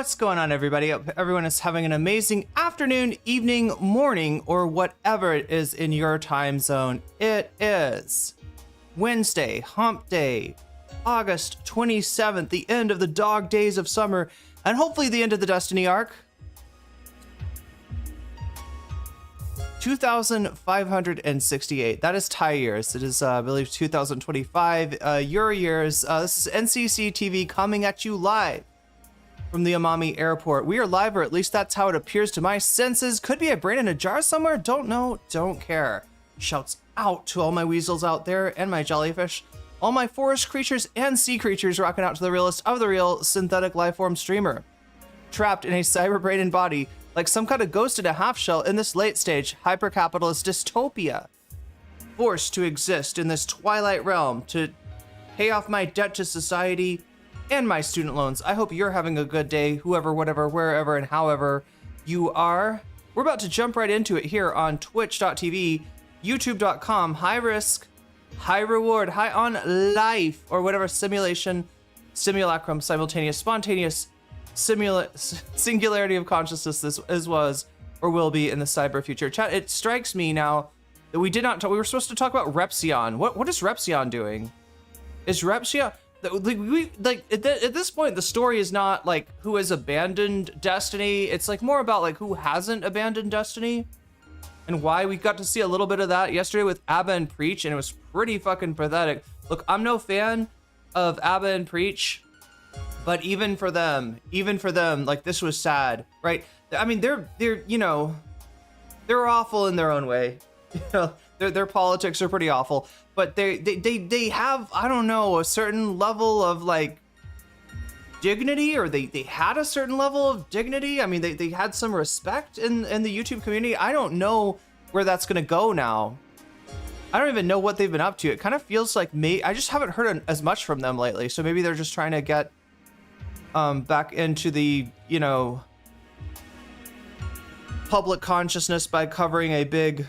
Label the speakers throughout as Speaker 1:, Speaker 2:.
Speaker 1: What's going on, everybody? Hope everyone is having an amazing afternoon, evening, morning, or whatever it is in your time zone. It is Wednesday, hump day, August 27th, the end of the dog days of summer, and hopefully the end of the Destiny arc. 2,568. That is Thai years. It is, I believe, 2025 Euro years. This is NCC TV coming at you live from the Amami Airport. We are live, or at least that's how it appears to my senses. Could be a brain in a jar somewhere. Don't know. Don't care. Shouts out to all my weasels out there and my jellyfish. All my forest creatures and sea creatures rocking out to the realest of the real synthetic lifeform streamer. Trapped in a cyber brain and body, like some kind of ghost in a half shell in this late stage hyper-capitalist dystopia. Forced to exist in this twilight realm to pay off my debt to society and my student loans. I hope you're having a good day, whoever, whatever, wherever, and however you are. We're about to jump right into it here on twitch.tv, youtube.com, high risk, high reward, high on life, or whatever simulation, simulacrum, simultaneous, spontaneous, singularity of consciousness this was or will be in the cyber future. Chat, it strikes me now that we did not talk, we were supposed to talk about Repsion. What is Repsion doing? Is Repsion, at this point, the story is not like who has abandoned Destiny. It's like more about like who hasn't abandoned Destiny and why. We got to see a little bit of that yesterday with Abba and Preach, and it was pretty fucking pathetic. Look, I'm no fan of Abba and Preach, but even for them, like, this was sad, right? I mean, they're you know, they're awful in their own way. You know, their politics are pretty awful, but they have, I don't know, a certain level of like dignity, or they had a certain level of dignity. I mean, they had some respect in the YouTube community. I don't know where that's gonna go now. I don't even know what they've been up to. It kind of feels like I just haven't heard as much from them lately. So maybe they're just trying to get back into the, you know, public consciousness by covering a big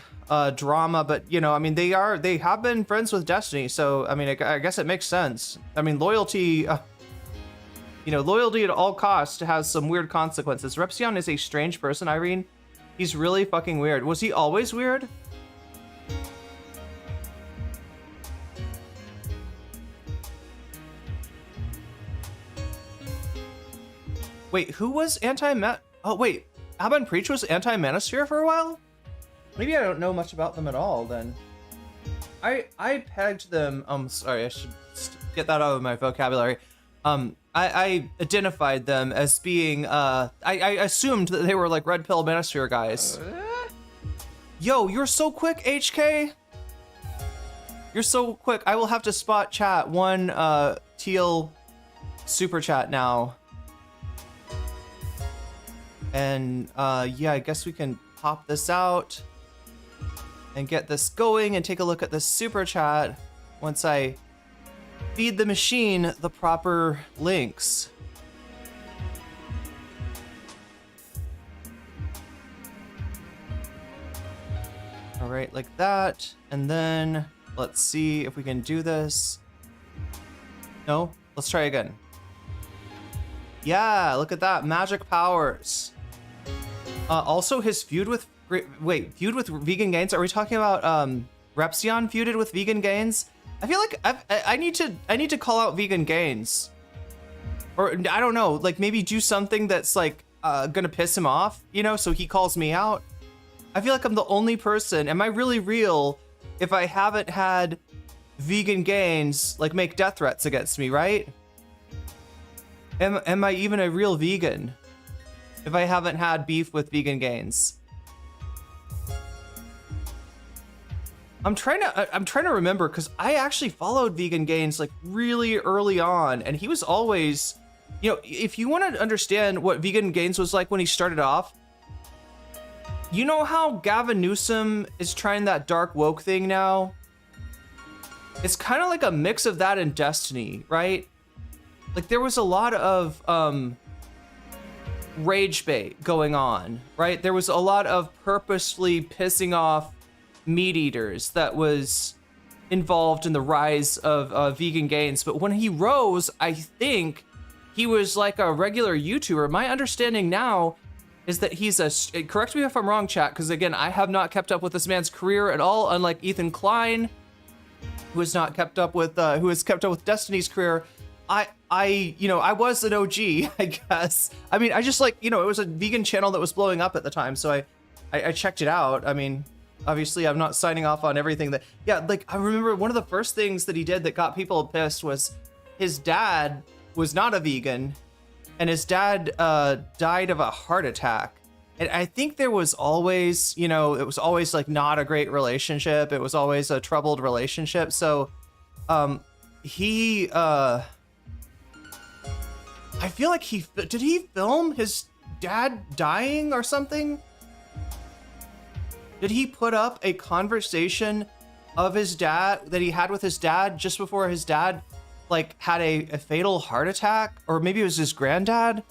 Speaker 1: drama. But, you know, I mean, they have been friends with Destiny, so I mean, I guess it makes sense. I mean, loyalty, you know, loyalty at all costs has some weird consequences. Repsion is a strange person, Irene. He's really fucking weird. Was he always weird? Wait, who was oh wait, Abba Preach was anti-Manosphere for a while? Maybe I don't know much about them at all then. I pegged them, sorry, I should get that out of my vocabulary. I identified them as being, I assumed that they were like Red Pill Manosphere guys. Yo, you're so quick, HK. You're so quick. I will have to spot chat one teal super chat now. And yeah, I guess we can pop this out and get this going and take a look at this super chat once I feed the machine the proper links. All right, like that. And then let's see if we can do this. No, let's try again. Yeah, look at that, magic powers. Also, his feud with Vegan Gains. Are we talking about Repsion feuded with Vegan Gains? I feel like I need to call out Vegan Gains, or I don't know, like maybe do something that's like gonna piss him off, you know, so he calls me out. I feel like I'm the only person. Am I really real if I haven't had Vegan Gains like make death threats against me, right? Am I even a real vegan if I haven't had beef with Vegan Gains? I'm trying to remember, because I actually followed Vegan Gains like really early on, and he was always, you know, if you want to understand what Vegan Gains was like when he started off, you know how Gavin Newsom is trying that dark woke thing now? It's kind of like a mix of that and Destiny, right? Like, there was a lot of rage bait going on, right? There was a lot of purposely pissing off meat eaters that was involved in the rise of Vegan Gains. But when he rose, I think he was like a regular YouTuber. My understanding now is that he's correct me if I'm wrong, chat, because again, I have not kept up with this man's career at all, unlike Ethan Klein, who has kept up with Destiny's career. I was an OG, I guess. I mean, I just like, it was a vegan channel that was blowing up at the time, so I checked it out. I mean, obviously I'm not signing off on everything that, like I remember one of the first things that he did that got people pissed was his dad was not a vegan, and his dad died of a heart attack. And I think there was always, it was always like not a great relationship. It was always a troubled relationship. So I feel like did he film his dad dying or something? Did he put up a conversation of his dad that he had with his dad just before his dad like had a fatal heart attack? Or maybe it was his granddad?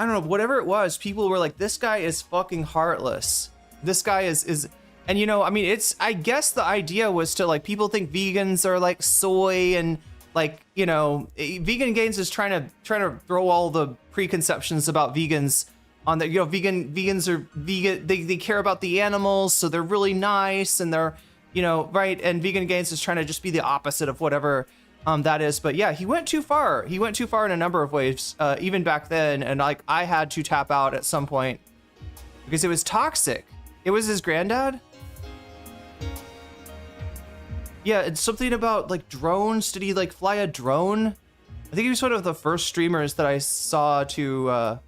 Speaker 1: I don't know, whatever it was, people were like, this guy is fucking heartless. This guy is, and I mean, I guess the idea was to like, people think vegans are like soy and like, Vegan Gains is trying to throw all the preconceptions about vegans on that. Vegans are vegan, they care about the animals, so they're really nice and they're, right. And Vegan Gains is trying to just be the opposite of whatever that is. But yeah, he went too far. He went too far in a number of ways, even back then. And like, I had to tap out at some point because it was toxic. It was his granddad. Yeah, it's something about like drones. Did he like fly a drone? I think he was one of the first streamers that I saw to,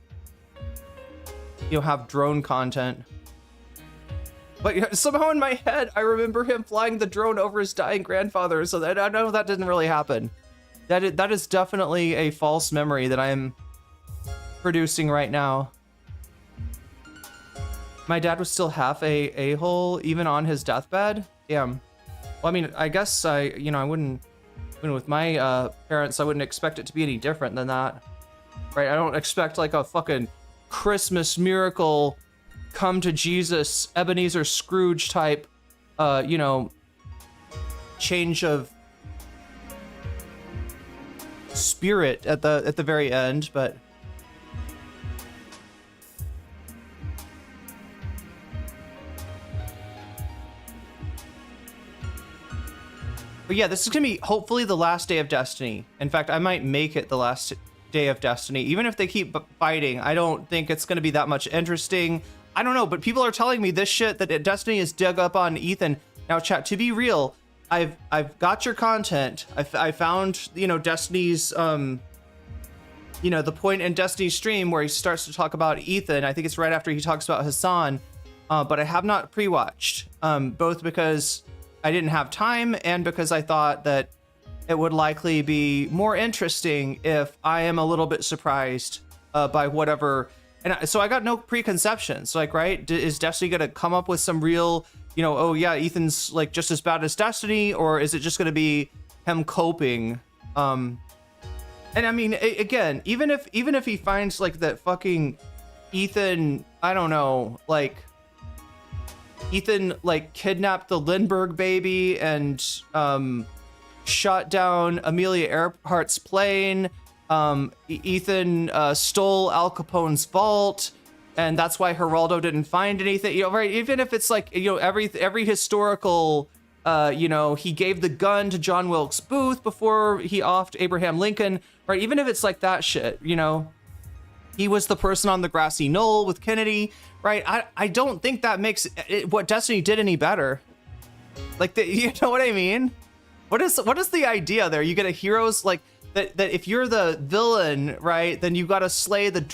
Speaker 1: have drone content. But somehow in my head, I remember him flying the drone over his dying grandfather. So that I know that didn't really happen. That is definitely a false memory that I'm producing right now. My dad was still half a hole even on his deathbed. Damn. Well, I mean, I guess I wouldn't, with my parents, I wouldn't expect it to be any different than that, right? I don't expect like a fucking Christmas miracle, come to Jesus, Ebenezer Scrooge type, change of spirit at the very end, but. But yeah, this is gonna be hopefully the last day of Destiny. In fact, I might make it the last day of Destiny. Even if they keep fighting, I don't think it's gonna be that much interesting. I don't know, but people are telling me this shit that Destiny is dug up on Ethan. Now, chat, to be real, I've got your content. I found, Destiny's, the point in Destiny's stream where he starts to talk about Ethan. I think it's right after he talks about Hassan, but I have not pre-watched, both because I didn't have time and because I thought that it would likely be more interesting if I am a little bit surprised by whatever. And so I got no preconceptions. Like, right? Is Destiny going to come up with some real, oh yeah, Ethan's like just as bad as Destiny, or is it just going to be him coping? And I mean, again, even if he finds like that fucking Ethan, I don't know, like Ethan like kidnapped the Lindbergh baby and shot down Amelia Earhart's plane. Ethan stole Al Capone's vault, and that's why Geraldo didn't find anything. Right? Even if it's like every historical, he gave the gun to John Wilkes Booth before he offed Abraham Lincoln. Right? Even if it's like that shit, he was the person on the grassy knoll with Kennedy. Right? I don't think that makes what Destiny did any better. Like, you know what I mean? What is the idea there? You get a hero's like that if you're the villain, right, then you got to slay the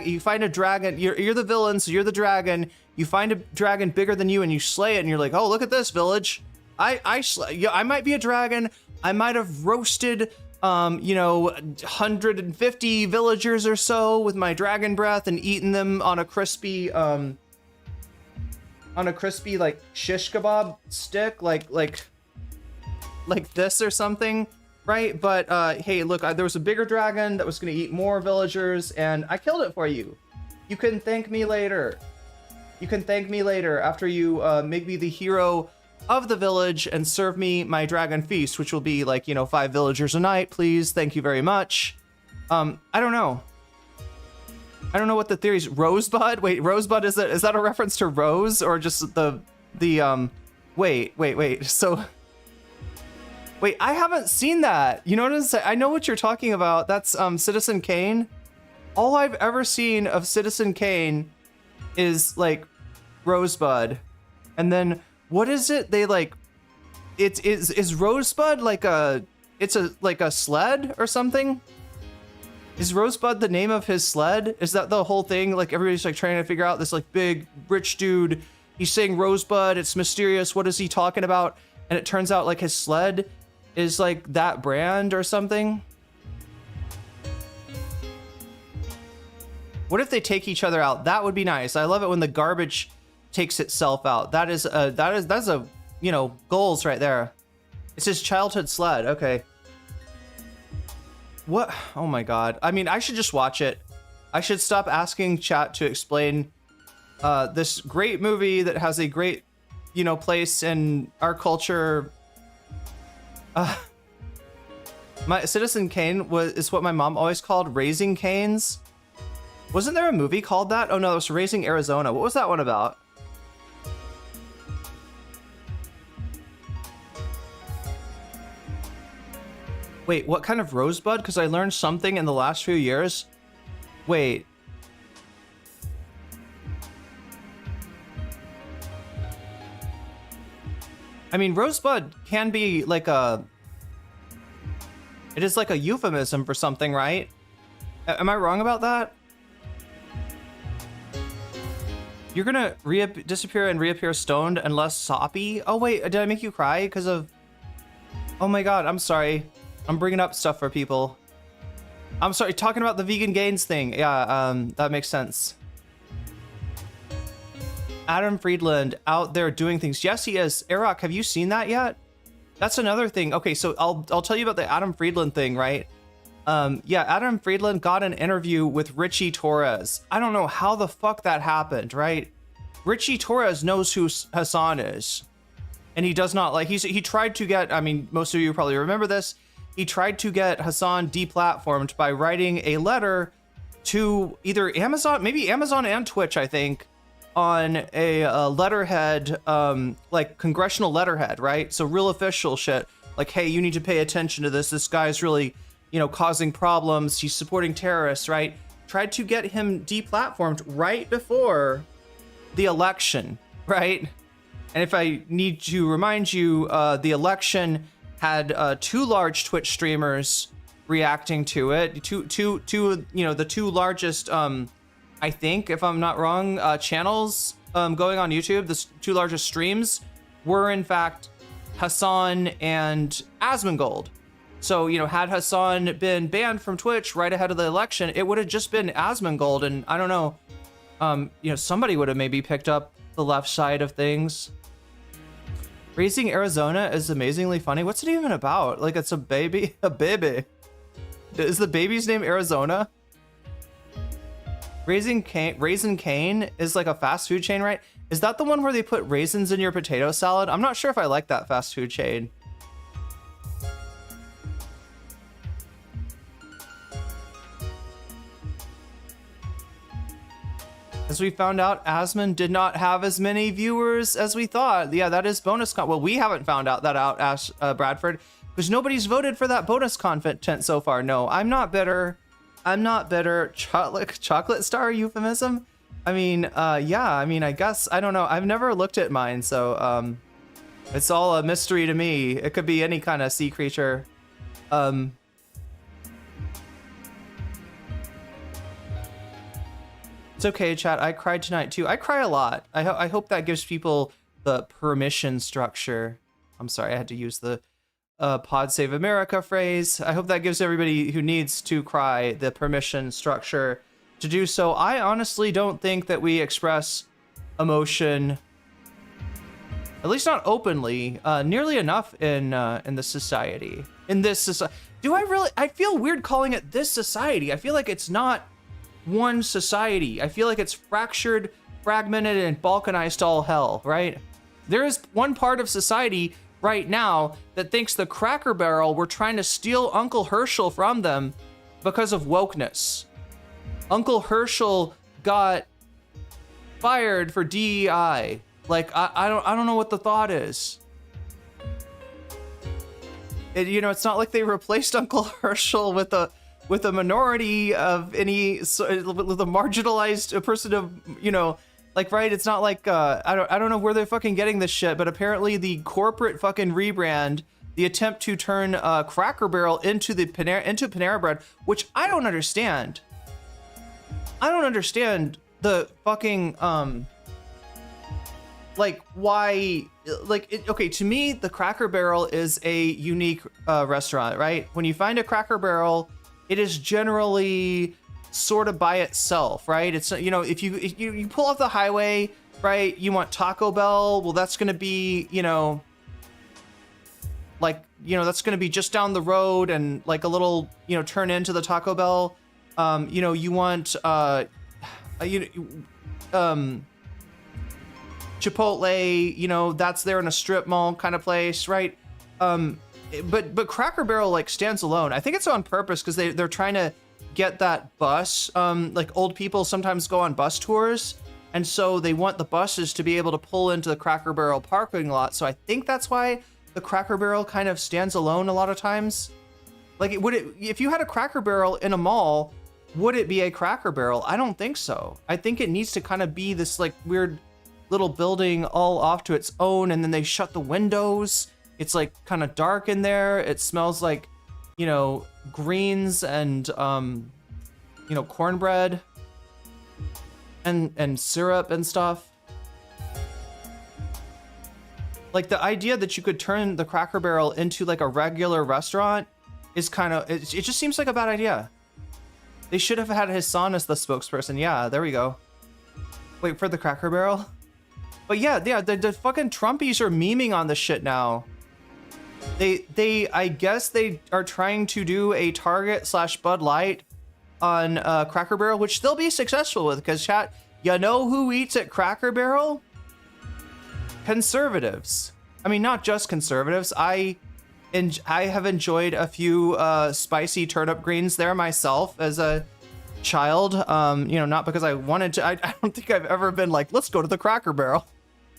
Speaker 1: you find a dragon. You're the villain, so you're the dragon. You find a dragon bigger than you and you slay it, and you're like, oh, look at this village. I might be a dragon. I might have roasted 150 villagers or so with my dragon breath and eaten them on a crispy like shish kebab stick, like this or something, right? But hey, look, there was a bigger dragon that was going to eat more villagers, and I killed it for you. You can thank me later. You can thank me later after you make me the hero of the village and serve me my dragon feast, which will be like 5 villagers a night, please. Thank you very much. I don't know. I don't know what the theory is. Rosebud? Wait, Rosebud, is that a reference to Rose or just the wait. So, wait, I haven't seen that. You know what I'm saying? I know what you're talking about. That's Citizen Kane. All I've ever seen of Citizen Kane is like Rosebud. And then what is it? They like, is Rosebud like it's like a sled or something? Is Rosebud the name of his sled? Is that the whole thing? Like everybody's like trying to figure out this like big rich dude. He's saying Rosebud. It's mysterious. What is he talking about? And it turns out like his sled is like that brand or something. What if they take each other out? That would be nice. I love it when the garbage takes itself out. That's a, you know, goals right there. It's his childhood sled. Okay. What? Oh my God. I mean, I should just watch it. I should stop asking chat to explain this great movie that has a great, you know, place in our culture. My Citizen Kane is what my mom always called Raising Canes. Wasn't there a movie called that? Oh no, it was Raising Arizona. What was that one about? Wait, what kind of Rosebud? Because I learned something in the last few years. Wait. I mean, Rosebud can be like it is like a euphemism for something, right? Am I wrong about that? You're gonna disappear and reappear stoned and less soppy? Oh wait, did I make you cry because of... Oh my God, I'm sorry. I'm bringing up stuff for people. I'm sorry, talking about the vegan gains thing. Yeah, that makes sense. Adam Friedland out there doing things. Yes, he is. Arock, have you seen that yet? That's another thing. Okay, so I'll tell you about the Adam Friedland thing, right? Yeah, Adam Friedland got an interview with Richie Torres. I don't know how the fuck that happened, right? Richie Torres knows who Hassan is. And he does not like, he tried to get, I mean, most of you probably remember this. He tried to get Hassan deplatformed by writing a letter to either Amazon, maybe Amazon and Twitch, I think, on a letterhead, like congressional letterhead, right? So real official shit. Like, hey, you need to pay attention to this. This guy's really, you know, causing problems. He's supporting terrorists, right? Tried to get him deplatformed right before the election, right? And if I need to remind you, the election had two large Twitch streamers reacting to it. Two, you know, the two largest, I think, if I'm not wrong, channels going on YouTube, the two largest streams were in fact Hassan and Asmongold. So, you know, had Hassan been banned from Twitch right ahead of the election, it would have just been Asmongold. And I don't know, you know, somebody would have maybe picked up the left side of things. Raising Arizona is amazingly funny. What's it even about? Like, it's a baby? A baby. Is the baby's name Arizona? Raising Cane is like a fast food chain, right? Is that the one where they put raisins in your potato salad? I'm not sure if I like that fast food chain. As we found out, Asmon did not have as many viewers as we thought. Yeah, that is bonus content. Well, we haven't found out that out, Bradford, because nobody's voted for that bonus content so far. No, I'm not bitter. I'm not bitter. Chocolate star euphemism? I mean, yeah, I mean, I guess, I don't know. I've never looked at mine, so it's all a mystery to me. It could be any kind of sea creature. It's okay, chat. I cried tonight too. I cry a lot. I hope that gives people the permission structure. I'm sorry, I had to use the Pod Save America phrase. I hope that gives everybody who needs to cry the permission structure to do so. I honestly don't think that we express emotion, at least not openly, nearly enough in the society. In this society, I feel weird calling it this society. I feel like it's not one society. I feel like it's fractured, fragmented, and balkanized to all hell, right? There is one part of society right now that thinks the Cracker Barrel were trying to steal Uncle Herschel from them because of wokeness. Uncle Herschel got fired for DEI. Like, I don't know what the thought is. You know, it's not like they replaced Uncle Herschel with a minority of any, with a marginalized person of, you know, like, right? It's not like I don't know where they're fucking getting this shit, but apparently the corporate fucking rebrand, the attempt to turn Cracker Barrel into Panera Bread, which I don't understand. I don't understand the fucking like why, like, okay, to me the Cracker Barrel is a unique restaurant, right? When you find a Cracker Barrel, it is generally sort of by itself, right? It's, you know, if you pull off the highway, right, you want Taco Bell, well, that's going to be, you know, like, you know, that's going to be just down the road and like a little, you know, turn into the Taco Bell. You know, you want Chipotle, you know, that's there in a strip mall kind of place, right? But Cracker Barrel like stands alone. I think it's on purpose because they're trying to get that bus. Like old people sometimes go on bus tours, and so they want the buses to be able to pull into the Cracker Barrel parking lot. So I think that's why the Cracker Barrel kind of stands alone a lot of times. Like, if you had a Cracker Barrel in a mall, would it be a Cracker Barrel? I don't think so. I think it needs to kind of be this like weird little building all off to its own, and then they shut the windows. It's like kind of dark in there. It smells like, you know, greens and you know, cornbread and syrup and stuff. Like the idea that you could turn the Cracker Barrel into like a regular restaurant is kind of, it just seems like a bad idea. They should have had Hassan as the spokesperson. Yeah, there we go. Wait for the Cracker Barrel. But yeah, the fucking Trumpies are memeing on this shit now. I guess they are trying to do a Target / Bud Light on Cracker Barrel, which they'll be successful with, because chat, you know who eats at Cracker Barrel? Conservatives. I mean, not just conservatives. I have enjoyed a few spicy turnip greens there myself as a child. You know, not because I wanted to. I don't think I've ever been like, let's go to the Cracker Barrel.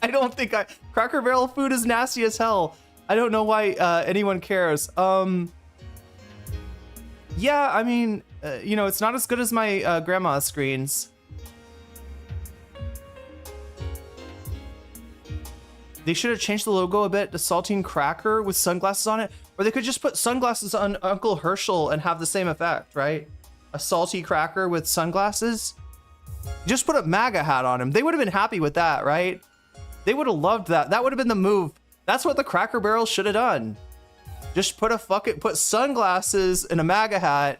Speaker 1: I don't think Cracker Barrel food is nasty as hell. I don't know why anyone cares. Yeah, I mean, you know, it's not as good as my grandma's greens. They should have changed the logo a bit to Saltine Cracker with sunglasses on it. Or they could just put sunglasses on Uncle Herschel and have the same effect, right? A salty cracker with sunglasses. Just put a MAGA hat on him. They would have been happy with that, right? They would have loved that. That would have been the move. That's what the Cracker Barrel should have done. Just put sunglasses and a MAGA hat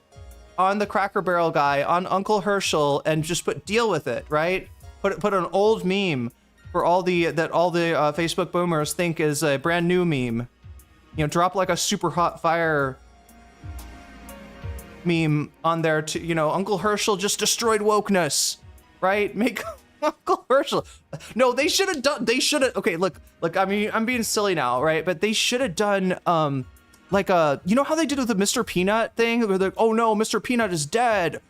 Speaker 1: on the Cracker Barrel guy, on Uncle Herschel, and just deal with it, right? Put an old meme for all the Facebook boomers think is a brand new meme. You know, drop like a super hot fire meme on there to, you know, Uncle Herschel just destroyed wokeness, right? Make Uncle Herschel. No, they should have, okay, look, I mean, I'm being silly now, right? But they should have done, like you know how they did with the Mr. Peanut thing? Where they're like, oh no, Mr. Peanut is dead.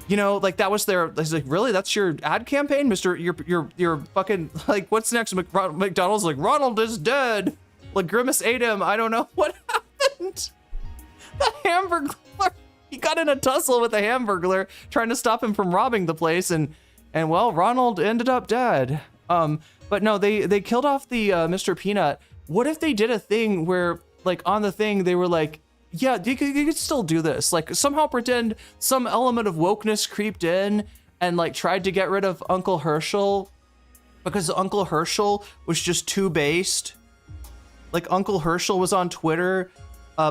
Speaker 1: You know, like that was their, like, really? That's your ad campaign? You're fucking, like, what's next? McDonald's like, Ronald is dead. Like, Grimace ate him. I don't know what happened. The Hamburglar, he got in a tussle with the Hamburglar trying to stop him from robbing the place, and well, Ronald ended up dead. But no, they killed off the Mr. Peanut. What if they did a thing where, like, on the thing they were like, yeah, you could still do this. Like, somehow pretend some element of wokeness creeped in and like tried to get rid of Uncle Herschel because Uncle Herschel was just too based. Like, Uncle Herschel was on Twitter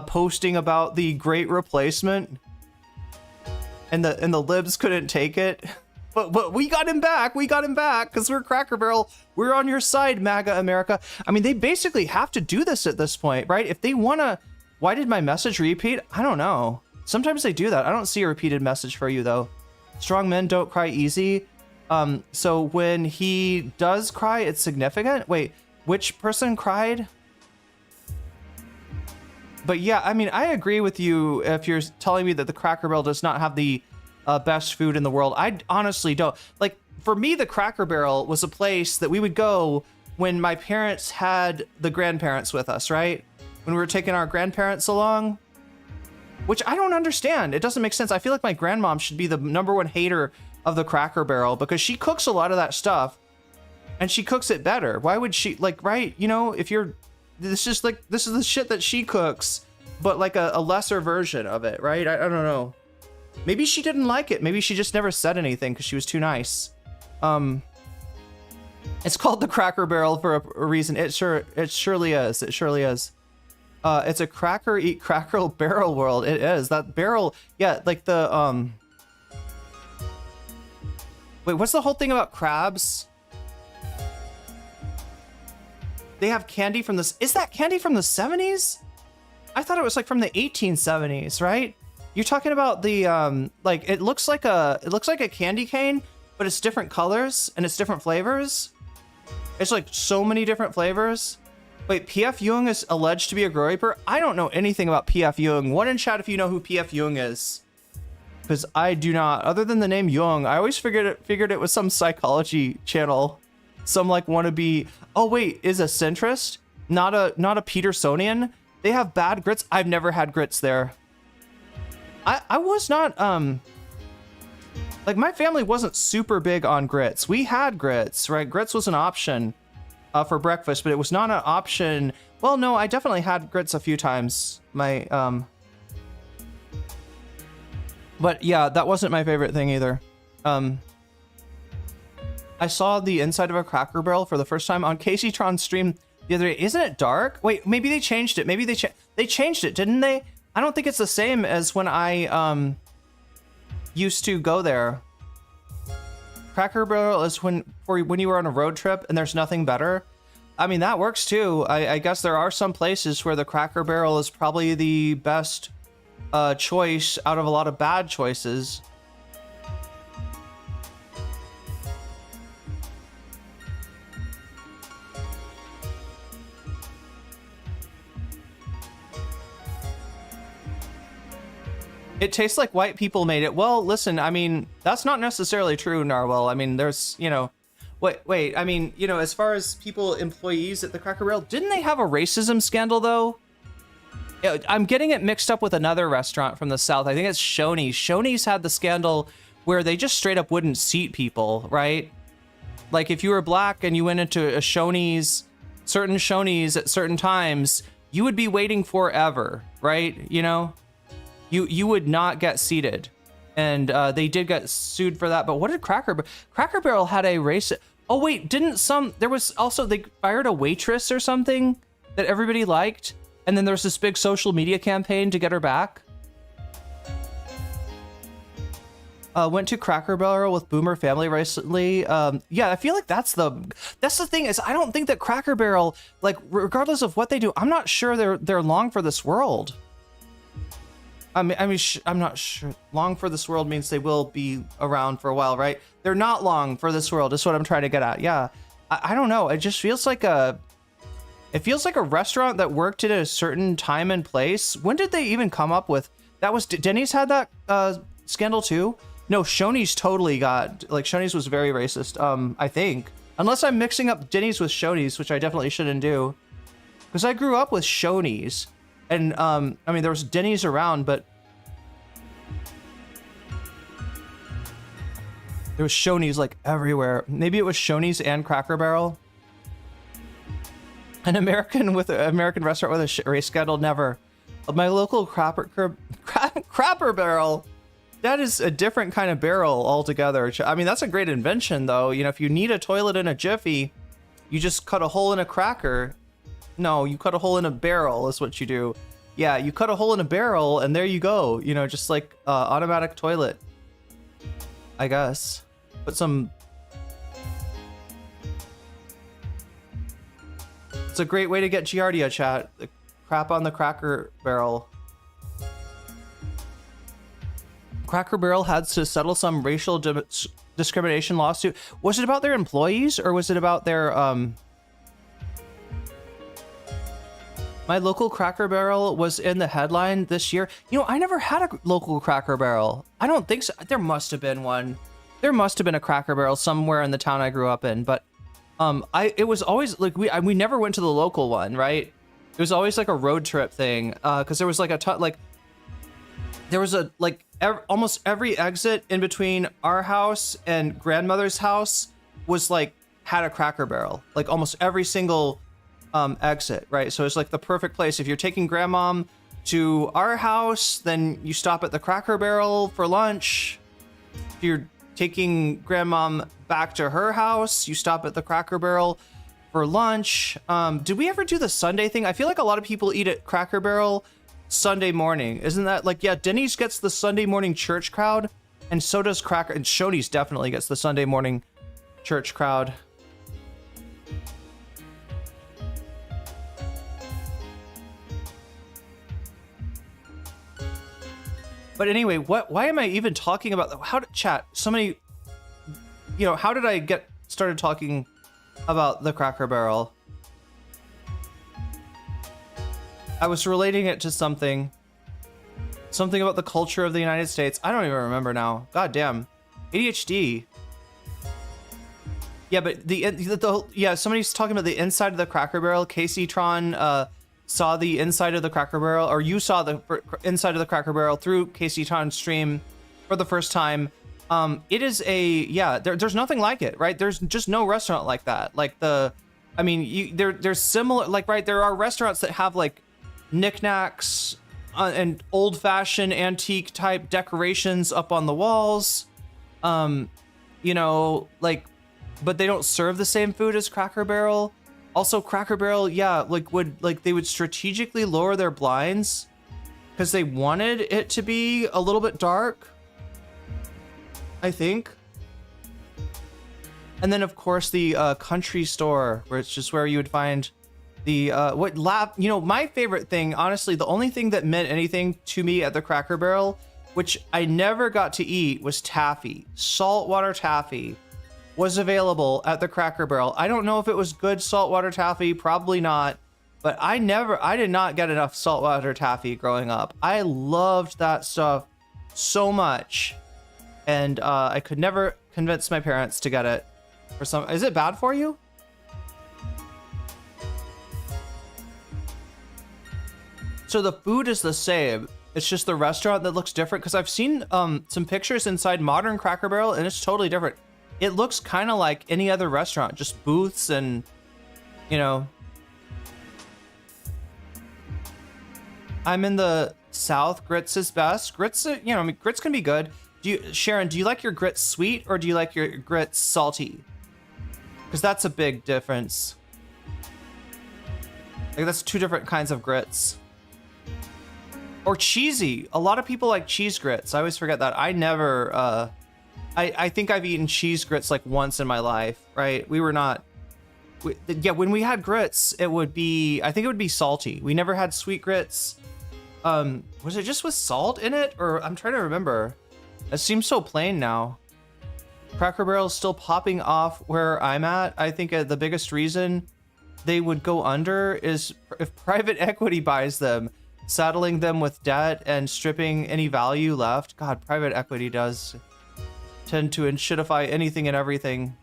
Speaker 1: posting about the Great Replacement, and the libs couldn't take it. But we got him back. We got him back because we're Cracker Barrel. We're on your side, MAGA America. I mean, they basically have to do this at this point, right? If they want to. Why did my message repeat? I don't know. Sometimes they do that. I don't see a repeated message for you, though. Strong men don't cry easy. So when he does cry, it's significant. Wait, which person cried? But yeah, I mean, I agree with you if you're telling me that the Cracker Barrel does not have the best food in the world. I honestly don't. Like, for me, the Cracker Barrel was a place that we would go when my parents had the grandparents with us, right? When we were taking our grandparents along, which I don't understand. It doesn't make sense. I feel like my grandmom should be the #1 hater of the Cracker Barrel because she cooks a lot of that stuff and she cooks it better. Why would she, like, right? You know, if you're, this is the shit that she cooks, but like a lesser version of it, right? I don't know. Maybe she didn't like it. Maybe she just never said anything because she was too nice. It's called the Cracker Barrel for a reason. It surely is. It surely is. It's a cracker eat cracker barrel world. It is. That barrel, yeah, like the wait, what's the whole thing about crabs? They have candy from this. Is that candy from the 70s? I thought it was like from the 1870s, right? You're talking about the like it looks like a candy cane, but it's different colors and it's different flavors. It's like so many different flavors. Wait, P.F. Jung is alleged to be a Grow Reaper? I don't know anything about P.F. Jung. One in chat if you know who P.F. Jung is. Because I do not. Other than the name Jung, I always figured it was some psychology channel. Some like wannabe. Oh wait, is a centrist? Not a Petersonian? They have bad grits? I've never had grits there. I was not like my family wasn't super big on grits. We had grits, right? Grits was an option for breakfast, but it was not an option. Well, no, I definitely had grits a few times. But yeah, that wasn't my favorite thing either. I saw the inside of a Cracker Barrel for the first time on Casey Tron's stream the other day. Isn't it dark? Wait, maybe they changed it. Maybe they changed it, didn't they? I don't think it's the same as when I used to go there. Cracker Barrel is when you were on a road trip and there's nothing better. I mean, that works too. I guess there are some places where the Cracker Barrel is probably the best choice out of a lot of bad choices. It tastes like white people made it. Well, listen, I mean, that's not necessarily true, Narwhal. I mean, there's, you know, wait, I mean, you know, as far as employees at the Cracker Barrel, didn't they have a racism scandal though? Yeah, I'm getting it mixed up with another restaurant from the South. I think it's Shoney's. Shoney's had the scandal where they just straight up wouldn't seat people, right? Like if you were black and you went into a Shoney's, certain Shoney's at certain times, you would be waiting forever, right? You know? You would not get seated, and they did get sued for that. But what did Cracker Barrel had a race? Oh wait, there was also, they fired a waitress or something that everybody liked, and then there was this big social media campaign to get her back. Went to Cracker Barrel with Boomer family recently. Yeah, I feel like that's the thing is I don't think that Cracker Barrel, like regardless of what they do, I'm not sure they're long for this world. I mean, I'm not sure. Long for this world means they will be around for a while, right? They're not long for this world. Is what I'm trying to get at. Yeah, I don't know. It just feels like a restaurant that worked at a certain time and place. When did they even come up with that? Was Denny's had that scandal too? No, Shoney's totally got, like, Shoney's was very racist. I think, unless I'm mixing up Denny's with Shoney's, which I definitely shouldn't do, because I grew up with Shoney's. And, I mean, there was Denny's around, but there was Shoney's, like, everywhere. Maybe it was Shoney's and Cracker Barrel. An American restaurant with a race scandal, never. My local Crapper Barrel, that is a different kind of barrel altogether. I mean, that's a great invention, though. You know, if you need a toilet in a jiffy, you just cut a hole in a cracker. No, you cut a hole in a barrel is what you do. Yeah, you cut a hole in a barrel and there you go. You know, just like automatic toilet, I guess. Put some... It's a great way to get Giardia, chat. The crap on the Cracker Barrel. Cracker Barrel had to settle some racial discrimination lawsuit. Was it about their employees or was it about their... My local Cracker Barrel was in the headline this year. You know, I never had a local Cracker Barrel. I don't think so. There must have been one. There must have been a Cracker Barrel somewhere in the town I grew up in, but it was always like we never went to the local one, right? It was always like a road trip thing, because there was like almost every exit in between our house and grandmother's house was like had a Cracker Barrel, like almost every single exit, right? So it's like the perfect place. If you're taking grandmom to our house, then you stop at the Cracker Barrel for lunch. If you're taking grandmom back to her house, you stop at the Cracker Barrel for lunch. Did we ever do the Sunday thing? I feel like a lot of people eat at Cracker Barrel Sunday morning. Isn't that like, yeah, Denny's gets the Sunday morning church crowd, and so does and Shoney's definitely gets the Sunday morning church crowd. But anyway, why am I even talking about how did chat? Somebody, you know, how did I get started talking about the Cracker Barrel? I was relating it to something about the culture of the United States. I don't even remember now. God damn. ADHD. Yeah, but yeah, somebody's talking about the inside of the Cracker Barrel. Casey Tron saw the inside of the Cracker Barrel, or you saw the inside of the Cracker Barrel through Casey Tron's stream for the first time. It is there's nothing like it, right? There's just no restaurant like that. Like there's similar, like, right, there are restaurants that have like knickknacks and old-fashioned antique type decorations up on the walls, you know, like, but they don't serve the same food as Cracker Barrel. Also, Cracker Barrel, yeah, they would strategically lower their blinds because they wanted it to be a little bit dark, I think. And then, of course, the country store, where it's just where you would find the you know, my favorite thing, honestly, the only thing that meant anything to me at the Cracker Barrel, which I never got to eat, was taffy. Saltwater taffy was available at the Cracker Barrel. I don't know if it was good saltwater taffy, probably not, but I did not get enough saltwater taffy growing up. I loved that stuff so much, and I could never convince my parents to get it for some. Is it bad for you? So the food is the same. It's just the restaurant that looks different, because I've seen some pictures inside modern Cracker Barrel, and it's totally different. It looks kind of like any other restaurant, just booths and, you know. I'm in the South. Grits is best. Grits, you know, I mean, grits can be good. Sharon, do you like your grits sweet or do you like your grits salty? Because that's a big difference. Like, that's two different kinds of grits. Or cheesy. A lot of people like cheese grits. I always forget that. I never, I think I've eaten cheese grits like once in my life, right? Yeah, when we had grits, I think it would be salty. We never had sweet grits. Was it just with salt in it? Or I'm trying to remember. It seems so plain now. Cracker Barrel is still popping off where I'm at. I think the biggest reason they would go under is if private equity buys them, saddling them with debt and stripping any value left. God, private equity does tend to shittify anything and everything.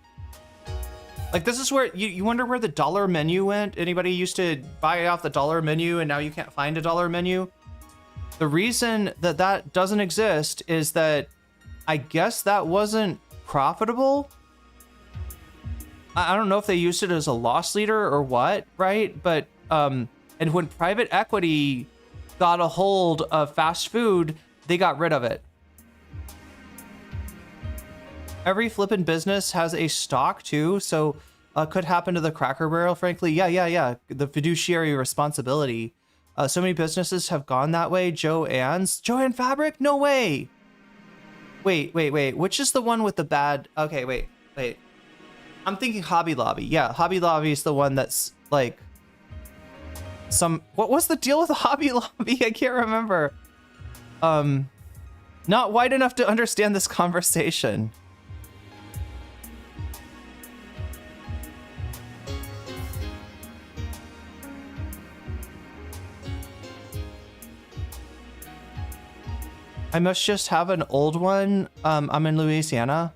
Speaker 1: Like, this is where you wonder where the dollar menu went. Anybody used to buy off the dollar menu and now you can't find a dollar menu? The reason that doesn't exist is that I guess that wasn't profitable. I don't know if they used it as a loss leader or what, right? But and when private equity got a hold of fast food, they got rid of it. Every flippin' business has a stock too, so could happen to the Cracker Barrel, frankly. Yeah. The fiduciary responsibility. So many businesses have gone that way. Joanne Fabric? No way. Wait. Which is the one with the bad? Okay, wait. I'm thinking Hobby Lobby. Yeah, Hobby Lobby is the one that's like what was the deal with Hobby Lobby? I can't remember. Not wide enough to understand this conversation. I must just have an old one. I'm in Louisiana.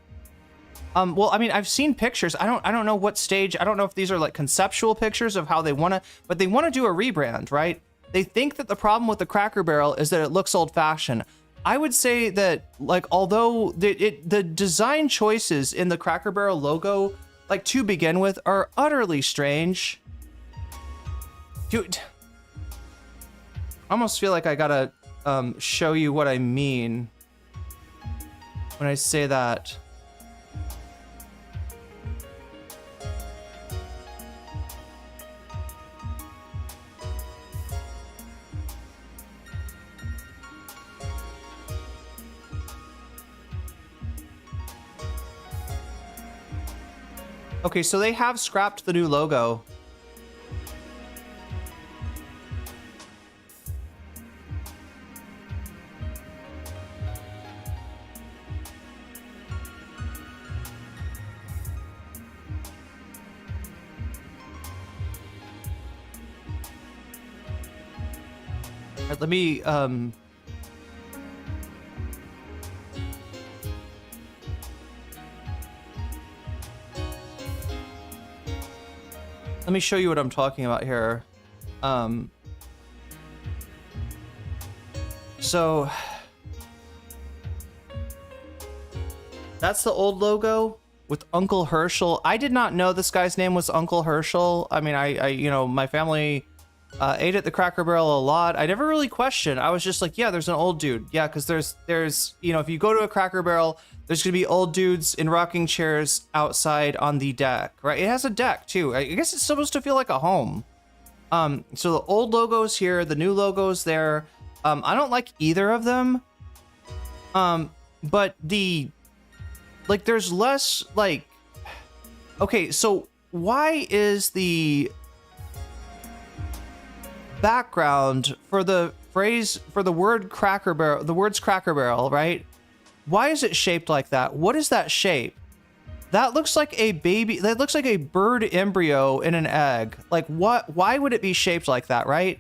Speaker 1: Well, I mean, I've seen pictures. I don't know what stage. I don't know if these are like conceptual pictures of how they want to, but they want to do a rebrand, right? They think that the problem with the Cracker Barrel is that it looks old-fashioned. I would say that, like, although the design choices in the Cracker Barrel logo, like, to begin with, are utterly strange. Dude, I almost feel like I gotta show you what I mean when I say that. Okay, so they have scrapped the new logo. All right, let me let me show you what I'm talking about here. So that's the old logo with Uncle Herschel. I did not know this guy's name was Uncle Herschel. I mean, I you know, my family ate at the Cracker Barrel a lot. I never really questioned. I was just like, yeah, there's an old dude. Yeah, because there's you know, if you go to a Cracker Barrel, there's gonna be old dudes in rocking chairs outside on the deck, right? It has a deck too. I guess it's supposed to feel like a home. So the old logo's here, the new logo's there. I don't like either of them. But there's less like, okay, so why is the background for the word Cracker Barrel, the words Cracker Barrel, right? Why is it shaped like that? What is that shape? That looks like a baby, that looks like a bird embryo in an egg. Like what, why would it be shaped like that, right?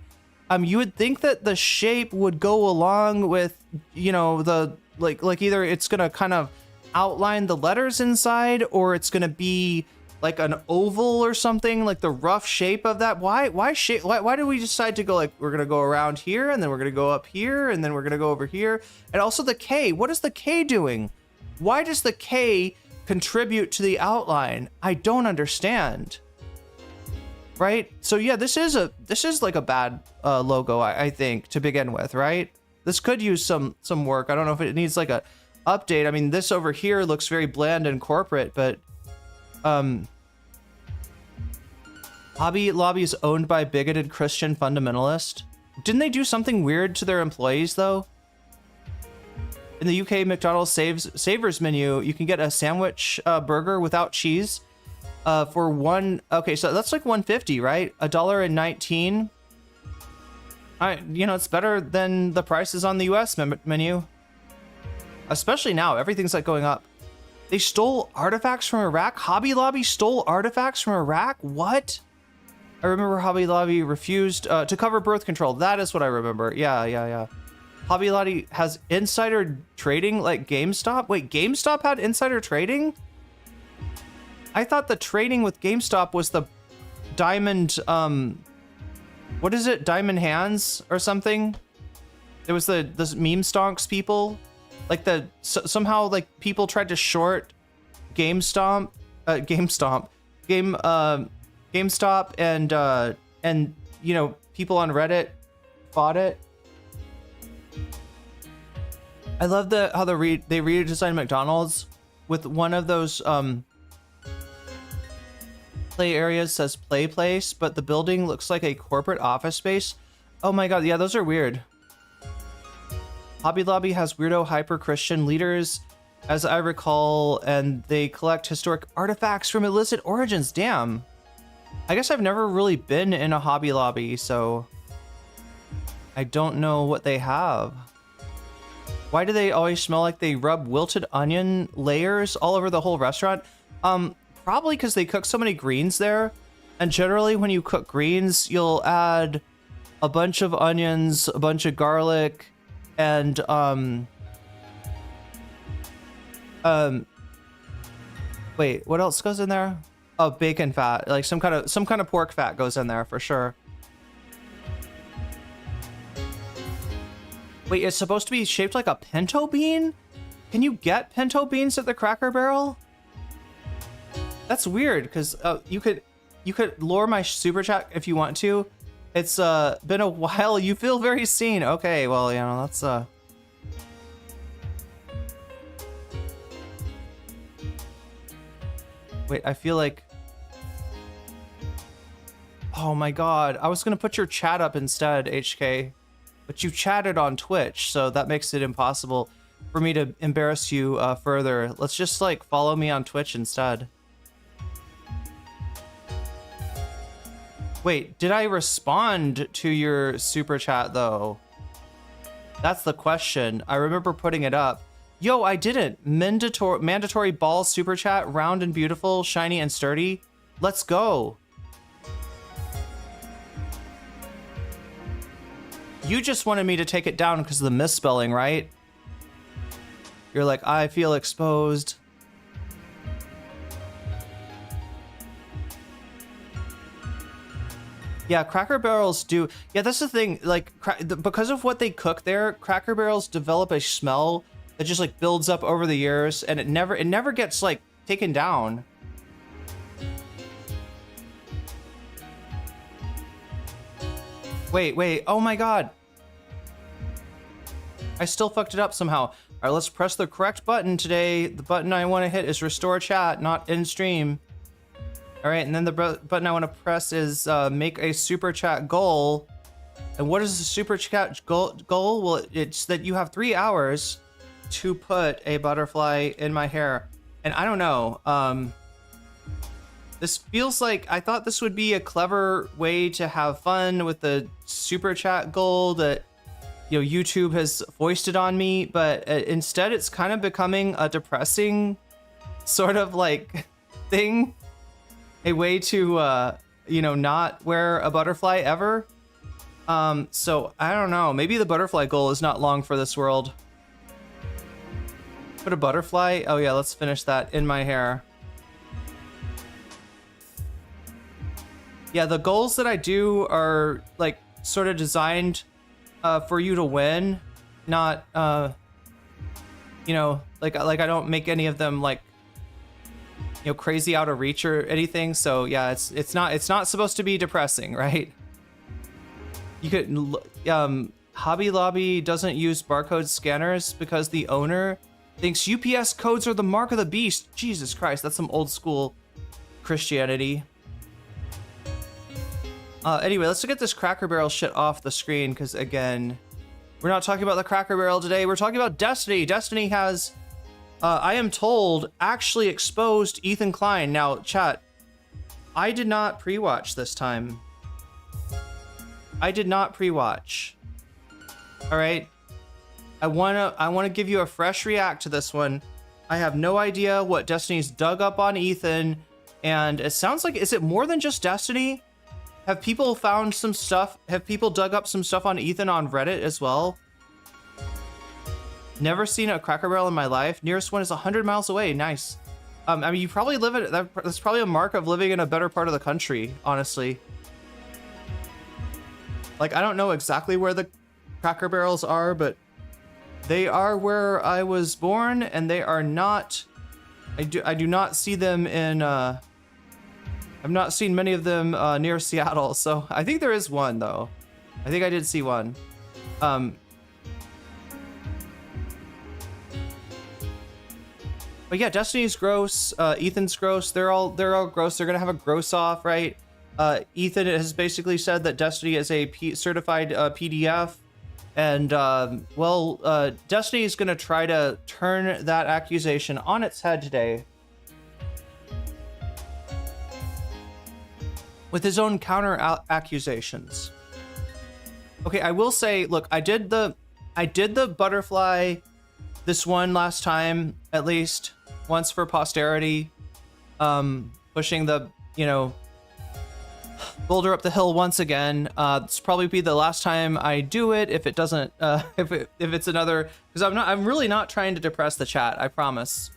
Speaker 1: You would think that the shape would go along with, you know, the, like either it's gonna kind of outline the letters inside, or it's gonna be like an oval or something, like the rough shape of that. Why do we decide to go like, we're gonna go around here, and then we're gonna go up here, and then we're gonna go over here? And also the K, what is the K doing? Why does the K contribute to the outline? I don't understand. Right? So yeah, this is like a bad logo, I think, to begin with, right? This could use some work. I don't know if it needs like a update. I mean, this over here looks very bland and corporate, but Hobby Lobby is owned by bigoted Christian fundamentalist. Didn't they do something weird to their employees though? In the UK McDonald's Savers menu, you can get a sandwich burger without cheese for one. Okay, so that's like $1.50, right? $1.19. You know, it's better than the prices on the US menu. Especially now, everything's like going up. They stole artifacts from Iraq? Hobby Lobby stole artifacts from Iraq? What? I remember Hobby Lobby refused to cover birth control. That is what I remember. Yeah. Hobby Lobby has insider trading like GameStop? Wait, GameStop had insider trading? I thought the trading with GameStop was the diamond, what is it? Diamond hands or something? It was the meme stonks people. Like somehow like people tried to short GameStop and you know, people on Reddit fought it. I love how they redesigned McDonald's with one of those play areas says play place, but the building looks like a corporate office space. Oh my god, yeah, those are weird. Hobby Lobby has weirdo hyper-Christian leaders, as I recall, and they collect historic artifacts from illicit origins. Damn. I guess I've never really been in a Hobby Lobby, so I don't know what they have. Why do they always smell like they rub wilted onion layers all over the whole restaurant? Probably because they cook so many greens there. And generally when you cook greens, you'll add a bunch of onions, a bunch of garlic, and Wait, what else goes in there? Oh, bacon fat, like some kind of pork fat goes in there for sure. Wait, it's supposed to be shaped like a pinto bean? Can you get pinto beans at the Cracker Barrel? That's weird, because you could lure my super chat if you want to. It's been a while. You feel very seen. Okay, well, you know, that's Wait, I feel like... Oh my god, I was gonna put your chat up instead, HK. But you chatted on Twitch, so that makes it impossible for me to embarrass you further. Let's just, like, follow me on Twitch instead. Wait, did I respond to your super chat, though? That's the question. I remember putting it up. Yo, I didn't. Mandatory ball super chat, round and beautiful, shiny and sturdy. Let's go. You just wanted me to take it down because of the misspelling, right? You're like, I feel exposed. Yeah, Cracker Barrels do. Yeah, that's the thing. Like, because of what they cook there, Cracker Barrels develop a smell that just like builds up over the years, and it never gets like taken down. Wait, oh my god. I still fucked it up somehow. All right, let's press the correct button today. The button I want to hit is restore chat, not in stream. All right, and then the button I want to press is make a super chat goal. And what is the super chat goal? Well, it's that you have 3 hours to put a butterfly in my hair. And I don't know. This feels like, I thought this would be a clever way to have fun with the super chat goal that, you know, YouTube has foisted on me, but instead it's kind of becoming a depressing sort of like thing. A way to, you know, not wear a butterfly ever. So I don't know, maybe the butterfly goal is not long for this world. Put a butterfly, oh yeah, let's finish that in my hair. Yeah, the goals that I do are like sort of designed for you to win, not you know, like I don't make any of them like, you know, crazy out of reach or anything. So yeah, it's not supposed to be depressing, right? You could Hobby Lobby doesn't use barcode scanners because the owner thinks UPS codes are the mark of the beast. Jesus Christ, that's some old school Christianity. Anyway, let's get this Cracker Barrel shit off the screen, because again, we're not talking about the Cracker Barrel today. We're talking about Destiny. Destiny has, I am told, actually exposed Ethan Klein. Now, chat, I did not pre-watch this time. I did not pre-watch. All right, I wanna give you a fresh react to this one. I have no idea what Destiny's dug up on Ethan, and it sounds like, is it more than just Destiny? Have people found some stuff? Have people dug up some stuff on Ethan on Reddit as well? Never seen a Cracker Barrel in my life. Nearest one is 100 miles away. Nice. I mean, you probably live in, that's probably a mark of living in a better part of the country, honestly. Like, I don't know exactly where the Cracker Barrels are, but they are where I was born, and they are not, I do not see them in, I've not seen many of them near Seattle, so I think there is one, though. I think I did see one. But yeah, Destiny's gross, Ethan's gross, they're all gross. They're gonna have a gross off, right? Ethan has basically said that Destiny is a certified PDF, and Destiny is gonna try to turn that accusation on its head today with his own counter accusations. Okay, I will say, look, I did the butterfly, this one last time, at least once for posterity, pushing the, you know, boulder up the hill once again. This will probably be the last time I do it if it doesn't, if it's another, because I'm really not trying to depress the chat, I promise.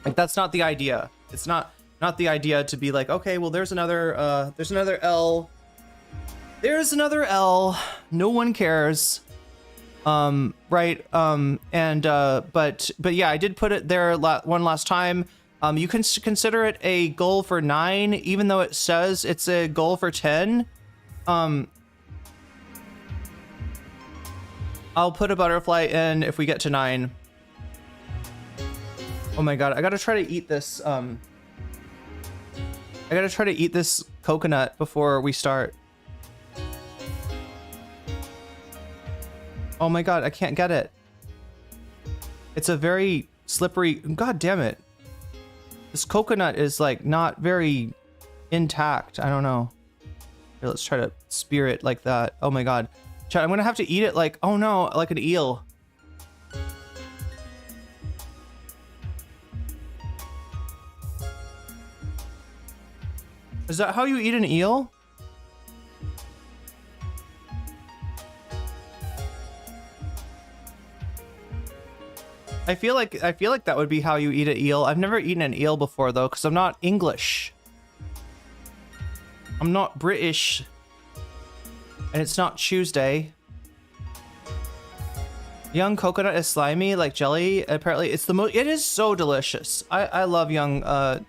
Speaker 1: Like, that's not the idea. It's not the idea to be like, okay, well, there's another L. There's another L. No one cares. Right. But yeah, I did put it there one last time. You can consider it a goal for 9, even though it says it's a goal for 10. I'll put a butterfly in if we get to 9. Oh my god, I gotta try to eat this. I gotta try to eat this coconut before we start. Oh my god, I can't get it. It's a very slippery. God damn it. This coconut is like not very intact. I don't know. Here, let's try to spear it like that. Oh my god. Chat, I'm gonna have to eat it like, oh no, like an eel. Is that how you eat an eel? I feel like that would be how you eat an eel. I've never eaten an eel before though, because I'm not English. I'm not British. And it's not Tuesday. Young coconut is slimy like jelly. Apparently it's the most, it is so delicious. I love young,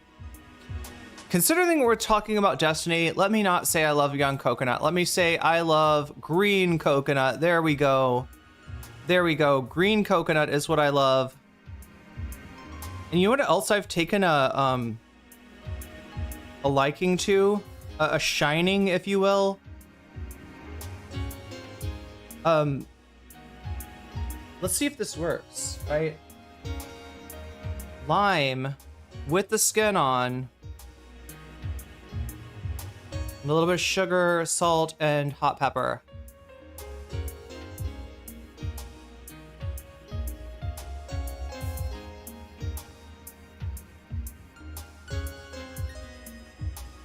Speaker 1: considering we're talking about Destiny, let me not say I love young coconut. Let me say I love green coconut. There we go. There we go. Green coconut is what I love. And you know what else I've taken a liking to? A shining, if you will. Let's see if this works, right? Lime with the skin on. A little bit of sugar, salt, and hot pepper.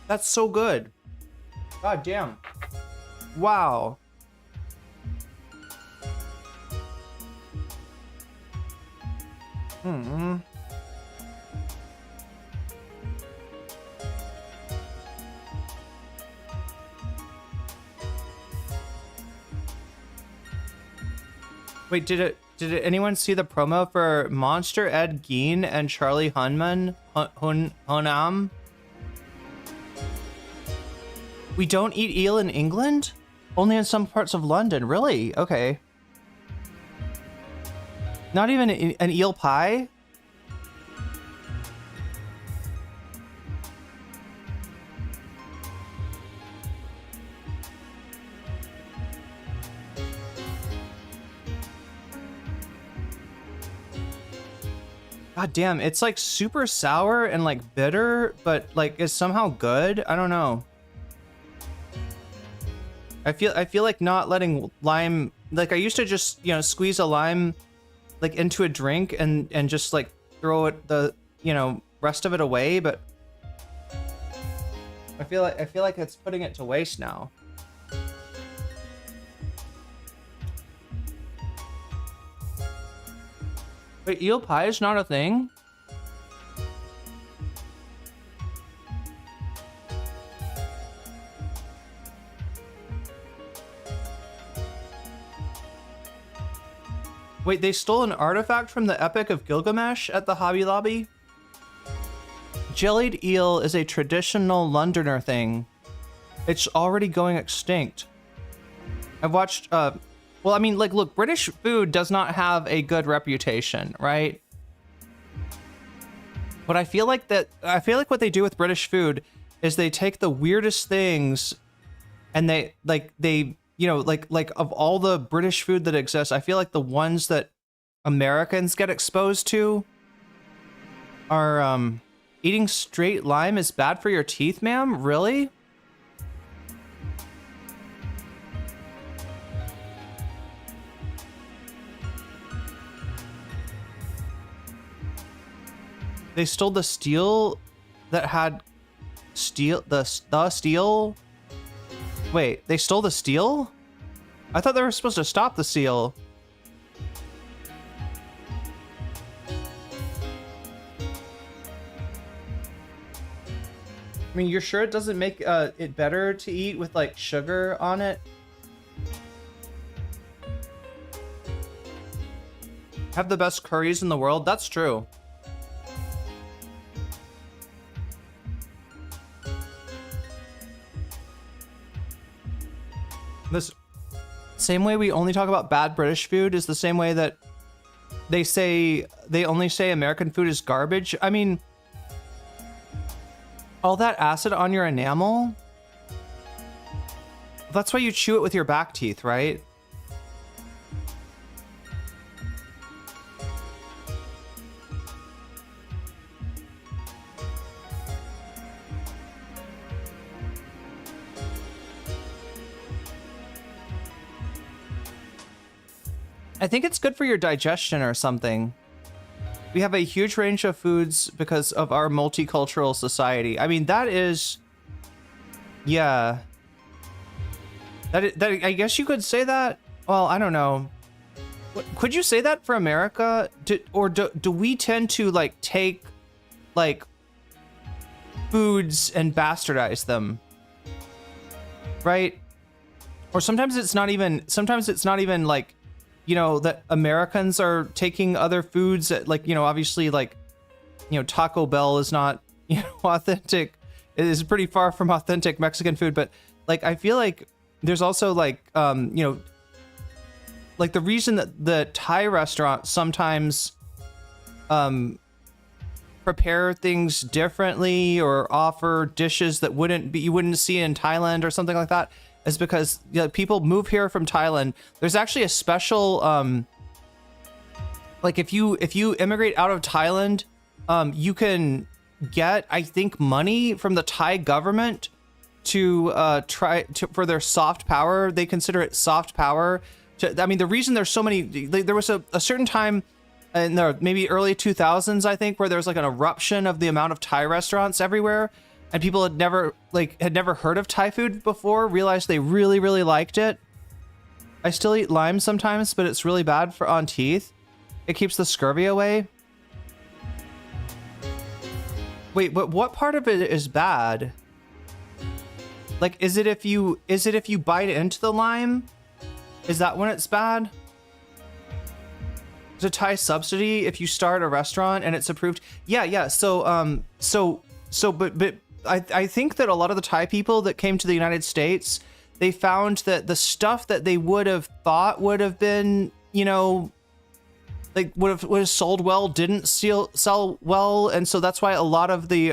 Speaker 1: That's so good. God damn. Wow. Hmm. Wait, did anyone see the promo for Monster Ed Gein and Charlie Hunnam? We don't eat eel in England? Only in some parts of London, really? Okay. Not even an eel pie? God damn, it's like super sour and like bitter, but like is somehow good. I don't know. I feel like not letting lime, like I used to just, you know, squeeze a lime like into a drink and just like throw it rest of it away, but I feel like it's putting it to waste now. Wait, eel pie is not a thing? Wait, they stole an artifact from the Epic of Gilgamesh at the Hobby Lobby? Jellied eel is a traditional Londoner thing. It's already going extinct. I've watched, well, I mean, like, look, British food does not have a good reputation, right? But I feel like what they do with British food is they take the weirdest things and they you know, like of all the British food that exists, I feel like the ones that Americans get exposed to are, eating straight lime is bad for your teeth, ma'am? Really? They stole the steel that had the steel. Wait, they stole the steel? I thought they were supposed to stop the seal. I mean, you're sure it doesn't make it better to eat with like sugar on it? Have the best curries in the world? That's true. This same way we only talk about bad British food is the same way that they only say American food is garbage. I mean, all that acid on your enamel, that's why you chew it with your back teeth, right? I think it's good for your digestion or something. We have a huge range of foods because of our multicultural society. I mean, that is, yeah. That I guess you could say that. Well, I don't know. Could you say that for America? Do we tend to like take like foods and bastardize them? Right? Or sometimes it's not even like, you know, that Americans are taking other foods that, like, you know, obviously, like, you know, Taco Bell is not, you know, authentic. It is pretty far from authentic Mexican food, but like, I feel like there's also like, you know, like the reason that the Thai restaurants sometimes prepare things differently or offer dishes that you wouldn't see in Thailand or something like that is because, you know, people move here from Thailand. There's actually a special, like if you immigrate out of Thailand, you can get, I think, money from the Thai government to for their soft power. They consider it soft power. I mean, the reason there's so many, there was a certain time in the maybe early 2000s, I think, where there was like an eruption of the amount of Thai restaurants everywhere. And people had never heard of Thai food before, realized they really, really liked it. I still eat lime sometimes, but it's really bad on teeth. It keeps the scurvy away. Wait, but what part of it is bad? Like, is it if you bite into the lime? Is that when it's bad? Is a Thai subsidy if you start a restaurant and it's approved? Yeah. But I think that a lot of the Thai people that came to the United States, they found that the stuff that they would have thought would have been, you know, like would have sold well, didn't sell well, and so that's why a lot of the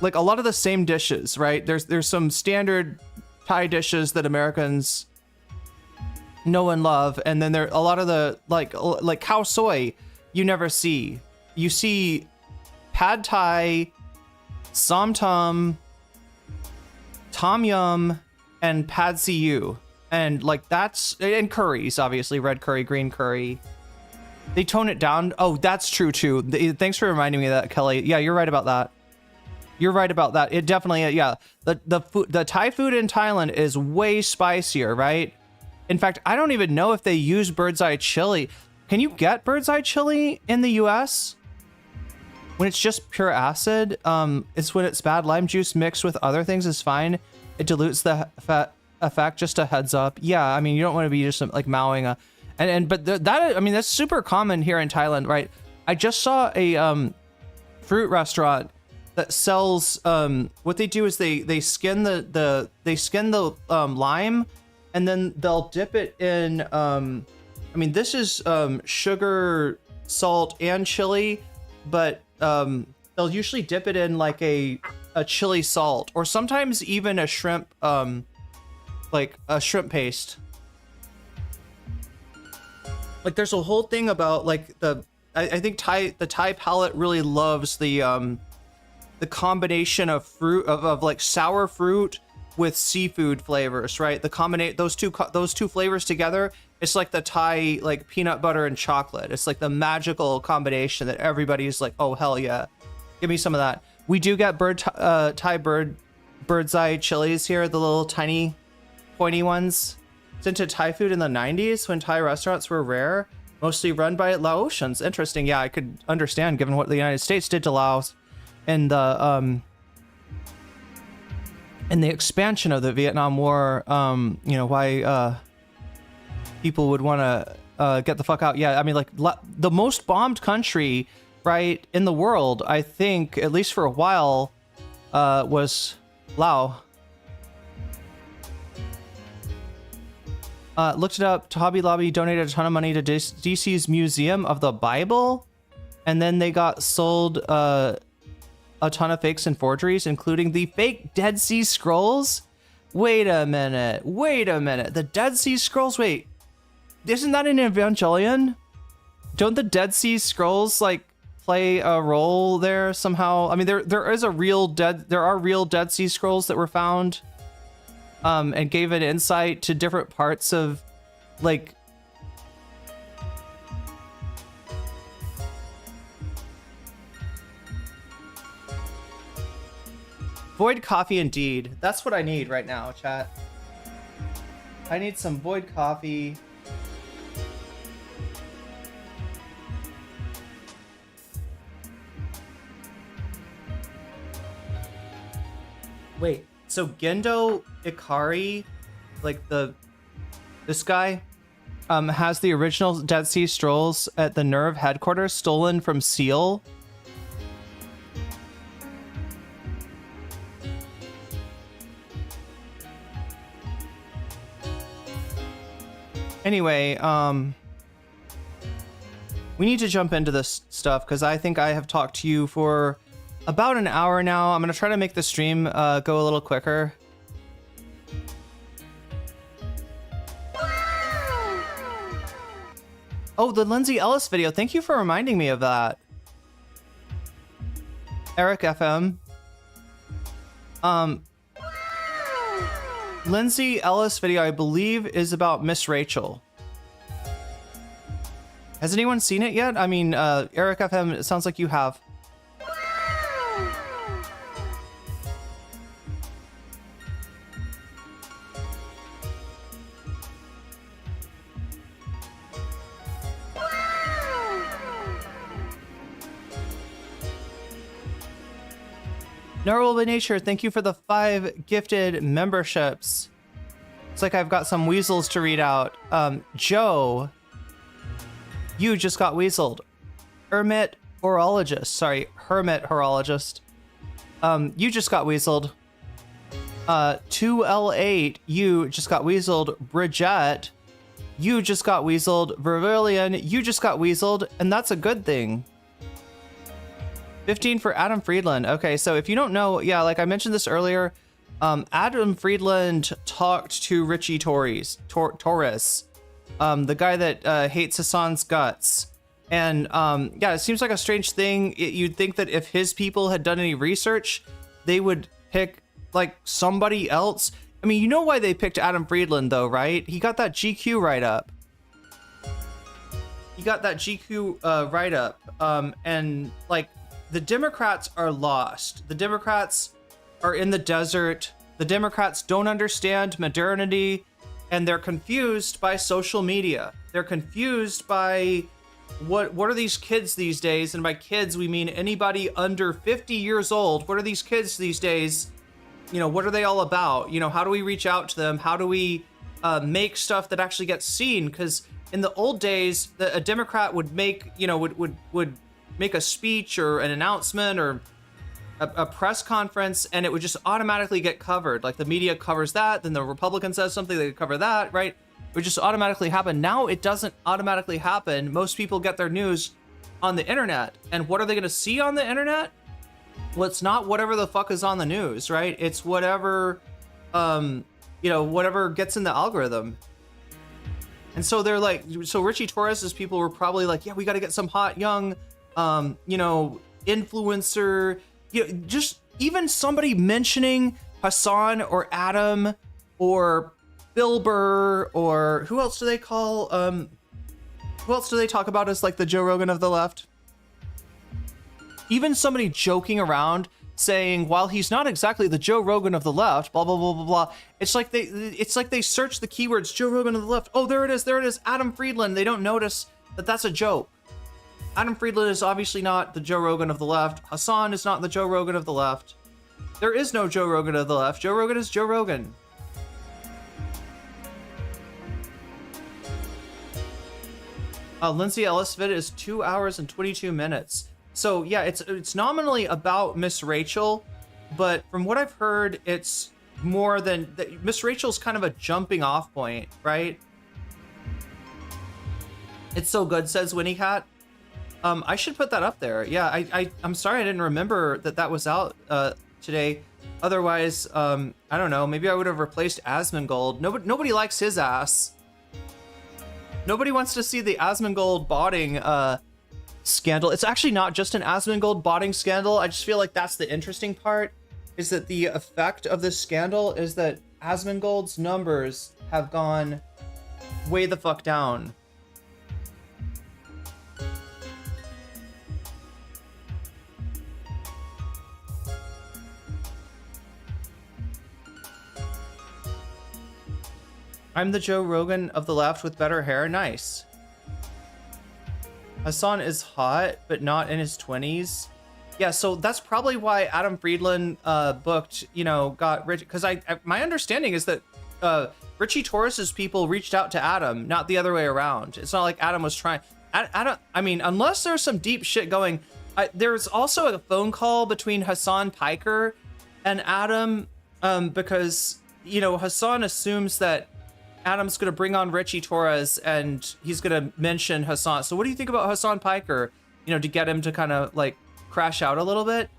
Speaker 1: like a lot of the same dishes, right? There's some standard Thai dishes that Americans know and love, and then there a lot of the like khao soi you never see. You see pad Thai, som tam, tom yum, and pad see ew, and like that's, and curries, obviously red curry, green curry. They tone it down. Oh, that's true too. Thanks for reminding me of that, Kelly. Yeah, you're right about that. You're right about that. It definitely, yeah. The Thai food in Thailand is way spicier, right? In fact, I don't even know if they use bird's eye chili. Can you get bird's eye chili in the US? When it's just pure acid, it's when it's bad. Lime juice mixed with other things is fine. It dilutes the effect. Just a heads up. Yeah, I mean, you don't want to be just like mowing a, but that, I mean, that's super common here in Thailand, right? I just saw a fruit restaurant that sells. What they do is they skin the lime, and then they'll dip it in. I mean, this is sugar, salt, and chili, but they'll usually dip it in like a chili salt, or sometimes even a shrimp, like a shrimp paste. Like there's a whole thing about like I think the Thai palate really loves the combination of fruit of like sour fruit with seafood flavors, right? Those two flavors together, it's like the Thai like peanut butter and chocolate. It's like the magical combination that everybody's like, oh hell yeah, give me some of that. We do get Thai bird's eye chilies here, the little tiny pointy ones. It's into Thai food in the 90s when Thai restaurants were rare, mostly run by Laotians. Interesting. Yeah, I could understand given what the United States did to Laos in the and the expansion of the Vietnam War, you know, why people would want to get the fuck out. Yeah, I mean, like, the most bombed country, right, in the world, I think, at least for a while, was Laos. Looked it up. Hobby Lobby donated a ton of money to DC's Museum of the Bible, and then they got sold a ton of fakes and forgeries, including the fake Dead Sea Scrolls. Wait a minute. The Dead Sea Scrolls? Wait, isn't that an Evangelion? Don't the Dead Sea Scrolls like play a role there somehow? I mean, there are real Dead Sea Scrolls that were found. And gave an insight to different parts of, like, Void coffee indeed. That's what I need right now, chat. I need some Void coffee. Wait. So Gendo Ikari, like this guy, has the original Dead Sea Scrolls at the Nerve headquarters stolen from Seal. Anyway, we need to jump into this stuff because I think I have talked to you for about an hour now. I'm going to try to make the stream go a little quicker. Oh, the Lindsay Ellis video. Thank you for reminding me of that. Eric FM. Lindsay Ellis video, I believe, is about Miss Rachel. Has anyone seen it yet? I mean, Eric FM, it sounds like you have. Gnarled by Nature, thank you for the 5 gifted memberships. It's like I've got some weasels to read out. Joe, you just got weaseled. Hermit Horologist, you just got weaseled. 2L8, you just got weaseled. Bridget, you just got weaseled. Vermilion, you just got weaseled, and that's a good thing. 15 for Adam Friedland. Okay, so if you don't know, yeah, like I mentioned this earlier, Adam Friedland talked to Richie Torres, the guy that hates Hassan's guts. And yeah, it seems like a strange thing. You'd think that if his people had done any research, they would pick like somebody else. I mean, you know why they picked Adam Friedland though, right? He got that GQ write-up. And like, the Democrats are lost. The Democrats are in the desert. The Democrats don't understand modernity, and they're confused by social media. They're confused by what are these kids these days? And by kids, we mean anybody under 50 years old. What are these kids these days? You know, what are they all about? You know, how do we reach out to them? How do we make stuff that actually gets seen? Because in the old days, a Democrat would make, you know, would make a speech or an announcement or a press conference, and it would just automatically get covered. Like the media covers that, then the Republican says something, they cover that, right? It would just automatically happen. Now it doesn't automatically happen. Most people get their news on the internet. And what are they gonna see on the internet? Well, it's not whatever the fuck is on the news, right? It's whatever, you know, whatever gets in the algorithm. And so they're like, so Richie Torres's people were probably like, yeah, we gotta get some hot young, you know, influencer, you know, just even somebody mentioning Hassan or Adam or Bill Burr or who else do they call, who else do they talk about as like the Joe Rogan of the left? Even somebody joking around saying, while he's not exactly the Joe Rogan of the left, blah, blah, blah, blah, blah. It's like they search the keywords Joe Rogan of the left. Oh, there it is, Adam Friedland. They don't notice that that's a joke. Adam Friedland is obviously not the Joe Rogan of the left. Hassan is not the Joe Rogan of the left. There is no Joe Rogan of the left. Joe Rogan is Joe Rogan. Lindsay Ellis vid is 2 hours and 22 minutes. So yeah, it's nominally about Miss Rachel, but from what I've heard, it's more than Miss Rachel's kind of a jumping off point, right? It's so good, says Winnie Cat. I should put that up there. Yeah, I'm sorry I didn't remember that was out today. Otherwise, I don't know. Maybe I would have replaced Asmongold. Nobody likes his ass. Nobody wants to see the Asmongold botting scandal. It's actually not just an Asmongold botting scandal. I just feel like that's the interesting part, is that the effect of this scandal is that Asmongold's numbers have gone way the fuck down. I'm the Joe Rogan of the left with better hair. Nice. Hassan is hot, but not in his 20s. Yeah, so that's probably why Adam Friedland booked, got rich. Because my understanding is that Richie Torres's people reached out to Adam, not the other way around. It's not like Adam was trying. I mean, unless there's some deep shit going. There's also a phone call between Hassan Piker and Adam because, Hassan assumes that Adam's going to bring on Richie Torres and he's going to mention Hassan. So what do you think about Hassan Piker, to get him to kind of like crash out a little bit?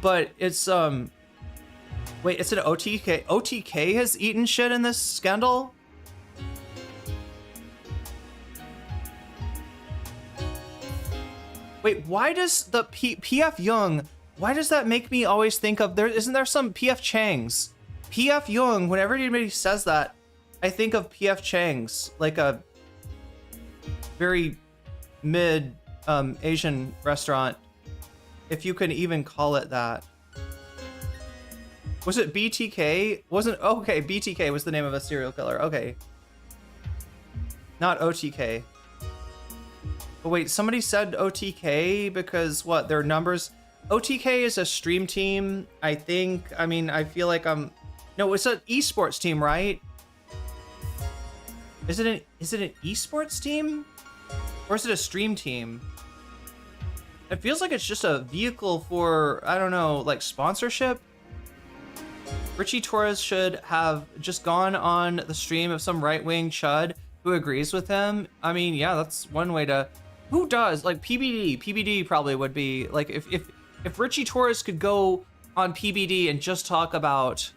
Speaker 1: But it's, wait, it's an OTK. OTK has eaten shit in this scandal? Wait, why does the PF Young, why does that make me always think of, isn't there some PF Chang's? PF Young, whenever anybody says that, I think of PF Chang's, like a very mid Asian restaurant, if you can even call it that. Was it BTK? Wasn't, okay, BTK was the name of a serial killer. Okay. Not OTK. But wait, somebody said OTK because what, their numbers? OTK is a stream team, I think. I mean, I feel like no, it's an esports team, right? Is it an esports team? Or is it a stream team? It feels like it's just a vehicle for, I don't know, like sponsorship. Richie Torres should have just gone on the stream of some right-wing chud who agrees with him. I mean, yeah, that's one way to, who does? Like PBD probably would be, like if Richie Torres could go on PBD and just talk about,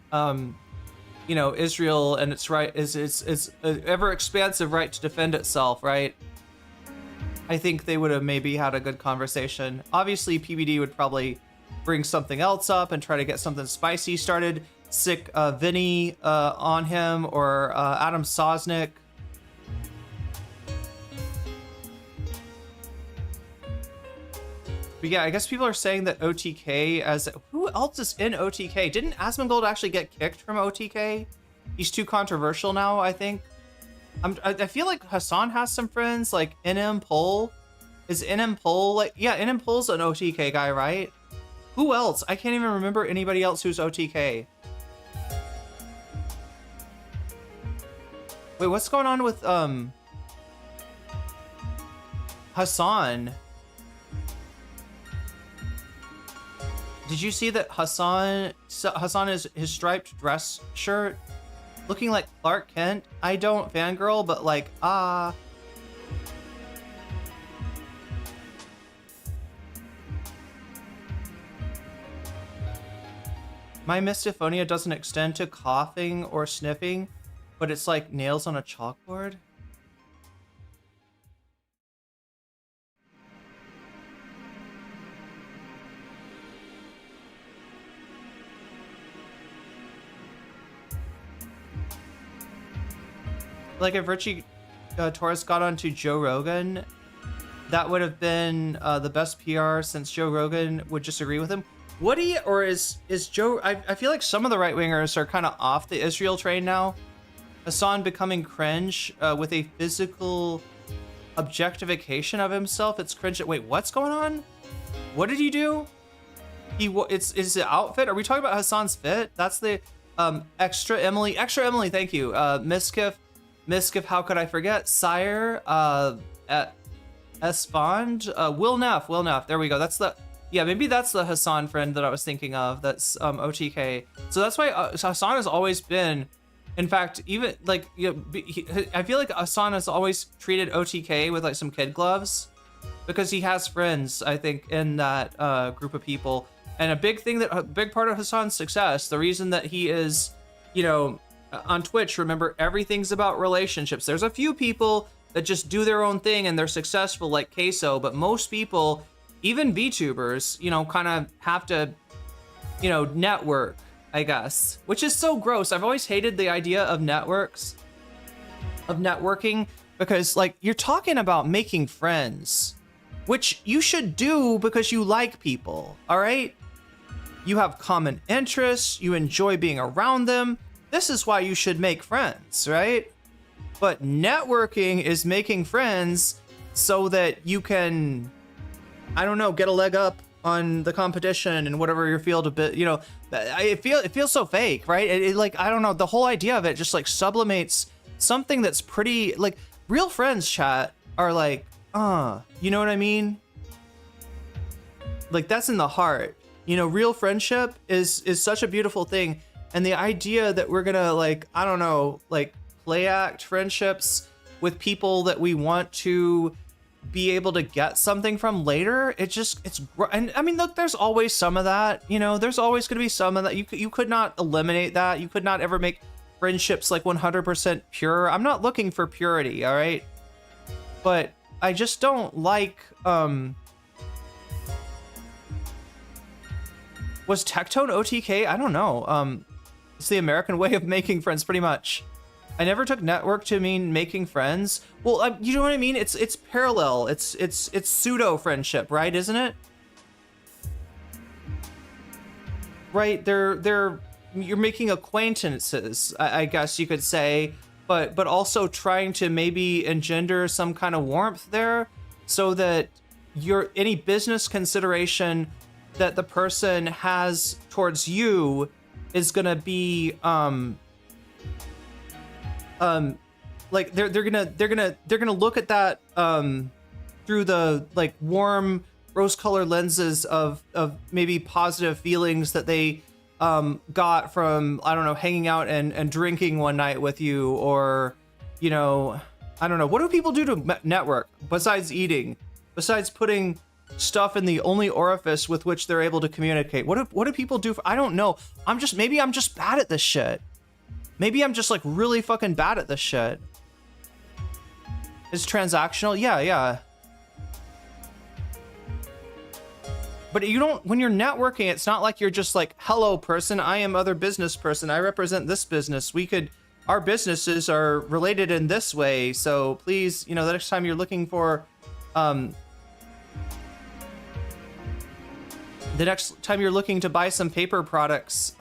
Speaker 1: Israel and its right is an ever expansive right to defend itself, right? I think they would have maybe had a good conversation. Obviously, PBD would probably bring something else up and try to get something spicy started. Sick Vinny on him or Adam Sosnick. But yeah, I guess people are saying that OTK as... Who else is in OTK? Didn't Asmongold actually get kicked from OTK? He's too controversial now, I think. I feel like Hassan has some friends, like NM Pole. Is NM Pole... like, yeah, NM Pole's an OTK guy, right? Who else? I can't even remember anybody else who's OTK. Wait, what's going on with Hassan? Did you see that Hassan is his striped dress shirt looking like Clark Kent? I don't fangirl, but like, My misophonia doesn't extend to coughing or sniffing, but it's like nails on a chalkboard. Like if Richie Torres got onto Joe Rogan, that would have been the best PR since Joe Rogan would just agree with him. Would he, or is Joe... I feel like some of the right-wingers are kind of off the Israel train now. Hassan becoming cringe with a physical objectification of himself. It's cringe. Wait, what's going on? What did he do? It's the outfit. Are we talking about Hassan's fit? That's the extra Emily. Thank you. Miskiff. How could I forget? Sire. Espond. Will Neff. There we go. That's the. Yeah, maybe that's the Hassan friend that I was thinking of. That's OTK. So that's why Hassan has always been. In fact, even like I feel like Hassan has always treated OTK with like some kid gloves, because he has friends, I think, in that group of people. And a big part of Hassan's success, the reason that he is, on Twitch, remember, everything's about relationships. There's a few people that just do their own thing and they're successful, like Queso, but most people, even VTubers, kind of have to, network, I guess, which is so gross. I've always hated the idea of networking, because like you're talking about making friends, which you should do because you like people, all right? You have common interests, you enjoy being around them. This is why you should make friends, right? But networking is making friends so that you can, I don't know, get a leg up on the competition and whatever your field a bit, it feels so fake, right? It like, I don't know, the whole idea of it just like sublimates something that's pretty, like, real friends, chat, are like, you know what I mean? Like, that's in the heart. Real friendship is such a beautiful thing. And the idea that we're gonna, like, I don't know, like, play act friendships with people that we want to be able to get something from later, and I mean, look, there's always some of that, there's always gonna be some of that. You could not eliminate that. You could not ever make friendships like 100% pure. I'm not looking for purity, all right? But I just don't like, was Tectone OTK? I don't know. It's the American way of making friends, pretty much. I never took network to mean making friends. Well, you know what I mean? It's parallel. It's pseudo friendship, right? Isn't it? Right? You're making acquaintances, I guess you could say, but also trying to maybe engender some kind of warmth there, so that any business consideration that the person has towards you is gonna be like they're gonna look at that through the like warm rose-colored lenses of maybe positive feelings that they got from, I don't know, hanging out and drinking one night with you, or I don't know, what do people do to network besides eating, besides putting stuff in the only orifice with which they're able to communicate? What do people do I don't know. Maybe I'm just bad at this shit. Maybe I'm just like really fucking bad at this shit. It's transactional. Yeah. But when you're networking, it's not like you're just like, hello person, I am other business person, I represent this business. Our businesses are related in this way. So please, the next time you're looking for, the next time you're looking to buy some paper products,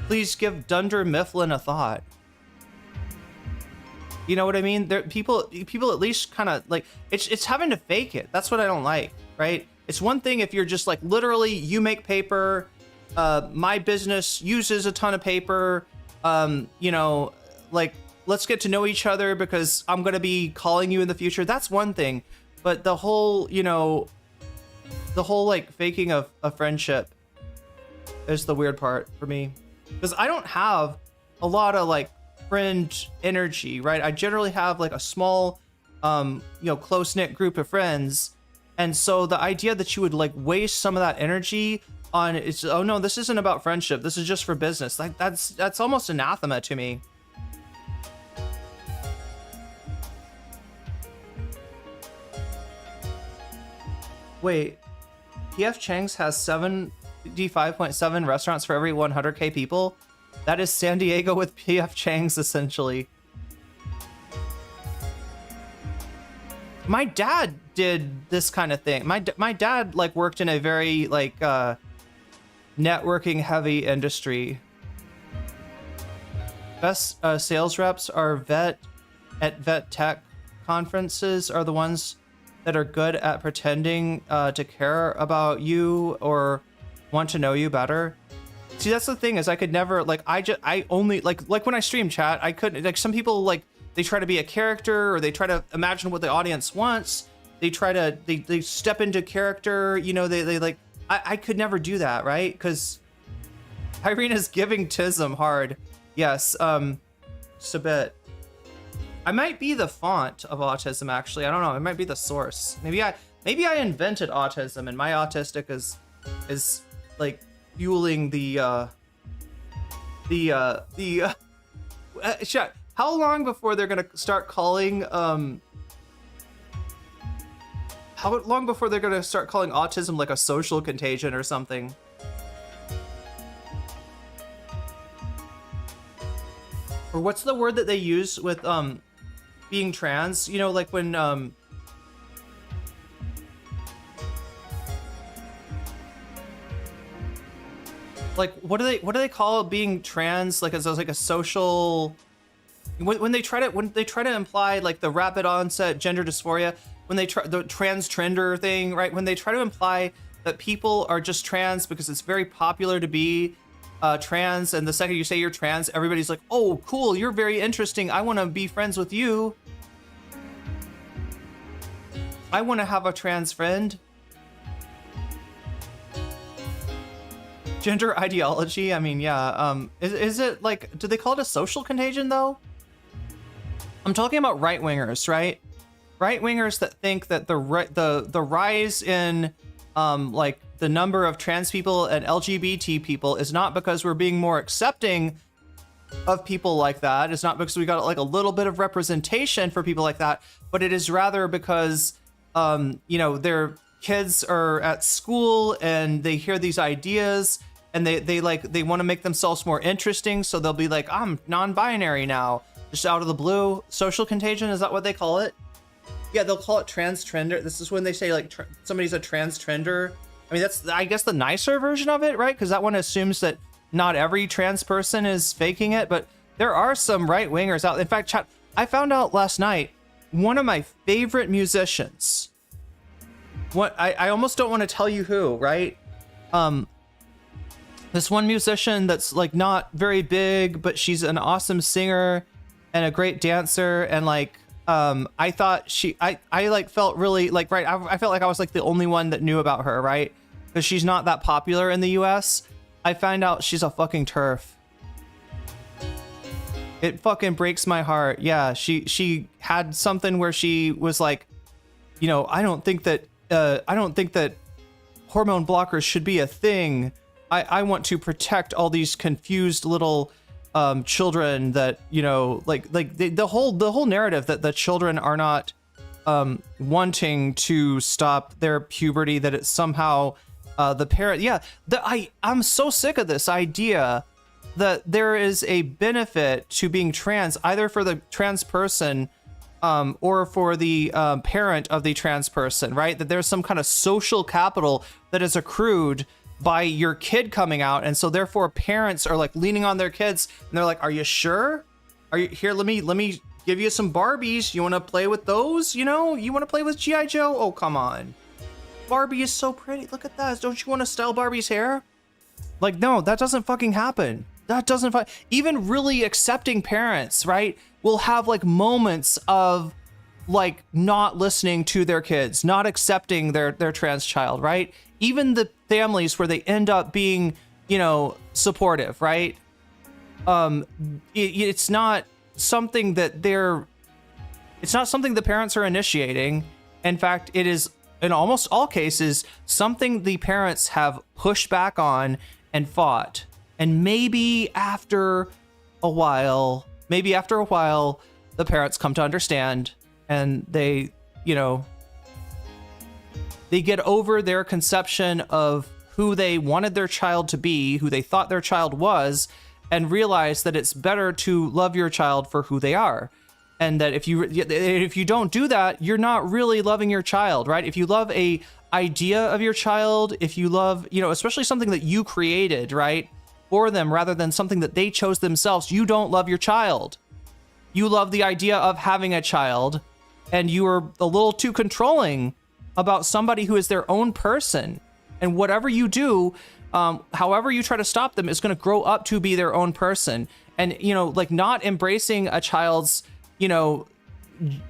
Speaker 1: please give Dunder Mifflin a thought. You know what I mean? People at least kind of like, it's having to fake it. That's what I don't like, right? It's one thing if you're just like, literally, you make paper, my business uses a ton of paper, like, let's get to know each other because I'm gonna be calling you in the future. That's one thing. But the whole, like faking of a friendship is the weird part for me. Because I don't have a lot of like friend energy, right? I generally have like a small, close-knit group of friends. And so the idea that you would like waste some of that energy on, oh no, this isn't about friendship, this is just for business. Like that's almost anathema to me. Wait, PF Chang's has 75.7 restaurants for every 100k people? That is San Diego with PF Chang's, essentially. My dad did this kind of thing. My dad like worked in a very like networking heavy industry. Best sales reps are vet at vet tech conferences are the ones that are good at pretending to care about you or want to know you better. See, that's the thing, is I could never, like, I only, like when I stream chat, I couldn't, like, some people, like, they try to be a character, or they try to imagine what the audience wants. They try to, they step into character, you know, they like, I could never do that, right? Because Irene is giving Tism hard. Yes, just a bit. I might be the font of autism, actually. I don't know. It might be the source. Maybe I invented autism, and my autistic is like fueling the chat. How long before they're gonna start calling how long before they're gonna start calling autism like a social contagion or something? Or what's the word that they use with being trans? You know, like when like what do they call being trans, like as like a social, when they try to imply like the rapid onset gender dysphoria, when they try the transgender thing, right? When they try to imply that people are just trans because it's very popular to be trans, and the second you say you're trans, everybody's like, oh cool, you're very interesting, I want to be friends with you, I want to have a trans friend. Gender ideology, I mean, yeah, is it like, do they call it a social contagion though? I'm talking about right-wingers, right? Right-wingers that think that the rise in like the number of trans people and LGBT people is not because we're being more accepting of people like that. It's not because we got like a little bit of representation for people like that, but it is rather because you know, their kids are at school and they hear these ideas and they want to make themselves more interesting, so they'll be like, I'm non-binary now, just out of the blue. Social contagion, is that what they call it? Yeah, they'll call it transgender. This is when they say like somebody's a transgender. I mean, that's, I guess, the nicer version of it, right? Because that one assumes that not every trans person is faking it, but there are some right-wingers out. In fact, chat, I found out last night, one of my favorite musicians, what I almost don't want to tell you who, right? This one musician that's like not very big, but she's an awesome singer and a great dancer, and like I thought I like felt really like, right, I felt like I was like the only one that knew about her, right? Because she's not that popular in the US. I find out she's a fucking turf. It fucking breaks my heart. Yeah, she had something where she was like, you know, I don't think that hormone blockers should be a thing. I want to protect all these confused little children that, you know, like the whole narrative that the children are not wanting to stop their puberty, that it's somehow the parent. Yeah, I'm so sick of this idea that there is a benefit to being trans, either for the trans person or for the parent of the trans person, right? That there's some kind of social capital that is accrued by your kid coming out, and so therefore parents are like leaning on their kids, and they're like, "Are you sure? Are you here? Let me give you some Barbies. You want to play with those? You know, you want to play with GI Joe? Oh, come on, Barbie is so pretty. Look at that. Don't you want to style Barbie's hair? Like, no, that doesn't fucking happen. That doesn't. Even really accepting parents, right, will have like moments of like not listening to their kids, not accepting their trans child, right? Even the families where they end up being, you know, supportive, right? It's not something that it's not something the parents are initiating. In fact, it is in almost all cases something the parents have pushed back on and fought. And maybe after a while, the parents come to understand, and they, you know, they get over their conception of who they wanted their child to be, who they thought their child was, and realize that it's better to love your child for who they are. And that if you don't do that, you're not really loving your child, right? If you love a idea of your child, if you love, you know, especially something that you created, right, for them, rather than something that they chose themselves, you don't love your child. you love the idea of having a child, and you are a little too controlling about somebody who is their own person. And whatever you do, however you try to stop them, is going to grow up to be their own person. And, you know, like not embracing a child's, you know,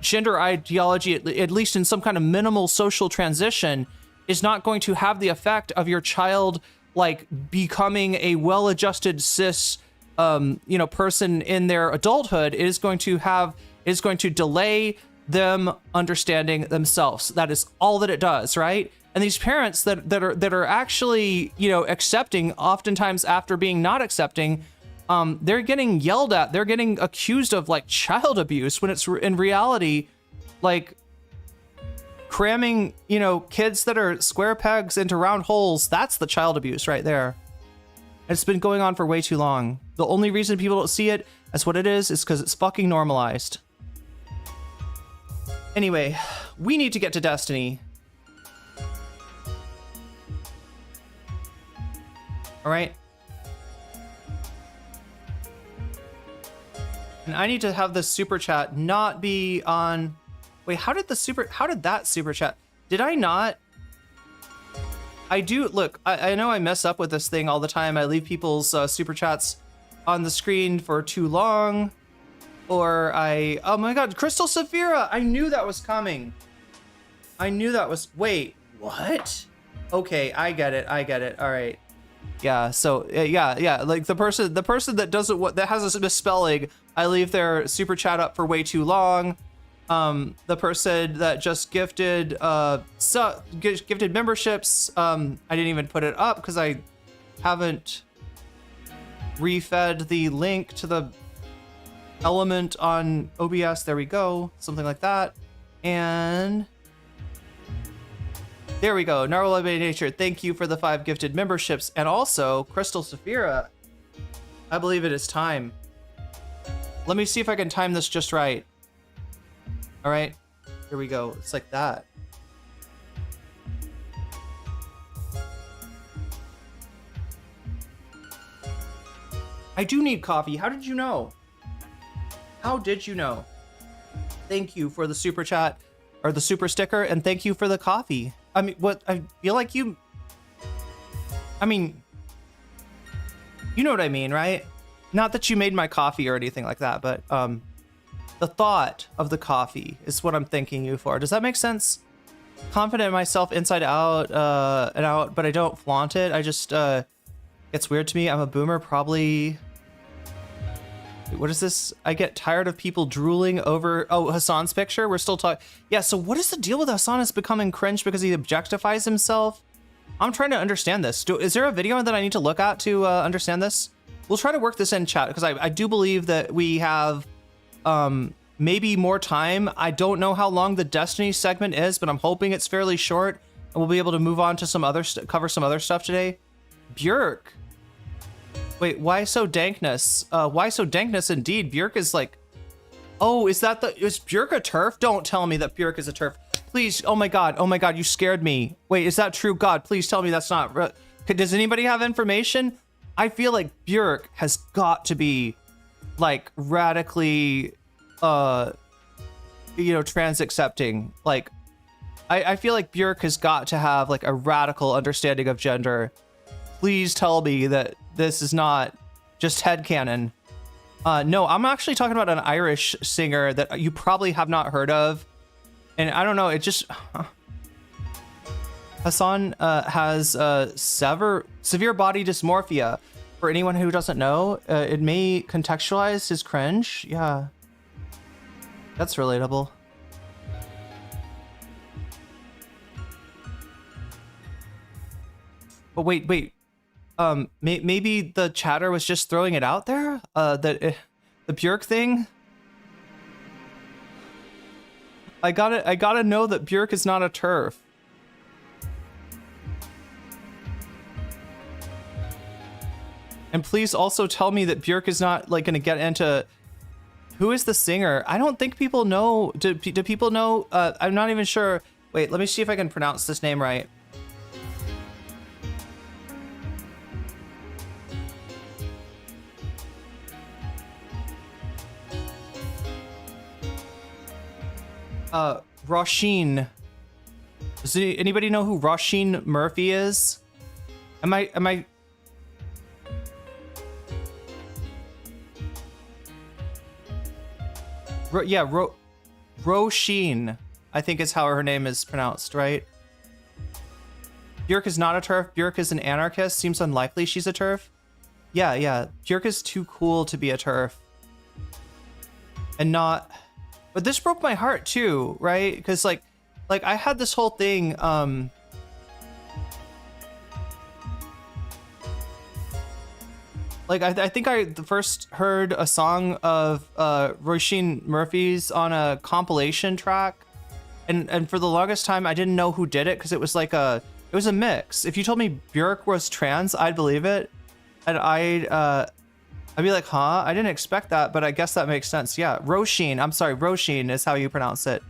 Speaker 1: gender ideology, at least in some kind of minimal social transition, is not going to have the effect of your child like becoming a well-adjusted cis you know, person in their adulthood. It is going to delay them understanding themselves. That is all that it does, right? And these parents that are actually, you know, accepting, oftentimes after being not accepting, they're getting yelled at, they're getting accused of like child abuse, when it's in reality like cramming, you know, kids that are square pegs into round holes. That's the child abuse right there. It's been going on for way too long. The only reason people don't see it as what it is because it's fucking normalized. Anyway, we need to get to Destiny. All right. And I need to have this super chat not be on. Wait, how did that super chat? Did I not? I do, look, I know I mess up with this thing all the time. I leave people's super chats on the screen for too long. Or oh my God, Crystal Saphira, I knew that was coming. Wait, what? Okay, I get it, all right. Yeah, so, yeah, like the person that doesn't, that has a misspelling, I leave their super chat up for way too long. The person that just gifted gifted memberships, I didn't even put it up because I haven't refed the link to the element on OBS. There we go, something like that. And there we go. Narwhal by Nature, thank you for the 5 gifted memberships. And also Crystal Saphira, I believe it is time. Let me see if I can time this just right. All right, here we go. It's like that. I do need coffee. How did you know? How did you know? Thank you for the super chat or the super sticker, and thank you for the coffee. I mean, what I feel like you, I mean, you know what I mean, right? Not that you made my coffee or anything like that, but the thought of the coffee is what I'm thanking you for. Does that make sense? Confident in myself inside out and out, but I don't flaunt it. I just, it's weird to me. I'm a boomer, probably. What is this? I get tired of people drooling over, oh, Hassan's picture. We're still talking. Yeah, so what is the deal with Hassan is becoming cringe because he objectifies himself? I'm trying to understand this. Is there a video that I need to look at to understand this? We'll try to work this in chat because I do believe that we have maybe more time. I don't know how long the Destiny segment is, but I'm hoping it's fairly short and we'll be able to move on to some other cover some other stuff today. Björk. Wait, why so dankness? Why so dankness indeed? Björk is like, oh, is Björk a turf? Don't tell me that Björk is a turf. Please, oh my God, you scared me. Wait, is that true? God, please tell me that's not. Does anybody have information? I feel like Björk has got to be like radically you know, trans accepting. Like I feel like Björk has got to have like a radical understanding of gender. Please tell me that this is not just headcanon. No, I'm actually talking about an Irish singer that you probably have not heard of, and I don't know, it just Hassan has severe body dysmorphia. For anyone who doesn't know, it may contextualize his cringe. Yeah, that's relatable. But wait. Maybe the chatter was just throwing it out there? The Björk thing? I gotta know that Björk is not a turf. And please also tell me that Björk is not like gonna get into who is the singer. I don't think people know. Do people know? I'm not even sure. Wait, let me see if I can pronounce this name right. Roisin. Does anybody know who Roisin Murphy is? Am I? Roisin, I think is how her name is pronounced, right? Björk is not a TERF. Björk is an anarchist. Seems unlikely she's a TERF. Yeah. Björk is too cool to be a TERF. And not... But this broke my heart too, right? Because like I had this whole thing, like I think I first heard a song of Roisin Murphy's on a compilation track, and for the longest time I didn't know who did it because it was like it was a mix. If you told me Björk was trans, I'd believe it, and I'd be like, huh? I didn't expect that, but I guess that makes sense. Yeah, Roisin. I'm sorry, Roisin is how you pronounce it.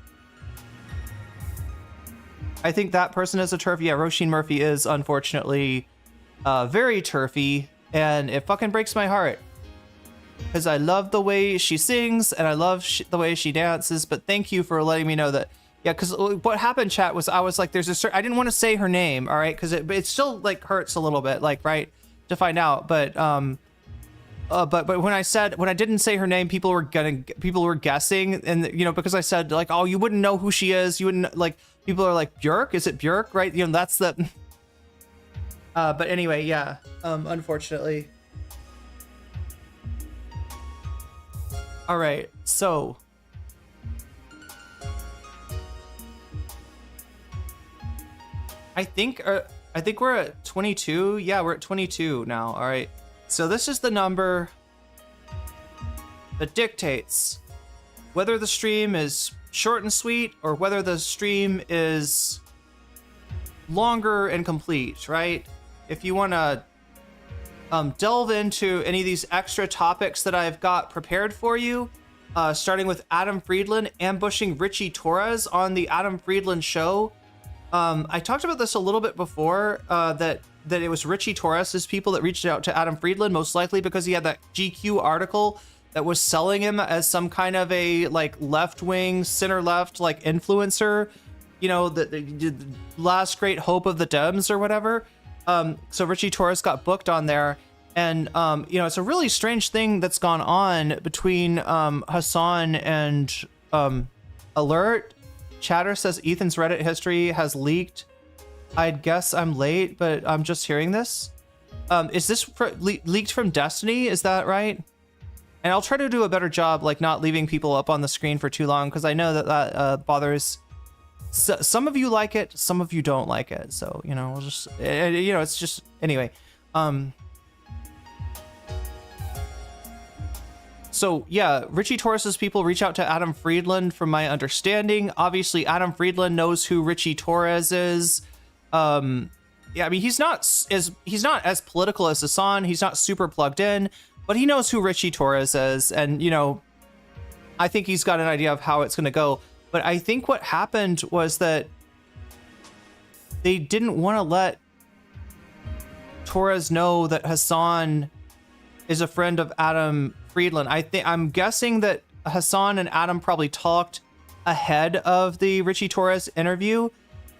Speaker 1: I think that person is a TERF. Yeah, Roisin Murphy is unfortunately very TERFy, and it fucking breaks my heart because I love the way she sings and I love the way she dances. But thank you for letting me know that. Yeah, because what happened, chat, was I was like, there's a certain, I didn't want to say her name, all right, because it still like hurts a little bit, like, right, to find out, but when I didn't say her name, people were guessing, and you know, because I said like, oh, you wouldn't know who she is, you wouldn't, like, people are like, Björk, is it Björk, right? You know, that's the but anyway, yeah, unfortunately. All right, so I think we're at 22. Yeah, we're at 22 now. All right. So this is the number that dictates whether the stream is short and sweet or whether the stream is longer and complete, right? If you want to delve into any of these extra topics that I've got prepared for you, starting with Adam Friedland ambushing Richie Torres on the Adam Friedland show. I talked about this a little bit before, that it was Richie Torres' people that reached out to Adam Friedland, most likely because he had that GQ article that was selling him as some kind of a like left-wing, center-left like influencer, you know, the last great hope of the Dems or whatever. So Richie Torres got booked on there, and you know, it's a really strange thing that's gone on between Hassan and Alert. Chatter says Ethan's Reddit history has leaked. I'd guess I'm late, but I'm just hearing this. Is this leaked from Destiny? Is that right? And I'll try to do a better job, like not leaving people up on the screen for too long, because I know that bothers. Some of you like it, some of you don't like it. So, you know, we'll just, you know, it's just, anyway. So yeah, Richie Torres's people reach out to Adam Friedland, from my understanding. Obviously, Adam Friedland knows who Richie Torres is. Yeah, I mean, he's not as political as Hassan. He's not super plugged in, but he knows who Richie Torres is, and you know, I think he's got an idea of how it's going to go. But I think what happened was that they didn't want to let Torres know that Hassan is a friend of Adam Friedland. I'm guessing that Hassan and Adam probably talked ahead of the Richie Torres interview,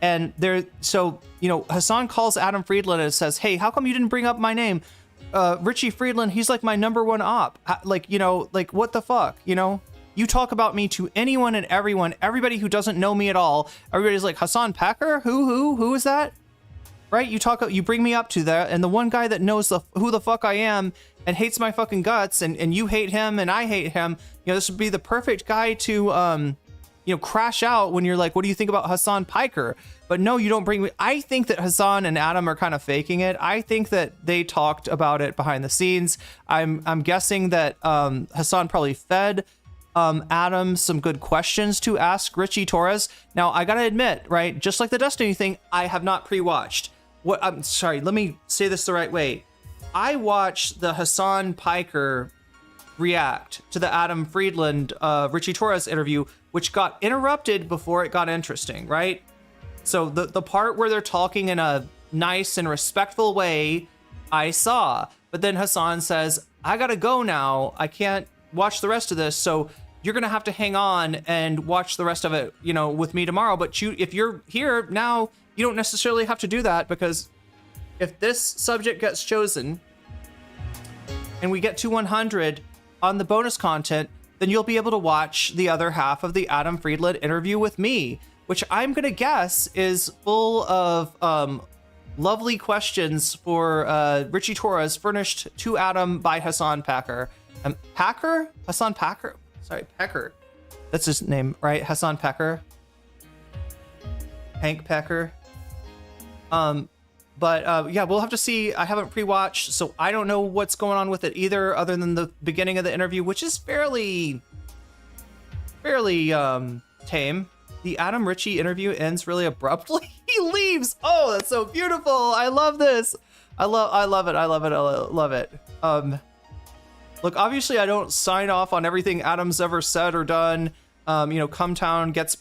Speaker 1: and so you know, Hassan calls Adam Friedland and says, "Hey, how come you didn't bring up my name? Richie Friedland, he's like my #1 op. Like, you know, like what the fuck, you know? You talk about me to anyone and everyone, everybody who doesn't know me at all. Everybody's like, Hassan Packer? Who is that? Right? You bring me up to that, and the one guy that knows who the fuck I am and hates my fucking guts, and you hate him and I hate him. You know, this would be the perfect guy to, you know, crash out when you're like, what do you think about Hassan Piker? But no, you don't bring me. I think that Hassan and Adam are kind of faking it. I think that they talked about it behind the scenes. I'm guessing that Hassan probably fed Adam some good questions to ask Richie Torres. Now, I gotta admit, right, just like the Destiny thing, I have not pre-watched. I'm sorry, let me say this the right way. I watched the Hassan Piker react to the Adam Friedland Richie Torres interview, which got interrupted before it got interesting, right? So the part where they're talking in a nice and respectful way, I saw. But then Hassan says, I gotta go now. I can't watch the rest of this. So you're gonna have to hang on and watch the rest of it, you know, with me tomorrow. But if you're here now, you don't necessarily have to do that, because if this subject gets chosen and we get to 100 on the bonus content, then you'll be able to watch the other half of the Adam Friedland interview with me, which I'm gonna guess is full of lovely questions for Richie Torres, furnished to Adam by Hassan Packer. Hassan Packer? Sorry, Pecker. That's his name, right? Hassan Pecker. Hank Pecker. But yeah, we'll have to see. I haven't pre-watched, so I don't know what's going on with it either, other than the beginning of the interview, which is fairly tame. The Adam Ritchie interview ends really abruptly. He leaves. Oh, that's so beautiful. I love this. I love it. Look, obviously I don't sign off on everything Adam's ever said or done. You know, Cumtown gets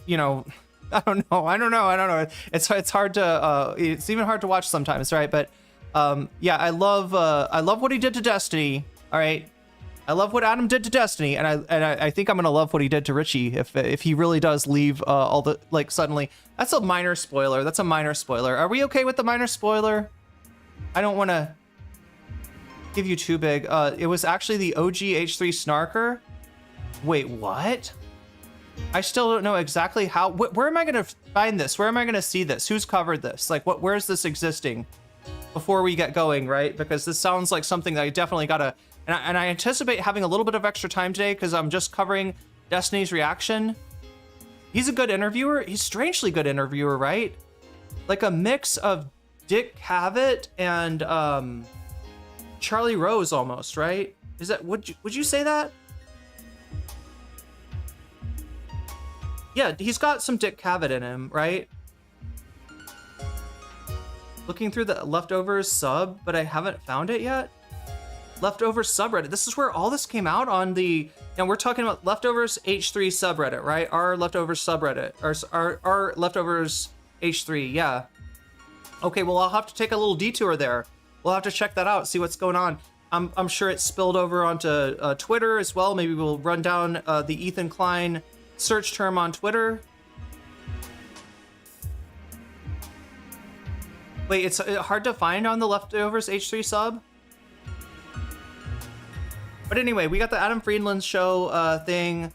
Speaker 1: you know, I don't know. It's hard to it's even hard to watch sometimes, right? But yeah, I love what he did to Destiny. All right, I love what Adam did to Destiny, and I think I'm gonna love what he did to Richie if he really does leave all the, like, suddenly. That's a minor spoiler. Are we okay with the minor spoiler? I don't want to give you too big. It was actually the OG H3 Snarker. Wait, what? I still don't know exactly how. Where am I gonna find this? Where am I gonna see this? Who's covered this? Like, where's this existing before we get going, right? Because this sounds like something that I definitely gotta. And I anticipate having a little bit of extra time today because I'm just covering Destiny's reaction. He's a good interviewer. He's strangely good interviewer, right? Like a mix of Dick Cavett and Charlie Rose almost, right? Is that, would you say that? Yeah, he's got some Dick Cavett in him, right? Looking through the leftovers sub, but I haven't found it yet. Leftovers subreddit. This is where all this came out on the. Now we're talking about leftovers H3 subreddit, right? Our leftovers subreddit, or our leftovers H3. Yeah. Okay. Well, I'll have to take a little detour there. We'll have to check that out, see what's going on. I'm sure it spilled over onto Twitter as well. Maybe we'll run down the Ethan Klein search term on Twitter. Wait, it's hard to find on the leftovers H3 sub. But anyway, we got the Adam Friedland show thing.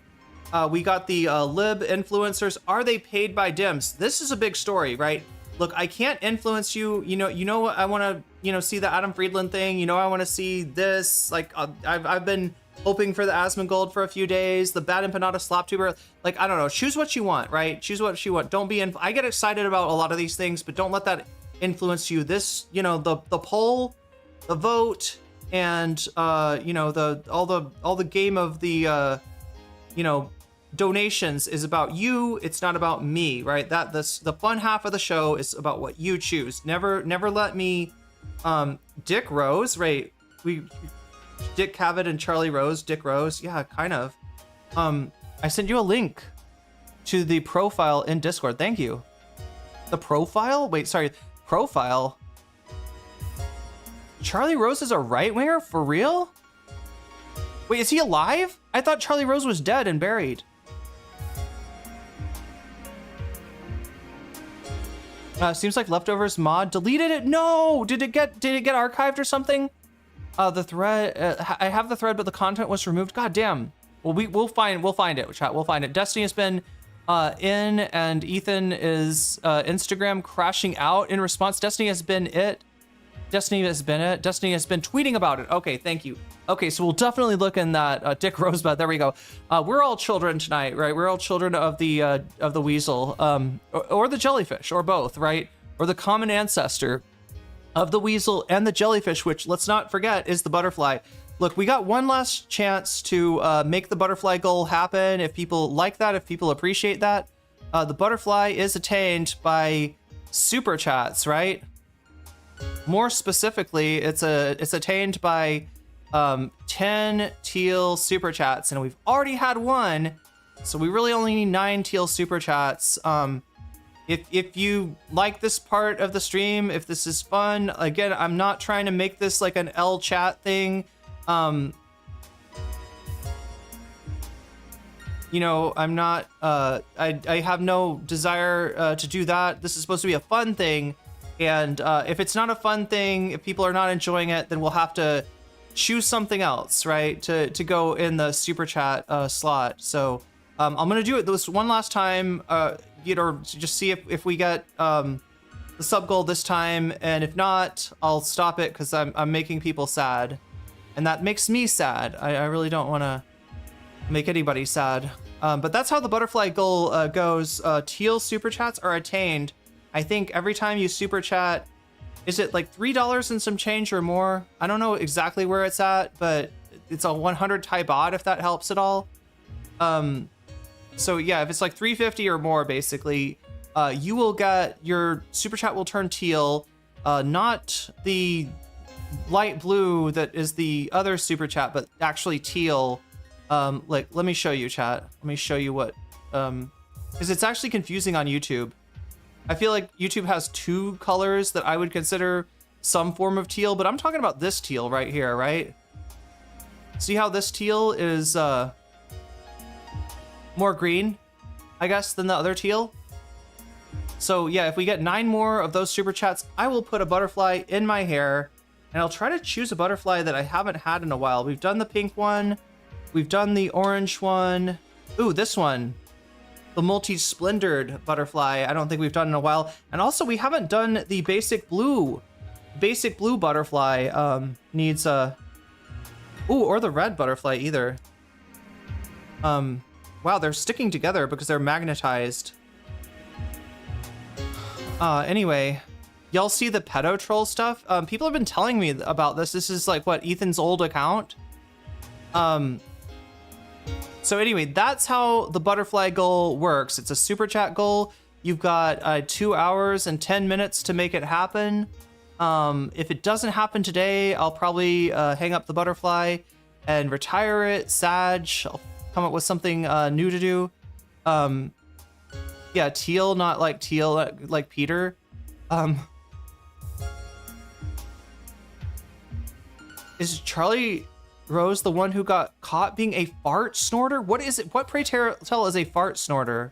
Speaker 1: We got the lib influencers. Are they paid by Dims? This is a big story, right? Look, I can't influence you. You know what? I want to, see the Adam Friedland thing. I want to see this. Like, I've been hoping for the Asmongold for a few days. The Bad Empanada Slop Tuber. Like, I don't know. Choose what you want, right? Choose what you want. Don't be I get excited about a lot of these things, but don't let that influence you. This, the poll, the vote, and all the game of the donations is about you. It's not about me, right? The fun half of the show is about what you choose. Never let me Dick Rose, right? Dick Cavett and Charlie Rose. Dick Rose, yeah, kind of. I sent you a link to the profile in Discord. Thank you. The profile? Wait, sorry. Profile? Charlie Rose is a right-winger? For real? Wait, is he alive? I thought Charlie Rose was dead and buried. Seems like Leftovers mod deleted it. No! Did it get archived or something? The thread, I have the thread, but the content was removed. God damn. Well, we'll find it, chat. We'll find it. Destiny has been in, and Ethan is Instagram crashing out in response. Destiny has been it. Destiny has been tweeting about it. Okay, thank you. Okay, so we'll definitely look in that Dick Rosebud. There we go. We're all children tonight, right? We're all children of the weasel, or the jellyfish, or both, right? Or the common ancestor of the weasel and the jellyfish, which, let's not forget, is the butterfly. Look, we got one last chance to make the butterfly goal happen. If people like that, if people appreciate that, the butterfly is attained by super chats, right? More specifically, it's attained by 10 teal super chats, and we've already had one, so we really only need 9 teal super chats. If you like this part of the stream, if this is fun, again, I'm not trying to make this like an L chat thing. you know, I'm not, I have no desire to do that. This is supposed to be a fun thing. And if it's not a fun thing, if people are not enjoying it, then we'll have to choose something else, right? To go in the super chat slot. So I'm going to do it this one last time, you know, just see if we get the sub goal this time. And if not, I'll stop it because I'm making people sad. And that makes me sad. I really don't want to make anybody sad. But that's how the butterfly goal goes. Teal super chats are attained. I think every time you super chat, is it like $3 and some change or more? I don't know exactly where it's at, but it's a 100 Thai baht if that helps at all. So yeah, if it's like 350 or more, basically, you will get your super chat will turn teal, not the light blue that is the other super chat, but actually teal. Like, let me show you, chat. Let me show you what, because it's actually confusing on YouTube. I feel like YouTube has two colors that I would consider some form of teal, but I'm talking about this teal right here, right? See how this teal is more green, I guess, than the other teal? So yeah, if we get 9 more of those super chats, I will put a butterfly in my hair, and I'll try to choose a butterfly that I haven't had in a while. We've done the pink one. We've done the orange one. Ooh, this one. The multi-splendored butterfly. I don't think we've done in a while. And also we haven't done the basic blue butterfly. Needs a, ooh, or the red butterfly either. Wow, they're sticking together because they're magnetized. Anyway, y'all see the pedo troll stuff? People have been telling me about this. This is like what, Ethan's old account? So anyway, that's how the butterfly goal works. It's a super chat goal. You've got 2 hours and 10 minutes to make it happen. If it doesn't happen today, I'll probably hang up the butterfly and retire it. Sag, I'll come up with something new to do. Yeah, teal, not like teal, like Peter. Is Charlie Rose the one who got caught being a fart snorter? What is it? What, pray tell, is a fart snorter?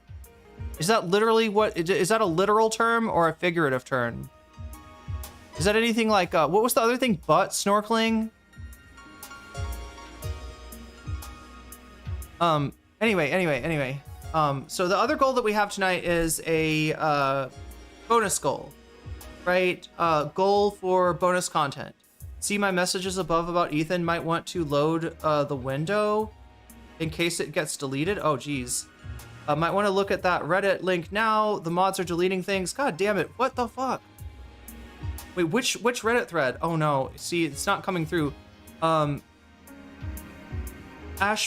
Speaker 1: Is that literally what, is that a literal term or a figurative term? Is that anything like, what was the other thing? Butt snorkeling? Anyway. So the other goal that we have tonight is a bonus goal, right? Goal for bonus content. See my messages above about Ethan might want to load the window in case it gets deleted. Oh, geez. Might want to look at that Reddit link now. The mods are deleting things. God damn it. What the fuck? Wait, which Reddit thread? Oh, no. See, it's not coming through. Ash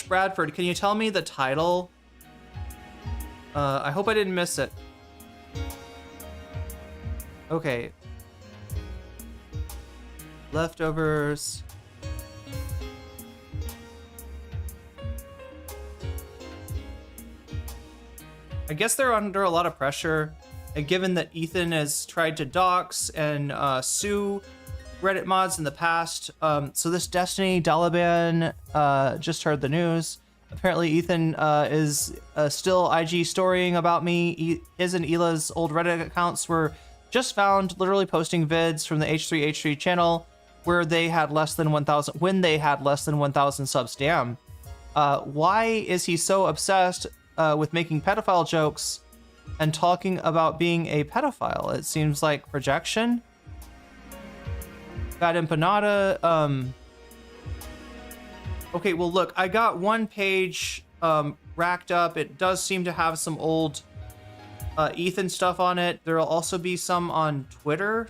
Speaker 1: Bradford, can you tell me the title? I hope I didn't miss it. Okay. Leftovers. I guess they're under a lot of pressure, and given that Ethan has tried to dox and sue Reddit mods in the past, so this Destiny Dalaban just heard the news. Apparently Ethan is still IG storying about me. His and Ela's old Reddit accounts were just found literally posting vids from the H3H3 channel where they had less than 1,000, when they had less than 1,000 subs. Damn. Why is he so obsessed with making pedophile jokes and talking about being a pedophile? It seems like projection. Bad empanada. Okay, well look, I got one page racked up. It does seem to have some old Ethan stuff on it. There'll also be some on Twitter,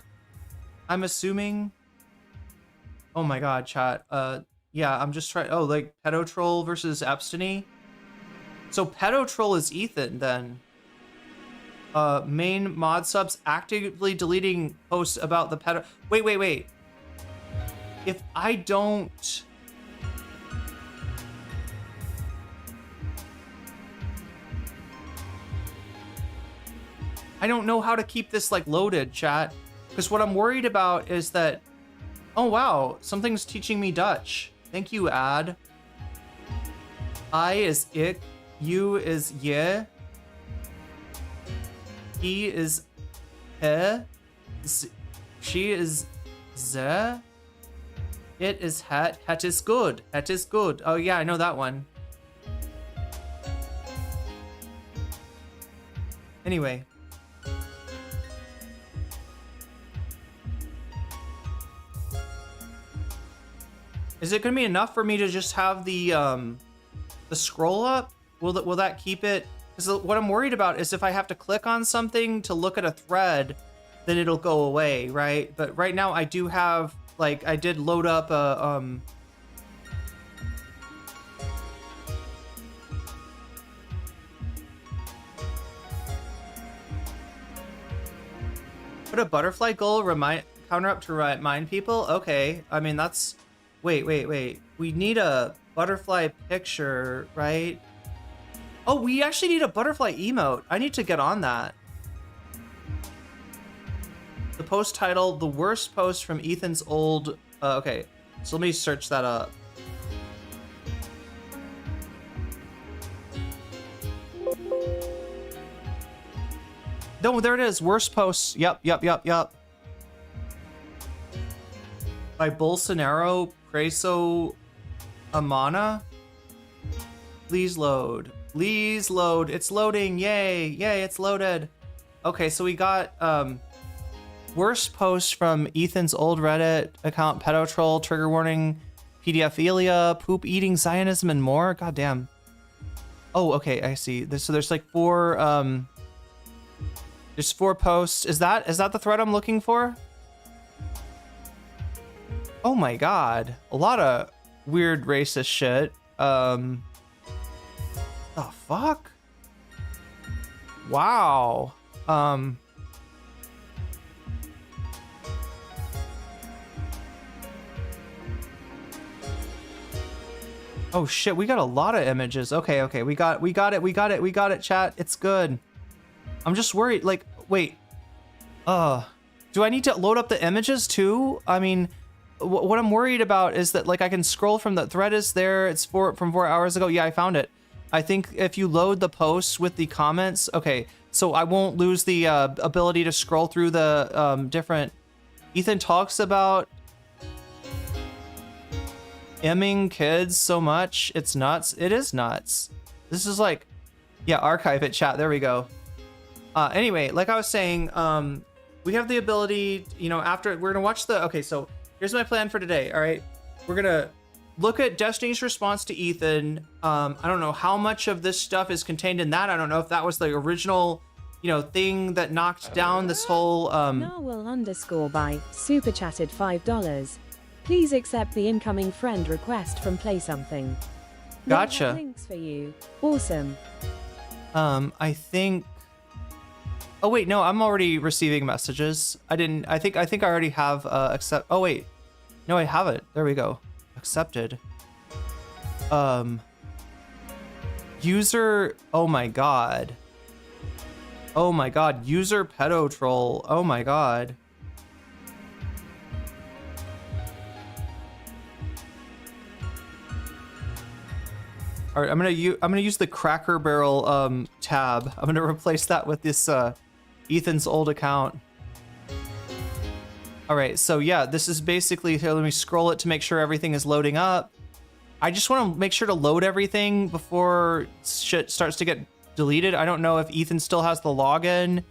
Speaker 1: I'm assuming. Oh my god, chat. Yeah, I'm just trying. Oh, like Pedotroll versus Epstiny. So Pedotroll is Ethan then. Main mod subs actively deleting posts about the pedo. Wait. If I don't. I don't know how to keep this like loaded, chat. Because what I'm worried about is that. Oh wow, something's teaching me Dutch. Thank you, Ad. I is ik. You is yeah. He is he. She is ze. It is hat. Hat is good. Hat is good. Oh yeah, I know that one. Anyway. Is it gonna be enough for me to just have the scroll up? Will that keep it? Because what I'm worried about is if I have to click on something to look at a thread, then it'll go away, right? But right now I do have, like, I did load up a put a butterfly goal counter up to remind people. Okay, I mean that's wait. We need a butterfly picture, right? Oh, we actually need a butterfly emote. I need to get on that. The post title, the worst post from Ethan's old... okay, so let me search that up. No, there it is. Worst posts. Yep. By Bolsonaro, Preso Amana. Please load. Please load. It's loading. Yay. It's loaded. Okay, so we got worst post from Ethan's old Reddit account, pedotroll, trigger warning, pedophilia, poop eating, Zionism, and more. God damn. Oh, okay, I see. So there's like there's 4 posts. Is that the thread I'm looking for? Oh my god. A lot of weird racist shit. The fuck? Wow. Oh shit, we got a lot of images. Okay, we got it, chat. It's good. I'm just worried, like, wait. Do I need to load up the images too? I mean, what I'm worried about is that, like, I can scroll from the thread is there. It's from 4 hours ago. Yeah, I found it. I think if you load the posts with the comments, okay, so I won't lose the ability to scroll through the different... Ethan talks about emming kids so much. It's nuts. It is nuts. This is like... Yeah, archive it, chat. There we go. Anyway, like I was saying, we have the ability, you know, after... We're going to watch the... Okay, so here's my plan for today, all right? We're going to look at Destiny's response to Ethan. I don't know how much of this stuff is contained in that. I don't know if that was the original, you know, thing that knocked down this whole...
Speaker 2: Narwhal_ by super chatted $5. Please accept the incoming friend request from Play Something.
Speaker 1: Gotcha.
Speaker 2: Links for you. Awesome.
Speaker 1: I think... Oh wait, no, I'm already receiving messages. I think I already have accept... Oh wait. No, I haven't. There we go. Accepted. User... Oh my god. Oh my god. User pedotroll. Oh my god. All right, I'm gonna use the Cracker Barrel tab. I'm gonna replace that with this Ethan's old account. All right, so yeah, this is basically, here, let me scroll it to make sure everything is loading up. I just want to make sure to load everything before shit starts to get deleted. I don't know if Ethan still has the login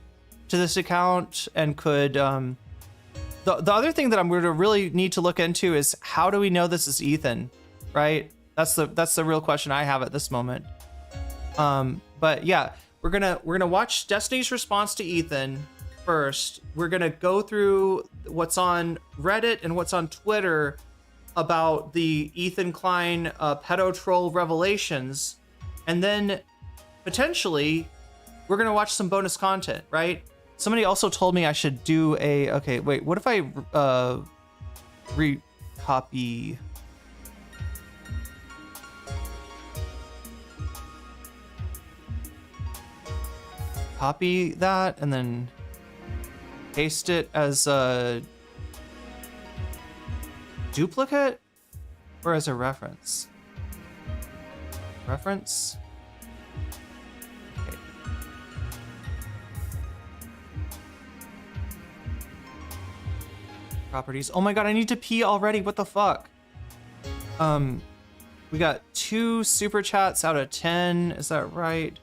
Speaker 1: to this account and could... The other thing that I'm going to really need to look into is how do we know this is Ethan, right? That's the real question I have at this moment. But yeah, we're gonna watch Destiny's response to Ethan first. We're gonna go through what's on Reddit and what's on Twitter about the Ethan Klein pedotroll revelations, and then potentially we're gonna watch some bonus content, right? Somebody also told me I should do a... Okay, wait, what if I recopy... Copy that and then paste it as a duplicate or as a reference? Reference? properties. Oh my god, I need to pee already. What the fuck? We got 2 super chats out of 10. Is that right?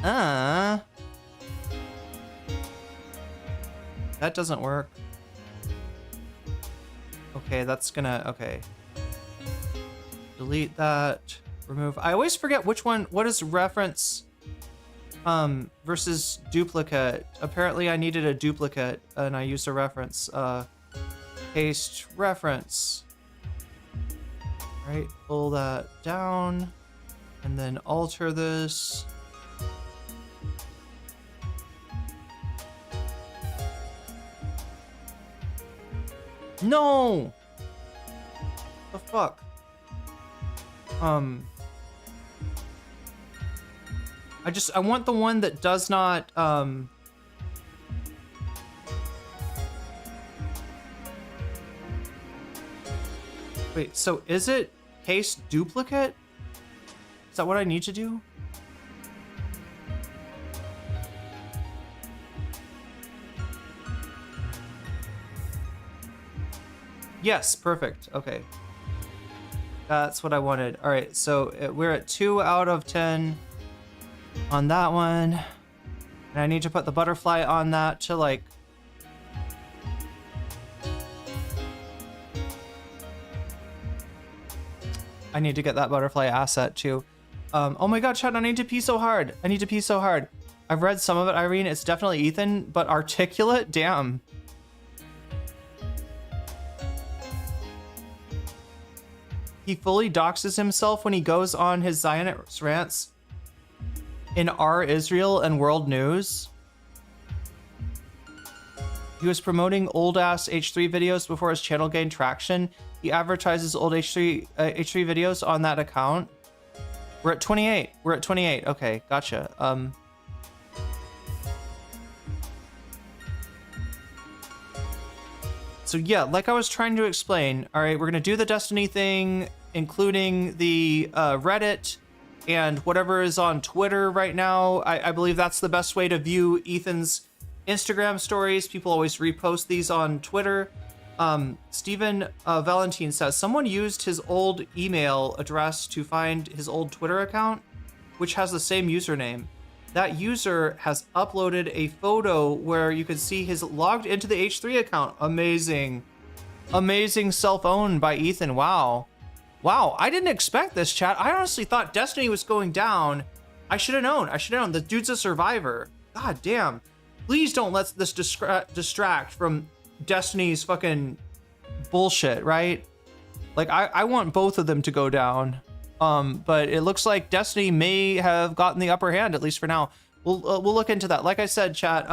Speaker 1: That doesn't work. Okay, that's gonna, okay. Delete that. Remove. I always forget which one, what is reference versus duplicate. Apparently I needed a duplicate and I used a reference. Paste reference. Right, pull that down and then alter this. No! The fuck? I want the one that does not, wait, so is it paste duplicate? Is that what I need to do? Yes, perfect. Okay. That's what I wanted. All right, so we're at 2 out of 10 on that one. And I need to put the butterfly on that to like... I need to get that butterfly asset too. Oh my god, chat, I need to pee so hard. I need to pee so hard. I've read some of it, Irene. It's definitely Ethan, but articulate? Damn. He fully doxes himself when he goes on his Zionist rants in Our Israel and World News. He was promoting old-ass H3 videos before his channel gained traction. He advertises old H3 videos on that account. We're at 28. We're at 28. Okay, gotcha. So yeah, like I was trying to explain, all right, we're gonna do the Destiny thing, including the Reddit and whatever is on Twitter right now. I believe that's the best way to view Ethan's Instagram stories. People always repost these on Twitter. Stephen Valentine says, someone used his old email address to find his old Twitter account, which has the same username. That user has uploaded a photo where you can see his logged into the H3 account. Amazing. Amazing self-owned by Ethan. Wow. Wow, I didn't expect this, chat. I honestly thought Destiny was going down. I should have known. I should have known. The dude's a survivor. God damn. Please don't let this distract from Destiny's fucking bullshit, right? Like, I want both of them to go down. But it looks like Destiny may have gotten the upper hand, at least for now. We'll look into that. Like I said, chat,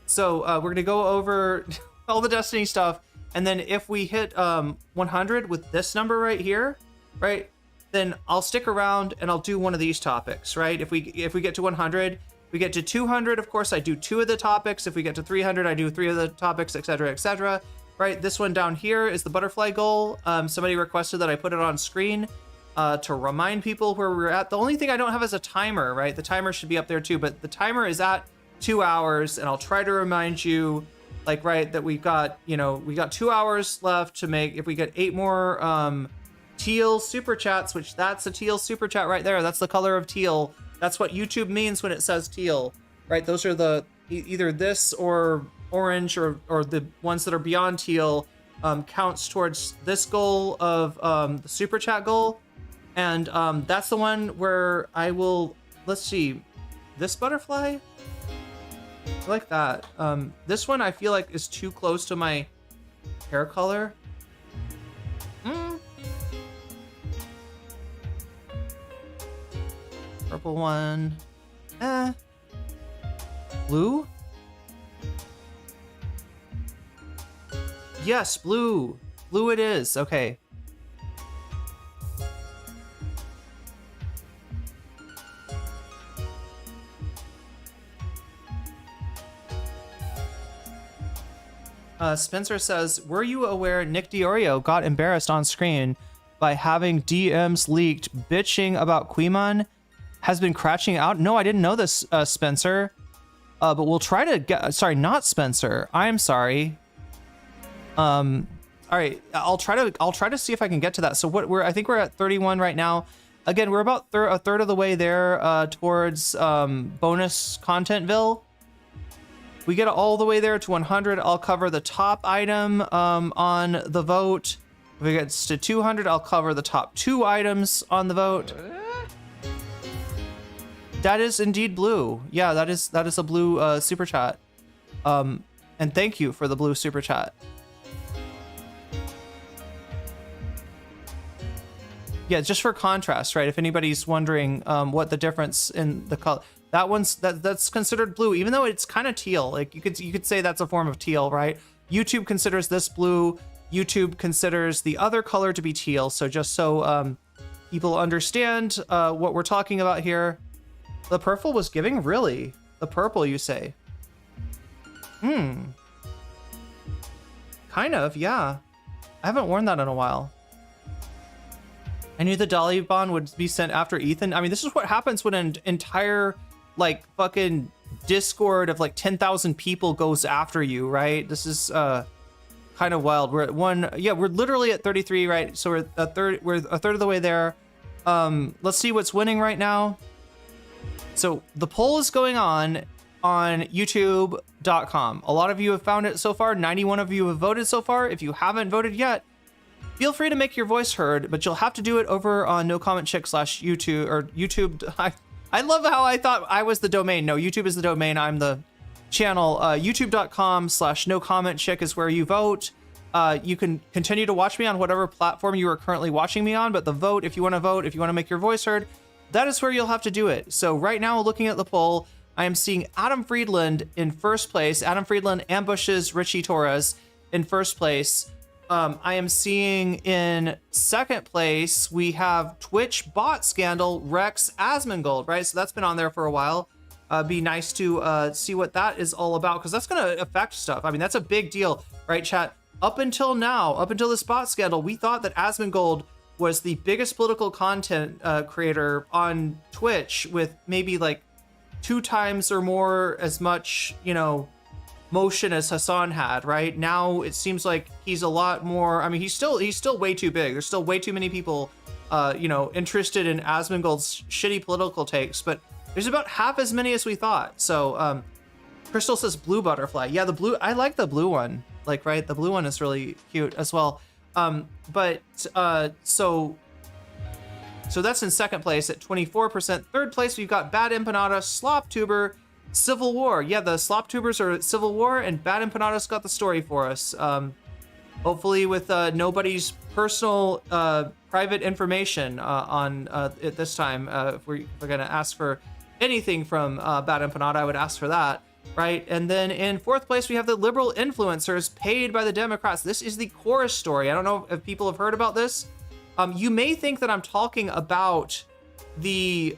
Speaker 1: so we're gonna go over all the Destiny stuff, and then if we hit 100 with this number right here, right, then I'll stick around and I'll do one of these topics, right? If we get to 100, we get to 200, of course, I do 2 of the topics. If we get to 300, I do 3 of the topics, etc., etc. Right, this one down here is the butterfly goal. Somebody requested that I put it on screen to remind people where we're at. The only thing I don't have is a timer, right? The timer should be up there too, but the timer is at 2 hours, and I'll try to remind you, like, right, that we've got, you know, we got 2 hours left to make. If we get 8 more teal super chats, which that's a teal super chat right there. That's the color of teal. That's what YouTube means when it says teal, right? Those are the either this or orange or the ones that are beyond teal counts towards this goal of the super chat goal. And that's the one where I will, let's see, this butterfly? I like that. This one I feel like is too close to my hair color. Purple one. Blue? Yes, blue. Blue it is. Okay. Spencer says, were you aware Nick Diorio got embarrassed on screen by having DMs leaked bitching about Quiman has been crashing out? No, I didn't know this, Spencer. but we'll try to get, sorry, not Spencer. I'm sorry. All right, I'll try to see if I can get to that. So I think we're at 31 right now. Again, we're about a third of the way there towards bonus contentville. We get all the way there to 100. I'll cover the top item on the vote. If it gets to 200, I'll cover the top 2 items on the vote. That is indeed blue. Yeah, that is a blue super chat. And thank you for the blue super chat. Yeah, just for contrast, right? If anybody's wondering what the difference in the color, that's considered blue, even though it's kind of teal. Like you could say that's a form of teal, right? YouTube considers this blue. YouTube considers the other color to be teal. So just so people understand what we're talking about here, the purple was giving, really? The purple, you say? Kind of, yeah. I haven't worn that in a while. I knew the Dolly Bond would be sent after Ethan. I mean, this is what happens when an entire, like, fucking Discord of, like, 10,000 people goes after you, right? This is kind of wild. We're at we're literally at 33, right? So we're a third of the way there. Let's see what's winning right now. So the poll is going on youtube.com. A lot of you have found it so far. 91 of you have voted so far. If you haven't voted yet, feel free to make your voice heard, but you'll have to do it over on nocommentchick/YouTube or YouTube. I love how I thought I was the domain. No, YouTube is the domain. I'm the channel. youtube.com/nocommentchick is where you vote. You can continue to watch me on whatever platform you are currently watching me on, but the vote, if you want to make your voice heard, that is where you'll have to do it. So right now, looking at the poll, I am seeing Adam Friedland in first place. Adam Friedland ambushes Richie Torres in first place. I am seeing in second place, we have Twitch bot scandal, Rex Asmongold, right? So that's been on there for a while. Be nice to see what that is all about, because that's going to affect stuff. I mean, that's a big deal, right, chat? Up until now, up until this bot scandal, we thought that Asmongold was the biggest political content creator on Twitch with maybe like 2 times or more as much, motion as Hassan had, right? Now it seems like he's a lot more. I mean, he's still way too big. There's still way too many people, interested in Asmongold's shitty political takes, but there's about half as many as we thought. So, Crystal says blue butterfly. Yeah, the blue. I like the blue one. Like, right, the blue one is really cute as well. So that's in second place at 24%. Third place, we've got Bad Empanada, Slop Tuber, Civil War. Yeah, the Slop Tubers are at Civil War, and Bad Empanada's got the story for us. Hopefully with nobody's personal private information on it this time. If we're going to ask for anything from Bad Empanada, I would ask for that, right? And then in fourth place, we have the liberal influencers paid by the Democrats. This is the chorus story. I don't know if people have heard about this. You may think that I'm talking about the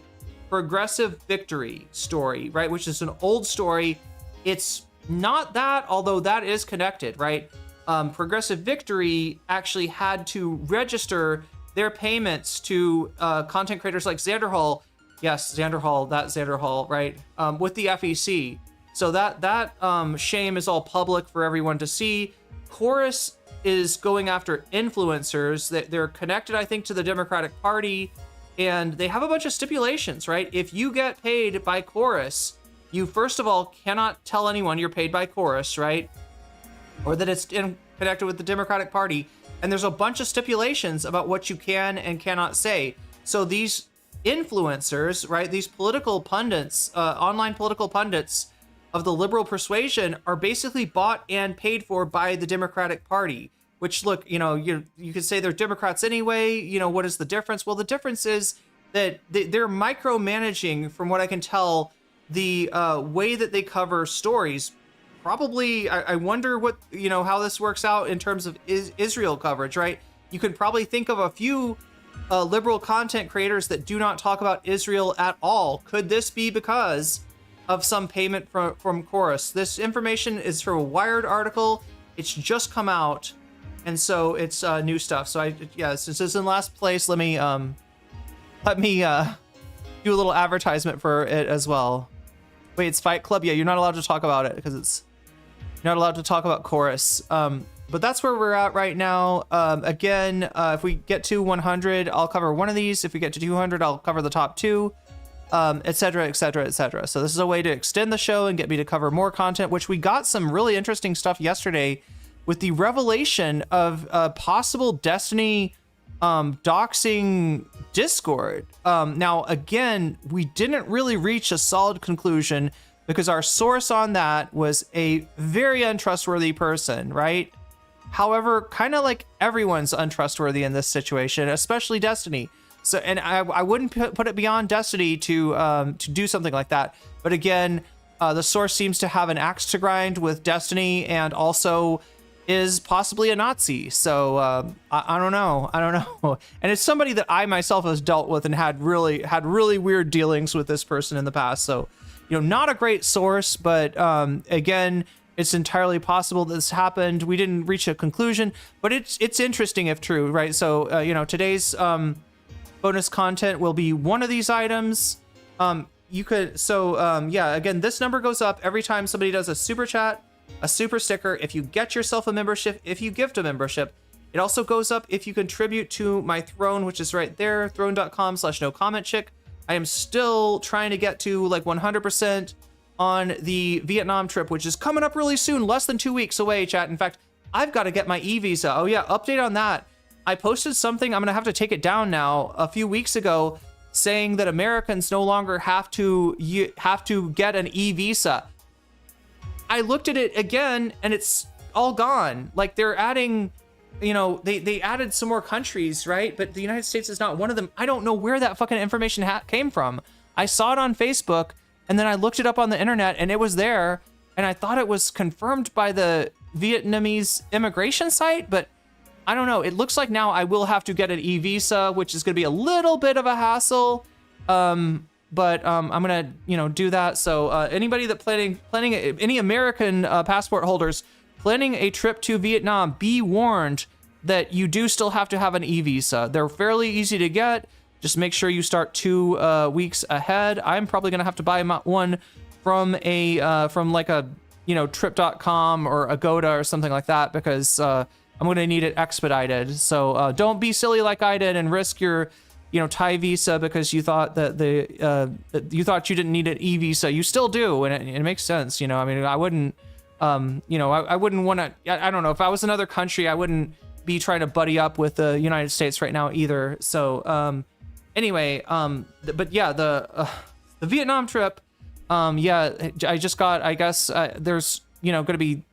Speaker 1: Progressive Victory story, right? Which is an old story. It's not that, although that is connected, right? Progressive Victory actually had to register their payments to content creators like Xander Hall. Yes, Xander Hall, that Xander Hall, right? With the FEC. So that shame is all public for everyone to see. Chorus is going after influencers that they're connected, I think, to the Democratic Party, and they have a bunch of stipulations, right? If you get paid by Chorus, you first of all cannot tell anyone you're paid by Chorus, right? Or that it's connected with the Democratic Party. And there's a bunch of stipulations about what you can and cannot say. So these influencers, right? These political pundits, online political pundits of the liberal persuasion are basically bought and paid for by the Democratic Party, which, look, you could say they're Democrats anyway. What is the difference? Well, the difference is that they're micromanaging, from what I can tell, the way that they cover stories. Probably, I wonder what, how this works out in terms of Israel coverage, right? You could probably think of a few liberal content creators that do not talk about Israel at all. Could this be because of some payment from Chorus? This information is from a Wired article. It's just come out, and so it's new stuff. So since it's in last place, let me do a little advertisement for it as well. Wait, it's Fight Club? Yeah, you're not allowed to talk about it because you're not allowed to talk about chorus. But that's where we're at right now. Again, if we get to 100, I'll cover one of these. If we get to 200, I'll cover the top two, etc., etc., etc. So this is a way to extend the show and get me to cover more content, which we got some really interesting stuff yesterday with the revelation of possible Destiny doxing Discord. Now, again, we didn't really reach a solid conclusion because our source on that was a very untrustworthy person, right? However, kind of like everyone's untrustworthy in this situation, especially Destiny. So, and I wouldn't put it beyond Destiny to do something like that. But again, the source seems to have an axe to grind with Destiny and also is possibly a Nazi. So I don't know. And it's somebody that I myself has dealt with and had really weird dealings with this person in the past. So, not a great source, but again, it's entirely possible that this happened. We didn't reach a conclusion, but it's interesting if true, right? So, today's bonus content will be one of these items. Again, this number goes up every time somebody does a super chat, a super sticker, if you get yourself a membership, if you gift a membership. It also goes up if you contribute to my throne, which is right there, throne.com/nocommentchick. I am still trying to get to like 100% on the Vietnam trip, which is coming up really soon, less than 2 weeks away, chat. In fact, I've got to get my e-visa. Oh yeah, update on that. I posted something, I'm gonna have to take it down now, a few weeks ago, saying that Americans no longer have to get an e-visa. I looked at it again and it's all gone. Like they're adding, they added some more countries, right? But the United States is not one of them. I don't know where that fucking information came from. I saw it on Facebook and then I looked it up on the internet and it was there. And I thought it was confirmed by the Vietnamese immigration site, but I don't know. It looks like now I will have to get an e-visa, which is going to be a little bit of a hassle. But I'm gonna, do that. So anybody that planning any American passport holders planning a trip to Vietnam, be warned that you do still have to have an e-visa. They're fairly easy to get. Just make sure you start 2 weeks ahead. I'm probably gonna have to buy one from like a trip.com or Agoda or something like that because I'm gonna need it expedited. So don't be silly like I did and risk your Thai visa because you thought that you thought you didn't need an e-visa. You still do, and it makes sense. I mean, I wouldn't, I wouldn't want to. I don't know. If I was another country, I wouldn't be trying to buddy up with the United States right now either. So, anyway, but yeah, the Vietnam trip, I just got. I guess there's going to be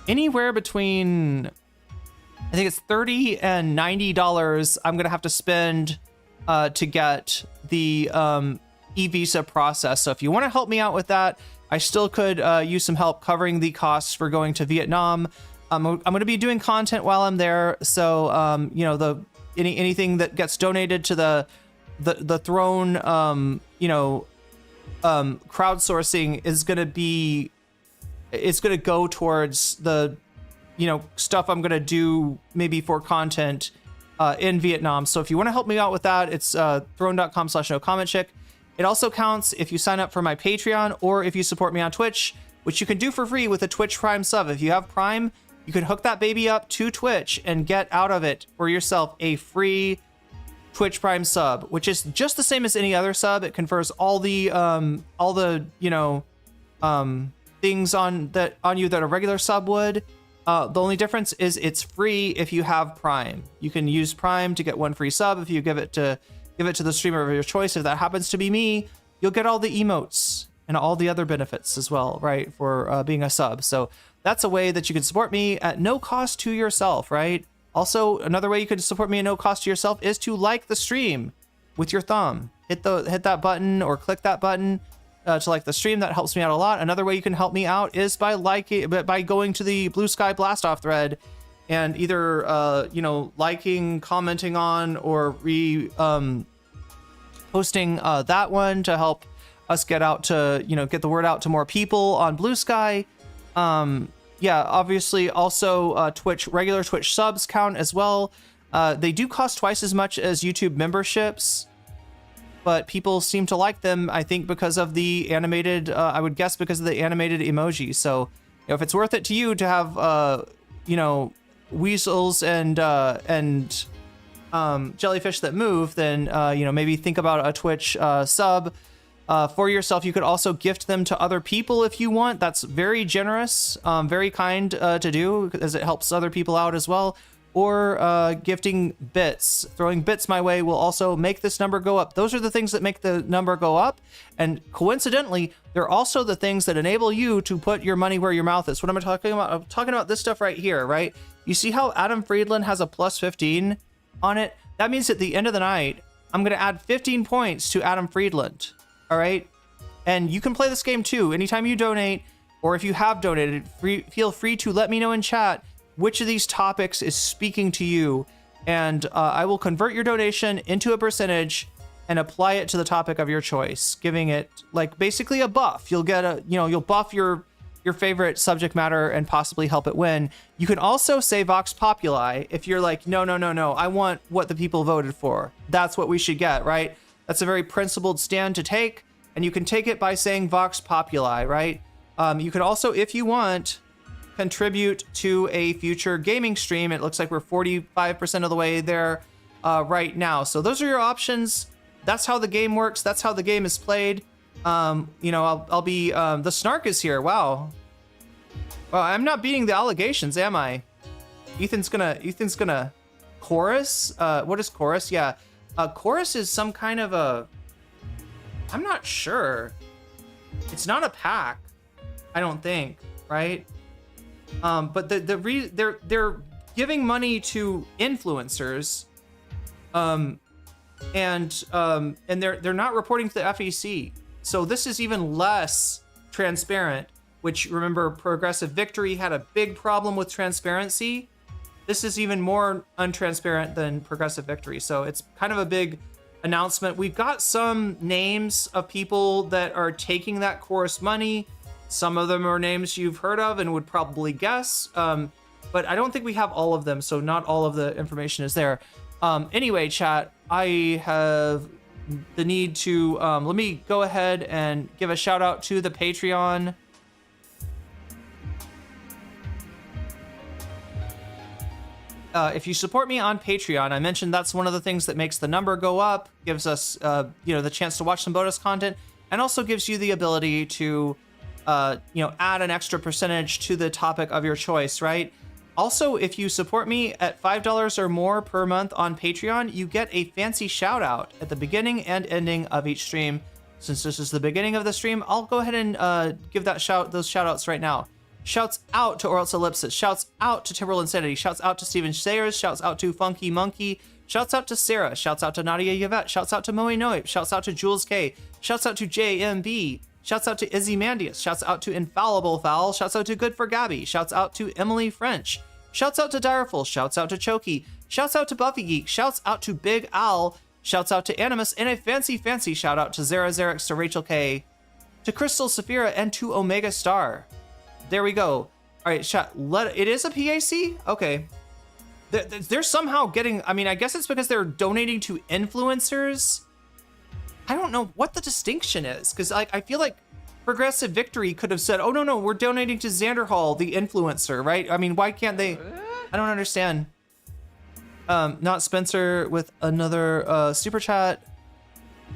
Speaker 1: anywhere between, I think it's $30 and $90 I'm gonna have to spend to get the e-visa process. So if you want to help me out with that, I still could use some help covering the costs for going to Vietnam. I'm gonna be doing content while I'm there, so anything that gets donated to the throne, crowdsourcing is gonna be, it's gonna go towards the stuff I'm gonna do maybe for content in Vietnam. So if you want to help me out with that, it's throne.com/nocommentchick. It also counts if you sign up for my Patreon or if you support me on Twitch, which you can do for free with a Twitch Prime sub. If you have Prime, you can hook that baby up to Twitch and get out of it for yourself a free Twitch Prime sub, which is just the same as any other sub. It confers all the things on you that a regular sub would. The only difference is it's free if you have Prime. You can use Prime to get one free sub if you give it to the streamer of your choice. If that happens to be me, you'll get all the emotes and all the other benefits as well, right, for being a sub. So that's a way that you can support me at no cost to yourself, right? Also, another way you can support me at no cost to yourself is to like the stream with your thumb. Hit that button or click that button to like the stream. That helps me out a lot. Another way you can help me out is by going to the Blue Sky Blast Off thread and either liking, commenting on, or posting that one to help us get the word out to more people on Blue Sky. Obviously also Twitch, regular Twitch subs count as well. They do cost twice as much as YouTube memberships. but people seem to like them, I think, because of the animated, I would guess because of the animated emoji. So, if it's worth it to you to have, weasels and jellyfish that move, then, maybe think about a Twitch sub for yourself. You could also gift them to other people if you want. That's very generous, very kind to do, as it helps other people out as well. Or gifting bits. Throwing bits my way will also make this number go up. Those are the things that make the number go up. And coincidentally, they're also the things that enable you to put your money where your mouth is. What am I talking about? I'm talking about this stuff right here, right? You see how Adam Friedland has a plus 15 on it? That means at the end of the night, I'm going to add 15 points to Adam Friedland. All right? And you can play this game too. Anytime you donate, or if you have donated, feel free to let me know in chat which of these topics is speaking to you, and I will convert your donation into a percentage and apply it to the topic of your choice, giving it like basically a buff. You'll get you'll buff your favorite subject matter and possibly help it win. You can also say Vox Populi if you're like, no, I want what the people voted for. That's what we should get, right? That's a very principled stand to take, and you can take it by saying Vox Populi, right? You can also, if you want, contribute to a future gaming stream. It looks like we're 45% of the way there right now. So those are your options. That's how the game works. That's how the game is played. I'll be, the snark is here. Wow. Well, I'm not beating the allegations, am I? Ethan's gonna chorus. What is chorus? Yeah. Chorus is some kind of a, I'm not sure. It's not a pack, I don't think, right? But they're giving money to influencers, and they're not reporting to the FEC. So this is even less transparent. Which, remember, Progressive Victory had a big problem with transparency. This is even more untransparent than Progressive Victory. So it's kind of a big announcement. We've got some names of people that are taking that chorus money. Some of them are names you've heard of and would probably guess, but I don't think we have all of them, so not all of the information is there. Anyway, chat, I have the need to, let me go ahead and give a shout out to the Patreon. If you support me on Patreon, I mentioned that's one of the things that makes the number go up, gives us, the chance to watch some bonus content, and also gives you the ability to add an extra percentage to the topic of your choice, right? Also, if you support me at $5 or more per month on Patreon, you get a fancy shout out at the beginning and ending of each stream. Since this is the beginning of the stream, I'll go ahead and give those shout outs right now. Shouts out to Orals Ellipsis, shouts out to Timberland Insanity, shouts out to Steven Sayers, shouts out to Funky Monkey, shouts out to Sarah, shouts out to Nadia Yvette, shouts out to Moe Noip, shouts out to Jules K, shouts out to JMB, shouts out to Izzy Mandius, shouts out to Infallible Fowl, shouts out to Good for Gabby, shouts out to Emily French, shouts out to Direful, shouts out to Choky, shouts out to Buffy Geek, shouts out to Big Owl, shouts out to Animus, and a fancy shout out to Zara Xerix, to Rachel K, to Crystal Saphira, and to Omega Star. There we go. All right, chat. It is a PAC? Okay. They're somehow getting, I guess it's because they're donating to influencers. I don't know what the distinction is, because I feel like Progressive Victory could have said, oh, no, we're donating to Xander Hall, the influencer, right? Why can't they? I don't understand. Not Spencer with another super chat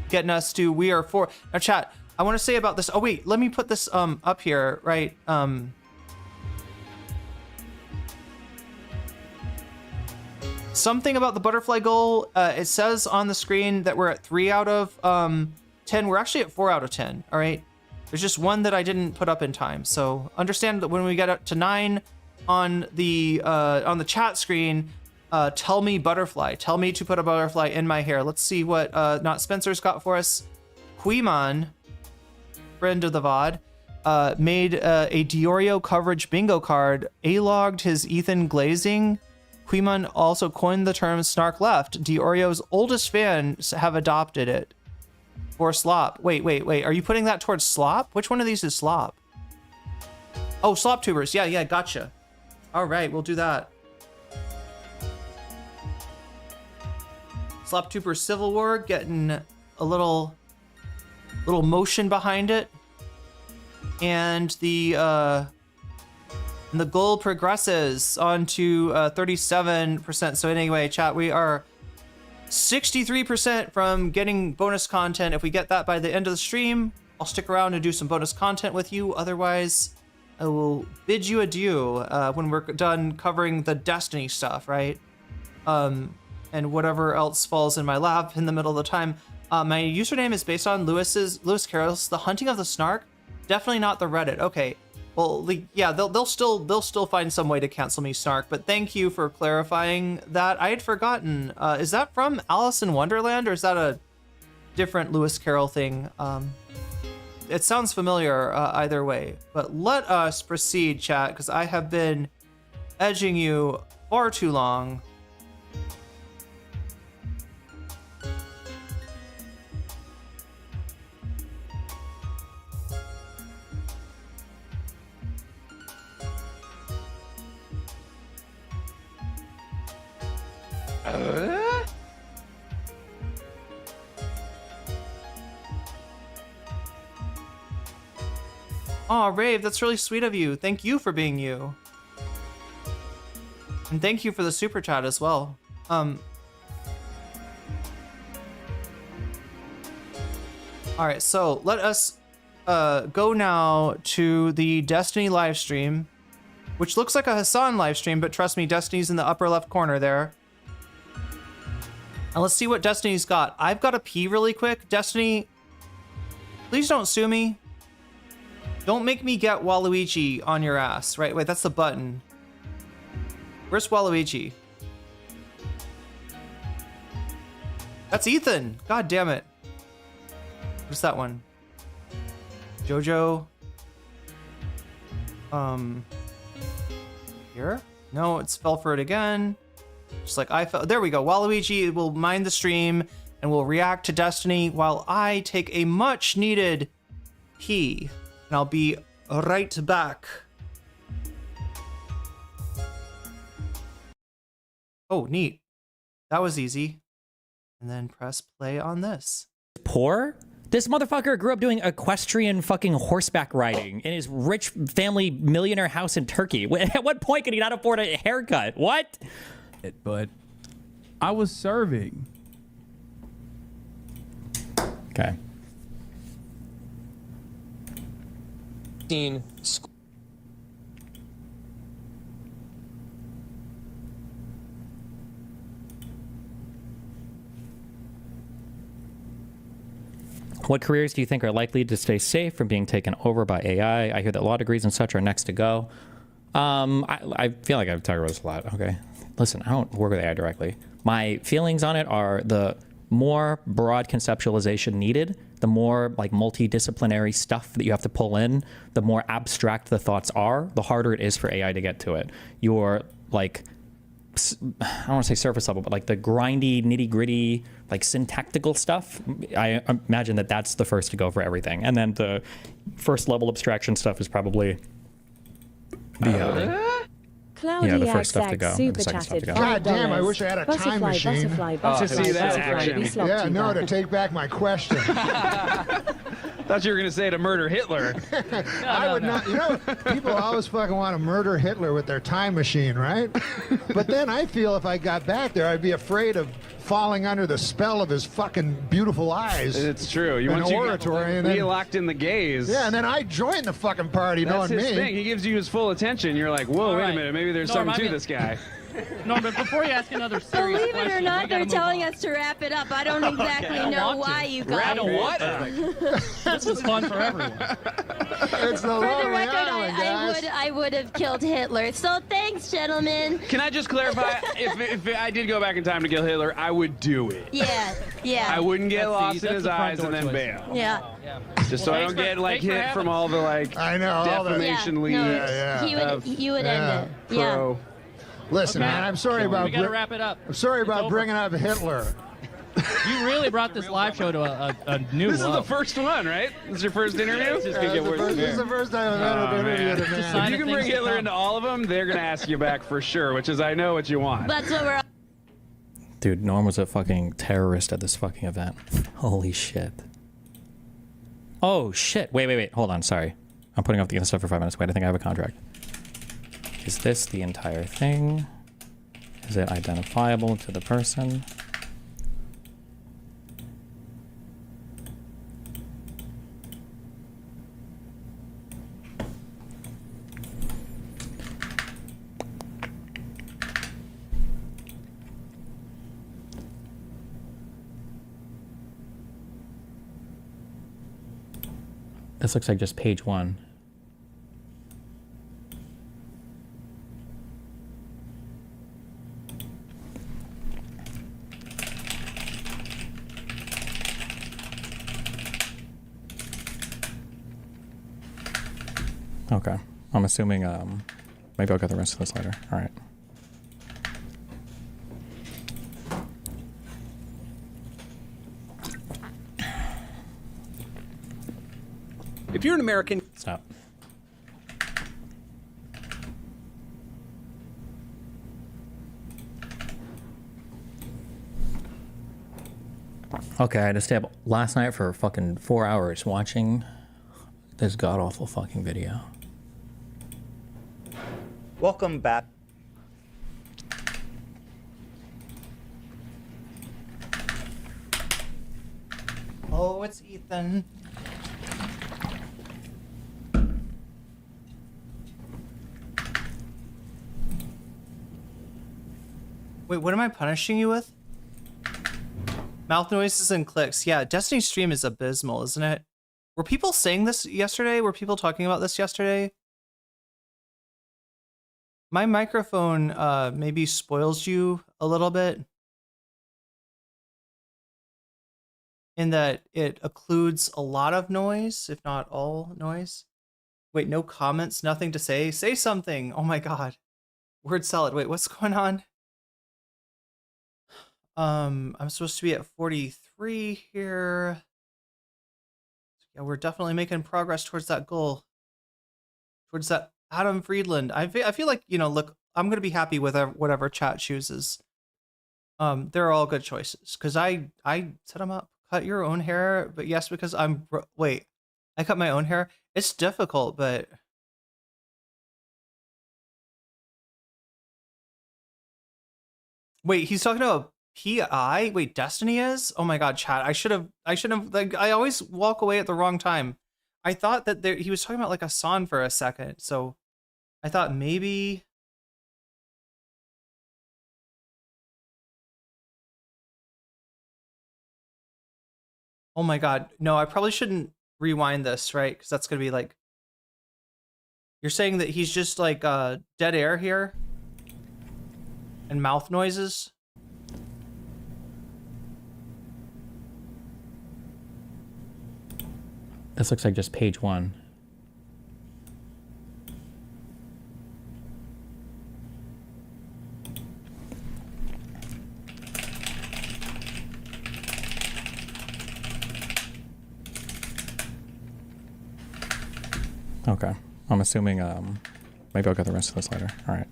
Speaker 1: getting us to we are for. Now, chat, I want to say about this. Oh, wait, let me put this up here, right? Something about the butterfly goal. It says on the screen that we're at 3 out of 10. We're actually at 4 out of 10. All right. There's just one that I didn't put up in time. So understand that when we get up to 9 on the chat screen, tell me butterfly. Tell me to put a butterfly in my hair. Let's see what Not Spencer's got for us. Queemon, friend of the VOD, made a Diorio coverage bingo card. A-logged his Ethan glazing. Queemon also coined the term snark left. Diorio's oldest fans have adopted it. For slop. Wait. Are you putting that towards slop? Which one of these is slop? Oh, slop tubers. Yeah, gotcha. All right, we'll do that. Slop tuber Civil War getting a little motion behind it, and the goal progresses on to 37%. So anyway, chat, we are 63% from getting bonus content. If we get that by the end of the stream, I'll stick around and do some bonus content with you. Otherwise, I will bid you adieu when we're done covering the Destiny stuff, right? And whatever else falls in my lap in the middle of the time. My username is based on Lewis Carroll's The Hunting of the Snark. Definitely not the Reddit. Okay. Well, yeah, they'll still find some way to cancel me, Snark. But thank you for clarifying that. I had forgotten. Is that from Alice in Wonderland, or is that a different Lewis Carroll thing? It sounds familiar either way. But let us proceed, chat, because I have been edging you far too long. Aw, Rave, that's really sweet of you. Thank you for being you. And thank you for the super chat as well. Alright, so let us go now to the Destiny livestream, which looks like a Hassan livestream, but trust me, Destiny's in the upper left corner there. And let's see what Destiny's got. I've got to pee really quick. Destiny, please don't sue me. Don't make me get Waluigi on your ass. Right, wait, that's the button. Where's Waluigi? That's Ethan. God damn it. What's that one? Jojo. Here? No, it's fell for it again. Just like I fell. There we go. Waluigi will mind the stream and will react to Destiny while I take a much needed pee. And I'll be right back. Oh, neat. That was easy. And then press play on this.
Speaker 3: Poor? This motherfucker grew up doing equestrian fucking horseback riding in his rich family millionaire house in Turkey. At what point could he not afford a haircut? What?
Speaker 4: But I was serving.
Speaker 3: Okay. What careers do you think are likely to stay safe from being taken over by AI? I hear that law degrees and such are next to go. I feel like I've talked about this a lot. Okay. Listen, I don't work with AI directly. My feelings on it are the more broad conceptualization needed, the more like multidisciplinary stuff that you have to pull in, the more abstract the thoughts are, the harder it is for AI to get to it. Your like, I don't want to say surface level, but like the grindy, nitty gritty, like syntactical stuff, I imagine that that's the first to go for everything. And then the first level abstraction stuff is probably the
Speaker 2: Cloudy
Speaker 3: the first stuff to go,
Speaker 2: Super
Speaker 3: the second stuff to
Speaker 2: chatted
Speaker 3: go.
Speaker 5: God damn, I wish I had a time
Speaker 2: Butterfly,
Speaker 5: machine.
Speaker 2: butterfly, butterfly,
Speaker 6: see that
Speaker 2: butterfly,
Speaker 6: action.
Speaker 2: be sloppy
Speaker 5: Yeah, no,
Speaker 2: back.
Speaker 5: to take back my question.
Speaker 6: Thought you were gonna say to murder Hitler.
Speaker 5: I would not, you know, people always fucking want to murder Hitler with their time machine, right? But then I feel if I got back there, I'd be afraid of falling under the spell of his fucking beautiful eyes.
Speaker 6: It's true.
Speaker 5: An
Speaker 6: Want
Speaker 5: oratory, and
Speaker 6: be
Speaker 5: then
Speaker 6: locked in the gaze.
Speaker 5: yeah, and then I join the fucking party,
Speaker 6: That's
Speaker 5: knowing
Speaker 6: his
Speaker 5: me.
Speaker 6: thing. He gives you his full attention. You're like, whoa, wait a
Speaker 7: right.
Speaker 6: minute. Maybe there's
Speaker 7: Norm,
Speaker 6: something to
Speaker 7: I'm in-
Speaker 6: this guy.
Speaker 7: No, but before you ask another serious
Speaker 8: Believe it
Speaker 7: question,
Speaker 8: or
Speaker 7: we
Speaker 8: not,
Speaker 7: gotta
Speaker 8: they're
Speaker 7: move
Speaker 8: telling
Speaker 7: on.
Speaker 8: us to wrap it up. I don't exactly know why you
Speaker 6: Wrap
Speaker 8: guys.
Speaker 6: what?
Speaker 7: This is fun for everyone.
Speaker 5: It's the
Speaker 8: For the
Speaker 5: Lonely
Speaker 8: record,
Speaker 5: Island, guys.
Speaker 8: I would have killed Hitler. So thanks, gentlemen.
Speaker 6: Can I just clarify? if I did go back in time to kill Hitler, I would do it.
Speaker 8: Yeah, yeah.
Speaker 6: I wouldn't get lost in
Speaker 7: that's
Speaker 6: his
Speaker 7: the front
Speaker 6: eyes and
Speaker 7: door
Speaker 6: then
Speaker 7: choice.
Speaker 6: bail.
Speaker 8: Yeah.
Speaker 6: Just so I don't get like
Speaker 7: thanks for
Speaker 6: hit
Speaker 7: having
Speaker 6: from all the like
Speaker 5: I know, all the...
Speaker 6: defamation
Speaker 8: Yeah,
Speaker 6: leads.
Speaker 8: no,
Speaker 5: Yeah, yeah.
Speaker 8: He would
Speaker 5: Yeah.
Speaker 8: end it. Yeah.
Speaker 6: Pro.
Speaker 5: Listen,
Speaker 7: Okay.
Speaker 5: man, I'm sorry about...
Speaker 7: We gotta wrap it up.
Speaker 5: I'm sorry
Speaker 7: It's
Speaker 5: about
Speaker 7: over.
Speaker 5: bringing up Hitler.
Speaker 7: You really brought this live show to a new
Speaker 6: This is
Speaker 7: level.
Speaker 6: the first one, right? This is your first interview?
Speaker 5: This is the first time I've ever been interviewed,
Speaker 7: Just
Speaker 5: man.
Speaker 7: sign
Speaker 6: If you can
Speaker 7: things
Speaker 6: bring
Speaker 7: to
Speaker 6: Hitler
Speaker 7: come.
Speaker 6: into all of them, they're going to ask you back for sure, which is I know what you want.
Speaker 8: That's what we're
Speaker 3: Dude, Norm was a fucking terrorist at this fucking event. Holy shit. Oh shit. Wait. Hold on. Sorry. I'm putting off the other stuff for 5 minutes. Wait, I think I have a contract. Is this the entire thing? Is it identifiable to the person? This looks like just page 1. Okay. I'm assuming, maybe I'll get the rest of this later. All right.
Speaker 9: If you're an American...
Speaker 3: Stop. Okay, I had to stay up last night for fucking 4 hours watching this god-awful fucking video.
Speaker 10: Welcome back.
Speaker 1: Oh, it's Ethan. Wait, what am I punishing you with? Mouth noises and clicks. Yeah, Destiny's stream is abysmal, isn't it? Were people saying this yesterday? Were people talking about this yesterday? My microphone maybe spoils you a little bit. In that it occludes a lot of noise, if not all noise. Wait, no comments, nothing to say? Say something! Oh my god. Word salad. Wait, what's going on? I'm supposed to be at 43 here. Yeah, we're definitely making progress towards that goal. Towards that Adam Friedland. I feel like, you know, look, I'm going to be happy with whatever chat chooses. They're all good choices. Because I set them up. Cut your own hair. But yes, because wait, I cut my own hair. It's difficult, but... Wait, he's talking about PI? Wait, Destiny is? Oh my god, chat. I should have, like, I always walk away at the wrong time. I thought that he was talking about, like, a song for a second, so I thought maybe... Oh my god, no, I probably shouldn't rewind this, right? Because that's gonna be, like... You're saying that he's just, like, dead air here? And mouth noises?
Speaker 3: This looks like just page 1. Okay. I'm assuming, maybe I'll get the rest of this later. All right.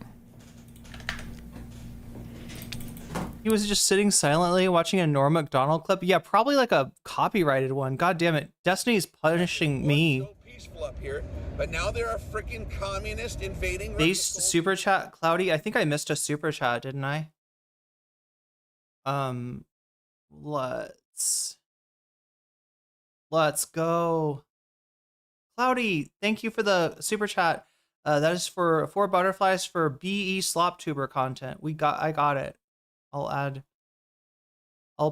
Speaker 1: He was just sitting silently watching a Norm Macdonald clip. Yeah, probably like a copyrighted one. God damn it. Destiny's punishing me.
Speaker 11: So peaceful up here, but now there are freaking communists invading.
Speaker 1: Base super chat, Cloudy. I think I missed a super chat, didn't I? Let's go. Cloudy, thank you for the super chat. That is for 4 butterflies for BE slop tuber content. I got it. I'll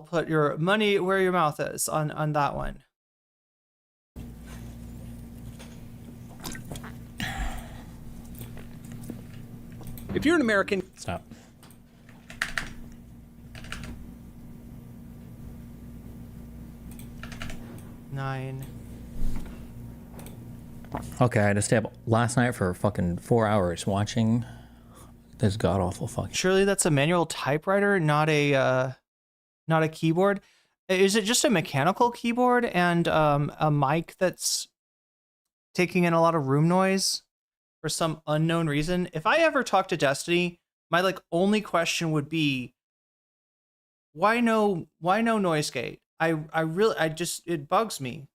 Speaker 1: put your money where your mouth is on that one.
Speaker 9: If you're an American...
Speaker 3: Stop.
Speaker 1: Nine.
Speaker 3: Okay, I had to stay up last night for fucking 4 hours watching this god-awful fucking...
Speaker 1: Surely that's a manual typewriter, not a keyboard. Is it just a mechanical keyboard and a mic that's taking in a lot of room noise for some unknown reason? If I ever talk to Destiny, my like only question would be, Why no noise gate? It bugs me.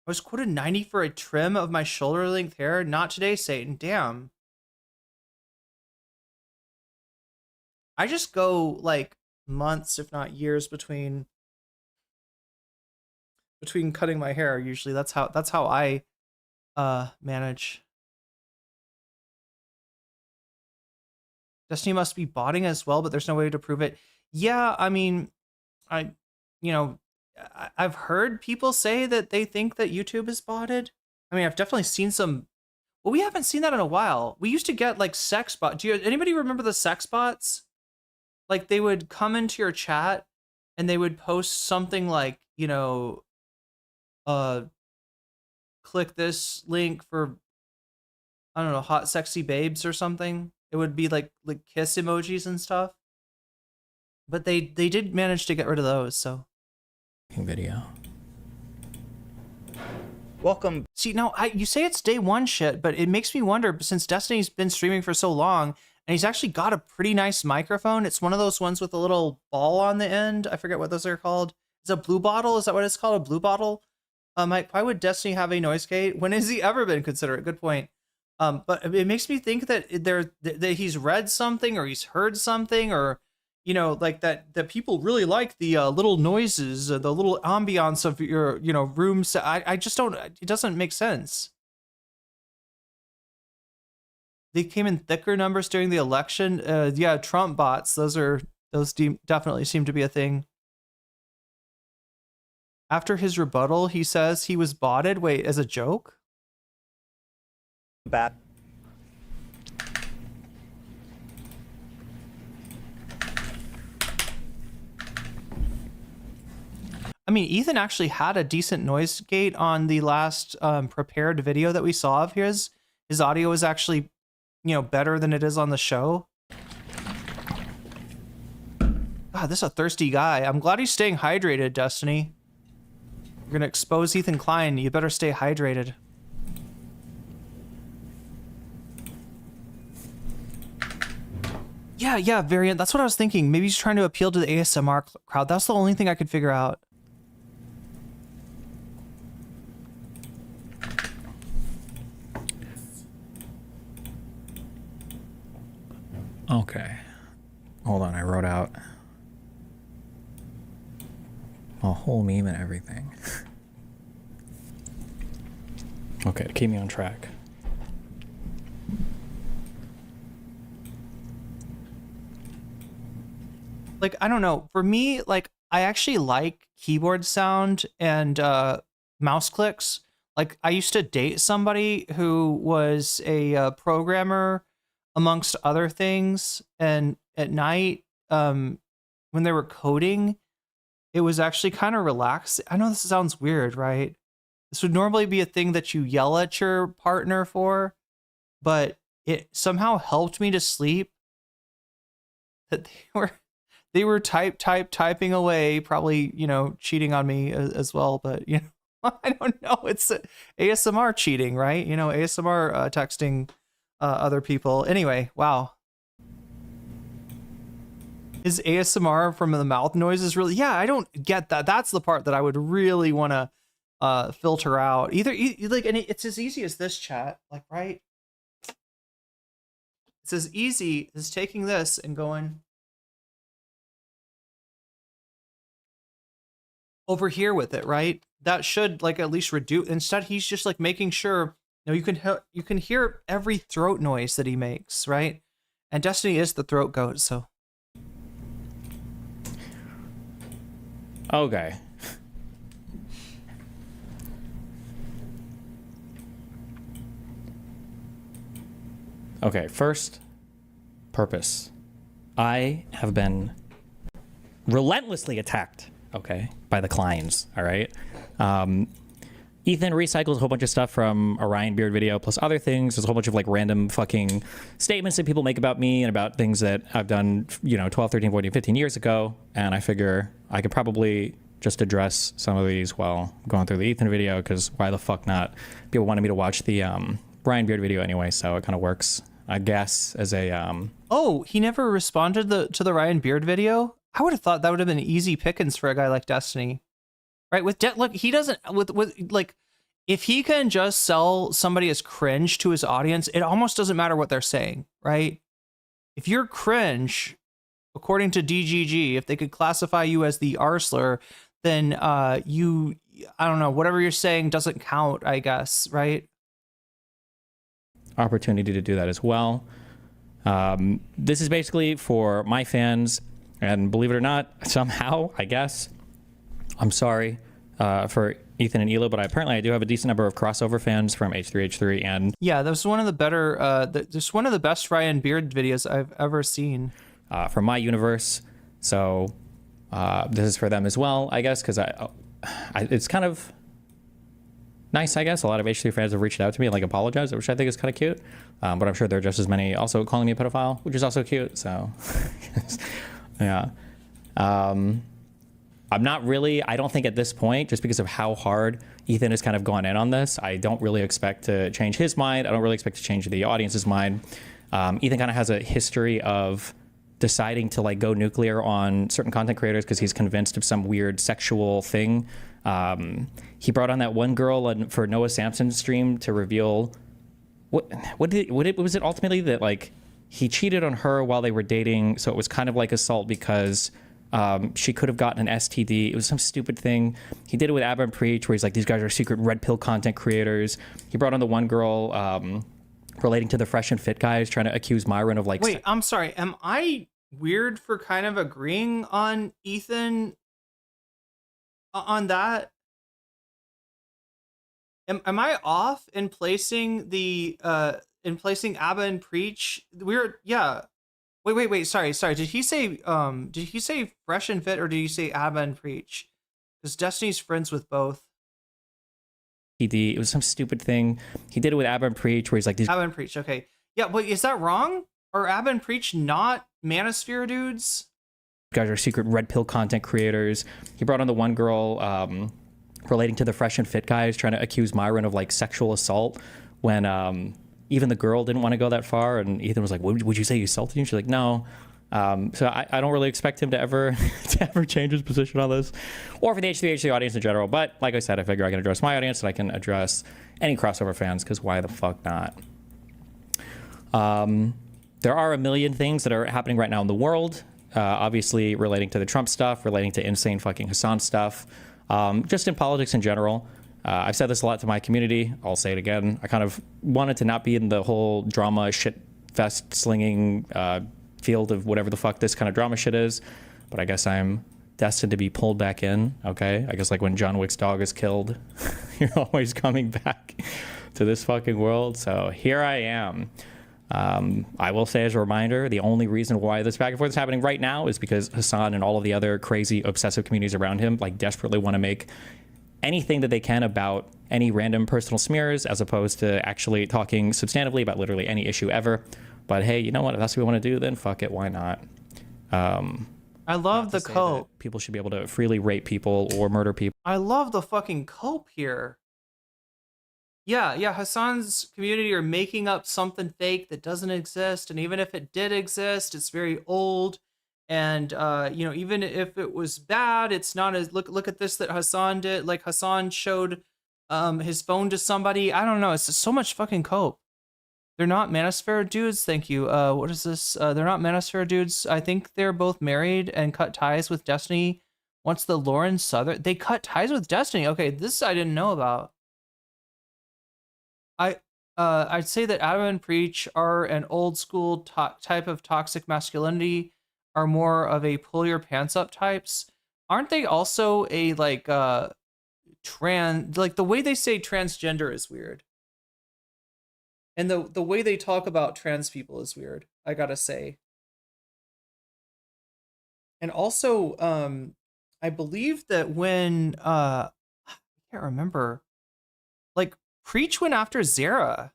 Speaker 1: I was quoted 90 for a trim of my shoulder length hair. Not today, Satan. Damn. I just go like months, if not years, between cutting my hair. Usually that's how I manage. Destiny must be botting as well, but there's no way to prove it. Yeah, I mean, I've heard people say that they think that YouTube is botted. I mean, I've definitely seen some. Well, we haven't seen that in a while. We used to get like sex bots. Anybody remember the sex bots? Like they would come into your chat and they would post something like, click this link for, I don't know, hot sexy babes or something. It would be like kiss emojis and stuff. But they did manage to get rid of those, so.
Speaker 3: Video.
Speaker 1: Welcome. See, now you say it's day one shit, but it makes me wonder, since Destiny's been streaming for so long, and he's actually got a pretty nice microphone. It's one of those ones with a little ball on the end. I forget what those are called. It's a blue bottle. Is that what it's called? A blue bottle? Mike, why would Destiny have a noise gate? When has he ever been considerate? Good point. But it makes me think that that he's read something or he's heard something, or like that people really like the little noises, the little ambiance of your rooms. I just don't. It doesn't make sense. They came in thicker numbers during the election. Yeah, Trump bots. Those definitely seem to be a thing. After his rebuttal, he says he was botted. Wait, as a joke?
Speaker 10: Bat.
Speaker 1: I mean, Ethan actually had a decent noise gate on the last prepared video that we saw of his. His audio is actually, better than it is on the show. God, this is a thirsty guy. I'm glad he's staying hydrated, Destiny. You're gonna expose Ethan Klein. You better stay hydrated. Yeah, Variant. That's what I was thinking. Maybe he's trying to appeal to the ASMR crowd. That's the only thing I could figure out.
Speaker 3: Okay. Hold on, I wrote out a whole meme and everything. Okay, to keep me on track.
Speaker 1: Like, I don't know. For me, like, I actually like keyboard sound and mouse clicks. Like, I used to date somebody who was a programmer, amongst other things, and at night, when they were coding, it was actually kind of relaxed. I know this sounds weird, right? This would normally be a thing that you yell at your partner for, but it somehow helped me to sleep. That they were typing away, probably, cheating on me as well, but I don't know. It's ASMR cheating, right? ASMR texting other people. Anyway, wow. Is ASMR from the mouth noises really? Yeah, I don't get that. That's the part that I would really want to filter out. And it's as easy as this, chat, like, right? It's as easy as taking this and going over here with it, right? That should like at least reduce. Instead, he's just like making sure you can hear every throat noise that he makes, right? And Destiny is the throat goat, so.
Speaker 3: Okay. Okay, first, purpose. I have been relentlessly attacked, okay, by the Kleins, all right? Ethan recycles a whole bunch of stuff from Orion Beard video plus other things. There's a whole bunch of like random fucking statements that people make about me and about things that I've done, 12, 13, 14, 15 years ago. And I figure I could probably just address some of these while going through the Ethan video, because why the fuck not? People wanted me to watch the Brian Beard video anyway, so it kind of works. I guess, as a
Speaker 1: Oh, he never responded to the Ryan Beard video. I would have thought that would have been easy pickings for a guy like Destiny, right? Look, he doesn't with like, if he can just sell somebody as cringe to his audience, it almost doesn't matter what they're saying, right? If you're cringe, according to DGG, if they could classify you as the R slur, then I don't know, whatever you're saying doesn't count, I guess, right?
Speaker 3: opportunity to do that as well. This is basically for my fans, and believe it or not, somehow, I guess, I'm sorry for Ethan and Elo, but apparently I do have a decent number of crossover fans from H3H3, and
Speaker 1: yeah, that was one of the better, just one of the best Ryan Beard videos I've ever seen.
Speaker 3: From my universe, so this is for them as well, I guess, because it's kind of nice, I guess. A lot of H3 fans have reached out to me and like apologized, which I think is kind of cute. But I'm sure there are just as many also calling me a pedophile, which is also cute. So, yeah. I'm not really, I don't think at this point, just because of how hard Ethan has kind of gone in on this, I don't really expect to change his mind. I don't really expect to change the audience's mind. Ethan kind of has a history of deciding to like go nuclear on certain content creators because he's convinced of some weird sexual thing. He brought on that one girl for Noah Samson's stream to reveal was it ultimately that like he cheated on her while they were dating, so it was kind of like assault because she could have gotten an STD. It was some stupid thing. He did it with Abba and Preach, where he's like, these guys are secret red pill content creators. He brought on the one girl relating to the Fresh and Fit guys, trying to accuse Myron of like...
Speaker 1: Wait, I'm sorry. Am I weird for kind of agreeing on Ethan on that? Am I off in placing the Abba and Preach? Yeah. Wait. Sorry. Did he say Fresh and Fit, or did he say Abba and Preach? Because Destiny's friends with both.
Speaker 3: It was some stupid thing. He did it with Abba and Preach, where he's like, these
Speaker 1: Abba and Preach. Okay. Yeah. Wait, is that wrong? Are Abba and Preach not Manosphere dudes?
Speaker 3: guys are secret red pill content creators. He brought on the one girl relating to the Fresh and Fit guys, trying to accuse Myron of like sexual assault when even the girl didn't want to go that far. And Ethan was like, would you say you assaulted you? She's like, no. So I don't really expect him to ever change his position on this, or for the H3H3 audience in general. But like I said, I figure I can address my audience and I can address any crossover fans, because why the fuck not? There are a million things that are happening right now in the world, obviously relating to the Trump stuff, relating to insane fucking Hassan stuff, just in politics in general. I've said this a lot to my community. I'll say it again. I kind of wanted to not be in the whole drama shit fest slinging field of whatever the fuck this kind of drama shit is, but I guess I'm destined to be pulled back in. Okay, I guess like when John Wick's dog is killed, you're always coming back to this fucking world. So here I am. I will say as a reminder, the only reason why this back and forth is happening right now is because Hassan and all of the other crazy obsessive communities around him like desperately want to make anything that they can about any random personal smears, as opposed to actually talking substantively about literally any issue ever. But hey, you know what? If that's what we want to do, then fuck it. Why not?
Speaker 1: I love the cope.
Speaker 3: People should be able to freely rape people or murder people.
Speaker 1: I love the fucking cope here. Yeah, Hassan's community are making up something fake that doesn't exist, and even if it did exist, it's very old. And even if it was bad, it's not as look at this that Hassan did. Like Hassan showed his phone to somebody. I don't know. It's just so much fucking cope. They're not Manosphere dudes. Thank you. What is this? They're not Manosphere dudes. I think they're both married and cut ties with Destiny. Once the Lauren Southern, they cut ties with Destiny. Okay, this I didn't know about. I'd say that Adam and Preach are an old school type of toxic masculinity, are more of a pull your pants up types. Aren't they also a trans, like the way they say transgender is weird. And the way they talk about trans people is weird, I gotta say. And also, I believe that when I can't remember, like Preach went after Zara.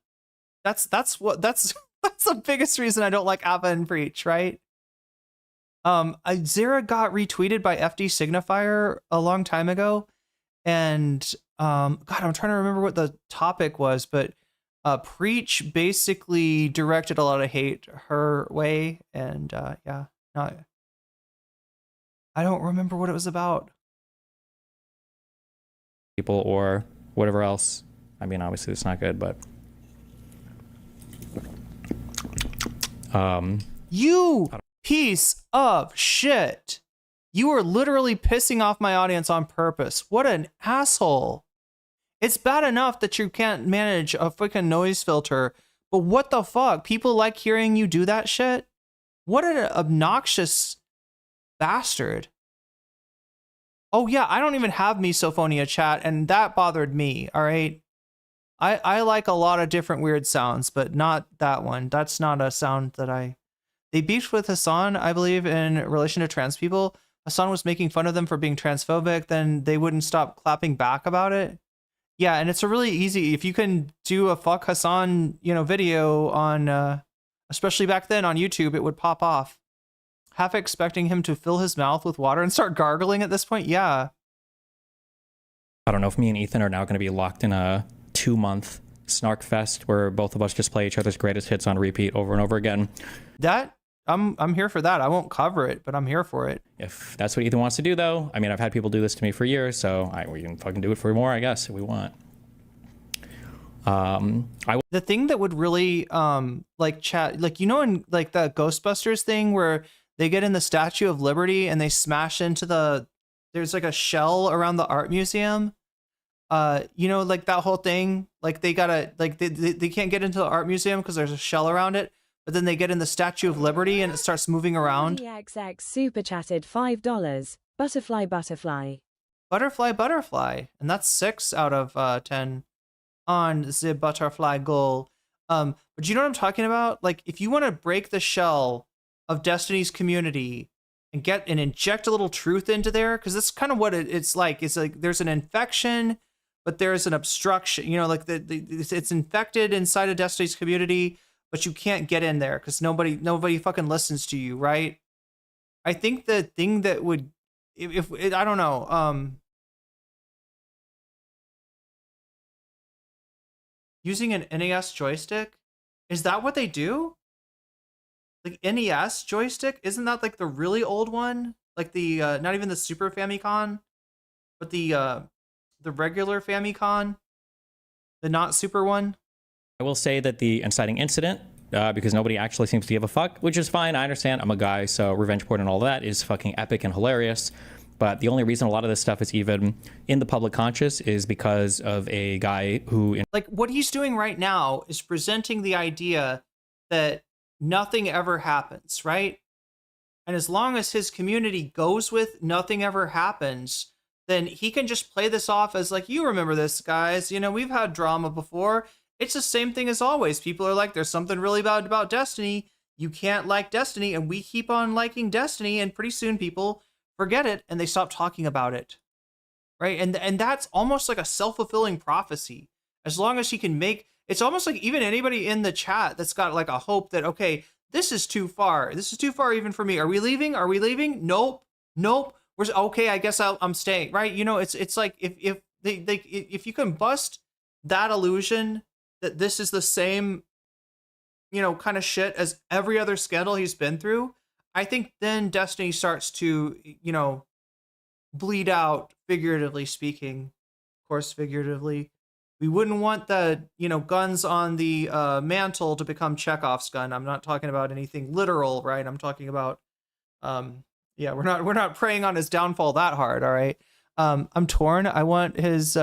Speaker 1: That's the biggest reason I don't like Abba and Preach, right? Zara got retweeted by FD Signifier a long time ago, and God, I'm trying to remember what the topic was, but Preach basically directed a lot of hate her way, and yeah, not. I don't remember what it was about.
Speaker 3: People or whatever else. I mean, obviously it's not good, but
Speaker 1: you piece of shit. You are literally pissing off my audience on purpose. What an asshole. It's bad enough that you can't manage a freaking noise filter, but what the fuck? People like hearing you do that shit? What an obnoxious bastard. Oh yeah, I don't even have misophonia, chat, and that bothered me, all right? I like a lot of different weird sounds, but not that one. That's not a sound that I... They beefed with Hassan, I believe, in relation to trans people. Hassan was making fun of them for being transphobic, then they wouldn't stop clapping back about it. Yeah, and it's a really easy... If you can do a fuck Hassan, video on... especially back then on YouTube, it would pop off. Half expecting him to fill his mouth with water and start gargling at this point? Yeah.
Speaker 3: I don't know if me and Ethan are now going to be locked in a 2-month snark fest where both of us just play each other's greatest hits on repeat over and over again.
Speaker 1: That I'm here for that. I won't cover it, but I'm here for it.
Speaker 3: If that's what Ethan wants to do, though, I mean, I've had people do this to me for years, so we can fucking do it for more, I guess, if we want.
Speaker 1: The thing that would really chat, in like the Ghostbusters thing where they get in the Statue of Liberty and they smash into there's like a shell around the art museum. Like that whole thing, like they gotta, like they can't get into the art museum because there's a shell around it, but then they get in the Statue of Liberty and it starts moving around.
Speaker 2: XX super chatted $5. Butterfly, butterfly.
Speaker 1: Butterfly, butterfly. And that's 6 out of 10 on the butterfly goal. But you know what I'm talking about? Like if you want to break the shell of Destiny's community and inject a little truth into there, because that's kind of what it's like. It's like there's an infection, but there's an obstruction. Like it's infected inside of Destiny's community, but you can't get in there because nobody fucking listens to you, right? I think the thing that would, if I don't know, using an NES joystick, is that what they do? Like NES joystick, isn't that like the really old one? Like the not even the Super Famicom, but the regular Famicom, the not super one.
Speaker 3: I will say that the inciting incident, because nobody actually seems to give a fuck, which is fine. I understand. I'm a guy, so revenge porn and all that is fucking epic and hilarious. But the only reason a lot of this stuff is even in the public conscious is because of a guy who...
Speaker 1: Like what he's doing right now is presenting the idea that nothing ever happens, right? And as long as his community goes with nothing ever happens, then he can just play this off as like, you remember this, guys. We've had drama before. It's the same thing as always. People are like, there's something really bad about Destiny. You can't like Destiny. And we keep on liking Destiny. And pretty soon people forget it and they stop talking about it, right? And that's almost like a self-fulfilling prophecy. As long as he can make... It's almost like even anybody in the chat that's got like a hope that, okay, this is too far. This is too far even for me. Are we leaving? Are we leaving? Nope. We're okay. I guess I'm staying. Right? It's like if you can bust that illusion that this is the same, kind of shit as every other scandal he's been through, I think then Destiny starts to, bleed out, figuratively speaking. Of course, figuratively. We wouldn't want the, guns on the mantle to become Chekhov's gun. I'm not talking about anything literal, right? I'm talking about, we're not preying on his downfall that hard, all right? I'm torn. I want his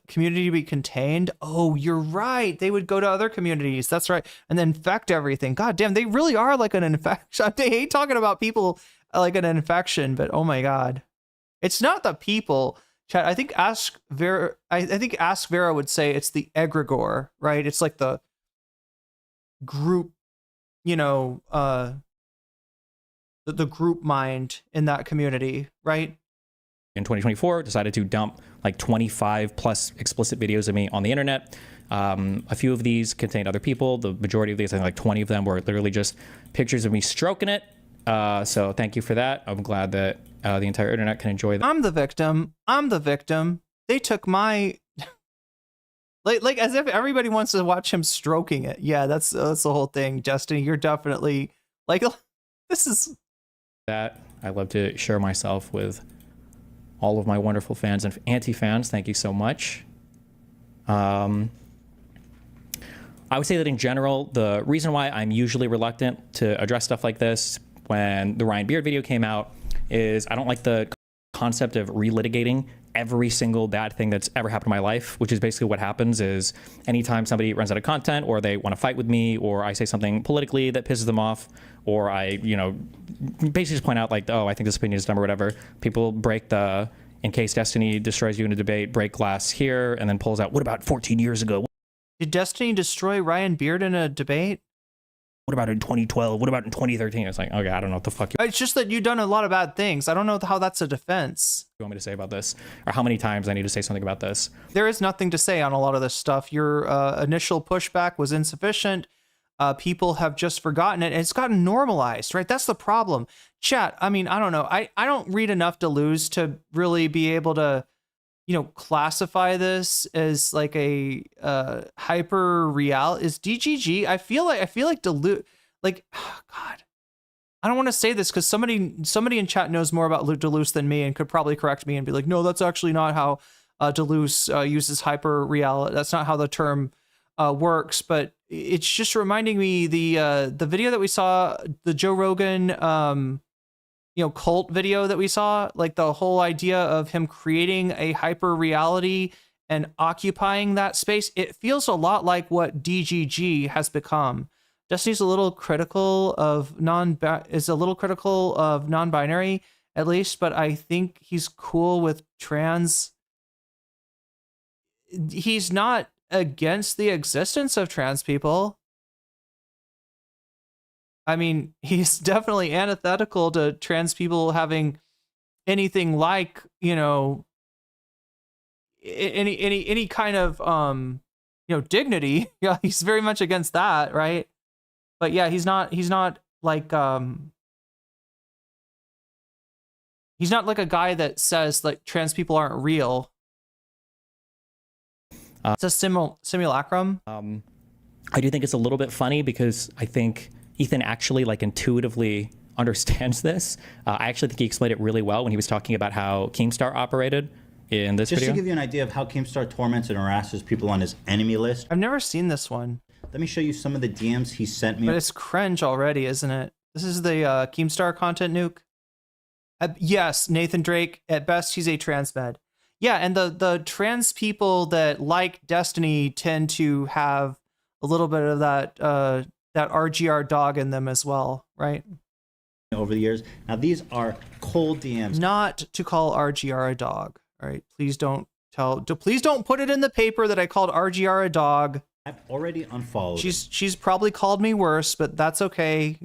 Speaker 1: community to be contained. Oh, you're right. They would go to other communities. That's right. And then infect everything. God damn, they really are like an infection. I hate talking about people like an infection, but oh my God. It's not the people. Chat, I think Ask Vera would say it's the egregore, right? It's like the group, the group mind in that community, right?
Speaker 3: In 2024, decided to dump like 25 plus explicit videos of me on the internet. A few of these contained other people. The majority of these, I think like 20 of them, were literally just pictures of me stroking it. So thank you for that. I'm glad that the entire internet can enjoy that.
Speaker 1: I'm the victim. They took my Like as if everybody wants to watch him stroking it. Yeah, that's the whole thing. Destiny, you're definitely like, this is
Speaker 3: that. I love to share myself with all of my wonderful fans and anti-fans. Thank you so much. I would say that in general, the reason why I'm usually reluctant to address stuff like this when the Ryan Beard video came out is I don't like the concept of relitigating every single bad thing that's ever happened in my life, which is basically what happens is anytime somebody runs out of content or they want to fight with me or I say something politically that pisses them off or I, basically just point out like, oh, I think this opinion is dumb or whatever, people break the, in case Destiny destroys you in a debate, break glass here and then pulls out, what about 14 years ago?
Speaker 1: Did Destiny destroy Ryan Beard in a debate?
Speaker 3: What about in 2012? What about in 2013? It's like, okay, I don't know what the fuck
Speaker 1: It's just that you've done a lot of bad things. I don't know how that's a defense.
Speaker 3: you want me to say about this or how many times I need to say something about this.
Speaker 1: There is nothing to say on a lot of this stuff. Your initial pushback was insufficient. People have just forgotten it. And it's gotten normalized, right? That's the problem. Chat, I mean, I don't know. I don't read enough to lose to really be able to, classify this as like a hyper real. Is DGG? I feel like dilute. Like, oh God, I don't want to say this because somebody in chat knows more about Deleuze than me and could probably correct me and be like, no, that's actually not how Deleuze uses hyper reality. That's not how the term works. But it's just reminding me the video that we saw, the Joe Rogan cult video that we saw, like the whole idea of him creating a hyper reality and occupying that space. It feels a lot like what DGG has become. Destiny's a little critical of non-binary at least, but I think he's cool with trans. He's not against the existence of trans people. I mean, he's definitely antithetical to trans people having anything like, any kind of dignity. Yeah, he's very much against that, right? But yeah, he's not like he's not like a guy that says like trans people aren't real. It's a simulacrum.
Speaker 3: I do think it's a little bit funny because I think Ethan actually like intuitively understands this. I actually think he explained it really well when he was talking about how Keemstar operated in this video.
Speaker 10: Just to give you an idea of how Keemstar torments and harasses people on his enemy list.
Speaker 1: I've never seen this one.
Speaker 10: Let me show you some of the DMs he sent me.
Speaker 1: But it's cringe already, isn't it? This is the Keemstar content nuke. Yes, Nathan Drake. At best, he's a trans med. Yeah, and the trans people that like Destiny tend to have a little bit of that RGR dog in them as well, right?
Speaker 10: Over the years. Now, these are cold DMs.
Speaker 1: Not to call RGR a dog, all right? Please don't put it in the paper that I called RGR a dog.
Speaker 10: I've already unfollowed.
Speaker 1: She's probably called me worse, but that's okay,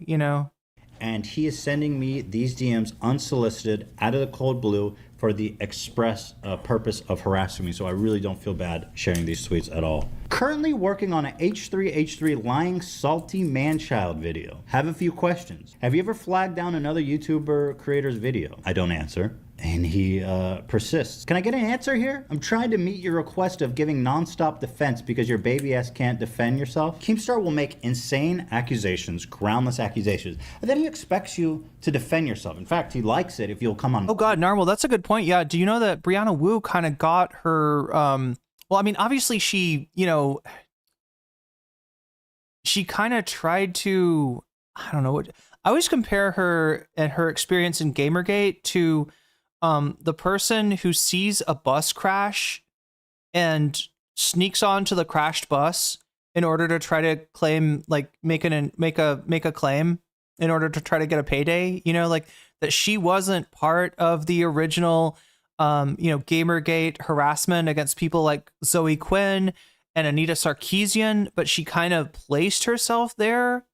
Speaker 10: And he is sending me these DMs unsolicited out of the cold blue for the express purpose of harassing me. So I really don't feel bad sharing these tweets at all. Currently working on an H3H3 lying salty man-child video. Have a few questions. Have you ever flagged down another YouTuber creator's video? I don't answer. And he persists. Can I get an answer here? I'm trying to meet your request of giving non-stop defense because your baby ass can't defend yourself. Keemstar will make insane accusations, groundless accusations, and then he expects you to defend yourself. In fact, he likes it if you'll come on.
Speaker 1: Oh God, Narwhal, that's a good point. Yeah, do you know that Brianna Wu kind of got her, well, I mean, obviously she, she kind of tried to, I don't know, I always compare her and her experience in Gamergate to the person who sees a bus crash and sneaks onto the crashed bus in order to try to claim, like make a claim in order to try to get a payday, like that she wasn't part of the original, Gamergate harassment against people like Zoe Quinn and Anita Sarkeesian, but she kind of placed herself there.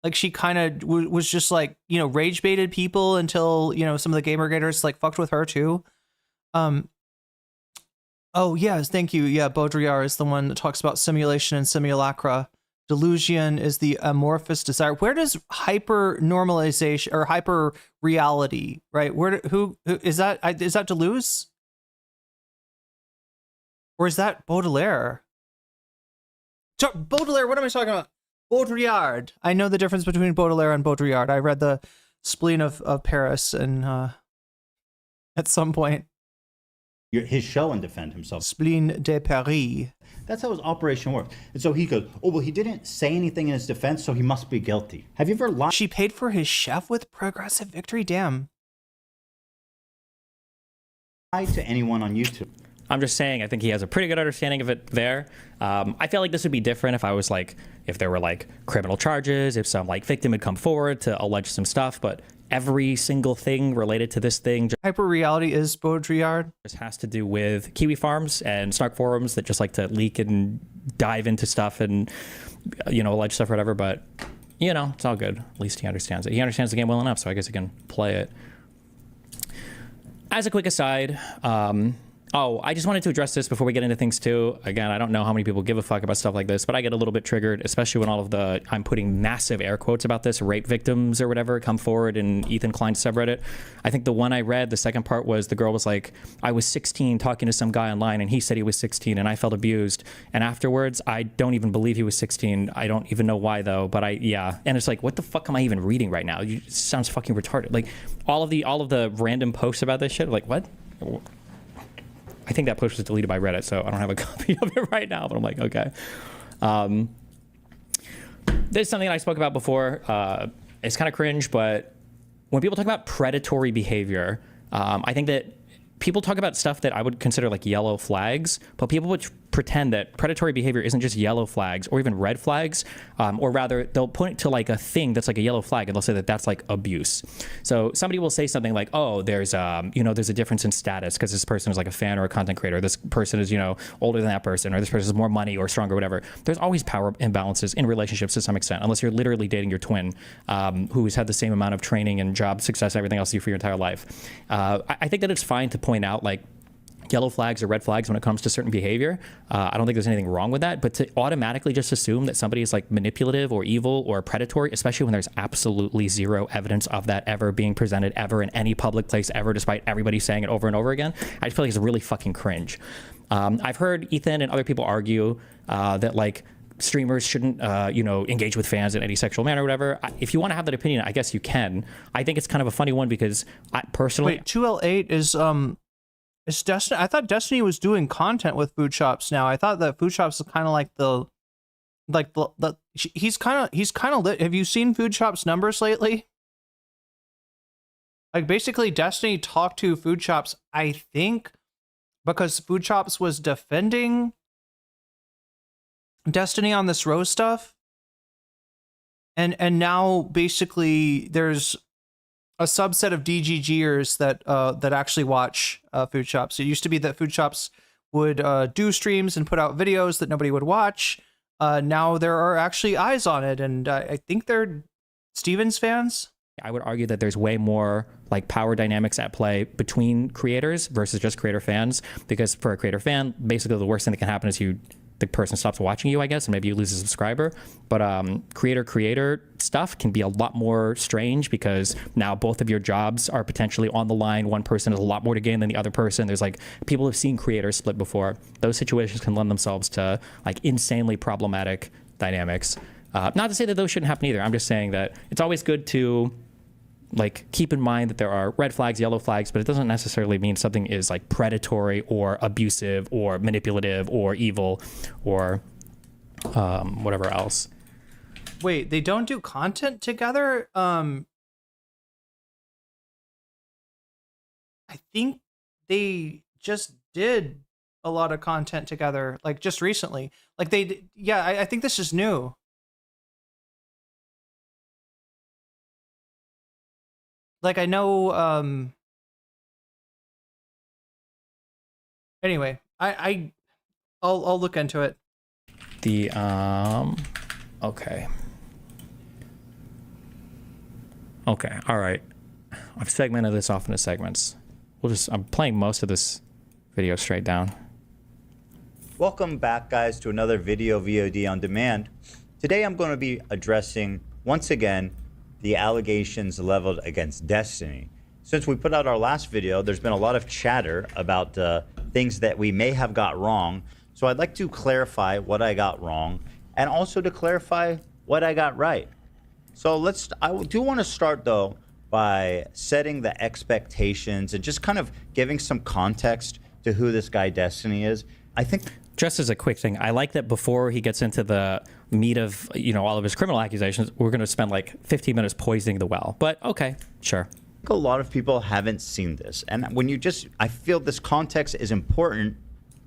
Speaker 1: Like she kind of was just like, rage baited people until, some of the Gamergaters like fucked with her too. Oh yes, thank you. Yeah, Baudrillard is the one that talks about simulation and simulacra. Delusion is the amorphous desire. Where does hyper normalization or hyper reality, right? Who is that? Is that Deleuze? Or is that Baudelaire? Baudelaire, what am I talking about? Baudrillard. I know the difference between Baudelaire and Baudrillard. I read the Spleen of Paris and at some point.
Speaker 10: His show and defend himself.
Speaker 1: Spleen de Paris.
Speaker 10: That's how his operation works. And so he goes, oh, well, he didn't say anything in his defense, so he must be guilty. Have you ever lied?
Speaker 1: She paid for his chef with Progressive Victory? Damn.
Speaker 10: To anyone on YouTube.
Speaker 3: I'm just saying, I think he has a pretty good understanding of it there. I feel like this would be different if I was like, if there were like criminal charges, if some like victim had come forward to allege some stuff, but every single thing related to this thing.
Speaker 1: Hyper reality is Baudrillard.
Speaker 3: Just has to do with Kiwi farms and snark forums that just like to leak and dive into stuff and, you know, allege stuff or whatever. But, you know, it's all good. At least he understands it. He understands the game well enough, so I guess he can play it. As a quick aside, I just wanted to address this before we get into things too. Again, I don't know how many people give a fuck about stuff like this, but I get a little bit triggered, especially when all of the, I'm putting massive air quotes about this, rape victims or whatever come forward in Ethan Klein's subreddit. I think the one I read, the second part was the girl was like, I was 16 talking to some guy online and he said he was 16 and I felt abused. And afterwards, I don't even believe he was 16. I don't even know why though, but yeah. And it's like, what the fuck am I even reading right now? It sounds fucking retarded. Like all of the random posts about this shit, like what? I think that post was deleted by Reddit, so I don't have a copy of it right now, but I'm like, okay. This is something I spoke about before. It's kind of cringe, but when people talk about predatory behavior, I think that people talk about stuff that I would consider like yellow flags, but people would pretend that predatory behavior isn't just yellow flags or even red flags, or rather they'll point to like a thing that's like a yellow flag and they'll say that that's like abuse. So somebody will say something like, oh, there's there's a difference in status because this person is like a fan or a content creator. This person is, older than that person, or this person has more money or stronger, whatever. There's always power imbalances in relationships to some extent, unless you're literally dating your twin, who's had the same amount of training and job success, everything else you for your entire life. I think that it's fine to point out like yellow flags or red flags when it comes to certain behavior. I don't think there's anything wrong with that, but to automatically just assume that somebody is like manipulative or evil or predatory, especially when there's absolutely zero evidence of that ever being presented ever in any public place ever, despite everybody saying it over and over again, I just feel like it's really fucking cringe. I've heard Ethan and other people argue that like streamers shouldn't, engage with fans in any sexual manner or whatever. If you want to have that opinion, I guess you can. I think it's kind of a funny one because I personally... Wait,
Speaker 1: 2L8 is Destiny. I thought Destiny was doing content with food shops now. I thought that food shops is kind of like the he's kind of lit. Have you seen food shops numbers lately? Like basically Destiny talked to food shops, I think, because food shops was defending Destiny on this Rose stuff. And now basically there's a subset of DGGers that actually watch food shops. It used to be that food shops would do streams and put out videos that nobody would watch. Now there are actually eyes on it, and I think they're Stevens fans.
Speaker 3: I would argue that there's way more like power dynamics at play between creators versus just creator fans, because for a creator fan, basically the worst thing that can happen is the person stops watching you, I guess, and maybe you lose a subscriber. But creator stuff can be a lot more strange because now both of your jobs are potentially on the line. One person has a lot more to gain than the other person. There's like, people have seen creators split before. Those situations can lend themselves to like insanely problematic dynamics. Not to say that those shouldn't happen either. I'm just saying that it's always good to like keep in mind that there are red flags, yellow flags, but it doesn't necessarily mean something is like predatory or abusive or manipulative or evil or whatever else.
Speaker 1: Wait, they don't do content together? I think they just did a lot of content together, like just recently. Like I think this is new. Like I know, anyway, I'll look into it.
Speaker 3: Okay. All right. I've segmented this off into segments. I'm playing most of this video straight down.
Speaker 10: Welcome back, guys, to another video VOD on demand. Today I'm going to be addressing, once again, the allegations leveled against Destiny. Since we put out our last video, there's been a lot of chatter about things that we may have got wrong. So I'd like to clarify what I got wrong and also to clarify what I got right. So I do want to start though by setting the expectations and just kind of giving some context to who this guy Destiny is. I think
Speaker 3: just as a quick thing, I like that before he gets into the meat of, all of his criminal accusations, we're going to spend like 15 minutes poisoning the well. But okay, sure.
Speaker 10: A lot of people haven't seen this. And I feel this context is important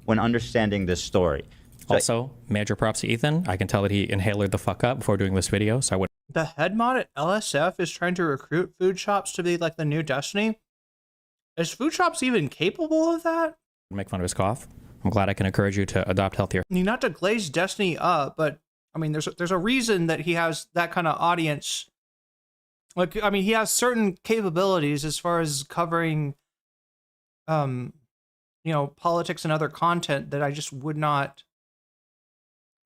Speaker 10: when understanding this story. So
Speaker 3: also, major props to Ethan. I can tell that he inhaled the fuck up before doing this video, so I would.
Speaker 1: The head mod at LSF is trying to recruit food shops to be like the new Destiny. Is food shops even capable of that?
Speaker 3: Make fun of his cough. I'm glad I can encourage you to adopt healthier.
Speaker 1: I mean, not to glaze Destiny up, but I mean, there's a reason that he has that kind of audience. Like, I mean, he has certain capabilities as far as covering, politics and other content that I just would not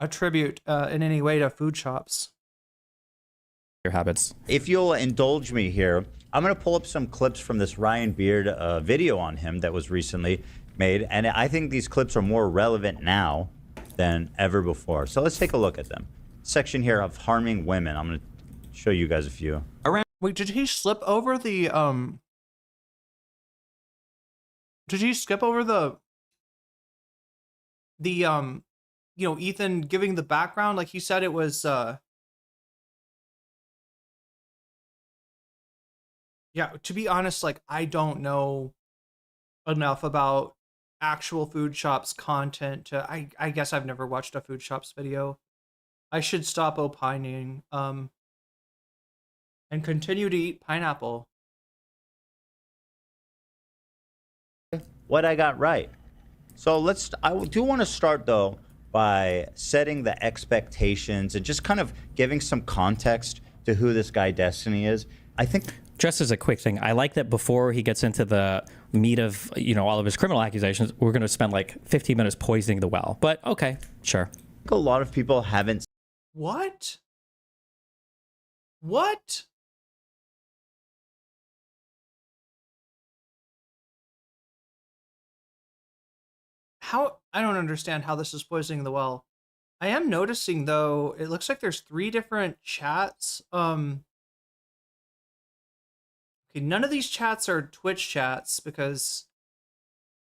Speaker 1: attribute in any way to food shops.
Speaker 3: Your habits.
Speaker 10: If you'll indulge me here, I'm going to pull up some clips from this Ryan Beard video on him that was recently made, and I think these clips are more relevant now than ever before. So let's take a look at them. Section here of harming women. I'm going to show you guys a few.
Speaker 1: Wait, did he slip over the did he skip over the Ethan giving the background? Like he said it was yeah, to be honest, like I don't know enough about actual food shops content to I guess I've never watched a food shops video. I should stop opining and continue to eat pineapple.
Speaker 10: What I got right. So I do want to start though by setting the expectations and just kind of giving some context to who this guy Destiny is. I think
Speaker 3: just as a quick thing, I like that before he gets into the meat of, all of his criminal accusations, we're going to spend like 15 minutes poisoning the well. But okay, sure.
Speaker 10: A lot of people haven't.
Speaker 1: What? What? How? I don't understand how this is poisoning the well. I am noticing though, it looks like there's 3 different chats. Okay, none of these chats are Twitch chats because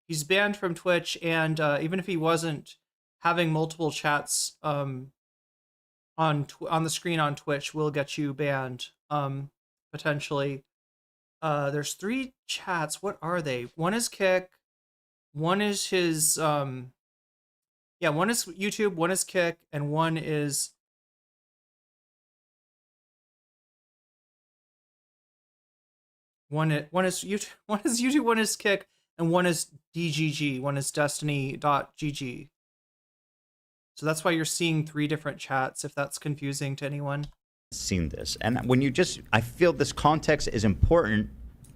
Speaker 1: he's banned from Twitch, and even if he wasn't having multiple chats on the screen on Twitch will get you banned potentially. There's 3 chats. What are they? One is Kick, one is his one is YouTube, one is Kick, and one is YouTube, one is Kick, and one is DGG, one is Destiny.gg. So that's why you're seeing 3 different chats, if that's confusing to anyone.
Speaker 10: Seen this. And I feel this context is important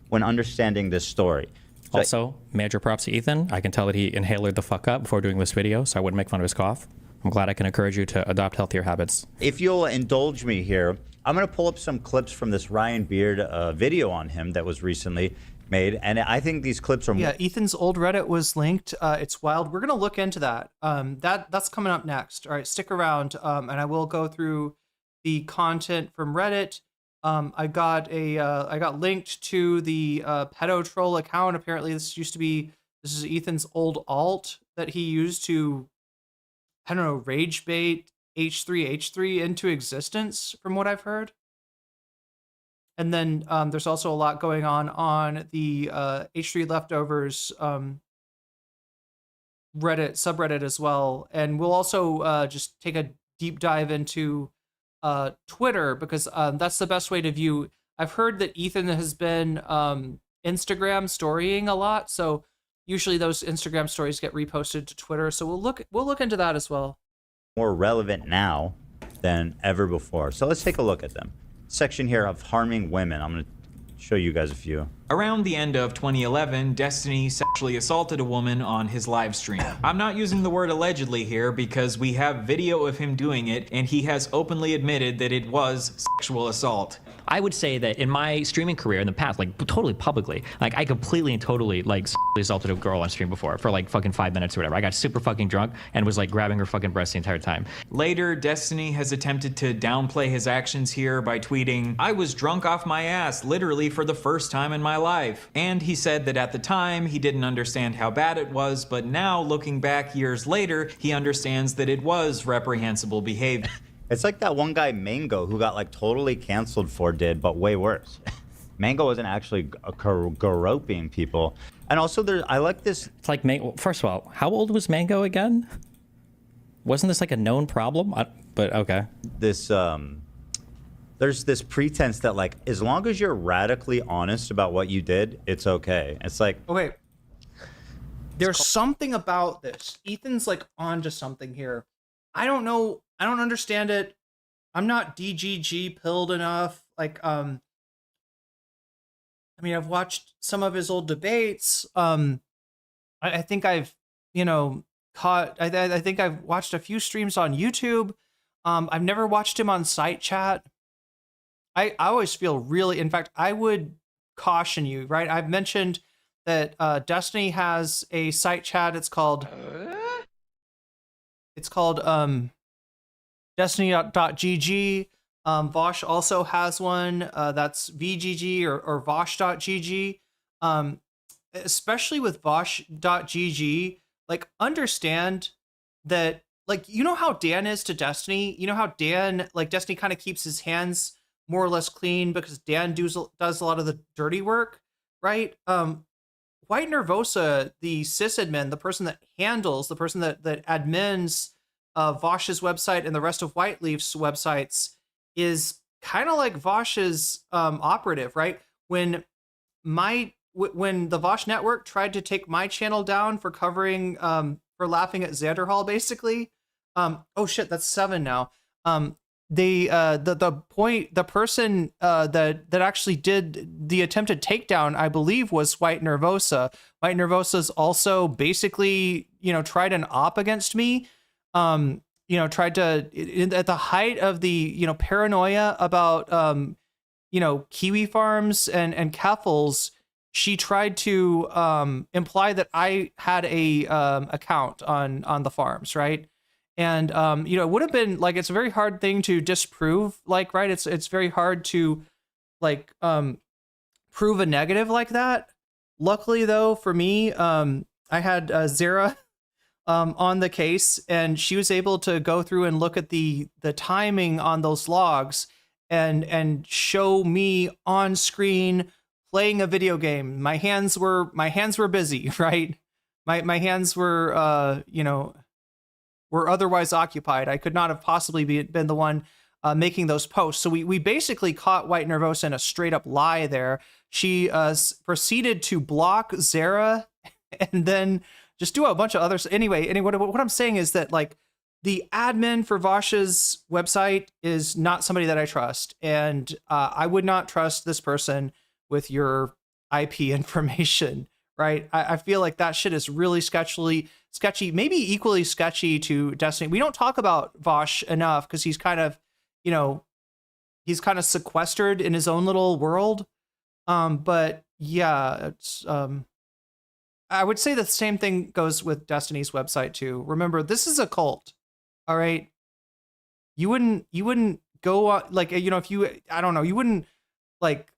Speaker 10: when understanding this story. So
Speaker 3: also, major props to Ethan. I can tell that he inhaled the fuck up before doing this video, so I wouldn't make fun of his cough. I'm glad I can encourage you to adopt healthier habits.
Speaker 10: If you'll indulge me here, I'm going to pull up some clips from this Ryan Beard video on him that was recently made, and I think these clips are
Speaker 1: Ethan's old Reddit was linked. It's wild. We're gonna look into that. That's coming up next. All right, stick around, and I will go through the content from Reddit. I got linked to the pedo troll account. Apparently this is Ethan's old alt that he used to, I don't know, rage bait H3 into existence, from what I've heard. And then there's also a lot going on the H3 leftovers subreddit as well. And we'll also just take a deep dive into Twitter, because that's the best way to view. I've heard that Ethan has been Instagram storying a lot, so usually those Instagram stories get reposted to Twitter. So we'll look into that as well.
Speaker 10: More relevant now than ever before. So let's take a look at them. Section here of harming women. I'm going to show you guys a few.
Speaker 12: Around the end of 2011, Destiny sexually assaulted a woman on his live stream. I'm not using the word allegedly here because we have video of him doing it, and he has openly admitted that it was sexual assault.
Speaker 3: I would say that in my streaming career in the past, like totally publicly, like I completely and totally like assaulted a girl on stream before for like fucking 5 minutes or whatever. I got super fucking drunk and was like grabbing her fucking breast the entire time.
Speaker 12: Later, Destiny has attempted to downplay his actions here by tweeting, "I was drunk off my ass literally for the first time in my life." And he said that at the time he didn't understand how bad it was, but now looking back years later, he understands that it was reprehensible behavior.
Speaker 10: It's like that one guy, Mango, who got like totally canceled for did, but way worse. Mango wasn't actually groping people. And also I like this.
Speaker 3: It's like, first of all, how old was Mango again? Wasn't this like a known problem? But okay.
Speaker 10: There's this pretense that like, as long as you're radically honest about what you did, it's okay. It's like,
Speaker 1: okay. There's something about this. Ethan's like onto something here. I don't know. I don't understand it. I'm not DGG pilled enough. Like, I mean, I've watched some of his old debates. I think I've, caught. I think I've watched a few streams on YouTube. I've never watched him on site chat. I always feel really. In fact, I would caution you. Right, I've mentioned that Destiny has a site chat. It's called Destiny.gg. Vosh also has one. That's VGG or Vosh.gg. Especially with Vosh.gg, like understand that, like, you know how Dan is to Destiny. You know how Dan, like, Destiny kind of keeps his hands more or less clean because Dan does a lot of the dirty work, right? White Nervosa, the sysadmin, the person that admins Vosh's website and the rest of Whiteleaf's websites, is kind of like Vosh's operative, right? When the Vosh network tried to take my channel down for covering for laughing at Xanderhall, basically. Oh shit, that's 7 now. The person that actually did the attempted takedown, I believe, was White Nervosa. White Nervosa's also basically, tried an op against me. Tried to, at the height of the, paranoia about, kiwi farms and Keffels, she tried to imply that I had a account on the farms, right? And it would have been like, it's a very hard thing to disprove, like, right? It's very hard to like prove a negative like that. Luckily, though, for me, I had Zara on the case, and she was able to go through and look at the timing on those logs and show me on screen playing a video game. My hands were busy, right? My hands were were otherwise occupied. I could not have possibly been the one making those posts. So we basically caught White Nervosa in a straight up lie there. She proceeded to block Zara and then just do a bunch of others. Anyway, what I'm saying is that, like, the admin for Vosh's website is not somebody that I trust. And I would not trust this person with your IP information, right? I feel like that shit is really sketchy, maybe equally sketchy to Destiny. We don't talk about Vosh enough because he's kind of, he's kind of sequestered in his own little world. But yeah, it's, I would say the same thing goes with Destiny's website too. Remember, this is a cult. All right. You wouldn't go on, like, if you, I don't know, you wouldn't like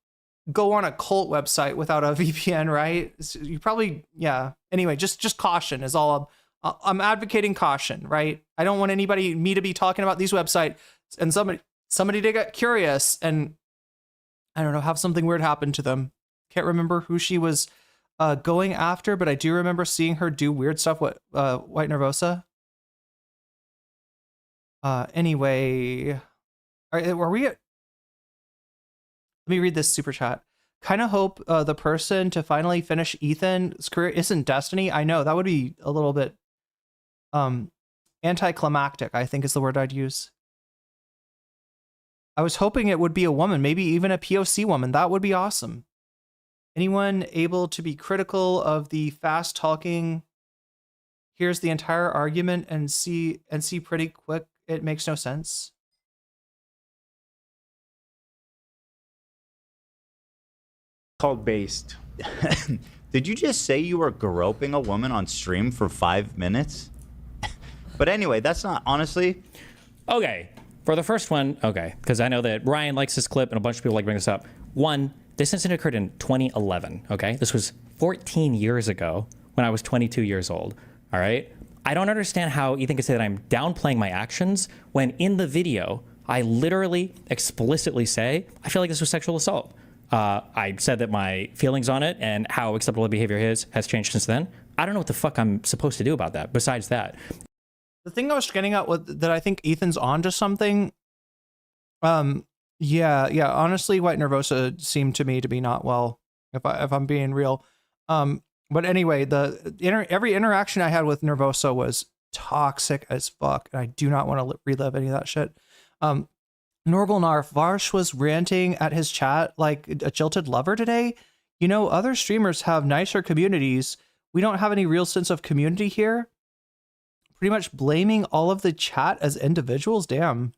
Speaker 1: go on a cult website without a VPN, right? You probably, yeah. Anyway, just caution is all I'm advocating caution, right? I don't want me to be talking about these websites and somebody to get curious and, I don't know, have something weird happen to them. Can't remember who she was going after, but I do remember seeing her do weird stuff with White Nervosa. Anyway, are we at... Let me read this super chat. Kind of hope the person to finally finish Ethan's career isn't Destiny. I know, that would be a little bit anticlimactic, I think is the word I'd use. I was hoping it would be a woman, maybe even a POC woman. That would be awesome. Anyone able to be critical of the fast talking, here's the entire argument and see pretty quick it makes no sense?
Speaker 10: Called based. Did you just say you were groping a woman on stream for 5 minutes? But anyway, that's not honestly.
Speaker 3: Okay, for the first one, okay, because I know that Ryan likes this clip and a bunch of people like bring this up. One, this incident occurred in 2011, okay? This was 14 years ago when I was 22 years old, all right? I don't understand how Ethan can say that I'm downplaying my actions when in the video, I literally explicitly say, I feel like this was sexual assault. I said that my feelings on it and how acceptable the behavior is has changed since then. I don't know what the fuck I'm supposed to do about that besides that.
Speaker 1: The thing I was getting at with that I think Ethan's onto something. Yeah. Honestly, White Nervosa seemed to me to be not well, if I'm being real. But anyway, every interaction I had with Nervosa was toxic as fuck, and I do not want to relive any of that shit. Norval Narf, Varsh was ranting at his chat like a jilted lover today. You know, other streamers have nicer communities. We don't have any real sense of community here. Pretty much blaming all of the chat as individuals. Damn.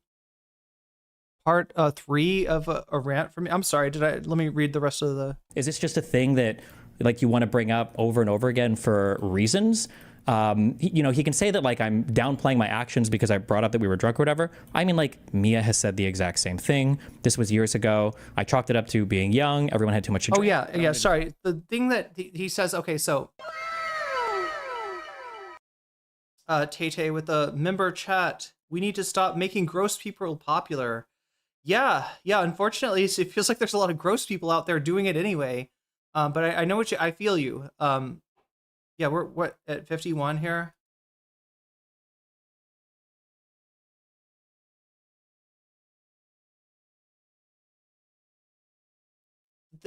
Speaker 1: Part 3 of a rant from me. I'm sorry. Let me read the rest of the.
Speaker 3: Is this just a thing that like you want to bring up over and over again for reasons? You know, he can say that like I'm downplaying my actions because I brought up that we were drunk or whatever. I mean, like Mia has said the exact same thing. This was years ago. I chalked it up to being young. Everyone had too much to drink.
Speaker 1: Oh yeah. Sorry. The thing that he says. Okay, so Tay with the member chat. We need to stop making gross people popular. Yeah. Unfortunately, it feels like there's a lot of gross people out there doing it anyway. But I know I feel you. Yeah, we're at 51 here.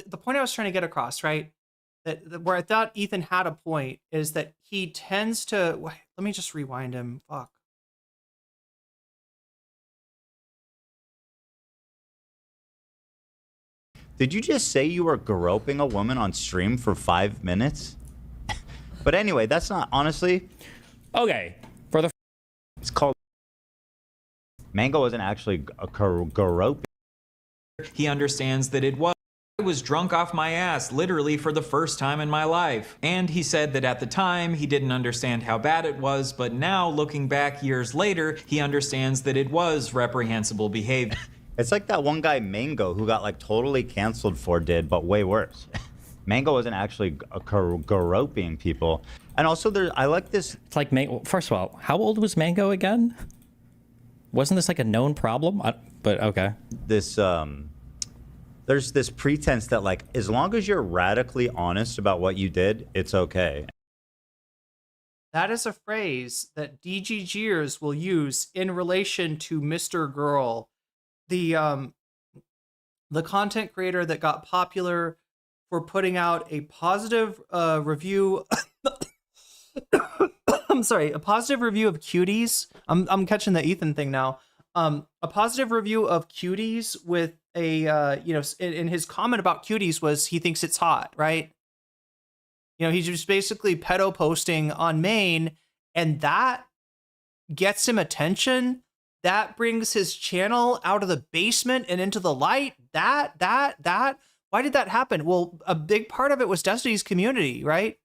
Speaker 1: The point I was trying to get across, right? That where I thought Ethan had a point is that he tends to. Wait, let me just rewind him. Fuck.
Speaker 10: Did you just say you were groping a woman on stream for 5 minutes? But anyway, that's not honestly.
Speaker 3: Okay, for the.
Speaker 10: It's called. Mango wasn't actually a groping.
Speaker 12: He understands that it was. I was drunk off my ass, literally for the first time in my life. And he said that at the time, he didn't understand how bad it was, but now, looking back years later, he understands that it was reprehensible behavior.
Speaker 10: It's like that one guy, Mango, who got like totally canceled for did, but way worse. Mango wasn't actually groping people. And also, I like this.
Speaker 3: It's like, first of all, how old was Mango again? Wasn't this like a known problem? But okay.
Speaker 10: There's this pretense that like, as long as you're radically honest about what you did, it's okay.
Speaker 1: That is a phrase that DGGers will use in relation to Mr. Girl, the content creator that got popular for putting out a positive review. I'm sorry, a positive review of Cuties. I'm catching the Ethan thing now. A positive review of Cuties with a in his comment about Cuties was he thinks it's hot, right? You know, he's just basically pedo posting on main, and that gets him attention. That brings his channel out of the basement and into the light. That. Why did that happen? Well, a big part of it was Destiny's community, right?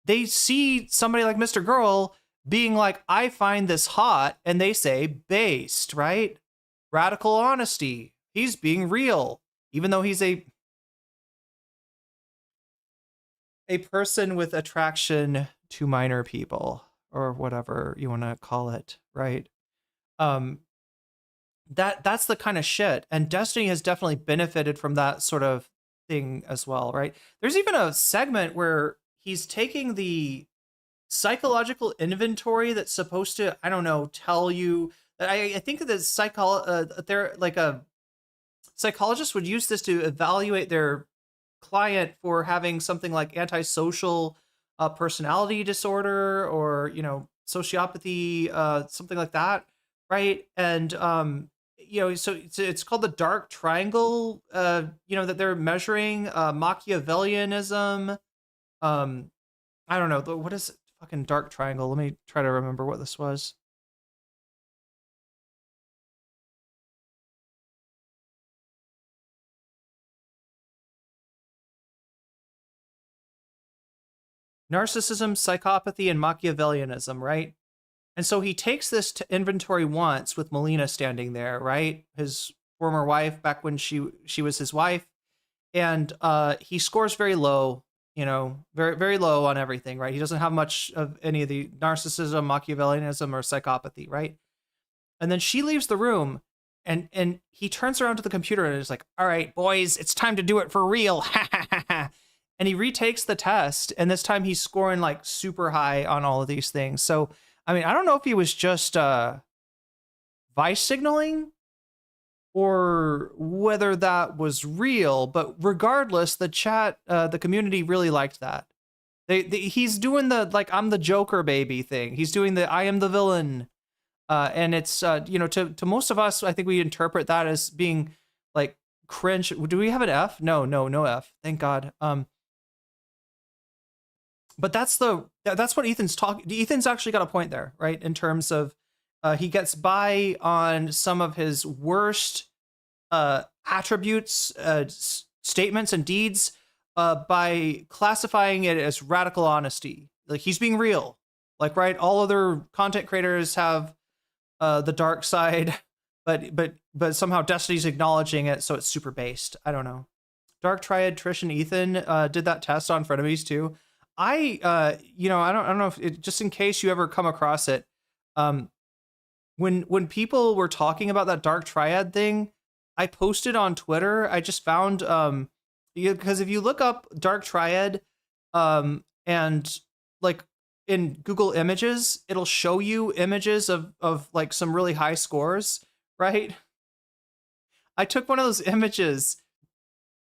Speaker 1: They see somebody like Mr. Girl being like, I find this hot, and they say based, right? Radical honesty. He's being real, even though he's a person with attraction to minor people, or whatever you want to call it, right? That's the kind of shit, and Destiny has definitely benefited from that sort of thing as well, right? There's even a segment where he's taking the psychological inventory that's supposed to, I don't know, tell you. I think that a psychologist would use this to evaluate their client for having something like antisocial personality disorder, or sociopathy, something like that, right? And so it's called the dark triangle, that they're measuring Machiavellianism. I don't know, what is fucking dark triangle? Let me try to remember what this was. narcissism, psychopathy, and Machiavellianism, right? And so he takes this to inventory once with Melina standing there, right? His former wife back when she was his wife. And he scores very low, very, very low on everything, right? He doesn't have much of any of the narcissism, Machiavellianism, or psychopathy, right? And then she leaves the room and he turns around to the computer and is like, all right, boys, it's time to do it for real. And he retakes the test. And this time he's scoring like super high on all of these things. So, I mean, I don't know if he was just vice signaling or whether that was real, but regardless, the chat, the community really liked that. He's doing the, like, I'm the Joker baby thing. He's doing the I am the villain. And it's, to most of us, I think we interpret that as being like cringe. Do we have an F? No F. Thank God. But that's what Ethan's talking. Ethan's actually got a point there, right? In terms of he gets by on some of his worst attributes, statements, and deeds by classifying it as radical honesty. Like he's being real. Like, right? All other content creators have the dark side, but somehow Destiny's acknowledging it, so it's super based. I don't know. Dark Triad, Trish, and Ethan did that test on Frenemies too. I don't know if just in case you ever come across it, when people were talking about that Dark Triad thing, I posted on Twitter. I just found because if you look up Dark Triad and like in Google Images, it'll show you images of like some really high scores, right? I took one of those images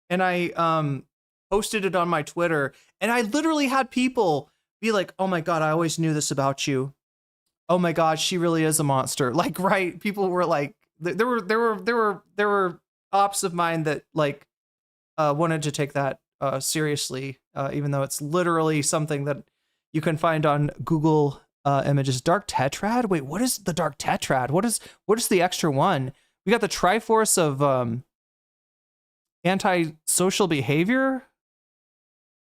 Speaker 1: and I posted it on my Twitter, and I literally had people be like, "Oh my God, I always knew this about you. Oh my God, she really is a monster." Like, right? People were like, there were ops of mine that like wanted to take that seriously, even though it's literally something that you can find on Google Images. Dark Tetrad? Wait, what is the Dark Tetrad? What is the extra one? We got the Triforce of antisocial behavior.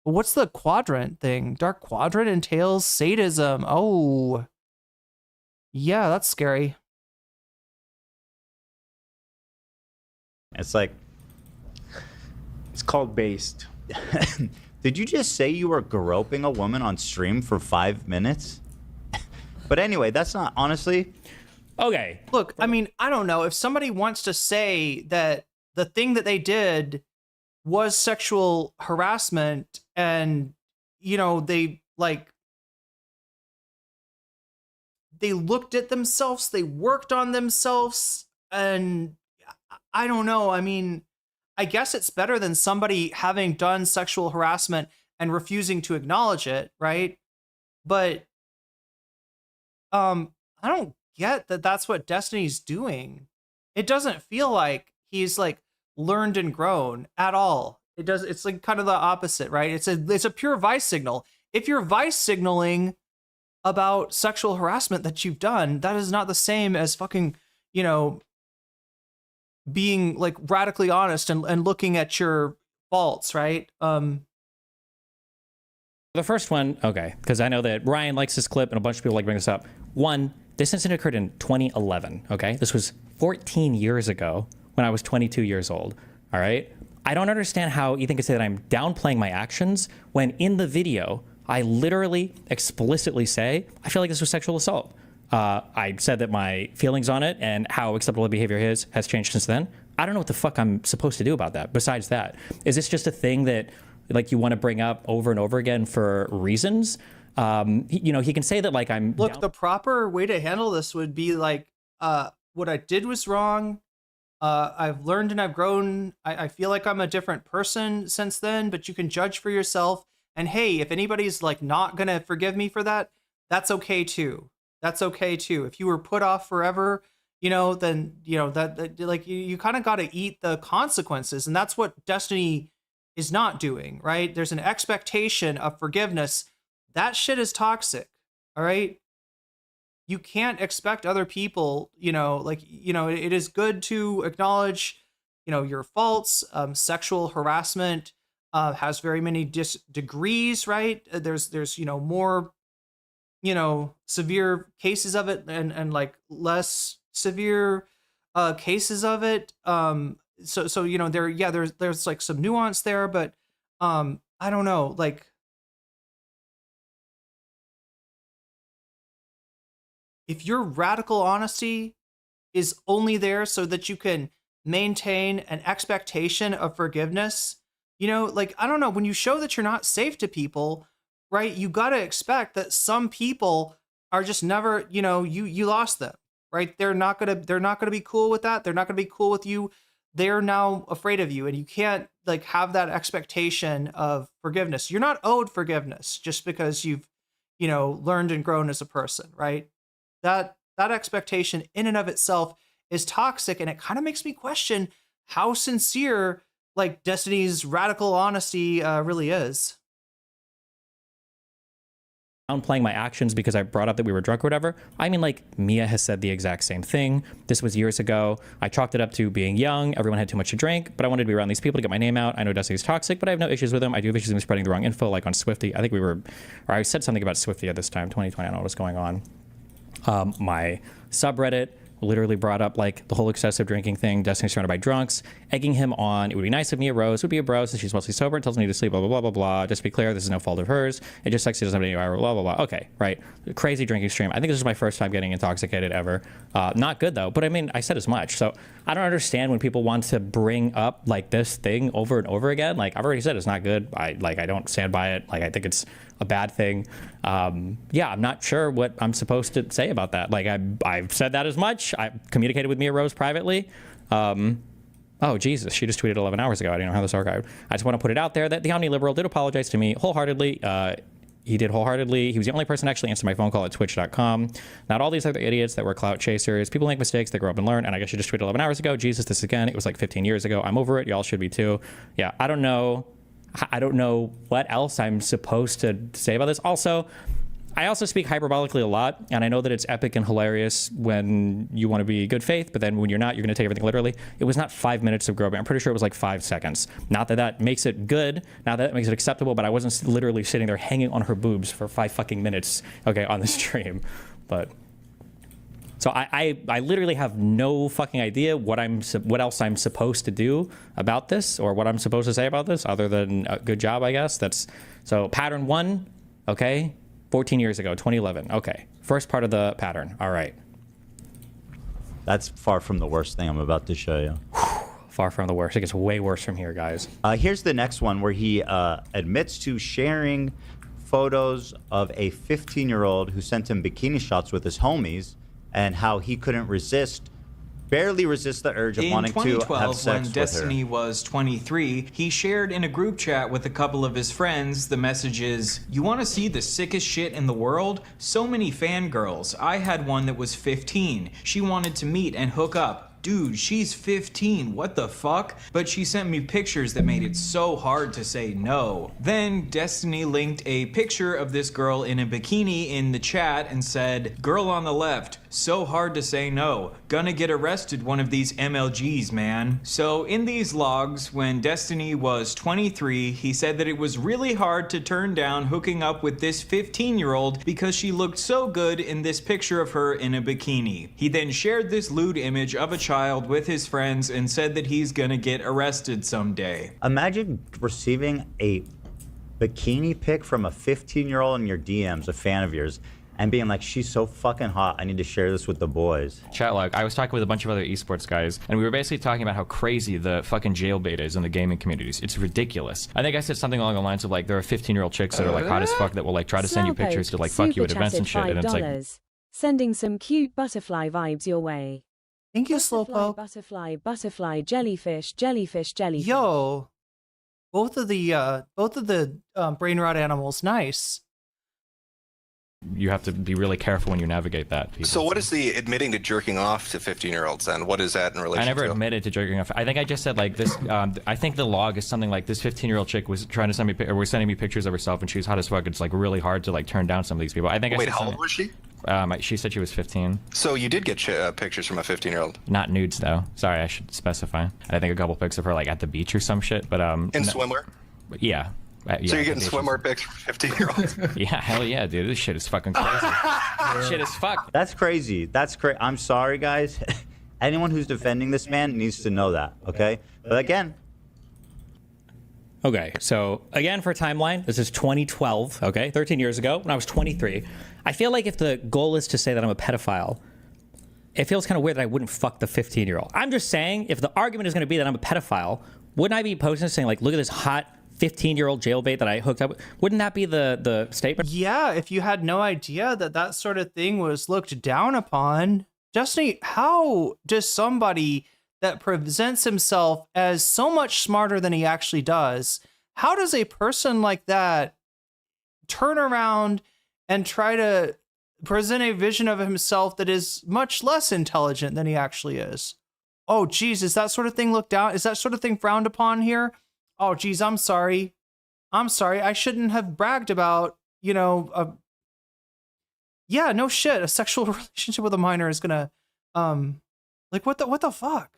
Speaker 1: What's the quadrant thing? Dark Quadrant entails sadism. Oh, yeah, that's scary.
Speaker 10: It's like,
Speaker 13: it's called based.
Speaker 10: Did you just say you were groping a woman on stream for 5 minutes? But anyway, that's not, honestly.
Speaker 3: Okay.
Speaker 1: Look, I mean, I don't know if somebody wants to say that the thing that they did was sexual harassment and, they looked at themselves, they worked on themselves, and I don't know. I mean, I guess it's better than somebody having done sexual harassment and refusing to acknowledge it, right? But I don't get that that's what Destiny's doing. It doesn't feel like he's like learned and grown at all. It's like kind of the opposite, right? It's a pure vice signal. If you're vice signaling about sexual harassment that you've done, that is not the same as fucking, being like radically honest and looking at your faults, right?
Speaker 3: The first one, okay, because I know that Ryan likes this clip and a bunch of people like bring this up. One, this incident occurred in 2011, okay? This was 14 years ago when I was 22 years old, all right? I don't understand how Ethan can say that I'm downplaying my actions when in the video, I literally explicitly say, I feel like this was sexual assault. I said that my feelings on it and how acceptable the behavior is has changed since then. I don't know what the fuck I'm supposed to do about that. Besides that, is this just a thing that like you want to bring up over and over again for reasons? He can say that like I'm.
Speaker 1: Look, the proper way to handle this would be like, what I did was wrong. I've learned and I've grown. I feel like I'm a different person since then, but you can judge for yourself. And hey, if anybody's like not gonna forgive me for that, that's okay too. That's okay too. If you were put off forever, then that like you kind of got to eat the consequences, and that's what Destiny is not doing, right? There's an expectation of forgiveness. That shit is toxic. All right. You can't expect other people, it is good to acknowledge, your faults, sexual harassment, has very many degrees, right? There's more, severe cases of it and like less severe cases of it. So there's like some nuance there, but I don't know, like if your radical honesty is only there so that you can maintain an expectation of forgiveness, like, I don't know, when you show that you're not safe to people, right, you got to expect that some people are just never, you lost them, right? They're not going to be cool with that. They're not going to be cool with you. They're now afraid of you, and you can't like have that expectation of forgiveness. You're not owed forgiveness just because you've, learned and grown as a person, right? That expectation in and of itself is toxic, and it kind of makes me question how sincere like Destiny's radical honesty really is.
Speaker 3: Downplaying my actions because I brought up that we were drunk or whatever. I mean, like, Mia has said the exact same thing. This was years ago. I chalked it up to being young. Everyone had too much to drink, but I wanted to be around these people to get my name out. I know Destiny's toxic, but I have no issues with them. I do have issues with them spreading the wrong info, like on Swifty. I think I said something about Swifty at this time, 2020. I don't know what's going on. My subreddit literally brought up like the whole excessive drinking thing. Destiny's surrounded by drunks, egging him on. It would be nice if Mia Rose would be a bro since she's mostly sober and tells me to sleep, blah, blah, blah, blah, blah. Just to be clear, this is no fault of hers. It just sucks she doesn't have any viral, blah, blah, blah. Okay, right. Crazy drinking stream. I think this is my first time getting intoxicated ever. Not good though, but I mean, I said as much. So I don't understand when people want to bring up like this thing over and over again. Like I've already said, it's not good. I don't stand by it. Like I think it's a bad thing. Yeah, I'm not sure what I'm supposed to say about that. Like I've said that as much. I communicated with Mia Rose privately. Oh, Jesus, she just tweeted 11 hours ago. I didn't know how this archived. I just want to put it out there that the Omni-Liberal did apologize to me wholeheartedly. He did wholeheartedly. He was the only person to actually answer my phone call at twitch.com. Not all these other idiots that were clout chasers. People make mistakes. They grow up and learn. And I guess you just tweeted 11 hours ago. Jesus, this again. It was like 15 years ago. I'm over it. Y'all should be too. Yeah, I don't know what else I'm supposed to say about this. Also, I also speak hyperbolically a lot, and I know that it's epic and hilarious when you want to be good faith, but then when you're not, you're going to take everything literally. It was not 5 minutes of groping. I'm pretty sure it was like 5 seconds. Not that that makes it good, not that it makes it acceptable, but I wasn't literally sitting there hanging on her boobs for 5 fucking minutes, okay, on the stream. But so I literally have no fucking idea what else I'm supposed to do about this, or what I'm supposed to say about this, other than a good job, I guess. So pattern 1, okay. 14 years ago, 2011. Okay. First part of the pattern. All right.
Speaker 10: That's far from the worst thing I'm about to show you.
Speaker 3: Far from the worst. It gets way worse from here, guys.
Speaker 10: Here's the next one where he admits to sharing photos of a 15-year-old who sent him bikini shots with his homies and how he couldn't barely resist the urge of wanting to have sex with her.
Speaker 12: When Destiny was 23, he shared in a group chat with a couple of his friends the messages, "You want to see the sickest shit in the world? So many fangirls. I had one that was 15. She wanted to meet and hook up. Dude, she's 15, what the fuck? But she sent me pictures that made it so hard to say no." Then Destiny linked a picture of this girl in a bikini in the chat and said, "Girl on the left, so hard to say no. Gonna get arrested one of these MLGs, man." So in these logs, when Destiny was 23, he said that it was really hard to turn down hooking up with this 15-year-old because she looked so good in this picture of her in a bikini. He then shared this lewd image of a child with his friends and said that he's gonna get arrested someday.
Speaker 10: Imagine receiving a bikini pic from a 15-year-old in your DMs, a fan of yours, and being like, she's so fucking hot, I need to share this with the boys.
Speaker 14: Chat log, I was talking with a bunch of other esports guys, and we were basically talking about how crazy the fucking jailbait is in the gaming communities. It's ridiculous. I think I said something along the lines of like, there are 15-year-old chicks that are like hot as fuck that will like try to send you pictures to like fuck you at events and shit, and it's like...
Speaker 2: Sending some cute butterfly vibes your way.
Speaker 1: Thank you, Slowpoke.
Speaker 2: Butterfly, jellyfish.
Speaker 1: Yo, both of the brain rot animals, nice.
Speaker 14: You have to be really careful when you navigate that. People.
Speaker 15: So what is the admitting to jerking off to 15-year-olds then? What is that in relation to?
Speaker 14: I never admitted to jerking off. I think I just said like this, I think the log is something like this 15-year-old chick was trying to send me, or was sending me pictures of herself and she was hot as fuck. It's like really hard to like turn down some of these people. I think.
Speaker 15: Wait, how old was she?
Speaker 14: She said she was 15.
Speaker 15: So you did get pictures from a 15-year-old?
Speaker 14: Not nudes though. Sorry, I should specify. I think a couple pics of her like at the beach or some shit, but
Speaker 15: in swimwear?
Speaker 14: Yeah.
Speaker 15: So you're getting swimwear pics for 15-year-olds?
Speaker 14: Yeah, hell yeah, dude. This shit is fucking crazy. Shit is fuck.
Speaker 10: That's crazy. That's crazy. I'm sorry, guys. Anyone who's defending this man needs to know that, okay? But again.
Speaker 3: Okay, so again for timeline, this is 2012, okay? 13 years ago when I was 23. I feel like if the goal is to say that I'm a pedophile, it feels kind of weird that I wouldn't fuck the 15-year-old. I'm just saying, if the argument is going to be that I'm a pedophile, wouldn't I be posting saying, like, look at this hot 15-year-old jailbait that I hooked up with? Wouldn't that be the statement?
Speaker 1: Yeah, if you had no idea that that sort of thing was looked down upon. Destiny, how does somebody that presents himself as so much smarter than he actually does, how does a person like that turn around and try to present a vision of himself that is much less intelligent than he actually is? Oh, geez, is that sort of thing looked down? Is that sort of thing frowned upon here? Oh, geez, I'm sorry. I'm sorry. I shouldn't have bragged about, you know, yeah, no shit. A sexual relationship with a minor is gonna, like, what the fuck?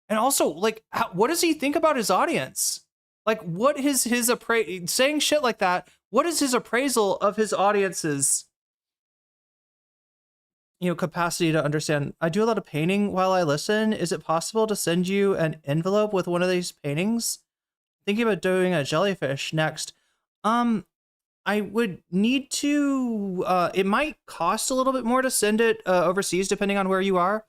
Speaker 1: And also, like, what does he think about his audience? Like, what is saying shit like that? What is his appraisal of his audience's, you know, capacity to understand? I do a lot of painting while I listen. Is it possible to send you an envelope with one of these paintings? Thinking about doing a jellyfish next. I would need to, it might cost a little bit more to send it overseas, depending on where you are.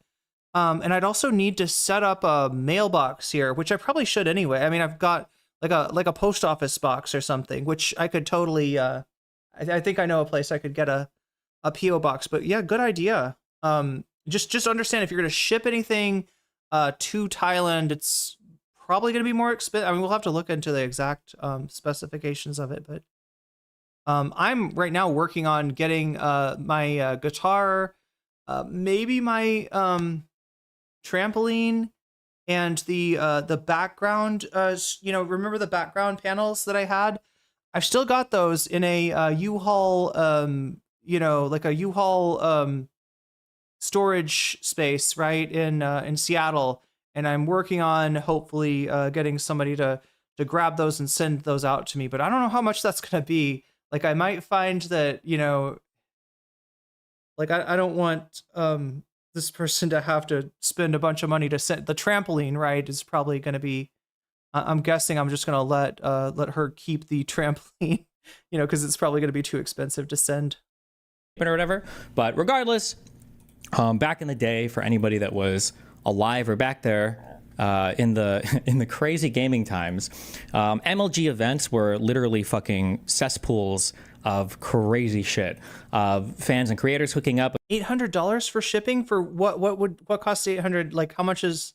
Speaker 1: And I'd also need to set up a mailbox here, which I probably should anyway. I mean, I've got like a post office box or something, which I could totally, I think I know a place I could get a PO box, but yeah, good idea. Just understand, if you're going to ship anything to Thailand, it's probably going to be more expensive. I mean, we'll have to look into the exact specifications of it, but I'm right now working on getting my guitar, maybe my trampoline, and the background. You know, remember the background panels that I had? I've still got those in a U-Haul, you know, like a U-Haul storage space, right, in Seattle. And I'm working on hopefully getting somebody to grab those and send those out to me. But I don't know how much that's going to be. Like, I might find that, you know, like, I don't want this person to have to spend a bunch of money to send the trampoline, right? Is probably going to be, I'm guessing I'm just going to let her keep the trampoline, you know, because it's probably going to be too expensive to send.
Speaker 3: Or whatever. But regardless, back in the day, for anybody that was alive or back there in the crazy gaming times, MLG events were literally fucking cesspools of crazy shit, of fans and creators hooking up.
Speaker 1: $800 for shipping? For what costs $800? Like, how much was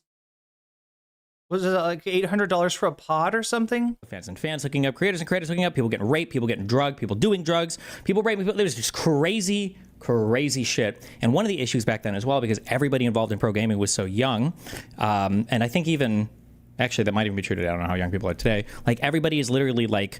Speaker 1: it, like $800 for a pod or something?
Speaker 3: Fans and fans hooking up, creators and creators hooking up, people getting raped, people getting drugged, people doing drugs, people raping people. It was just crazy shit. And one of the issues back then as well, because everybody involved in pro gaming was so young, and I think even, actually that might even be true today, I don't know how young people are today, like everybody is literally like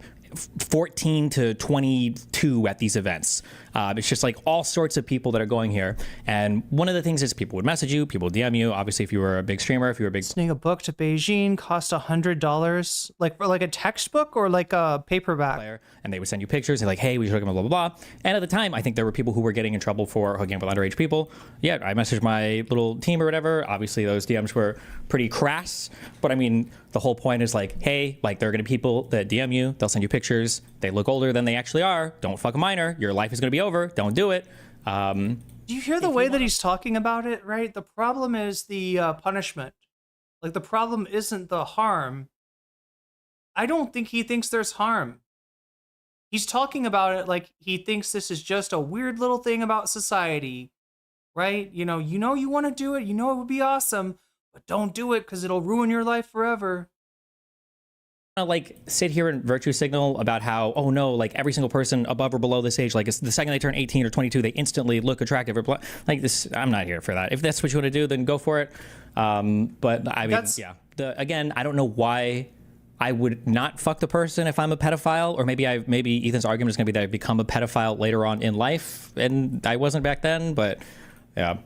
Speaker 3: 14 to 22 at these events. It's just like all sorts of people that are going here. And one of the things is people would message you, people would DM you. Obviously, if you were a big streamer, if you were a big...
Speaker 1: Sending a book to Beijing cost $100, like for like a textbook or like a paperback.
Speaker 3: And they would send you pictures and like, hey, we should hook them, blah, blah, blah. And at the time, I think there were people who were getting in trouble for hooking up with underage people. Yeah, I messaged my little team or whatever. Obviously, those DMs were pretty crass. But I mean, the whole point is like, hey, like there are going to be people that DM you. They'll send you pictures. They look older than they actually are. Don't fuck a minor. Your life is going to be over. Don't do it.
Speaker 1: Do you hear the way that he's talking about it, right? The problem is the punishment. Like, the problem isn't the harm. I don't think he thinks there's harm. He's talking about it like he thinks this is just a weird little thing about society, right? You know you want to do it. You know it would be awesome, but don't do it because it'll ruin your life forever.
Speaker 3: Like sit here and virtue signal about how, oh no, like every single person above or below this age, like the second they turn 18 or 22, they instantly look attractive or like this. I'm not here for that. If that's what you want to do, then go for it. But I mean, yeah, again, I don't know why I would not fuck the person if I'm a pedophile, or maybe Ethan's argument is going to be that I become a pedophile later on in life, and I wasn't back then, but yeah.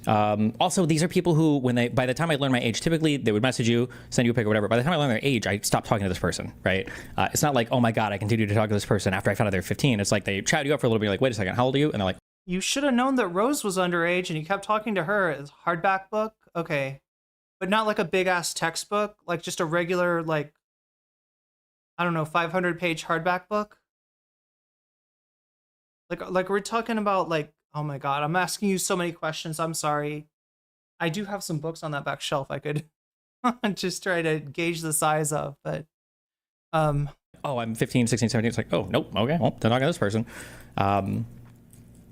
Speaker 3: Also, these are people who, by the time I learn my age, typically they would message you, send you a pic or whatever. By the time I learn their age, I stop talking to this person, right? It's not like, oh my God, I continue to talk to this person after I found out they're 15. It's like they chat you up for a little bit, you're like, wait a second, how old are you? And they're like,
Speaker 1: You should have known that Rose was underage and you kept talking to her. It's a hardback book? Okay. But not like a big ass textbook, like just a regular, like, I don't know, 500-page hardback book? Like we're talking about, like, oh my God, I'm asking you so many questions. I'm sorry. I do have some books on that back shelf I could just try to gauge the size of, but
Speaker 3: oh, I'm 15, 16, 17. It's like, oh, nope, okay, well, they're not this person.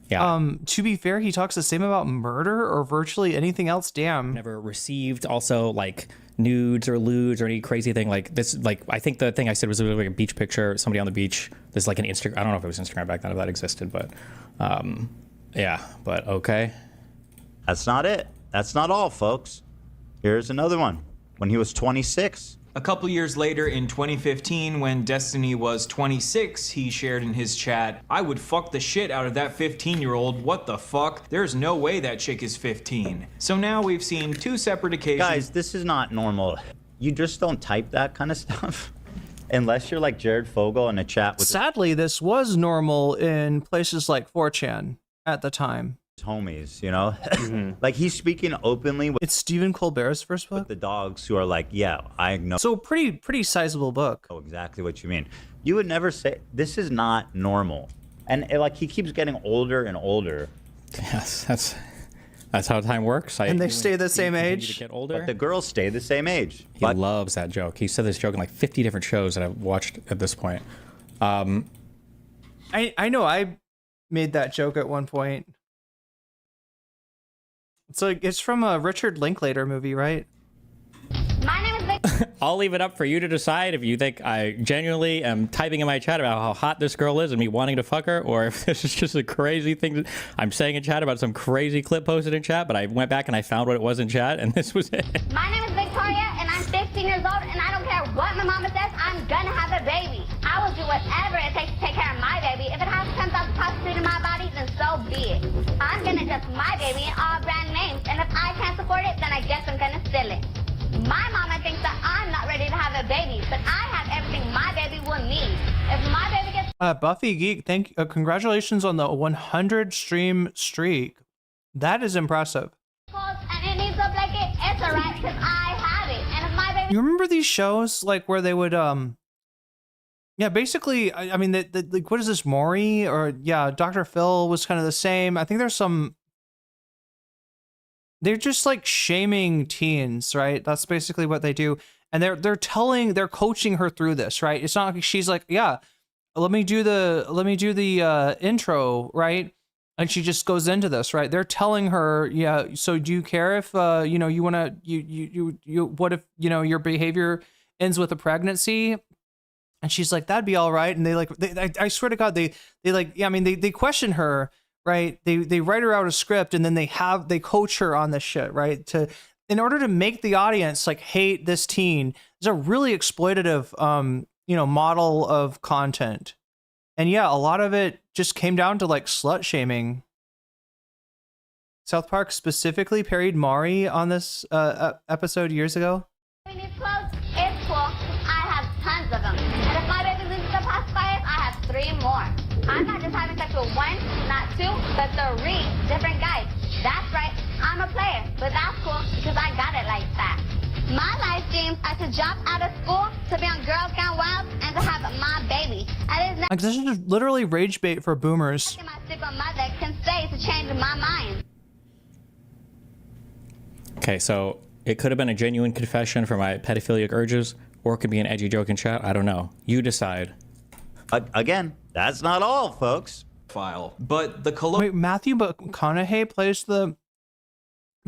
Speaker 3: Yeah.
Speaker 1: To be fair, he talks the same about murder or virtually anything else. Damn.
Speaker 3: Never received also like nudes or lewds or any crazy thing like this. Like, I think the thing I said was like a beach picture, somebody on the beach. There's like an Instagram. I don't know if it was Instagram back then, if that existed, but yeah, but okay.
Speaker 10: That's not it. That's not all, folks. Here's another one. When he was 26.
Speaker 12: A couple years later in 2015, when Destiny was 26, he shared in his chat, I would fuck the shit out of that 15-year-old. What the fuck? There's no way that chick is 15. So now we've seen two separate occasions.
Speaker 10: Guys, this is not normal. You just don't type that kind of stuff. Unless you're like Jared Fogle in a chat with
Speaker 1: Sadly, this was normal in places like 4chan at the time.
Speaker 10: Homies, you know? Like he's speaking openly with
Speaker 1: It's Stephen Colbert's first book?
Speaker 10: the dogs who are like, yeah, I know.
Speaker 1: So pretty sizable book.
Speaker 10: Oh, exactly what you mean. You would never say, this is not normal. And like he keeps getting older and older.
Speaker 3: Yes, that's how time works.
Speaker 1: And they stay the same age?
Speaker 3: To get older.
Speaker 10: But the girls stay the same age.
Speaker 3: He loves that joke. He said this joke in like 50 different shows that I've watched at this point.
Speaker 1: I know I made that joke at one point. It's like it's from a Richard Linklater movie, right?
Speaker 8: My name is Vic.
Speaker 3: I'll leave it up for you to decide if you think I genuinely am typing in my chat about how hot this girl is and me wanting to fuck her, or if this is just a crazy thing I'm saying in chat about some crazy clip posted in chat, but I went back and I found what it was in chat, and this was it.
Speaker 8: My name is Victoria, and I'm 15 years old, and I don't care what my mama says, I'm gonna have a baby. I will do whatever it takes to take care of my baby. If it has 10,000 toxins in my body, then so be it. I'm gonna adjust my baby in all brand names, and if I can't support it, then I guess I'm gonna steal it. My mama thinks that I'm not ready to have a baby, but I have everything my baby will need. If my baby gets
Speaker 1: Buffy Geek, congratulations on the 100 stream streak. That is impressive.
Speaker 8: cold and it needs a blanket, it's alright, because I have it. And if my baby
Speaker 1: You remember these shows like where they would yeah, basically I mean like what is this, Maury, or yeah, Dr. Phil was kind of the same. I think there's some, they're just like shaming teens, right? That's basically what they do. And they're coaching her through this, right? It's not like she's like, yeah, let me do the intro, right? And she just goes into this, right? They're telling her, yeah, so do you care if you know, you want to you what if, you know, your behavior ends with a pregnancy? And she's like, that'd be all right. And they I swear to God, they like, yeah, I mean, they question her, right? They write her out a script, and then they coach her on this shit, right? In order to make the audience like hate this teen. It's a really exploitative you know, model of content. And yeah, a lot of it just came down to like slut shaming. South Park specifically parried Maury on this episode years ago.
Speaker 8: needs clothes, it's cool. I have tons of them. And if my baby loses the pacifiers, I have 3 more. I'm not just having sex with 1, not 2, but 3 different guys. That's right, I'm a player, but that's cool because I got it like that. My life dreams are to drop out of school, to be on Girls Gone Wild, and to have my baby. And it's
Speaker 1: Like, this is literally rage bait for boomers.
Speaker 8: nothing my single mother can say to change my mind.
Speaker 3: Okay, so it could have been a genuine confession for my pedophilic urges, or it could be an edgy joke in chat. I don't know. You decide.
Speaker 10: Again, that's not all, folks.
Speaker 12: But the
Speaker 1: Wait, Matthew McConaughey plays the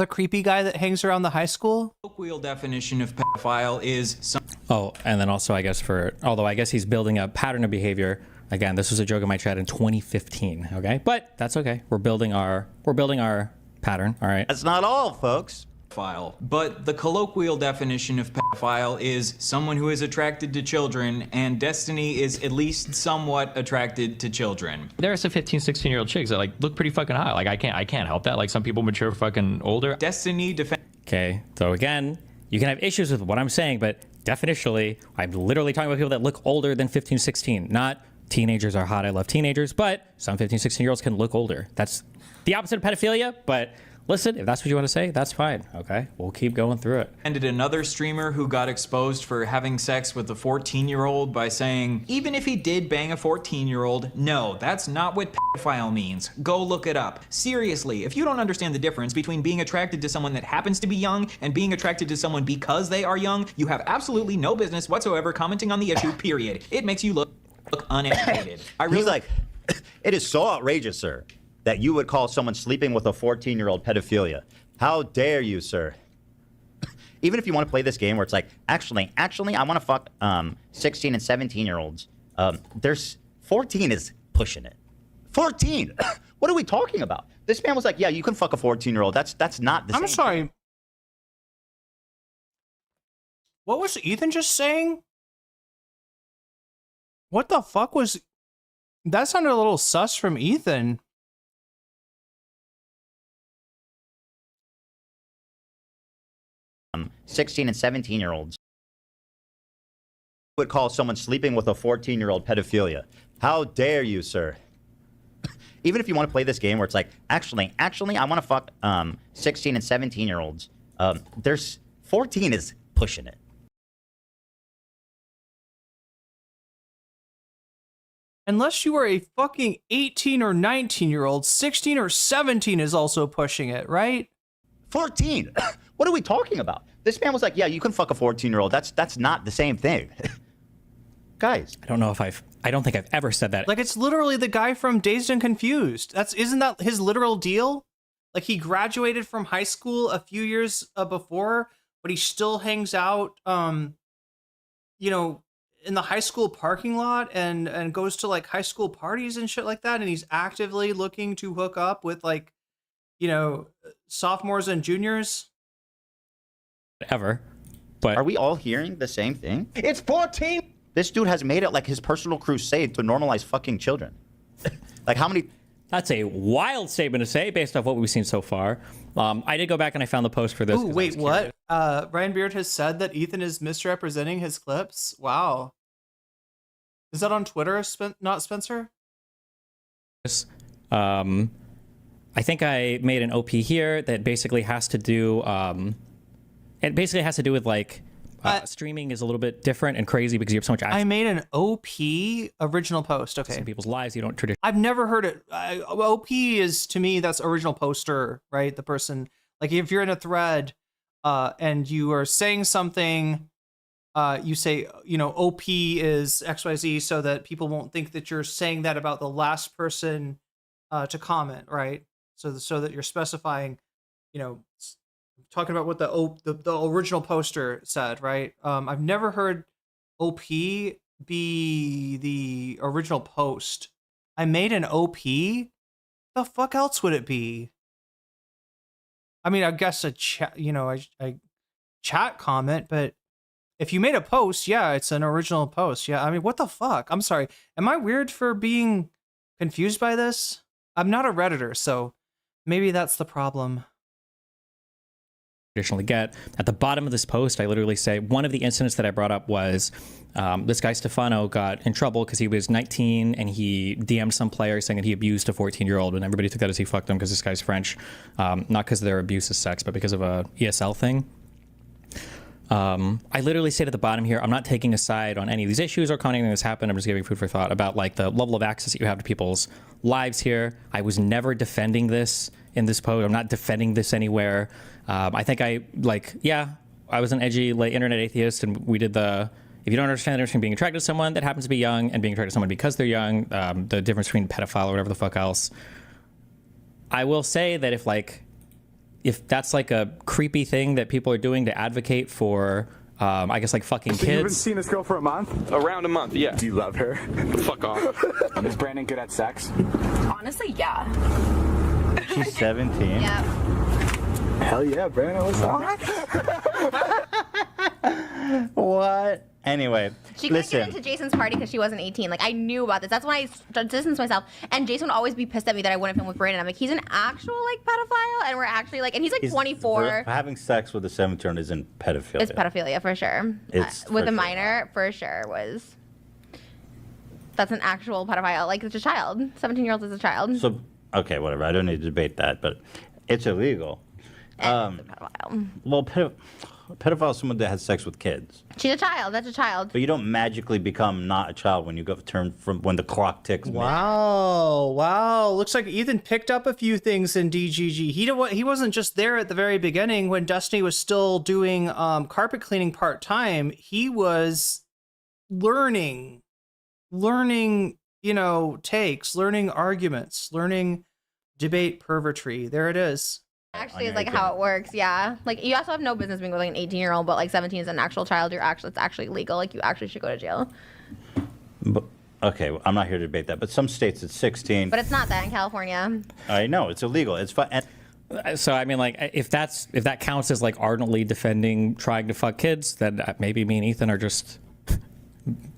Speaker 1: creepy guy that hangs around the high school?
Speaker 12: colloquial definition of pedophile is
Speaker 3: Oh, and then also I guess although I guess he's building a pattern of behavior. Again, this was a joke in my chat in 2015. Okay, but that's okay. We're building our pattern. All right.
Speaker 10: That's not all, folks.
Speaker 12: pedophile. But the colloquial definition of pedophile is someone who is attracted to children, and Destiny is at least somewhat attracted to children.
Speaker 14: There are some 15, 16-year-old chicks that like look pretty fucking hot. Like I can't help that. Like some people mature fucking older.
Speaker 12: Destiny
Speaker 3: Okay, so again, you can have issues with what I'm saying, but definitionally, I'm literally talking about people that look older than 15, 16. Not teenagers are hot, I love teenagers, but some 15, 16-year-olds can look older. That's the opposite of pedophilia, but listen, if that's what you want to say, that's fine, okay? We'll keep going through it.
Speaker 12: defended another streamer who got exposed for having sex with a 14-year-old by saying, even if he did bang a 14-year-old, no, that's not what pedophile means. Go look it up. Seriously, if you don't understand the difference between being attracted to someone that happens to be young and being attracted to someone because they are young, you have absolutely no business whatsoever commenting on the issue, period. It makes you look uneducated.
Speaker 16: He's like, it is so outrageous, sir, that you would call someone sleeping with a 14-year-old pedophilia. How dare you, sir? Even if you want to play this game where it's like, actually, I want to fuck 16 and 17-year-olds. There's 14 is pushing it. 14. What are we talking about? This man was like, yeah, you can fuck a 14-year-old. That's not the same.
Speaker 1: I'm sorry. What was Ethan just saying? What the fuck was... That sounded a little sus from Ethan.
Speaker 16: 16 and 17-year-olds would call someone sleeping with a 14-year-old pedophilia. How dare you, sir? Even if you want to play this game where it's like, actually, I want to fuck 16 and 17-year-olds. There's 14 is pushing it.
Speaker 1: Unless you are a fucking 18 or 19-year-old, 16 or 17 is also pushing it, right?
Speaker 16: 14. What are we talking about? This man was like, yeah, you can fuck a 14-year-old. That's not the same thing. Guys.
Speaker 3: I don't think I've ever said that.
Speaker 1: Like, it's literally the guy from Dazed and Confused. Isn't that his literal deal? Like, he graduated from high school a few years before, but he still hangs out, you know, in the high school parking lot and goes to like high school parties and shit like that. And he's actively looking to hook up with like, you know, sophomores and juniors.
Speaker 3: Ever. But
Speaker 16: are we all hearing the same thing?
Speaker 9: It's 14.
Speaker 16: This dude has made it like his personal crusade to normalize fucking children. Like how many...
Speaker 3: That's a wild statement to say based off what we've seen so far. I did go back and I found the post for this.
Speaker 1: Ooh, wait, what? Ryan Beard has said that Ethan is misrepresenting his clips. Wow. Is that on Twitter, not Spencer?
Speaker 3: I think I made an OP here that basically has to do... it basically has to do with like... streaming is a little bit different and crazy because you have so much access.
Speaker 1: I made an OP original post. Okay.
Speaker 3: In people's lives, you don't traditionally.
Speaker 1: I've never heard it. OP is, to me, that's original poster, right? The person, like if you're in a thread and you are saying something, you say, you know, OP is XYZ so that people won't think that you're saying that about the last person to comment, right? So that you're specifying, you know, talking about what the original poster said, right? I've never heard OP be the original post. I made an OP? The fuck else would it be? I mean, I guess a chat, you know, I chat comment, but if you made a post, yeah, it's an original post. Yeah, I mean, what the fuck? I'm sorry. Am I weird for being confused by this? I'm not a Redditor, so maybe that's the problem.
Speaker 3: Traditionally get. At the bottom of this post, I literally say one of the incidents that I brought up was this guy Stefano got in trouble because he was 19 and he DM'd some player saying that he abused a 14-year-old, and everybody took that as he fucked him because this guy's French, not because their abuse is sex, but because of a ESL thing. I literally say at the bottom here, I'm not taking a side on any of these issues or commenting that's happened. I'm just giving food for thought about like the level of access that you have to people's lives here. I was never defending this in this post. I'm not defending this anywhere. I think I was an edgy like internet atheist, and we did if you don't understand the difference between being attracted to someone that happens to be young and being attracted to someone because they're young, the difference between pedophile or whatever the fuck else. I will say that if that's like a creepy thing that people are doing to advocate for, I guess like fucking
Speaker 17: so
Speaker 3: kids.
Speaker 17: You've been seeing this girl for a month?
Speaker 6: Around a month, yeah.
Speaker 17: Do you love her?
Speaker 6: Fuck off.
Speaker 17: Is Brandon good at sex?
Speaker 18: Honestly, yeah.
Speaker 16: She's 17.
Speaker 18: Yeah.
Speaker 17: Hell yeah, Brandon. What's up?
Speaker 16: What? Anyway,
Speaker 18: She couldn't
Speaker 16: listen.
Speaker 18: get into Jason's party because she wasn't 18. Like, I knew about this. That's when I distanced myself. And Jason would always be pissed at me that I wouldn't film with Brandon. I'm like, he's an actual, like, pedophile. And we're actually, like, and he's, like, 24.
Speaker 16: Having sex with a 17-year-old isn't pedophilia.
Speaker 18: It's pedophilia, for sure.
Speaker 16: It's
Speaker 18: with
Speaker 16: for
Speaker 18: a
Speaker 16: sure.
Speaker 18: minor, for sure, was... That's an actual pedophile. Like, it's a child. 17-year-old is a child.
Speaker 16: So, okay, whatever. I don't need to debate that, but it's illegal.
Speaker 18: It's a pedophile.
Speaker 16: Well, pedophile is someone that has sex with kids.
Speaker 18: She's a child. That's a child.
Speaker 16: But you don't magically become not a child when you go turn from when the clock ticks.
Speaker 1: Wow. Looks like Ethan picked up a few things in DGG. He wasn't just there at the very beginning when Destiny was still doing carpet cleaning part-time. He was learning, takes, learning arguments, learning debate pervertry. There it is.
Speaker 18: Actually, is like how it works. Yeah. Like, you also have no business being with like an 18-year-old, but like 17 is an actual child. It's actually legal. Like, you actually should go to jail.
Speaker 16: But, okay, well, I'm not here to debate that, but some states it's 16.
Speaker 18: But it's not that in California.
Speaker 16: I know it's illegal. It's fine.
Speaker 3: So I mean, like, if that counts as like ardently defending trying to fuck kids, then maybe me and Ethan are just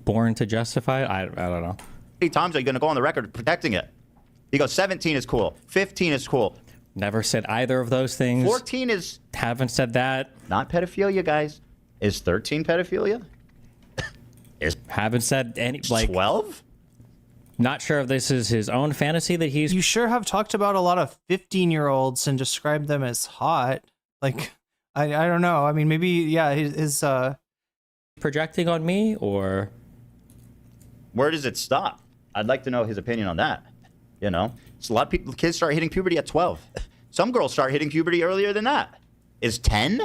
Speaker 3: born to justify it. I don't know.
Speaker 16: How many times are you going to go on the record protecting it? You go 17 is cool, 15 is cool.
Speaker 3: Never said either of those things.
Speaker 16: 14 is...
Speaker 3: Haven't said that.
Speaker 16: Not pedophilia, guys. Is 13 pedophilia?
Speaker 3: Haven't said any... Like
Speaker 16: 12?
Speaker 3: Not sure if this is his own fantasy that he's...
Speaker 1: You sure have talked about a lot of 15-year-olds and described them as hot. Like, I don't know. I mean, maybe, yeah, his
Speaker 3: projecting on me, or...
Speaker 16: Where does it stop? I'd like to know his opinion on that. You know? It's a lot of people, kids start hitting puberty at 12. Some girls start hitting puberty earlier than that. Is 10?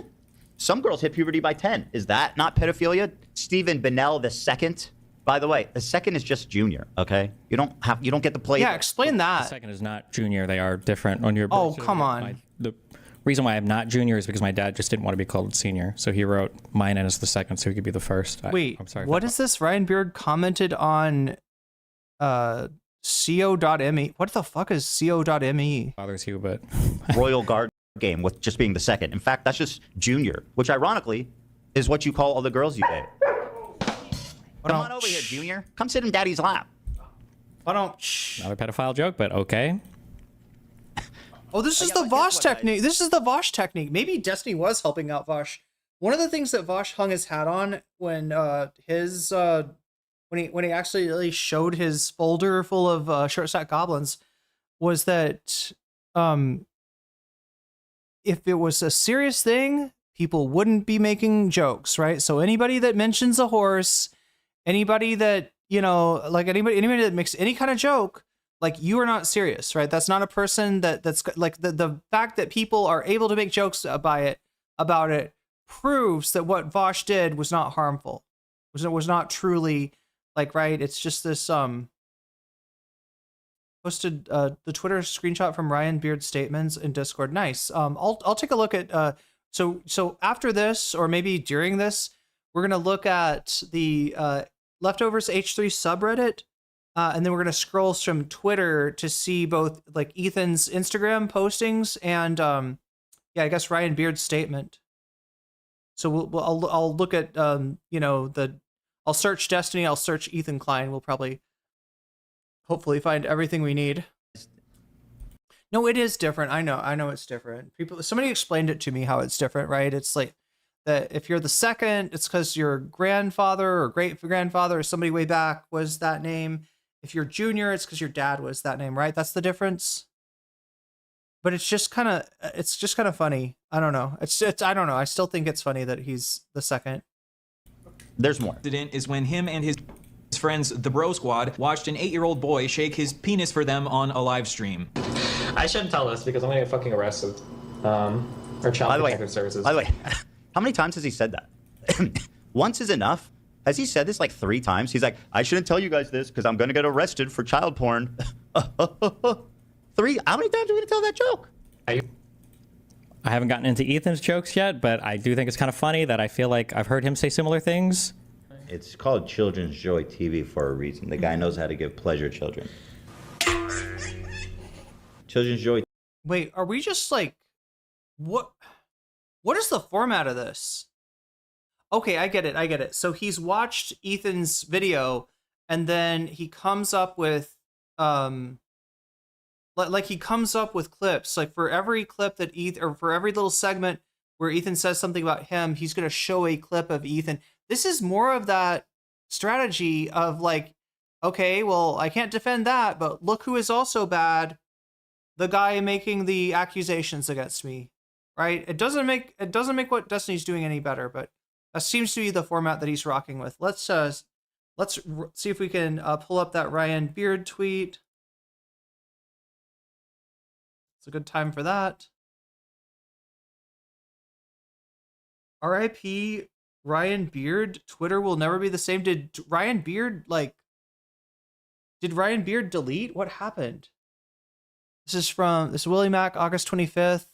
Speaker 16: Some girls hit puberty by 10. Is that not pedophilia? Stephen Bennell II. By the way, the second is just junior, okay? You don't get to play.
Speaker 1: Yeah, explain that.
Speaker 3: The second is not junior. They are different on your...
Speaker 1: Oh, come on.
Speaker 3: The reason why I'm not junior is because my dad just didn't want to be called senior. So he wrote mine in as the second so he could be the first.
Speaker 1: Wait,
Speaker 3: I'm sorry.
Speaker 1: What is this? Ryan Beard commented on co.me. What the fuck is co.me?
Speaker 3: Bothers you, but...
Speaker 16: Royal Guard game with just being the second. In fact, that's just junior, which ironically is what you call all the girls you date. Come on over here, Junior. Come sit in Daddy's lap.
Speaker 3: Another pedophile joke, but okay.
Speaker 1: Oh, this is the Vosh technique. This is the Vosh technique. Maybe Destiny was helping out Vosh. One of the things that Vosh hung his hat on when when he actually showed his folder full of short stack goblins was that if it was a serious thing, people wouldn't be making jokes, right? So anybody that mentions a horse, anybody that, like anybody that makes any kind of joke, like, you are not serious, right? That's not a person that's like the fact that people are able to make jokes about it proves that what Vosh did was not harmful. Was not truly like, right. It's just this posted the Twitter screenshot from Ryan Beard's statements in Discord. Nice. I'll take a look at so after this, or maybe during this, we're gonna look at the Leftovers H3 subreddit, and then we're gonna scroll from Twitter to see both like Ethan's Instagram postings and I guess Ryan Beard's statement. So I'll look at I'll search Destiny, I'll search Ethan Klein. We'll probably hopefully find everything we need. No, it is different. I know it's different. Somebody explained it to me how it's different, right? It's like that if you're the second, it's because your grandfather or great grandfather or somebody way back was that name. If you're junior, it's because your dad was that name, right? That's the difference. But it's just kind of funny. I don't know. It's I don't know. I still think it's funny that he's the second.
Speaker 16: There's more.
Speaker 12: Incident is when him and his friends, the Bro Squad, watched an 8-year-old boy shake his penis for them on a live stream.
Speaker 14: I shouldn't tell this because I'm gonna get fucking arrested. Or child protective services.
Speaker 16: By the way, how many times has he said that? Once is enough. Has he said this like 3 times? He's like, I shouldn't tell you guys this because I'm gonna get arrested for child porn. 3? How many times are we gonna tell that joke?
Speaker 3: I haven't gotten into Ethan's jokes yet, but I do think it's kind of funny that I feel like I've heard him say similar things.
Speaker 16: It's called Children's Joy TV for a reason. The guy knows how to give pleasure to children. Children's Joy.
Speaker 1: Wait, are we just like, what? What is the format of this? Okay, I get it. So he's watched Ethan's video, and then he comes up with like he comes up with clips. Like for every clip that or for every little segment where Ethan says something about him, he's gonna show a clip of Ethan. This is more of that strategy of like, okay, well, I can't defend that, but look who is also bad. The guy making the accusations against me, right? It doesn't make what Destiny's doing any better, but that seems to be the format that he's rocking with. Let's see if we can pull up that Ryan Beard tweet. It's a good time for that. R.I.P. Ryan Beard. Twitter will never be the same. Did Ryan Beard delete? What happened? This is Willie Mac, August 25th.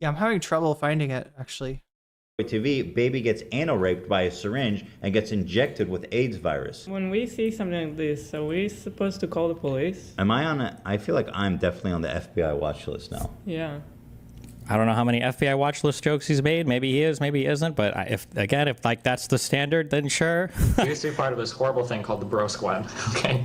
Speaker 1: Yeah, I'm having trouble finding it, actually.
Speaker 10: TV, baby gets anal raped by a syringe and gets injected with AIDS virus.
Speaker 19: When we see something like this, are we supposed to call the police?
Speaker 10: Am I on a? I feel like I'm definitely on the FBI watch list now.
Speaker 19: Yeah.
Speaker 3: I don't know how many FBI watch list jokes he's made. Maybe he is, maybe he isn't. But if like that's the standard, then sure.
Speaker 20: I used to be part of this horrible thing called the Bro Squad. Okay.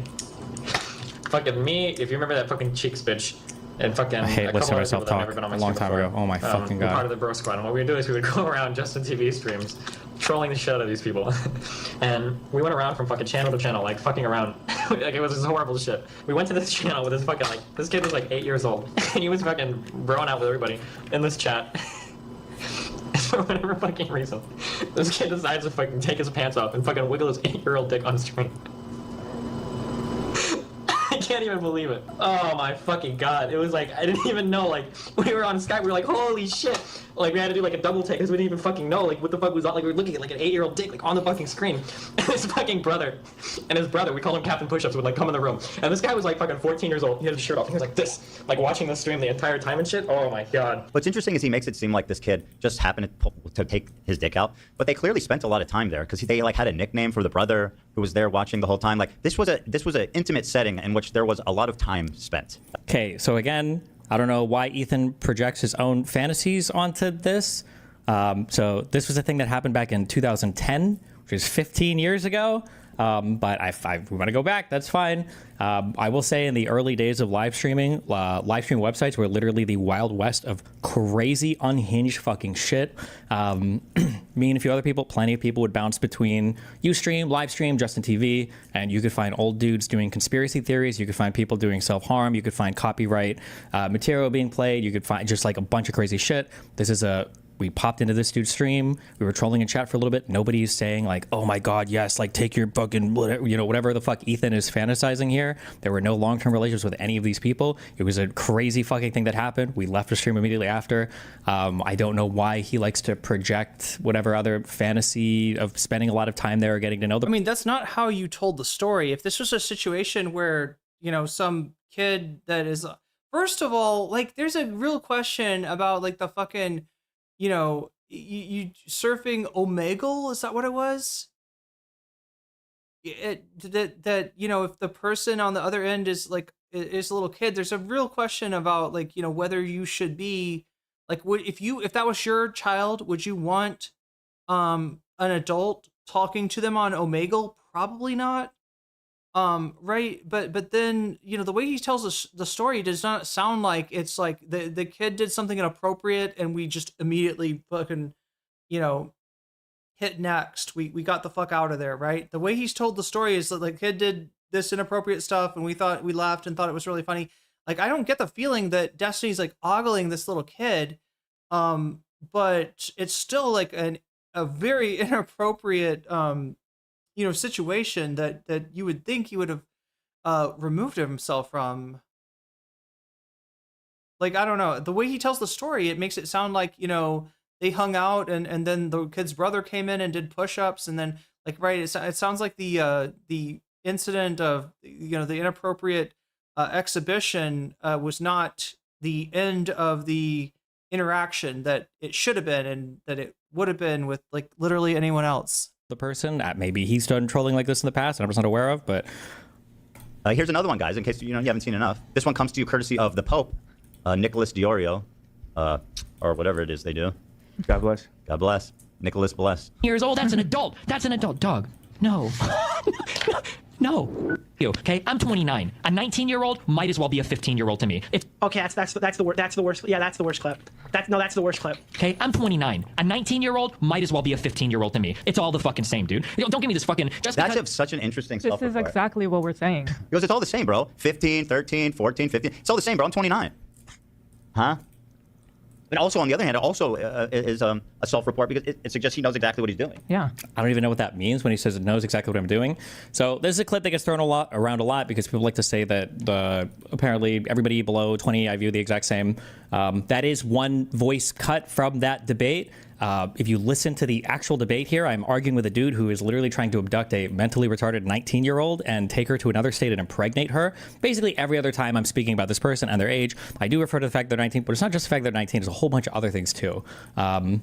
Speaker 20: Fucking me, if you remember that fucking Cheeks bitch. And fucking
Speaker 3: I hate
Speaker 20: a couple
Speaker 3: listening to
Speaker 20: other
Speaker 3: myself
Speaker 20: people that
Speaker 3: talk
Speaker 20: have never been on my
Speaker 3: a long
Speaker 20: stream
Speaker 3: time
Speaker 20: before.
Speaker 3: ago. Oh my fucking
Speaker 20: We're
Speaker 3: god.
Speaker 20: part of the Bro Squad, and what we would do is we would go around Justin TV streams, trolling the shit out of these people. And we went around from fucking channel to channel, like fucking around. Like it was this horrible shit. We went to this channel with this fucking this kid was like 8 years old, and he was fucking broing out with everybody in this chat. For whatever fucking reason, this kid decides to fucking take his pants off and fucking wiggle his 8-year-old dick on screen. I can't even believe it. Oh my fucking god. It was like, I didn't even know, like, when we were on Skype, we were like, holy shit. Like, we had to do like a double take because we didn't even fucking know, like, what the fuck was on. Like, we were looking at like an 8-year-old dick, like, on the fucking screen. And his fucking brother, we called him Captain Push-Ups, would like come in the room. And this guy was like fucking 14 years old. He had his shirt off. And he was like this, like watching the stream the entire time and shit. Oh my god.
Speaker 16: What's interesting is he makes it seem like this kid just happened to take his dick out, but they clearly spent a lot of time there because they like had a nickname for the brother who was there watching the whole time. Like this was an intimate setting in which there was a lot of time spent.
Speaker 3: Okay, so again, I don't know why Ethan projects his own fantasies onto this. So this was a thing that happened back in 2010, which is 15 years ago. But if we want to go back, that's fine. I will say in the early days of live stream websites were literally the wild west of crazy, unhinged fucking shit. Me and a few other people, plenty of people would bounce between Ustream, Livestream, Justin TV, and you could find old dudes doing conspiracy theories. You could find people doing self-harm. You could find copyright material being played. You could find just like a bunch of crazy shit. We popped into this dude's stream. We were trolling in chat for a little bit. Nobody's saying like, "Oh my God, yes!" Like, take your fucking whatever the fuck Ethan is fantasizing here. There were no long-term relationships with any of these people. It was a crazy fucking thing that happened. We left the stream immediately after. I don't know why he likes to project whatever other fantasy of spending a lot of time there or getting to know them.
Speaker 1: I mean, that's not how you told the story. If this was a situation where some kid that is, first of all, like, there's a real question about like the fucking. You surfing Omegle, is that what it was? If the person on the other end is a little kid, there's a real question about like, whether you should be like, if that was your child, would you want an adult talking to them on Omegle? Probably not. Right, but then the way he tells the story does not sound like it's like the kid did something inappropriate and we just immediately fucking hit next. We got the fuck out of there, right? The way he's told the story is that the kid did this inappropriate stuff and we laughed and thought it was really funny. Like, I don't get the feeling that Destiny's like ogling this little kid, but it's still like a very inappropriate situation that you would think he would have removed himself from. Like, I don't know, the way he tells the story, it makes it sound like they hung out and then the kid's brother came in and did push-ups, and then like, right, it sounds like the incident of the inappropriate exhibition was not the end of the interaction that it should have been and that it would have been with like literally anyone else.
Speaker 3: The person, maybe he's done trolling like this in the past and I was not aware of, but
Speaker 16: here's another one, guys, in case you haven't seen enough. This one comes to you courtesy of the Pope, Nicholas Diorio, or whatever it is they do.
Speaker 13: God bless.
Speaker 16: God bless. Nicholas bless.
Speaker 7: Years old. That's an adult. That's an adult dog. No. No. You. Okay, I'm 29. A 19-year-old might as well be a 15-year-old to me. If
Speaker 21: Okay, that's the worst. Yeah, that's the worst clip. That's the worst clip.
Speaker 7: Okay, I'm 29. A 19-year-old might as well be a 15-year-old to me. It's all the fucking same, dude. Don't give me this fucking just
Speaker 16: That's such an interesting
Speaker 22: This
Speaker 16: self-report.
Speaker 22: is exactly what we're saying.
Speaker 16: Because it's all the same, bro. 15, 13, 14, 15. It's all the same, bro. I'm 29. Huh? But also, on the other hand, it also is a self-report because it suggests he knows exactly what he's doing.
Speaker 22: Yeah.
Speaker 3: I don't even know what that means when he says it knows exactly what I'm doing. So this is a clip that gets thrown around a lot because people like to say that apparently everybody below 20 I view the exact same. That is one voice cut from that debate. If you listen to the actual debate here, I'm arguing with a dude who is literally trying to abduct a mentally retarded 19-year-old and take her to another state and impregnate her. Basically, every other time I'm speaking about this person and their age, I do refer to the fact they're 19, but it's not just the fact they're 19, it's a whole bunch of other things too.
Speaker 14: AF's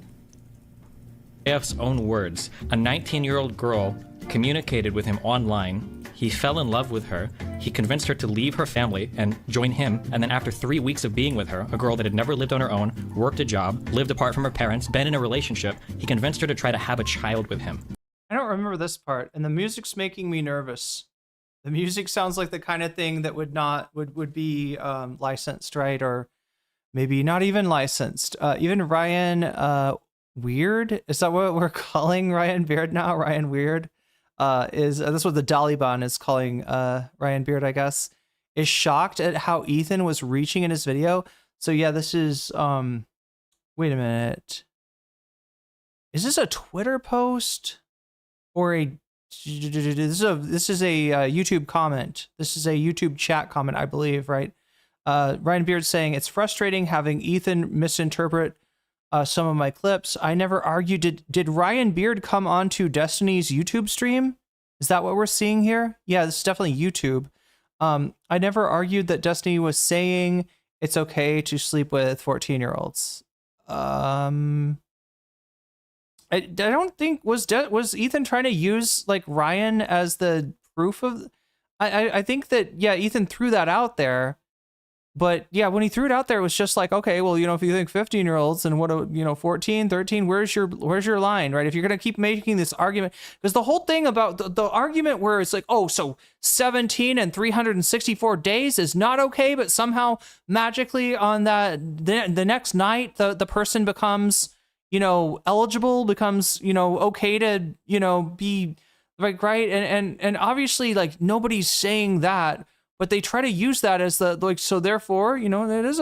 Speaker 14: own words, a 19-year-old girl communicated with him online. He fell in love with her. He convinced her to leave her family and join him. And then after 3 weeks of being with her, a girl that had never lived on her own, worked a job, lived apart from her parents, been in a relationship, he convinced her to try to have a child with him.
Speaker 1: I don't remember this part, and the music's making me nervous. The music sounds like the kind of thing that would be licensed, right? Or maybe not even licensed. Even Ryan Weird, is that what we're calling Ryan Beard now? Ryan Weird that's what the Taliban is calling Ryan Beard, I guess, is shocked at how Ethan was reaching in his video. So yeah, this is wait a minute. Is this a Twitter post or this is a YouTube comment. This is a YouTube chat comment, I believe, right? Ryan Beard saying it's frustrating having Ethan misinterpret some of my clips. I never argued. Did Ryan Beard come onto Destiny's YouTube stream? Is that what we're seeing here? Yeah, this is definitely YouTube. I never argued that Destiny was saying it's okay to sleep with 14-year-olds. I don't think was Ethan trying to use like Ryan as the proof of. I think that Ethan threw that out there. But yeah, when he threw it out there, it was just like, okay, well, if you think 15-year-olds and what, 14, 13, where's your line, right? If you're going to keep making this argument, because the whole thing about the argument where it's like, oh, so 17 and 364 days is not okay, but somehow magically on the next night, the person becomes, eligible, becomes, okay to, be like, right. And obviously like nobody's saying that. But they try to use that as so therefore, it is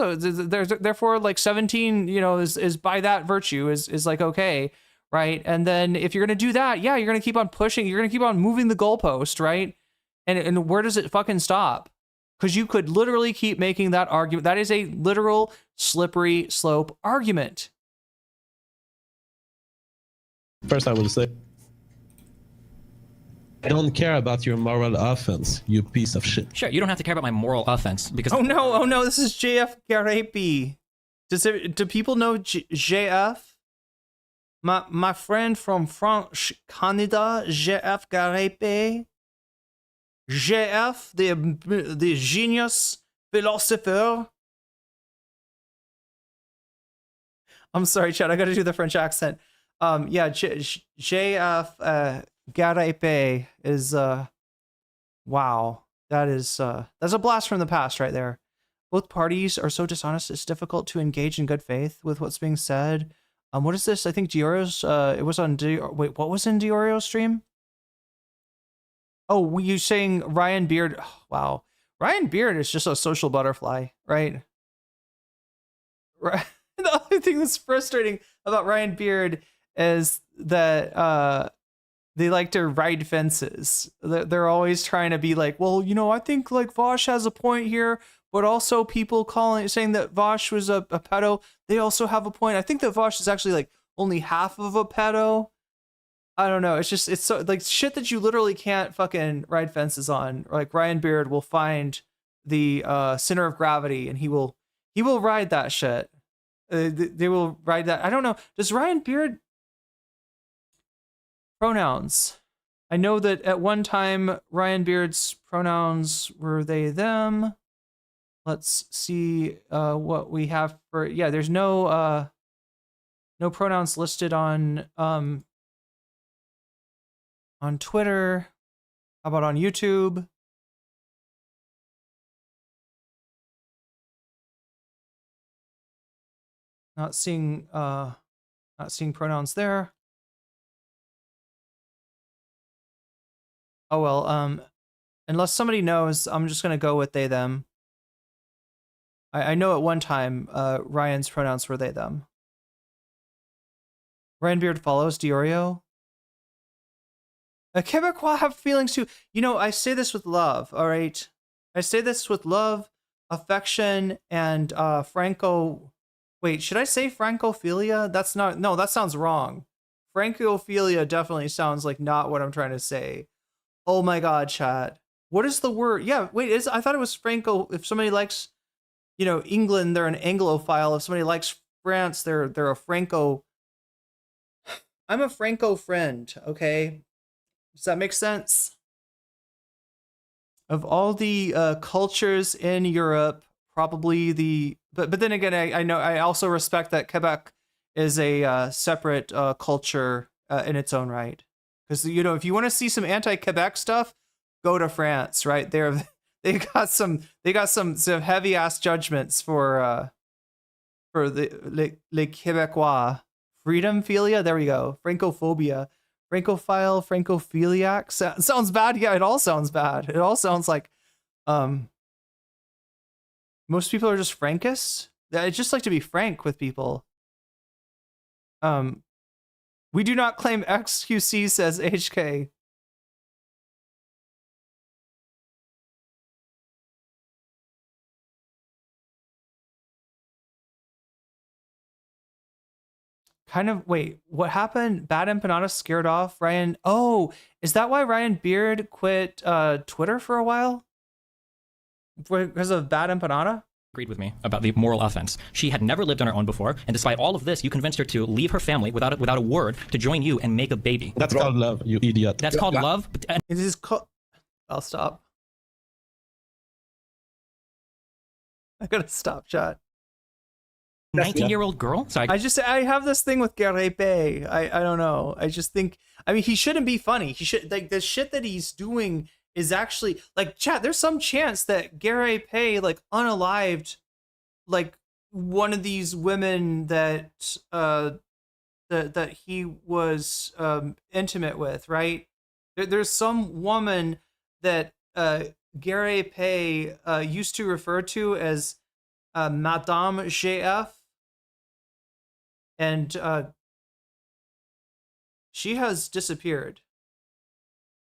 Speaker 1: therefore like 17, is by that virtue is like, okay, right? And then if you're going to do that, you're going to keep on pushing, you're going to keep on moving the goalpost, right? And where does it fucking stop? Because you could literally keep making that argument. That is a literal slippery slope argument.
Speaker 23: First, I will say, I don't care about your moral offense, you piece of shit.
Speaker 7: Sure, you don't have to care about my moral offense because.
Speaker 1: Oh no! This is JF Garapi. Do people know JF? My friend from France, Canada, JF Garapi. JF, the genius philosopher. I'm sorry, Chad. I got to do the French accent. JF. Garape is wow, that's a blast from the past right there. Both parties are so dishonest it's difficult to engage in good faith with what's being said. What is this? I think Diorio's it was on wait, what was in Diorio's stream? Oh, you saying Ryan Beard? Oh, wow, Ryan Beard is just a social butterfly, right? Right. The only thing that's frustrating about Ryan Beard is that they like to ride fences. They're always trying to be like, well, I think like Vosh has a point here, but also people saying that Vosh was a pedo. They also have a point. I think that Vosh is actually like only half of a pedo. I don't know. It's so like shit that you literally can't fucking ride fences on. Like Ryan Beard will find the center of gravity, and he will ride that shit. They will ride that. I don't know. Does Ryan Beard pronouns? I know that at one time Ryan Beard's pronouns were they them. Let's see what we have for. Yeah, there's no pronouns listed on Twitter. How about on YouTube? Not seeing pronouns there. Oh well, unless somebody knows, I'm just gonna go with they them. I know at one time Ryan's pronouns were they them. Ryan Beard follows Diorio. Quebecois have feelings too. You know, I say this with love, all right? I say this with love, affection, and Franco... Wait, should I say Francophilia? That's not... No, that sounds wrong. Francophilia definitely sounds like not what I'm trying to say. Oh my god, chat. What is the word? Yeah, wait, I thought it was Franco... If somebody likes, you know, England, they're an Anglophile. If somebody likes France, they're a Franco... I'm a Franco friend, okay? Does that make sense? Of all the cultures in Europe, probably the... But then again, I know I also respect that Quebec is a separate culture in its own right. Because, you know, if you want to see some anti-Quebec stuff, go to France, right? They got some heavy ass judgments for the les Québécois. Freedomphilia, there we go. Francophobia. Francophile, Francophiliac. Sounds bad. Yeah, it all sounds bad. It all sounds like most people are just Frankists. I just like to be frank with people. We do not claim XQC, says HK. Kind of, wait, what happened? Bad Empanada scared off Ryan. Oh, is that why Ryan Beard quit Twitter for a while? Because of Bad Empanada?
Speaker 7: Agreed with me about the moral offense. She had never lived on her own before, and despite all of this, you convinced her to leave her family without a word to join you and make a baby.
Speaker 23: That's called love, you idiot.
Speaker 7: That's called love?
Speaker 1: It is called... I'll stop. I gotta stop, chat.
Speaker 7: 19-year-old girl?
Speaker 1: So I have this thing with Garepe. I don't know. I just think, I mean, he shouldn't be funny. He should, like, the shit that he's doing is actually, like, chat, there's some chance that Garepe, like, unalived, like, one of these women that that he was intimate with, right? There's some woman that Garepe used to refer to as Madame GF. And she has disappeared.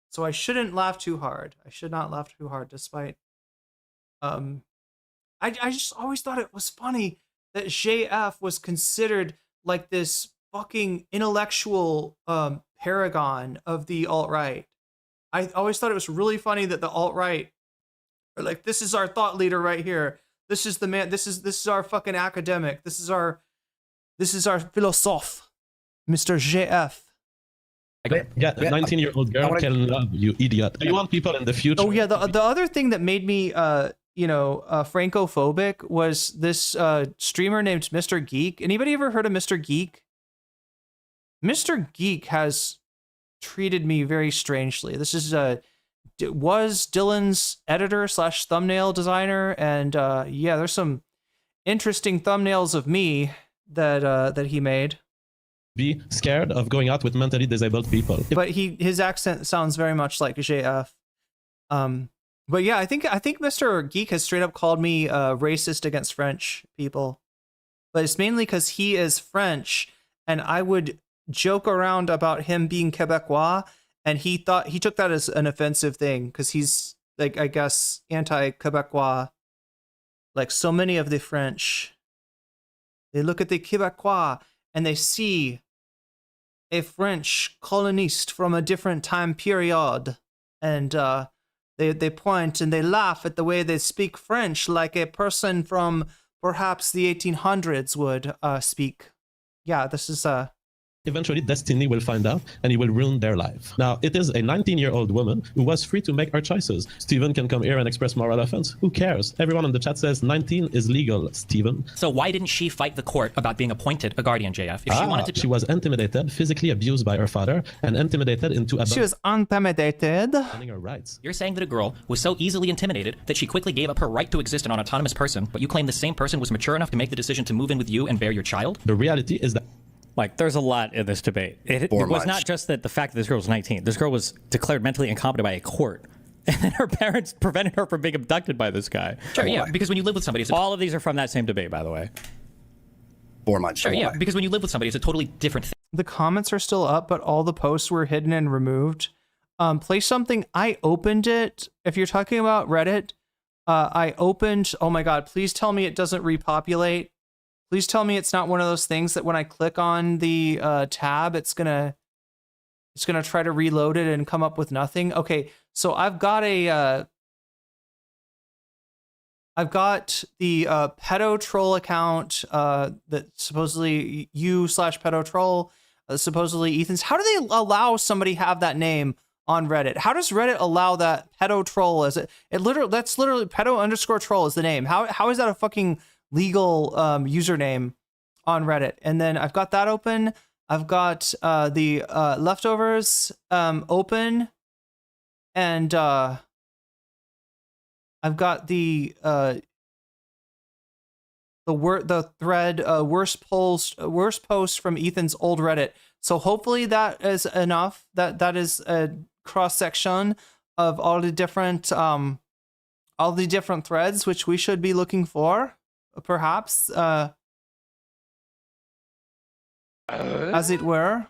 Speaker 1: So I shouldn't laugh too hard. I should not laugh too hard, despite... I just always thought it was funny that JF was considered like this fucking intellectual paragon of the alt-right. I always thought it was really funny that the alt-right are like, this is our thought leader right here. This is the man, this is our fucking academic. This is our philosophe, Mr. JF.
Speaker 23: Yeah, a 19-year-old girl can love, you idiot. Do you want people in the future?
Speaker 1: Oh yeah, the other thing that made me francophobic was this streamer named Mr. Geek. Anybody ever heard of Mr. Geek? Mr. Geek has treated me very strangely. This is was Dylan's editor / thumbnail designer, and yeah, there's some interesting thumbnails of me that he made.
Speaker 23: Be scared of going out with mentally disabled people.
Speaker 1: But his accent sounds very much like JF. But yeah, I think Mr. Geek has straight up called me racist against French people. But it's mainly because he is French, and I would joke around about him being Quebecois, and he took that as an offensive thing because he's, like, I guess, anti-Quebecois. Like so many of the French, they look at the Quebecois and they see a French colonist from a different time period, and They point and they laugh at the way they speak French, like a person from perhaps the 1800s would speak. Yeah, this is
Speaker 23: Eventually, Destiny will find out, and he will ruin their life. Now, it is a 19-year-old woman who was free to make her choices. Steven can come here and express moral offense. Who cares? Everyone on the chat says 19 is legal, Steven.
Speaker 7: So why didn't she fight the court about being appointed a guardian, JF? If she wanted to,
Speaker 23: she was intimidated, physically abused by her father, and intimidated into
Speaker 1: she was intimidated.
Speaker 23: Her rights.
Speaker 7: You're saying that a girl was so easily intimidated that she quickly gave up her right to exist as an autonomous person, but you claim the same person was mature enough to make the decision to move in with you and bear your child?
Speaker 23: The reality is that
Speaker 3: Like, there's a lot in this debate. It was not just that the fact that this girl was 19. This girl was declared mentally incompetent by a court. And then her parents prevented her from being abducted by this guy.
Speaker 7: Sure, yeah, because when you live with somebody...
Speaker 3: All of these are from that same debate, by the way.
Speaker 15: 4 months.
Speaker 7: Sure, yeah, because when you live with somebody, it's a totally different thing.
Speaker 1: The comments are still up, but all the posts were hidden and removed. Play something. I opened it. If you're talking about Reddit, I opened... Oh my god, please tell me it doesn't repopulate. Please tell me it's not one of those things that when I click on the tab, it's gonna try to reload it and come up with nothing. Okay, so I've got the pedo troll account that supposedly you/pedo troll, supposedly Ethan's. How do they allow somebody have that name on Reddit? How does Reddit allow that pedo troll as that's literally pedo_troll is the name. How is that a fucking legal username on Reddit? And then I've got that open. I've got the leftovers open, and I've got the thread worst post from Ethan's old Reddit. So hopefully that is enough. That is a cross section of all the different threads which we should be looking for. Perhaps, as it were.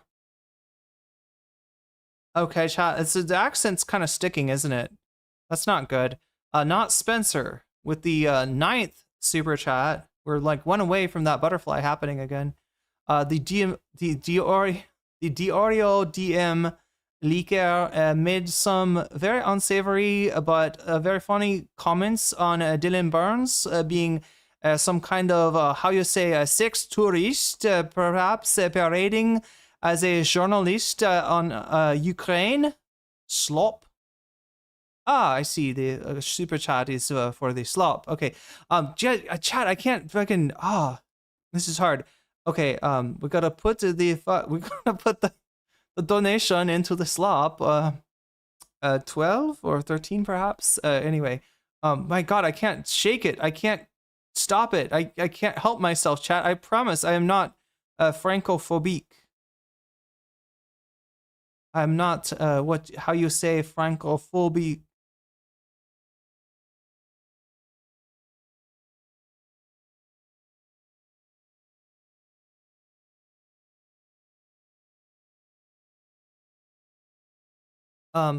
Speaker 1: Okay, chat. The accent's kind of sticking, isn't it? That's not good. Not Spencer with the 9th super chat. We're like one away from that butterfly happening again. The Diorio DM leaker made some very unsavory but very funny comments on Dylan Burns being some kind of, how you say, a sex tourist, perhaps parading as a journalist on Ukraine. Slop. Ah, I see. The super chat is for the slop. Okay. Chat, I can't fucking... this is hard. Okay, we gotta put the donation into the slop. 12 or 13 perhaps. Anyway, my god, I can't shake it. I can't stop it. I can't help myself, chat. I promise I am not francophobic. I'm not how you say francophobic.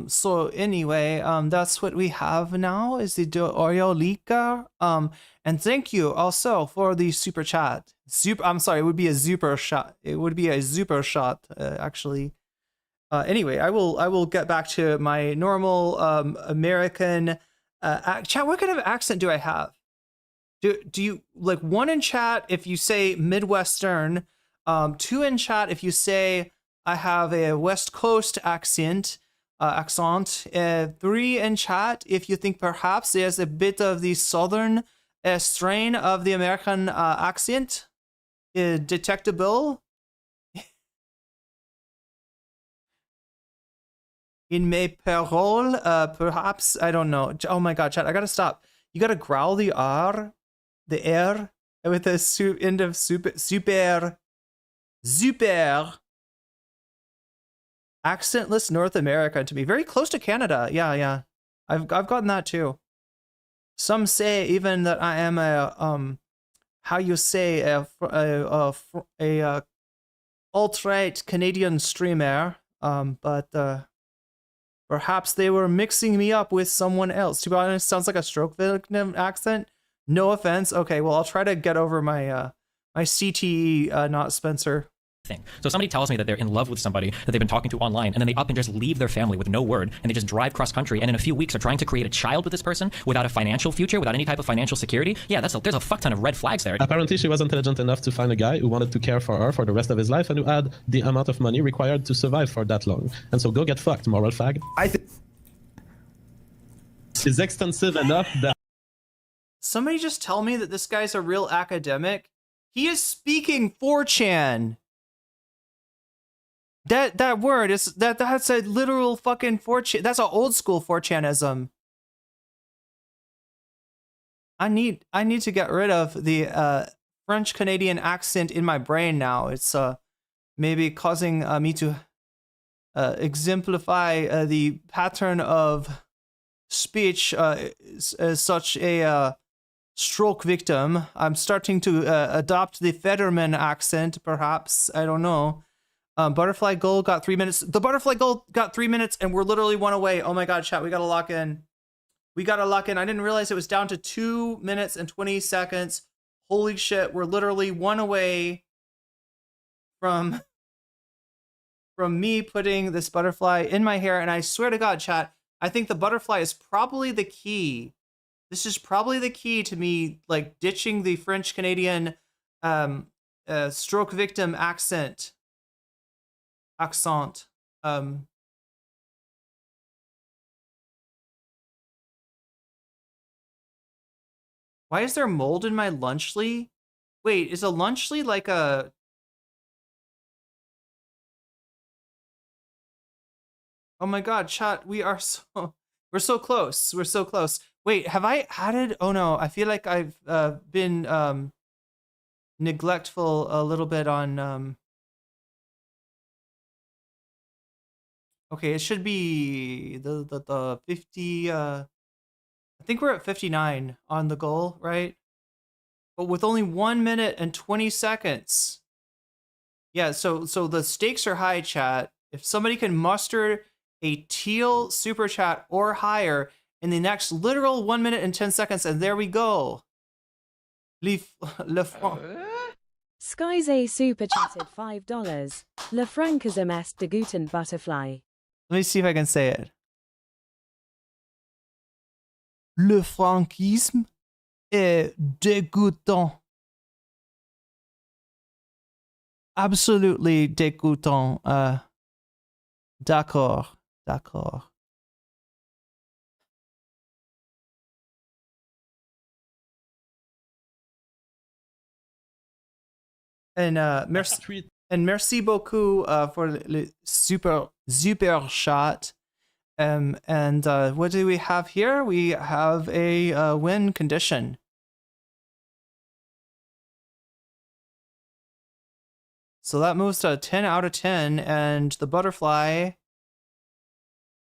Speaker 1: So anyway, that's what we have now is the Oreo leaker. And thank you also for the super chat. I'm sorry, it would be a super shot. It would be a super shot, actually. Anyway, I will get back to my normal American chat. What kind of accent do I have? Do you like 1 in chat if you say Midwestern, 2 in chat if you say I have a West Coast accent. 3 in chat if you think perhaps there's a bit of the southern strain of the American accent detectable in mes paroles, perhaps. I don't know. Oh my god, chat, I gotta stop. You gotta growl the R, the R with the end of super accentless North America to be very close to Canada. Yeah. I've gotten that too. Some say even that I am a how you say a alt-right Canadian streamer. But perhaps they were mixing me up with someone else. To be honest, sounds like a stroke victim accent. No offense. Okay, well I'll try to get over my my CTE, not Spencer.
Speaker 7: thing. So somebody tells me that they're in love with somebody that they've been talking to online, and then they up and just leave their family with no word, and they just drive cross country, and in a few weeks are trying to create a child with this person without a financial future, without any type of financial security. Yeah, there's a fuck ton of red flags there.
Speaker 23: Apparently, she was intelligent enough to find a guy who wanted to care for her for the rest of his life and who had the amount of money required to survive for that long. And so go get fucked, moral fag. I think is extensive enough that
Speaker 1: Somebody just tell me that this guy's a real academic. He is speaking 4chan. That word is that's a literal fucking 4chan. That's an old school 4chanism. I need to get rid of the French Canadian accent in my brain now. It's maybe causing me to exemplify the pattern of speech as such a stroke victim. I'm starting to adopt the Fetterman accent, perhaps. I don't know. Butterfly Gold got 3 minutes. The Butterfly Gold got 3 minutes, and we're literally one away. Oh my god, chat, we gotta lock in. We gotta lock in. I didn't realize it was down to 2 minutes and 20 seconds. Holy shit, we're literally one away from me putting this butterfly in my hair, and I swear to god, chat, I think the butterfly is probably the key. This is probably the key to me, like, ditching the French Canadian stroke victim accent. Why is there mold in my lunchly? Wait, is a lunchly like a... Oh my god, chat, we're so close. We're so close. Wait, have I added? Oh no, I feel like I've been neglectful a little bit on okay, it should be the 50 I think we're at 59 on the goal, right? But with only 1 minute and 20 seconds. Yeah, so the stakes are high, chat. If somebody can muster a teal super chat or higher in the next literal 1 minute and 10 seconds, and there we go.
Speaker 2: Skies A super chatted $5. Le Franchism est de guten Butterfly.
Speaker 1: Let me see if I can say it. Le franchisme est dégoûtant. Absolutely dégoûtant. D'accord. And merci beaucoup for the super shot. And what do we have here? We have a win condition. So that moves to a 10 out of 10, and the butterfly,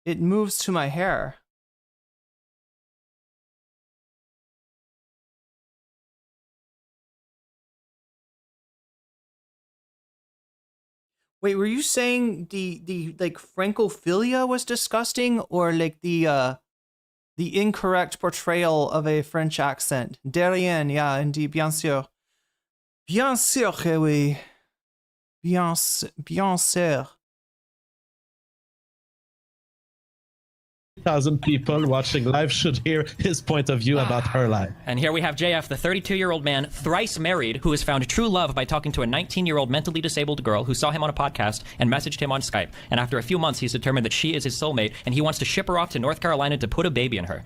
Speaker 1: it moves to my hair. Wait, were you saying the like francophilia was disgusting, or like the incorrect portrayal of a French accent? Derrière, yeah, indeed, bien sûr. Bien sûr que oui. Bien sûr.
Speaker 23: 1,000 people watching live should hear his point of view about her life.
Speaker 7: And here we have JF, the 32-year-old man, thrice married, who has found true love by talking to a 19-year-old mentally disabled girl who saw him on a podcast and messaged him on Skype. And after a few months, he's determined that she is his soulmate, and he wants to ship her off to North Carolina to put a baby in her.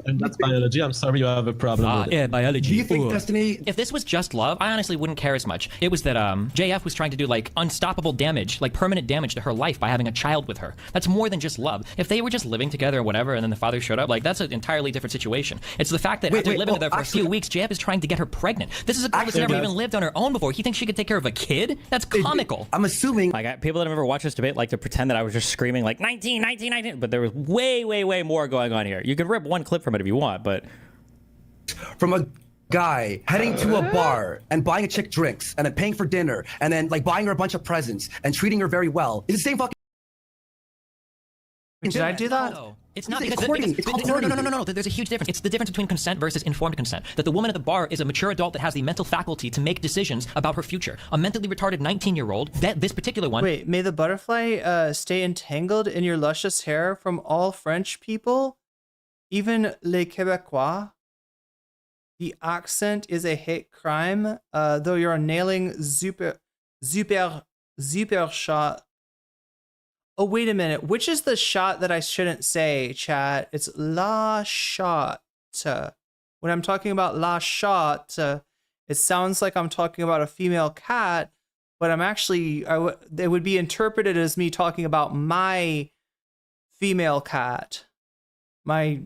Speaker 23: And that's biology. I'm sorry you have a problem with it.
Speaker 7: Yeah, biology.
Speaker 23: Do you think
Speaker 7: Destiny... If this was just love, I honestly wouldn't care as much. It was that JF was trying to do, like, unstoppable damage, like permanent damage to her life by having a child with her. That's more than just love. If they were just living together or whatever, and then the father showed up, like, that's an entirely different situation. It's the fact that after living with her for a few weeks, JF is trying to get her pregnant. This is a girl that's never even lived on her own before. He thinks she could take care of a kid? That's comical.
Speaker 3: I'm assuming... Like, people that have ever watched this debate like to pretend that I was just screaming, like, 19, 19, 19, but there was way, way, way more going on here. You could rip one clip from it if you want, but...
Speaker 4: From a guy heading to a bar and buying a chick drinks and then paying for dinner and then, like, buying her a bunch of presents and treating her very well. It's the same fucking
Speaker 1: Did I do that?
Speaker 7: No, it's not
Speaker 4: It's
Speaker 7: because
Speaker 4: courting. It's called courting.
Speaker 7: no. There's a huge difference. It's the difference between consent versus informed consent. That the woman at the bar is a mature adult that has the mental faculty to make decisions about her future. A mentally retarded 19-year-old, this particular one.
Speaker 1: Wait, may the butterfly stay entangled in your luscious hair from all French people, even les Québécois. The accent is a hate crime, though you're nailing super shot. Oh, wait a minute. Which is the shot that I shouldn't say, chat? It's la shot. When I'm talking about la shot, it sounds like I'm talking about a female cat, but I'm actually, it would be interpreted as me talking about my female cat. My...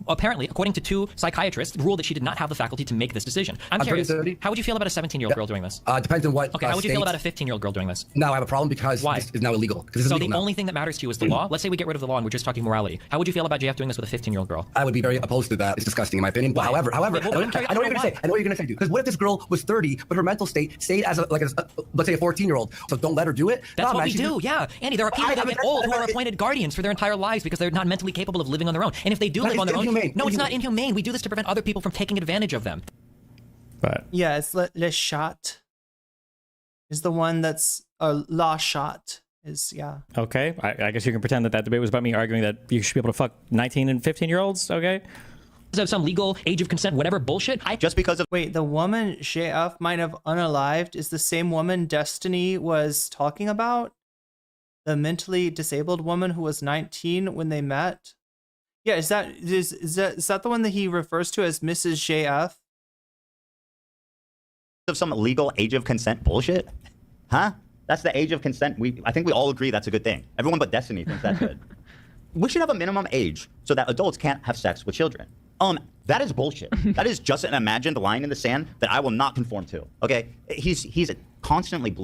Speaker 7: Apparently, according to 2 psychiatrists, ruled that she did not have the faculty to make this decision. I'm curious, how would you feel about a 17-year-old girl doing this?
Speaker 4: Depends on what.
Speaker 7: Okay, how would you feel about a 15-year-old girl doing this?
Speaker 4: No, I have a problem because this is now illegal. This is
Speaker 7: So
Speaker 4: illegal
Speaker 7: the
Speaker 4: now.
Speaker 7: only thing that matters to you is the law? Let's say we get rid of the law and we're just talking morality. How would you feel about JF doing this with a 15-year-old girl?
Speaker 4: I would be very opposed to that. It's disgusting in my opinion. But however, I know what you're gonna say. I know what you're gonna say, dude. Because what if this girl was 30, but her mental state stayed as let's say a 14-year-old? So don't let her do it.
Speaker 7: That's what we do. Yeah, Andy. There are people that get old who are appointed guardians for their entire lives because they're not mentally capable of living on their own. And if they do live on their own, no, it's not inhumane. We do this to prevent other people from taking advantage of them.
Speaker 3: But
Speaker 1: yeah, it's le shot. Is the one that's la shot. Is yeah.
Speaker 3: Okay, I guess you can pretend that that debate was about me arguing that you should be able to fuck 19 and 15-year-olds. Okay.
Speaker 7: Of some legal age of consent, whatever bullshit.
Speaker 16: Just because of
Speaker 1: wait, the woman JF might have unalived is the same woman Destiny was talking about, the mentally disabled woman who was 19 when they met. Yeah, is that the one that he refers to as Mrs. JF?
Speaker 16: Of some legal age of consent bullshit, huh? That's the age of consent. I think we all agree that's a good thing. Everyone but Destiny thinks that's good. We should have a minimum age so that adults can't have sex with children. That is bullshit. That is just an imagined line in the sand that I will not conform to. Okay, he's constantly.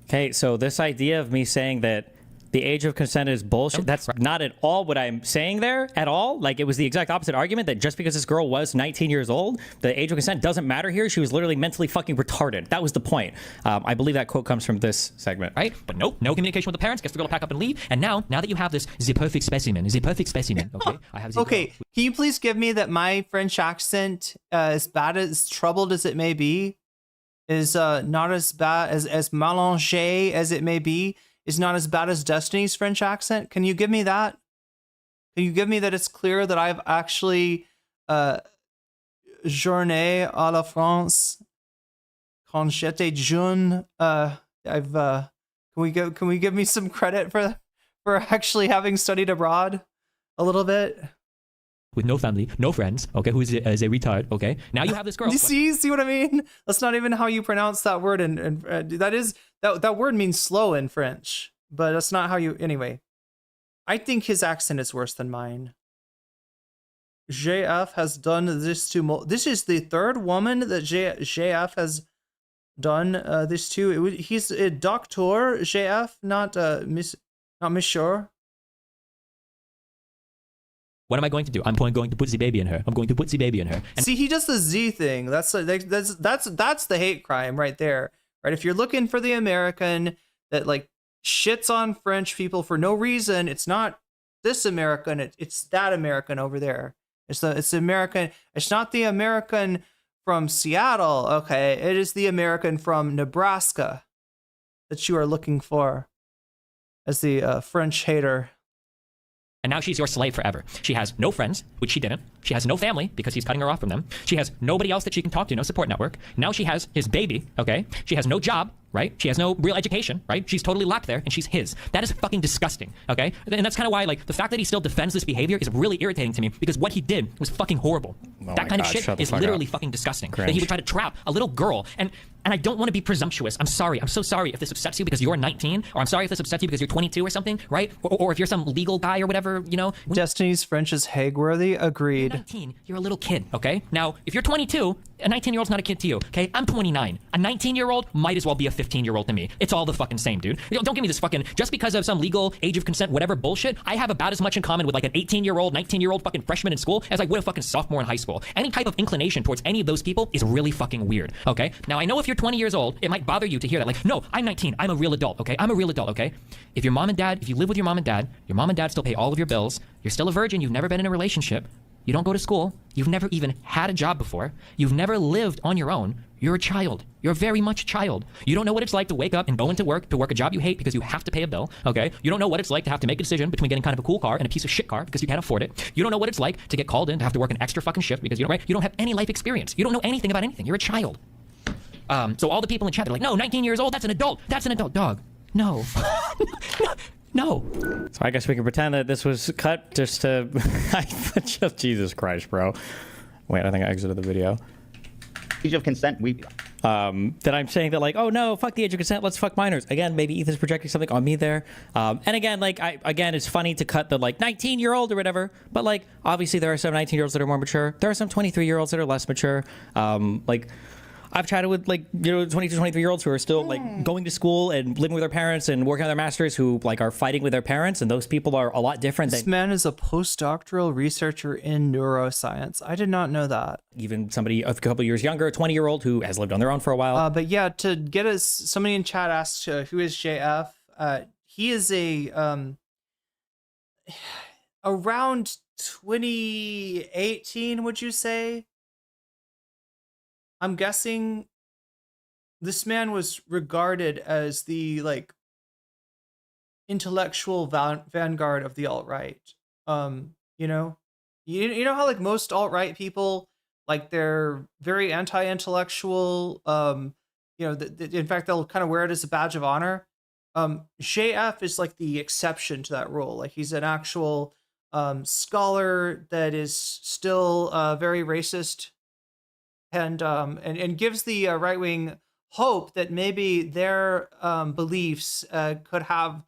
Speaker 3: Okay, so this idea of me saying that the age of consent is bullshit, that's not at all what I'm saying there at all. Like, it was the exact opposite argument that just because this girl was 19 years old, the age of consent doesn't matter here. She was literally mentally fucking retarded. That was the point. I believe that quote comes from this segment.
Speaker 7: Right? But nope, no communication with the parents, gets the girl to pack up and leave. And now that you have this, the perfect specimen, okay? I have
Speaker 1: okay, can you please give me that my French accent, as bad as troubled as it may be, is not as bad as mélangé as it may be, is not as bad as Destiny's French accent? Can you give me that? Can you give me that it's clear that I've actually journée à la France quand j'étais jeune? Can we give me some credit for actually having studied abroad a little bit?
Speaker 7: With no family, no friends, okay, who is a retard, okay? Now you have this girl.
Speaker 1: You see what I mean? That's not even how you pronounce that word, and that word means slow in French, but that's not how you. Anyway, I think his accent is worse than mine. JF has done this to. This is the third woman that JF has done this to. He's a doctor, JF, not Monsieur.
Speaker 7: What am I going to do? I'm going to put the baby in her. I'm going to put the baby in her. And
Speaker 1: see, he does the Z thing. That's the hate crime right there. Right? If you're looking for the American that like shits on French people for no reason, it's not this American. It's that American over there. It's the American. It's not the American from Seattle. Okay, it is the American from Nebraska that you are looking for as the French hater.
Speaker 7: And now she's your slave forever. She has no friends, which she didn't. She has no family because he's cutting her off from them. She has nobody else that she can talk to, no support network. Now she has his baby, okay? She has no job, right? She has no real education, right? She's totally locked there and she's his. That is fucking disgusting, okay? And that's kind of why, like, the fact that he still defends this behavior is really irritating to me because what he did was fucking horrible. That kind of shit is literally fucking disgusting. That he would try to trap a little girl. And I don't want to be presumptuous. I'm sorry. I'm so sorry if this upsets you because you're 19, or I'm sorry if this upsets you because you're 22 or something, right? Or if you're some legal guy or whatever, you know.
Speaker 1: Destiny's French is Hague-worthy. Agreed.
Speaker 7: You're 19. You're a little kid, okay? Now, if you're 22, a 19-year-old's not a kid to you, okay? I'm 29. A 19-year-old might as well be a 15-year-old to me. It's all the fucking same, dude. Don't give me this fucking, just because of some legal age of consent, whatever bullshit, I have about as much in common with like an 18-year-old, 19-year-old fucking freshman in school as I would a fucking sophomore in high school. Any type of inclination towards any of those people is really fucking weird, okay? Now, I know if you're you're 20 years old, it might bother you to hear that. Like, no, I'm 19. I'm a real adult, okay? I'm a real adult, okay? If you live with your mom and dad still pay all of your bills, you're still a virgin, you've never been in a relationship, you don't go to school, you've never even had a job before, you've never lived on your own, you're a child. You're very much a child. You don't know what it's like to wake up and go into work, to work a job you hate because you have to pay a bill, okay? You don't know what it's like to have to make a decision between getting kind of a cool car and a piece of shit car because you can't afford it. You don't know what it's like to get called in to have to work an extra fucking shift because you don't have any life experience. You don't know anything about anything. You're a child. So all the people in chat, they're like, no, 19 years old, that's an adult. That's an adult. Dog. No. No.
Speaker 3: So I guess we can pretend that this was cut just to... Jesus Christ, bro. Wait, I think I exited the video.
Speaker 16: Age of consent,
Speaker 3: that I'm saying that, like, oh no, fuck the age of consent, let's fuck minors. Again, maybe Ethan's projecting something on me there. And again, like, it's funny to cut the, like, 19-year-old or whatever, but, like, obviously there are some 19-year-olds that are more mature. There are some 23-year-olds that are less mature. Like, I've chatted with, like, 22, 23-year-olds who are still, like, going to school and living with their parents and working on their masters who, like, are fighting with their parents, and those people are a lot different.
Speaker 1: This man is a postdoctoral researcher in neuroscience. I did not know that.
Speaker 3: Even somebody a couple years younger, a 20-year-old who has lived on their own for a while.
Speaker 1: But yeah, to get us, somebody in chat asked, who is JF? He is around 2018, would you say? I'm guessing this man was regarded as the, like, intellectual vanguard of the alt-right. You know how, like, most alt-right people, like, they're very anti-intellectual. In fact, they'll kind of wear it as a badge of honor. JF is, like, the exception to that rule. Like, he's an actual scholar that is still very racist. And gives the right wing hope that maybe their beliefs could have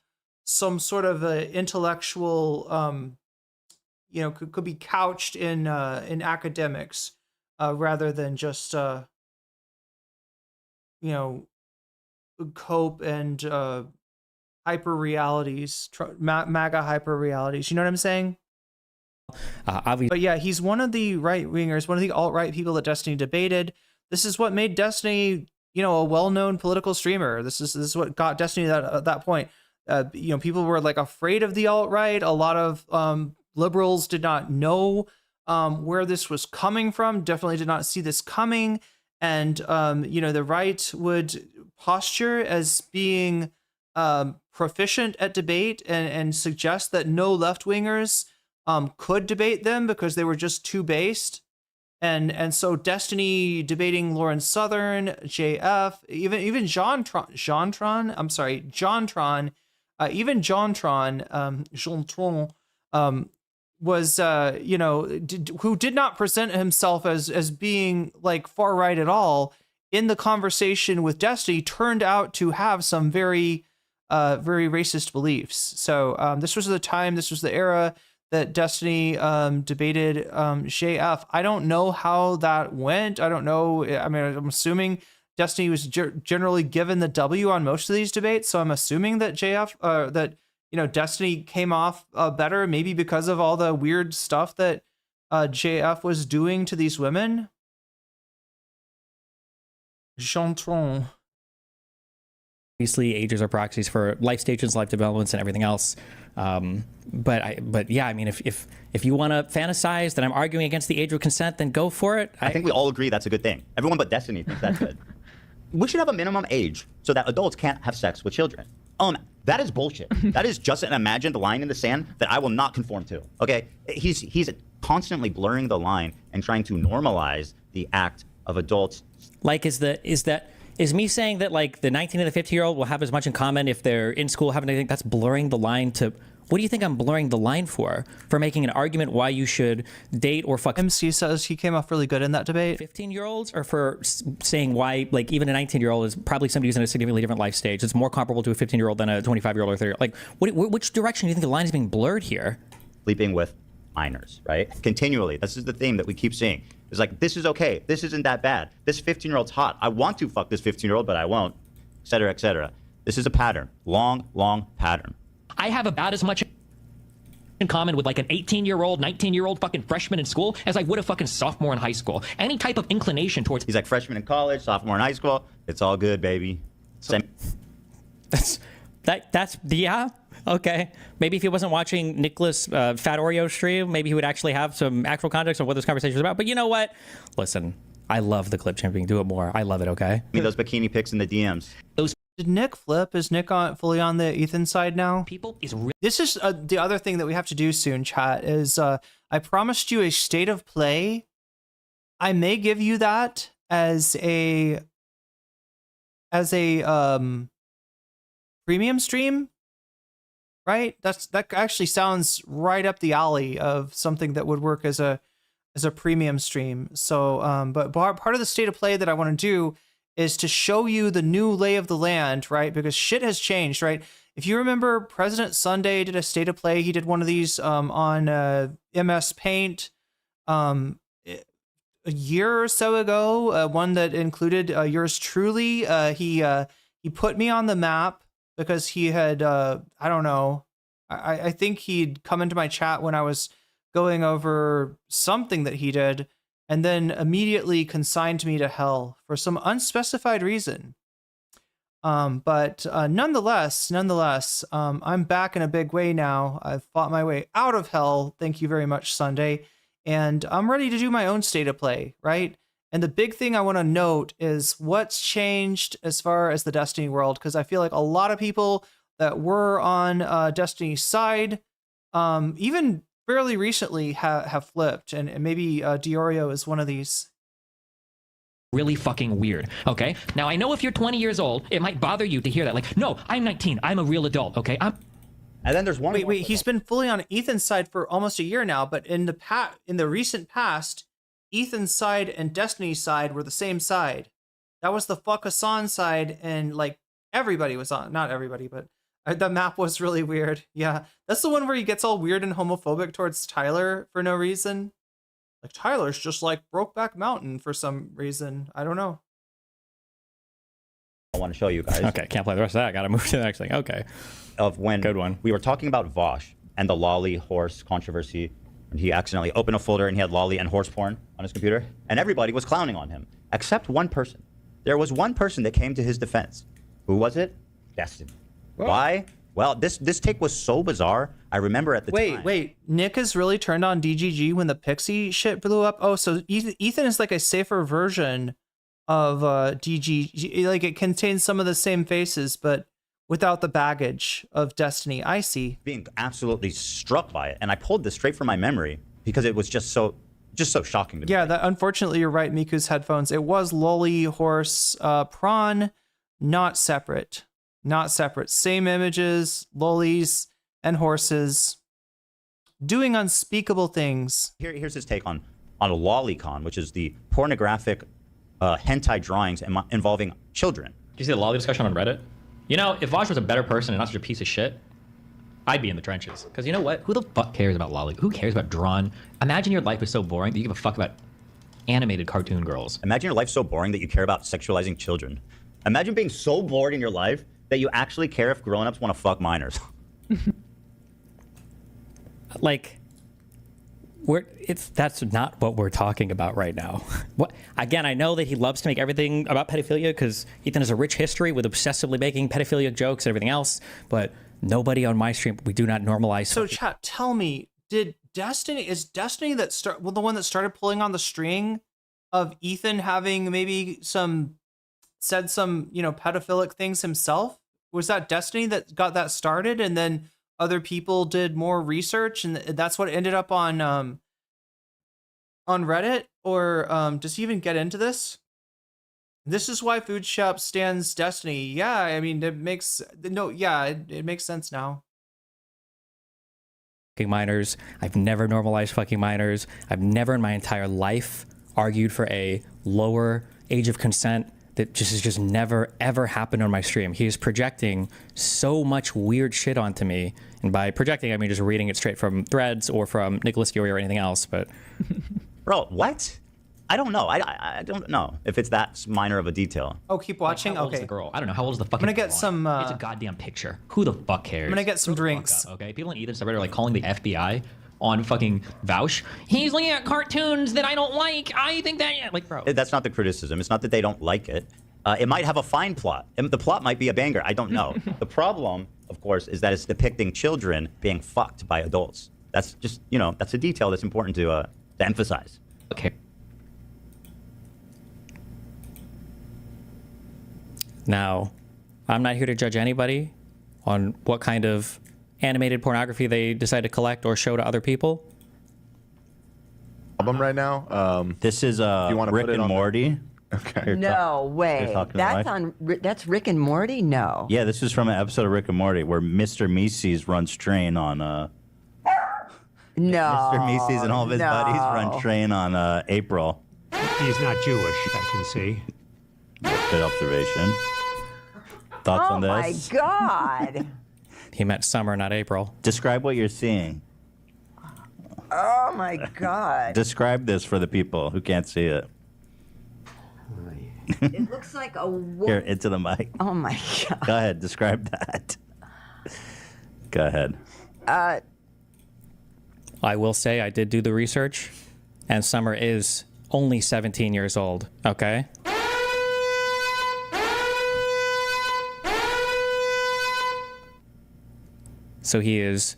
Speaker 1: some sort of intellectual, could be couched in academics rather than just cope and hyper realities, MAGA hyper realities. You know what I'm saying? But yeah, he's one of the right-wingers, one of the alt-right people that Destiny debated. This is what made Destiny, a well-known political streamer. This is what got Destiny at that point. People were, like, afraid of the alt-right. A lot of liberals did not know where this was coming from, definitely did not see this coming. And, the right would posture as being proficient at debate and suggest that no left-wingers could debate them because they were just too based. And so Destiny debating Lauren Southern, JF, even Jontron, even Jontron was, who did not present himself as being, like, far right at all in the conversation with Destiny, turned out to have some very racist beliefs. So this was the era that Destiny debated JF. I don't know how that went. I don't know. I mean, I'm assuming Destiny was generally given the W on most of these debates. So I'm assuming that Destiny came off better, maybe because of all the weird stuff that JF was doing to these women. Jontron.
Speaker 3: Obviously, ages are proxies for life stages, life developments, and everything else. But yeah, I mean, if you want to fantasize that I'm arguing against the age of consent, then go for it.
Speaker 16: I think we all agree that's a good thing. Everyone but Destiny thinks that's good. We should have a minimum age so that adults can't have sex with children. That is bullshit. That is just an imagined line in the sand that I will not conform to. Okay, he's constantly blurring the line and trying to normalize the act of adults.
Speaker 3: Like, is me saying that, like, the 19 and the 15-year-old will have as much in common if they're in school having anything, that's blurring the line to... What do you think I'm blurring the line for? For making an argument why you should date or fuck...
Speaker 1: MC says he came off really good in that debate.
Speaker 3: 15-year-olds, or for saying why, like, even a 19-year-old is probably somebody who's in a significantly different life stage. It's more comparable to a 15-year-old than a 25-year-old or 30-year-old. Like, which direction do you think the line is being blurred here?
Speaker 16: Sleeping with minors, right? Continually. This is the theme that we keep seeing. It's like, this is okay. This isn't that bad. This 15-year-old's hot. I want to fuck this 15-year-old, but I won't, et cetera, et cetera. This is a pattern. Long pattern.
Speaker 7: I have about as much in common with like an 18-year-old, 19-year-old fucking freshman in school as I would a fucking sophomore in high school. Any type of inclination towards.
Speaker 16: He's like freshman in college, sophomore in high school. It's all good, baby. Same.
Speaker 3: That's yeah. Okay. Maybe if he wasn't watching Nicholas Fat Oreo stream, maybe he would actually have some actual context on what this conversation is about. But you know what? Listen, I love the clip champion. Do it more. I love it. Okay.
Speaker 16: Me those bikini pics in the DMs.
Speaker 1: Did Nick flip? Is Nick fully on the Ethan side now? This is the other thing that we have to do soon, chat, is I promised you a state of play. I may give you that as a premium stream, right? That actually sounds right up the alley of something that would work as a premium stream. So, but part of the state of play that I want to do is to show you the new lay of the land, right? Because shit has changed, right? If you remember, President Sunday did a state of play. He did one of these on MS Paint a year or so ago, one that included yours truly. He put me on the map because he had, I don't know, I think he'd come into my chat when I was going over something that he did, and then immediately consigned me to hell for some unspecified reason. But nonetheless, I'm back in a big way now. I've fought my way out of hell. Thank you very much, Sunday. And I'm ready to do my own state of play, right? And the big thing I want to note is what's changed as far as the Destiny world, because I feel like a lot of people that were on Destiny's side, even fairly recently have flipped, and maybe Diorio is one of these.
Speaker 7: Really fucking weird, okay? Now, I know if you're 20 years old, it might bother you to hear that. Like, no, I'm 19. I'm a real adult, okay?
Speaker 16: And then there's one.
Speaker 1: Wait, he's been fully on Ethan's side for almost a year now, but in the recent past, Ethan's side and Destiny's side were the same side. That was the fuck Hassan side, and like everybody was on. Not everybody, but the map was really weird. Yeah, that's the one where he gets all weird and homophobic towards Tyler for no reason. Like, Tyler's just like Brokeback Mountain for some reason. I don't know.
Speaker 16: I want to show you guys.
Speaker 3: Okay, can't play the rest of that. Got to move to the next thing. Okay.
Speaker 16: Of when
Speaker 3: Good one.
Speaker 16: We were talking about Vosh and the lolly horse controversy, and he accidentally opened a folder and he had lolly and horse porn on his computer, and everybody was clowning on him, except one person. There was one person that came to his defense. Who was it? Destiny. Why? Well, this take was so bizarre. I remember at the time.
Speaker 1: Wait. Nick has really turned on DGG when the Pixie shit blew up. Oh, so Ethan is like a safer version of DGG. Like, it contains some of the same faces, but without the baggage of Destiny. I see.
Speaker 16: Being absolutely struck by it, and I pulled this straight from my memory because it was just so shocking to me.
Speaker 1: Yeah, that unfortunately you're right, Miku's headphones. It was lolly, horse, prawn, not separate. Not separate. Same images, lollies and horses doing unspeakable things.
Speaker 16: Here's his take on a lolicon, which is the pornographic hentai drawings involving children.
Speaker 7: Did you see the lolly discussion on Reddit? You know, if Vosh was a better person and not such a piece of shit, I'd be in the trenches. Because you know what? Who the fuck cares about lolly? Who cares about drawn? Imagine your life is so boring that you give a fuck about animated cartoon girls.
Speaker 16: Imagine your life so boring that you care about sexualizing children. Imagine being so bored in your life that you actually care if grown-ups want to fuck minors.
Speaker 3: Like, that's not what we're talking about right now. What, again, I know that he loves to make everything about pedophilia because Ethan has a rich history with obsessively making pedophilia jokes and everything else, but nobody on my stream, we do not normalize.
Speaker 1: So chat, tell me, is Destiny the one that started pulling on the string of Ethan having maybe said some pedophilic things himself? Was that Destiny that got that started, and then other people did more research, and that's what ended up on Reddit? Or does he even get into this? This is why Food Shop stands Destiny. Yeah, I mean, it makes sense now.
Speaker 3: Fucking minors. I've never normalized fucking minors. I've never in my entire life argued for a lower age of consent. That just never ever happened on my stream. He is projecting so much weird shit onto me, and by projecting I mean just reading it straight from threads or from Nicholas Fury or anything else. But
Speaker 16: bro, what? I don't know. I don't know if it's that minor of a detail.
Speaker 1: Oh, keep watching.
Speaker 7: How old is
Speaker 1: Okay.
Speaker 7: the girl? I don't know. How old is the fucking
Speaker 1: I'm gonna get
Speaker 7: girl?
Speaker 1: some.
Speaker 7: It's a goddamn picture. Who the fuck cares?
Speaker 1: I'm gonna get some
Speaker 7: Grow the fuck
Speaker 1: drinks.
Speaker 7: up, okay, people in Ethan's subreddit are like calling the FBI on fucking Vouch. He's looking at cartoons that I don't like. I think that like, bro.
Speaker 16: That's not the criticism. It's not that they don't like it. It might have a fine plot. And the plot might be a banger. I don't know. The problem, of course, is that it's depicting children being fucked by adults. That's just, you know, that's a detail that's important to emphasize.
Speaker 7: Okay.
Speaker 3: Now, I'm not here to judge anybody on what kind of animated pornography they decide to collect or show to other people.
Speaker 5: Album right now.
Speaker 16: This is Rick and Morty.
Speaker 5: Okay.
Speaker 11: No way.
Speaker 16: talking to
Speaker 11: That's
Speaker 16: Mike?
Speaker 11: on. That's Rick and Morty. No.
Speaker 16: Yeah, this is from an episode of Rick and Morty where Mr. Mises runs train on.
Speaker 11: No.
Speaker 16: Mr. Mises and all of his buddies run train on April.
Speaker 22: He's not Jewish, I can see.
Speaker 16: Good observation. Thoughts on this?
Speaker 11: Oh my God.
Speaker 3: He meant summer, not April.
Speaker 16: Describe what you're seeing.
Speaker 11: Oh my God.
Speaker 16: Describe this for the people who can't see it.
Speaker 11: It looks like a woman.
Speaker 16: Here, into the mic.
Speaker 11: Oh my God.
Speaker 16: Go ahead, describe that. Go ahead.
Speaker 3: I will say I did do the research, and Summer is only 17 years old, okay? So he is...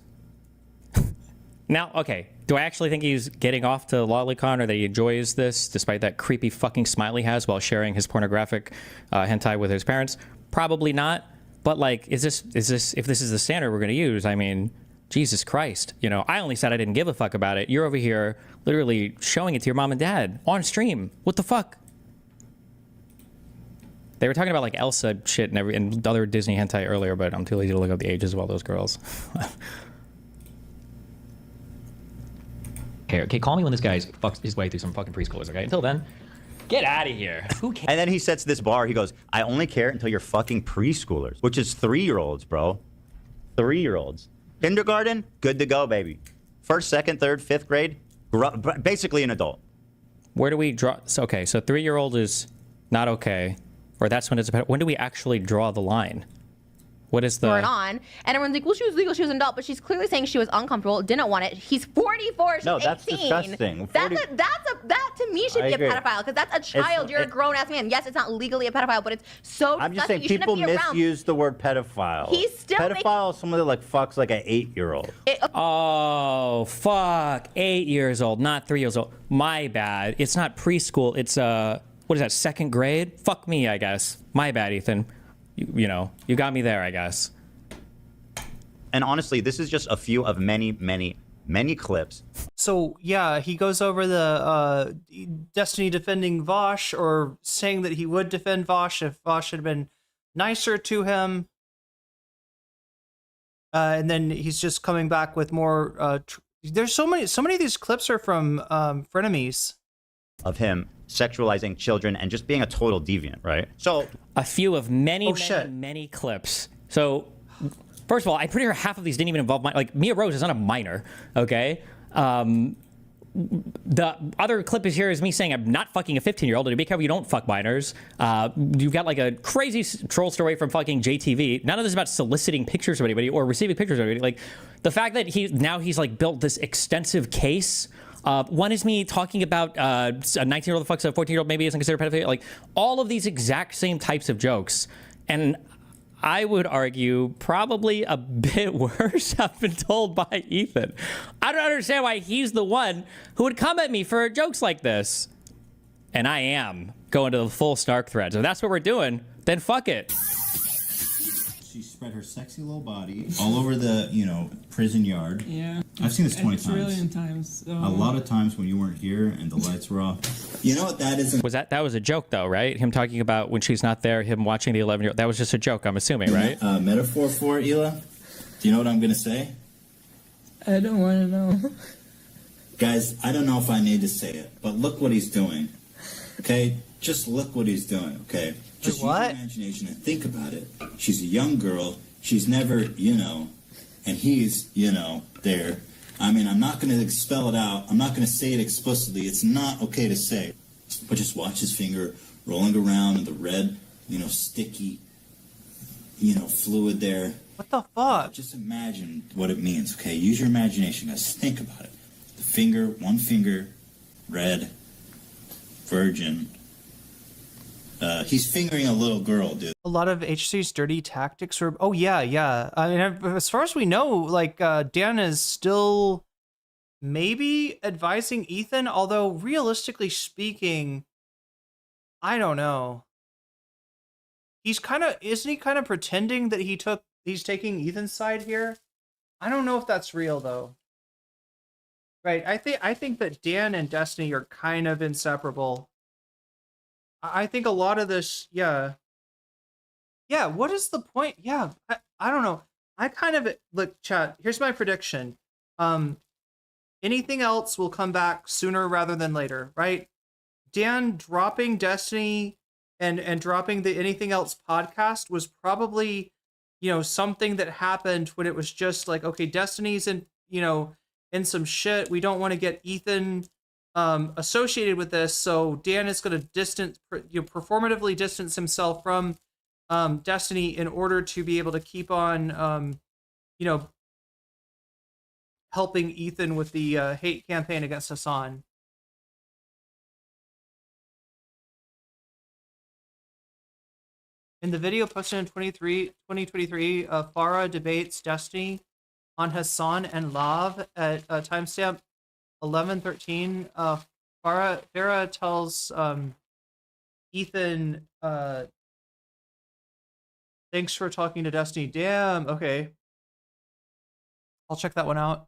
Speaker 3: Now, okay, do I actually think he's getting off to lolicon or that he enjoys this despite that creepy fucking smile he has while sharing his pornographic hentai with his parents? Probably not. But like, if this is the standard we're going to use, I mean, Jesus Christ. You know, I only said I didn't give a fuck about it. You're over here literally showing it to your mom and dad on stream. What the fuck? They were talking about like Elsa shit and other Disney hentai earlier, but I'm too lazy to look up the ages of all those girls.
Speaker 7: Okay, call me when this guy fucks his way through some fucking preschoolers, okay? Until then, get out of here. Who cares?
Speaker 16: And then he sets this bar. He goes, I only care until you're fucking preschoolers, which is 3-year-olds, bro. 3-year-olds. Kindergarten, good to go, baby. First, second, third, fifth grade, basically an adult.
Speaker 3: Where do we draw? So, okay, so 3-year-old is not okay, or that's when it's when do we actually draw the line? What is the...
Speaker 18: Turn on, and everyone's like, well, she was legal, she was an adult, but she's clearly saying she was uncomfortable, didn't want it. He's 44, she's 18.
Speaker 16: No, that's disgusting.
Speaker 18: That to me should
Speaker 16: I
Speaker 18: be
Speaker 16: agree.
Speaker 18: a pedophile, because that's a child. You're a grown-ass man. Yes, it's not legally a pedophile, but it's so
Speaker 16: I'm just saying
Speaker 18: disgusting. You
Speaker 16: people
Speaker 18: shouldn't be around.
Speaker 16: misuse the word pedophile.
Speaker 18: He's still
Speaker 16: pedophile is someone that like fucks like an 8-year-old.
Speaker 3: Oh, fuck. 8 years old, not 3 years old. My bad. It's not preschool. It's, what is that, second grade? Fuck me, I guess. My bad, Ethan. You know, you got me there, I guess.
Speaker 16: And honestly, this is just a few of many, many, many clips.
Speaker 1: So yeah, he goes over the Destiny defending Vosh, or saying that he would defend Vosh if Vosh had been nicer to him. And then he's just coming back with more. There's so many of these clips are from frenemies.
Speaker 16: Of him sexualizing children and just being a total deviant, right? So
Speaker 3: a few of many clips. So first of all, I'm pretty sure half of these didn't even involve like Mia Rose is not a minor, okay? The other clip is here is me saying I'm not fucking a 15-year-old, and to be careful, you don't fuck minors. You've got like a crazy troll story from fucking JTV. None of this is about soliciting pictures of anybody or receiving pictures of anybody. Like the fact that he's like built this extensive case. One is me talking about a 19-year-old that fucks a 14-year-old maybe isn't considered pedophilia. Like all of these exact same types of jokes. And I would argue probably a bit worse have been told by Ethan. I don't understand why he's the one who would come at me for jokes like this. And I am going to the full snark thread. So if that's what we're doing, then fuck it.
Speaker 24: She spread her sexy little body all over the, prison yard.
Speaker 19: Yeah.
Speaker 24: I've seen this 20
Speaker 19: a
Speaker 24: times.
Speaker 19: trillion times.
Speaker 24: A lot of times when you weren't here and the lights were off. You know what that is?
Speaker 3: That was a joke though, right? Him talking about when she's not there, him watching the 11-year-old. That was just a joke, I'm assuming, right?
Speaker 24: Metaphor for it, Hila? Do you know what I'm going to say?
Speaker 19: I don't want to know.
Speaker 24: Guys, I don't know if I need to say it, but look what he's doing. Okay? Just look what he's doing, okay? Just use your imagination and think about it. She's a young girl. She's never, and he's, there. I mean, I'm not going to spell it out. I'm not going to say it explicitly. It's not okay to say. But just watch his finger rolling around in the red, sticky, fluid there.
Speaker 1: What the fuck?
Speaker 24: Just imagine what it means, okay? Use your imagination, guys. Think about it. The finger, one finger, red, virgin. He's fingering a little girl, dude.
Speaker 1: A lot of H3's dirty tactics were. Oh yeah. I mean, as far as we know, like Dan is still maybe advising Ethan, although realistically speaking, I don't know. Isn't he kind of pretending that he's taking Ethan's side here? I don't know if that's real though. Right. I think that Dan and Destiny are kind of inseparable. I think a lot of this, yeah, what is the point? Yeah, I don't know. I kind of, look, chat, here's my prediction. Anything else will come back sooner rather than later, right? Dan dropping Destiny and dropping the Anything Else podcast was probably, something that happened when it was just like, okay, Destiny's in some shit. We don't want to get Ethan associated with this, so Dan is going to performatively distance himself from Destiny in order to be able to keep on helping Ethan with the hate campaign against Hassan. In the video posted in 2023, Farah debates Destiny on Hassan and Lav at timestamp 11:13. Farah tells Ethan, thanks for talking to Destiny. Damn, okay. I'll check that one out.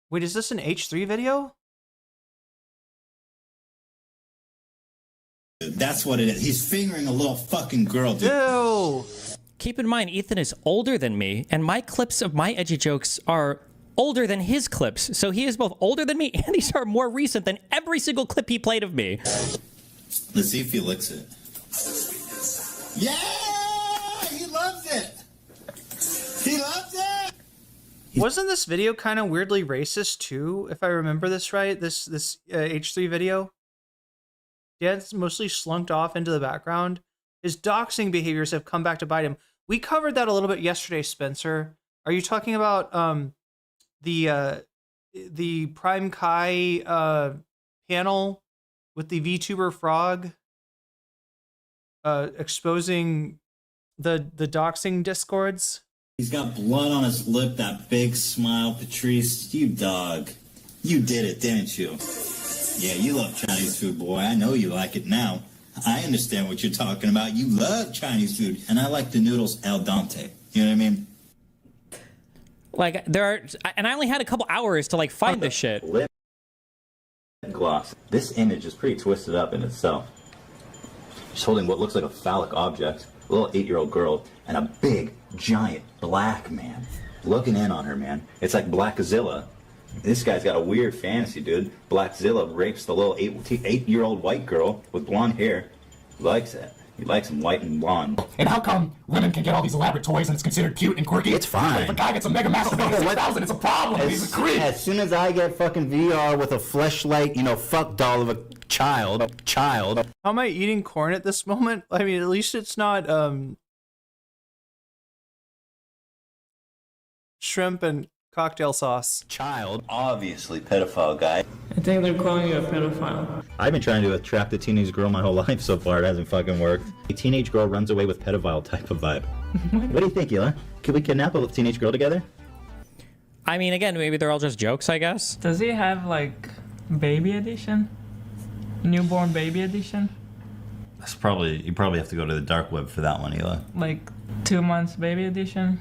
Speaker 1: Wait, is this an H3 video?
Speaker 24: That's what it is. He's fingering a little fucking girl, dude.
Speaker 1: Ew.
Speaker 3: Keep in mind, Ethan is older than me, and my clips of my edgy jokes are older than his clips. So he is both older than me, and these are more recent than every single clip he played of me.
Speaker 24: Let's see if he licks it. Yeah! He loves it! He loves it!
Speaker 1: Wasn't this video kind of weirdly racist too, if I remember this right? This H3 video? Dad's mostly slunked off into the background. His doxing behaviors have come back to bite him. We covered that a little bit yesterday, Spencer. Are you talking about the Prime Kai panel with the VTuber Frog exposing the doxing discords?
Speaker 24: He's got blood on his lip, that big smile. Patrice, you dog. You did it, didn't you? Yeah, you love Chinese food, boy. I know you like it now. I understand what you're talking about. You love Chinese food. And I like the noodles al dente. You know what I mean?
Speaker 3: Like, and I only had a couple hours to, like, find this shit.
Speaker 16: Lip gloss. This image is pretty twisted up in itself. She's holding what looks like a phallic object, a little 8-year-old girl, and a big, giant black man looking in on her, man. It's like Blackzilla. This guy's got a weird fantasy, dude. Blackzilla rapes the little 8-year-old white girl with blonde hair. He likes it. He likes them white and blonde.
Speaker 5: And how come women can get all these elaborate toys and it's considered cute and quirky?
Speaker 16: It's fine.
Speaker 5: But if a guy gets a Mega Master 6000, it's a problem. He's a creep.
Speaker 16: As soon as I get fucking VR with a fleshlight, fuck doll of a child.
Speaker 1: How am I eating corn at this moment? I mean, at least it's not shrimp and cocktail sauce.
Speaker 16: Child. Obviously pedophile guy.
Speaker 19: I think they're calling you a pedophile.
Speaker 16: I've been trying to attract a teenage girl my whole life so far. It hasn't fucking worked. A teenage girl runs away with pedophile type of vibe. What do you think, Hila? Could we kidnap a teenage girl together?
Speaker 3: I mean, again, maybe they're all just jokes, I guess.
Speaker 19: Does he have, like, baby edition? Newborn baby edition?
Speaker 16: You probably have to go to the dark web for that one, Hila.
Speaker 19: Like, 2 months baby edition?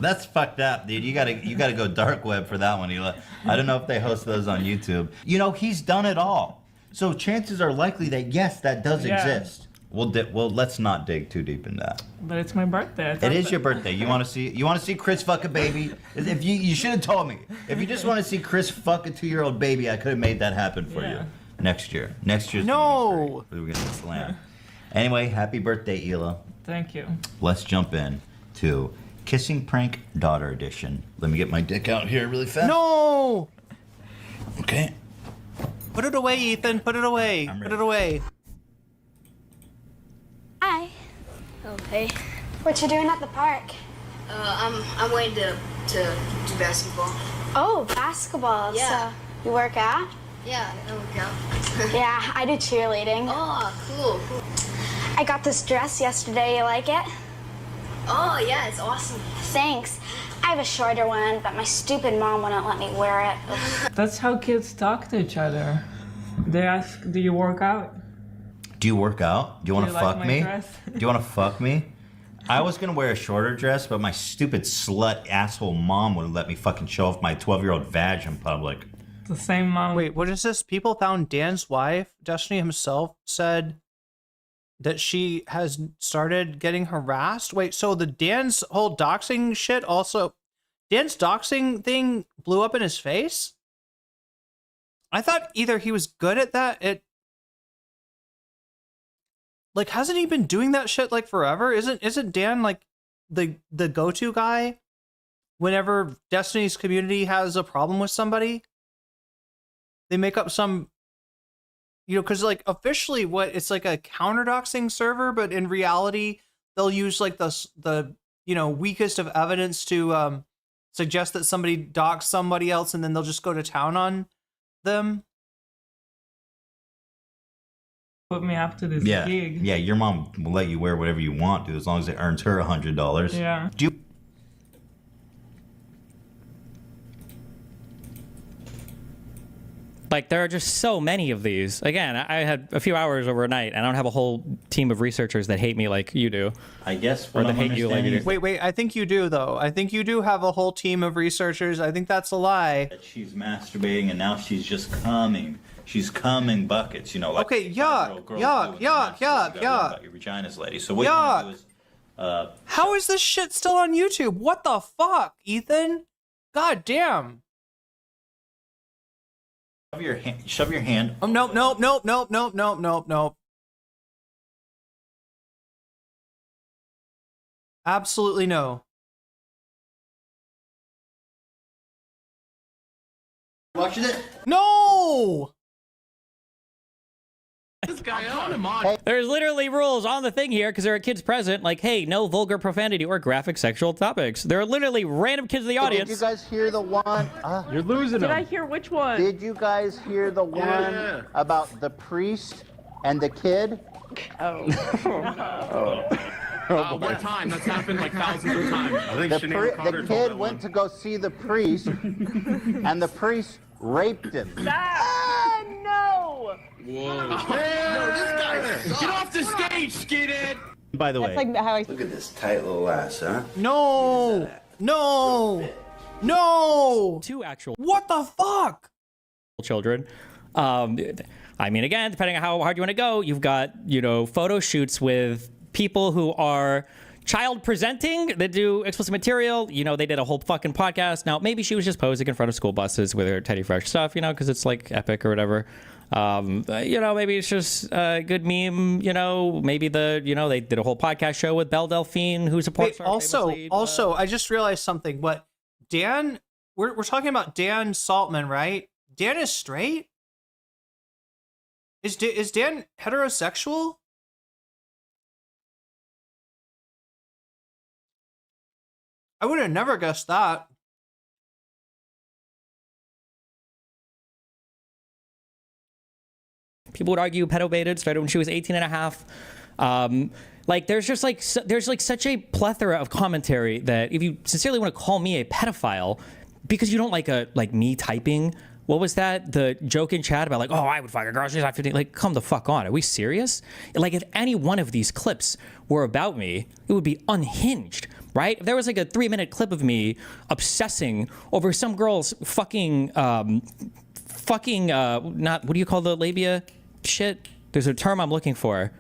Speaker 16: That's fucked up, dude. You gotta go dark web for that one, Hila. I don't know if they host those on YouTube. He's done it all. So chances are likely that, yes, that does exist. Well, let's not dig too deep in that.
Speaker 19: But it's my birthday.
Speaker 16: It is your birthday. You want to see Chris fuck a baby? If you should have told me. If you just want to see Chris fuck a 2-year-old baby, I could have made that happen for you. Next year. Next year's
Speaker 1: no.
Speaker 16: We're gonna slam. Anyway, happy birthday, Hila.
Speaker 19: Thank you.
Speaker 16: Let's jump in to Kissing prank, daughter edition. Let me get my dick out here really fast.
Speaker 1: No!
Speaker 16: Okay.
Speaker 1: Put it away, Ethan. Put it away. Put it away.
Speaker 6: Hi. Okay. What you doing at the park? I'm waiting to do basketball. Oh, basketball.
Speaker 8: Yeah.
Speaker 6: So you work out?
Speaker 8: Yeah, I work out.
Speaker 6: Yeah, I do cheerleading.
Speaker 8: Oh, cool.
Speaker 6: I got this dress yesterday. You like it?
Speaker 8: Oh, yeah, it's awesome.
Speaker 6: Thanks. I have a shorter one, but my stupid mom wouldn't let me wear it.
Speaker 19: That's how kids talk to each other. They ask, do you work out?
Speaker 16: Do you work out? Do you want to
Speaker 19: Do you like
Speaker 16: fuck
Speaker 19: my
Speaker 16: me?
Speaker 19: dress?
Speaker 16: Do you want to fuck me? I was gonna wear a shorter dress, but my stupid slut asshole mom wouldn't let me fucking show off my 12-year-old vag in public.
Speaker 19: The same mom.
Speaker 1: Wait, what is this? People found Dan's wife. Destiny himself said that she has started getting harassed. Wait, so the Dan's whole doxing shit also... Dan's doxing thing blew up in his face? I thought either he was good at that, like, hasn't he been doing that shit, like, forever? Isn't Dan, like, the go-to guy whenever Destiny's community has a problem with somebody? They make up some... You know, because, like, officially, it's like a counter-doxing server, but in reality, they'll use, like, the you know, weakest of evidence to suggest that somebody doxed somebody else, and then they'll just go to town on them.
Speaker 19: Put me up to this
Speaker 16: Yeah,
Speaker 19: gig.
Speaker 16: yeah. Your mom will let you wear whatever you want to, as long as it earns her $100.
Speaker 19: Yeah.
Speaker 16: Do you...
Speaker 3: Like, there are just so many of these. Again, I had a few hours overnight, and I don't have a whole team of researchers that hate me like you do.
Speaker 16: I guess
Speaker 3: or that hate you like you do.
Speaker 1: Wait, I think you do, though. I think you do have a whole team of researchers. I think that's a lie.
Speaker 16: That she's masturbating, and now she's just coming. She's coming buckets, you know. Like
Speaker 1: Okay, yuck, yuck.
Speaker 16: About your vaginas, lady. So what you want to do is...
Speaker 1: How is this shit still on YouTube? What the fuck, Ethan? God damn.
Speaker 16: Shove your hand.
Speaker 1: Oh, nope. Absolutely no.
Speaker 16: Watching it?
Speaker 1: No!
Speaker 3: This guy on him on. There's literally rules on the thing here because there are kids present. Like, hey, no vulgar profanity or graphic sexual topics. There are literally random kids in the audience.
Speaker 9: Did you guys hear the one?
Speaker 19: You're losing Did I hear which one?
Speaker 9: Did you guys hear the one about the priest and the kid?
Speaker 5: One time. That's happened like thousands of times. I think
Speaker 9: the kid went to go see the priest, and the priest raped him.
Speaker 6: No!
Speaker 5: Whoa. This guy, get off the stage, skinhead!
Speaker 16: By the way,
Speaker 6: That's like how I...
Speaker 16: look at this tight little ass, huh?
Speaker 1: No!
Speaker 3: Two actual...
Speaker 1: What the fuck?
Speaker 3: Children. I mean, again, depending on how hard you want to go, you've got, you know, photo shoots with people who are child presenting that do explicit material. You know, they did a whole fucking podcast. Now, maybe she was just posing in front of school buses with her Teddy Fresh stuff, you know, because it's like epic or whatever. You know, maybe it's just a good meme. You know, maybe they did a whole podcast show with Belle Delphine, who's a porn star.
Speaker 1: Also, I just realized something. What Dan? We're talking about Dan Saltman, right? Dan is straight. Is Dan heterosexual? I would have never guessed that.
Speaker 3: People would argue pedo-baited started when she was 18 and a half. Like, there's just like, there's like such a plethora of commentary that if you sincerely want to call me a pedophile because you don't like me typing, what was that? The joke in chat about like, oh, I would fuck a girl, she's not 15. Like, come the fuck on. Are we serious? Like, if any one of these clips were about me, it would be unhinged, right? If there was like a 3-minute clip of me obsessing over some girl's fucking, not, what do you call the labia shit? There's a term I'm looking for.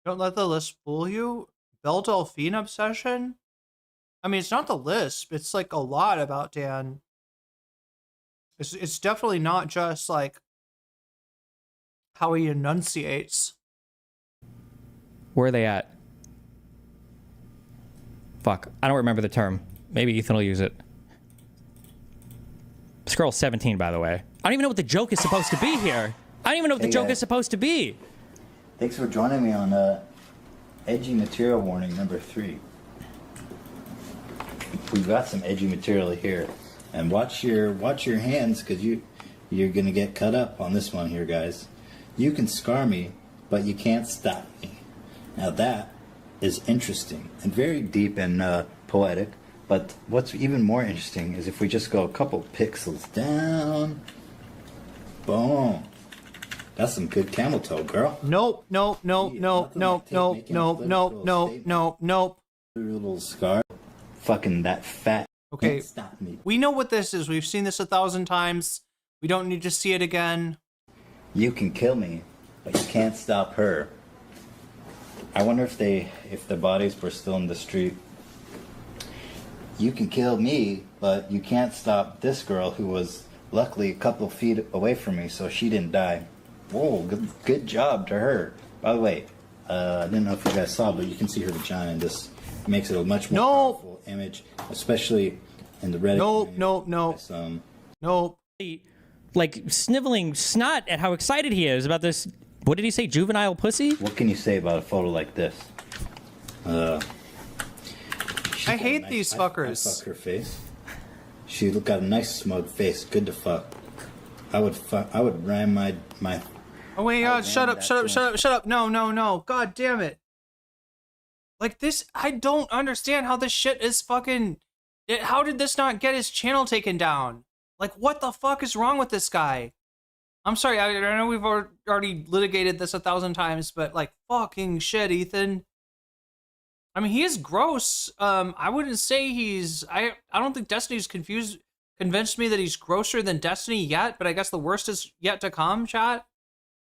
Speaker 1: Don't let the list fool you. Belle Delphine obsession? I mean, it's not the lisp. It's like a lot about Dan. It's definitely not just like how he enunciates.
Speaker 3: Where are they at? Fuck, I don't remember the term. Maybe Ethan will use it. This girl's 17, by the way. I don't even know what the joke is supposed to be here. I don't even know what the joke is supposed to be.
Speaker 24: Thanks for joining me on edgy material warning number 3. We've got some edgy material here, and watch your hands, because you're gonna get cut up on this one here, guys. You can scar me, but you can't stop me. Now that is interesting and very deep and poetic. But what's even more interesting is if we just go a couple pixels down. Boom. That's some good camel toe, girl.
Speaker 1: Nope.
Speaker 24: Little scar. Fucking that fat.
Speaker 1: Okay.
Speaker 24: Can't stop me.
Speaker 1: We know what this is. We've seen this 1,000 times. We don't need to see it again.
Speaker 24: You can kill me, but you can't stop her. I wonder if the bodies were still in the street. You can kill me, but you can't stop this girl who was luckily a couple feet away from me, so she didn't die. Whoa, good job to her. By the way, I didn't know if you guys saw, but you can see her vagina, and this makes it a much more powerful image, especially in the Reddit community.
Speaker 1: Nope.
Speaker 3: Like sniveling snot at how excited he is about this. What did he say? Juvenile pussy?
Speaker 24: What can you say about a photo like this?
Speaker 1: I hate these fuckers.
Speaker 24: I fuck her face. She got a nice smug face. Good to fuck. I would ram my.
Speaker 1: Oh my god! Shut up! No! God damn it! Like this, I don't understand how this shit is fucking. How did this not get his channel taken down? Like, what the fuck is wrong with this guy? I'm sorry. I know we've already litigated this 1,000 times, but like, fucking shit, Ethan. I mean, he is gross. I wouldn't say he's. I don't think Destiny's convinced me that he's grosser than Destiny yet. But I guess the worst is yet to come. Chat.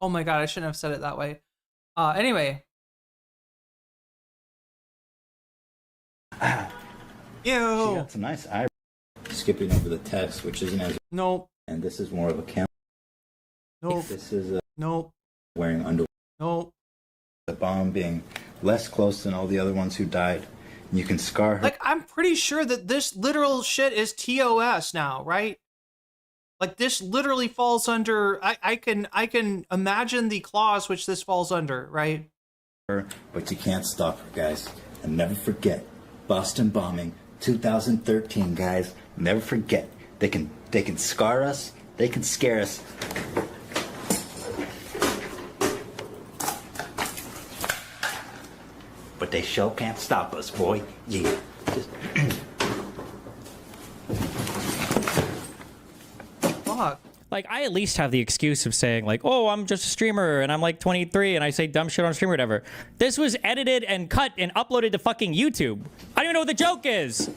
Speaker 1: Oh my god, I shouldn't have said it that way. Anyway.
Speaker 24: She got some nice eyebrows. Skipping over the text, which isn't as.
Speaker 1: Nope.
Speaker 24: And this is more of a camera.
Speaker 1: Nope.
Speaker 24: This is
Speaker 1: nope.
Speaker 24: Wearing underwear.
Speaker 1: Nope.
Speaker 24: The bomb being less close than all the other ones who died. You can scar her.
Speaker 1: Like, I'm pretty sure that this literal shit is TOS now, right? Like, this literally falls under. I can imagine the clause which this falls under, right?
Speaker 24: But you can't stop her, guys. And never forget, Boston bombing, 2013, guys. Never forget. They can scar us. They can scare us. But they sure can't stop us, boy. Yeah.
Speaker 1: Fuck.
Speaker 3: Like, I at least have the excuse of saying, like, oh, I'm just a streamer, and I'm, like, 23, and I say dumb shit on stream or whatever. This was edited and cut and uploaded to fucking YouTube. I don't even know what the joke is.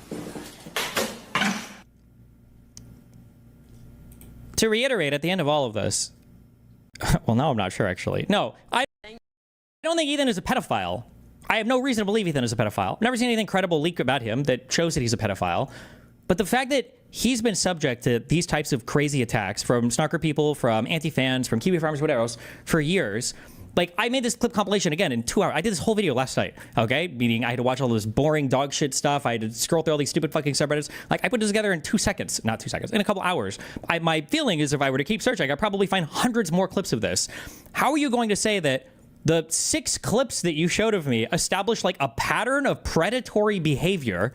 Speaker 3: To reiterate, at the end of all of this... well, now I'm not sure, actually. No, I don't think Ethan is a pedophile. I have no reason to believe Ethan is a pedophile. I've never seen anything credible leak about him that shows that he's a pedophile. But the fact that he's been subject to these types of crazy attacks from snarker people, from anti-fans, from Kiwi farmers, whatever else, for years. Like, I made this clip compilation again in 2 hours. I did this whole video last night, okay? Meaning I had to watch all this boring dog shit stuff. I had to scroll through all these stupid fucking subreddits. Like, I put this together in 2 seconds. Not 2 seconds. In a couple hours. My feeling is if I were to keep searching, I'd probably find hundreds more clips of this. How are you going to say that the 6 clips that you showed of me establish, like, a pattern of predatory behavior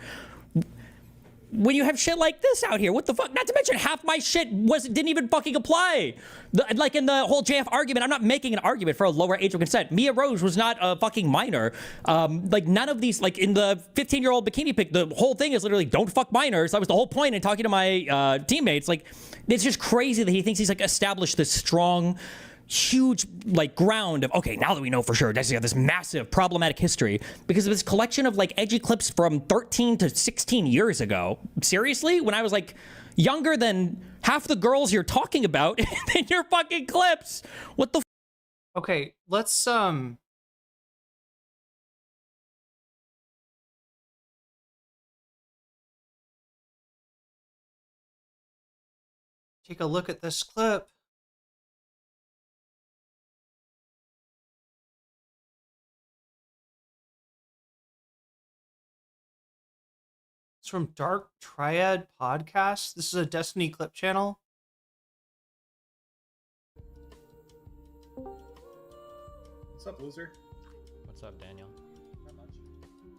Speaker 3: when you have shit like this out here? What the fuck? Not to mention half my shit didn't even fucking apply. Like in the whole JF argument, I'm not making an argument for a lower age of consent. Mia Rose was not a fucking minor. Like none of these, like in the 15-year-old bikini pic, the whole thing is literally don't fuck minors. That was the whole point in talking to my teammates. Like, it's just crazy that he thinks he's like established this strong, huge like ground of, okay, now that we know for sure Destiny have this massive problematic history because of this collection of like edgy clips from 13 to 16 years ago. Seriously? When I was like younger than half the girls you're talking about in your fucking clips. What the
Speaker 1: Okay, let's take a look at this clip. from Dark Triad Podcast. This is a Destiny clip channel.
Speaker 10: What's up, loser?
Speaker 14: What's up, Daniel?
Speaker 10: Not much.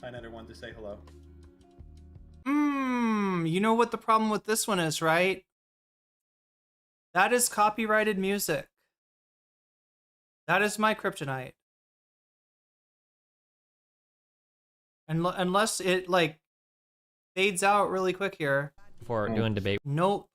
Speaker 10: I never wanted to say hello.
Speaker 1: You know what the problem with this one is, right? That is copyrighted music. That is my kryptonite. Unless it, like, fades out really quick here.
Speaker 14: Before doing debate.
Speaker 1: Nope.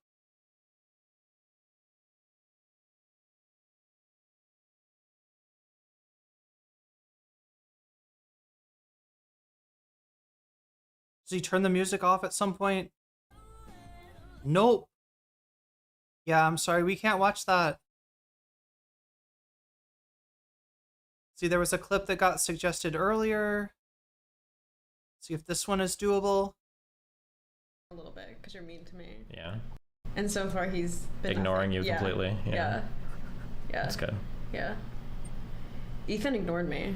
Speaker 1: Does he turn the music off at some point? Nope. Yeah, I'm sorry, we can't watch that. See, there was a clip that got suggested earlier. See if this one is doable.
Speaker 12: A little bit, because you're mean to me.
Speaker 14: Yeah.
Speaker 12: And so far he's been
Speaker 14: ignoring you completely.
Speaker 12: Yeah. Yeah.
Speaker 14: That's good.
Speaker 12: Yeah. Ethan ignored me.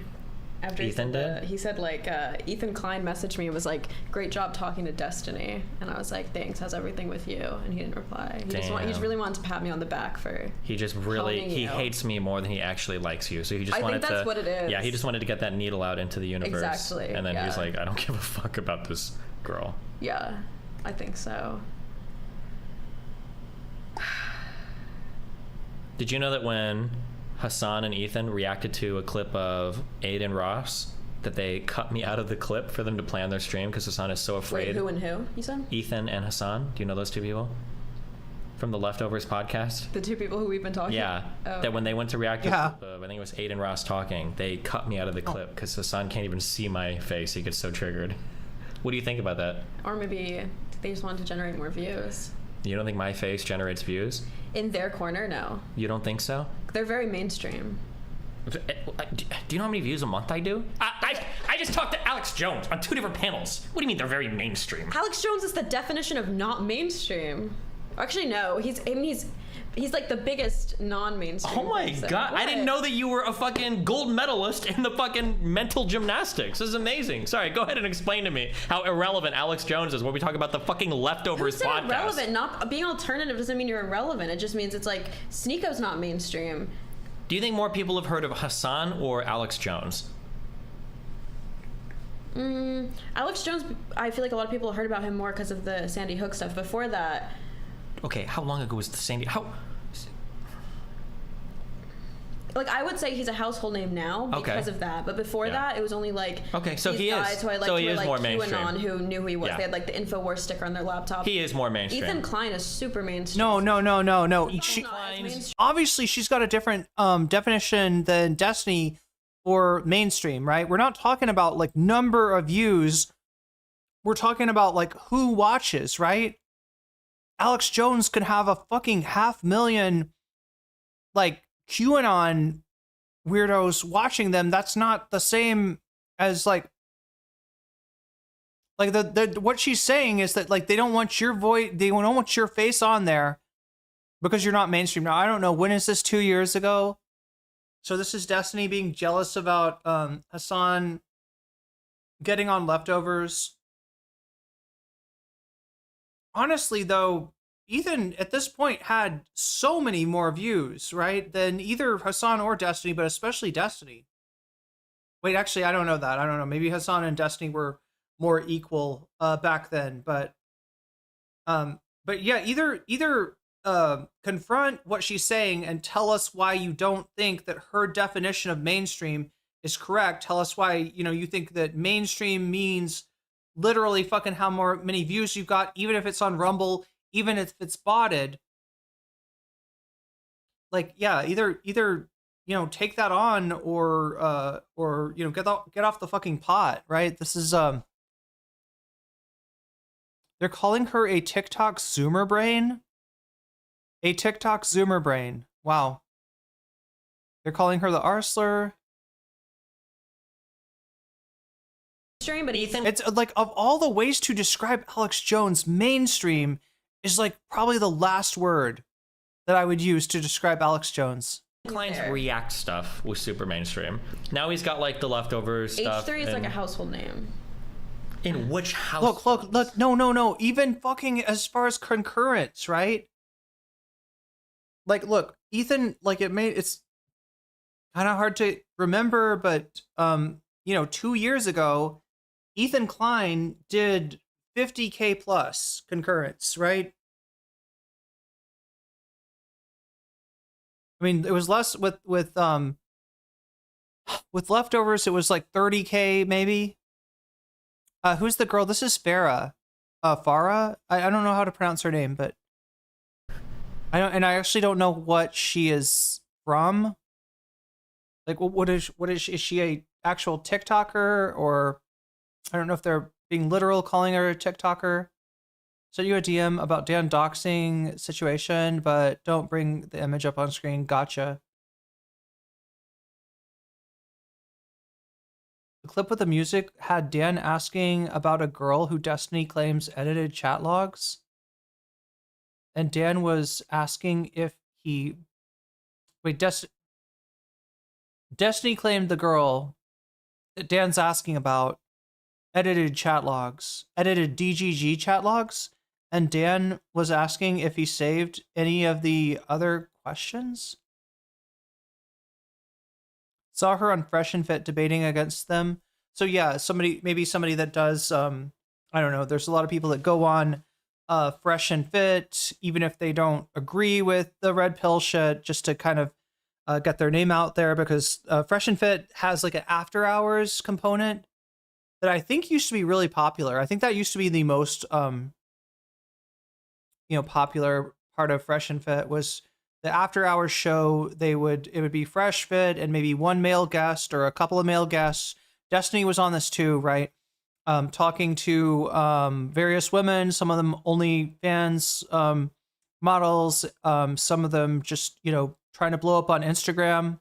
Speaker 12: After
Speaker 14: Ethan did?
Speaker 12: He said, like, Ethan Klein messaged me and was like, great job talking to Destiny. And I was like, thanks, how's everything with you? And he didn't reply. He just really wanted to pat me on the back for
Speaker 14: He just really, he hates me more than he actually likes you. So he just wanted to...
Speaker 12: I think that's what it is.
Speaker 14: Yeah, he just wanted to get that needle out into the universe.
Speaker 12: Exactly.
Speaker 14: And then he was like, I don't give a fuck about this girl.
Speaker 12: Yeah, I think so.
Speaker 14: Did you know that when Hassan and Ethan reacted to a clip of Aiden Ross, that they cut me out of the clip for them to play on their stream because Hassan is so afraid?
Speaker 12: Wait, who and who, you said?
Speaker 14: Ethan and Hassan. Do you know those two people? From the Leftovers podcast?
Speaker 12: The two people who we've been talking?
Speaker 14: Yeah.
Speaker 12: Oh.
Speaker 14: That when they went to react to a clip of, I think it was Aiden Ross talking, they cut me out of the clip because Hassan can't even see my face. He gets so triggered. What do you think about that?
Speaker 12: Or maybe they just wanted to generate more views.
Speaker 14: You don't think my face generates views?
Speaker 12: In their corner, no.
Speaker 14: You don't think so?
Speaker 12: They're very mainstream.
Speaker 14: Do you know how many views a month I do? I just talked to Alex Jones on 2 different panels. What do you mean they're very mainstream?
Speaker 12: Alex Jones is the definition of not mainstream. Actually, no. He's like the biggest non-mainstream.
Speaker 14: Oh my god! What? I didn't know that you were a fucking gold medalist in the fucking mental gymnastics. This is amazing. Sorry, go ahead and explain to me how irrelevant Alex Jones is when we talk about the fucking Leftovers podcast.
Speaker 12: Irrelevant. Not being alternative doesn't mean you're irrelevant. It just means it's like Sneako's not mainstream.
Speaker 14: Do you think more people have heard of Hassan or Alex Jones?
Speaker 12: Alex Jones, I feel like a lot of people heard about him more because of the Sandy Hook stuff. Before that...
Speaker 14: Okay, how long ago was the Sandy...
Speaker 12: Like, I would say he's a household name now because of that. But before that, it was only like...
Speaker 14: Okay, so he
Speaker 12: guys
Speaker 14: is.
Speaker 12: Who I liked
Speaker 14: So he
Speaker 12: who
Speaker 14: is
Speaker 12: were,
Speaker 14: more
Speaker 12: like,
Speaker 14: mainstream.
Speaker 12: QAnon who knew who he was.
Speaker 14: Yeah.
Speaker 12: They had like the InfoWars sticker on their laptop.
Speaker 14: He is more mainstream.
Speaker 12: Ethan Klein is super mainstream.
Speaker 1: No. Obviously, she's got a different definition than Destiny for mainstream, right? We're not talking about like number of views. We're talking about like who watches, right? Alex Jones could have a fucking 500,000 like QAnon weirdos watching them. That's not the same as like the what she's saying is that like they don't want your voice, they don't want your face on there because you're not mainstream. Now I don't know, when is this, 2 years ago? So this is Destiny being jealous about Hassan getting on Leftovers. Honestly though, Ethan at this point had so many more views, right, than either Hassan or Destiny, but especially Destiny. Wait, actually, I don't know that. I don't know. Maybe Hassan and Destiny were more equal back then, but yeah, either confront what she's saying and tell us why you don't think that her definition of mainstream is correct. Tell us why, you know, you think that mainstream means literally fucking how many views you've got, even if it's on Rumble, even if it's botted. Like, yeah, either you know, take that on or you know, get off the fucking pot, right? This is they're calling her a TikTok Zoomer brain. A TikTok Zoomer brain. Wow. They're calling her the Arsler.
Speaker 12: But Ethan,
Speaker 1: it's like, of all the ways to describe Alex Jones, mainstream is like probably the last word that I would use to describe Alex Jones.
Speaker 14: Klein's React stuff was super mainstream. Now he's got like the Leftovers stuff.
Speaker 12: H3 is like a household name.
Speaker 14: In which house?
Speaker 1: Look. No. Even fucking as far as concurrence, right? Like, look, Ethan, like it's kind of hard to remember, but 2 years ago, Ethan Klein did 50K plus concurrence, right? I mean, it was less with leftovers. It was like 30K maybe. Who's the girl? This is Farah. Farah. I don't know how to pronounce her name, but I actually don't know what she is from. Like, what is she a actual TikToker, or I don't know if they're being literal calling her a TikToker. Sent you a DM about Dan doxing situation, but don't bring the image up on screen. Gotcha. The clip with the music had Dan asking about a girl who Destiny claims edited chat logs. And Dan was asking if he... Wait, Destiny claimed the girl that Dan's asking about edited chat logs, edited DGG chat logs, and Dan was asking if he saved any of the other questions. Saw her on Fresh and Fit debating against them. So yeah, maybe somebody that does, I don't know, there's a lot of people that go on Fresh and Fit, even if they don't agree with the red pill shit, just to kind of get their name out there, because Fresh and Fit has like an after hours component that I think used to be really popular. I think that used to be the most, popular part of Fresh and Fit was the after hours show. It would be Fresh Fit and maybe one male guest or a couple of male guests. Destiny was on this too, right? Talking to various women, some of them OnlyFans models, some of them just, trying to blow up on Instagram.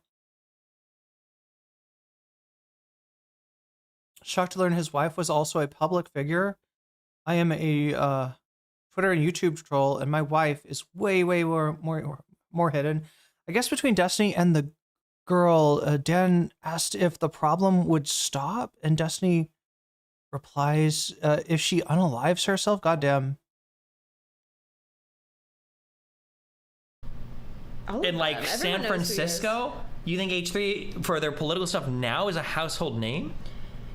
Speaker 1: Shocked to learn his wife was also a public figure. I am a Twitter and YouTube troll, and my wife is way more hidden. I guess between Destiny and the girl, Dan asked if the problem would stop, and Destiny replies, if she unalives herself. Goddamn.
Speaker 14: In like San Francisco, you think H3 for their political stuff now is a household name?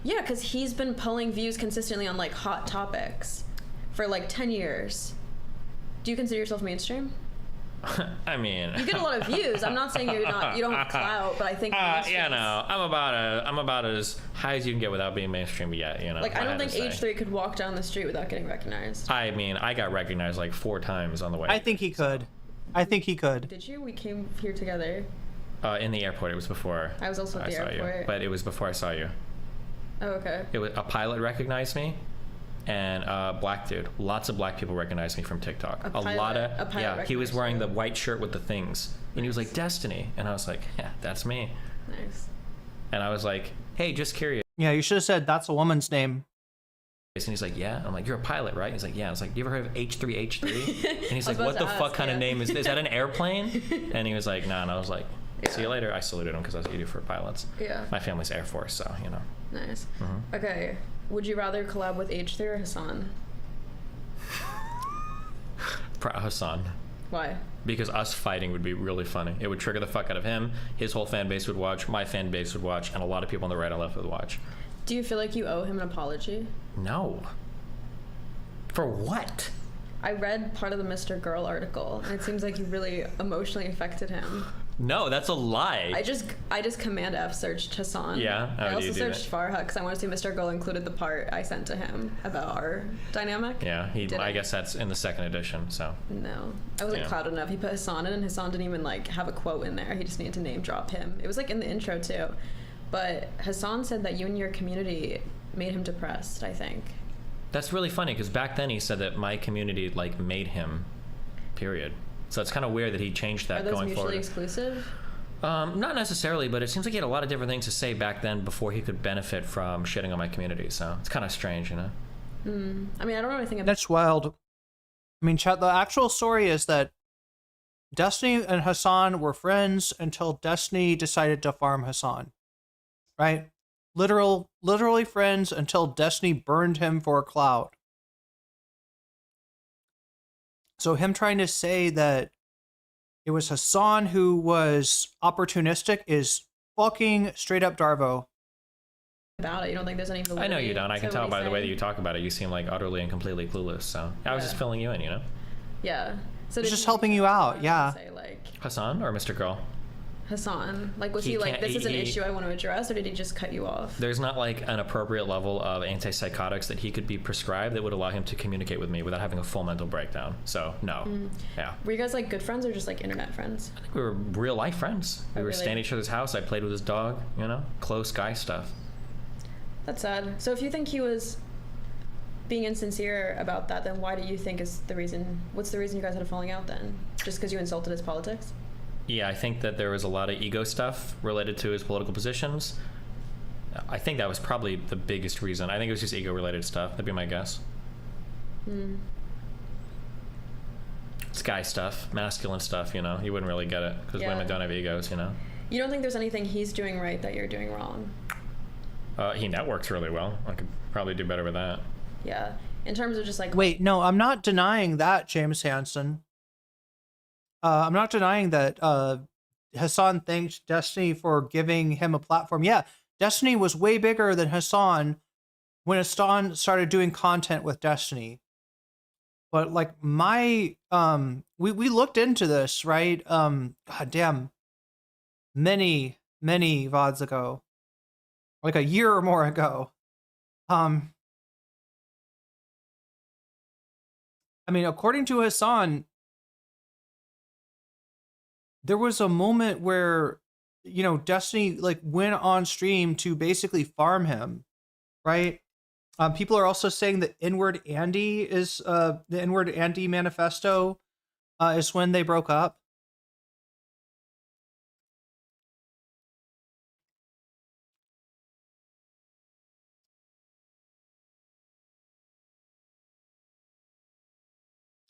Speaker 12: Yeah, because he's been pulling views consistently on like hot topics for like 10 years. Do you consider yourself mainstream?
Speaker 14: I mean,
Speaker 12: you get a lot of views. I'm not saying you don't have clout, but I think
Speaker 14: I'm about as high as you can get without being mainstream yet.
Speaker 12: Like, I don't think H3 could walk down the street without getting recognized.
Speaker 14: I mean, I got recognized like 4 times on the way.
Speaker 1: I think he could.
Speaker 12: Did you? We came here together.
Speaker 14: In the airport. It was before
Speaker 12: I was also at the airport.
Speaker 14: But it was before I saw you.
Speaker 12: Oh, okay.
Speaker 14: It was a pilot recognized me, and a black dude. Lots of black people recognized me from TikTok. A pilot. He was wearing the white shirt with the things, and he was like, Destiny, and I was like, yeah, that's me.
Speaker 12: Nice.
Speaker 14: And I was like, hey, just curious.
Speaker 1: Yeah, you should have said that's a woman's name.
Speaker 14: And he's like, yeah. I'm like, you're a pilot, right? He's like, yeah. I was like, you ever heard of H3H3? And he's like, what the fuck kind of name is this? Is that an airplane? And he was like, nah. And I was like, see you later. I saluted him because that's what you do for pilots.
Speaker 12: Yeah.
Speaker 14: My family's Air Force, so,
Speaker 12: Nice. Okay. Would you rather collab with H3 or Hassan?
Speaker 14: Hassan.
Speaker 12: Why?
Speaker 14: Because us fighting would be really funny. It would trigger the fuck out of him. His whole fan base would watch. My fan base would watch. And a lot of people on the right and left would watch.
Speaker 12: Do you feel like you owe him an apology?
Speaker 14: No. For what?
Speaker 12: I read part of the Mr. Girl article, and it seems like you really emotionally affected him.
Speaker 14: No, that's a lie.
Speaker 12: I just Command F searched Hassan.
Speaker 14: Yeah?
Speaker 12: I also searched Farha because I want to see Mr. Girl included the part I sent to him about our dynamic.
Speaker 14: Yeah, I guess that's in the 2nd edition, so.
Speaker 12: No. I wasn't clouded enough. He put Hassan in, and Hassan didn't even have a quote in there. He just needed to name drop him. It was in the intro too. But Hassan said that you and your community made him depressed, I think.
Speaker 14: That's really funny because back then he said that my community made him, period. So it's kind of weird that he changed that going forward.
Speaker 12: Are those mutually exclusive?
Speaker 14: Not necessarily, but it seems like he had a lot of different things to say back then before he could benefit from shitting on my community. So it's kind of strange,
Speaker 12: I mean, I don't know anything about
Speaker 1: That's wild. I mean, chat, the actual story is that Destiny and Hassan were friends until Destiny decided to farm Hassan. Right? literally friends until Destiny burned him for clout. So him trying to say that it was Hassan who was opportunistic is fucking straight up Darvo.
Speaker 12: About it, you don't think there's any validity?
Speaker 14: I know you don't. I can
Speaker 12: to
Speaker 14: tell
Speaker 12: what
Speaker 14: by
Speaker 12: he's
Speaker 14: the way that
Speaker 12: saying?
Speaker 14: you talk about it. You seem like utterly and completely clueless. So I was just filling you in, you know?
Speaker 12: Yeah. So
Speaker 1: It's
Speaker 12: did
Speaker 1: just
Speaker 12: he
Speaker 1: helping you out, yeah.
Speaker 12: say like
Speaker 14: Hassan or Mr. Girl?
Speaker 12: Hassan? Like, was
Speaker 14: He
Speaker 12: he like,
Speaker 14: can't-
Speaker 12: this is an
Speaker 14: he-
Speaker 12: issue I want to address, or did he just cut you off?
Speaker 14: There's not like an appropriate level of antipsychotics that he could be prescribed that would allow him to communicate with me without having a full mental breakdown. So no.
Speaker 12: Mm.
Speaker 14: Yeah.
Speaker 12: Were you guys like good friends or just like internet friends?
Speaker 14: I think we were real life friends. We
Speaker 12: Oh,
Speaker 14: were
Speaker 12: really?
Speaker 14: staying at each other's house. I played with his dog, you know? Close guy stuff.
Speaker 12: That's sad. So if you think he was being insincere about that, then why do you think is the reason? What's the reason you guys had a falling out then? Just because you insulted his politics?
Speaker 14: Yeah, I think that there was a lot of ego stuff related to his political positions. I think that was probably the biggest reason. I think it was just ego related stuff. That'd be my guess.
Speaker 12: Hmm.
Speaker 14: It's guy stuff, masculine stuff, you know? You wouldn't really get it because
Speaker 12: Yeah.
Speaker 14: women don't have egos, you know?
Speaker 12: You don't think there's anything he's doing right that you're doing wrong?
Speaker 14: He networks really well. I could probably do better with that.
Speaker 12: Yeah. In terms of just like
Speaker 1: Wait, no, I'm not denying that, James Hansen. I'm not denying that Hassan thanked Destiny for giving him a platform. Yeah, Destiny was way bigger than Hassan when Hassan started doing content with Destiny. But like we looked into this, right? God damn, many VODs ago, like a year or more ago. I mean, according to Hassan, there was a moment where, you know, Destiny like went on stream to basically farm him, right? People are also saying that Inward Andy is the Inward Andy manifesto is when they broke up.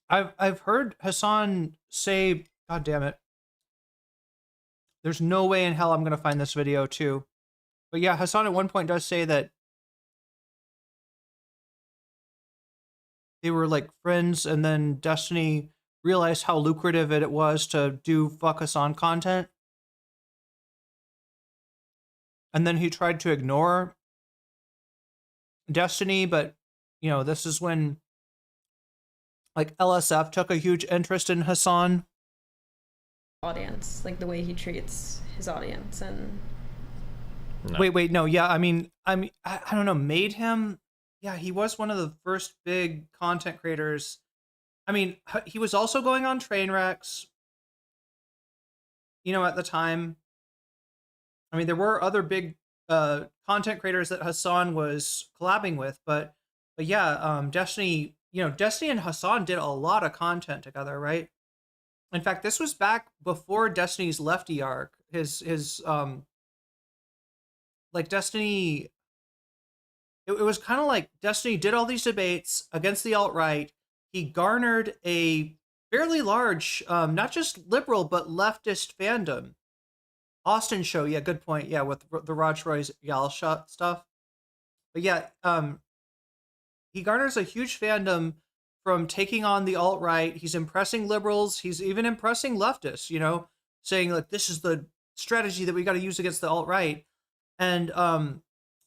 Speaker 1: I've heard Hassan say, God damn it. There's no way in hell I'm gonna find this video too. But yeah, Hassan at one point does say that they were like friends, and then Destiny realized how lucrative it was to do fuck Hassan content. And then he tried to ignore Destiny, but you know, this is when like LSF took a huge interest in Hassan.
Speaker 12: audience, like the way he treats his audience and
Speaker 14: No.
Speaker 1: Wait, no, yeah, I mean, I don't know, made him, yeah, he was one of the first big content creators. I mean, he was also going on train wrecks, you know, at the time. I mean, there were other big content creators that Hassan was collabing with, but yeah, Destiny, you know, Destiny and Hassan did a lot of content together, right? In fact, this was back before Destiny's Lefty arc. His like Destiny, it was kind of like Destiny did all these debates against the alt-right. He garnered a fairly large, not just liberal, but leftist fandom. Austin show, yeah, good point. Yeah, with the Raj Royale stuff. But yeah, he garners a huge fandom from taking on the alt-right. He's impressing liberals. He's even impressing leftists, you know, saying like, this is the strategy that we got to use against the alt-right. And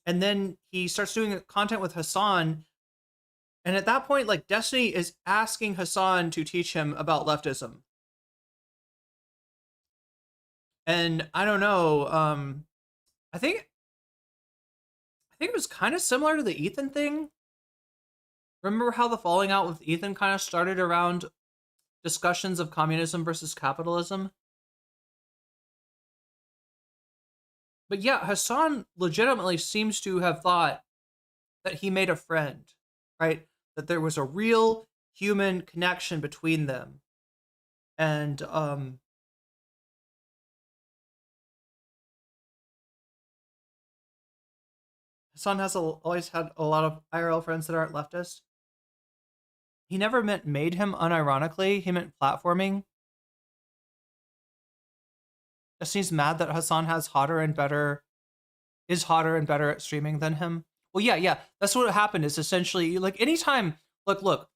Speaker 1: then he starts doing content with Hassan. And at that point, like, Destiny is asking Hassan to teach him about leftism. And I don't know, I think it was kind of similar to the Ethan thing. Remember how the falling out with Ethan kind of started around discussions of communism versus capitalism? But yeah, Hassan legitimately seems to have thought that he made a friend, right? That there was a real human connection between them. And Hassan has always had a lot of IRL friends that aren't leftist. He never made him unironically. He meant platforming. Just seems mad that Hassan has hotter and better is hotter and better at streaming than him. Well, yeah. That's what happened. Is essentially like anytime. Look.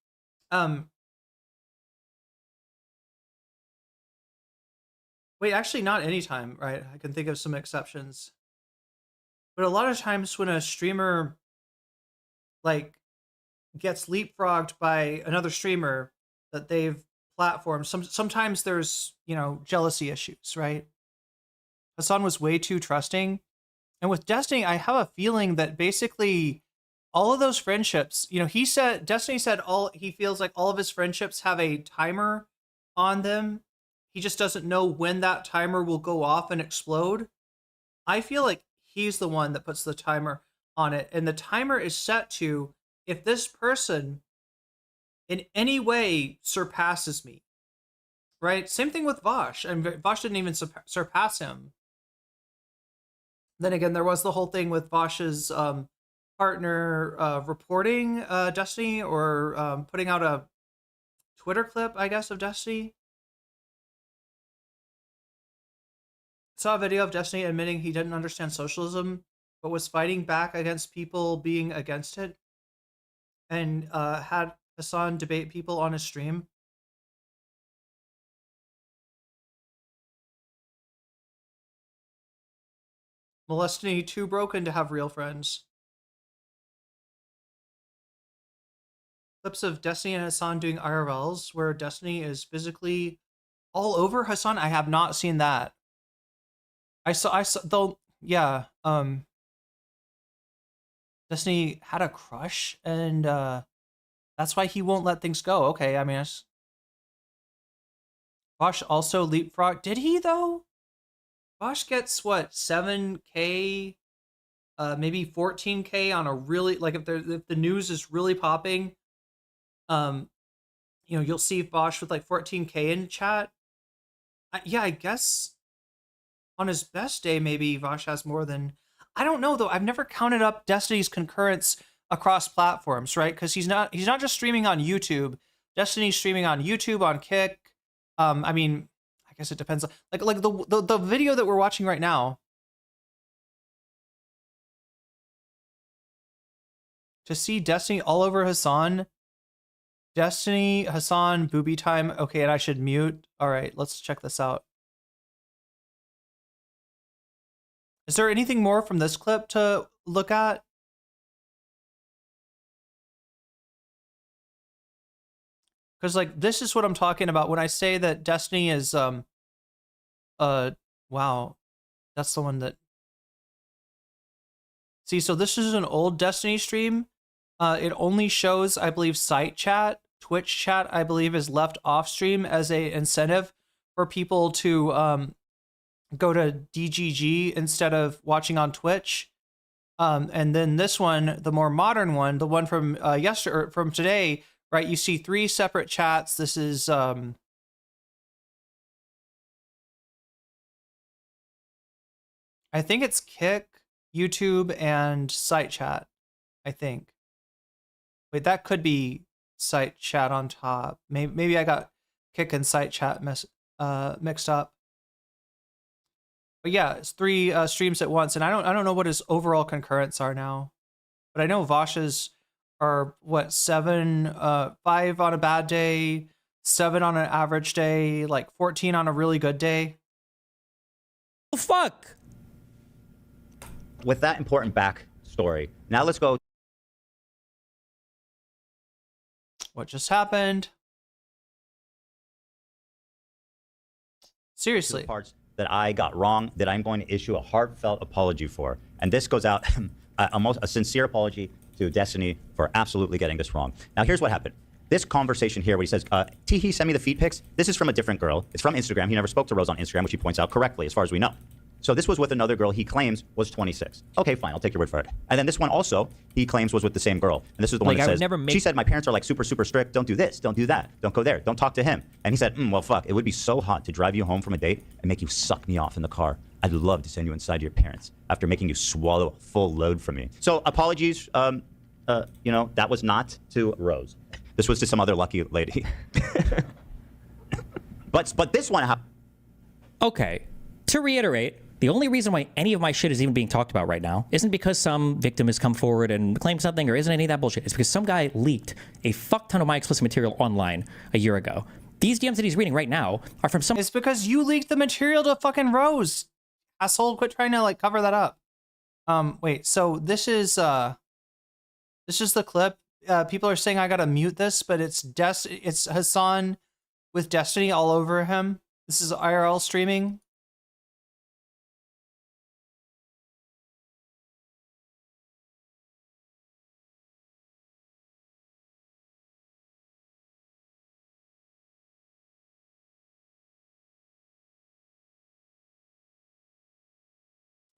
Speaker 1: Wait, actually, not anytime, right? I can think of some exceptions. But a lot of times when a streamer like gets leapfrogged by another streamer that they've platformed, sometimes there's, you know, jealousy issues, right? Hassan was way too trusting. And with Destiny, I have a feeling that basically all of those friendships, you know, Destiny said he feels like all of his friendships have a timer on them. He just doesn't know when that timer will go off and explode. I feel like he's the one that puts the timer on it. And the timer is set to, if this person in any way surpasses me, right? Same thing with Vosh. And Vosh didn't even surpass him. Then again, there was the whole thing with Vosh's partner reporting Destiny, or putting out a Twitter clip, I guess, of Destiny. Saw a video of Destiny admitting he didn't understand socialism, but was fighting back against people being against it, and had Hassan debate people on his stream. Molestiny too broken to have real friends. Clips of Destiny and Hassan doing IRLs where Destiny is physically all over Hassan. I have not seen that. I saw though, yeah, Destiny had a crush, and that's why he won't let things go. Okay, I mean, Bosch also leapfrog. Did he though? Bosch gets what, 7K, maybe 14K on a really, like, if the news is really popping, you know, you'll see Bosch with like 14K in chat. Yeah, I guess on his best day, maybe Vosh has more than, I don't know though. I've never counted up Destiny's concurrence across platforms, right? Because he's not just streaming on YouTube. Destiny's streaming on YouTube, on Kick. I mean, I guess it depends. Like the video that we're watching right now. To see Destiny all over Hassan. Destiny, Hassan, booby time. Okay, and I should mute. All right, let's check this out. Is there anything more from this clip to look at? Because like this is what I'm talking about when I say that Destiny is wow, that's the one that. See, so this is an old Destiny stream. It only shows, I believe, site chat. Twitch chat, I believe, is left off stream as a incentive for people to go to DGG instead of watching on Twitch. And then this one, the more modern one, the one from yesterday, or from today, right? You see 3 separate chats. This is I think it's Kick, YouTube, and site chat. I think. Wait, that could be site chat on top. Maybe I got Kick and site chat mixed up. But yeah, it's 3 streams at once, and I don't know what his overall concurrents are now, but I know Vosh's are what, 7, 5 on a bad day, 7 on an average day, like 14 on a really good day.
Speaker 3: Oh, fuck.
Speaker 16: With that important backstory, now let's go.
Speaker 1: What just happened? Seriously.
Speaker 16: Parts that I got wrong, that I'm going to issue a heartfelt apology for. And this goes out, a sincere apology to Destiny for absolutely getting this wrong. Now, here's what happened. This conversation here where he says, Teehee, send me the feed pics. This is from a different girl. It's from Instagram. He never spoke to Rose on Instagram, which he points out correctly, as far as we know. So this was with another girl he claims was 26. Okay, fine, I'll take your word for it. And then this one also, he claims was with the same girl. And this is the one that says, she said, my parents are like super, super strict. Don't do this, don't do that, don't go there, don't talk to him. And he said, well, fuck, it would be so hot to drive you home from a date and make you suck me off in the car. I'd love to send you inside your parents after making you swallow a full load from me. So apologies, you know, that was not to Rose. This was to some other lucky lady. but this one happened.
Speaker 3: Okay, to reiterate, The only reason why any of my shit is even being talked about right now isn't because some victim has come forward and claimed something or isn't any of that bullshit. It's because some guy leaked a fuck ton of my explicit material online a year ago. These DMs that he's reading right now are from some—
Speaker 1: It's because you leaked the material to fucking Rose. Asshole, quit trying to like cover that up. Wait, so this is the clip. People are saying I gotta mute this, but it's Hassan with Destiny all over him. This is IRL streaming.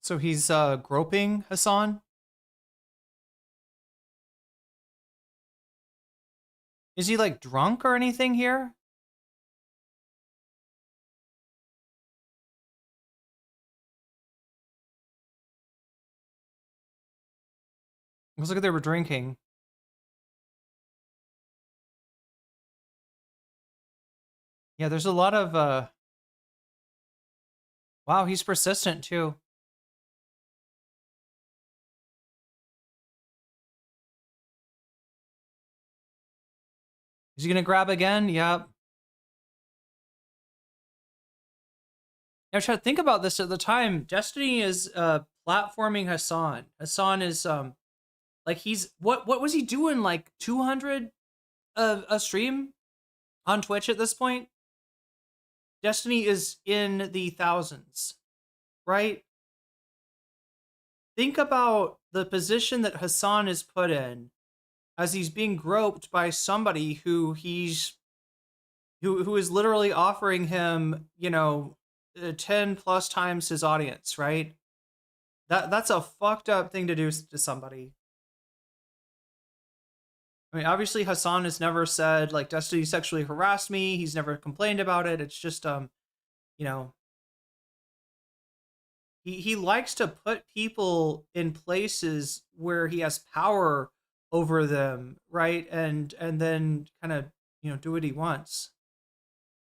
Speaker 1: So he's groping Hassan. Is he like drunk or anything here? Looks like they were drinking. Yeah, there's a lot of wow, he's persistent too. Is he gonna grab again? Yep. Now, try to think about this at the time. Destiny is platforming Hassan. Hassan is like he's what was he doing? Like 200 a stream on Twitch at this point? Destiny is in the thousands, right? Think about the position that Hassan is put in as he's being groped by somebody who is literally offering him, you know, 10 plus times his audience, right? That's a fucked up thing to do to somebody. I mean, obviously Hassan has never said like Destiny sexually harassed me. He's never complained about it. It's just you know, he likes to put people in places where he has power over them, right? And then kind of, you know, do what he wants.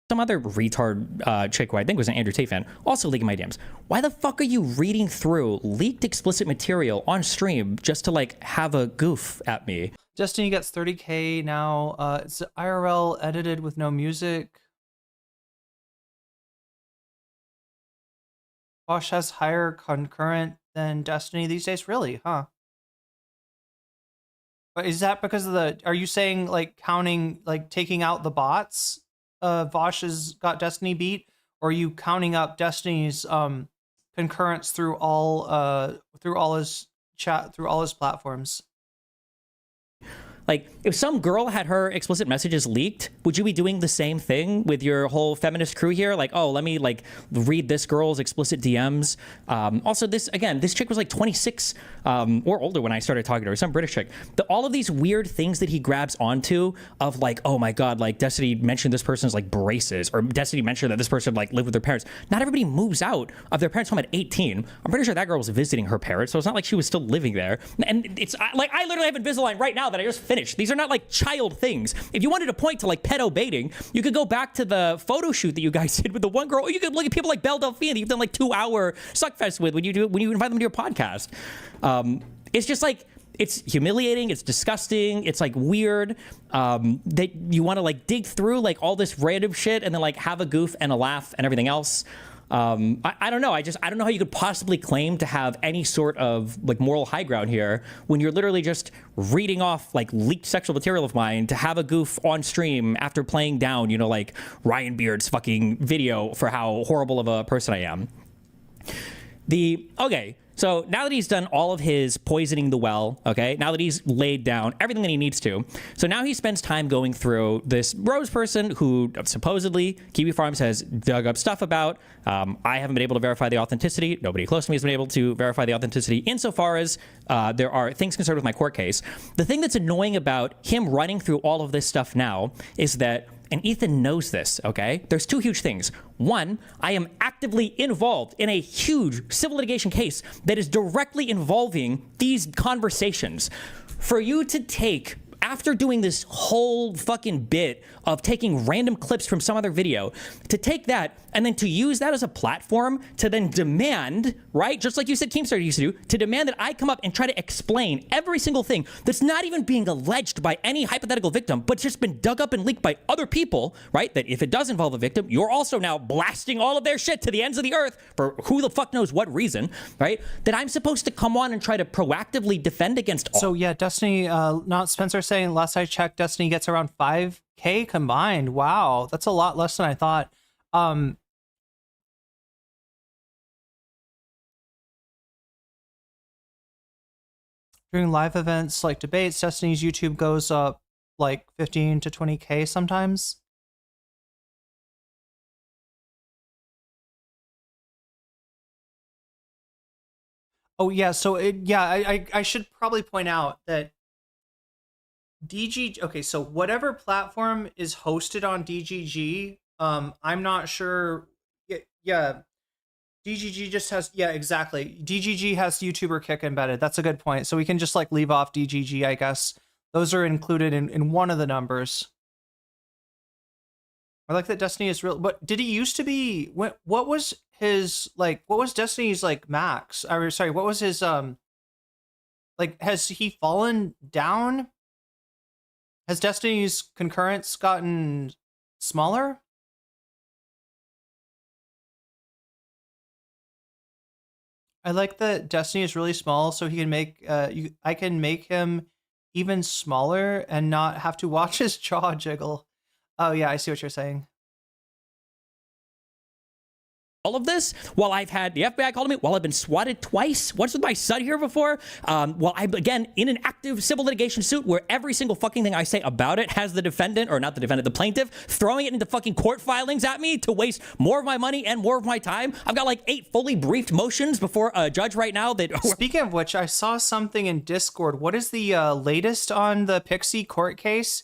Speaker 3: Some other retard chick who I think was an Andrew Tate fan also leaking my DMs. Why the fuck are you reading through leaked explicit material on stream just to like have a goof at me?
Speaker 1: Destiny gets 30K now. It's IRL edited with no music. Bosch has higher concurrent than Destiny these days, really, huh? But is that because of the, are you saying like counting, like taking out the bots? Vosh has got Destiny beat, or are you counting up Destiny's concurrence through all his chat, through all his platforms?
Speaker 3: Like, if some girl had her explicit messages leaked, would you be doing the same thing with your whole feminist crew here? Like, oh, let me like read this girl's explicit DMs. Also, this chick was like 26 or older when I started talking to her, some British chick. All of these weird things that he grabs onto of like, oh my God, like Destiny mentioned this person's like braces, or Destiny mentioned that this person like lived with their parents. Not everybody moves out of their parents' home at 18. I'm pretty sure that girl was visiting her parents, so it's not like she was still living there. And it's like, I literally have Invisalign right now that I just finished. These are not like child things. If you wanted to point to like pedo baiting, you could go back to the photo shoot that you guys did with the one girl, or you could look at people like Belle Delphine that you've done like 2-hour suckfest with when you invite them to your podcast. It's just like, it's humiliating, it's disgusting, it's like weird that you want to like dig through like all this random shit and then like have a goof and a laugh and everything else. I don't know. I don't know how you could possibly claim to have any sort of like moral high ground here when you're literally just reading off like leaked sexual material of mine to have a goof on stream after playing down, you know, like Ryan Beard's fucking video for how horrible of a person I am. So now that he's done all of his poisoning the well, okay, now that he's laid down everything that he needs to, so now he spends time going through this Rose person who supposedly Kiwi Farms has dug up stuff about. I haven't been able to verify the authenticity. Nobody close to me has been able to verify the authenticity insofar as there are things concerned with my court case. The thing that's annoying about him running through all of this stuff now is that, and Ethan knows this, okay? There's two huge things. One, I am actively involved in a huge civil litigation case that is directly involving these conversations. For you to take after doing this whole fucking bit of taking random clips from some other video, to take that and then to use that as a platform to then demand, right, just like you said Keemstar used to do, to demand that I come up and try to explain every single thing that's not even being alleged by any hypothetical victim, but just been dug up and leaked by other people, right, that if it does involve a victim, you're also now blasting all of their shit to the ends of the earth for who the fuck knows what reason, right, that I'm supposed to come on and try to proactively defend against all.
Speaker 1: So yeah, Destiny, not Spencer saying, last I checked, Destiny gets around 5K combined. Wow, that's a lot less than I thought. During live events like debates, Destiny's YouTube goes up like 15 to 20K sometimes. Oh yeah, so I should probably point out that DG, okay, so whatever platform is hosted on DGG, I'm not sure. Yeah, DGG just has, yeah, exactly. DGG has YouTuber Kick embedded. That's a good point. So we can just like leave off DGG, I guess. Those are included in one of the numbers. I like that Destiny is real, but did he used to be, what was his, like, what was Destiny's like max? Or sorry, what was his, like, has he fallen down? Has Destiny's concurrence gotten smaller? I like that Destiny is really small, so he can make, I can make him even smaller and not have to watch his jaw jiggle. Oh yeah, I see what you're saying.
Speaker 3: All of this while I've had the FBI call to me, while I've been swatted twice, once with my son here before, while I'm, again, in an active civil litigation suit where every single fucking thing I say about it has the defendant, or not the defendant, the plaintiff, throwing it into fucking court filings at me to waste more of my money and more of my time. I've got like 8 fully briefed motions before a judge right now that...
Speaker 1: Speaking of which, I saw something in Discord. What is the latest on the Pixie court case?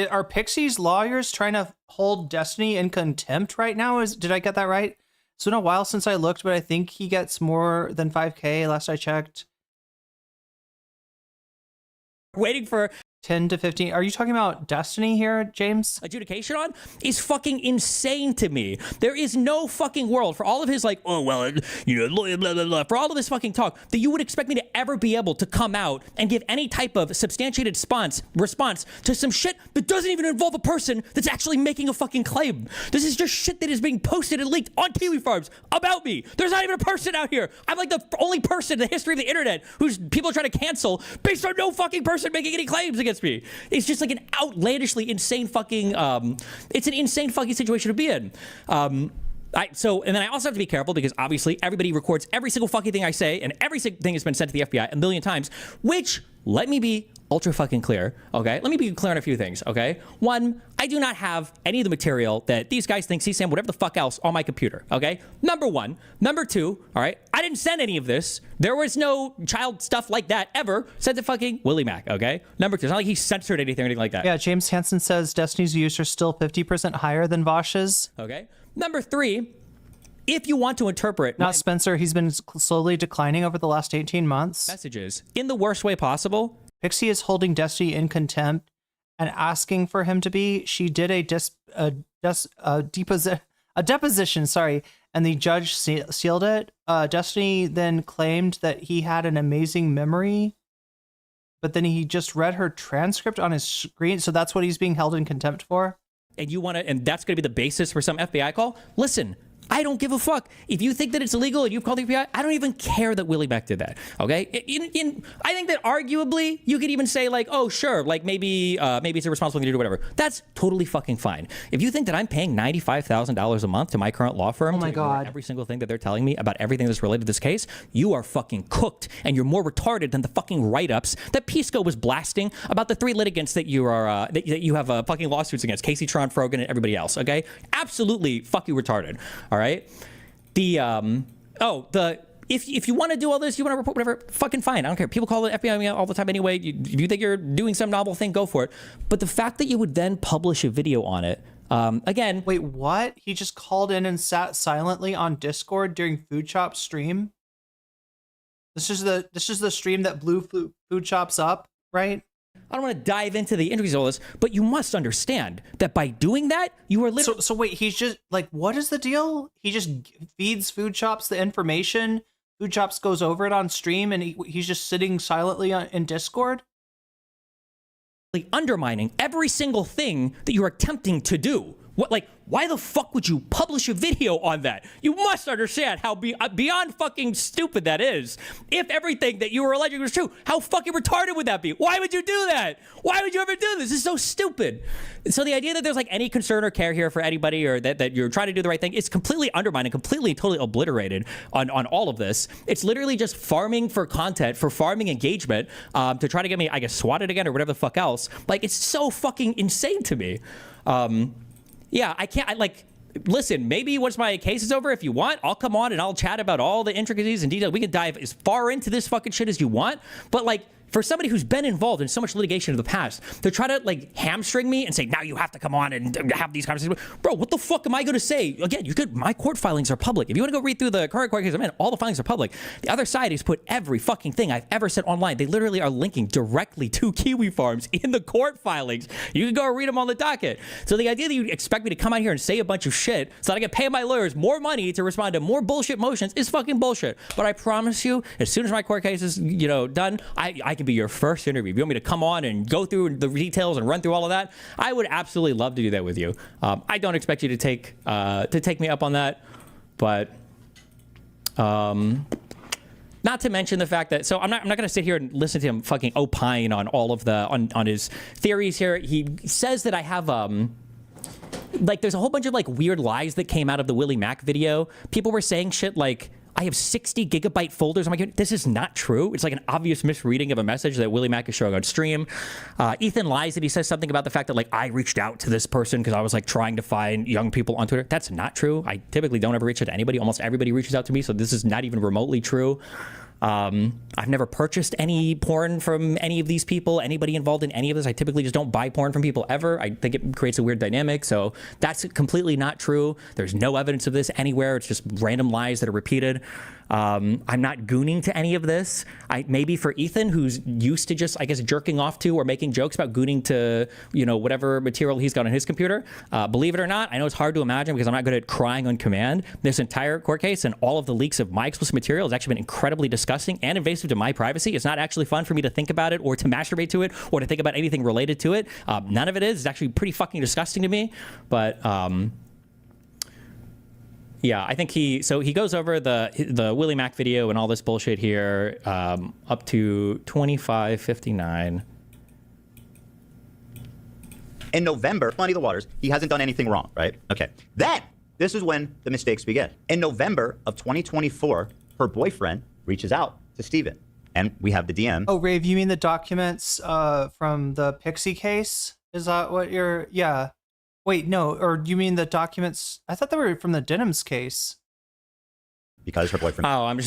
Speaker 1: Are Pixie's lawyers trying to hold Destiny in contempt right now? Did I get that right? It's been a while since I looked, but I think he gets more than 5K last I checked.
Speaker 3: Waiting for
Speaker 1: 10 to 15. Are you talking about Destiny here, James?
Speaker 3: Adjudication on is fucking insane to me. There is no fucking world for all of his like, oh, well, you know, blah, blah, blah, blah, for all of this fucking talk that you would expect me to ever be able to come out and give any type of substantiated response to some shit that doesn't even involve a person that's actually making a fucking claim. This is just shit that is being posted and leaked on Kiwi Farms about me. There's not even a person out here. I'm like the only person in the history of the internet who's people are trying to cancel based on no fucking person making any claims against me. It's just like an outlandishly insane fucking, it's an insane fucking situation to be in. And then I also have to be careful because obviously everybody records every single fucking thing I say and every single thing has been sent to the FBI a million times, which, let me be ultra fucking clear, okay? Let me be clear on a few things, okay? One, I do not have any of the material that these guys think, CSAM, whatever the fuck else, on my computer, okay? Number one. Number two, all right? I didn't send any of this. There was no child stuff like that ever sent to fucking Willie Mac, okay? Number two, it's not like he censored anything or anything like that.
Speaker 1: Yeah, James Hansen says Destiny's views are still 50% higher than Vosh's.
Speaker 3: Okay. Number three, if you want to interpret...
Speaker 1: Not Spencer, he's been slowly declining over the last 18 months.
Speaker 3: Messages in the worst way possible.
Speaker 1: Pixie is holding Destiny in contempt and asking for him to be. She did a deposition, sorry, and the judge sealed it. Destiny then claimed that he had an amazing memory, but then he just read her transcript on his screen, so that's what he's being held in contempt for.
Speaker 3: And you want to, and that's going to be the basis for some FBI call? Listen, I don't give a fuck. If you think that it's illegal and you've called the FBI, I don't even care that Willie Mac did that, okay? I think that arguably you could even say like, oh, sure, like maybe it's a responsible thing to do, whatever. That's totally fucking fine. If you think that I'm paying $95,000 a month to my current law firm to ignore every single thing that they're telling me about everything that's related to this case, you are fucking cooked and you're more retarded than the fucking write-ups that Pisco was blasting about the 3 litigants that you are that you have fucking lawsuits against, Casey, Tron, Frogan, and everybody else, okay? Absolutely fucking retarded, all right? If you want to do all this, you want to report whatever, fucking fine. I don't care. People call the FBI on me all the time anyway. If you think you're doing some novel thing, go for it. But the fact that you would then publish a video on it, again.
Speaker 1: Wait, what? He just called in and sat silently on Discord during Food Chop's stream? This is the stream that blew Food Chops up, right?
Speaker 3: I don't want to dive into the intricacies of all this, but you must understand that by doing that, you are literally...
Speaker 1: So wait, he's just, like, what is the deal? He just feeds Food Chops the information, Food Chops goes over it on stream, and he's just sitting silently in Discord?
Speaker 3: Undermining every single thing that you're attempting to do. What, like, why the fuck would you publish a video on that? You must understand how beyond fucking stupid that is. If everything that you were alleging was true, how fucking retarded would that be? Why would you do that? Why would you ever do this? This is so stupid. So the idea that there's like any concern or care here for anybody, or that you're trying to do the right thing, is completely undermined and completely, totally obliterated on all of this. It's literally just farming for content, for farming engagement, to try to get me, I guess, swatted again or whatever the fuck else. Like, it's so fucking insane to me. Yeah, listen, maybe once my case is over, if you want, I'll come on and I'll chat about all the intricacies and details. We can dive as far into this fucking shit as you want. But, like, for somebody who's been involved in so much litigation in the past, to try to, like, hamstring me and say, now you have to come on and have these conversations. Bro, what the fuck am I going to say? Again, my court filings are public. If you want to go read through the current court case I'm in, all the filings are public. The other side has put every fucking thing I've ever said online. They literally are linking directly to Kiwi Farms in the court filings. You can go read them on the docket. So the idea that you expect me to come out here and say a bunch of shit so that I can pay my lawyers more money to respond to more bullshit motions is fucking bullshit. But I promise you, as soon as my court case is, done, I can be your first interview. If you want me to come on and go through the details and run through all of that, I would absolutely love to do that with you. I don't expect you to take me up on that, but not to mention the fact that, so I'm not going to sit here and listen to him fucking opine on all of on his theories here. He says that I have like, there's a whole bunch of like weird lies that came out of the Willie Mack video. People were saying shit like, I have 60 gigabyte folders on my computer. This is not true. It's like an obvious misreading of a message that Willie Mack is showing on stream. Ethan lies that he says something about the fact that, like, I reached out to this person because I was, like, trying to find young people on Twitter. That's not true. I typically don't ever reach out to anybody. Almost everybody reaches out to me, so this is not even remotely true. I've never purchased any porn from any of these people, anybody involved in any of this. I typically just don't buy porn from people ever. I think it creates a weird dynamic, so that's completely not true. There's no evidence of this anywhere. It's just random lies that are repeated. I'm not gooning to any of this. Maybe for Ethan, who's used to just, I guess, jerking off to or making jokes about gooning to, whatever material he's got on his computer. Believe it or not, I know it's hard to imagine because I'm not good at crying on command. This entire court case and all of the leaks of my explicit material has actually been incredibly disgusting and invasive to my privacy. It's not actually fun for me to think about it or to masturbate to it or to think about anything related to it. None of it is. It's actually pretty fucking disgusting to me. But yeah, I think he goes over the Willie Mack video and all this bullshit here up to 25:59.
Speaker 16: In November, muddy the waters, he hasn't done anything wrong, right? Okay. Then, this is when the mistakes begin. In November of 2024, her boyfriend reaches out to Steven, and we have the DM.
Speaker 1: Oh, Rave, you mean the documents from the Pixie case? Is that what you're... Yeah. Wait, no, or do you mean the documents? I thought they were from the Denham's case.
Speaker 16: Because her boyfriend...
Speaker 3: Oh, I'm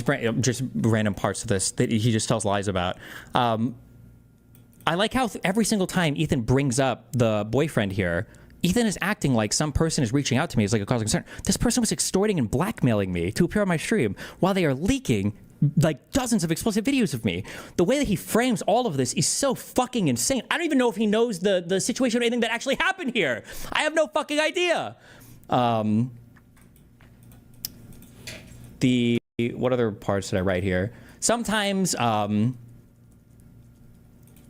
Speaker 3: just random parts of this that he just tells lies about. I like how every single time Ethan brings up the boyfriend here, Ethan is acting like some person is reaching out to me as like a cause of concern. This person was extorting and blackmailing me to appear on my stream while they are leaking like dozens of explicit videos of me. The way that he frames all of this is so fucking insane. I don't even know if he knows the situation or anything that actually happened here. I have no fucking idea. What other parts did I write here? Sometimes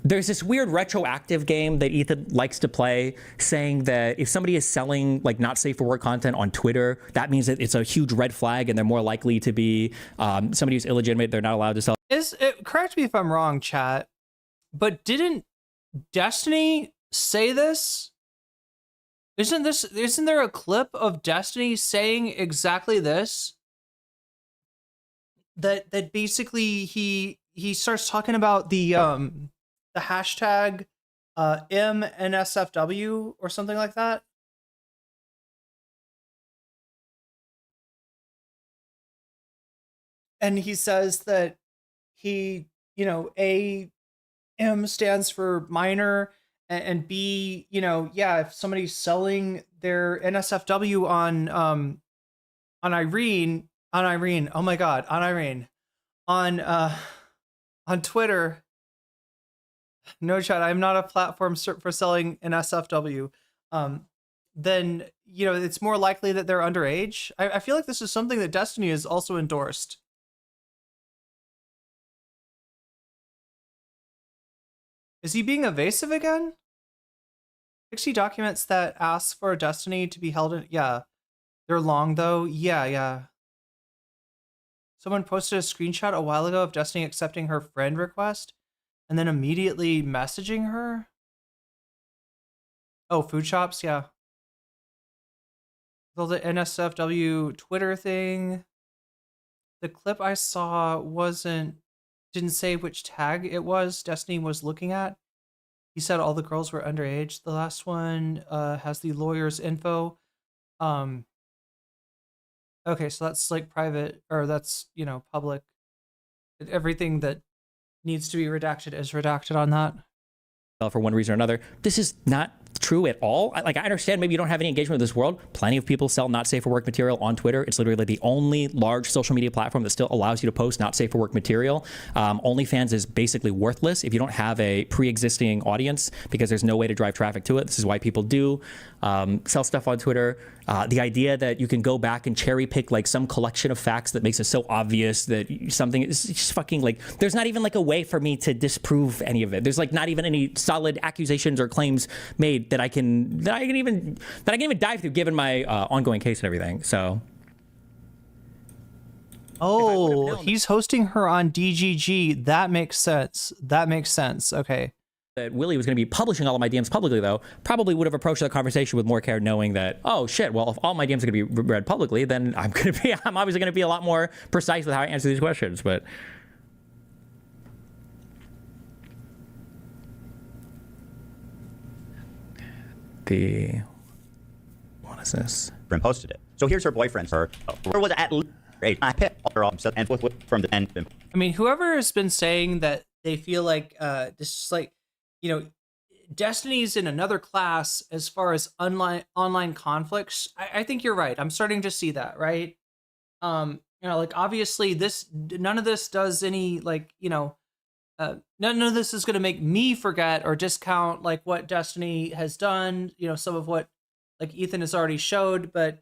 Speaker 3: there's this weird retroactive game that Ethan likes to play, saying that if somebody is selling like not safe for work content on Twitter, that means that it's a huge red flag and they're more likely to be somebody who's illegitimate. They're not allowed to sell.
Speaker 1: Correct me if I'm wrong, chat, but didn't Destiny say this? Isn't there a clip of Destiny saying exactly this? That basically he starts talking about the hashtag MNSFW or something like that. And he says that he, M stands for minor, and B, if somebody's selling their NSFW on Irene, oh my God, on Irene, on Twitter, No, chat, I'm not a platform for selling an SFW. Then, you know, it's more likely that they're underage. I feel like this is something that Destiny has also endorsed. Is he being evasive again? Pixie documents that ask for Destiny to be held in, yeah. They're long though, yeah. Someone posted a screenshot a while ago of Destiny accepting her friend request and then immediately messaging her. Oh, food shops, yeah. Well, the NSFW Twitter thing. The clip I saw didn't say which tag it was Destiny was looking at. He said all the girls were underage. The last one has the lawyer's info. Okay, so that's like private, or that's, you know, public. Everything that needs to be redacted is redacted on that.
Speaker 3: For one reason or another. This is not true at all. I understand maybe you don't have any engagement with this world. Plenty of people sell not safe for work material on Twitter. It's literally the only large social media platform that still allows you to post not safe for work material. OnlyFans is basically worthless if you don't have a pre-existing audience, because there's no way to drive traffic to it. This is why people do sell stuff on Twitter. The idea that you can go back and cherry pick like some collection of facts that makes it so obvious that something is just fucking like, there's not even like a way for me to disprove any of it. There's like not even any solid accusations or claims made that I can even dive through, given my ongoing case and everything. So.
Speaker 1: Oh, he's hosting her on DGG. That makes sense. Okay.
Speaker 3: That Willie was going to be publishing all of my DMs publicly, though, probably would have approached the conversation with more care, knowing that, oh shit, well, if all my DMs are going to be read publicly, then I'm obviously going to be a lot more precise with how I answer these questions. But what is this?
Speaker 16: And posted it. So here's her boyfriend. Her was at least I picked her up and from the end.
Speaker 1: I mean, whoever has been saying that they feel like this is like, you know, Destiny's in another class as far as online conflicts. I think you're right. I'm starting to see that, right? You know, like obviously none of this does any like, you know, none of this is going to make me forget or discount like what Destiny has done. You know, some of what like Ethan has already showed, but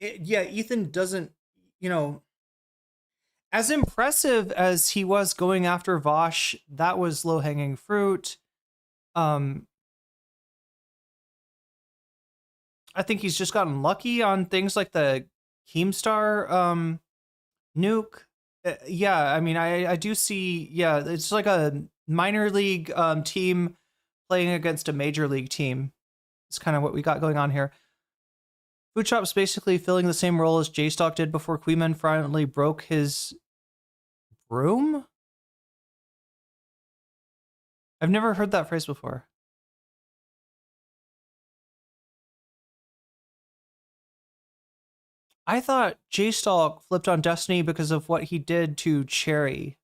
Speaker 1: Ethan doesn't, you know. As impressive as he was going after Vosh, that was low-hanging fruit. I think he's just gotten lucky on things like the Keemstar nuke. Yeah, I mean, I do see, yeah, it's like a minor league team playing against a major league team. It's kind of what we got going on here. Food Shop's basically filling the same role as J-Stock did before Queeman finally broke his broom? I've never heard that phrase before. I thought J-Stalk flipped on Destiny because of what he did to Cherry.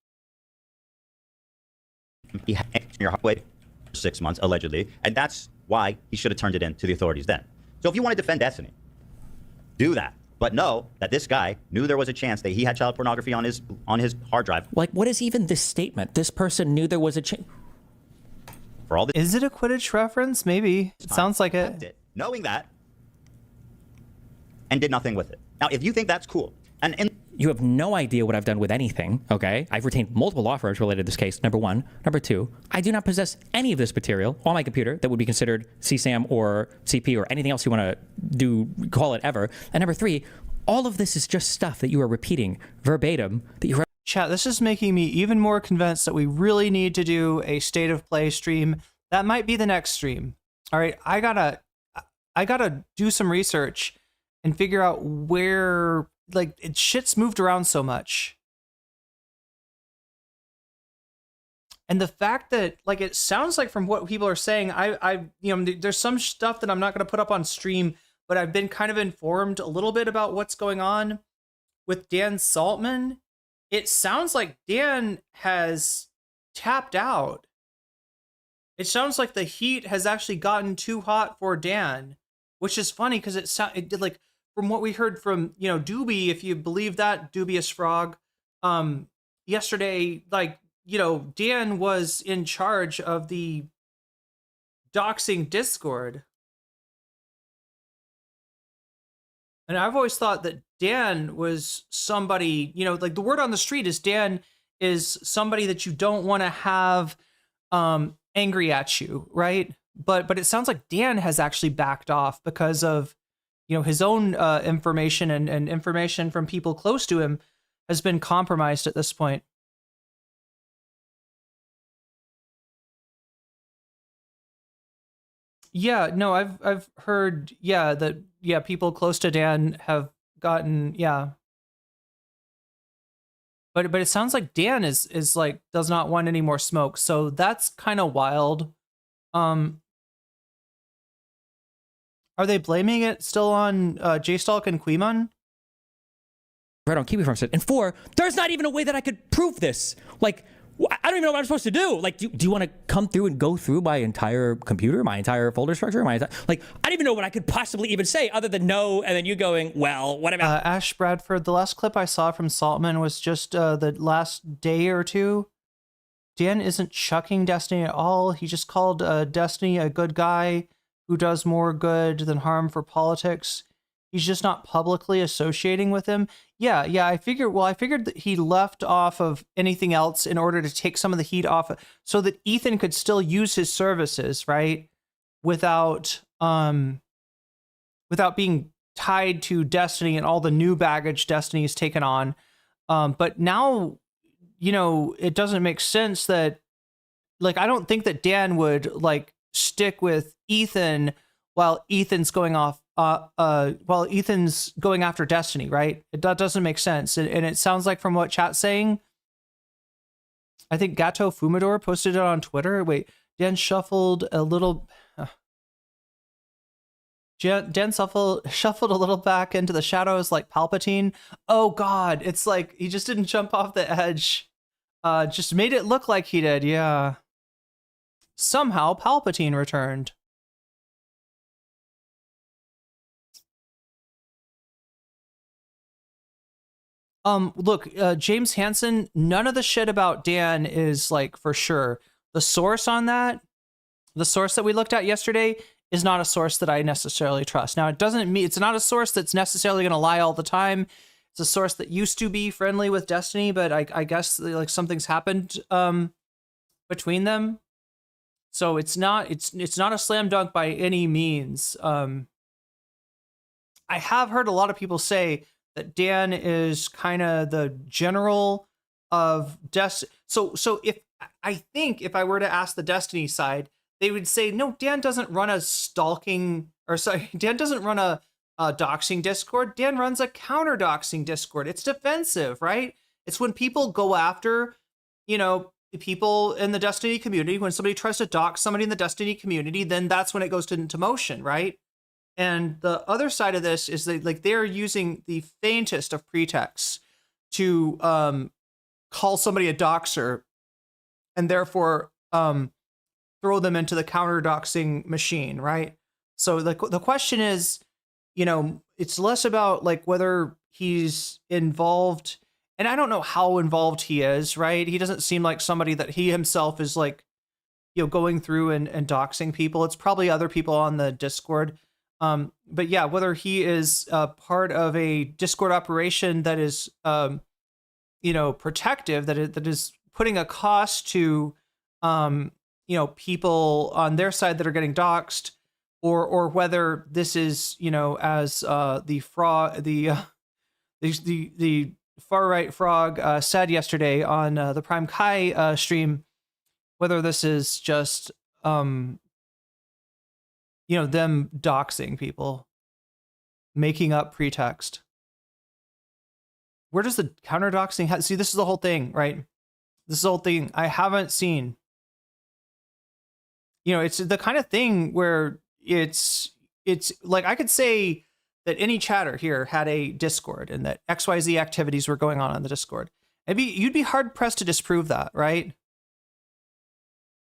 Speaker 16: He had your way for 6 months, allegedly, and that's why he should have turned it in to the authorities then. So if you want to defend Destiny, do that. But know that this guy knew there was a chance that he had child pornography on his hard drive.
Speaker 3: Like, what is even this statement? This person knew there was a chance.
Speaker 16: For all
Speaker 1: Is it a Quidditch reference? Maybe. It sounds like it.
Speaker 16: Knowing that, and did nothing with it. Now, if you think that's cool, and
Speaker 3: you have no idea what I've done with anything, okay? I've retained multiple law firms related to this case, number one. Number two, I do not possess any of this material on my computer that would be considered CSAM or CP or anything else you want to call it ever. And number three, all of this is just stuff that you are repeating verbatim.
Speaker 1: Chat, this is making me even more convinced that we really need to do a State of Play stream. That might be the next stream. All right, I gotta do some research and figure out where, like, shit's moved around so much. And the fact that, like, it sounds like from what people are saying, you know, there's some stuff that I'm not going to put up on stream, but I've been kind of informed a little bit about what's going on with Dan Saltman. It sounds like Dan has tapped out. It sounds like the heat has actually gotten too hot for Dan, which is funny because it did, like, from what we heard from, you know, Doobie, if you believe that dubious frog, yesterday, like, Dan was in charge of the doxing Discord. And I've always thought that Dan was somebody, like the word on the street is Dan is somebody that you don't want to have angry at you, right? But it sounds like Dan has actually backed off because of, his own information and information from people close to him has been compromised at this point. Yeah, no, I've heard, that people close to Dan have gotten, But it sounds like Dan is like does not want any more smoke, so that's kind of wild. Are they blaming it still on J-Stalk and Queemon?
Speaker 3: Right on, keep it from it. And 4, there's not even a way that I could prove this. Like, I don't even know what I'm supposed to do. Like, do you want to come through and go through my entire computer, my entire folder structure, I don't even know what I could possibly even say other than no, and then you going, well, what about...
Speaker 1: Ash Bradford, the last clip I saw from Saltman was just the last day or two. Dan isn't chucking Destiny at all. He just called Destiny a good guy who does more good than harm for politics. He's just not publicly associating with him. Yeah, I figured that he left off of anything else in order to take some of the heat off so that Ethan could still use his services, right? Without being tied to Destiny and all the new baggage Destiny's taken on. But now, it doesn't make sense that, like, I don't think that Dan would like stick with Ethan while Ethan's going off while Ethan's going after Destiny, right? That doesn't make sense. And it sounds like from what chat's saying, I think Gato Fumador posted it on Twitter. Wait, Dan shuffled a little... Dan shuffled a little back into the shadows like Palpatine. Oh God, it's like he just didn't jump off the edge. Just made it look like he did, yeah. Somehow Palpatine returned. Look, James Hansen, none of the shit about Dan is like for sure. The source on that, the source that we looked at yesterday is not a source that I necessarily trust. Now, it doesn't mean it's not a source that's necessarily going to lie all the time. It's a source that used to be friendly with Destiny, but I guess like something's happened between them. So it's not a slam dunk by any means. I have heard a lot of people say that Dan is kind of the general of Destiny. So if I were to ask the Destiny side, they would say, no, Dan doesn't run a Dan doesn't run a doxing Discord. Dan runs a counter doxing Discord. It's defensive, right? It's when people go after, people in the Destiny community. When somebody tries to dox somebody in the Destiny community, then that's when it goes into motion, right? And the other side of this is that they're using the faintest of pretexts to call somebody a doxer and therefore throw them into the counter doxing machine, right? So the question is, it's less about like whether he's involved, and I don't know how involved he is, right? He doesn't seem like somebody that he himself is like, going through and doxing people. It's probably other people on the Discord. But yeah, whether he is part of a Discord operation that is, protective, that is putting a cost to, people on their side that are getting doxed, or whether this is, as the far right frog said yesterday on the Prime Kai stream, whether this is just them doxing people, making up pretext. Where does the counter doxing see? This is the whole thing, right? This is the whole thing. I haven't seen. It's the kind of thing where it's like I could say that any chatter here had a Discord and that XYZ activities were going on the Discord. You'd be hard pressed to disprove that, right?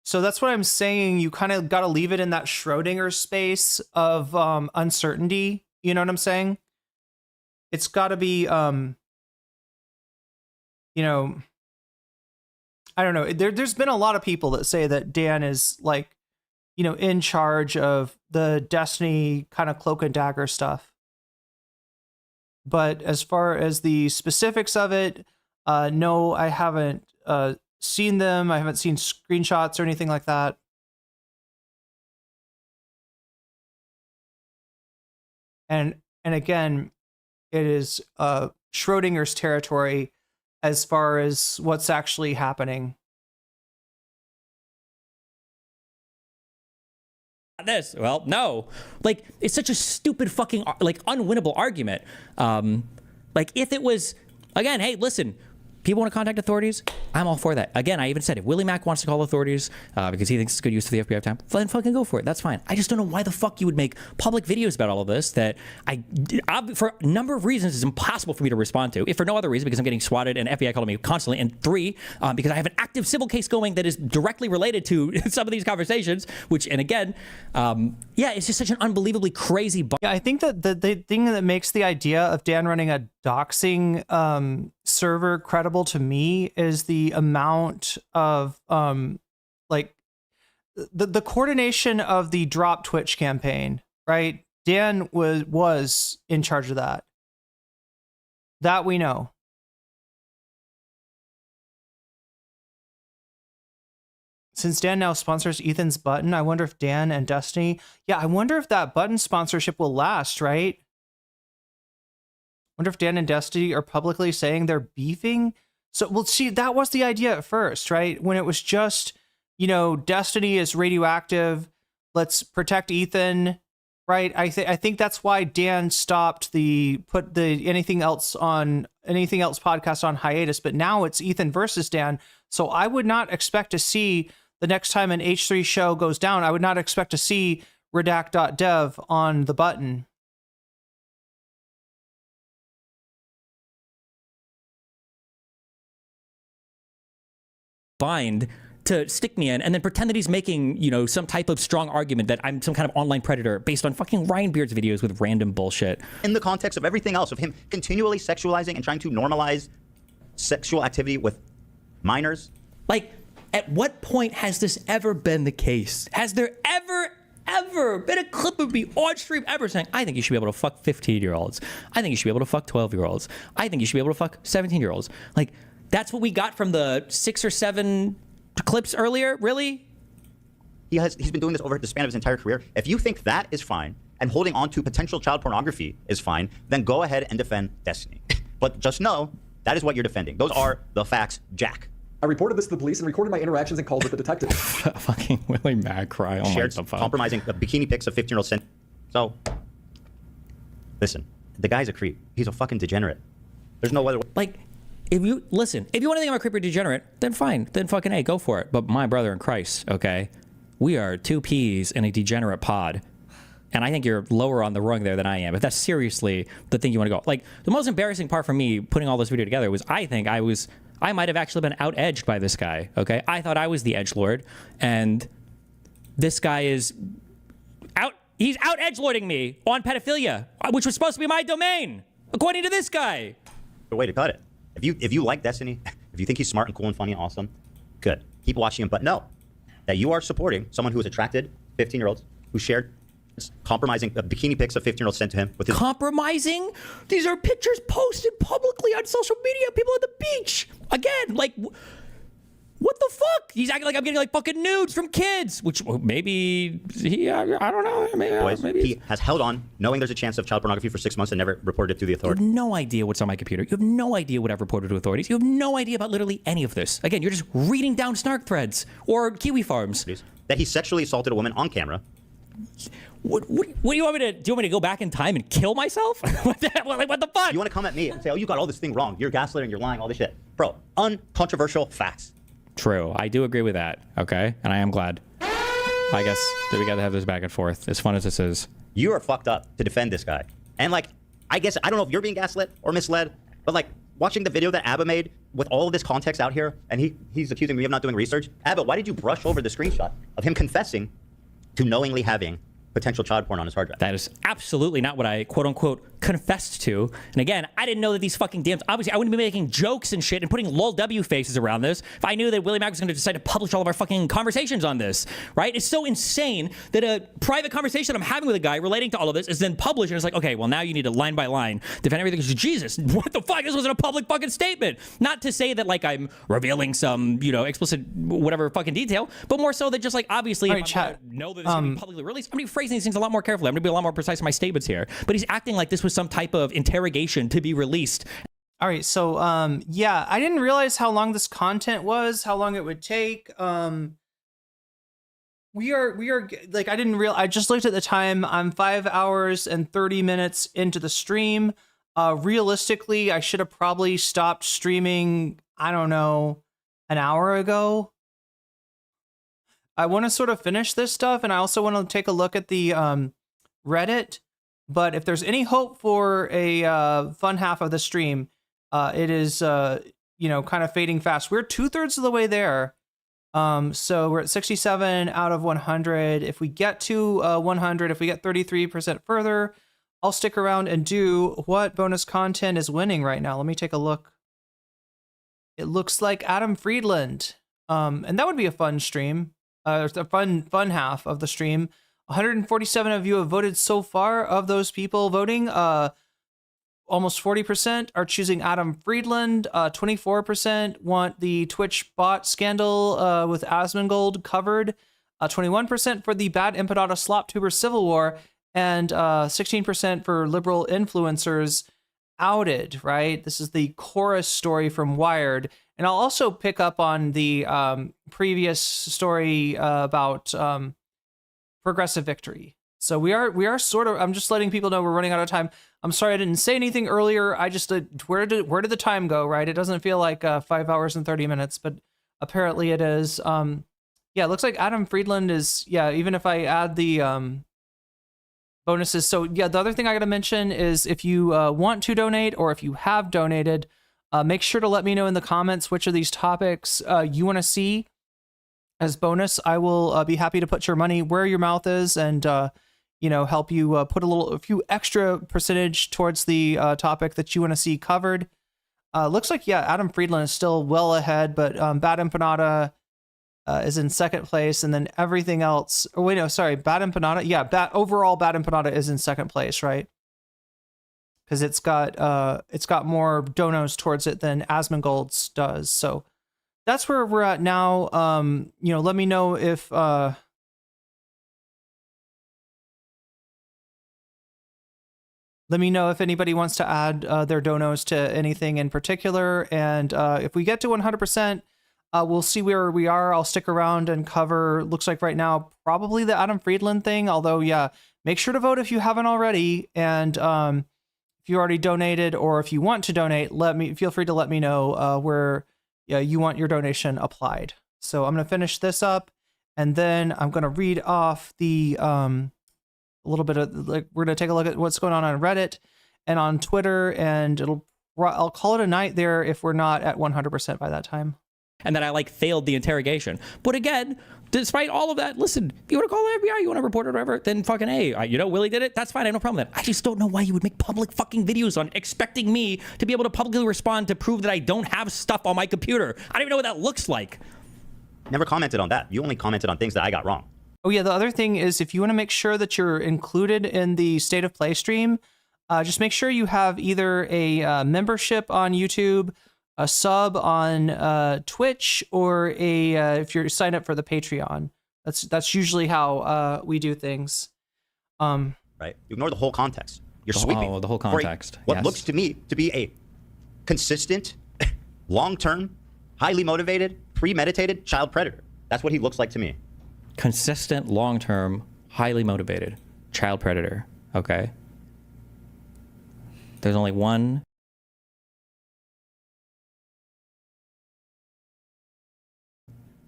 Speaker 1: So that's what I'm saying. You kind of got to leave it in that Schrodinger space of uncertainty. You know what I'm saying? It's got to be, I I don't know. There's been a lot of people that say that Dan is like, you know, in charge of the Destiny kind of cloak and dagger stuff. But as far as the specifics of it, no, I haven't seen them. I haven't seen screenshots or anything like that. And again, it is Schrodinger's territory as far as what's actually happening.
Speaker 3: This, well, no, like it's such a stupid fucking like unwinnable argument. Like if it was, again, hey, listen, people want to contact authorities, I'm all for that. Again, I even said if Willie Mack wants to call authorities because he thinks it's good use of the FBI time, then fucking go for it. That's fine. I just don't know why the fuck you would make public videos about all of this that for a number of reasons, is impossible for me to respond to. If for no other reason, because I'm getting swatted and FBI calling me constantly, and 3, because I have an active civil case going that is directly related to some of these conversations, which, and again, yeah, it's just such an unbelievably crazy.
Speaker 1: Yeah, I think that the thing that makes the idea of Dan running a doxing server credible to me is the amount of like the coordination of the drop Twitch campaign, right? Dan was in charge of that. That we know. Since Dan now sponsors Ethan's button, I wonder if Dan and Destiny, yeah, I wonder if that button sponsorship will last, right? Wonder if Dan and Destiny are publicly saying they're beefing. So, well, see, that was the idea at first, right? When it was just, you know, Destiny is radioactive. Let's protect Ethan, right? I think that's why Dan stopped put the anything else podcast on hiatus. But now it's Ethan versus Dan. So I would not expect to see the next time an H3 show goes down. I would not expect to see redact.dev on the button.
Speaker 3: Bind to stick me in and then pretend that he's making, you know, some type of strong argument that I'm some kind of online predator based on fucking Ryan Beard's videos with random bullshit.
Speaker 16: In the context of everything else, of him continually sexualizing and trying to normalize sexual activity with minors.
Speaker 3: Like, at what point has this ever been the case? Has there ever been a clip of me on stream ever saying, I think you should be able to fuck 15-year-olds. I think you should be able to fuck 12-year-olds. I think you should be able to fuck 17-year-olds. Like, that's what we got from the 6 or 7 clips earlier? Really?
Speaker 16: He's been doing this over the span of his entire career. If you think that is fine, and holding on to potential child pornography is fine, then go ahead and defend Destiny. But just know, that is what you're defending. Those are the facts, Jack.
Speaker 13: I reported this to the police and recorded my interactions and calls with the detective.
Speaker 3: Fucking Willie Mack cry. Oh
Speaker 16: Shared compromising the bikini pics of 15-year-olds. So, listen, the guy's a creep. He's a fucking degenerate. There's no other way.
Speaker 3: Like, if you want to think I'm a creepy degenerate, then fine. Then fucking A, go for it. But my brother in Christ, okay? We are 2 peas in a degenerate pod. And I think you're lower on the rung there than I am. If that's seriously the thing you want to go. Like, the most embarrassing part for me putting all this video together was I might have actually been out-edged by this guy, okay? I thought I was the edgelord, and this guy is he's out-edgelording me on pedophilia, which was supposed to be my domain, according to this guy.
Speaker 16: The way to cut it. If you like Destiny, if you think he's smart and cool and funny and awesome, good. Keep watching him. But know that you are supporting someone who is attracted, 15-year-olds, who shared compromising bikini pics of 15-year-olds sent to him. With his
Speaker 3: compromising? These are pictures posted publicly on social media. People at the beach. Again, like, what the fuck? He's acting like I'm getting like fucking nudes from kids, which maybe I don't know. Maybe
Speaker 16: he has held on, knowing there's a chance of child pornography for 6 months and never reported it to the authorities.
Speaker 3: You have no idea what's on my computer. You have no idea what I've reported to authorities. You have no idea about literally any of this. Again, you're just reading down snark threads or Kiwi Farms.
Speaker 16: That he sexually assaulted a woman on camera.
Speaker 3: What do you want me to do? You want me to go back in time and kill myself? What the fuck?
Speaker 16: You want to come at me and say, oh, you got all this thing wrong. You're gaslighting, you're lying, all this shit. Bro, uncontroversial facts.
Speaker 3: True. I do agree with that. Okay. And I am glad. I guess that we got to have this back and forth. As fun as this is.
Speaker 16: You are fucked up to defend this guy. And like, I guess, I don't know if you're being gaslit or misled, but like watching the video that Abba made with all of this context out here, and he's accusing me of not doing research. Abba, why did you brush over the screenshot of him confessing to knowingly having potential child porn on his hard drive.
Speaker 3: That is absolutely not what I quote unquote confessed to. And again, I didn't know that these fucking DMs, obviously I wouldn't be making jokes and shit and putting lol W faces around this if I knew that Willie Mack was going to decide to publish all of our fucking conversations on this, right? It's so insane that a private conversation I'm having with a guy relating to all of this is then published, and it's like, okay, well now you need to line by line defend everything. Jesus, what the fuck? This wasn't a public fucking statement. Not to say that like I'm revealing some, you know, explicit whatever fucking detail, but more so that just like obviously if I know that this is going to be publicly released, I'm going to be phrasing these things a lot more carefully. I'm going to be a lot more precise in my statements here. But he's acting like this was some type of interrogation to be released.
Speaker 1: All right, so yeah, I didn't realize how long this content was, how long it would take. We are like, I just looked at the time. I'm 5 hours and 30 minutes into the stream. Realistically, I should have probably stopped streaming, I don't know, an hour ago. I want to sort of finish this stuff, and I also want to take a look at the Reddit. But if there's any hope for a fun half of the stream, it is, you know, kind of fading fast. We're 2/3 of the way there. So we're at 67 out of 100. If we get to 100, if we get 33% further, I'll stick around and do what bonus content is winning right now. Let me take a look. It looks like Adam Friedland. And that would be a fun stream. A fun half of the stream. 147 of you have voted so far. Of those people voting, almost 40% are choosing Adam Friedland. 24% want the Twitch bot scandal with Asmongold covered. 21% for the bad Empanada Slop Tuber Civil War. And 16% for liberal influencers outed, right? This is the chorus story from Wired. And I'll also pick up on the previous story about progressive victory. So we are sort of, I'm just letting people know we're running out of time. I'm sorry I didn't say anything earlier. I just, where did the time go, right? It doesn't feel like 5 hours and 30 minutes, but apparently it is. Yeah, it looks like Adam Friedland is, yeah, even if I add the bonuses. So yeah, the other thing I got to mention is if you want to donate or if you have donated, make sure to let me know in the comments which of these topics you want to see as bonus. I will be happy to put your money where your mouth is and you know, help you put a few extra percentage towards the topic that you want to see covered. Looks like, yeah, Adam Friedland is still well ahead, but Bad Empanada is in second place, and then everything else. Oh wait, no, sorry, Bad Empanada. Yeah, overall Bad Empanada is in second place, right? Because it's got more donos towards it than Asmongold's does. So that's where we're at now. You know, let me know if anybody wants to add their donos to anything in particular. And if we get to 100%, we'll see where we are. I'll stick around and cover, looks like right now, probably the Adam Friedland thing. Although, yeah, make sure to vote if you haven't already. And if you already donated or if you want to donate, feel free to let me know where you want your donation applied. So I'm going to finish this up, and then I'm going to read off the a little bit of, like, we're going to take a look at what's going on Reddit and on Twitter, and I'll call it a night there if we're not at 100% by that time.
Speaker 3: And that I like failed the interrogation. But again, despite all of that, listen, if you want to call the FBI, you want to report it or whatever, then fucking hey, you know, Willie did it. That's fine. I have no problem with that. I just don't know why you would make public fucking videos on expecting me to be able to publicly respond to prove that I don't have stuff on my computer. I don't even know what that looks like.
Speaker 16: Never commented on that. You only commented on things that I got wrong.
Speaker 1: Oh yeah, the other thing is if you want to make sure that you're included in the State of Play stream, just make sure you have either a membership on YouTube, a sub on Twitch, or if you're signed up for the Patreon. That's usually how we do things.
Speaker 16: Right. You ignore the whole context. You're sweeping.
Speaker 3: The whole context.
Speaker 16: What looks to me to be a consistent, long-term, highly motivated, premeditated child predator. That's what he looks like to me.
Speaker 3: Consistent, long-term, highly motivated child predator. Okay. There's only one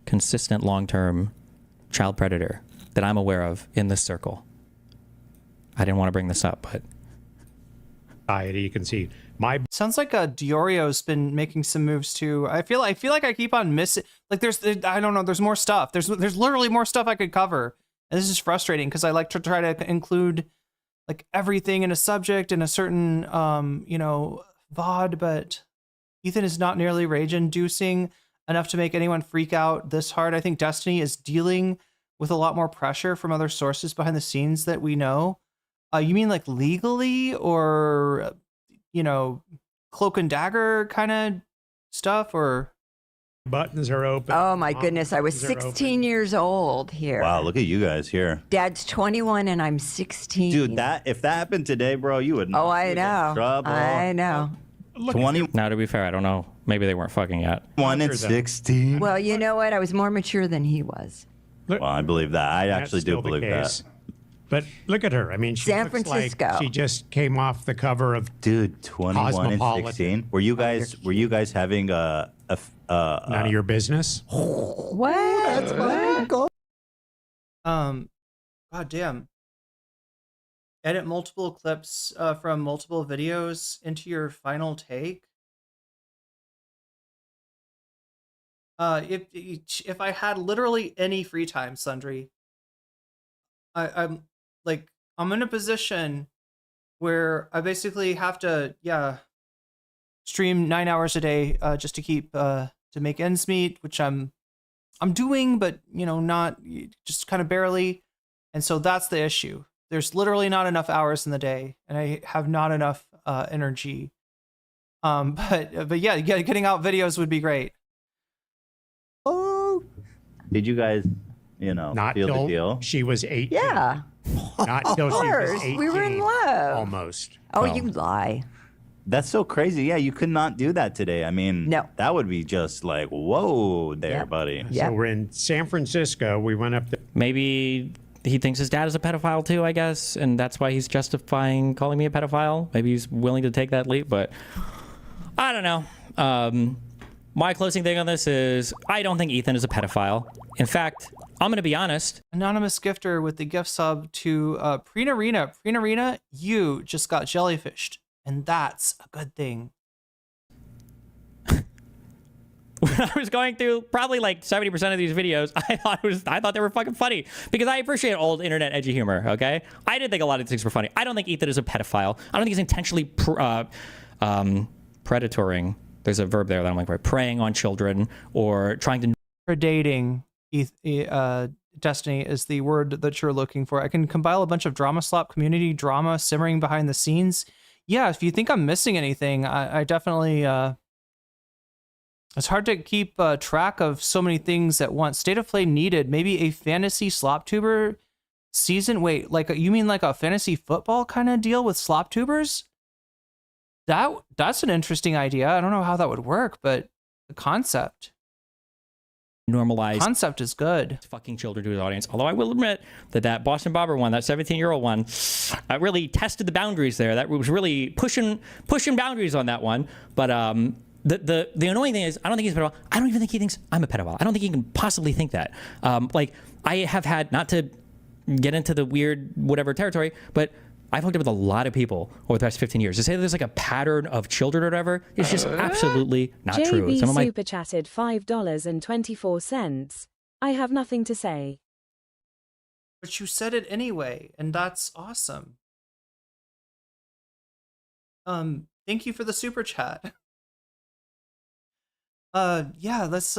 Speaker 3: consistent, long-term child predator that I'm aware of in this circle. I didn't want to bring this up, but
Speaker 22: you can see
Speaker 1: sounds like Diorio's been making some moves too. I feel like I keep on missing. Like I don't know. There's more stuff. There's literally more stuff I could cover And this is frustrating because I like to try to include like everything in a subject in a certain, you know, VOD, but Ethan is not nearly rage-inducing enough to make anyone freak out this hard. I think Destiny is dealing with a lot more pressure from other sources behind the scenes that we know. You mean like legally or, you know, cloak and dagger kind of stuff, or?
Speaker 22: Buttons are open.
Speaker 11: Oh my goodness, I was 16 years old here.
Speaker 16: Wow, look at you guys here.
Speaker 11: Dad's 21 and I'm 16.
Speaker 16: Dude, if that happened today, bro, you would not.
Speaker 11: Oh, I know.
Speaker 16: Trouble.
Speaker 11: I know.
Speaker 16: 20.
Speaker 3: Now, to be fair, I don't know. Maybe they weren't fucking yet.
Speaker 16: 1 and 16.
Speaker 11: Well, you know what? I was more mature than he was.
Speaker 16: Well, I believe that. I actually do
Speaker 22: still the
Speaker 16: believe
Speaker 22: case.
Speaker 16: that.
Speaker 22: But look at her. I mean, she
Speaker 11: San
Speaker 22: looks
Speaker 11: Francisco.
Speaker 22: like she just came off the cover of
Speaker 16: Dude, 21 and 16. Were you guys having none
Speaker 22: of your business?
Speaker 11: What?
Speaker 16: That's fine. Go.
Speaker 1: God damn. Edit multiple clips from multiple videos into your final take. If I had literally any free time, Sundry, I'm in a position where I basically have to stream 9 hours a day just to keep to make ends meet, which I'm doing, but you know, not just kind of barely. And so that's the issue. There's literally not enough hours in the day, and I have not enough energy. But yeah, getting out videos would be great.
Speaker 16: Oh, did you guys,
Speaker 22: Not
Speaker 16: feel
Speaker 22: till
Speaker 16: the deal?
Speaker 22: she was 18.
Speaker 11: Yeah.
Speaker 22: Not till she was 18.
Speaker 11: We were in love.
Speaker 22: Almost.
Speaker 11: Oh, you lie.
Speaker 16: That's so crazy. Yeah, you could not do that today. I mean,
Speaker 11: no,
Speaker 16: that would be just like, whoa there, buddy.
Speaker 22: So we're in San Francisco. We went up there.
Speaker 3: Maybe he thinks his dad is a pedophile too, I guess, and that's why he's justifying calling me a pedophile. Maybe he's willing to take that leap, but I don't know. My closing thing on this is I don't think Ethan is a pedophile. In fact, I'm going to be honest.
Speaker 1: Anonymous gifter with the gift sub to Preenarina. Preenarina, you just got jellyfished, and that's a good thing.
Speaker 3: When I was going through probably like 70% of these videos, I thought they were fucking funny because I appreciate old internet edgy humor. Okay, I did think a lot of things were funny. I don't think Ethan is a pedophile. I don't think he's intentionally predatoring. There's a verb there that I'm like, right, preying on children or trying to
Speaker 1: predating. Destiny is the word that you're looking for. I can compile a bunch of drama slop community drama simmering behind the scenes. Yeah, if you think I'm missing anything, I definitely. It's hard to keep track of so many things at once. State of Play needed maybe a fantasy slop tuber season. Wait, like you mean like a fantasy football kind of deal with slop tubers? That's an interesting idea. I don't know how that would work, but the concept.
Speaker 3: Normalize
Speaker 1: concept is good.
Speaker 3: Fucking children to his audience. Although I will admit that Boston Bobber one, that 17-year-old one, really tested the boundaries there. That was really pushing boundaries on that one. But the annoying thing is, I don't think he's a pedophile. I don't even think he thinks I'm a pedophile. I don't think he can possibly think that. Like I have had, not to get into the weird whatever territory, but I've hooked up with a lot of people over the past 15 years. To say there's like a pattern of children or whatever is just absolutely not true.
Speaker 2: JB super chatted $5.24. I have nothing to say.
Speaker 1: But you said it anyway, and that's awesome. Thank you for the super chat. Yeah, let's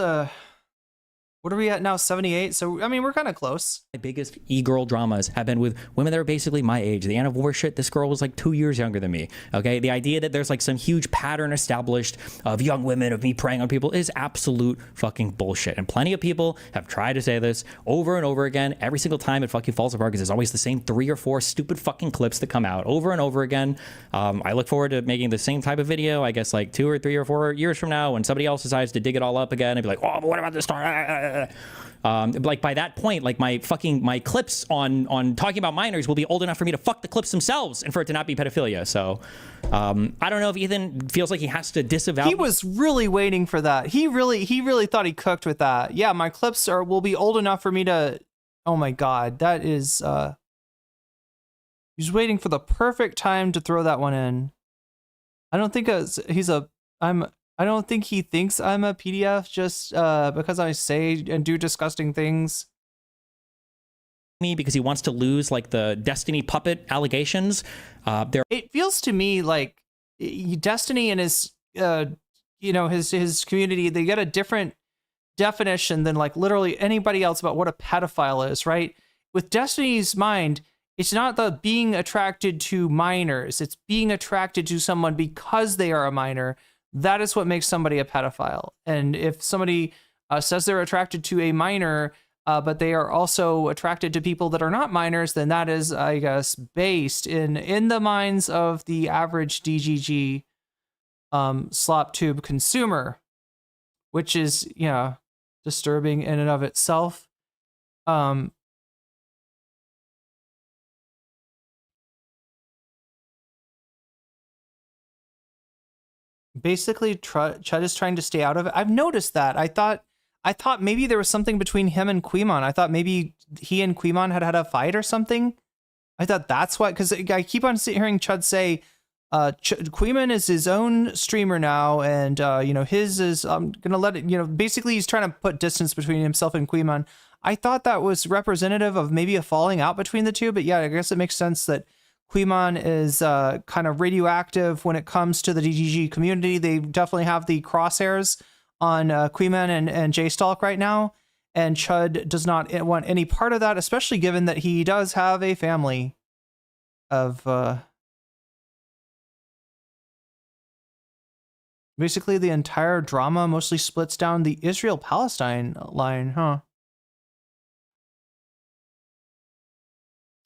Speaker 1: what are we at now? 78. So I mean, we're kind of close.
Speaker 3: My biggest e-girl dramas have been with women that are basically my age. The Anne of War shit, this girl was like 2 years younger than me. Okay, the idea that there's like some huge pattern established of young women, of me preying on people, is absolute fucking bullshit. And plenty of people have tried to say this over and over again. Every single time it fucking falls apart because there's always the same 3 or 4 stupid fucking clips that come out over and over again. I look forward to making the same type of video, I guess like 2 or 3 or 4 years from now, when somebody else decides to dig it all up again and be like, oh, but what about this story? Like by that point, like my clips on talking about minors will be old enough for me to fuck the clips themselves and for it to not be pedophilia. So I don't know if Ethan feels like he has to disavow.
Speaker 1: He was really waiting for that. He really thought he cooked with that. Yeah, my clips will be old enough for me to. Oh my god, that is. He's waiting for the perfect time to throw that one in. I don't think I don't think he thinks I'm a PDF just because I say and do disgusting things.
Speaker 3: me because he wants to lose like the Destiny puppet allegations.
Speaker 1: It feels to me like Destiny and his, his community, they get a different definition than like literally anybody else about what a pedophile is, right? With Destiny's mind, it's not the being attracted to minors. It's being attracted to someone because they are a minor. That is what makes somebody a pedophile. And if somebody says they're attracted to a minor, but they are also attracted to people that are not minors, then that is, I guess, based in the minds of the average DGG slop tube consumer, which is, disturbing in and of itself. Basically, Chud is trying to stay out of it. I've noticed that. I thought maybe there was something between him and Quimon. I thought maybe he and Quimon had a fight or something. I thought that's why, because I keep on hearing Chud say, Quimon is his own streamer now, and his is, I'm gonna let it, basically he's trying to put distance between himself and Quimon. I thought that was representative of maybe a falling out between the two, but yeah, I guess it makes sense that Quimon is kind of radioactive when it comes to the DGG community. They definitely have the crosshairs on Quimon and J-Stalk right now, and Chud does not want any part of that, especially given that he does have a family of basically the entire drama mostly splits down the Israel-Palestine line, huh?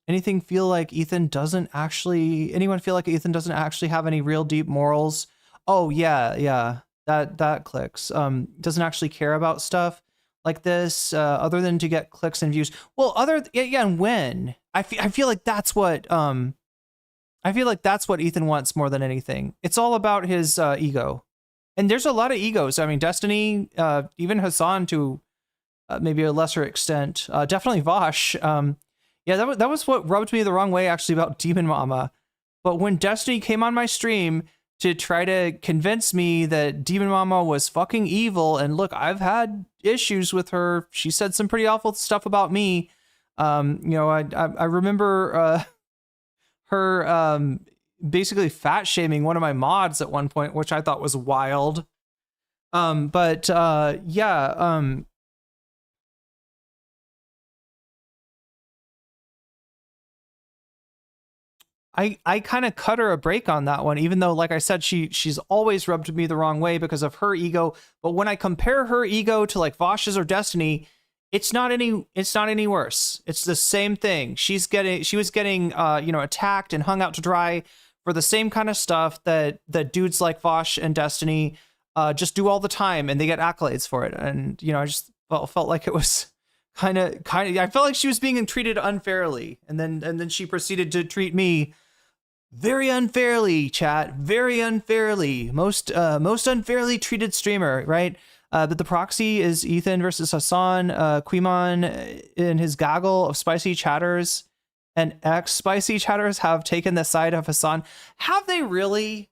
Speaker 1: Anyone feel like Ethan doesn't actually have any real deep morals? Oh yeah, that clicks. Doesn't actually care about stuff like this, other than to get clicks and views. Well, and when I feel like that's what Ethan wants more than anything. It's all about his ego, and there's a lot of egos. I mean, Destiny, even Hassan to maybe a lesser extent, definitely Vosh. Yeah, that was what rubbed me the wrong way, actually, about Demon Mama. But when Destiny came on my stream to try to convince me that Demon Mama was fucking evil, and look, I've had issues with her. She said some pretty awful stuff about me. I remember her basically fat shaming one of my mods at one point, which I thought was wild. I kind of cut her a break on that one, even though, like I said, she's always rubbed me the wrong way because of her ego. But when I compare her ego to like Vosh's or Destiny, it's not any worse. It's the same thing. She was getting attacked and hung out to dry for the same kind of stuff that dudes like Vosh and Destiny just do all the time, and they get accolades for it. And I just felt like it was kind of I felt like she was being treated unfairly, and then she proceeded to treat me very unfairly, chat. Very unfairly. Most unfairly treated streamer, right? But the proxy is Ethan versus Hassan. Quimon in his gaggle of spicy chatters and ex-spicy chatters have taken the side of Hassan. Have they really?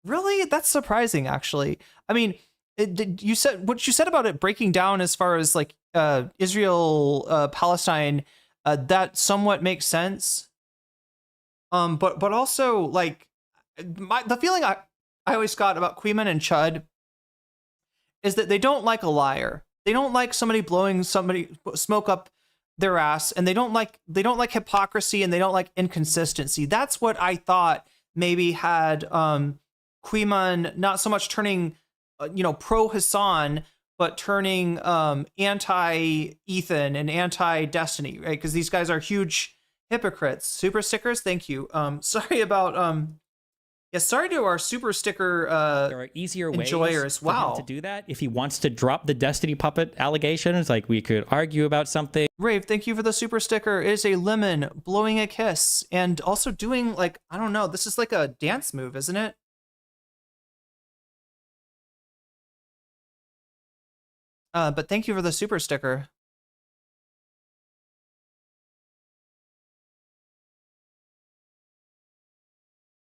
Speaker 1: Really? That's surprising, actually. I mean, you said what you said about it breaking down as far as like Israel, Palestine, that somewhat makes sense. But also like the feeling I always got about Quimon and Chud is that they don't like a liar. They don't like somebody blowing smoke up their ass, and they don't like hypocrisy, and they don't like inconsistency. That's what I thought maybe had Quimon not so much turning pro Hassan, but turning anti Ethan and anti Destiny, right? Because these guys are huge hypocrites. Super stickers, thank you. Sorry about sorry to our super sticker
Speaker 3: there are easier ways
Speaker 1: enjoyers.
Speaker 3: For him
Speaker 1: Wow.
Speaker 3: to do that. If he wants to drop the Destiny puppet allegations, like we could argue about something.
Speaker 1: Rave, thank you for the super sticker. It is a lemon blowing a kiss and also doing like, I don't know, this is like a dance move, isn't it? But thank you for the super sticker.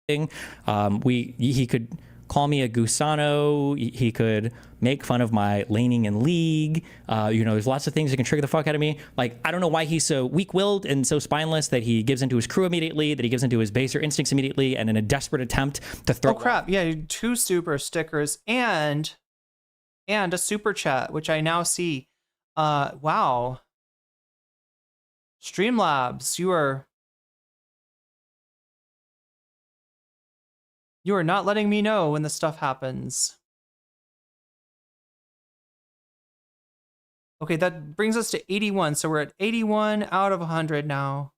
Speaker 3: He could call me a gusano. He could make fun of my laning in league. There's lots of things that can trigger the fuck out of me. Like, I don't know why he's so weak-willed and so spineless that he gives into his crew immediately, that he gives into his baser instincts immediately, and in a desperate attempt to throw...
Speaker 1: Oh, crap. Yeah, 2 super stickers and a super chat, which I now see. Wow. Streamlabs, you are not letting me know when the stuff happens. Okay, that brings us to 81. So we're at 81 out of 100 now.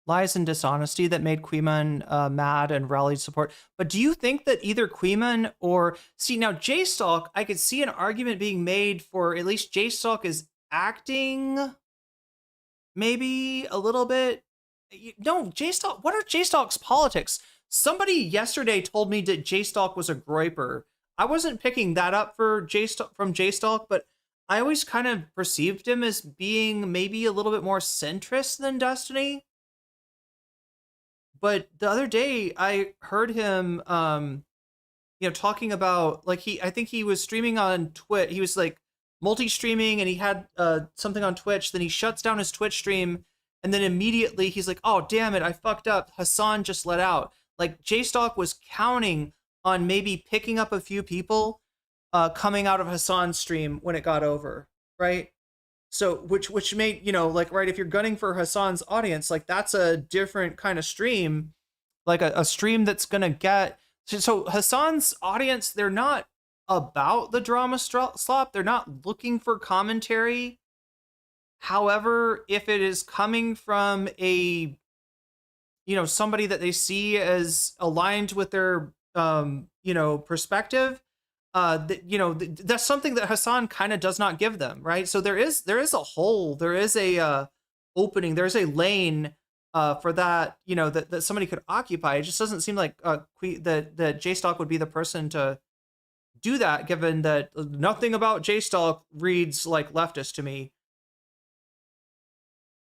Speaker 1: Lies and dishonesty that made Queeman mad and rallied support. But do you think that either Queeman or... See, now J-Stalk, I could see an argument being made for at least J-Stalk is acting maybe a little bit... No, J-Stalk... What are J-Stalk's politics? Somebody yesterday told me that J-Stalk was a groiper. I wasn't picking that up for from J-Stalk, but I always kind of perceived him as being maybe a little bit more centrist than Destiny. But the other day I heard him, talking about, like, I think he was streaming on Twitch. He was like multi-streaming and he had something on Twitch. Then he shuts down his Twitch stream. And then immediately he's like, oh, damn it, I fucked up. Hassan just let out. Like, J-Stalk was counting on maybe picking up a few people coming out of Hassan's stream when it got over, right? So, which made, right, if you're gunning for Hassan's audience, like, that's a different kind of stream, like a stream that's going to get... So Hassan's audience, they're not about the drama slop. They're not looking for commentary. However, if it is coming from a, somebody that they see as aligned with their, perspective, that's something that Hassan kind of does not give them, right? So there is a hole, there is a opening, there's a lane for that, that somebody could occupy. It just doesn't seem like that J-Stalk would be the person to do that, given that nothing about J-Stalk reads like leftist to me.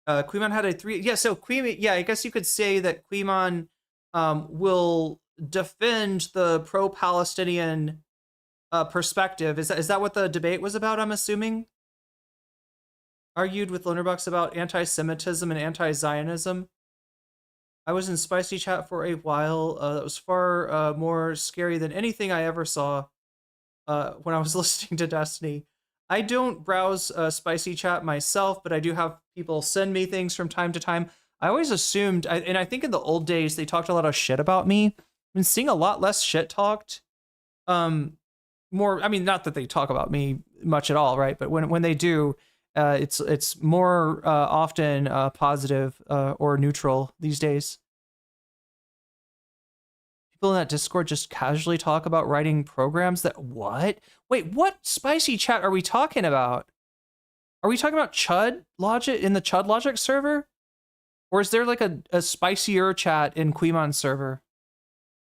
Speaker 1: Queemon had a 3. Yeah, so Queemon, yeah, I guess you could say that Queemon will defend the pro-Palestinian perspective. Is that what the debate was about, I'm assuming? Argued with Lonerbucks about anti-Semitism and anti-Zionism. I was in Spicy Chat for a while. That was far more scary than anything I ever saw when I was listening to Destiny. I don't browse Spicy Chat myself, but I do have people send me things from time to time. I always assumed, and I think in the old days, they talked a lot of shit about me. I've been seeing a lot less shit talked. More, I mean, not that they talk about me much at all, right? But when they do, it's more often positive or neutral these days. People in that Discord just casually talk about writing programs that... What? Wait, what Spicy Chat are we talking about? Are we talking about Chud Logic in the Chud Logic server? Or is there like a spicier chat in Queemon's server?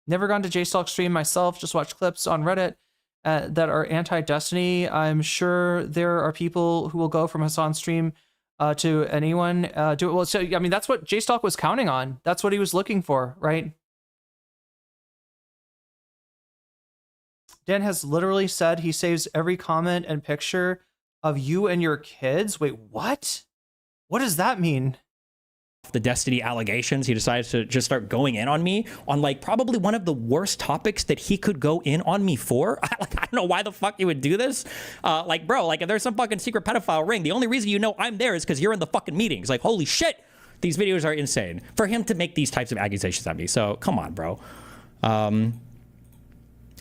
Speaker 1: Never gone to J-Stalk stream myself, just watch clips on Reddit that are anti-Destiny. I'm sure there are people who will go from Hassan's stream to anyone. Do it well. So, I mean, that's what J-Stalk was counting on. That's what he was looking for, right? Dan has literally said he saves every comment and picture of you and your kids. Wait, what? What does that mean?
Speaker 3: The Destiny allegations, he decides to just start going in on me on like probably one of the worst topics that he could go in on me for. I don't know why the fuck he would do this. Like, bro, like if there's some fucking secret pedophile ring, the only reason you know I'm there is because you're in the fucking meetings. Like, holy shit, these videos are insane for him to make these types of accusations at me. So come on, bro.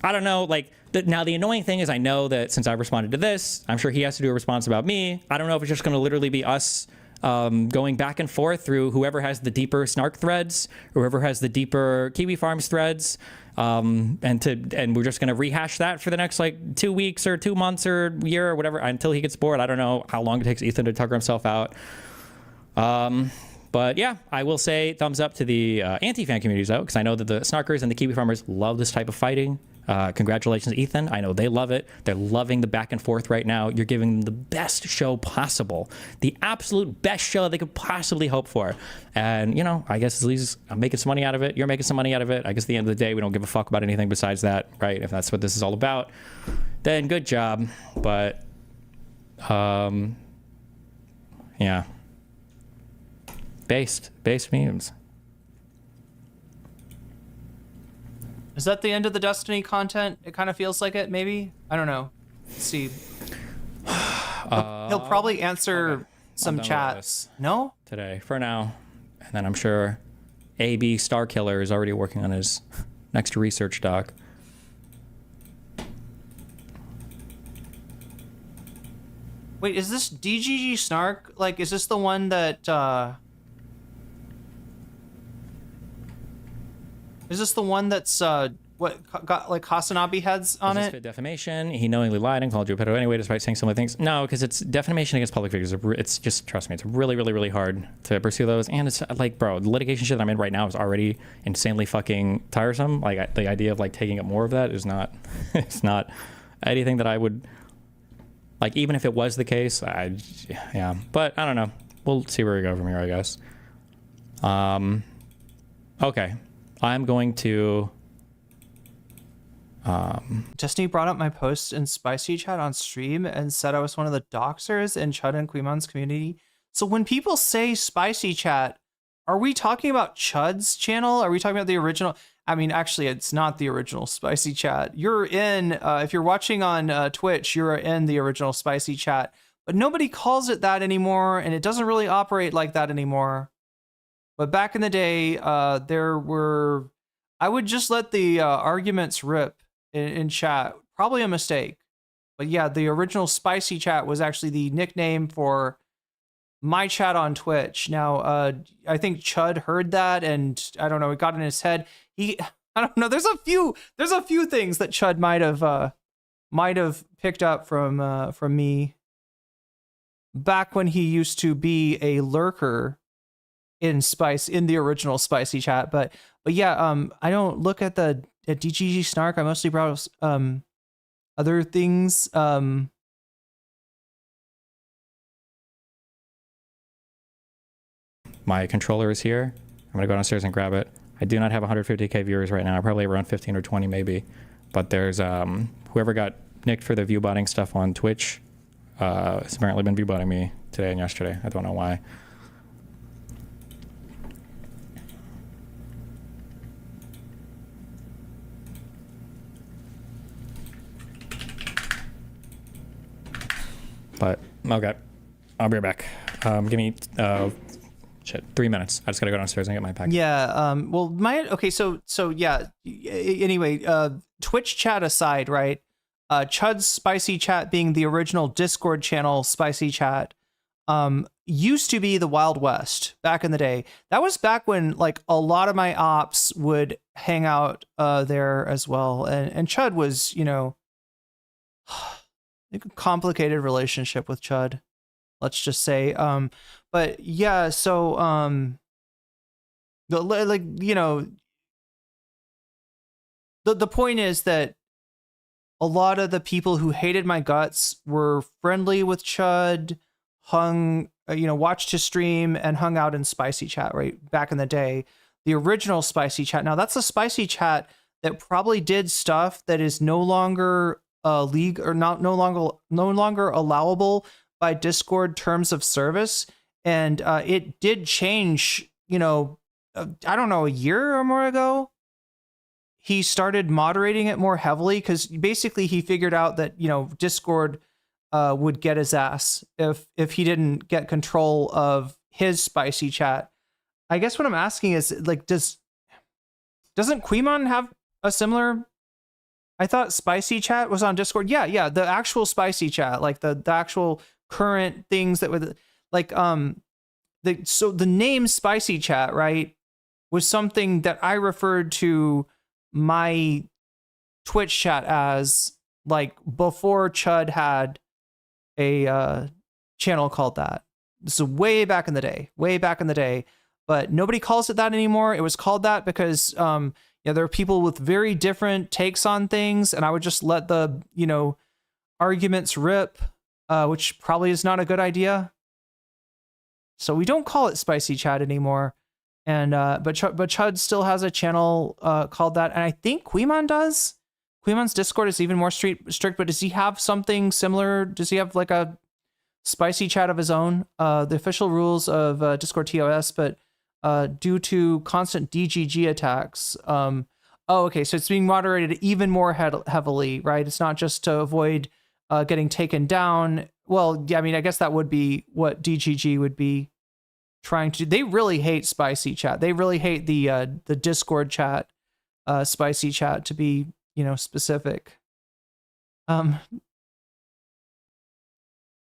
Speaker 3: I don't know, like, now the annoying thing is I know that since I've responded to this, I'm sure he has to do a response about me. I don't know if it's just going to literally be us going back and forth through whoever has the deeper snark threads, whoever has the deeper Kiwi Farms threads, and we're just going to rehash that for the next, like, 2 weeks or 2 months or year or whatever until he gets bored. I don't know how long it takes Ethan to tucker himself out. But yeah, I will say thumbs up to the anti-fan communities, though, because I know that the snarkers and the Kiwi Farmers love this type of fighting. Congratulations, Ethan. I know they love it. They're loving the back and forth right now. You're giving them the best show possible, the absolute best show they could possibly hope for. And, you know, I guess at least I'm making some money out of it. You're making some money out of it. I guess at the end of the day, we don't give a fuck about anything besides that, right? If that's what this is all about, then good job. But, yeah. Based memes.
Speaker 1: Is that the end of the Destiny content? It kind of feels like it, maybe? I don't know. Let's see. He'll probably answer some chats. No?
Speaker 3: Today, for now. And then I'm sure AB Starkiller is already working on his next research doc.
Speaker 1: Wait, is this DGG Snark? Like, is this the one that, is this the one that's, what, got, like, Hasanabi heads on
Speaker 3: Is this
Speaker 1: it?
Speaker 3: defamation? He knowingly lied and called you a pedo anyway, despite saying similar things. No, because it's defamation against public figures. It's just, trust me, it's really, really, really hard to pursue those. And it's like, bro, the litigation shit that I'm in right now is already insanely fucking tiresome. Like, the idea of, like, taking up more of that is not, it's not anything that I would, like, even if it was the case, yeah. But I don't know. We'll see where we go from here, I guess. Okay. I'm going to...
Speaker 1: Destiny brought up my post in Spicy Chat on stream and said I was one of the doxers in Chud and Quimon's community. So when people say Spicy Chat, are we talking about Chud's channel? Are we talking about the original? I mean, actually, it's not the original Spicy Chat. You're in, if you're watching on Twitch, you're in the original Spicy Chat. But nobody calls it that anymore, and it doesn't really operate like that anymore. But back in the day, there were... I would just let the arguments rip in chat. Probably a mistake. But yeah, the original Spicy Chat was actually the nickname for my chat on Twitch. Now, I think Chud heard that, and I don't know, it got in his head. I don't know. There's a few things that Chud might have picked up from me back when he used to be a lurker in the original Spicy Chat. But yeah, I don't look at DGG Snark. I mostly browse other things.
Speaker 3: My controller is here. I'm gonna go downstairs and grab it. I do not have 150k viewers right now. I probably have around 15 or 20 maybe. But there's whoever got nicked for the viewbotting stuff on Twitch has apparently been viewbotting me today and yesterday. I don't know why. But okay, I'll be right back. Give me 3 minutes. I just gotta go downstairs and get my pack.
Speaker 1: Yeah. Well, so yeah. Anyway, Twitch chat aside, right? Chud's Spicy Chat being the original Discord channel Spicy Chat, used to be the Wild West back in the day. That was back when like a lot of my ops would hang out there as well, and Chud was, you know, a complicated relationship with Chud, let's just say. But yeah, so like, you know, the point is that a lot of the people who hated my guts were friendly with Chud, watched his stream and hung out in Spicy Chat right back in the day. The original Spicy Chat. Now that's a Spicy Chat that probably did stuff that is no longer no longer allowable by Discord terms of service. And it did change, you know, I don't know, a year or more ago. He started moderating it more heavily because basically he figured out that, you know, Discord would get his ass if he didn't get control of his Spicy Chat. I guess what I'm asking is, like, doesn't Quimon have a similar... I thought Spicy Chat was on Discord. Yeah, the actual Spicy Chat, like the actual current things that would, like, so the name Spicy Chat, right, was something that I referred to my Twitch chat as, like, before Chud had a channel called that. This is way back in the day, but nobody calls it that anymore. It was called that because there are people with very different takes on things, and I would just let the, arguments rip, which probably is not a good idea. So we don't call it spicy chat anymore. And but Chud still has a channel called that, and I think Quimon does. Quimon's Discord is even more strict, but does he have something similar? Does he have like a spicy chat of his own? The official rules of Discord TOS, but due to constant DGG attacks. Okay, so it's being moderated even more heavily, right? It's not just to avoid getting taken down. Well, yeah, I mean, I guess that would be what DGG would be trying to do. They really hate spicy chat. They really hate the Discord chat, spicy chat, to be, specific.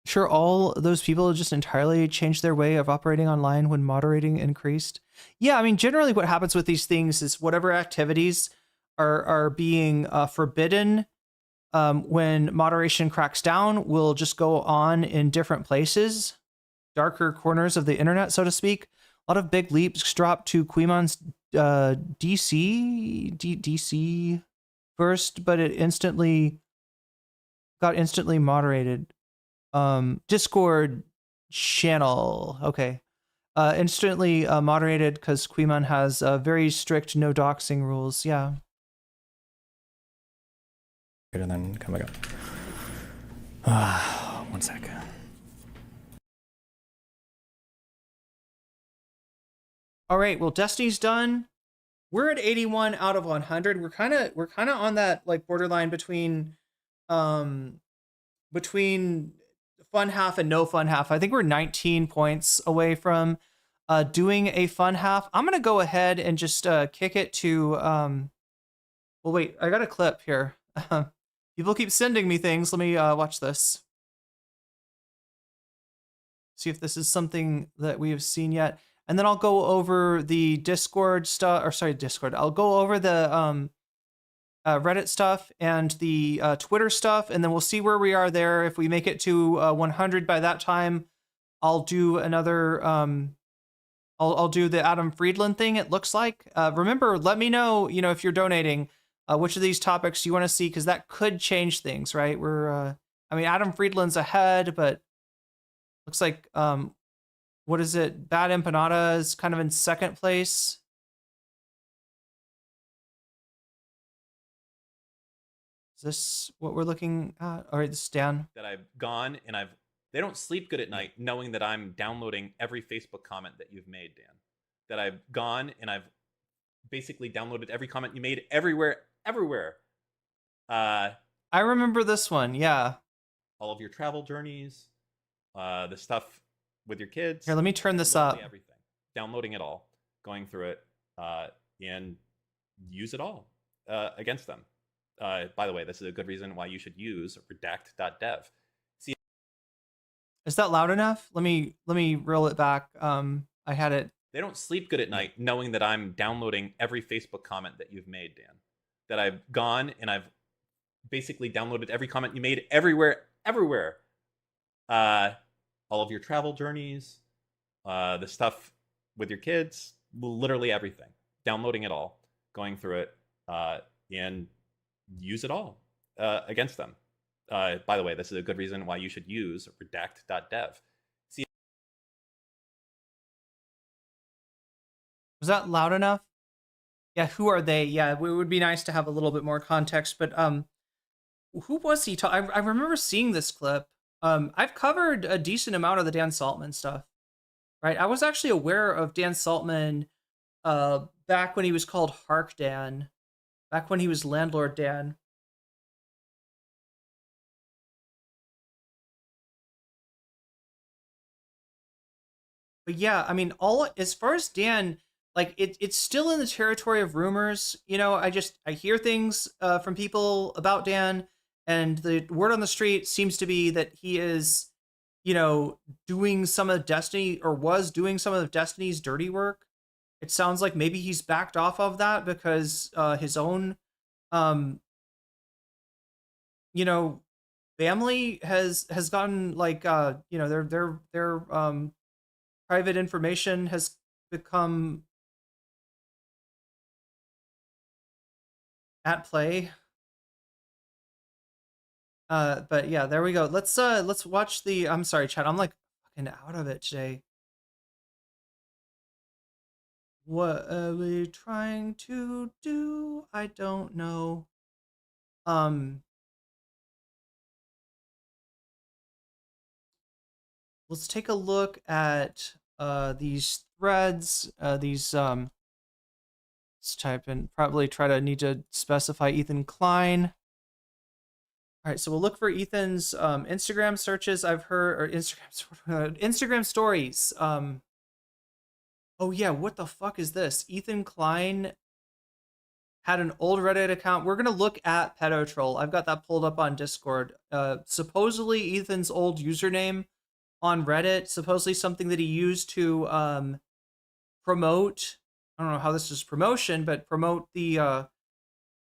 Speaker 1: Sure, all those people just entirely changed their way of operating online when moderating increased. Yeah, I mean, generally what happens with these things is whatever activities are being forbidden when moderation cracks down will just go on in different places, darker corners of the internet, so to speak. A lot of big leaps dropped to Quimon's DC first, but it got instantly moderated. Discord channel, okay. Instantly moderated because Quimon has very strict no doxing rules. Yeah.
Speaker 3: And then come back up. 1 sec.
Speaker 1: All right, well, Destiny's done. We're at 81 out of 100. We're kind of on that like borderline between fun half and no fun half. I think we're 19 points away from doing a fun half. I'm gonna go ahead and just kick it to well, wait, I got a clip here. People keep sending me things. Let me watch this. See if this is something that we have seen yet. And then I'll go over the Discord stuff, or sorry, Discord. I'll go over the Reddit stuff and the Twitter stuff, and then we'll see where we are there. If we make it to 100 by that time, I'll do another. I'll do the Adam Friedland thing. It looks like. Remember, let me know. If you're donating, which of these topics you want to see, because that could change things, right? We're. I mean, Adam Friedland's ahead, but looks like. What is it? Bad Empanada is kind of in second place. Is this what we're looking at? All right, this is Dan.
Speaker 15: That I've gone and they don't sleep good at night knowing that I'm downloading every Facebook comment that you've made, Dan. That I've gone and I've basically downloaded every comment you made everywhere.
Speaker 1: I remember this one, yeah.
Speaker 15: All of your travel journeys, the stuff with your kids.
Speaker 1: Here, let me turn this up.
Speaker 15: Everything. Downloading it all, going through it, and use it all against them. By the way, this is a good reason why you should use redact.dev. See,
Speaker 1: is that loud enough? Let me reel it back. I had it.
Speaker 15: They don't sleep good at night knowing that I'm downloading every Facebook comment that you've made, Dan. That I've gone and I've basically downloaded every comment you made everywhere. All of your travel journeys, the stuff with your kids, literally everything. Downloading it all, going through it, and use it all against them. By the way, this is a good reason why you should use redact.dev. See,
Speaker 1: was that loud enough? Yeah, who are they? Yeah, it would be nice to have a little bit more context, but who was he? I remember seeing this clip. I've covered a decent amount of the Dan Saltman stuff, right? I was actually aware of Dan Saltman back when he was called Hark Dan, back when he was Landlord Dan. But yeah, I mean, as far as Dan, like it's still in the territory of rumors. I hear things from people about Dan. And the word on the street seems to be that he is, doing some of Destiny, or was doing some of Destiny's dirty work. It sounds like maybe he's backed off of that because his own, family has gotten like, their private information has become at play. But yeah, there we go. Let's watch the. I'm sorry, chat. I'm like fucking out of it today. What are we trying to do? I don't know. Let's take a look at these threads. Let's type in. Probably need to specify Ethan Klein. All right, so we'll look for Ethan's Instagram searches. I've heard, or Instagram stories. Oh yeah, what the fuck is this? Ethan Klein had an old Reddit account. We're gonna look at Pedotroll. I've got that pulled up on Discord. Supposedly Ethan's old username on Reddit, supposedly something that he used to promote. I don't know how this is promotion, but promote the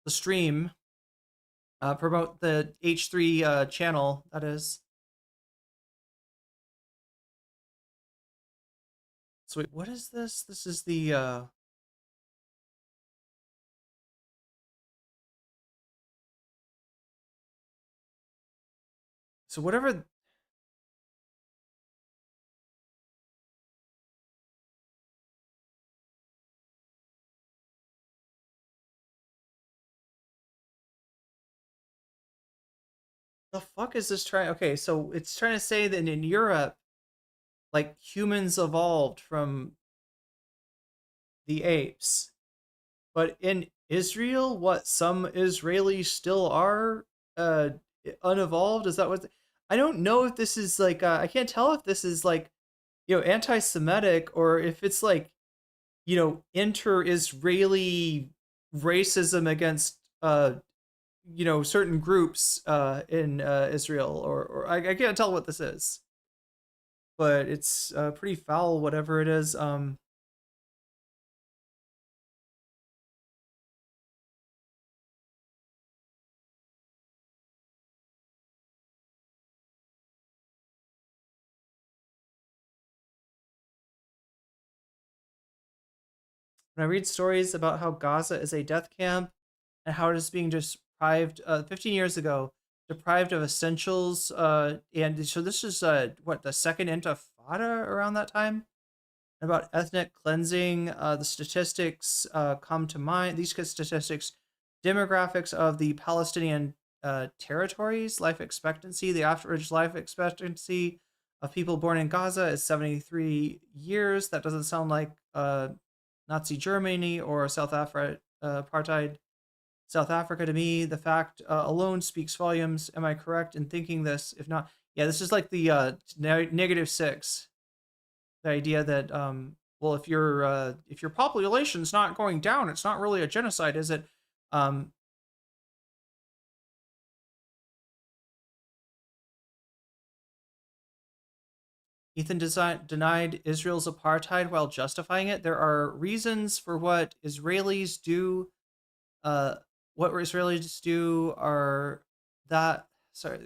Speaker 1: stream. Promote the H3 channel, that is. So wait, what is this? This is the so whatever. The fuck is this trying? Okay, so it's trying to say that in Europe, like, humans evolved from the apes, but in Israel, what, some Israelis still are unevolved? Is that what? I don't know if this is like I can't tell if this is like, you know, anti-Semitic, or if it's like, you know, inter-Israeli racism against you know, certain groups in Israel, or I can't tell what this is, but it's pretty foul, whatever it is. When I read stories about how Gaza is a death camp and how it is being deprived 15 years ago, deprived of essentials, and so this is what, the second intifada around that time, about ethnic cleansing. The statistics come to mind. These statistics, demographics of the Palestinian territories, life expectancy, the average life expectancy of people born in Gaza is 73 years. That doesn't sound like Nazi Germany or South Africa, apartheid South Africa to me. The fact alone speaks volumes. Am I correct in thinking this? If not, yeah, this is like the -6. The idea that well, if your population's not going down, it's not really a genocide, is it? Ethan denied Israel's apartheid while justifying it. There are reasons for what Israelis do. What Israelis do are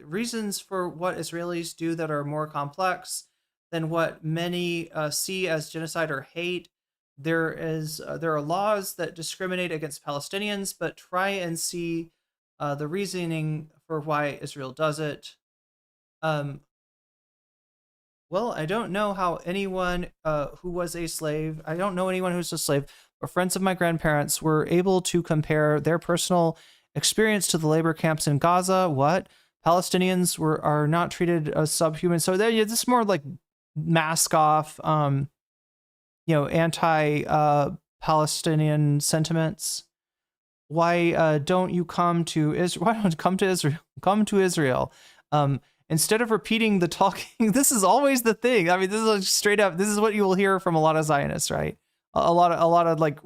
Speaker 1: reasons for what Israelis do that are more complex than what many see as genocide or hate. There are laws that discriminate against Palestinians, but try and see the reasoning for why Israel does it. Well, I don't know how anyone who was a slave, I don't know anyone who's a slave, but friends of my grandparents were able to compare their personal experience to the labor camps in Gaza. What? Palestinians are not treated as subhuman. So this is more like mask off, you know, anti-Palestinian sentiments. Why don't you come to Israel? Why don't you come to Israel? Come to Israel. Instead of repeating the talking, this is always the thing. I mean, this is like straight up. This is what you will hear from a lot of Zionists, right? A lot of like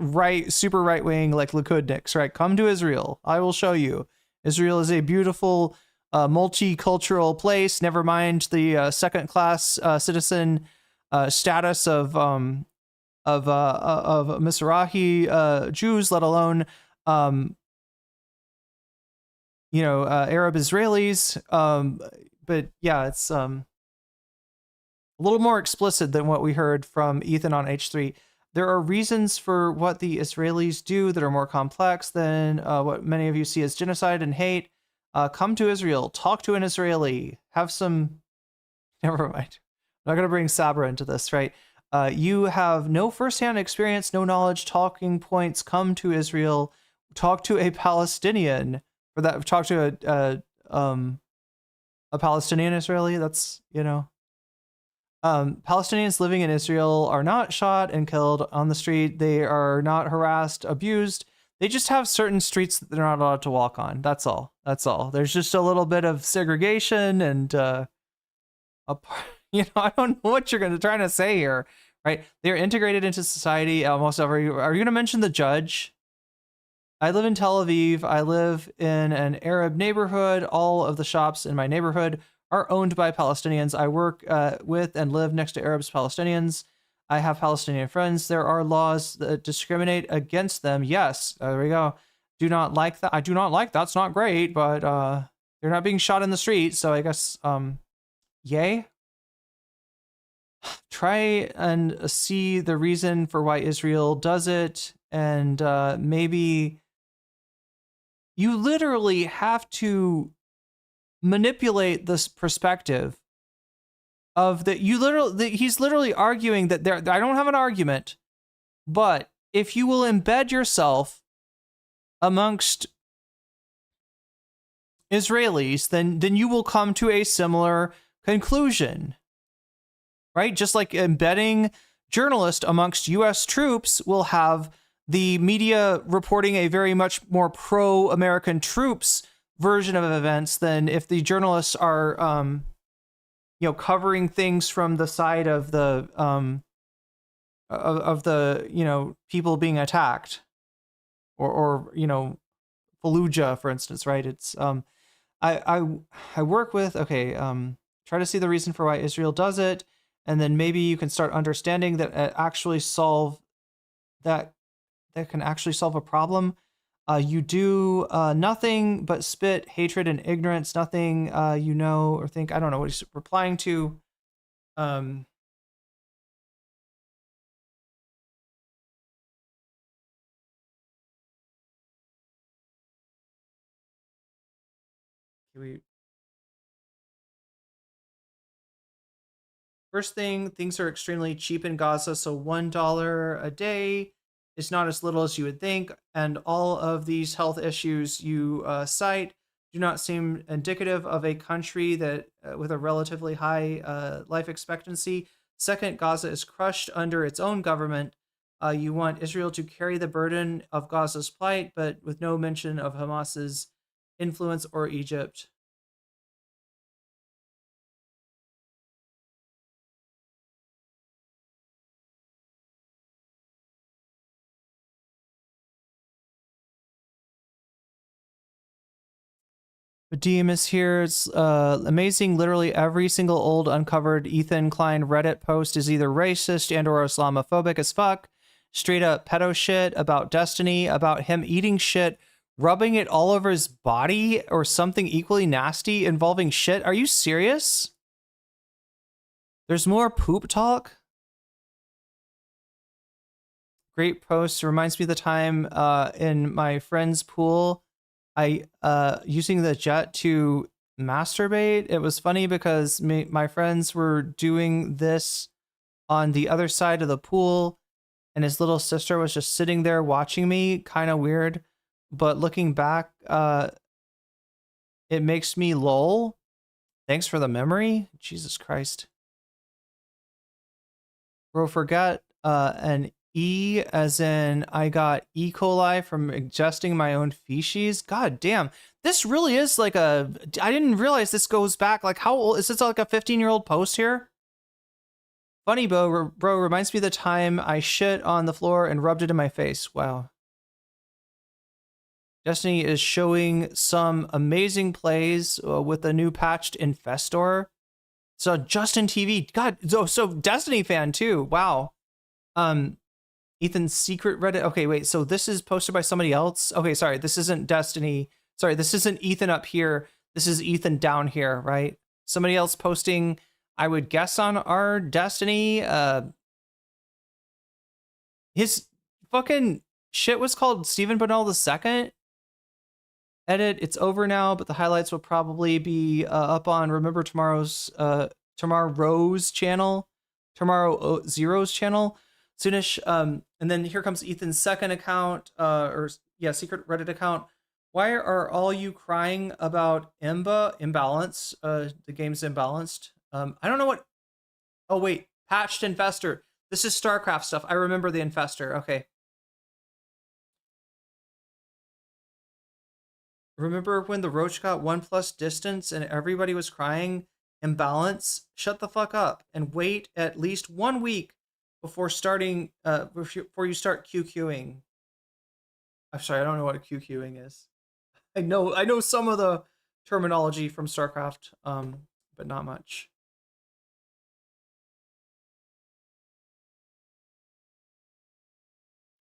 Speaker 1: super right wing, like Likudniks, right? Come to Israel. I will show you. Israel is a beautiful, multicultural place. Never mind the second class citizen status of Mizrahi Jews, let alone you know, Arab Israelis. But yeah, it's a little more explicit than what we heard from Ethan on H3. there are reasons for what the Israelis do that are more complex than what many of you see as genocide and hate. Come to Israel, talk to an Israeli, have some. Never mind. I'm not going to bring Sabra into this, right? You have no firsthand experience, no knowledge, talking points. Come to Israel, talk to a Palestinian, or that talk to a Palestinian Israeli. That's, you know. Palestinians living in Israel are not shot and killed on the street. They are not harassed, abused. They just have certain streets that they're not allowed to walk on. That's all. That's all. There's just a little bit of segregation and, you know, I don't know what you're trying to say here, right? They're integrated into society almost every. Are you going to mention the judge? I live in Tel Aviv. I live in an Arab neighborhood. All of the shops in my neighborhood are owned by Palestinians. I work with and live next to Arabs, Palestinians. I have Palestinian friends. There are laws that discriminate against them. Yes, there we go. Do not like that. I do not like that's not great, but they're not being shot in the street. So I guess, yay. Try and see the reason for why Israel does it, and maybe you literally have to manipulate this perspective of that he's literally arguing that I don't have an argument, but if you will embed yourself amongst Israelis, then you will come to a similar conclusion, right? Just like embedding journalists amongst US troops will have the media reporting a very much more pro-American troops version of events than if the journalists are you know, covering things from the side of the you know, people being attacked, or you know, Fallujah, for instance, right? It's I work with try to see the reason for why Israel does it, and then maybe you can start understanding that can actually solve a problem. You do nothing but spit hatred and ignorance, nothing you know or think. I don't know what he's replying to. First thing, things are extremely cheap in Gaza, so $1 a day is not as little as you would think, and all of these health issues you cite do not seem indicative of a country that with a relatively high life expectancy. Second, Gaza is crushed under its own government. You want Israel to carry the burden of Gaza's plight, but with no mention of Hamas's influence or Egypt. Vadim is here. It's amazing. Literally every single old uncovered Ethan Klein Reddit post is either racist and or Islamophobic as fuck. Straight up pedo shit about Destiny, about him eating shit, rubbing it all over his body, or something equally nasty involving shit. Are you serious? There's more poop talk? Great post. Reminds me of the time in my friend's pool, I using the jet to masturbate. It was funny because my friends were doing this on the other side of the pool, and his little sister was just sitting there watching me. Kind of weird, but looking back, it makes me lol. Thanks for the memory. Jesus Christ. Bro, forget an E as in I got E. coli from ingesting my own feces. God damn. This really is like I didn't realize this goes back. Like, how old is this? Like a 15-year-old post here? Funny, bro, reminds me of the time I shit on the floor and rubbed it in my face. Wow. Destiny is showing some amazing plays with a new patched Infestor. So Justin TV. God, so Destiny fan too. Wow. Ethan's secret Reddit. Okay, wait. So this is posted by somebody else. Okay, sorry. This isn't Destiny. Sorry, this isn't Ethan up here. This is Ethan down here, right? Somebody else posting, I would guess, on our Destiny His fucking shit was called Stephen Bonnell II. Edit, it's over now, but the highlights will probably be up on Tomorrow's channel, Tomorrow Zero's channel soonish. And then here comes Ethan's second account, secret Reddit account. Why are all you crying about imbalance? The game's imbalanced. I don't know what. Oh wait, patched infestor. This is StarCraft stuff. I remember the infestor. Okay. Remember when the Roach got 1+ distance and everybody was crying? Imbalance? Shut the fuck up and wait at least 1 week before starting. Before you start QQing. I'm sorry, I don't know what QQing is. I know some of the terminology from StarCraft, but not much.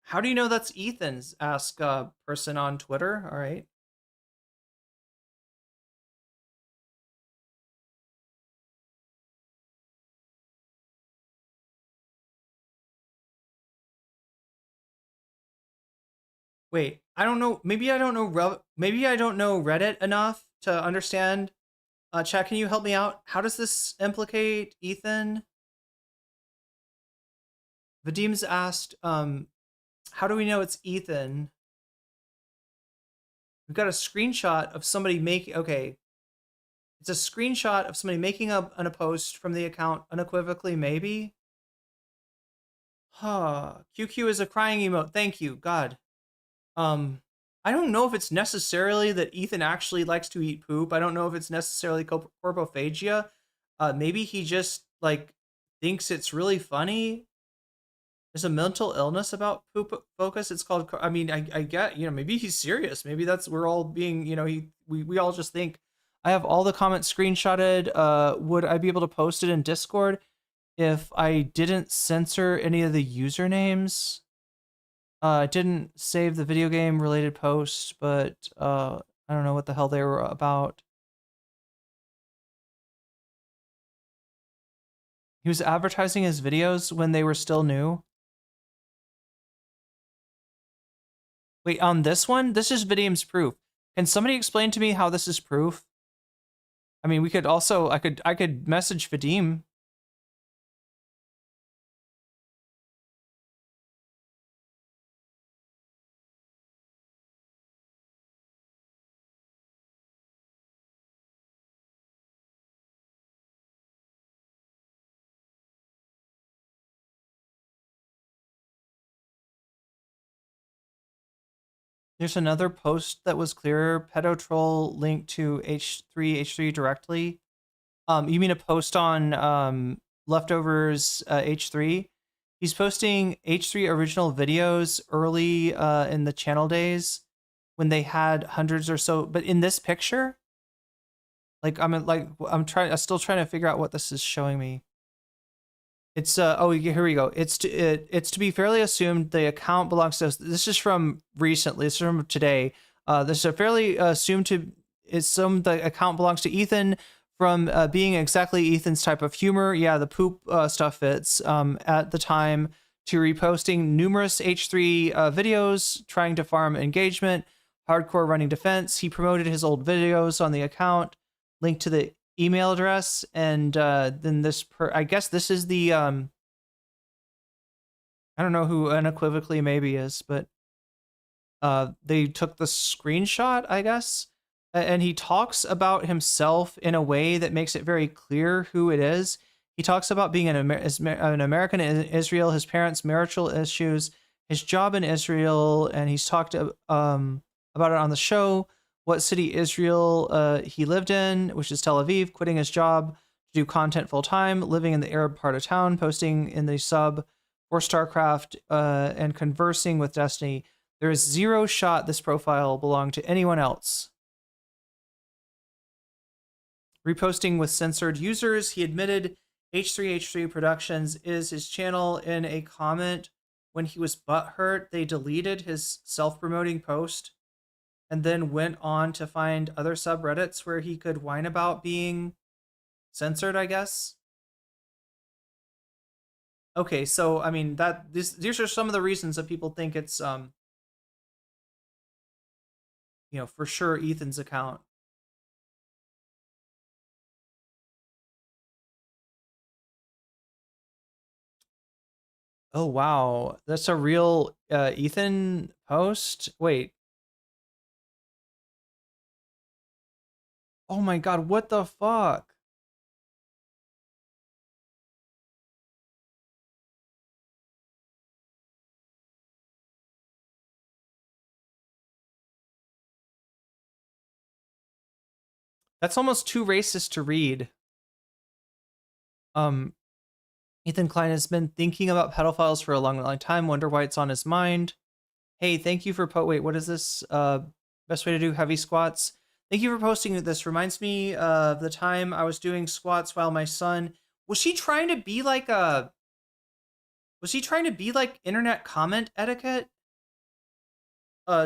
Speaker 1: How do you know that's Ethan's? Ask a person on Twitter. All right. Wait, I don't know. Maybe I don't know Reddit enough to understand. Chat, can you help me out? How does this implicate Ethan? Vadim's asked, how do we know it's Ethan? We've got a screenshot of somebody making. Okay, it's a screenshot of somebody making a post from the account unequivocally. Maybe. QQ is a crying emote. Thank you, God. I don't know if it's necessarily that Ethan actually likes to eat poop. I don't know if it's necessarily corpophagia. Maybe he just like thinks it's really funny. There's a mental illness about poop focus. It's called. I mean, I get, maybe he's serious. Maybe we're all being, we all just think. I have all the comments screenshotted. Would I be able to post it in Discord if I didn't censor any of the usernames? I didn't save the video game related posts, but I don't know what the hell they were about. He was advertising his videos when they were still new. Wait, on this one? This is Vidim's proof. Can somebody explain to me how this is proof? I mean, we could also, I could message Vidim. There's another post that was clearer. Pedo troll linked to H3 directly. You mean a post on leftovers H3? He's posting H3 original videos early in the channel days when they had hundreds or so. But in this picture, I'm still trying to figure out what this is showing me. It's here we go. It's to be fairly assumed the account belongs to us. This is from recently. This is from today. This is fairly assumed to assume the account belongs to Ethan from being exactly Ethan's type of humor. Yeah, the poop stuff fits. At the time, to reposting numerous H3 videos trying to farm engagement, hardcore running defense. He promoted his old videos on the account, linked to the email address, and then I guess this is the I don't know who unequivocally maybe is, but they took the screenshot, I guess, and he talks about himself in a way that makes it very clear who it is. He talks about being an American in Israel, his parents' marital issues, his job in Israel, and he's talked about it on the show. What city Israel he lived in, which is Tel Aviv, quitting his job to do content full-time, living in the Arab part of town, posting in the sub for StarCraft, and conversing with Destiny. There is zero shot this profile belonged to anyone else. Reposting with censored users, he admitted H3H3 Productions is his channel. In a comment when he was butthurt, they deleted his self-promoting post and then went on to find other subreddits where he could whine about being censored, I guess. Okay, so I mean these are some of the reasons that people think it's for sure Ethan's account. Oh wow, that's a real Ethan post. Wait. Oh my god, what the fuck? That's almost too racist to read. Ethan Klein has been thinking about pedophiles for a long, long time. Wonder why it's on his mind. Hey, thank you for wait, what is this? Best way to do heavy squats. Thank you for posting this. Reminds me of the time I was doing squats while my son was he trying to be like internet comment etiquette?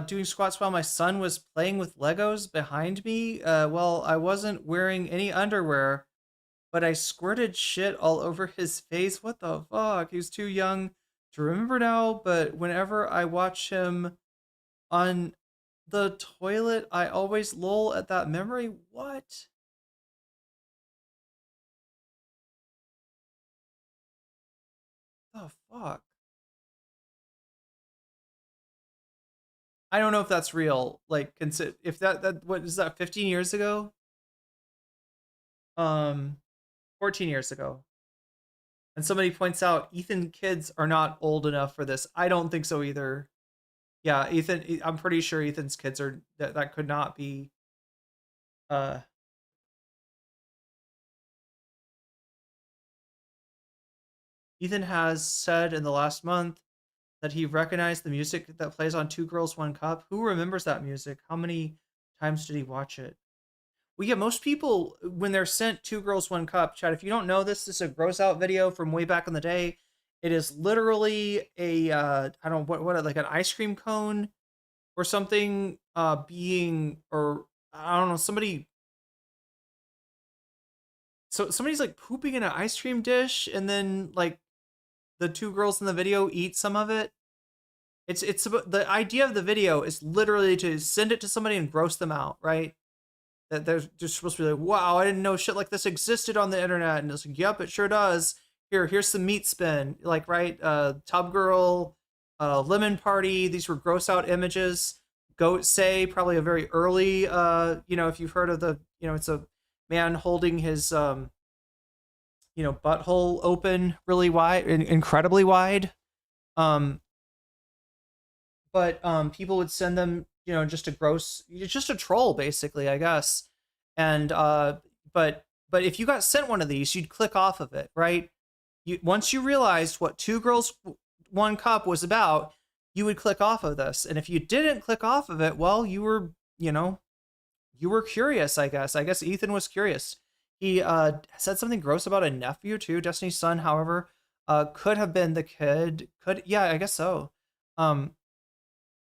Speaker 1: Doing squats while my son was playing with Legos behind me. Well, I wasn't wearing any underwear, but I squirted shit all over his face. What the fuck? He was too young to remember now, but whenever I watch him on the toilet, I always lol at that memory. What? The fuck? I don't know if that's real. Like, if that what is that? 15 years ago? 14 years ago. And somebody points out Ethan kids are not old enough for this. I don't think so either. Yeah, Ethan. I'm pretty sure Ethan's kids are that could not be. Ethan has said in the last month that he recognized the music that plays on Two Girls, One Cup. Who remembers that music? How many times did he watch it? Well, yeah, most people, when they're sent Two Girls, One Cup, Chad, if you don't know this is a gross out video from way back in the day. It is literally a, I don't know, what, like an ice cream cone or something or I don't know, somebody's like pooping in an ice cream dish and then like the two girls in the video eat some of it. It's the idea of the video is literally to send it to somebody and gross them out, right? That they're just supposed to be like, wow, I didn't know shit like this existed on the internet, and it's like, yep, it sure does. Here's some meat spin, like right, Tub Girl, Lemon Party. These were gross out images. Goat Say, probably a very early, if you've heard of it's a man holding his butthole open really wide, incredibly wide. But people would send them, just a troll, basically, I guess. And but if you got sent one of these, you'd click off of it, right? Once you realized what Two Girls, One Cup was about, you would click off of this. And if you didn't click off of it, well, you were curious, I guess. I guess Ethan was curious. He said something gross about a nephew too. Destiny's son, however, could have been the kid. Yeah, I guess so.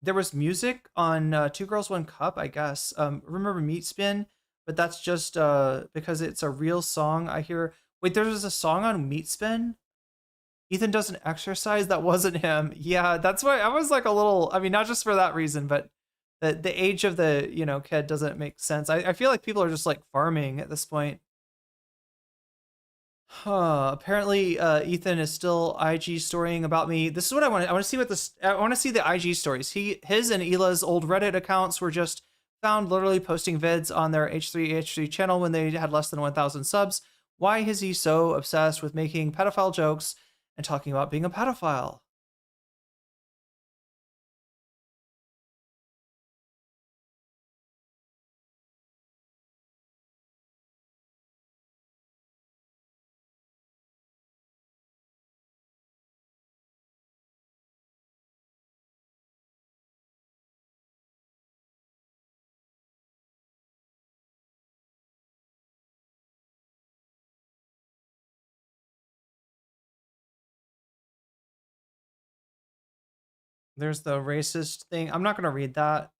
Speaker 1: There was music on Two Girls, One Cup, I guess. Remember Meat Spin? But that's just because it's a real song. I hear. Wait, there was a song on Meat Spin? Ethan doesn't exercise? That wasn't him. Yeah, that's why I was like a little. I mean, not just for that reason, but the age of the kid doesn't make sense. I feel like people are just like farming at this point. Apparently, Ethan is still IG storying about me. This is what I want. I want to see I want to see the IG stories. His and Ela's old Reddit accounts were just found literally posting vids on their H3 channel when they had less than 1,000 subs. Why is he so obsessed with making pedophile jokes and talking about being a pedophile? There's the racist thing. I'm not going to read that.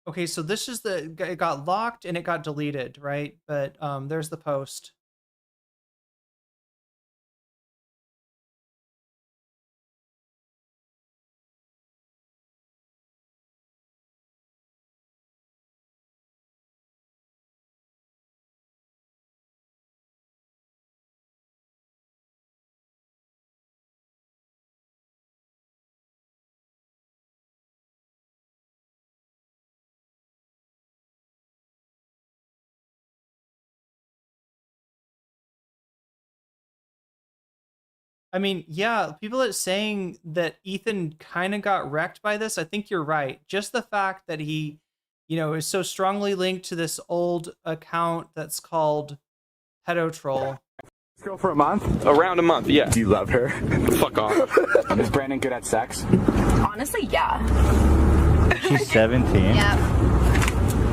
Speaker 1: Okay, so this is it got locked and it got deleted, right? But there's the post. I mean, yeah, people that saying that Ethan kind of got wrecked by this, I think you're right. Just the fact that he, is so strongly linked to this old account that's called Pedotroll.
Speaker 17: Girl for a month? Around a month, yeah. Do you love her? Fuck off. Is Brandon good at sex?
Speaker 8: Honestly, yeah.
Speaker 16: She's 17.
Speaker 8: Yeah.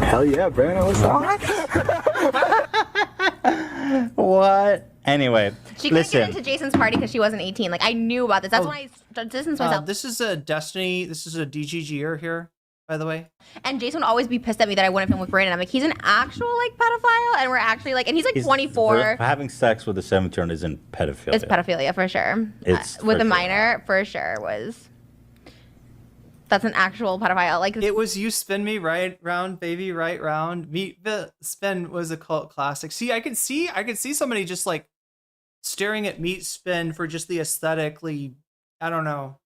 Speaker 17: Hell yeah, Brandon, what's up?
Speaker 16: What? Anyway,
Speaker 18: She couldn't
Speaker 16: listen.
Speaker 18: get into Jason's party because she wasn't 18. Like, I knew about this. That's why I distanced myself.
Speaker 1: This is a Destiny. This is a DGGer here, by the way.
Speaker 18: And Jason would always be pissed at me that I wouldn't film with Brandon. I'm like, he's an actual, like, pedophile, and we're actually, like, and he's, like, 24.
Speaker 16: Having sex with a 17-year-old isn't pedophilia.
Speaker 18: It's pedophilia, for sure.
Speaker 16: It's
Speaker 18: with
Speaker 16: for
Speaker 18: a
Speaker 16: sure.
Speaker 18: minor, for sure, was... That's an actual pedophile. Like,
Speaker 1: It was You Spin Me Right Round, Baby Right Round. Meet the Spin was a cult classic. See, I could see somebody just, like, staring at Meat Spin for just the aesthetically, I don't know.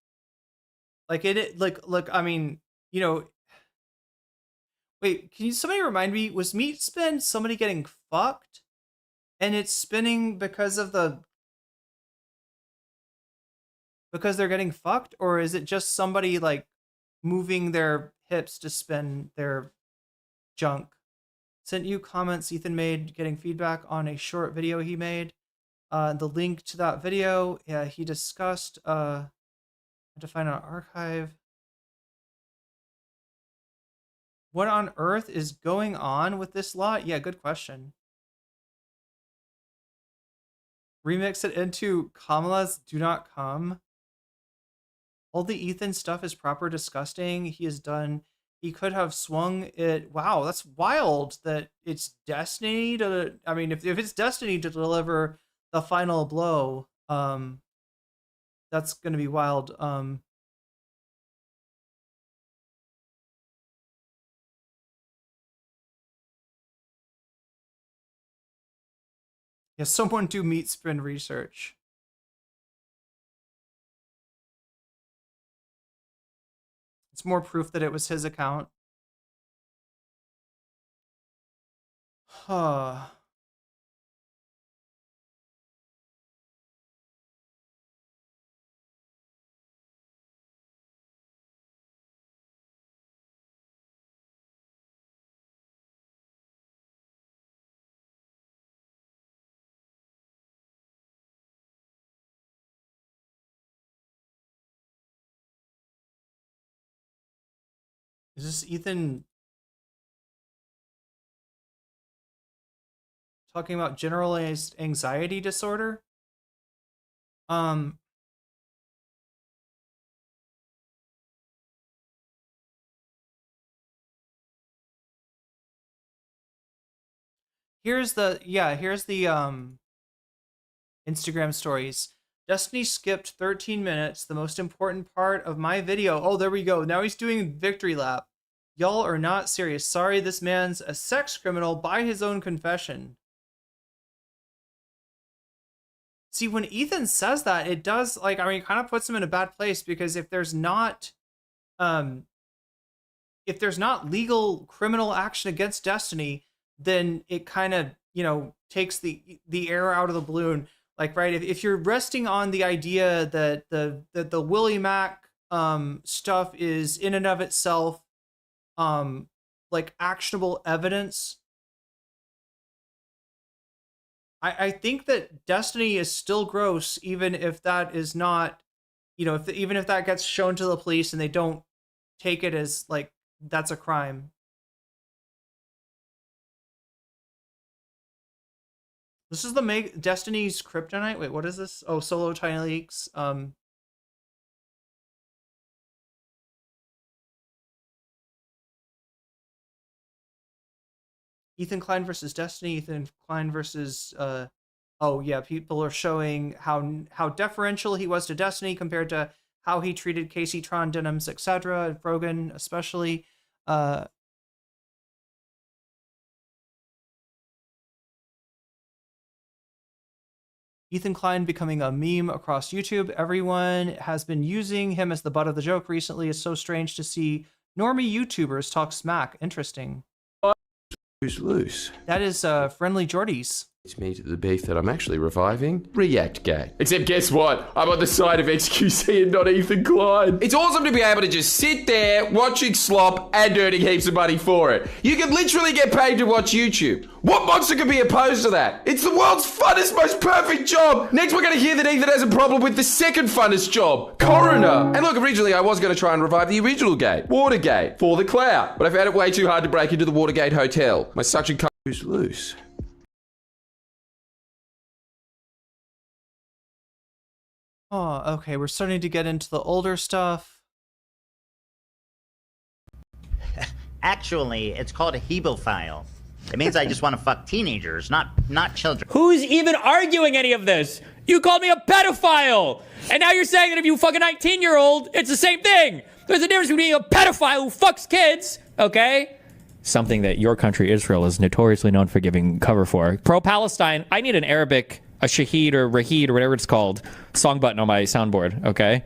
Speaker 1: Like look, I mean, wait, can somebody remind me, was Meat Spin somebody getting fucked? And it's spinning because they're getting fucked? Or is it just somebody like moving their hips to spin their junk? Sent you comments Ethan made getting feedback on a short video he made. The link to that video, yeah, he discussed to find an archive. What on earth is going on with this lot? Yeah, good question. Remix it into Kamala's Do Not Come. All the Ethan stuff is proper disgusting. He could have swung it. Wow, that's wild that it's Destiny to, I mean, if it's Destiny to deliver the final blow, that's gonna be wild. Yeah, someone do Meat Spin research. It's more proof that it was his account. Huh. Is this Ethan talking about generalized anxiety disorder? Here's the Instagram stories. Destiny skipped 13 minutes, the most important part of my video. Oh, there we go. Now he's doing victory lap. Y'all are not serious. Sorry, this man's a sex criminal by his own confession. See, when Ethan says that, it does, like, I mean, it kind of puts him in a bad place, because if there's not legal criminal action against Destiny, then it kind of, takes the air out of the balloon. Like, right, if you're resting on the idea that the Willie Mac stuff is in and of itself like actionable evidence, I think that Destiny is still gross, even if that is not, even if that gets shown to the police and they don't take it as like that's a crime. This is the Destiny's Kryptonite. Wait, what is this? Oh, Solo Tiny Leaks. Ethan Klein versus Destiny. Ethan Klein versus oh yeah, people are showing how deferential he was to Destiny compared to how he treated Casey Tron Denims, etc. Brogan especially. Ethan Klein becoming a meme across YouTube. Everyone has been using him as the butt of the joke recently. It's so strange to see normie YouTubers talk smack. Interesting.
Speaker 4: Who's loose?
Speaker 1: That is Friendly Jordies.
Speaker 4: It's me to the beef that I'm actually reviving. React Gate. Except guess what? I'm on the side of XQC and not Ethan Klein. It's awesome to be able to just sit there watching slop and earning heaps of money for it. You can literally get paid to watch YouTube. What monster could be opposed to that? It's the world's funnest, most perfect job. Next, we're going to hear that Ethan has a problem with the second funnest job, Coroner. And look, originally I was going to try and revive the original gate, Watergate, for the clout. But I found it way too hard to break into the Watergate Hotel. My suction cup is loose.
Speaker 1: Oh, okay, we're starting to get into the older stuff.
Speaker 16: Actually, it's called a hebephile. It means I just want to fuck teenagers, not children.
Speaker 3: Who's even arguing any of this? You called me a pedophile! And now you're saying that if you fuck a 19-year-old, it's the same thing! There's a difference between a pedophile who fucks kids, okay? Something that your country, Israel, is notoriously known for giving cover for. Pro-Palestine, I need an Arabic, a Shaheed or Raheed or whatever it's called, song button on my soundboard, okay?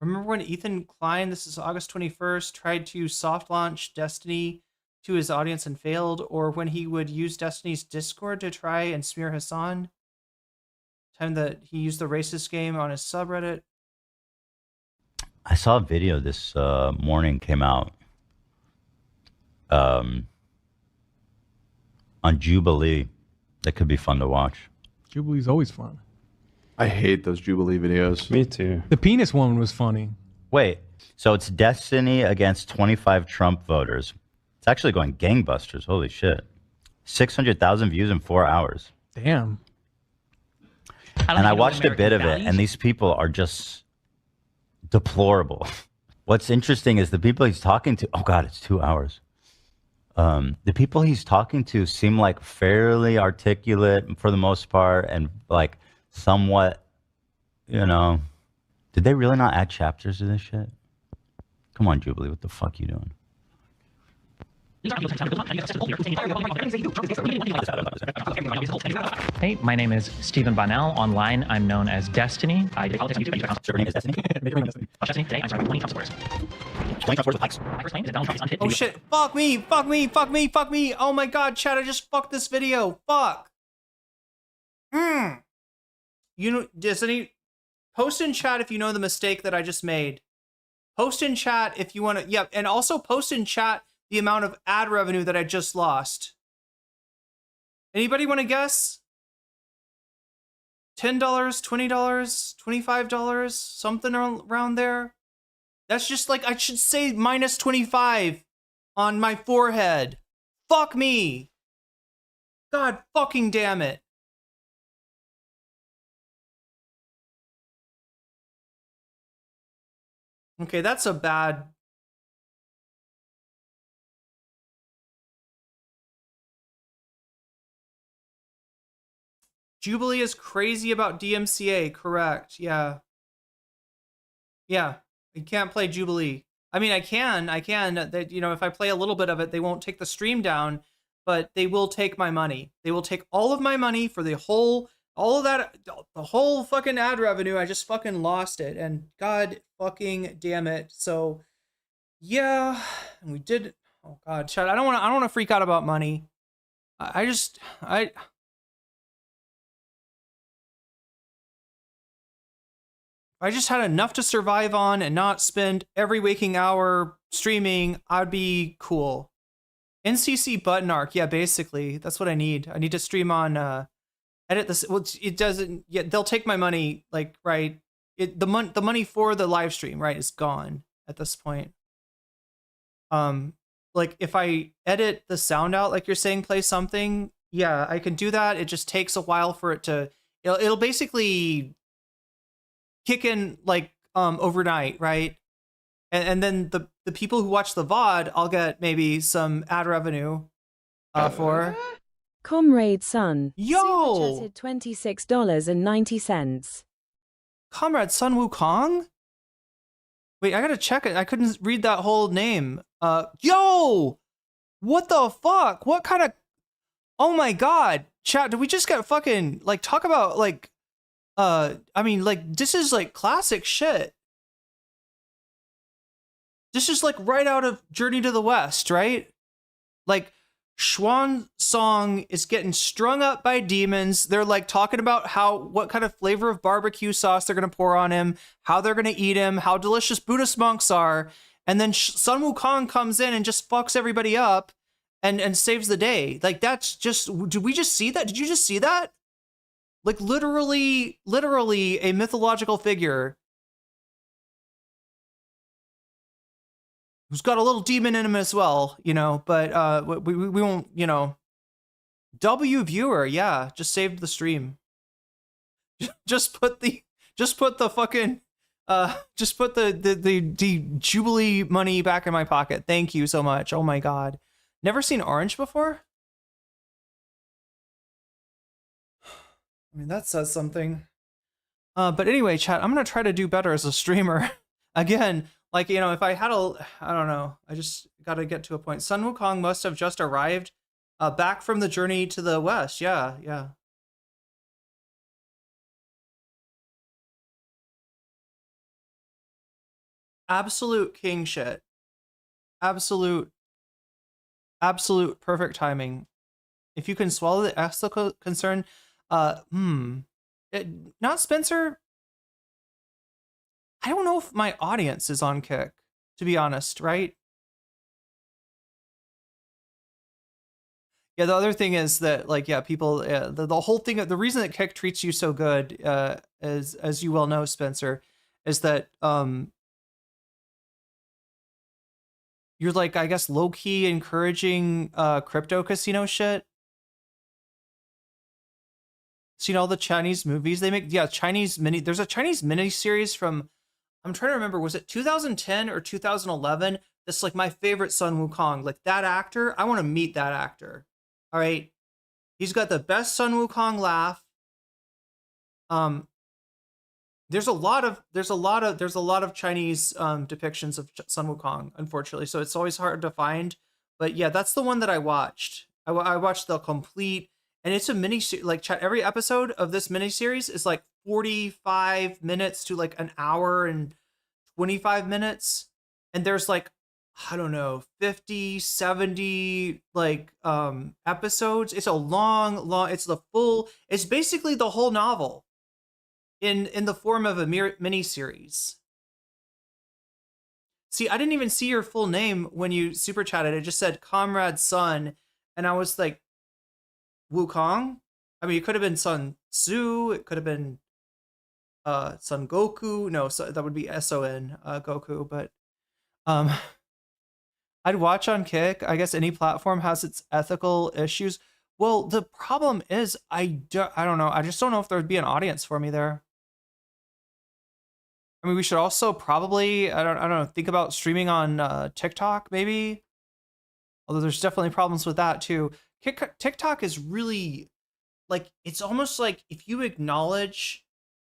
Speaker 1: Remember when Ethan Klein, this is August 21st, tried to soft launch Destiny to his audience and failed? Or when he would use Destiny's Discord to try and smear Hassan? Time that he used the racist game on his subreddit?
Speaker 16: I saw a video this morning came out on Jubilee that could be fun to watch.
Speaker 20: Jubilee's always fun.
Speaker 4: I hate those Jubilee videos.
Speaker 21: Me too.
Speaker 20: The penis one was funny.
Speaker 16: Wait, so it's Destiny against 25 Trump voters. It's actually going gangbusters. Holy shit. 600,000 views in 4 hours.
Speaker 20: Damn.
Speaker 16: And I watched a bit of it, and these people are just deplorable. What's interesting is the people he's talking to, oh God, it's 2 hours. The people he's talking to seem like fairly articulate for the most part and like somewhat, you know, did they really not add chapters to this shit? Come on, Jubilee, what the fuck you doing?
Speaker 3: Hey, my name is Stephen Bonnell. Online, I'm known as Destiny. I do politics on YouTube.
Speaker 16: Your name is Destiny?
Speaker 3: Destiny. Today, I'm starting with 20 Trump supporters.
Speaker 16: 20 Trump supporters with likes.
Speaker 3: My first claim is that Donald Trump is unfit.
Speaker 1: Oh shit, fuck me, fuck me, fuck me, fuck me. Oh my god, chat, I just fucked this video. Fuck. You know, does any post in chat if you know the mistake that I just made. Post in chat if you want to, yeah, and also post in chat the amount of ad revenue that I just lost. Anybody want to guess? $10, $20, $25, something around there? That's just like, I should say minus 25 on my forehead. Fuck me. God fucking damn it. Okay, that's a bad... Jubilee is crazy about DMCA, correct? Yeah. Yeah, you can't play Jubilee. I mean, I can. That, you know, if I play a little bit of it, they won't take the stream down, but they will take my money. They will take all of my money for the whole, all of that, the whole fucking ad revenue. I just fucking lost it, and God fucking damn it. So, yeah, and we did. Oh God, Chad, I don't want to freak out about money. I just had enough to survive on and not spend every waking hour streaming, I'd be cool. NCC button arc, yeah, basically, that's what I need. I need to stream on, edit this. Well, it doesn't. Yeah, they'll take my money, like, right. The money for the live stream, right, is gone at this point. Like if I edit the sound out, like you're saying, play something, Yeah, I can do that. It just takes a while for it to. It'll basically kick in like overnight, right? And then the people who watch the VOD, I'll get maybe some ad revenue for.
Speaker 2: Comrade Sun.
Speaker 1: Yo!
Speaker 2: Super chatted $26.90.
Speaker 1: Comrade Sun Wukong? Wait, I gotta check it. I couldn't read that whole name. Yo! What the fuck? What kind of... Oh my god. Chat, did we just get fucking, like, talk about, like, I mean, like, this is, like, classic shit. This is, like, right out of Journey to the West, right? Like, Swan Song is getting strung up by demons. They're like talking about what kind of flavor of barbecue sauce they're going to pour on him, how they're going to eat him, how delicious Buddhist monks are. And then Sun Wukong comes in and just fucks everybody up and saves the day. Like, that's just, did we just see that? Did you just see that? Like, literally a mythological figure who's got a little demon in him as well, you know, but we won't, you know. W viewer, yeah, just saved the stream. Just put the fucking just put the Jubilee money back in my pocket. Thank you so much. Oh my god. Never seen Orange before? I mean, that says something. But anyway, chat, I'm gonna try to do better as a streamer. Again, like, you know, if I had I don't know, I just gotta get to a point. Sun Wukong must have just arrived back from the Journey to the West. Yeah, yeah. Absolute king shit. Absolute perfect timing. If you can swallow the ethical concern, not Spencer. I don't know if my audience is on Kick, to be honest, right? Yeah, the other thing is that, like, yeah, people, the whole thing, the reason that Kick treats you so good, as you well know, Spencer, is that you're, like, I guess, low-key encouraging crypto casino shit. So, you know, all the Chinese movies they make? Yeah, there's a Chinese mini series from, I'm trying to remember, was it 2010 or 2011? That's like my favorite Sun Wukong. Like, that actor, I want to meet that actor. All right. He's got the best Sun Wukong laugh. There's a lot of Chinese depictions of Sun Wukong, unfortunately. So it's always hard to find. But yeah, that's the one that I watched. I watched the complete, and it's a mini, like, chat, every episode of this mini series is like 45 minutes to like an hour and 25 minutes. And there's like, I don't know, 50, 70 like episodes. It's a long, it's basically the whole novel in the form of a mini series. See, I didn't even see your full name when you super chatted. It just said Comrade Sun, and I was like, Wukong? I mean, it could have been Sun Tzu, it could have been Son Goku. No, so that would be SON Goku, but I'd watch on Kick. I guess any platform has its ethical issues. Well, the problem is I don't know. I just don't know if there would be an audience for me there. I mean, we should also probably, I don't know, think about streaming on TikTok maybe. Although there's definitely problems with that too. TikTok is really, like, it's almost like if you acknowledge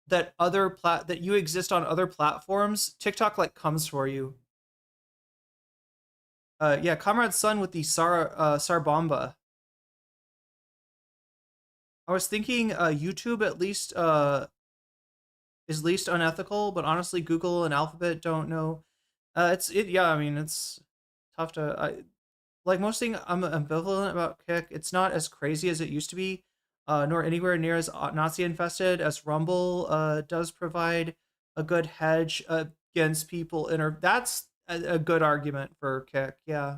Speaker 1: that that you exist on other platforms, TikTok like comes for you. Yeah, Comrade Sun with the Sarbomba. I was thinking YouTube at least is least unethical, but honestly Google and Alphabet don't know. Yeah, I mean, it's tough to like most thing. I'm ambivalent about Kick. It's not as crazy as it used to be, nor anywhere near as Nazi infested as Rumble does provide a good hedge against people. That's a good argument for Kick. Yeah,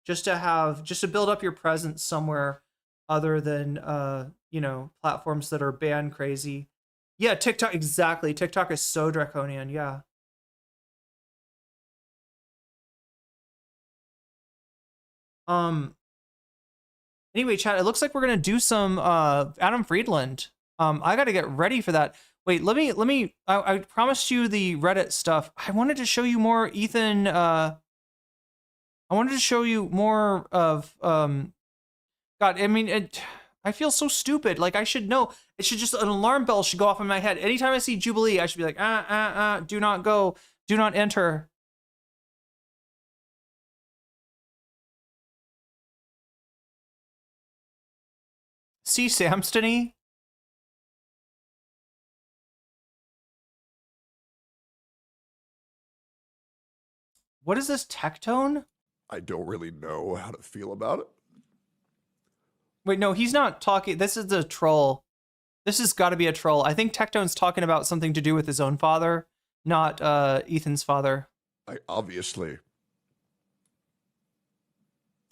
Speaker 1: just to build up your presence somewhere other than you know, platforms that are ban crazy. Yeah, TikTok, exactly. TikTok is so draconian. Yeah. Anyway, chat, it looks like we're gonna do some Adam Friedland. I gotta get ready for that. Wait, let me. I promised you the Reddit stuff. I wanted to show you more Ethan. I wanted to show you more of God. I mean, I feel so stupid. Like, I should know. It should just, an alarm bell should go off in my head anytime I see Jubilee. I should be like, do not go, do not enter. See Samstony? What is this tectone?
Speaker 7: I don't really know how to feel about it.
Speaker 1: Wait, no, he's not talking. This is a troll. This has got to be a troll. I think Tectone's talking about something to do with his own father, not Ethan's father.
Speaker 7: I obviously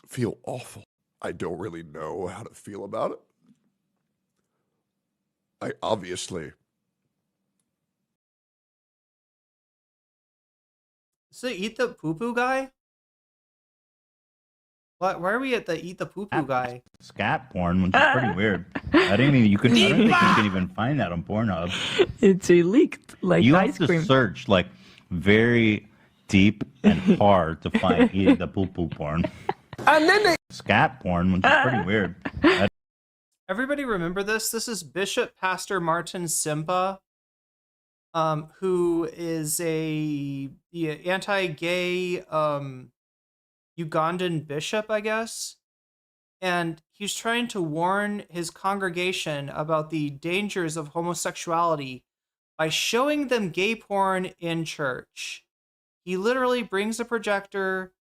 Speaker 7: feel awful. I don't really know how to feel about it. I obviously.
Speaker 1: Is the eat the poo poo guy? What? Why are we at the eat the poo poo guy?
Speaker 16: Scat porn, which is pretty weird. I don't think you can even find that on Pornhub.
Speaker 19: It's a leaked like
Speaker 16: You
Speaker 19: ice
Speaker 16: have to
Speaker 19: cream.
Speaker 16: search like very deep and hard to find eating the poo poo porn.
Speaker 19: And then they
Speaker 16: Scat porn, which is pretty weird.
Speaker 1: Everybody remember this? This is Bishop Pastor Martin Simba, who is a anti-gay Ugandan bishop, I guess. And he's trying to warn his congregation about the dangers of homosexuality by showing them gay porn in church. He literally brings a projector,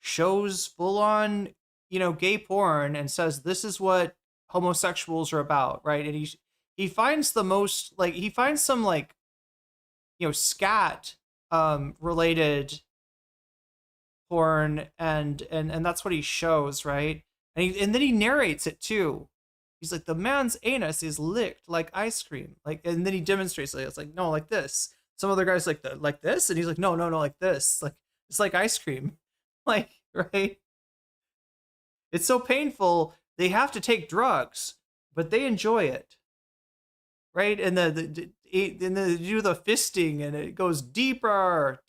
Speaker 1: shows full-on, gay porn, and says, this is what homosexuals are about, right? And he finds the most, he finds some, scat related porn, and that's what he shows, right? And then he narrates it too. He's like, the man's anus is licked like ice cream, and then he demonstrates it. It's like, no, like this. Some other guy's like this, and he's like, no, like this, like it's like ice cream, right? It's so painful. They have to take drugs, but they enjoy it, right? And then they do the fisting, and it goes deeper.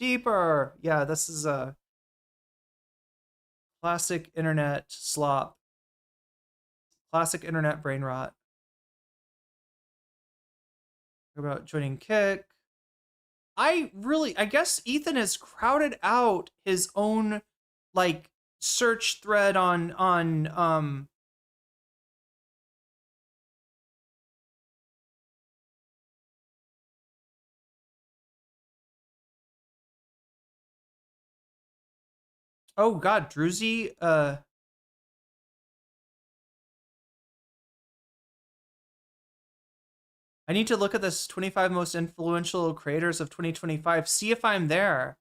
Speaker 1: Yeah, this is a classic internet slop. Classic internet brain rot. Talk about joining Kick. I guess Ethan has crowded out his own search thread on oh god, Druzy, I need to look at this 25 most influential creators of 2025, see if I'm there.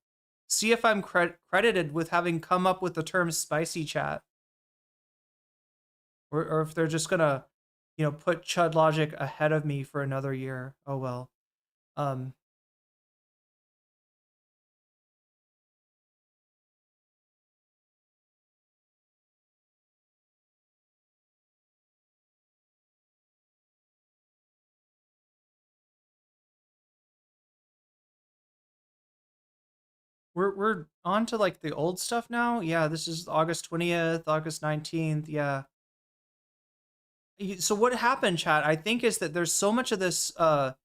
Speaker 1: See if I'm credited with having come up with the term spicy chat. Or if they're just gonna, put Chud Logic ahead of me for another year. Oh well. We're on to the old stuff now. Yeah, this is August 20th, August 19th. Yeah. So what happened, chat, I think, is that there's so much of this pedo.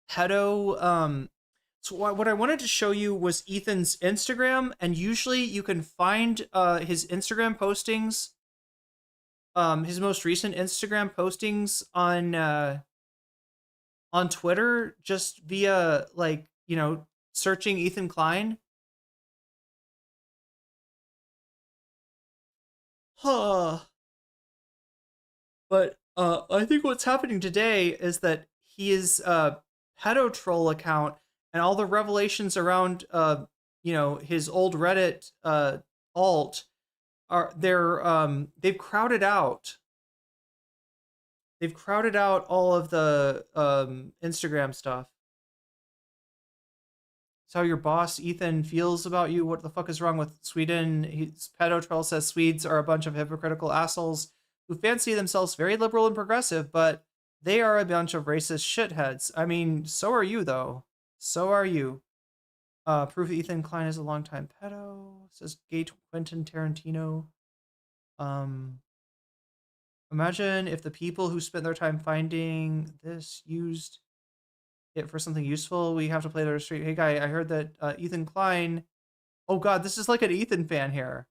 Speaker 1: So what I wanted to show you was Ethan's Instagram, and usually you can find his Instagram postings, his most recent Instagram postings on Twitter, just via searching Ethan Klein. But I think what's happening today is that his pedo troll account and all the revelations around his old Reddit alt they've crowded out all of the Instagram stuff. how your boss Ethan feels about you. What the fuck is wrong with Sweden? Pedo Troll says Swedes are a bunch of hypocritical assholes who fancy themselves very liberal and progressive, but they are a bunch of racist shitheads. I mean, so are you though. So are you. Proof Ethan Klein is a longtime pedo, says gay Quentin Tarantino. Imagine if the people who spent their time finding this used it for something useful. We have to play their street. Hey guy, I heard that Ethan Klein. Oh god, this is like an Ethan fan here.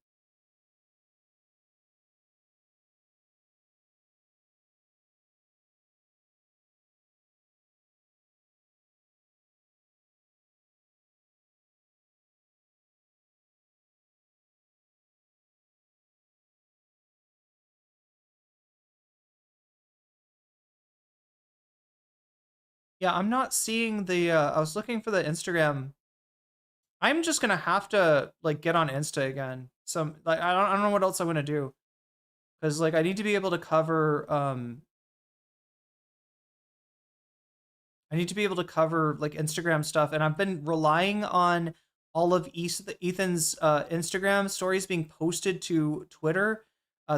Speaker 1: Yeah, I'm not seeing the, I was looking for the Instagram. I'm just gonna have to, like, get on Insta again. Like, I don't know what else I'm gonna do. Because, like, I need to be able to cover, like, Instagram stuff, and I've been relying on all of Ethan's Instagram stories being posted to Twitter.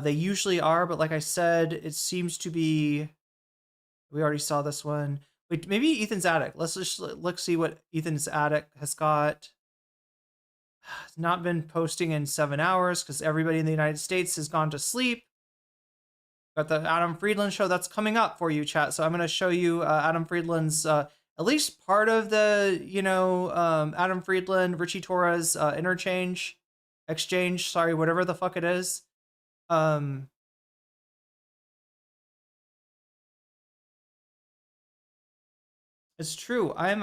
Speaker 1: They usually are, but like I said, it seems to be, we already saw this one. Wait, maybe Ethan's Attic. Let's see what Ethan's Attic has got. It's not been posting in 7 hours because everybody in the United States has gone to sleep. Got the Adam Friedland show that's coming up for you, chat. So I'm going to show you Adam Friedland's, at least part of the, Adam Friedland, Richie Torres exchange, sorry, whatever the fuck it is. It's true. I'm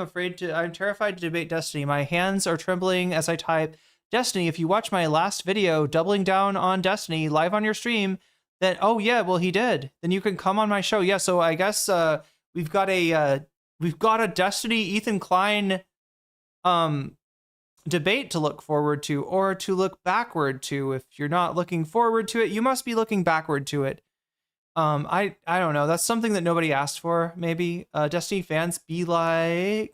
Speaker 1: terrified to debate Destiny. My hands are trembling as I type Destiny. If you watch my last video, doubling down on Destiny live on your stream, then, oh yeah, well he did. Then you can come on my show. Yeah. So I guess, we've got a Destiny Ethan Klein, debate to look forward to, or to look backward to. If you're not looking forward to it, you must be looking backward to it. I don't know. That's something that nobody asked for, maybe. Destiny fans be like,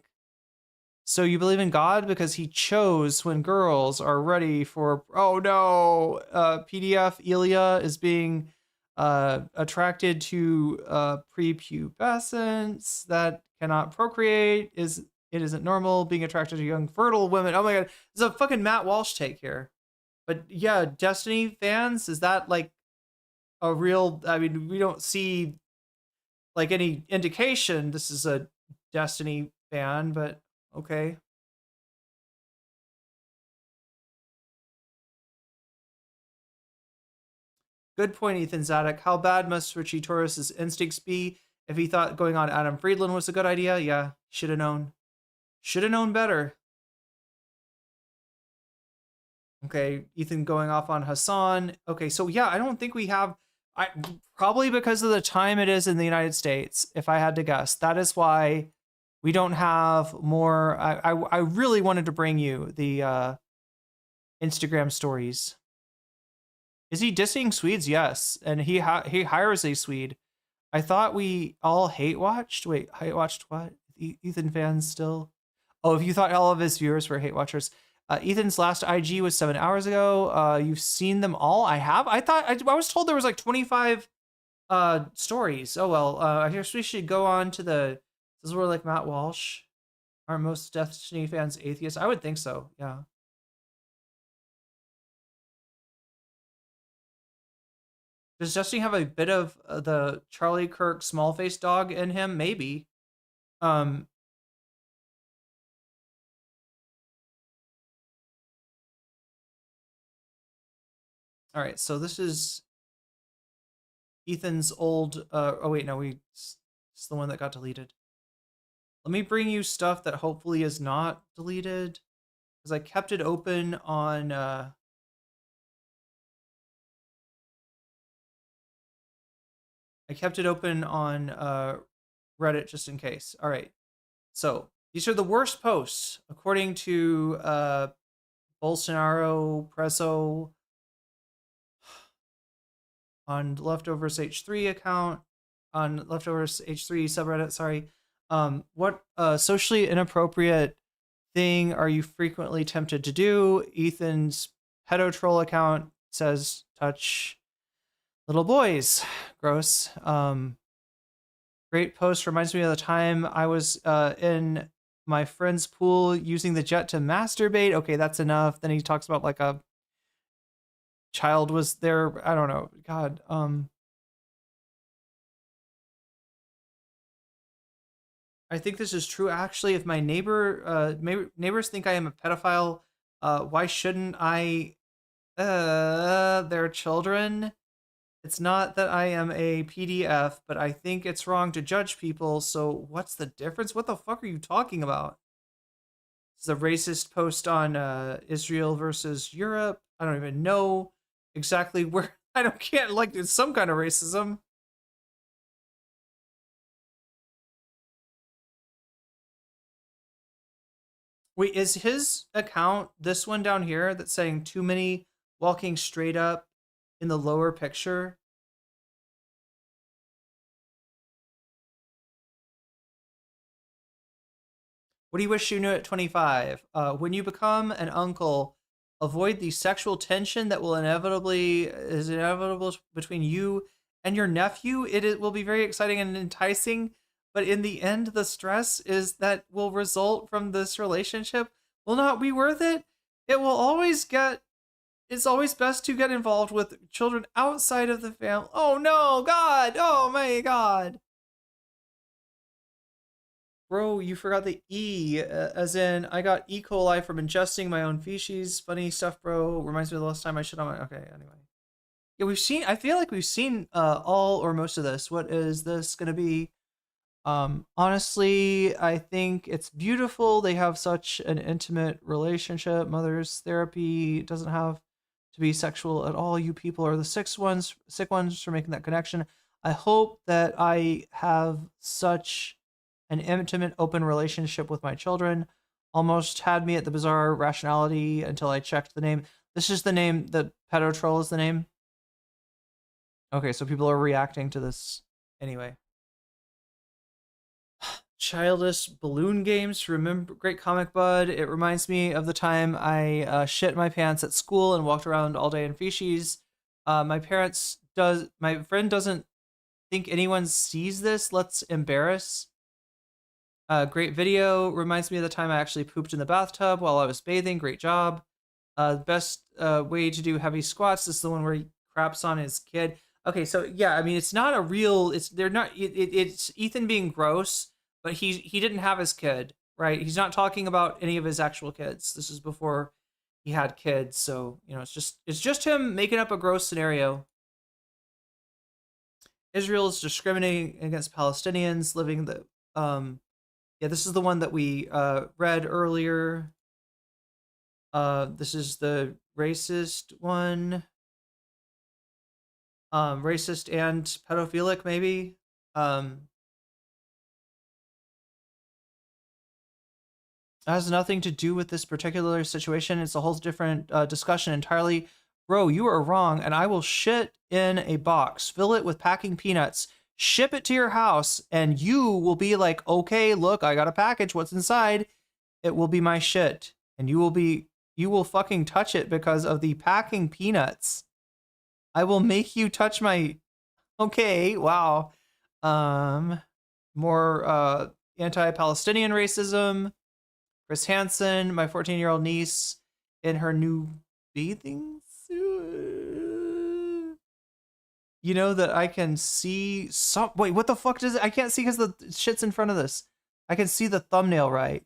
Speaker 1: so you believe in God because he chose when girls are ready for, oh no, PDF Elia is being attracted to prepubescence that cannot procreate. It isn't normal being attracted to young fertile women. Oh my god, there's a fucking Matt Walsh take here. But yeah, Destiny fans, is that like a real, I mean, we don't see like any indication this is a Destiny fan, but okay. Good point, Ethan Zadok. How bad must Richie Torres's instincts be if he thought going on Adam Friedland was a good idea? Yeah, should have known. Should have known better. Okay, Ethan going off on Hassan. Okay, so yeah, I don't think we have, probably because of the time it is in the United States, if I had to guess. That is why we don't have more. I really wanted to bring you the Instagram stories. Is he dissing Swedes? Yes, and he hires a Swede. I thought we all hate watched. Wait, hate watched what? Ethan fans still? Oh, if you thought all of his viewers were hate watchers. Ethan's last IG was 7 hours ago. You've seen them all? I have. I was told there was like 25 stories. Oh well. I guess we should go on to the. This is where like Matt Walsh. Are most Destiny fans atheists? I would think so. Yeah. Does Destiny have a bit of the Charlie Kirk small face dog in him? Maybe. All right, so this is Ethan's old. Oh wait, no, it's the one that got deleted. Let me bring you stuff that hopefully is not deleted, because I kept it open on. I kept it open on Reddit just in case. All right, so these are the worst posts according to Bolsonaro Presso on Leftovers H3 account, on Leftovers H3 subreddit. Sorry, what socially inappropriate thing are you frequently tempted to do? Ethan's pedo troll account says touch little boys. Gross. Great post, reminds me of the time I was in my friend's pool using the jet to masturbate. Okay, that's enough. Then he talks about like a child was there. I don't know. God. I think this is true. Actually, if my neighbors think I am a pedophile, why shouldn't I? Their children. It's not that I am a PDF, but I think it's wrong to judge people. So what's the difference? What the fuck are you talking about? It's a racist post on Israel versus Europe. I don't even know exactly where. Can't like it's some kind of racism. Wait, is his account this one down here that's saying too many walking straight up in the lower picture? What do you wish you knew at 25? When you become an uncle, avoid the sexual tension that is inevitable between you and your nephew. It will be very exciting and enticing, but in the end, the stress is that will result from this relationship will not be worth it. It will always get. It's always best to get involved with children outside of the family. Oh no, God! Oh my God! Bro, you forgot the E, as in I got E. coli from ingesting my own feces. Funny stuff, bro. Reminds me of the last time I shit on my. Okay, anyway. Yeah, I feel like we've seen all or most of this. What is this gonna be? Honestly, I think it's beautiful. They have such an intimate relationship. Mother's therapy doesn't have to be sexual at all. You people are the sick ones for making that connection. I hope that I have such an intimate, open relationship with my children. Almost had me at the bizarre rationality until I checked the name. This is the name, the pedo troll is the name. Okay, so people are reacting to this anyway. Childish balloon games. Remember, great comic, bud. It reminds me of the time I shit my pants at school and walked around all day in feces. My friend doesn't think anyone sees this. Let's embarrass. Great video. Reminds me of the time I actually pooped in the bathtub while I was bathing. Great job. Best way to do heavy squats. This is the one where he craps on his kid. Okay, so yeah, I mean, it's not a real. It's Ethan being gross. But he didn't have his kid, right? He's not talking about any of his actual kids. This is before he had kids, so you know it's just him making up a gross scenario. Israel is discriminating against Palestinians living the yeah, this is the one that we read earlier. This is the racist one. Racist and pedophilic, maybe. It has nothing to do with this particular situation. It's a whole different discussion entirely. Bro, you are wrong, and I will shit in a box, fill it with packing peanuts, ship it to your house, and you will be like, okay, look, I got a package. What's inside? It will be my shit. And you will fucking touch it because of the packing peanuts. I will make you touch my... Okay, wow. More anti-Palestinian racism. Chris Hansen, my 14-year-old niece, in her new bathing suit. You know that I can see some. Wait, what the fuck does it? I can't see because the shit's in front of this. I can see the thumbnail, right?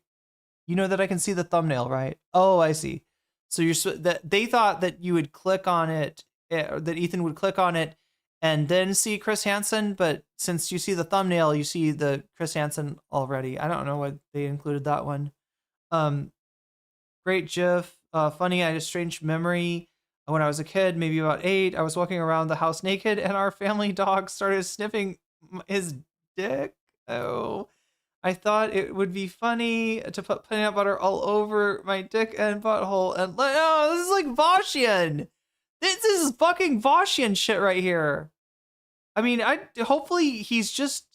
Speaker 1: You know that I can see the thumbnail, right? Oh, I see. So they thought that you would click on it, that Ethan would click on it, and then see Chris Hansen. But since you see the thumbnail, you see the Chris Hansen already. I don't know why they included that one. Great GIF. Funny, I had a strange memory. When I was a kid, maybe about 8, I was walking around the house naked and our family dog started sniffing his dick. Oh, I thought it would be funny to put peanut butter all over my dick and butthole. And oh, this is like Voshian. This is fucking Voshian shit right here. I mean, hopefully he's just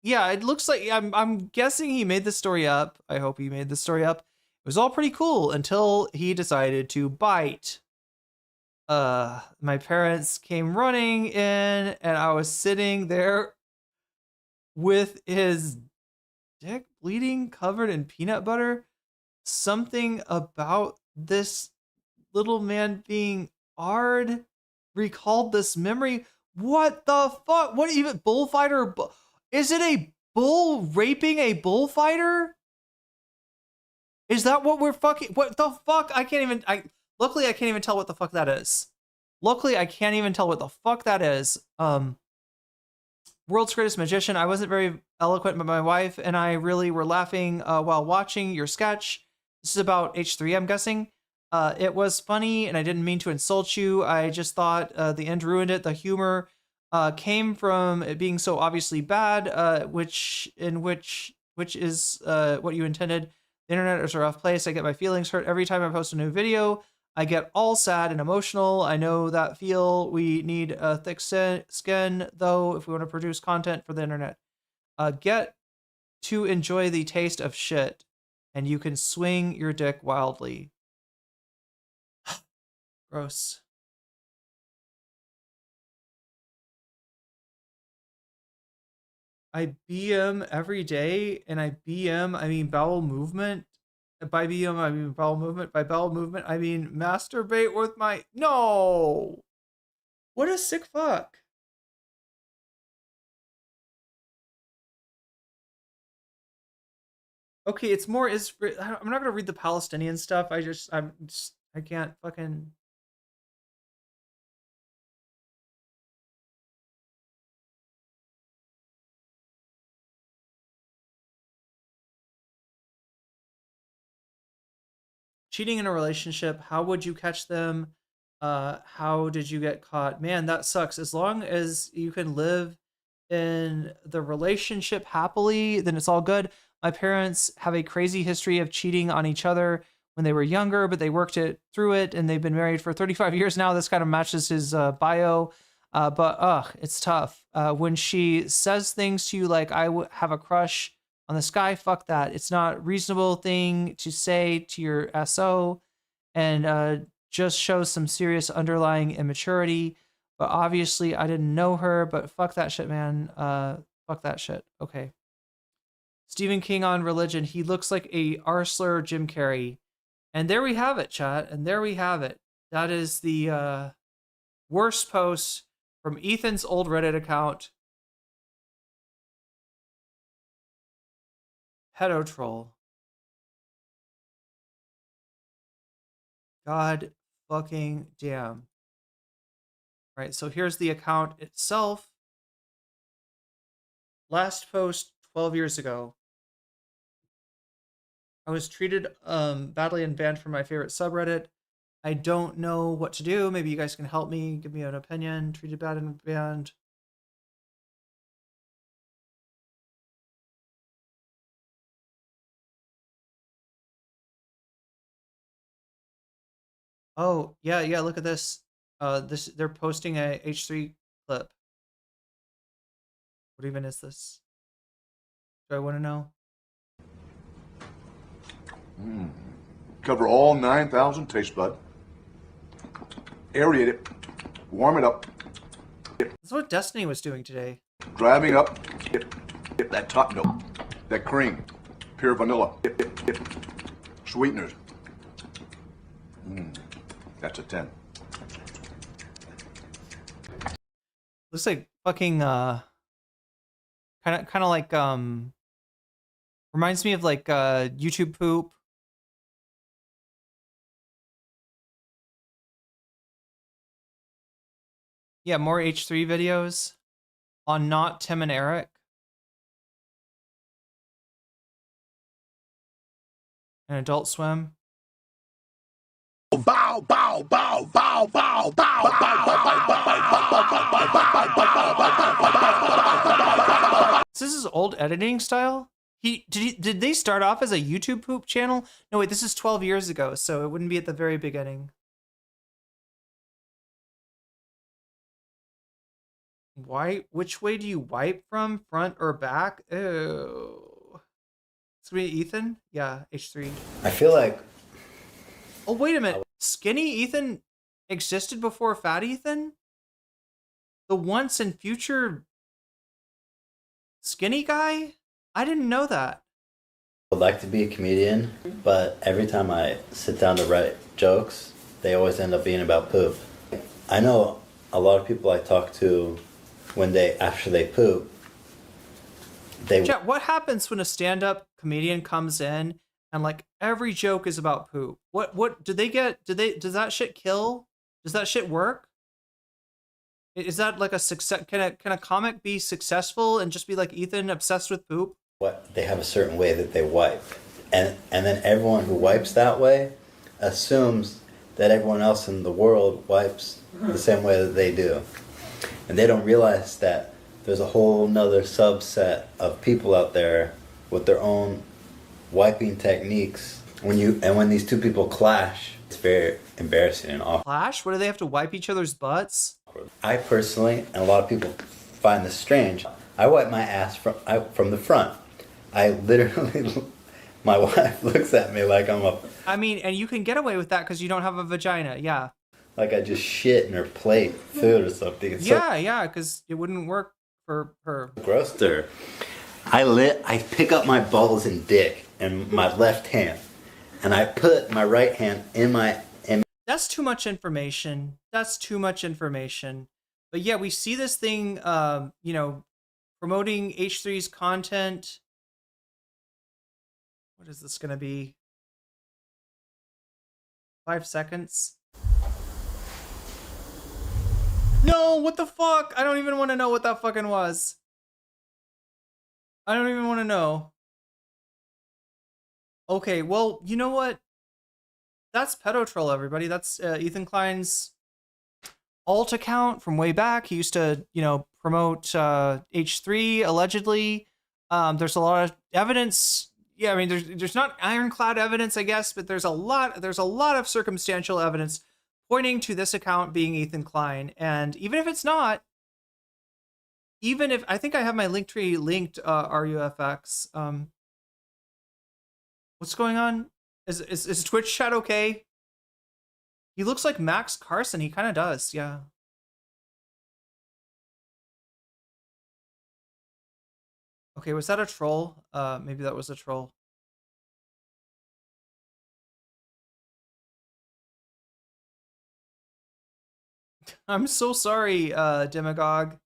Speaker 1: yeah, it looks like I'm guessing he made the story up. I hope he made the story up. It was all pretty cool until he decided to bite. My parents came running in, and I was sitting there with his dick bleeding, covered in peanut butter. Something about this little man being hard recalled this memory. What the fuck? What even bullfighter? Is it a bull raping a bullfighter? Is that what we're fucking? What the fuck? I can't even. Luckily I can't even tell what the fuck that is. Luckily I can't even tell what the fuck that is. World's Greatest Magician. I wasn't very eloquent, but my wife and I really were laughing while watching your sketch. This is about H3, I'm guessing. It was funny, and I didn't mean to insult you. I just thought the end ruined it. The humor came from it being so obviously bad, which is what you intended. The internet is a rough place. I get my feelings hurt every time I post a new video. I get all sad and emotional. I know that feel. We need a thick skin, though, if we want to produce content for the internet. Get to enjoy the taste of shit, and you can swing your dick wildly. Gross. I BM every day, and I BM, I mean bowel movement. By BM, I mean bowel movement. By bowel movement, I mean masturbate with my... No! What a sick fuck. Okay, it's more... I'm not going to read the Palestinian stuff. I can't fucking... Cheating in a relationship, how would you catch them? How did you get caught? Man, that sucks. As long as you can live in the relationship happily, then it's all good. My parents have a crazy history of cheating on each other when they were younger, but they worked through it, and they've been married for 35 years now. This kind of matches his bio. But it's tough. When she says things to you like, have a crush on this guy, fuck that. It's not a reasonable thing to say to your SO, and just shows some serious underlying immaturity. But obviously I didn't know her, but fuck that shit, man. Fuck that shit. Okay. Stephen King on religion. He looks like a Arsler Jim Carrey. And there we have it, chat. And there we have it. That is the worst post from Ethan's old Reddit account. Pedo troll. God fucking damn. Right, so here's the account itself. Last post 12 years ago. I was treated badly and banned from my favorite subreddit. I don't know what to do. Maybe you guys can help me. Give me an opinion. Treated bad and banned. Oh, yeah, look at this. They're posting a H3 clip. What even is this? Do I want to know?
Speaker 7: Cover all 9,000 taste bud. Aerate it. Warm it up.
Speaker 1: That's what Destiny was doing today.
Speaker 7: Driving up. Get that top note. That cream. Pure vanilla. Sweeteners. That's a 10.
Speaker 1: Looks like fucking kind of like reminds me of like YouTube poop. Yeah, more H3 videos on Not Tim and Eric. And Adult Swim.
Speaker 7: Bow, bow, bow, bow, bow, bow,
Speaker 1: This is old editing style. Did they start off as a YouTube poop channel? No, wait, this is 12 years ago, so it wouldn't be at the very beginning. Which way do you wipe from? Front or back? Ew. It's gonna be Ethan? Yeah, H3.
Speaker 5: I feel like.
Speaker 1: Oh, wait a minute. Skinny Ethan existed before Fat Ethan? The once and future skinny guy? I didn't know that.
Speaker 5: I would like to be a comedian, but every time I sit down to write jokes, they always end up being about poop. I know a lot of people I talk to after they poop,
Speaker 1: Chat, what happens when a stand-up comedian comes in and like every joke is about poop? What does that shit kill? Does that shit work? Is that like a success? Can a comic be successful and just be like Ethan, obsessed with poop?
Speaker 5: they have a certain way that they wipe. And then everyone who wipes that way assumes that everyone else in the world wipes the same way that they do. And they don't realize that there's a whole nother subset of people out there with their own wiping techniques. When these two people clash, it's very embarrassing and awkward.
Speaker 1: Clash? What, do they have to wipe each other's butts?
Speaker 5: I personally, and a lot of people find this strange, I wipe my ass from the front. I literally, my wife looks at me like I'm a...
Speaker 1: I mean, and you can get away with that because you don't have a vagina, yeah.
Speaker 5: Like I just shit in her plate, food or something. It's
Speaker 1: yeah, because it wouldn't work for her.
Speaker 5: Gross to her. I pick up my balls and dick in my left hand, and I put my right hand in my...
Speaker 1: That's too much information. That's too much information. But yeah, we see this thing, promoting H3's content. What is this going to be? 5 seconds? No, what the fuck? I don't even want to know what that fucking was. I don't even want to know. Okay, well, you know what? That's Pedotroll, everybody. That's Ethan Klein's alt account from way back. He used to, promote H3 allegedly. There's a lot of evidence. Yeah, I mean, there's not ironclad evidence, I guess, but there's a lot of circumstantial evidence pointing to this account being Ethan Klein. And even if it's not, even if I think I have my Linktree linked, RUFX. What's going on? Is Twitch chat okay? He looks like Max Carson. He kind of does, yeah. Okay, was that a troll? Maybe that was a troll. I'm so sorry, Demagogue.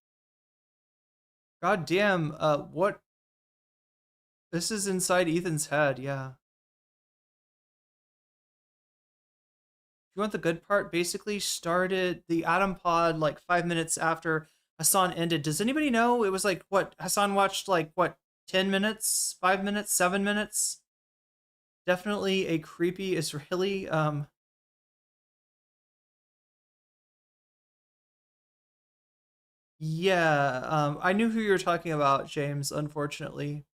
Speaker 1: God damn, what? This is inside Ethan's head, yeah. You want the good part? Basically started the Atom Pod like 5 minutes after Hassan ended. Does anybody know? It was like, what, Hassan watched like, what, 10 minutes, 5 minutes, 7 minutes? Definitely a creepy Israeli. Yeah, I knew who you were talking about, James, unfortunately.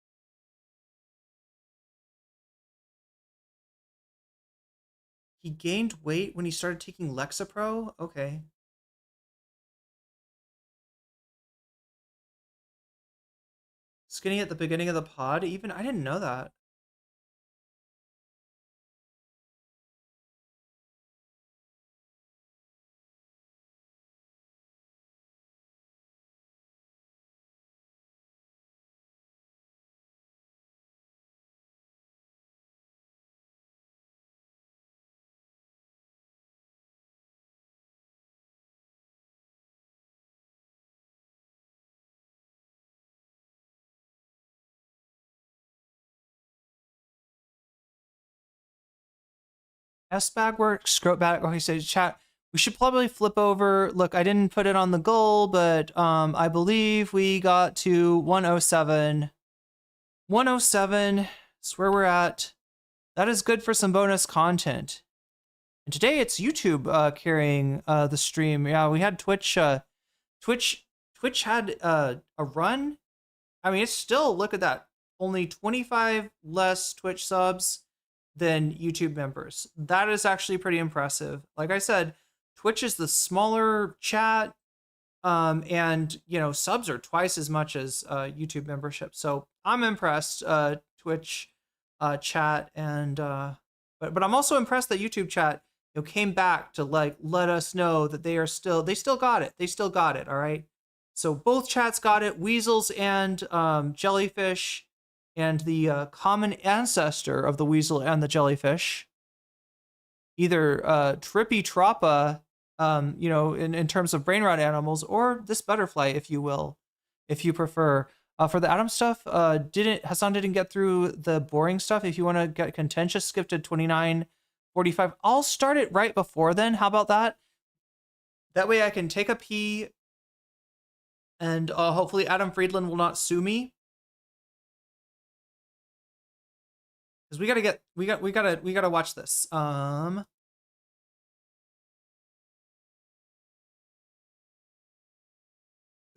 Speaker 1: He gained weight when he started taking Lexapro? Okay. Skinny at the beginning of the pod? Even? I didn't know that. S-Bag works, scrote back. Okay, so chat, we should probably flip over. Look, I didn't put it on the goal, but I believe we got to 107. 107 is where we're at. That is good for some bonus content. And today it's YouTube carrying the stream. Yeah, we had Twitch. Twitch had a run. I mean, it's still, look at that. Only 25 less Twitch subs than YouTube members. That is actually pretty impressive. Like I said, Twitch is the smaller chat. and subs are twice as much as YouTube membership. So I'm impressed. Twitch chat and but I'm also impressed that YouTube chat came back to let us know that they still got it. They still got it. All right. So both chats got it. Weasels and jellyfish, and the common ancestor of the weasel and the jellyfish, either Trippy Troppa, in terms of brain rot animals, or this butterfly, if you will, if you prefer. For the Adam stuff, Hassan didn't get through the boring stuff. If you want to get contentious, skip to 29:45. I'll start it right before then. How about that? That way I can take a pee, and hopefully Adam Friedland will not sue me. Because we gotta watch this.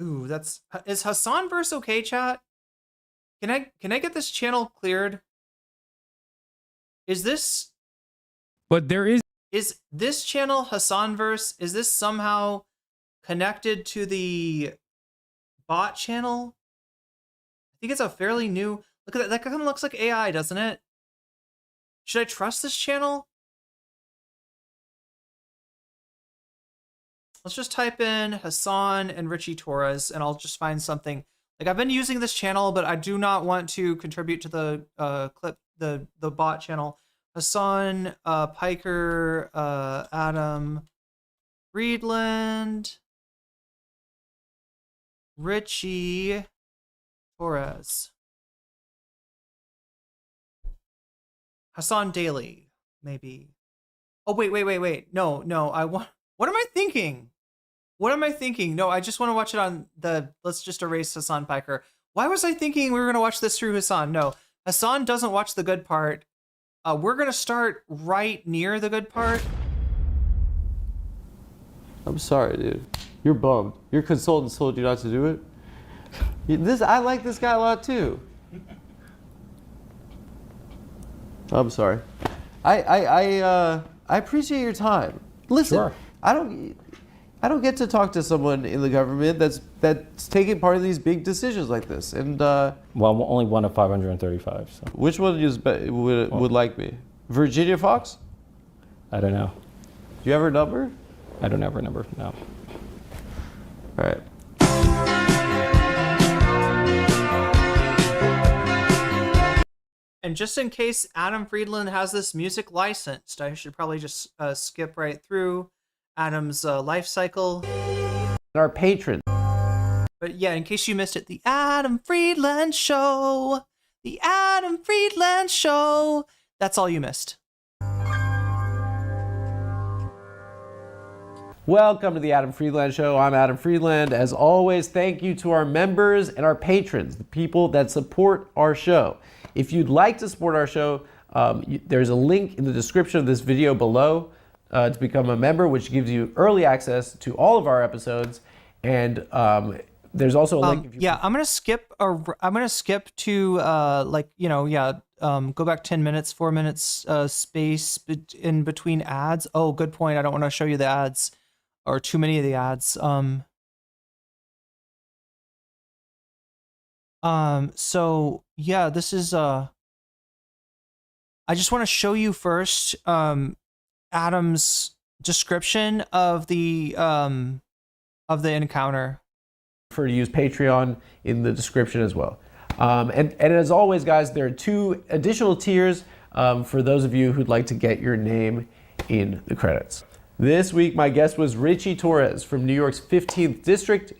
Speaker 1: Ooh, is Hassan verse okay, chat? Can I get this channel cleared? Is this?
Speaker 20: But there
Speaker 1: is this channel Hassan verse? Is this somehow connected to the bot channel? I think it's a fairly new. Look at that. That kind of looks like AI, doesn't it? Should I trust this channel? Let's just type in Hassan and Richie Torres, and I'll just find something. Like, I've been using this channel, but I do not want to contribute to the the bot channel. Hassan, Piker, Adam, Friedland, Richie Torres, Hassan Daily, maybe. Oh, wait. No. What am I thinking? No, I just want to watch it on let's just erase Hassan Piker. Why was I thinking we were going to watch this through Hassan? No, Hassan doesn't watch the good part. We're going to start right near the good part.
Speaker 6: I'm sorry, dude. You're bummed. Your consultant told you not to do it. I like this guy a lot too. I'm sorry. I appreciate your time. Listen,
Speaker 20: Sure.
Speaker 6: I don't get to talk to someone in the government that's taking part in these big decisions like this. And
Speaker 9: well, only one of 535. So.
Speaker 6: Which one would like me? Virginia Fox?
Speaker 9: I don't know.
Speaker 6: Do you have her number?
Speaker 9: I don't have her number. No.
Speaker 6: All right.
Speaker 1: And just in case Adam Friedland has this music licensed, I should probably just skip right through Adam's life cycle.
Speaker 6: Our patron.
Speaker 1: But yeah, in case you missed it, the Adam Friedland Show. The Adam Friedland Show. That's all you missed.
Speaker 6: Welcome to the Adam Friedland Show. I'm Adam Friedland. As always, thank you to our members and our patrons, the people that support our show. If you'd like to support our show, there's a link in the description of this video below to become a member, which gives you early access to all of our episodes. And there's also a link. If you
Speaker 1: I'm gonna skip. I'm gonna skip to go back 10 minutes, 4 minutes space in between ads. Oh, good point. I don't want to show you the ads or too many of the ads. So yeah, this is I just want to show you first Adam's description of the encounter.
Speaker 6: For to use Patreon in the description as well. And as always, guys, there are 2 additional tiers for those of you who'd like to get your name in the credits. This week, my guest was Richie Torres from New York's 15th District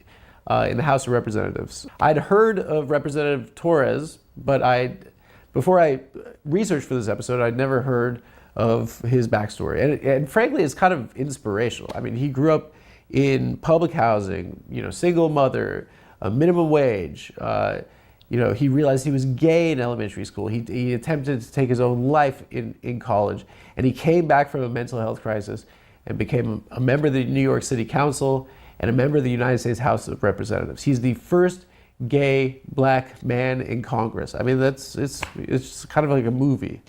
Speaker 6: in the House of Representatives. I'd heard of Representative Torres, but before I researched for this episode, I'd never heard of his backstory. And frankly, it's kind of inspirational. I mean, he grew up in public housing, single mother, a minimum wage. He realized he was gay in elementary school. He attempted to take his own life in college, and he came back from a mental health crisis and became a member of the New York City Council and a member of the United States House of Representatives. He's the first gay black man in Congress. I mean, it's kind of like a movie.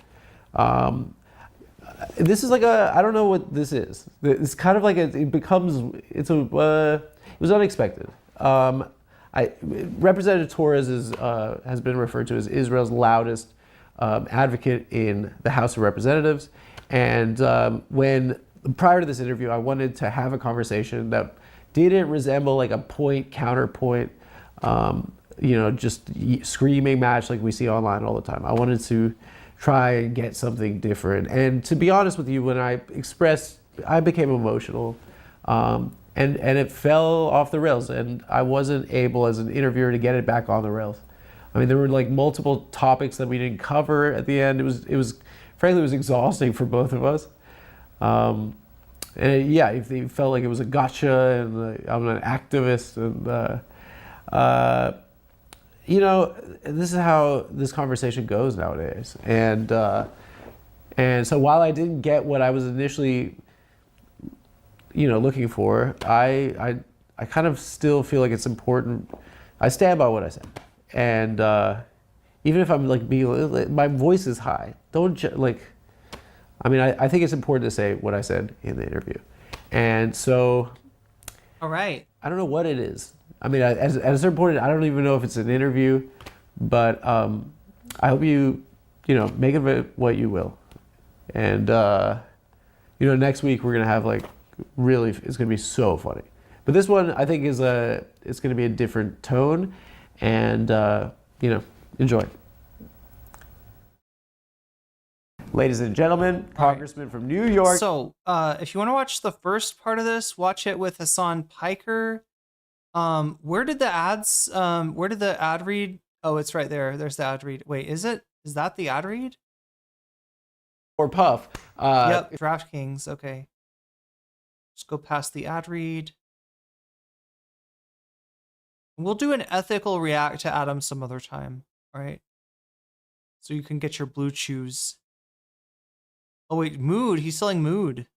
Speaker 6: This is like I don't know what this is. It's kind of like it's was unexpected. Representative Torres has been referred to as Israel's loudest advocate in the House of Representatives. And prior to this interview, I wanted to have a conversation that didn't resemble like a point counterpoint, just screaming match like we see online all the time. I wanted to try and get something different. And to be honest with you, when I became emotional, and it fell off the rails, and I wasn't able as an interviewer to get it back on the rails. I mean, there were like multiple topics that we didn't cover at the end. It was frankly, it was exhausting for both of us. It felt like it was a gotcha, and I'm an activist, and this is how this conversation goes nowadays. And so while I didn't get what I was initially, looking for, I kind of still feel like it's important. I stand by what I said, and even if I'm my voice is high, I think it's important to say what I said in the interview. And so,
Speaker 1: all right,
Speaker 6: I don't know what it is. I mean, at a certain point, I don't even know if it's an interview, but I hope you make of it what you will. And next week we're gonna have really, it's gonna be so funny. But this one, I think, it's gonna be a different tone, and enjoy. Ladies and gentlemen, Congressman from New York.
Speaker 1: So, if you want to watch the first part of this, watch it with Hassan Piker. Where did the ad read? Oh, it's right there. There's the ad read. Wait, is that the ad read?
Speaker 6: Or Puff.
Speaker 1: Yep, DraftKings. Okay. Just go past the ad read. We'll do an ethical react to Adam some other time, all right? So you can get your blue chews. Oh wait, Mood. He's selling Mood.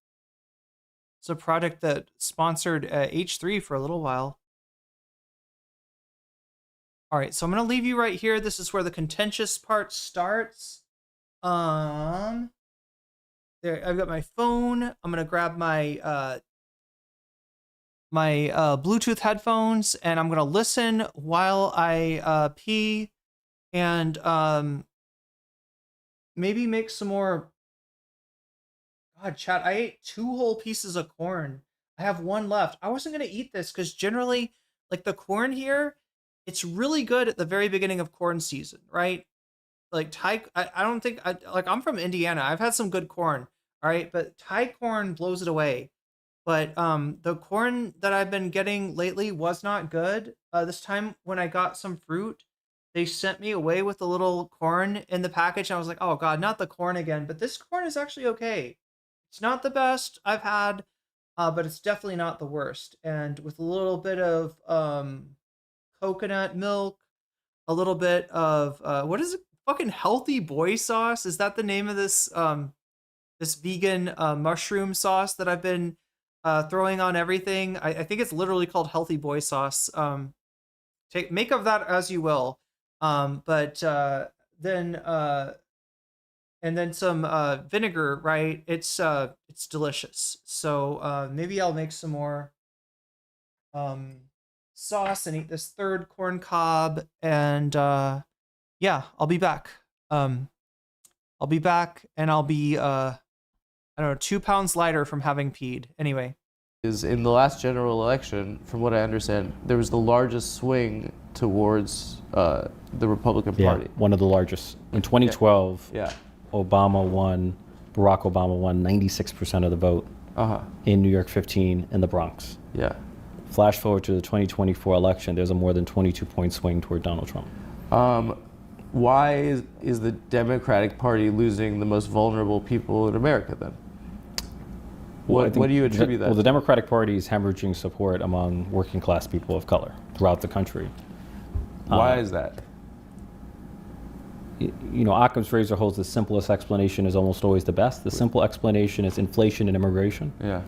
Speaker 1: It's a product that sponsored H3 for a little while. All right, so I'm gonna leave you right here. This is where the contentious part starts. There, I've got my phone. I'm gonna grab my Bluetooth headphones, and I'm gonna listen while I pee, and maybe make some more. God, chat, I ate 2 whole pieces of corn. I have 1 left. I wasn't going to eat this because generally, the corn here, it's really good at the very beginning of corn season, right? I don't think, I'm from Indiana. I've had some good corn, all right? But Thai corn blows it away. But the corn that I've been getting lately was not good. This time when I got some fruit, they sent me away with the little corn in the package. And I was like, oh God, not the corn again. But this corn is actually okay. It's not the best I've had, but it's definitely not the worst. And with a little bit of coconut milk, a little bit of what is it? Fucking healthy boy sauce? Is that the name of this this vegan mushroom sauce that I've been throwing on everything? I think it's literally called healthy boy sauce. Make of that as you will. And then some vinegar, right? It's delicious. So maybe I'll make some more sauce and eat this 3rd corn cob. And yeah, I'll be back. I'll be back, and I'll be 2 pounds lighter from having peed. Anyway.
Speaker 6: Is in the last general election, from what I understand, there was the largest swing towards the Republican Party.
Speaker 9: One of the largest. In 2012.
Speaker 6: Yeah.
Speaker 9: Barack Obama won 96% of the vote in New York 15 in the Bronx.
Speaker 6: Yeah.
Speaker 9: Flash forward to the 2024 election, there's a more than 22-point swing toward Donald Trump.
Speaker 6: Why is the Democratic Party losing the most vulnerable people in America then? What do you attribute that?
Speaker 9: Well, the Democratic Party is hemorrhaging support among working class people of color throughout the country.
Speaker 6: Why is that?
Speaker 9: Occam's razor holds the simplest explanation is almost always the best. The simple explanation is inflation and immigration.
Speaker 6: Yeah.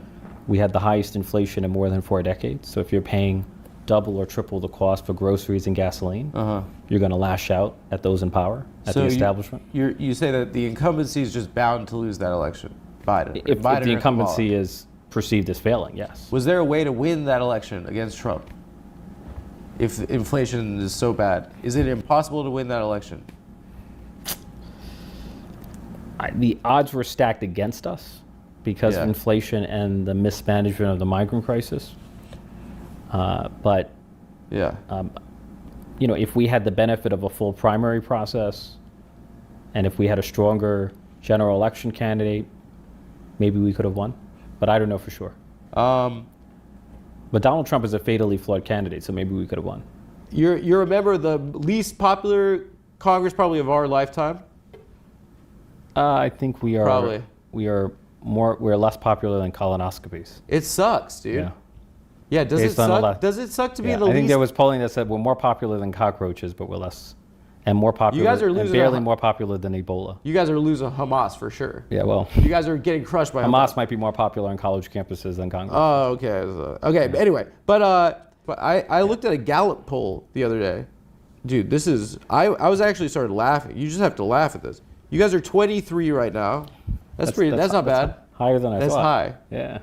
Speaker 9: We had the highest inflation in more than 4 decades. So if you're paying double or triple the cost for groceries and gasoline, you're going to lash out at those in power, at the establishment.
Speaker 6: You say that the incumbency is just bound to lose that election, Biden.
Speaker 9: If the incumbency is perceived as failing, yes.
Speaker 6: Was there a way to win that election against Trump? If inflation is so bad, is it impossible to win that election?
Speaker 9: The odds were stacked against us because of inflation and the mismanagement of the migrant crisis. But if we had the benefit of a full primary process, and if we had a stronger general election candidate, maybe we could have won. But I don't know for sure. But Donald Trump is a fatally flawed candidate, so maybe we could have won.
Speaker 6: You're a member of the least popular Congress probably of our lifetime.
Speaker 9: I think we are.
Speaker 6: Probably.
Speaker 9: We're less popular than colonoscopies.
Speaker 6: It sucks, dude. Yeah. Does it suck? Does it suck to be the least?
Speaker 9: I think there was polling that said we're more popular than cockroaches, but we're less, and more popular.
Speaker 6: You guys are
Speaker 9: and
Speaker 6: losing.
Speaker 9: barely more popular than Ebola.
Speaker 6: You guys are losing Hamas for sure.
Speaker 9: Yeah, well.
Speaker 6: You guys are getting crushed by
Speaker 9: Hamas. Might be more popular on college campuses than Congress.
Speaker 6: Oh, okay. Okay. But anyway, but I looked at a Gallup poll the other day. Dude, this is I was actually started laughing. You just have to laugh at this. You guys are 23 right now. That's not bad.
Speaker 9: Higher than I thought.
Speaker 6: That's high.
Speaker 9: Yeah.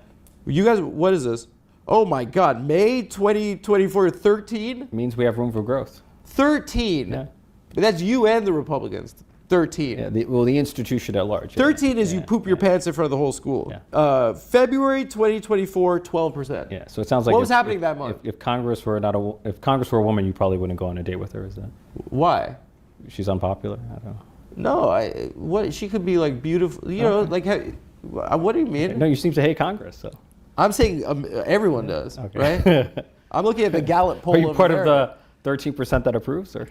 Speaker 6: You guys, what is this? Oh my God, May 2024, 13?
Speaker 9: Means we have room for growth.
Speaker 6: 13. Yeah. That's you and the Republicans. 13.
Speaker 9: Yeah, the institution at large.
Speaker 6: 13 is you poop your pants in front of the whole school. Yeah. February 2024, 12%.
Speaker 9: Yeah. So it sounds like
Speaker 6: what was happening that month?
Speaker 9: If Congress were if Congress were a woman, you probably wouldn't go on a date with her. Is that?
Speaker 6: Why?
Speaker 9: She's unpopular. I don't know.
Speaker 6: No, what she could be like beautiful. You know, like what do you mean?
Speaker 9: No, you seem to hate Congress. So
Speaker 6: I'm saying everyone does, right? I'm looking at the Gallup poll.
Speaker 9: Are you part of the 13% that approves, or?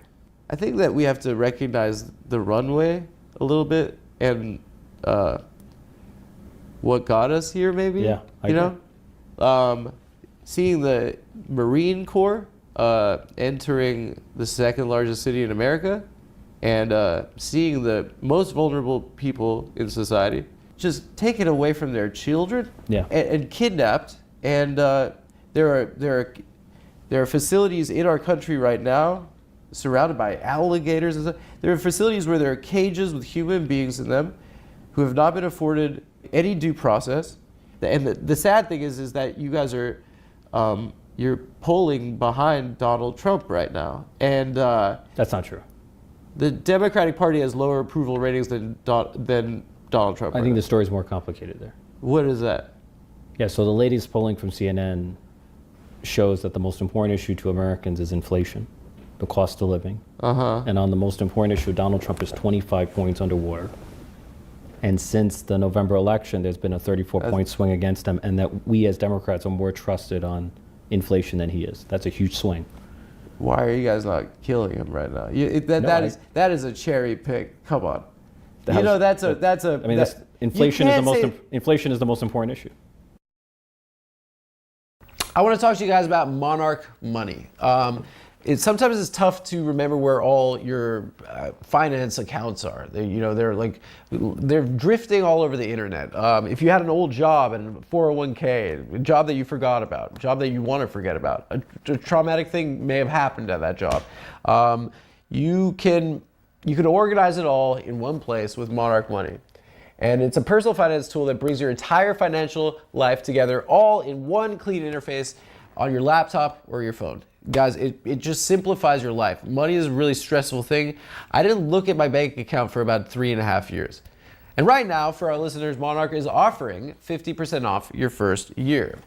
Speaker 6: I think that we have to recognize the runway a little bit and what got us here, maybe.
Speaker 9: Yeah, I
Speaker 6: agree. Seeing the Marine Corps entering the second largest city in America, and seeing the most vulnerable people in society just taken away from their children and kidnapped. And there are facilities in our country right now surrounded by alligators and stuff. There are facilities where there are cages with human beings in them who have not been afforded any due process. And the sad thing is that you guys are you're polling behind Donald Trump right now. And
Speaker 9: that's not true.
Speaker 6: The Democratic Party has lower approval ratings than Donald Trump.
Speaker 9: I think the story's more complicated there.
Speaker 6: What is that?
Speaker 9: Yeah, so the latest polling from CNN shows that the most important issue to Americans is inflation, the cost of living. And on the most important issue, Donald Trump is 25 points underwater. And since the November election, there's been a 34-point swing against him, and that we as Democrats are more trusted on inflation than he is. That's a huge swing.
Speaker 6: Why are you guys not killing him right now? That is a cherry pick. Come on.
Speaker 9: Inflation is the most important issue.
Speaker 6: I want to talk to you guys about Monarch Money. Sometimes it's tough to remember where all your finance accounts are. They're drifting all over the internet. If you had an old job and a 401k, a job that you forgot about, a job that you want to forget about, a traumatic thing may have happened at that job. You can organize it all in one place with Monarch Money. And it's a personal finance tool that brings your entire financial life together all in one clean interface on your laptop or your phone. Guys, it just simplifies your life. Money is a really stressful thing. I didn't look at my bank account for about 3.5 years. And right now, for our listeners, Monarch is offering 50% off your first year.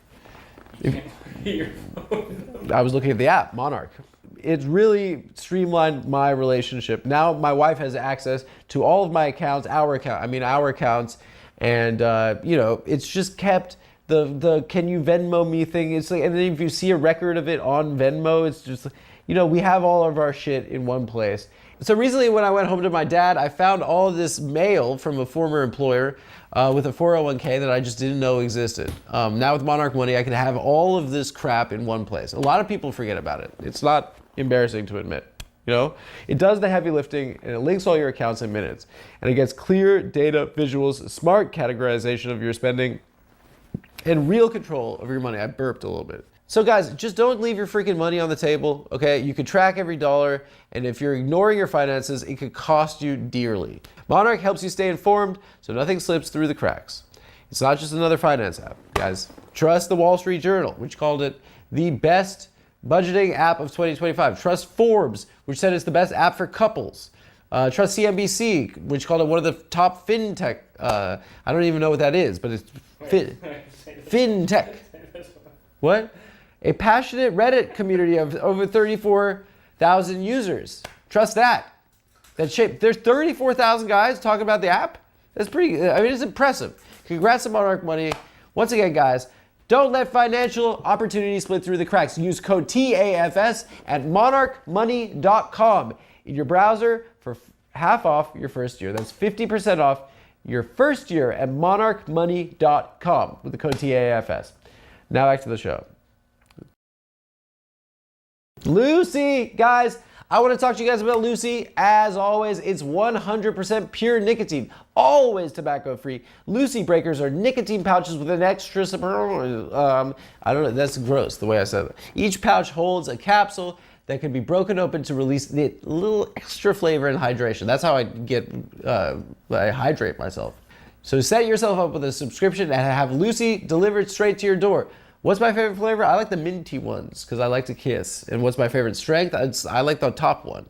Speaker 6: I was looking at the app, Monarch. It's really streamlined my relationship. Now my wife has access to all of my accounts, our accounts, and it's just kept the can you Venmo me thing. It's like, and then if you see a record of it on Venmo, it's just, we have all of our shit in one place. So recently when I went home to my dad, I found all of this mail from a former employer with a 401k that I just didn't know existed. Now with Monarch Money, I can have all of this crap in one place. A lot of people forget about it. It's not embarrassing to admit. It does the heavy lifting, and it links all your accounts in minutes. And it gets clear data, visuals, smart categorization of your spending, and real control of your money. I burped a little bit. So guys, just don't leave your freaking money on the table, okay? You can track every dollar, and if you're ignoring your finances, it could cost you dearly. Monarch helps you stay informed so nothing slips through the cracks. It's not just another finance app, guys. Trust the Wall Street Journal, which called it the best budgeting app of 2025. Trust Forbes, which said it's the best app for couples. Trust CNBC, which called it one of the top fintech. I don't even know what that is, but it's fintech. What? A passionate Reddit community of over 34,000 users. Trust that. There's 34,000 guys talking about the app. That's pretty. I mean, it's impressive. Congrats to Monarch Money. Once again, guys, don't let financial opportunities slip through the cracks. Use code TAFS at monarchmoney.com in your browser for half off your first year. That's 50% off your first year at monarchmoney.com with the code TAFS. Now back to the show. Lucy, guys, I want to talk to you guys about Lucy. As always, it's 100% pure nicotine, always tobacco free. Lucy breakers are nicotine pouches with an extra, I don't know, that's gross the way I said it. Each pouch holds a capsule that can be broken open to release the little extra flavor and hydration. That's how I hydrate myself. So set yourself up with a subscription and have Lucy delivered straight to your door. What's my favorite flavor? I like the minty ones because I like to kiss. And what's my favorite strength? I like the top one.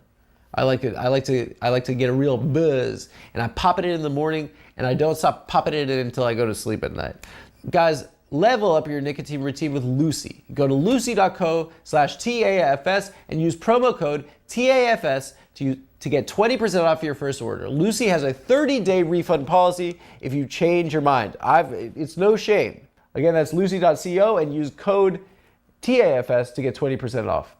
Speaker 6: I like to get a real buzz, and I pop it in the morning, and I don't stop popping it in until I go to sleep at night. Guys, level up your nicotine routine with Lucy. Go to lucy.co/TAFS and use promo code TAFS to get 20% off your first order. Lucy has a 30-day refund policy if you change your mind. It's no shame. Again, that's lucy.co and use code TAFS to get 20% off.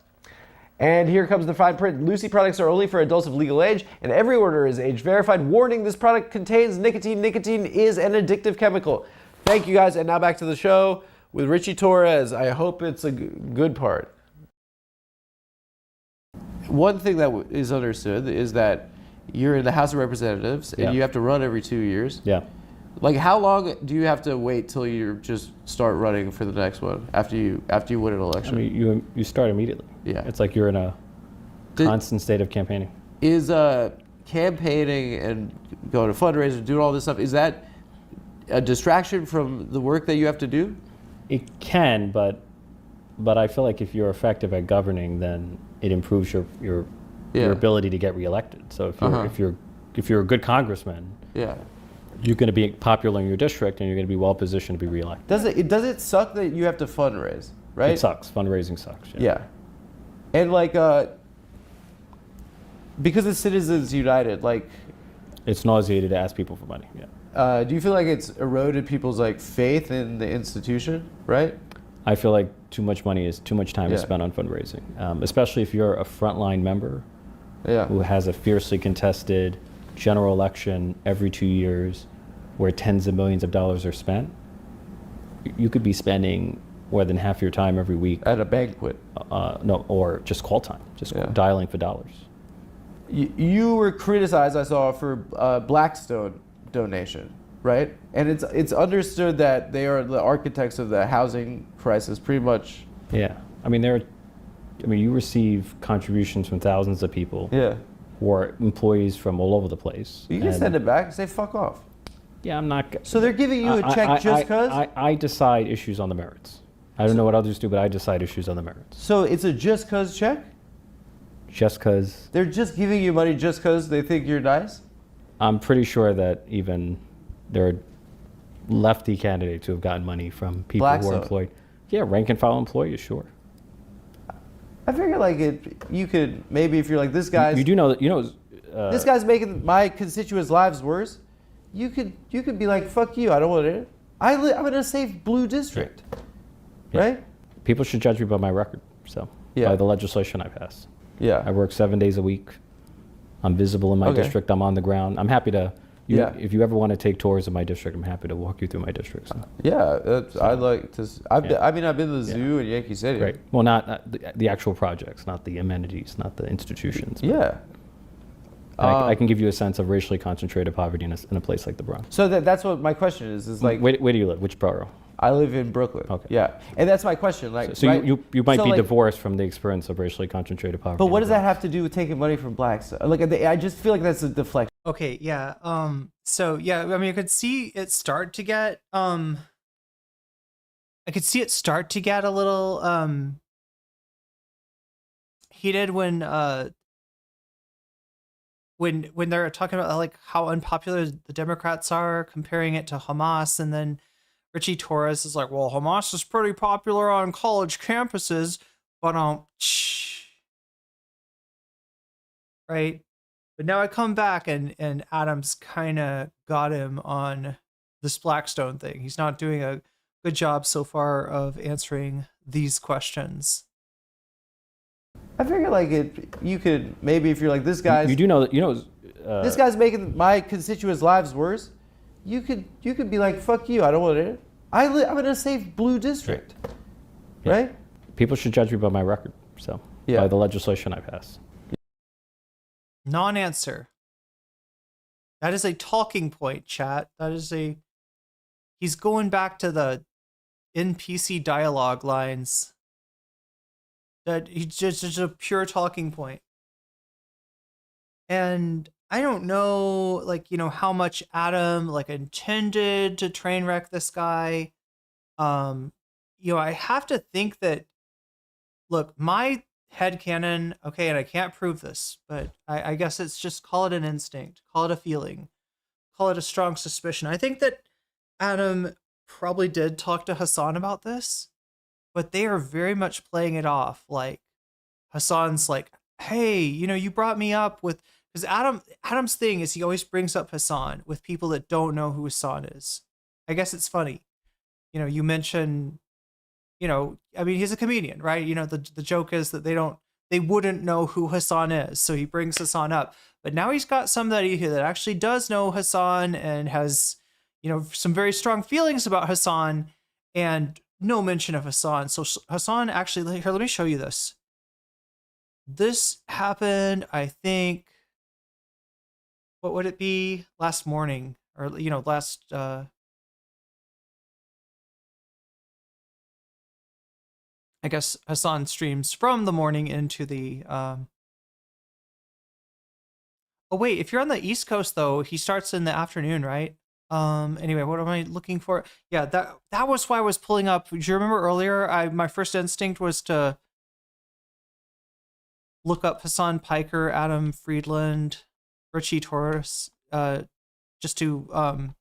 Speaker 6: And here comes the fine print. Lucy products are only for adults of legal age, and every order is age verified. Warning, this product contains nicotine. Nicotine is an addictive chemical. Thank you, guys. And now back to the show with Richie Torres. I hope it's a good part. One thing that is understood is that you're in the House of Representatives, and you have to run every 2 years.
Speaker 9: Yeah.
Speaker 6: Like, how long do you have to wait till you just start running for the next one after you win an election?
Speaker 9: I mean, you start immediately.
Speaker 6: Yeah.
Speaker 9: It's like you're in a constant state of campaigning.
Speaker 6: Is campaigning and going to fundraisers, doing all this stuff, is that a distraction from the work that you have to do?
Speaker 9: It can, but I feel like if you're effective at governing, then it improves your ability to get reelected. So if you're a good congressman, you're going to be popular in your district, and you're going to be well positioned to be reelected.
Speaker 6: Does it suck that you have to fundraise, right?
Speaker 9: It sucks. Fundraising sucks.
Speaker 6: Yeah. And because of Citizens United,
Speaker 9: it's nauseating to ask people for money. Yeah.
Speaker 6: Do you feel like it's eroded people's faith in the institution, right?
Speaker 9: I feel like too much money is too much time to spend on fundraising, especially if you're a frontline member who has a fiercely contested general election every 2 years where tens of millions of dollars are spent. You could be spending more than half your time every week
Speaker 6: at a banquet.
Speaker 9: No, or just call time, dialing for dollars.
Speaker 6: You were criticized, I saw, for Blackstone donation, right? And it's understood that they are the architects of the housing crisis, pretty much.
Speaker 9: Yeah, I mean you receive contributions from thousands of people.
Speaker 6: Yeah.
Speaker 9: Who are employees from all over the place.
Speaker 6: You can send it back and say fuck off.
Speaker 9: Yeah, I'm not.
Speaker 6: So they're giving you a check just because?
Speaker 9: I decide issues on the merits. I don't know what others do, but I decide issues on the merits.
Speaker 6: So it's a just cause check?
Speaker 9: Just cause?
Speaker 6: They're just giving you money just cause they think you're nice?
Speaker 9: I'm pretty sure that even there are lefty candidates who have gotten money from people who are employed. Yeah, rank and file employees, sure.
Speaker 6: I figure you could maybe if you're like this guy's.
Speaker 9: You do know that
Speaker 6: this guy's making my constituents' lives worse. You could be like, fuck you, I don't want it. I'm in a safe blue district, right?
Speaker 9: People should judge me by my record, by the legislation I pass.
Speaker 6: Yeah.
Speaker 9: I work 7 days a week. I'm visible in my district. I'm on the ground. I'm happy to. If you ever want to take tours of my district, I'm happy to walk you through my district. So.
Speaker 6: Yeah, I'd like to. I've been to the zoo in Yankee Stadium.
Speaker 9: Great. Well, not the actual projects, not the amenities, not the institutions.
Speaker 6: Yeah.
Speaker 9: I can give you a sense of racially concentrated poverty in a place like the Bronx.
Speaker 6: So that's what my question is like.
Speaker 9: Where do you live? Which borough?
Speaker 6: I live in Brooklyn.
Speaker 9: Okay.
Speaker 6: Yeah, and that's my question.
Speaker 9: So right? you might be divorced from the experience of racially concentrated poverty.
Speaker 6: But what does that have to do with taking money from blacks? I just feel like that's a deflection.
Speaker 1: Okay, yeah. So yeah, I mean, I could see it start to get a little heated when they're talking about like how unpopular the Democrats are, comparing it to Hamas, and then Richie Torres is like, "Well, Hamas is pretty popular on college campuses, but right." But now I come back and Adams kind of got him on this Blackstone thing. He's not doing a good job so far of answering these questions.
Speaker 6: I figure like you could maybe if you're like this guy's
Speaker 9: You do know that
Speaker 6: this guy's making my constituents' lives worse. You could be like, fuck you, I don't want it. I'm in a safe blue district, right?
Speaker 9: people should judge me by my record. So by the legislation I pass.
Speaker 1: Non-answer. That is a talking point, chat. He's going back to the NPC dialogue lines. That he's just a pure talking point. And I don't know, like, how much Adam intended to train wreck this guy. I have to think that, look, my headcanon, okay, and I can't prove this, but I guess it's just call it an instinct, call it a feeling, call it a strong suspicion. I think that Adam probably did talk to Hassan about this, but they are very much playing it off. Like Hassan's like, hey, you brought me up with, because Adam's thing is he always brings up Hassan with people that don't know who Hassan is. I guess it's funny. You mention, I mean, he's a comedian, right? The joke is that they wouldn't know who Hassan is. So he brings Hassan up, but now he's got somebody here that actually does know Hassan and has, some very strong feelings about Hassan, and no mention of Hassan. So Hassan actually, here, let me show you this. This happened, I think, what would it be? Last morning, or, last, I guess Hassan streams from the morning into the, oh wait, if you're on the East Coast though, he starts in the afternoon, right? Anyway, what am I looking for? Yeah, that was why I was pulling up. Do you remember earlier? My first instinct was to look up Hassan Piker, Adam Friedland, Richie Torres, just to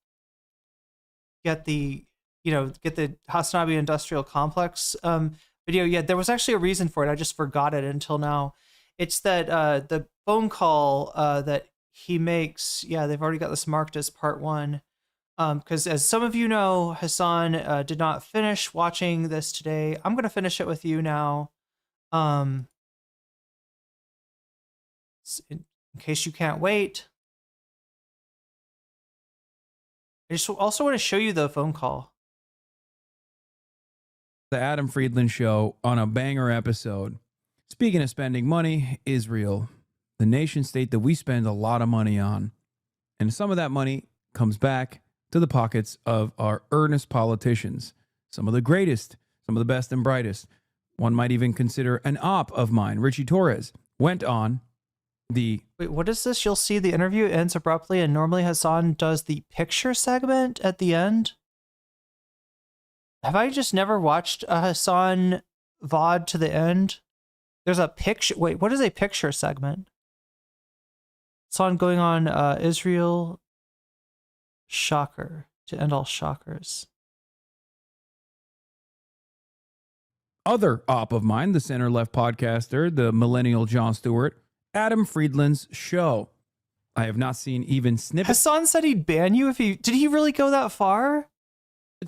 Speaker 1: get the Hasnabi Industrial Complex video. Yeah, there was actually a reason for it. I just forgot it until now. It's that the phone call that he makes. Yeah, they've already got this marked as part 1. Because as some of you know, Hassan did not finish watching this today. I'm going to finish it with you now. In case you can't wait. I just also want to show you the phone call.
Speaker 10: The Adam Friedland Show on a banger episode. Speaking of spending money, Israel, the nation state that we spend a lot of money on. And some of that money comes back to the pockets of our earnest politicians. Some of the greatest, some of the best and brightest. One might even consider an op of mine, Richie Torres, went on the...
Speaker 1: Wait, what is this? You'll see the interview ends abruptly, and normally Hassan does the picture segment at the end. Have I just never watched a Hassan VOD to the end? There's a picture. Wait, what is a picture segment? Hassan going on Israel shocker to end all shockers.
Speaker 10: Other op of mine, the center-left podcaster, the millennial Jon Stewart, Adam Friedland's show. I have not seen even snippets.
Speaker 1: Hassan said he'd ban you if he... Did he really go that far?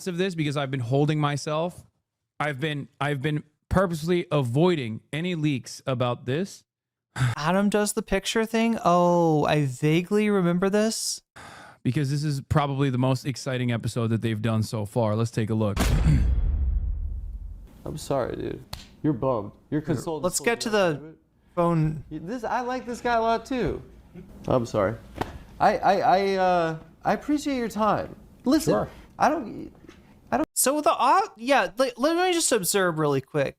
Speaker 10: Of this because I've been holding myself. I've been purposely avoiding any leaks about this.
Speaker 1: Adam does the picture thing? Oh, I vaguely remember this.
Speaker 10: Because this is probably the most exciting episode that they've done so far. Let's take a look.
Speaker 6: I'm sorry, dude. You're bummed. You're consoled.
Speaker 1: Let's get to the phone.
Speaker 6: I like this guy a lot too. I'm sorry. I appreciate your time. Listen,
Speaker 9: Sure.
Speaker 6: I don't.
Speaker 1: So let me just observe really quick.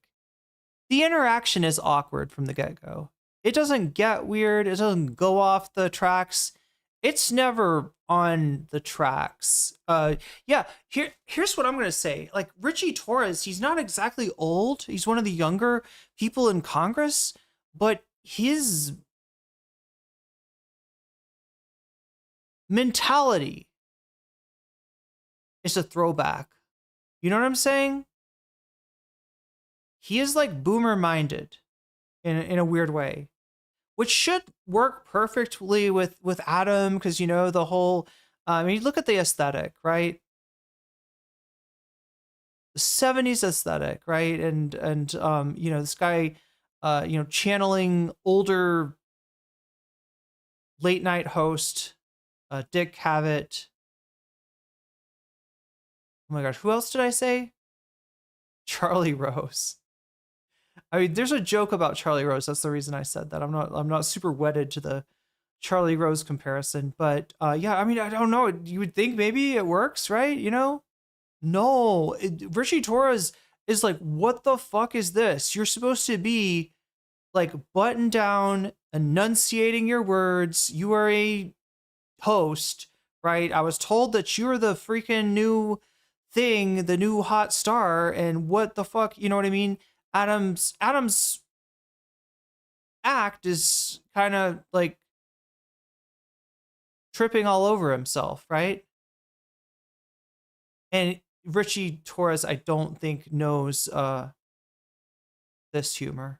Speaker 1: The interaction is awkward from the get-go. It doesn't get weird. It doesn't go off the tracks. it's never on the tracks. Here's what I'm gonna say. Like Richie Torres, he's not exactly old. He's one of the younger people in Congress, but his mentality is a throwback. You know what I'm saying? He is like boomer minded in a weird way, which should work perfectly with Adam, because you know the whole I mean, look at the aesthetic, right? The 70s aesthetic, right? And you know, this guy you know, channeling older late night host Dick Cavett. Oh my gosh, who else did I say? Charlie Rose. I mean, there's a joke about Charlie Rose. That's the reason I said that. I'm not super wedded to the Charlie Rose comparison, but yeah, I mean, I don't know. You would think maybe it works, right? You know? No, Richie Torres is like, what the fuck is this? You're supposed to be like buttoned down, enunciating your words. You are a host, right? I was told that you're the freaking new thing, the new hot star, and what the fuck, you know what I mean? Adam's act is kind of like tripping all over himself, right? And Richie Torres, I don't think knows this humor.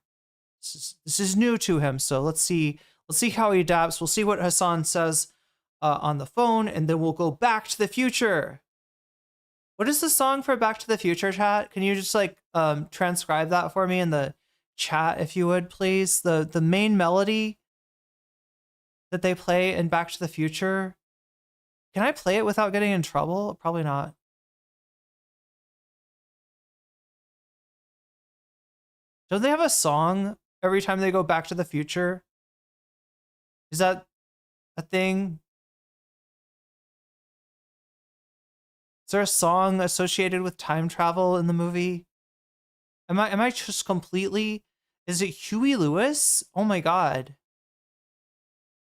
Speaker 1: This is new to him, so let's see how he adapts. We'll see what Hassan says on the phone, and then we'll go Back to the Future. What is the song for Back to the Future, chat? Can you just like transcribe that for me in the chat, if you would, please? The main melody that they play in Back to the Future. Can I play it without getting in trouble? Probably not. Don't they have a song every time they go Back to the Future? Is that a thing? Is there a song associated with time travel in the movie? Am I just completely... Is it Huey Lewis? Oh my god.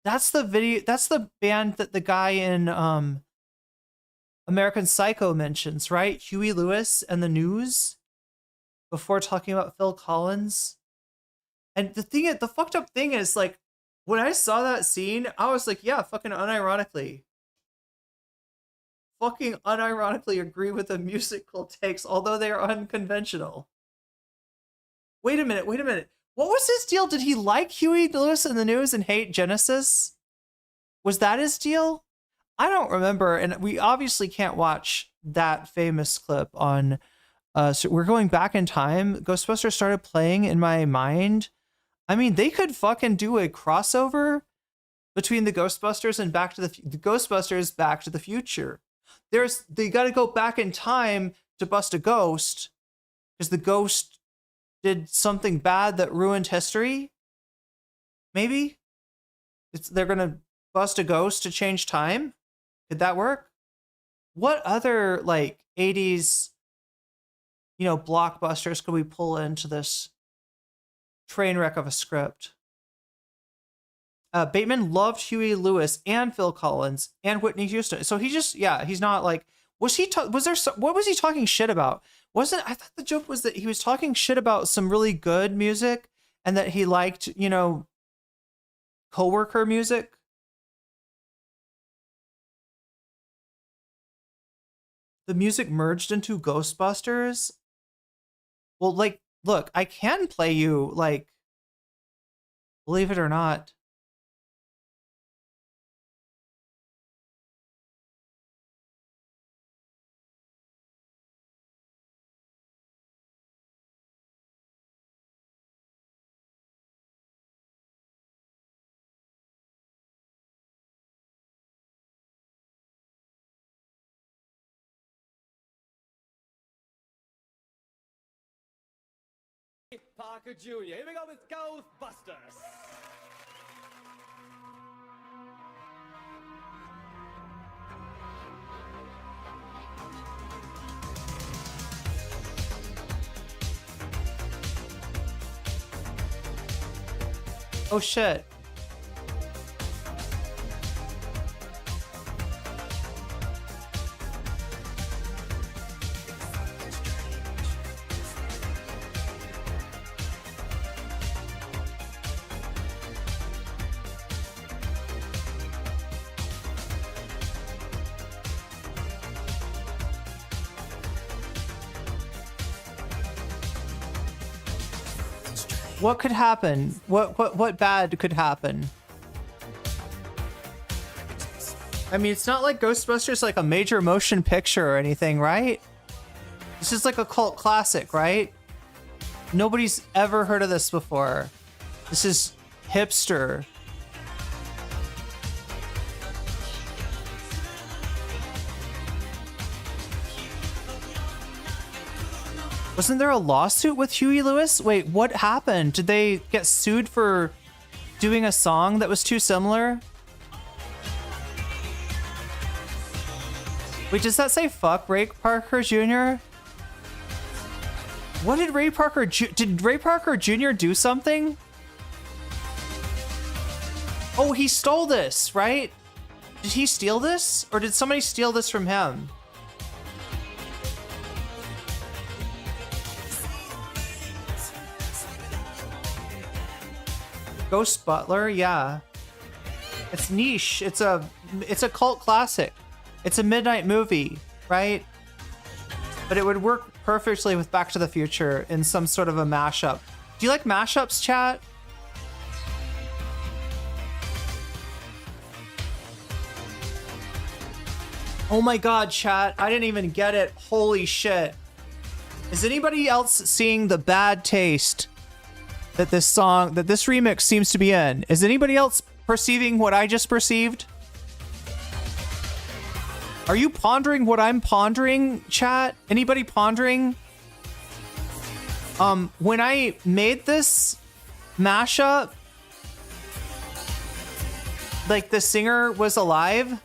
Speaker 1: That's the video, that's the band that the guy in American Psycho mentions, right? Huey Lewis and the News, before talking about Phil Collins. And the fucked up thing is, like, when I saw that scene, I was like, yeah, fucking unironically agree with the musical takes, although they are unconventional. Wait a minute. What was his deal? Did he like Huey Lewis and the News and hate Genesis? Was that his deal? I don't remember, and we obviously can't watch that famous clip on... so we're going back in time. Ghostbusters started playing in my mind. I mean, they could fucking do a crossover between the Ghostbusters and the Ghostbusters Back to the Future. They got to go back in time to bust a ghost, because the ghost did something bad that ruined history. Maybe they're gonna bust a ghost to change time. Could that work? What other like 80s, you know, blockbusters could we pull into this train wreck of a script? Bateman loved Huey Lewis and Phil Collins and Whitney Houston. So he just, yeah, he's not like, what was he talking shit about? I thought the joke was that he was talking shit about some really good music and that he liked, you know, coworker music. The music merged into Ghostbusters. Well, like, look, I can play you, like, believe it or not.
Speaker 12: Parker Jr. Here we go with Ghostbusters.
Speaker 1: Oh shit. What could happen? What bad could happen? I mean, it's not like Ghostbusters like a major motion picture or anything, right? This is like a cult classic, right? Nobody's ever heard of this before. This is hipster. Wasn't there a lawsuit with Huey Lewis? Wait, what happened? Did they get sued for doing a song that was too similar? Wait, does that say fuck Ray Parker Jr.? What did Ray Parker did Ray Parker Jr. do something? Oh, he stole this, right? Did he steal this? Or did somebody steal this from him? Ghost Butler, yeah. It's niche. It's a cult classic. It's a midnight movie, right? But it would work perfectly with Back to the Future in some sort of a mashup. Do you like mashups, chat? Oh my god, chat. I didn't even get it. Holy shit. Is anybody else seeing the bad taste that this remix seems to be in? Is anybody else perceiving what I just perceived? Are you pondering what I'm pondering, chat? Anybody pondering? When I made this mashup, like the singer was alive,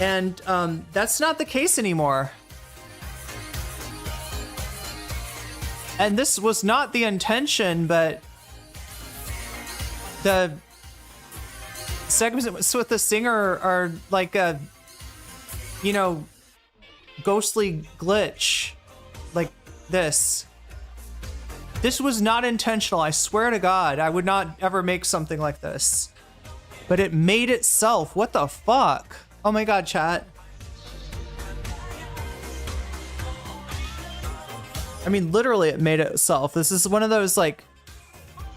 Speaker 1: and that's not the case anymore. And this was not the intention, but the segments with the singer are like a, you know, ghostly glitch like this. This was not intentional. I swear to God, I would not ever make something like this. But it made itself. What the fuck? Oh my God, chat. I mean, literally, it made itself. This is one of those, like,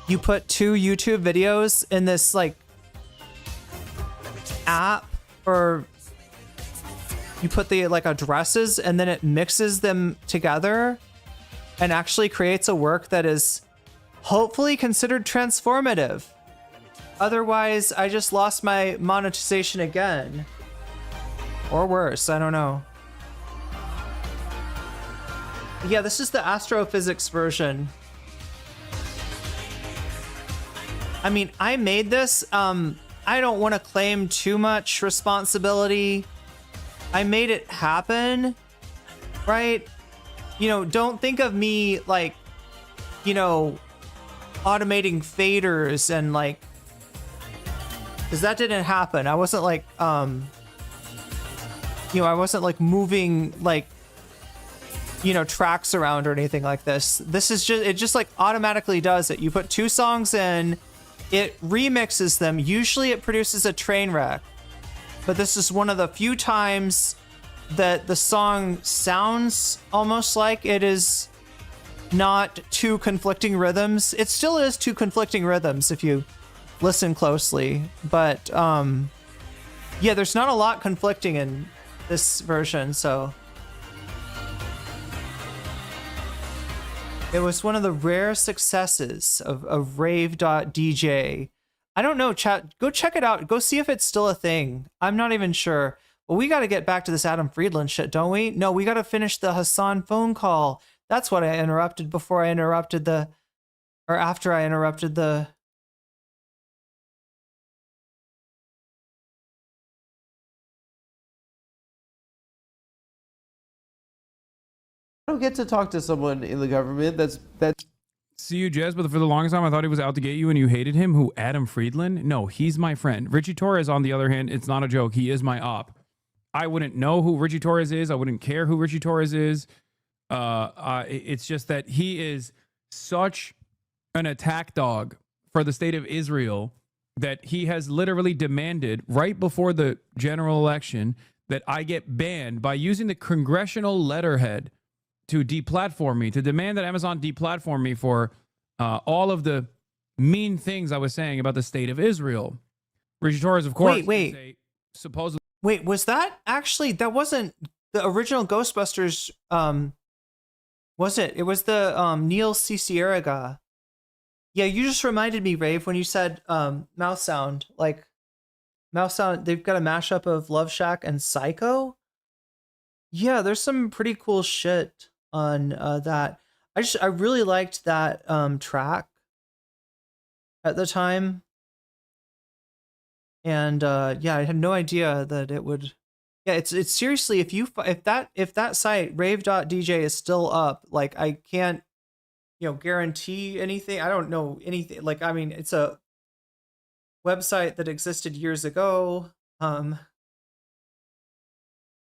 Speaker 1: you put two YouTube videos in this, like, app, or you put the, like, addresses, and then it mixes them together and actually creates a work that is hopefully considered transformative. Otherwise, I just lost my monetization again. Or worse, I don't know. Yeah, this is the astrophysics version. I mean, I made this. I don't want to claim too much responsibility. I made it happen, right? You know, don't think of me like, you know, automating faders and like, because that didn't happen. I wasn't like, you know, I wasn't like moving like, you know, tracks around or anything like this. This is just, it just like automatically does it. You put two songs in, it remixes them. Usually it produces a train wreck, but this is one of the few times that the song sounds almost like it is not two conflicting rhythms. It still is two conflicting rhythms if you listen closely, but yeah, there's not a lot conflicting in this version, so it was one of the rare successes of rave.dj. I don't know, chat. Go check it out. Go see if it's still a thing. I'm not even sure. Well, we got to get back to this Adam Friedland shit, don't we? No, we got to finish the Hassan phone call. That's what I interrupted before I interrupted the... Or after I interrupted the...
Speaker 6: I don't get to talk to someone in the government that's
Speaker 10: See you, Jez, but for the longest time, I thought he was out to get you and you hated him. Who, Adam Friedland? No, he's my friend. Richie Torres, on the other hand, it's not a joke. He is my op. I wouldn't know who Richie Torres is. I wouldn't care who Richie Torres is. It's just that he is such an attack dog for the state of Israel that he has literally demanded right before the general election that I get banned by using the congressional letterhead to deplatform me, to demand that Amazon deplatform me for all of the mean things I was saying about the state of Israel. Richie Torres, of course,
Speaker 1: Wait.
Speaker 10: supposedly.
Speaker 1: Wait, was that actually, that wasn't the original Ghostbusters, was it? It was the Neil Cicierega. Yeah, you just reminded me, Rave, when you said Mouse Sound. Like, Mouse Sound, they've got a mashup of Love Shack and Psycho. Yeah, there's some pretty cool shit on that. I really liked that track at the time. And yeah, I had no idea that it would. Yeah, it's seriously, if that site rave.dj is still up, like, I can't, guarantee anything. I don't know anything. Like, I mean, it's a website that existed years ago.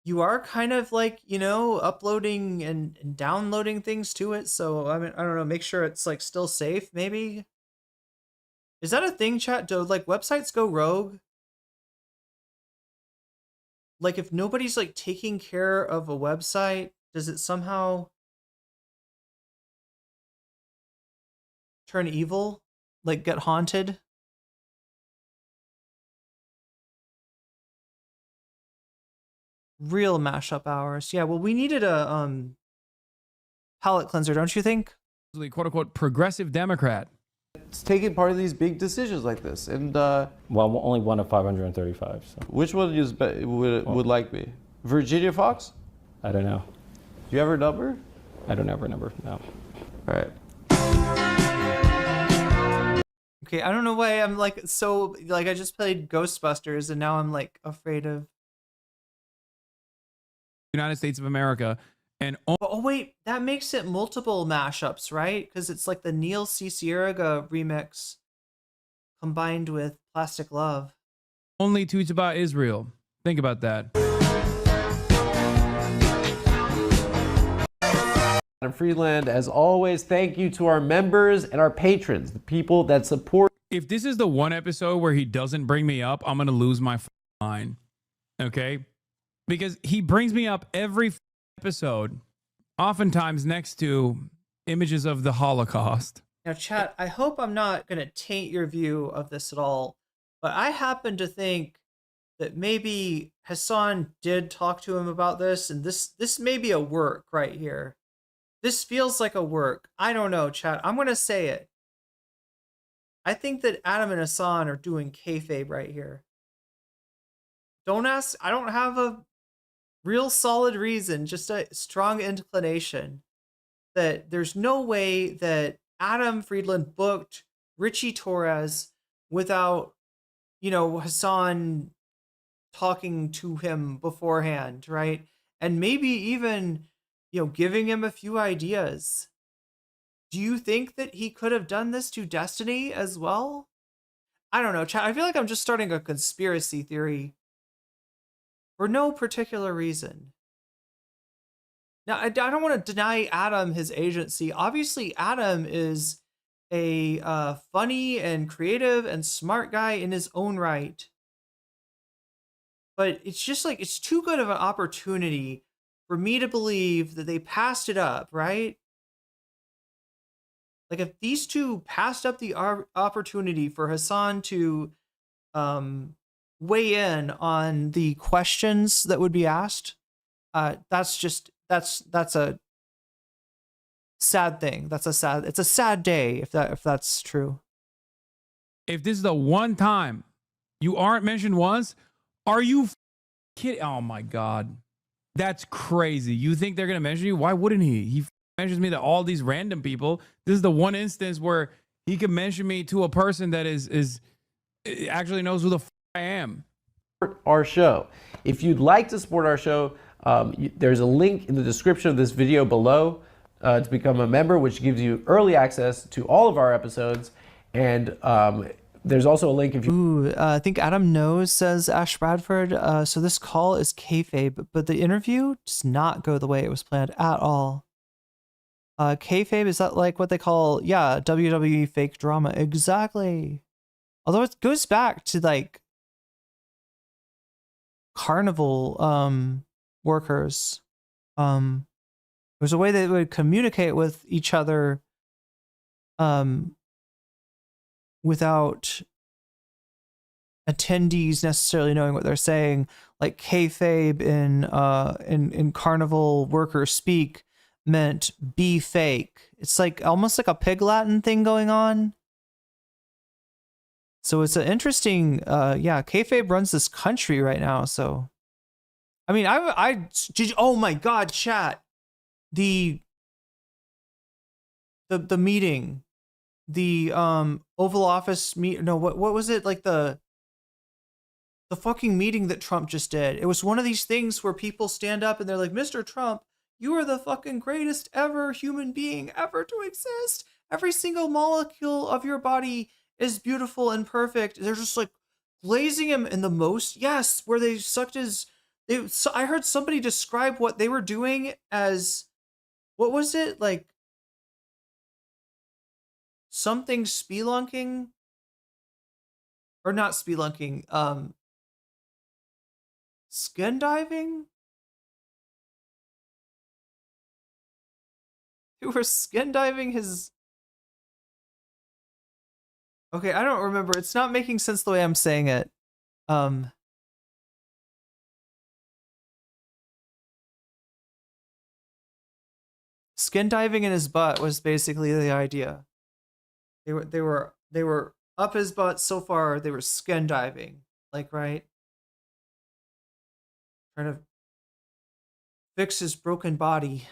Speaker 1: You are kind of like, uploading and downloading things to it. So I mean, I don't know, make sure it's like still safe, maybe. Is that a thing, chat? Do like websites go rogue? Like, if nobody's like taking care of a website, does it somehow turn evil? Like, get haunted? Real mashup hours. Yeah, well, we needed a palate cleanser, don't you think?
Speaker 10: Quote unquote progressive Democrat.
Speaker 6: It's taking part of these big decisions like this, and
Speaker 9: well, only one of 535. So.
Speaker 6: Which one would like me? Virginia Fox?
Speaker 9: I don't know.
Speaker 6: Do you have her number?
Speaker 9: I don't have her number. No.
Speaker 6: All right.
Speaker 1: Okay, I don't know why I'm like so like I just played Ghostbusters and now I'm like afraid of
Speaker 10: United States of America. And
Speaker 1: oh wait, that makes it multiple mashups, right? Because it's like the Neil Cicierega remix combined with Plastic Love.
Speaker 10: Only tweets about Israel. Think about that.
Speaker 6: Adam Freeland, as always, thank you to our members and our patrons, the people that support.
Speaker 10: If this is the one episode where he doesn't bring me up, I'm gonna lose my mind. Okay, because he brings me up every episode, oftentimes next to images of the Holocaust.
Speaker 1: Now, chat, I hope I'm not going to taint your view of this at all, but I happen to think that maybe Hassan did talk to him about this, and this may be a work right here. This feels like a work. I don't know, chat. I'm going to say it. I think that Adam and Hassan are doing kayfabe right here. Don't ask. I don't have a real solid reason, just a strong inclination that there's no way that Adam Friedland booked Richie Torres without, Hassan talking to him beforehand, right? And maybe even, giving him a few ideas. Do you think that he could have done this to Destiny as well? I don't know, chat. I feel like I'm just starting a conspiracy theory for no particular reason. Now, I don't want to deny Adam his agency. Obviously, Adam is a funny and creative and smart guy in his own right. But it's just like, it's too good of an opportunity for me to believe that they passed it up, right? Like, if these two passed up the opportunity for Hassan to weigh in on the questions that would be asked, that's a sad thing. It's a sad day if that's true.
Speaker 10: If this is the one time you aren't mentioned once, are you kidding? Oh my God. That's crazy. You think they're going to mention you? Why wouldn't he? He mentions me to all these random people. This is the one instance where he can mention me to a person that is actually knows who the I am.
Speaker 6: Our show. If you'd like to support our show, there's a link in the description of this video below to become a member, which gives you early access to all of our episodes. And there's also a link if you.
Speaker 1: I think Adam knows, says Ash Bradford. So this call is kayfabe, but the interview does not go the way it was planned at all. Kayfabe, is that like what they call, WWE fake drama? Exactly. Although it goes back to like carnival workers. There's a way they would communicate with each other without attendees necessarily knowing what they're saying, like kayfabe in carnival worker speak meant be fake. It's like almost like a pig Latin thing going on. So it's an interesting, kayfabe runs this country right now. So, I mean, oh my God, chat, the meeting, the Oval Office what was it, like the fucking meeting that Trump just did? It was one of these things where people stand up and they're like, Mr. Trump, you are the fucking greatest ever human being ever to exist. Every single molecule of your body is beautiful and perfect. They're just like glazing him in the most, yes, where they sucked his, I heard somebody describe what they were doing as, what was it? Like something spelunking? Or not spelunking, skin diving? They were skin diving his... Okay, I don't remember. It's not making sense the way I'm saying it. Skin diving in his butt was basically the idea. They were up his butt so far they were skin diving, like, right? Trying to fix his broken body.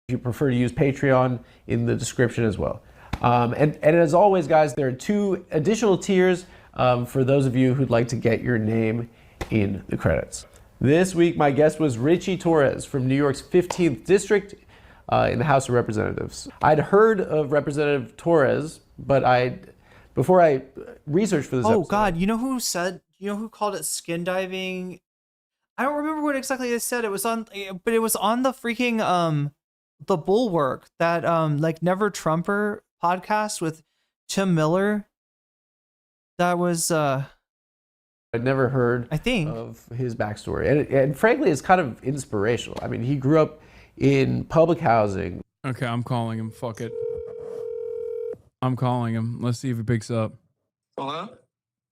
Speaker 6: If you prefer to use Patreon, in the description as well. And as always, guys, there are 2 additional tiers for those of you who'd like to get your name in the credits. This week, my guest was Richie Torres from New York's 15th District in the House of Representatives. I'd heard of Representative Torres, but before I researched for this episode...
Speaker 1: Oh, God, you know who called it skin diving? I don't remember what exactly they said. It was on the freaking, the Bulwark, that, like, Never Trumper podcast with Tim Miller. That was,
Speaker 6: I'd never heard of his backstory. And frankly, it's kind of inspirational. I mean, he grew up in public housing.
Speaker 10: Okay, I'm calling him. Fuck it. I'm calling him. Let's see if he picks up.
Speaker 14: Hello?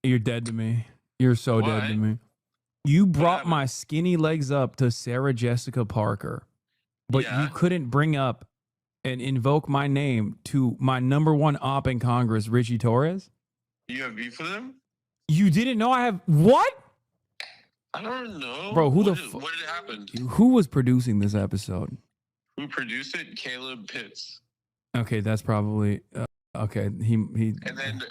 Speaker 10: You're dead to me. You're so dead to me. You brought my skinny legs up to Sarah Jessica Parker, but you couldn't bring up and invoke my name to my #1 op in Congress, Richie Torres?
Speaker 14: You have beef with him?
Speaker 10: You didn't know I have... What?
Speaker 14: I don't know.
Speaker 10: Bro,
Speaker 14: what did it happen?
Speaker 10: Who was producing this episode?
Speaker 14: Who produced it? Caleb Pitts.
Speaker 10: Okay, that's probably... okay, he...
Speaker 14: And then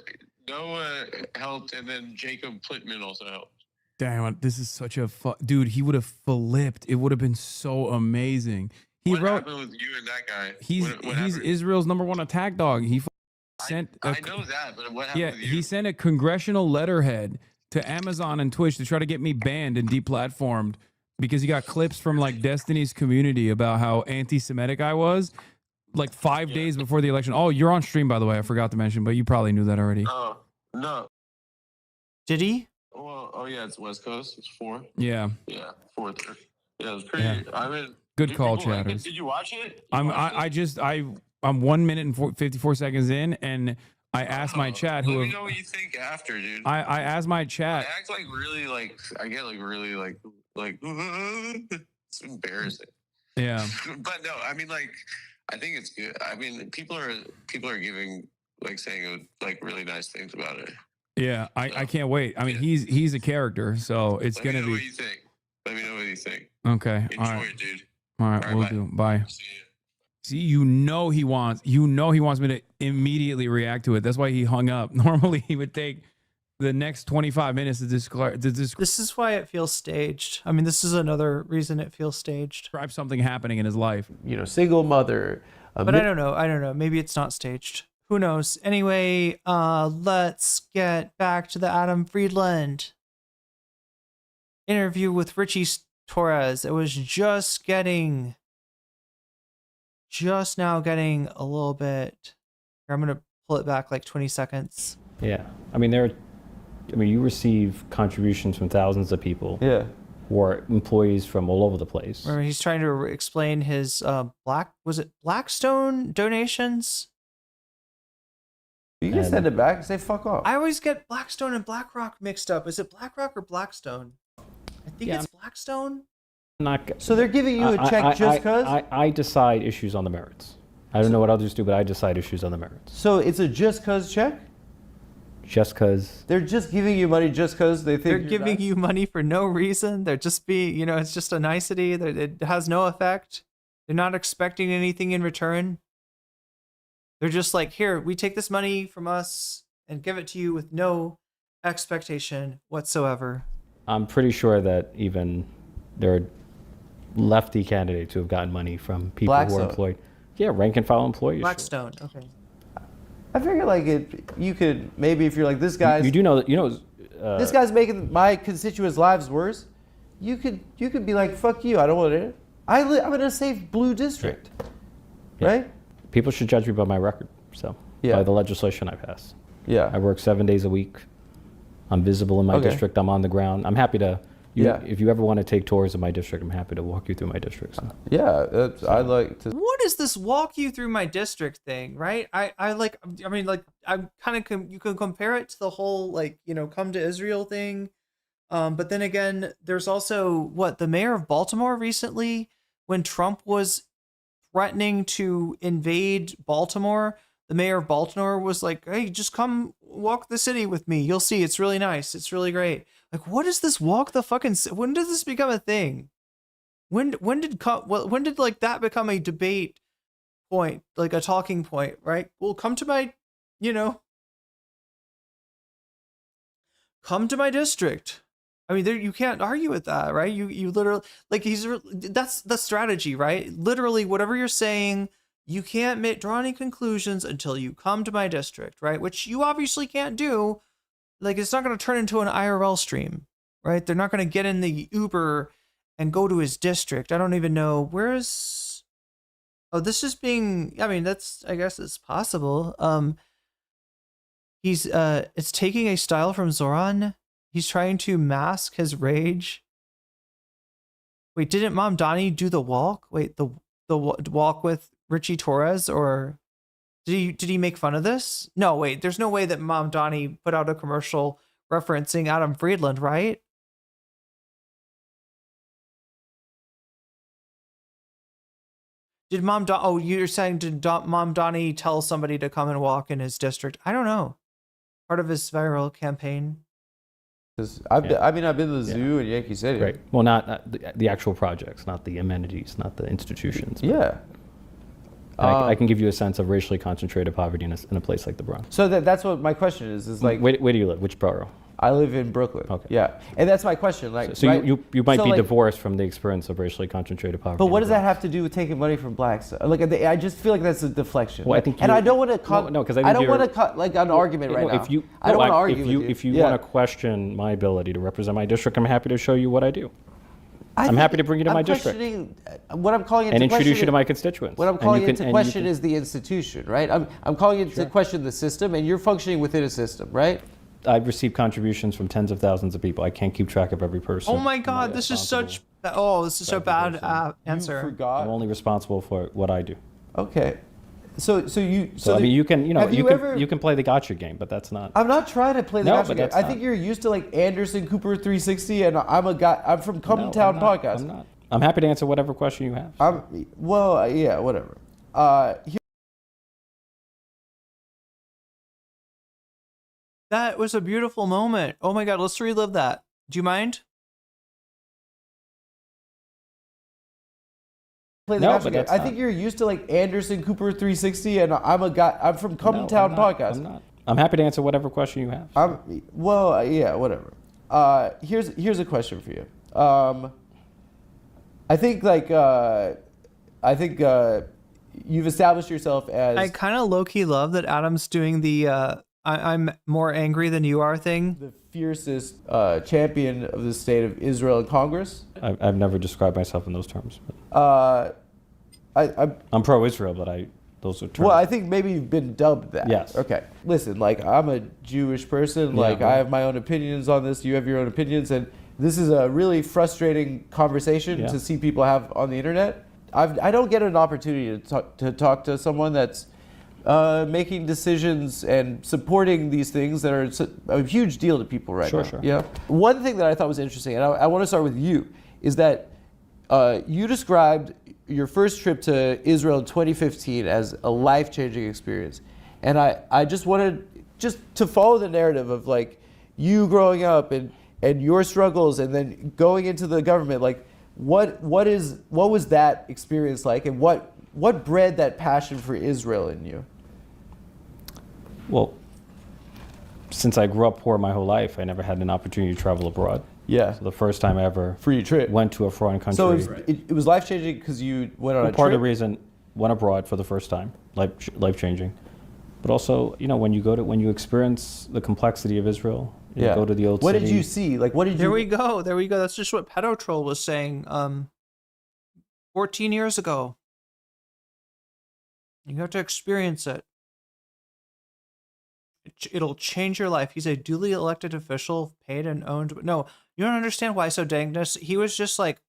Speaker 14: Noah helped, and then Jacob Plitman also helped.
Speaker 10: Damn, this is such a... Dude, he would have flipped. It would have been so amazing.
Speaker 14: What happened with you and that guy?
Speaker 10: He's
Speaker 14: happened?
Speaker 10: Israel's #1 attack dog. He sent...
Speaker 14: I know that, but what happened with you?
Speaker 10: He sent a congressional letterhead to Amazon and Twitch to try to get me banned and deplatformed because he got clips from, like, Destiny's community about how anti-Semitic I was, like 5 days before the election. Oh, you're on stream, by the way. I forgot to mention, but you probably knew that already.
Speaker 14: Oh, no.
Speaker 1: Did he?
Speaker 14: Well, oh yeah, it's West Coast. It's 4.
Speaker 10: Yeah.
Speaker 14: Yeah, 4:30. Yeah, it was pretty.
Speaker 10: Yeah.
Speaker 14: I mean,
Speaker 10: Good
Speaker 14: did
Speaker 10: call,
Speaker 14: people like it?
Speaker 10: chatters.
Speaker 14: Did you watch it?
Speaker 10: I'm 1 minute and 54 seconds in, and I asked my chat
Speaker 14: Let me know what you think after, dude.
Speaker 10: I asked my chat.
Speaker 14: I act like really like I get like really like it's embarrassing.
Speaker 10: Yeah.
Speaker 14: But no, I mean like I think it's good. I mean people are giving like saying like really nice things about it.
Speaker 10: Yeah, I can't wait. I mean, he's a character, so it's
Speaker 14: Let me
Speaker 10: gonna
Speaker 14: know
Speaker 10: be.
Speaker 14: what you think. Let me know what you think.
Speaker 10: Okay.
Speaker 14: Enjoy
Speaker 10: All right.
Speaker 14: it, dude.
Speaker 10: All right, we'll
Speaker 14: bye.
Speaker 10: do. Bye. See, you know he wants me to immediately react to it. That's why he hung up. Normally he would take the next 25 minutes to describe.
Speaker 1: This is why it feels staged. I mean, this is another reason it feels staged.
Speaker 10: Describe something happening in his life.
Speaker 6: You know, single mother.
Speaker 1: But I don't know. Maybe it's not staged. Who knows? Anyway, let's get back to the Adam Friedland interview with Richie Torres. It was just now getting a little bit. I'm gonna pull it back like 20 seconds.
Speaker 9: Yeah, I mean you receive contributions from thousands of people.
Speaker 6: Yeah,
Speaker 9: or employees from all over the place.
Speaker 1: Where he's trying to explain his Blackstone donations.
Speaker 6: You can send it back and say fuck off.
Speaker 1: I always get Blackstone and BlackRock mixed up. Is it BlackRock or Blackstone? I think it's Blackstone.
Speaker 6: So they're giving you a check just because?
Speaker 9: I decide issues on the merits. I don't know what others do, but I decide issues on the merits.
Speaker 6: So it's a just cause check?
Speaker 9: Just because
Speaker 6: they're just giving you money just because they think
Speaker 1: they're giving you money for no reason. They're just it's just a nicety. It has no effect. They're not expecting anything in return. They're just like, here, we take this money from us and give it to you with no expectation whatsoever.
Speaker 9: I'm pretty sure that even there are lefty candidates who have gotten money from people who are employed. Yeah, rank and file employees.
Speaker 1: Blackstone, okay.
Speaker 6: I figure like you could maybe if you're like this guy's.
Speaker 9: You do know that
Speaker 6: this guy's making my constituents' lives worse. You could be like, fuck you, I don't want it. I'm in a safe blue district, right?
Speaker 9: People should judge me by my record, so by the legislation I pass.
Speaker 6: Yeah.
Speaker 9: I work 7 days a week. I'm visible in my district. I'm on the ground. I'm happy to. If you ever want to take tours of my district, I'm happy to walk you through my district. So.
Speaker 6: Yeah, I'd like to.
Speaker 1: What is this walk you through my district thing, right? I'm kind of you can compare it to the whole come to Israel thing, but then again, there's also the mayor of Baltimore recently when Trump was threatening to invade Baltimore. The mayor of Baltimore was like, "Hey, just come walk the city with me. You'll see, it's really nice. It's really great." Like, what is this walk the fucking? When did this become a thing? When did that become a debate point, like a talking point, right? Well, come to my, come to my district. I mean, you can't argue with that, right? You literally that's the strategy, right? Literally, whatever you're saying, you can't draw any conclusions until you come to my district, right? Which you obviously can't do. Like, it's not going to turn into an IRL stream, right? They're not going to get in the Uber and go to his district. I don't even know where's. Oh, this is being. I mean, I guess it's possible. It's taking a style from Zoran. He's trying to mask his rage. Wait, didn't Mom Donnie do the walk? Wait, the walk with Richie Torres, or did he make fun of this? No, wait, there's no way that Mom Donnie put out a commercial referencing Adam Friedland, right? Did you're saying did Mom Donnie tell somebody to come and walk in his district? I don't know. Part of his viral campaign.
Speaker 6: Because I've been to the zoo in Yankee City.
Speaker 9: Right. Well, not the actual projects, not the amenities, not the institutions.
Speaker 6: Yeah.
Speaker 9: I can give you a sense of racially concentrated poverty in a place like the Bronx.
Speaker 6: So that's what my question is like.
Speaker 9: Where do you live? Which borough?
Speaker 6: I live in Brooklyn.
Speaker 9: Okay.
Speaker 6: Yeah, and that's my question. Like,
Speaker 9: so
Speaker 6: right?
Speaker 9: you might be divorced from the experience of racially concentrated poverty.
Speaker 6: But what does that have to do with taking money from blacks? Like, I just feel like that's a deflection.
Speaker 9: Well, I think
Speaker 6: and I don't want to cut.
Speaker 9: No, because
Speaker 6: I don't want to cut like an argument right now. I don't want to argue with you.
Speaker 9: If you want to question my ability to represent my district, I'm happy to show you what I do. I'm happy to bring you to my district.
Speaker 6: What I'm calling into
Speaker 9: and
Speaker 6: question
Speaker 9: introduce you to my constituents.
Speaker 6: What I'm calling into question is the institution, right? I'm calling into question the system, and you're functioning within a system, right?
Speaker 9: I've received contributions from tens of thousands of people. I can't keep track of every person.
Speaker 1: Oh my God, this is such. This is so bad answer.
Speaker 6: You forgot.
Speaker 9: I'm only responsible for what I do.
Speaker 6: Okay, so
Speaker 9: I mean, you can play the gotcha game, but that's not.
Speaker 6: I'm not trying to play the gotcha game. I think you're used to like Anderson Cooper 360, and I'm from Come Town Podcast.
Speaker 9: I'm not. I'm happy to answer whatever question you have.
Speaker 6: Yeah, whatever.
Speaker 1: That was a beautiful moment. Oh my God, let's relive that. Do you mind?
Speaker 6: I think you're used to like Anderson Cooper 360, and I'm from Come Town Podcast.
Speaker 9: I'm not. I'm happy to answer whatever question you have.
Speaker 6: Yeah, whatever. Here's a question for you. I think you've established yourself as.
Speaker 1: I kind of low key love that Adam's doing the I'm more angry than you are thing.
Speaker 6: The fiercest champion of the state of Israel in Congress.
Speaker 9: I've never described myself in those terms. But I'm pro-Israel, but those are terms.
Speaker 6: Well, I think maybe you've been dubbed that.
Speaker 9: Yes.
Speaker 6: Okay. Listen, like I'm a Jewish person. I have my own opinions on this. You have your own opinions, and this is a really frustrating conversation to see people have on the internet. I don't get an opportunity to talk to someone that's making decisions and supporting these things that are a huge deal to people right now.
Speaker 9: Sure.
Speaker 6: Yeah. One thing that I thought was interesting, and I want to start with you, is that you described your first trip to Israel in 2015 as a life-changing experience. And I just wanted to follow the narrative of like you growing up and your struggles and then going into the government. Like what was that experience like, and what bred that passion for Israel in you?
Speaker 9: Well, since I grew up poor my whole life, I never had an opportunity to travel abroad.
Speaker 6: Yeah.
Speaker 9: So the first time I ever
Speaker 6: free trip
Speaker 9: went to a foreign country.
Speaker 6: So it was life-changing because you went on a trip?
Speaker 9: Part of the reason, went abroad for the first time, life-changing. But also, when you experience the complexity of Israel, you go to the old
Speaker 6: What
Speaker 9: city.
Speaker 6: did you see? Like, what did
Speaker 1: There we go. That's just what Pedotroll was saying 14 years ago. You have to experience it. It'll change your life. He's a duly elected official, paid and owned. No, you don't understand why so dangness. He was just like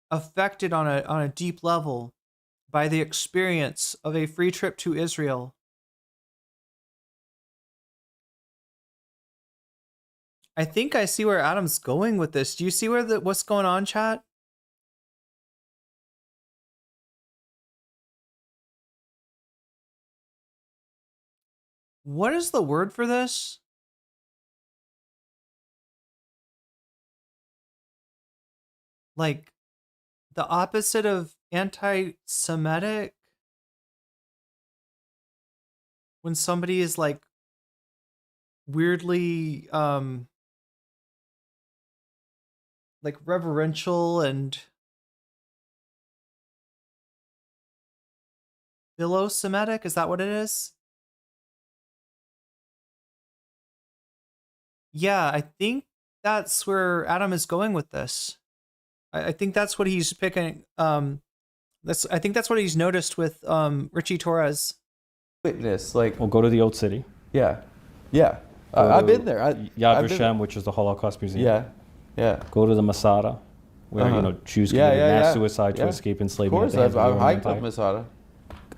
Speaker 1: affected on a deep level by the experience of a free trip to Israel. I think I see where Adam's going with this. Do you see what's going on, chat? What is the word for this? Like the opposite of anti-Semitic? When somebody is like weirdly like reverential and philo-Semitic, is that what it is? Yeah, I think that's where Adam is going with this. I think that's what he's picking. I think that's what he's noticed with Richie Torres.
Speaker 6: Witness, like,
Speaker 9: We'll go to the old city.
Speaker 6: yeah. I've been there.
Speaker 9: Yad Vashem, which is the Holocaust Museum.
Speaker 6: Yeah.
Speaker 9: Go to the Masada, where Jews committed mass suicide to escape enslavement.
Speaker 6: Of course,
Speaker 9: at the hands of the
Speaker 6: I've
Speaker 9: Roman
Speaker 6: hiked up
Speaker 9: Empire.
Speaker 6: Masada.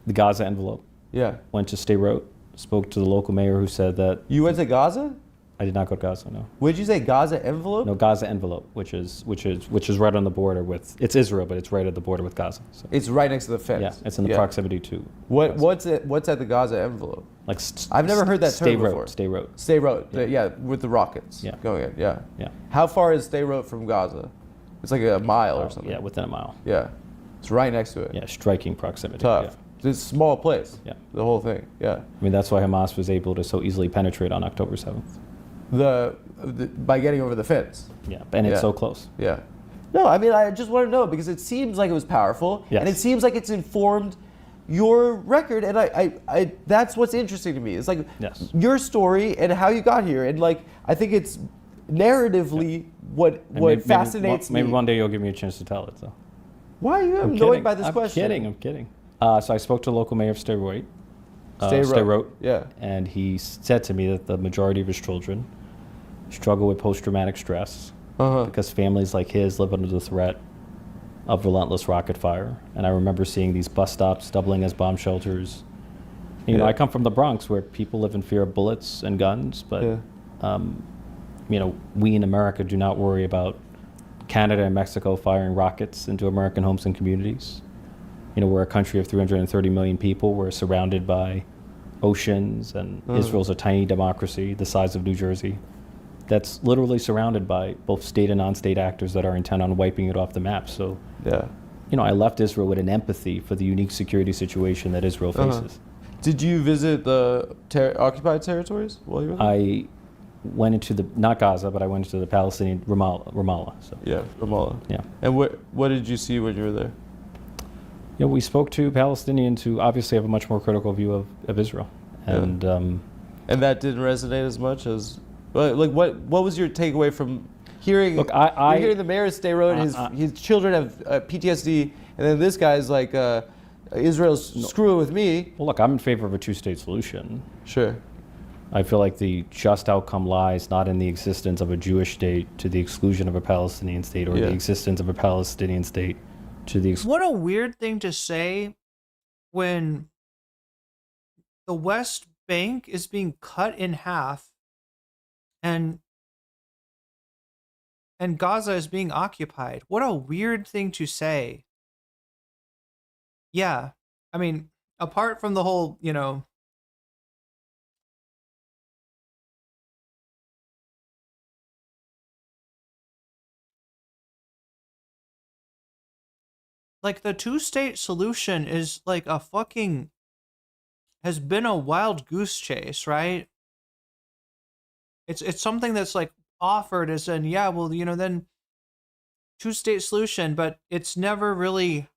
Speaker 9: The Gaza envelope.
Speaker 6: Yeah.
Speaker 9: Went to Sderot, spoke to the local mayor who said that...
Speaker 6: You went to Gaza?
Speaker 9: I did not go to Gaza, no.
Speaker 6: What did you say, Gaza envelope?
Speaker 9: No, Gaza envelope, which is right on the border with... It's Israel, but it's right at the border with Gaza. So.
Speaker 6: It's right next to the fence.
Speaker 9: Yeah, it's in the proximity to...
Speaker 6: What's at the Gaza envelope?
Speaker 9: Like
Speaker 6: I've never heard that term before.
Speaker 9: Sderot.
Speaker 6: Yeah, with the rockets going in. Yeah.
Speaker 9: Yeah.
Speaker 6: How far is Sderot from Gaza? It's like a mile or something.
Speaker 9: Yeah, within a mile.
Speaker 6: Yeah. It's right next to it.
Speaker 9: Yeah, striking proximity.
Speaker 6: Tough.
Speaker 9: Yeah.
Speaker 6: It's a small place.
Speaker 9: Yeah.
Speaker 6: The whole thing. Yeah.
Speaker 9: I mean, that's why Hamas was able to so easily penetrate on October 7th.
Speaker 6: By getting over the fence.
Speaker 9: Yeah, and it's so close.
Speaker 6: Yeah. No, I mean, I just want to know because it seems like it was powerful, and it seems like it's informed your record, and I that's what's interesting to me. It's like your story and how you got here, and like I think it's narratively what fascinates me.
Speaker 9: Maybe one day you'll give me a chance to tell it. So.
Speaker 6: Why are you annoyed by this question?
Speaker 9: I'm kidding. So I spoke to the local mayor of Sderot.
Speaker 6: Sderot. Yeah.
Speaker 9: And he said to me that the majority of his children struggle with post-traumatic stress because families like his live under the threat of relentless rocket fire. And I remember seeing these bus stops doubling as bomb shelters. You know, I come from the Bronx where people live in fear of bullets and guns, but you know, we in America do not worry about Canada and Mexico firing rockets into American homes and communities. You know, we're a country of 330 million people. We're surrounded by oceans, and Israel's a tiny democracy the size of New Jersey that's literally surrounded by both state and non-state actors that are intent on wiping it off the map. So, you know, I left Israel with an empathy for the unique security situation that Israel faces.
Speaker 6: Did you visit the occupied territories while you were there?
Speaker 9: I went into not Gaza, but I went into the Palestinian Ramallah. So.
Speaker 6: Yeah, Ramallah.
Speaker 9: Yeah.
Speaker 6: And what did you see when you were there?
Speaker 9: You know, we spoke to Palestinians who obviously have a much more critical view of Israel, and
Speaker 6: that didn't resonate as much as, like, what was your takeaway from hearing?
Speaker 9: Look,
Speaker 6: you're hearing the mayor of Sderot, his children have PTSD, and then this guy's like, Israel's screwing with me.
Speaker 9: Well, look, I'm in favor of a two-state solution.
Speaker 6: Sure.
Speaker 9: I feel like the just outcome lies not in the existence of a Jewish state to the exclusion of a Palestinian state, or the existence of a Palestinian state to the
Speaker 1: What a weird thing to say when the West Bank is being cut in half, and Gaza is being occupied. What a weird thing to say. Yeah, I mean, apart from the whole, like the two-state solution is like has been a wild goose chase, right? It's something that's like offered as in, yeah, well, then two-state solution, but it's never really.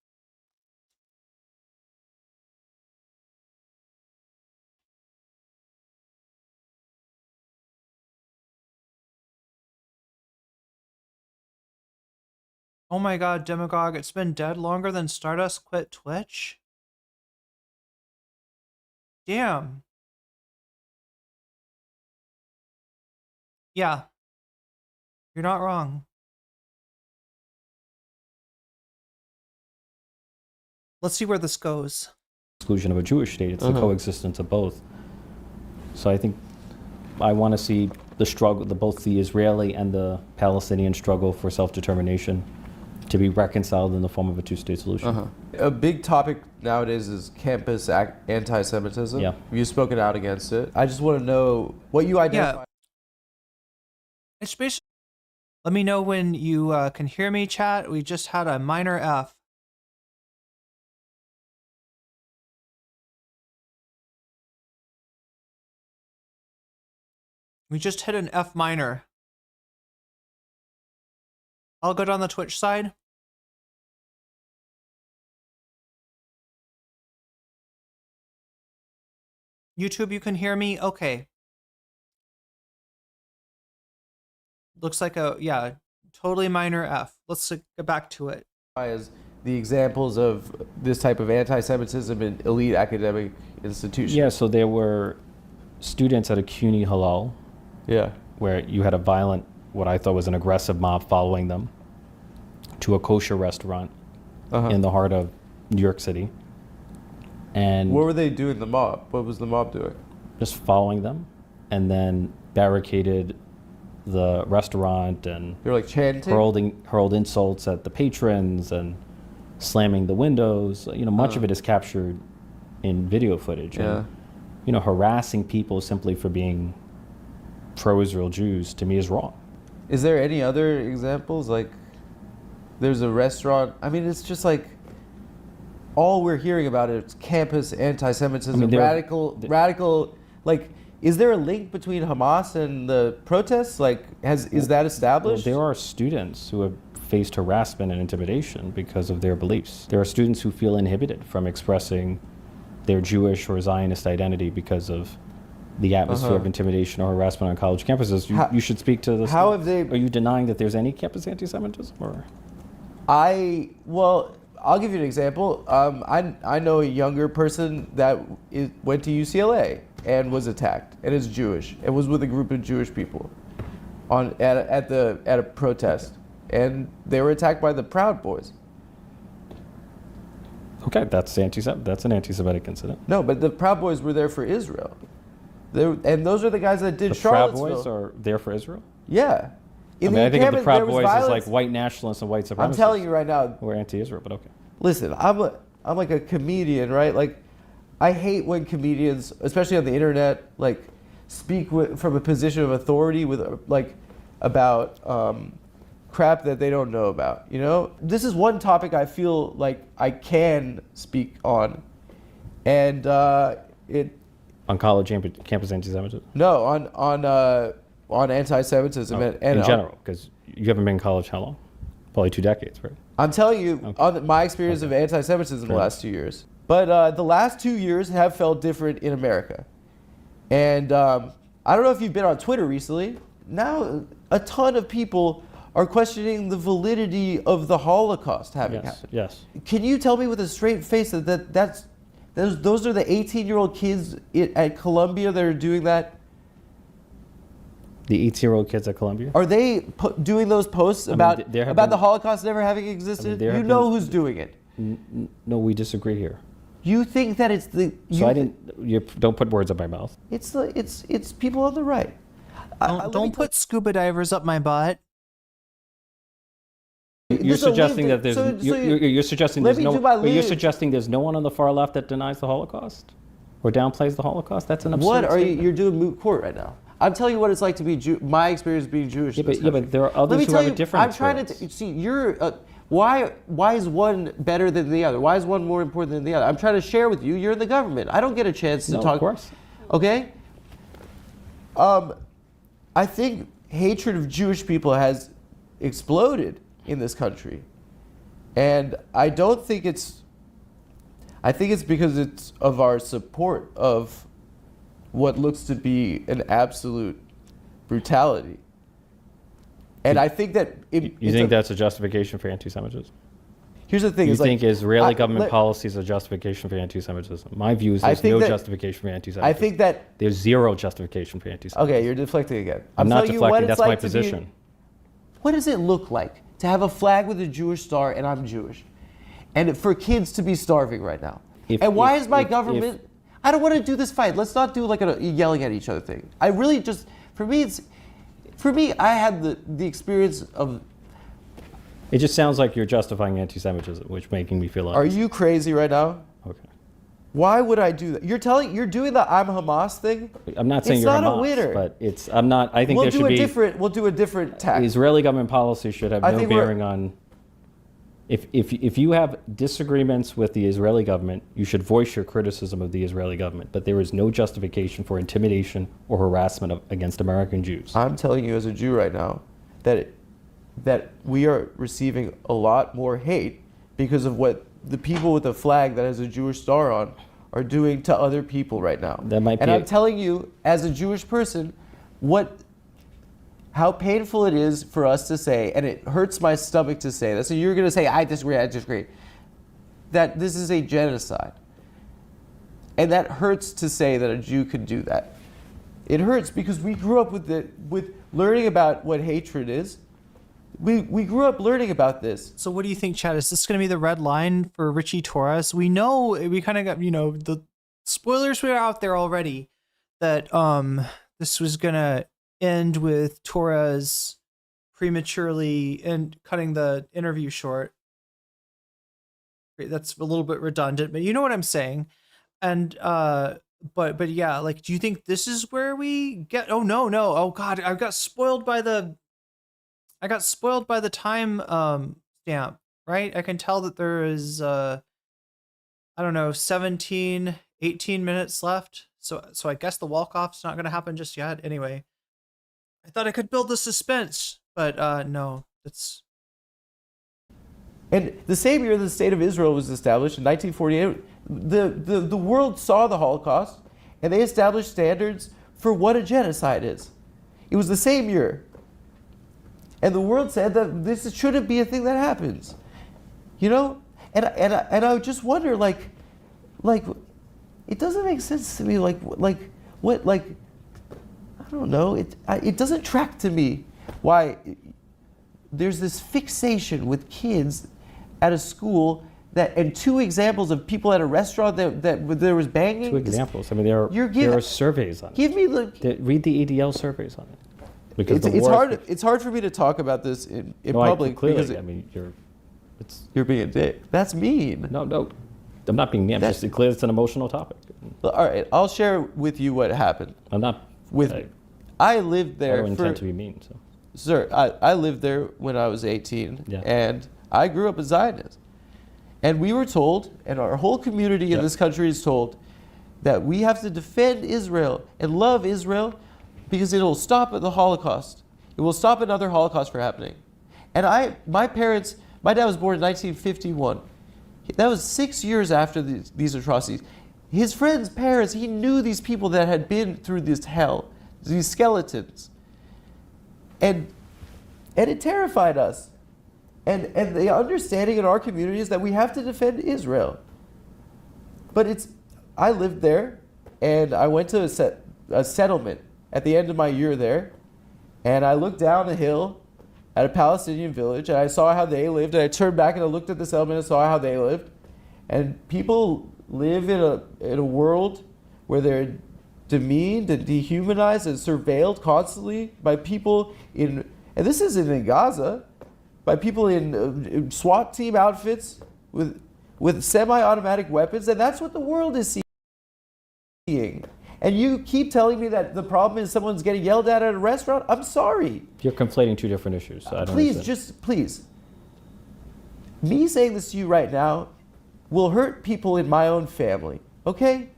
Speaker 1: Oh my god, Demagogue, it's been dead longer than Stardust quit Twitch? Damn. Yeah. You're not wrong. Let's see where this goes.
Speaker 9: Exclusion of a Jewish state. It's the coexistence of both. So I think I want to see the struggle, both the Israeli and the Palestinian struggle for self-determination to be reconciled in the form of a two-state solution.
Speaker 6: A big topic nowadays is campus anti-Semitism.
Speaker 9: Yeah.
Speaker 6: You've spoken out against it. I just want to know what you identify.
Speaker 1: Yeah. It's basically, let me know when you can hear me, chat. We just had a minor F. We just hit an F minor. I'll go down the Twitch side. YouTube, you can hear me? Okay. Looks like yeah, totally minor F. Let's get back to it.
Speaker 6: As the examples of this type of anti-Semitism in elite academic institutions.
Speaker 9: Yeah, so there were students at a CUNY Halal.
Speaker 6: Yeah.
Speaker 9: Where you had a violent, what I thought was an aggressive mob following them to a kosher restaurant in the heart of New York City. And
Speaker 6: what were they doing, the mob? What was the mob doing?
Speaker 9: Just following them, and then barricaded the restaurant, and
Speaker 6: they were like chanting,
Speaker 9: hurled insults at the patrons and slamming the windows. Much of it is captured in video footage.
Speaker 6: Yeah.
Speaker 9: And, harassing people simply for being pro-Israel Jews, to me, is wrong.
Speaker 6: Is there any other examples? Like, there's a restaurant. I mean, it's just like all we're hearing about is campus anti-Semitism, radical. Like, is there a link between Hamas and the protests? Like, is that established?
Speaker 9: Well, there are students who have faced harassment and intimidation because of their beliefs. There are students who feel inhibited from expressing their Jewish or Zionist identity because of the atmosphere of intimidation or harassment on college campuses. You should speak to this.
Speaker 6: How have they?
Speaker 9: Are you denying that there's any campus anti-Semitism? Or?
Speaker 6: Well, I'll give you an example. I know a younger person that went to UCLA and was attacked, and is Jewish, and was with a group of Jewish people at a protest, and they were attacked by the Proud Boys.
Speaker 9: Okay, that's an anti-Semitic incident.
Speaker 6: No, but the Proud Boys were there for Israel. And those are the guys that did
Speaker 9: the
Speaker 6: Charlottesville.
Speaker 9: Proud Boys are there for Israel?
Speaker 6: Yeah.
Speaker 9: I think of the Proud Boys as like white nationalists and white supremacists.
Speaker 6: I'm telling you right now.
Speaker 9: Who are anti-Israel, but okay.
Speaker 6: Listen, I'm like a comedian, right? Like, I hate when comedians, especially on the internet, like speak from a position of authority about crap that they don't know about. This is one topic I feel like I can speak on, and
Speaker 9: on college campus anti-Semitism.
Speaker 6: No, on anti-Semitism and
Speaker 9: in general, because you haven't been in college how long? Probably 2 decades, right?
Speaker 6: I'm telling you, on my experience of anti-Semitism the last 2 years. But the last 2 years have felt different in America. And I don't know if you've been on Twitter recently. Now, a ton of people are questioning the validity of the Holocaust having happened.
Speaker 9: Yes.
Speaker 6: Can you tell me with a straight face that those are the 18-year-old kids at Columbia that are doing that?
Speaker 9: The 18-year-old kids at Columbia?
Speaker 6: Are they doing those posts about the Holocaust never having existed? Who's doing it?
Speaker 9: No, we disagree here.
Speaker 6: You think that it's the.
Speaker 9: So I didn't. You don't put words in my mouth.
Speaker 6: It's people on the right.
Speaker 1: Don't put scuba divers up my butt.
Speaker 9: You're suggesting that there's. You're suggesting there's no. You're
Speaker 6: lead.
Speaker 9: suggesting there's no one on the far left that denies the Holocaust, or downplays the Holocaust. That's an absurd.
Speaker 6: What are you?
Speaker 9: statement.
Speaker 6: You're doing moot court right now. I'm telling you what it's like to be my experience being Jewish.
Speaker 9: Yeah, but there are others who have a different.
Speaker 6: I'm trying to see. You're. Why is one better than the other? Why is one more important than the other? I'm trying to share with you. You're in the government. I don't get a chance to talk.
Speaker 9: Of course.
Speaker 6: Okay. I think hatred of Jewish people has exploded in this country, and I don't think it's. I think it's because it's of our support of what looks to be an absolute brutality. And I think that
Speaker 9: you think that's a justification for anti-Semitism?
Speaker 6: Here's the thing:
Speaker 9: you
Speaker 6: is
Speaker 9: think
Speaker 6: like,
Speaker 9: Israeli government policy is a justification for anti-Semitism? My view is there's no justification for anti-Semitism.
Speaker 6: I think that
Speaker 9: there's zero justification for anti-Semitism.
Speaker 6: Okay, you're deflecting again.
Speaker 9: I'm not deflecting. That's my position.
Speaker 6: What does it look like to have a flag with a Jewish star and I'm Jewish, and for kids to be starving right now? Why is my government? I don't want to do this fight. Let's not do like a yelling at each other thing. I really just, for me, I had the experience of.
Speaker 9: It just sounds like you're justifying anti-Semitism, which making me feel.
Speaker 6: Are you crazy right now?
Speaker 9: Okay.
Speaker 6: Why would I do that? You're doing the I'm Hamas thing.
Speaker 9: I'm not saying you're
Speaker 6: Hamas. It's not
Speaker 9: Hamas,
Speaker 6: a winner.
Speaker 9: but it's. I'm not. I think there should be.
Speaker 6: We'll do a different tack.
Speaker 9: Israeli government policy should have no bearing on. If you have disagreements with the Israeli government, you should voice your criticism of the Israeli government. But there is no justification for intimidation or harassment against American Jews.
Speaker 6: I'm telling you as a Jew right now that we are receiving a lot more hate because of what the people with a flag that has a Jewish star on are doing to other people right now.
Speaker 9: That might be.
Speaker 6: And I'm telling you, as a Jewish person, how painful it is for us to say, and it hurts my stomach to say this. So you're going to say, I disagree, that this is a genocide. And that hurts to say that a Jew could do that. It hurts because we grew up with learning about what hatred is. We grew up learning about this.
Speaker 1: So what do you think, Chad? Is this going to be the red line for Richie Torres? We know, we kind of got, the spoilers were out there already that this was going to end with Torres prematurely and cutting the interview short. That's a little bit redundant, but you know what I'm saying. And but yeah, like, do you think this is where we get? Oh no, oh god, I got spoiled by the time stamp, right? I can tell that there is 18 minutes left. So I guess the walk-off's not gonna happen just yet. Anyway, I thought I could build the suspense, but no, it's.
Speaker 6: And the same year the state of Israel was established in 1948, the world saw the Holocaust, and they established standards for what a genocide is. It was the same year. And the world said that this shouldn't be a thing that happens. And I just wonder, like, it doesn't make sense to me, I don't know. It doesn't track to me why there's this fixation with kids at a school and two examples of people at a restaurant that there was banging.
Speaker 9: Two examples. I mean, there are surveys on it. Read the ADL surveys on it. Because
Speaker 6: it's hard for me to talk about this in public because you're being a dick. That's mean.
Speaker 9: No, I'm not being mean. I'm just clear it's an emotional topic.
Speaker 6: All right, I'll share with you what happened.
Speaker 9: I'm not.
Speaker 6: I lived there.
Speaker 9: I don't intend to be mean. So.
Speaker 6: Sir, I lived there when I was 18, and I grew up a Zionist. And we were told, and our whole community in this country is told, that we have to defend Israel and love Israel because it will stop the Holocaust. It will stop another Holocaust from happening. And my dad was born in 1951. That was 6 years after these atrocities. His friends' parents, he knew these people that had been through this hell, these skeletons. And it terrified us. And the understanding in our community is that we have to defend Israel. But I lived there, and I went to a settlement at the end of my year there, and I looked down the hill at a Palestinian village, and I saw how they lived, and I turned back and I looked at the settlement and saw how they lived. And people live in a world where they're demeaned and dehumanized and surveilled constantly by people and this isn't in Gaza, by people in SWAT team outfits with semi-automatic weapons, and that's what the world is seeing. And you keep telling me that the problem is someone's getting yelled at a restaurant? I'm sorry.
Speaker 9: You're conflating two different issues. So I don't
Speaker 6: Please,
Speaker 9: understand.
Speaker 6: please. Me saying this to you right now will hurt people in my own family, okay?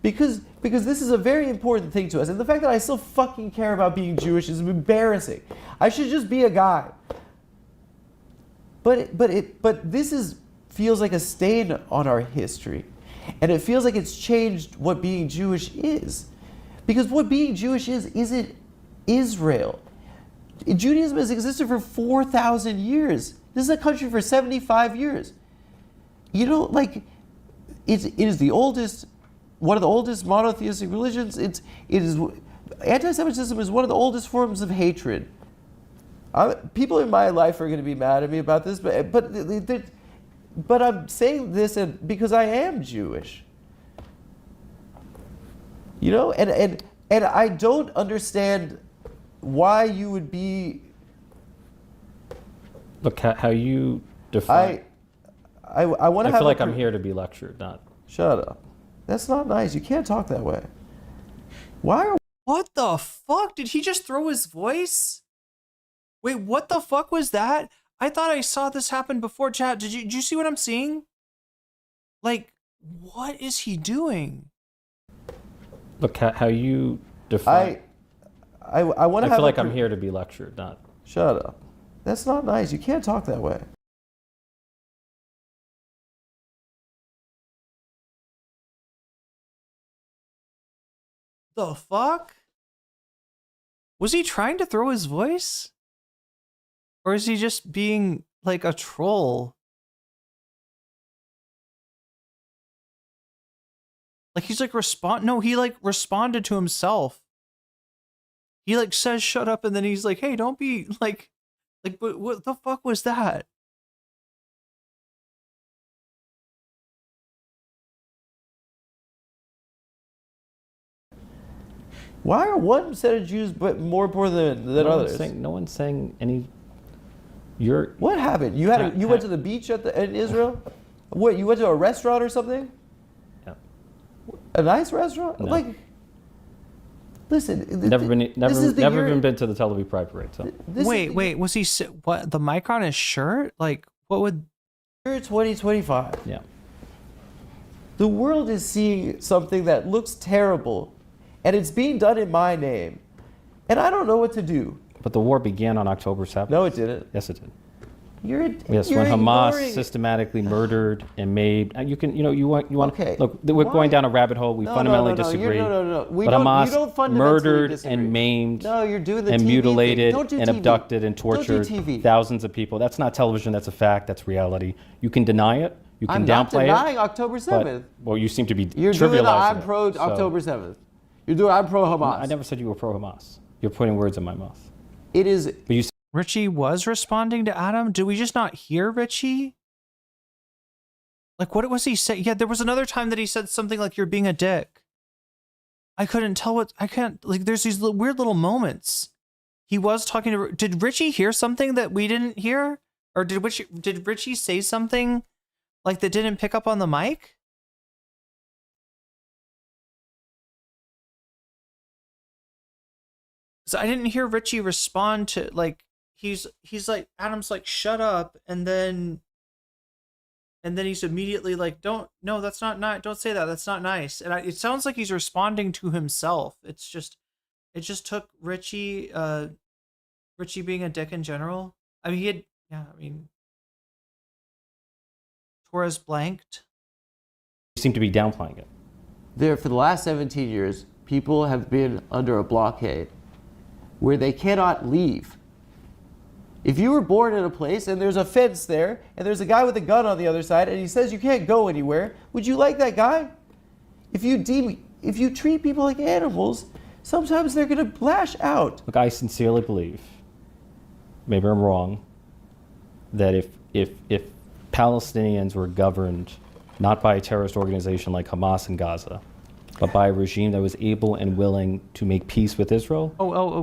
Speaker 6: Because this is a very important thing to us. And the fact that I still fucking care about being Jewish is embarrassing. I should just be a guy. But this feels like a stain on our history. And it feels like it's changed what being Jewish is. Because what being Jewish is isn't Israel. Judaism has existed for 4,000 years. This is a country for 75 years. You know, like, it is the oldest, one of the oldest monotheistic religions. Anti-Semitism is one of the oldest forms of hatred. People in my life are going to be mad at me about this, but I'm saying this because I am Jewish. You know, and I don't understand why you would be.
Speaker 9: Look, how you define.
Speaker 6: I want to have.
Speaker 9: I feel like I'm here to be lectured, not.
Speaker 6: Shut up. That's not nice. You can't talk that way.
Speaker 1: What the fuck? Did he just throw his voice? Wait, what the fuck was that? I thought I saw this happen before, chat. Did you see what I'm seeing? Like, what is he doing?
Speaker 9: Look, how you define.
Speaker 6: I want to have.
Speaker 9: I feel like I'm here to be lectured, not.
Speaker 6: Shut up. That's not nice. You can't talk that way.
Speaker 1: The fuck? Was he trying to throw his voice? Or is he just being like a troll? Like he's like he like responded to himself. He like says shut up and then he's like, hey, don't be like what the fuck was that?
Speaker 6: Why are one set of Jews more poor than others?
Speaker 9: No one's saying any.
Speaker 6: What happened? You went to the beach in Israel? What, you went to a restaurant or something?
Speaker 9: Yeah.
Speaker 6: A nice restaurant?
Speaker 9: No.
Speaker 6: Like, listen.
Speaker 9: Never been to the Tel Aviv Pride Parade. So.
Speaker 1: Wait, was he what? The mic on his shirt? Like, what would?
Speaker 6: Year 2025.
Speaker 9: Yeah.
Speaker 6: The world is seeing something that looks terrible, and it's being done in my name, and I don't know what to do.
Speaker 9: But the war began on October 7th.
Speaker 6: No, it didn't.
Speaker 9: Yes, it did.
Speaker 6: When
Speaker 9: Hamas systematically murdered and made. You want.
Speaker 6: Okay.
Speaker 9: Look, we're going down a rabbit hole. We fundamentally disagree.
Speaker 6: No.
Speaker 9: But Hamas murdered and maimed.
Speaker 6: No, you're doing the
Speaker 9: and
Speaker 6: TV
Speaker 9: mutilated
Speaker 6: thing. Don't do
Speaker 9: and
Speaker 6: TV.
Speaker 9: abducted and tortured
Speaker 6: Don't do TV.
Speaker 9: thousands of people. That's not television. That's a fact. That's reality. You can deny it. You can
Speaker 6: I'm not
Speaker 9: downplay
Speaker 6: denying
Speaker 9: it.
Speaker 6: October 7th.
Speaker 9: Well, you seem to be
Speaker 6: You're
Speaker 9: trivializing
Speaker 6: doing the I'm
Speaker 9: it,
Speaker 6: pro October 7th. You're doing I'm pro Hamas.
Speaker 9: I never said you were pro Hamas. You're putting words in my mouth.
Speaker 6: It is.
Speaker 9: But you.
Speaker 1: Richie was responding to Adam. Did we just not hear Richie? Like, what was he saying? Yeah, there was another time that he said something like, you're being a dick. I couldn't tell what, I can't, like, there's these weird little moments. He was talking to, did Richie hear something that we didn't hear? Or did Richie say something like that didn't pick up on the mic? So I didn't hear Richie respond to, like, he's like, Adam's like, shut up, and then he's immediately like, don't say that, that's not nice. And it sounds like he's responding to himself. It just took Richie being a dick in general. I mean, Torres blanked.
Speaker 9: You seem to be downplaying it.
Speaker 6: There, for the last 17 years, people have been under a blockade where they cannot leave. If you were born in a place and there's a fence there and there's a guy with a gun on the other side and he says you can't go anywhere, would you like that guy? If you treat people like animals, sometimes they're going to lash out.
Speaker 9: Look, I sincerely believe, maybe I'm wrong, that if Palestinians were governed not by a terrorist organization like Hamas in Gaza, but by a regime that was able and willing to make peace with Israel.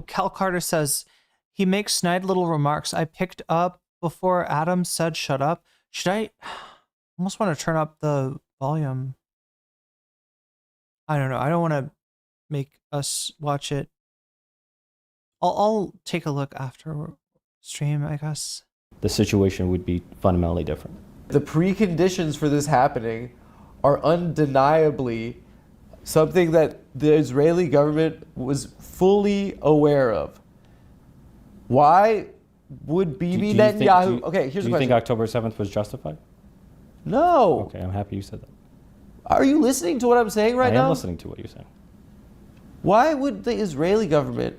Speaker 1: Cal Carter says, he makes snide little remarks I picked up before Adam said shut up. Should I almost want to turn up the volume? I don't know. I don't want to make us watch it. I'll take a look after stream, I guess.
Speaker 9: The situation would be fundamentally different.
Speaker 6: The preconditions for this happening are undeniably something that the Israeli government was fully aware of. Why would Bibi Netanyahu... Okay, here's the question.
Speaker 9: Do you think October 7th was justified?
Speaker 6: No.
Speaker 9: Okay, I'm happy you said that.
Speaker 6: Are you listening to what I'm saying right now?
Speaker 9: I am listening to what you're saying.
Speaker 6: Why would the Israeli government...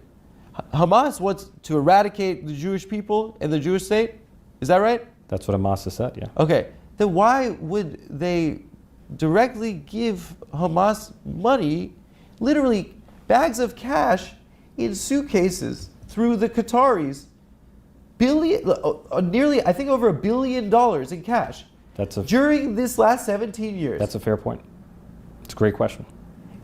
Speaker 6: Hamas wants to eradicate the Jewish people and the Jewish state? Is that right?
Speaker 9: That's what Hamas has said, yeah.
Speaker 6: Okay, then why would they directly give Hamas money, literally bags of cash in suitcases through the Qataris, nearly, I think over $1 billion in cash during this last 17 years?
Speaker 9: That's a fair point. It's a great question.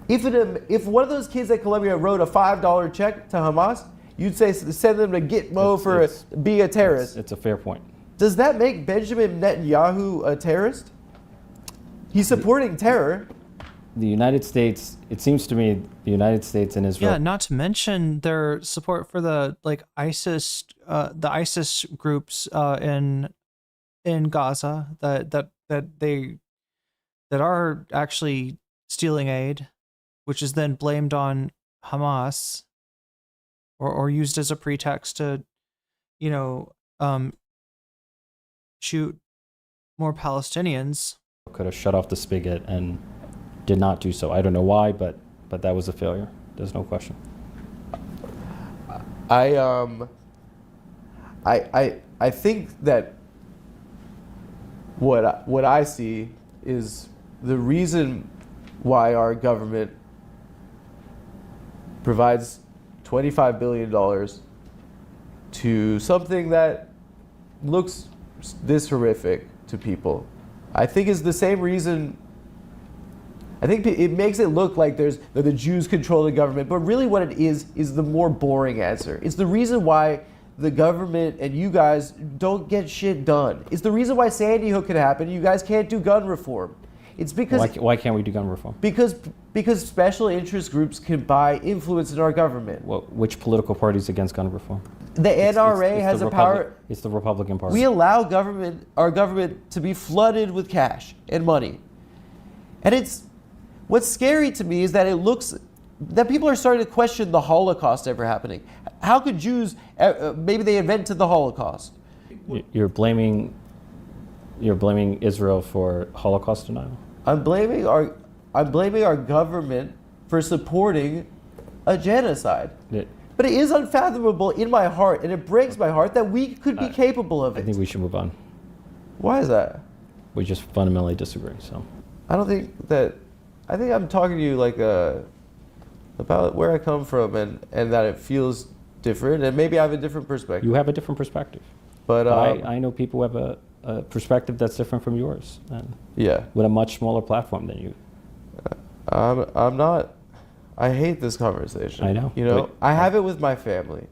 Speaker 6: If one of those kids at Columbia wrote a $5 check to Hamas, you'd say send them to Gitmo for being a terrorist.
Speaker 9: It's a fair point.
Speaker 6: Does that make Benjamin Netanyahu a terrorist? He's supporting terror.
Speaker 9: The United States, it seems to me, the United States and Israel.
Speaker 1: Yeah, not to mention their support for the ISIS groups in Gaza that are actually stealing aid, which is then blamed on Hamas or used as a pretext to, shoot more Palestinians.
Speaker 9: Could have shut off the spigot and did not do so. I don't know why, but that was a failure. There's no question.
Speaker 6: I think that what I see is the reason why our government provides $25 billion to something that looks this horrific to people. I think is the same reason. I think it makes it look like that the Jews control the government, but really what it is the more boring answer. It's the reason why the government and you guys don't get shit done. It's the reason why Sandy Hook could happen. You guys can't do gun reform. It's because
Speaker 9: why can't we do gun reform?
Speaker 6: Because special interest groups can buy influence in our government.
Speaker 9: Well, which political party is against gun reform?
Speaker 6: The NRA has a power.
Speaker 9: It's the Republican Party.
Speaker 6: We allow our government to be flooded with cash and money. And what's scary to me is that it looks that people are starting to question the Holocaust ever happening. How could Jews, maybe they invented the Holocaust?
Speaker 9: You're blaming Israel for Holocaust denial?
Speaker 6: I'm blaming our government for supporting a genocide. But it is unfathomable in my heart, and it breaks my heart that we could be capable of it.
Speaker 9: I think we should move on.
Speaker 6: Why is that?
Speaker 9: We just fundamentally disagree. So
Speaker 6: I think I'm talking to you about where I come from and that it feels different, and maybe I have a different perspective.
Speaker 9: You have a different perspective. But I know people who have a perspective that's different from yours. And with a much smaller platform than you.
Speaker 6: I'm not. I hate this conversation.
Speaker 9: I know.
Speaker 6: I have it with my family.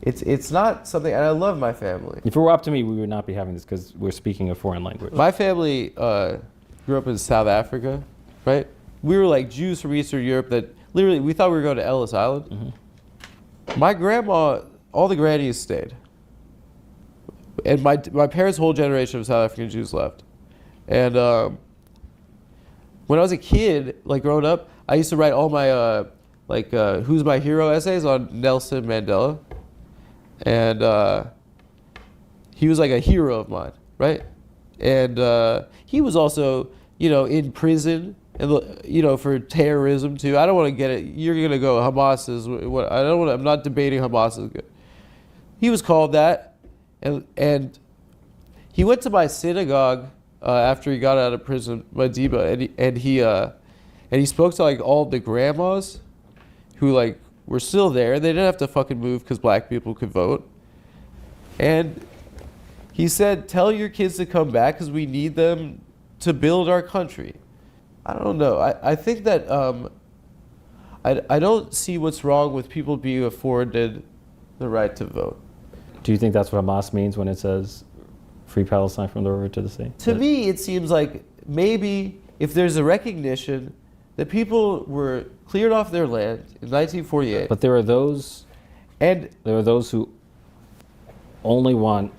Speaker 6: It's not something, and I love my family.
Speaker 9: If it were up to me, we would not be having this because we're speaking a foreign language.
Speaker 6: My family grew up in South Africa, right? We were like Jews from Eastern Europe that literally we thought we were going to Ellis Island. Mm-hmm. My grandma, all the grannies stayed, and my parents' whole generation of South African Jews left. And when I was a kid, like growing up, I used to write all my who's my hero essays on Nelson Mandela, and he was like a hero of mine, right? And he was also, in prison, and for terrorism too. I don't want to get it. You're gonna go Hamas is what I don't want. I'm not debating Hamas is good. He was called that, and he went to my synagogue after he got out of prison, Madiba, and he spoke to like all the grandmas who like were still there. They didn't have to fucking move because black people could vote. And he said, "Tell your kids to come back because we need them to build our country. I don't know. I think that I don't see what's wrong with people being afforded the right to vote.
Speaker 9: Do you think that's what Hamas means when it says free Palestine from the river to the sea?
Speaker 6: To me, it seems like maybe if there's a recognition that people were cleared off their land in 1948.
Speaker 9: But there are those who only want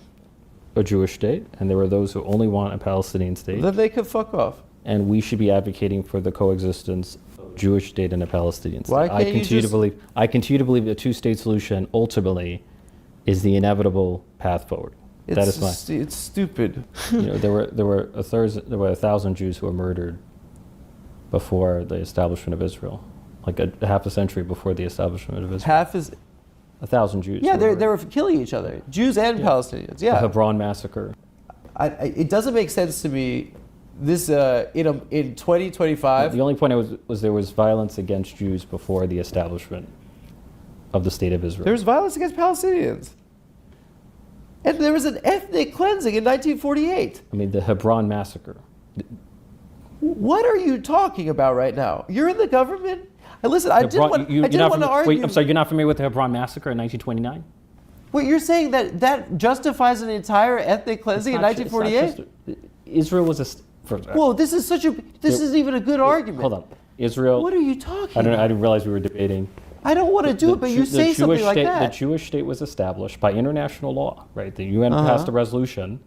Speaker 9: a Jewish state, and there are those who only want a Palestinian state.
Speaker 6: Then they could fuck off.
Speaker 9: And we should be advocating for the coexistence of a Jewish state and a Palestinian state.
Speaker 6: Why can't
Speaker 9: I continue to believe the two-state solution ultimately is the inevitable path forward.
Speaker 6: It's stupid.
Speaker 9: There were 1,000 Jews who were murdered before the establishment of Israel, like a half a century before the establishment of Israel. 1,000 Jews.
Speaker 6: Yeah, they were killing each other, Jews and Palestinians. Yeah,
Speaker 9: the Hebron massacre.
Speaker 6: It doesn't make sense to me. This in 2025.
Speaker 9: The only point was there was violence against Jews before the establishment of the state of Israel.
Speaker 6: There was violence against Palestinians, and there was an ethnic cleansing in 1948.
Speaker 9: I mean, the Hebron massacre.
Speaker 6: What are you talking about right now? You're in the government. Listen, I didn't want to argue.
Speaker 9: Wait, I'm sorry, you're not familiar with the Hebron massacre in 1929?
Speaker 6: Wait, you're saying that justifies an entire ethnic cleansing in 1948?
Speaker 9: Israel was a.
Speaker 6: Whoa, this isn't even a good argument.
Speaker 9: Hold on, Israel.
Speaker 6: What are you talking
Speaker 9: I
Speaker 6: about?
Speaker 9: didn't realize we were debating.
Speaker 6: I don't want to do it, but you say something like that.
Speaker 9: The Jewish state was established by international law, right? The UN passed a resolution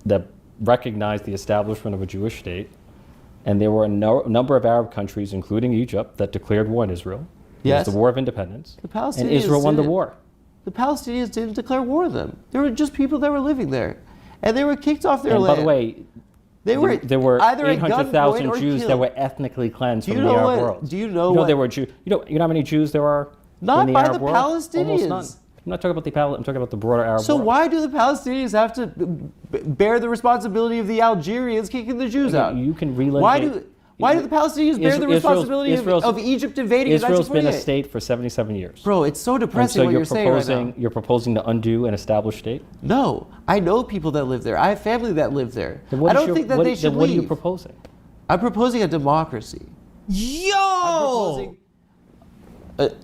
Speaker 9: that recognized the establishment of a Jewish state, and there were a number of Arab countries, including Egypt, that declared war on Israel.
Speaker 6: Yes.
Speaker 9: It was the War of Independence.
Speaker 6: The Palestinians
Speaker 9: and Israel won the war.
Speaker 6: The Palestinians didn't declare war on them. They were just people that were living there, and they were kicked off their land.
Speaker 9: By the way, there were
Speaker 6: either
Speaker 9: 800,000 Jews that were ethnically cleansed from the Arab world.
Speaker 6: Do you know what?
Speaker 9: There were Jews. You know how many Jews there are
Speaker 6: Not
Speaker 9: in the
Speaker 6: by
Speaker 9: Arab
Speaker 6: the
Speaker 9: world?
Speaker 6: Palestinians.
Speaker 9: Almost none. I'm not talking about I'm talking about the broader Arab world.
Speaker 6: So why do the Palestinians have to bear the responsibility of the Algerians kicking the Jews out?
Speaker 9: You can relitigate.
Speaker 6: Why do the Palestinians bear the responsibility of Egypt invading in 1948?
Speaker 9: Israel's been a state for 77 years.
Speaker 6: Bro, it's so depressing what you're saying right now.
Speaker 9: You're proposing to undo an established state?
Speaker 6: No, I know people that live there. I have family that live there. I don't think that they should leave.
Speaker 9: What are you proposing?
Speaker 6: I'm proposing a democracy.
Speaker 1: Yo!
Speaker 6: I'm proposing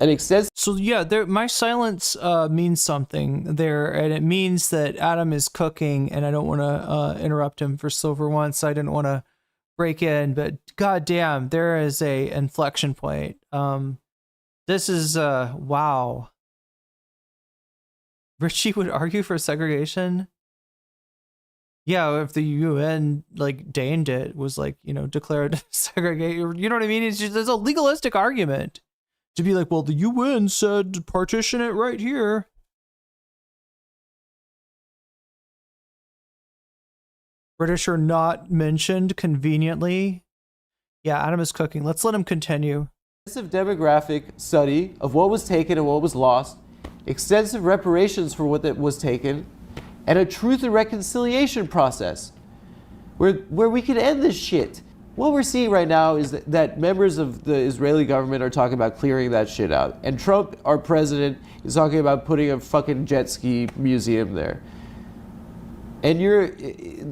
Speaker 6: an extensive.
Speaker 1: So yeah, my silence means something there, and it means that Adam is cooking, and I don't want to interrupt him for Silver once. I didn't want to break in, but goddamn, there is a inflection point. This is wow. Richie would argue for segregation. Yeah, if the UN deigned it, was declared segregate. You know what I mean? It's just, there's a legalistic argument to be like, well, the UN said partition it right here. British are not mentioned conveniently. Yeah, Adam is cooking. Let's let him continue.
Speaker 6: Extensive demographic study of what was taken and what was lost, extensive reparations for what that was taken, and a truth and reconciliation process where we can end this shit. What we're seeing right now is that members of the Israeli government are talking about clearing that shit out. And Trump, our president, is talking about putting a fucking jet ski museum there. And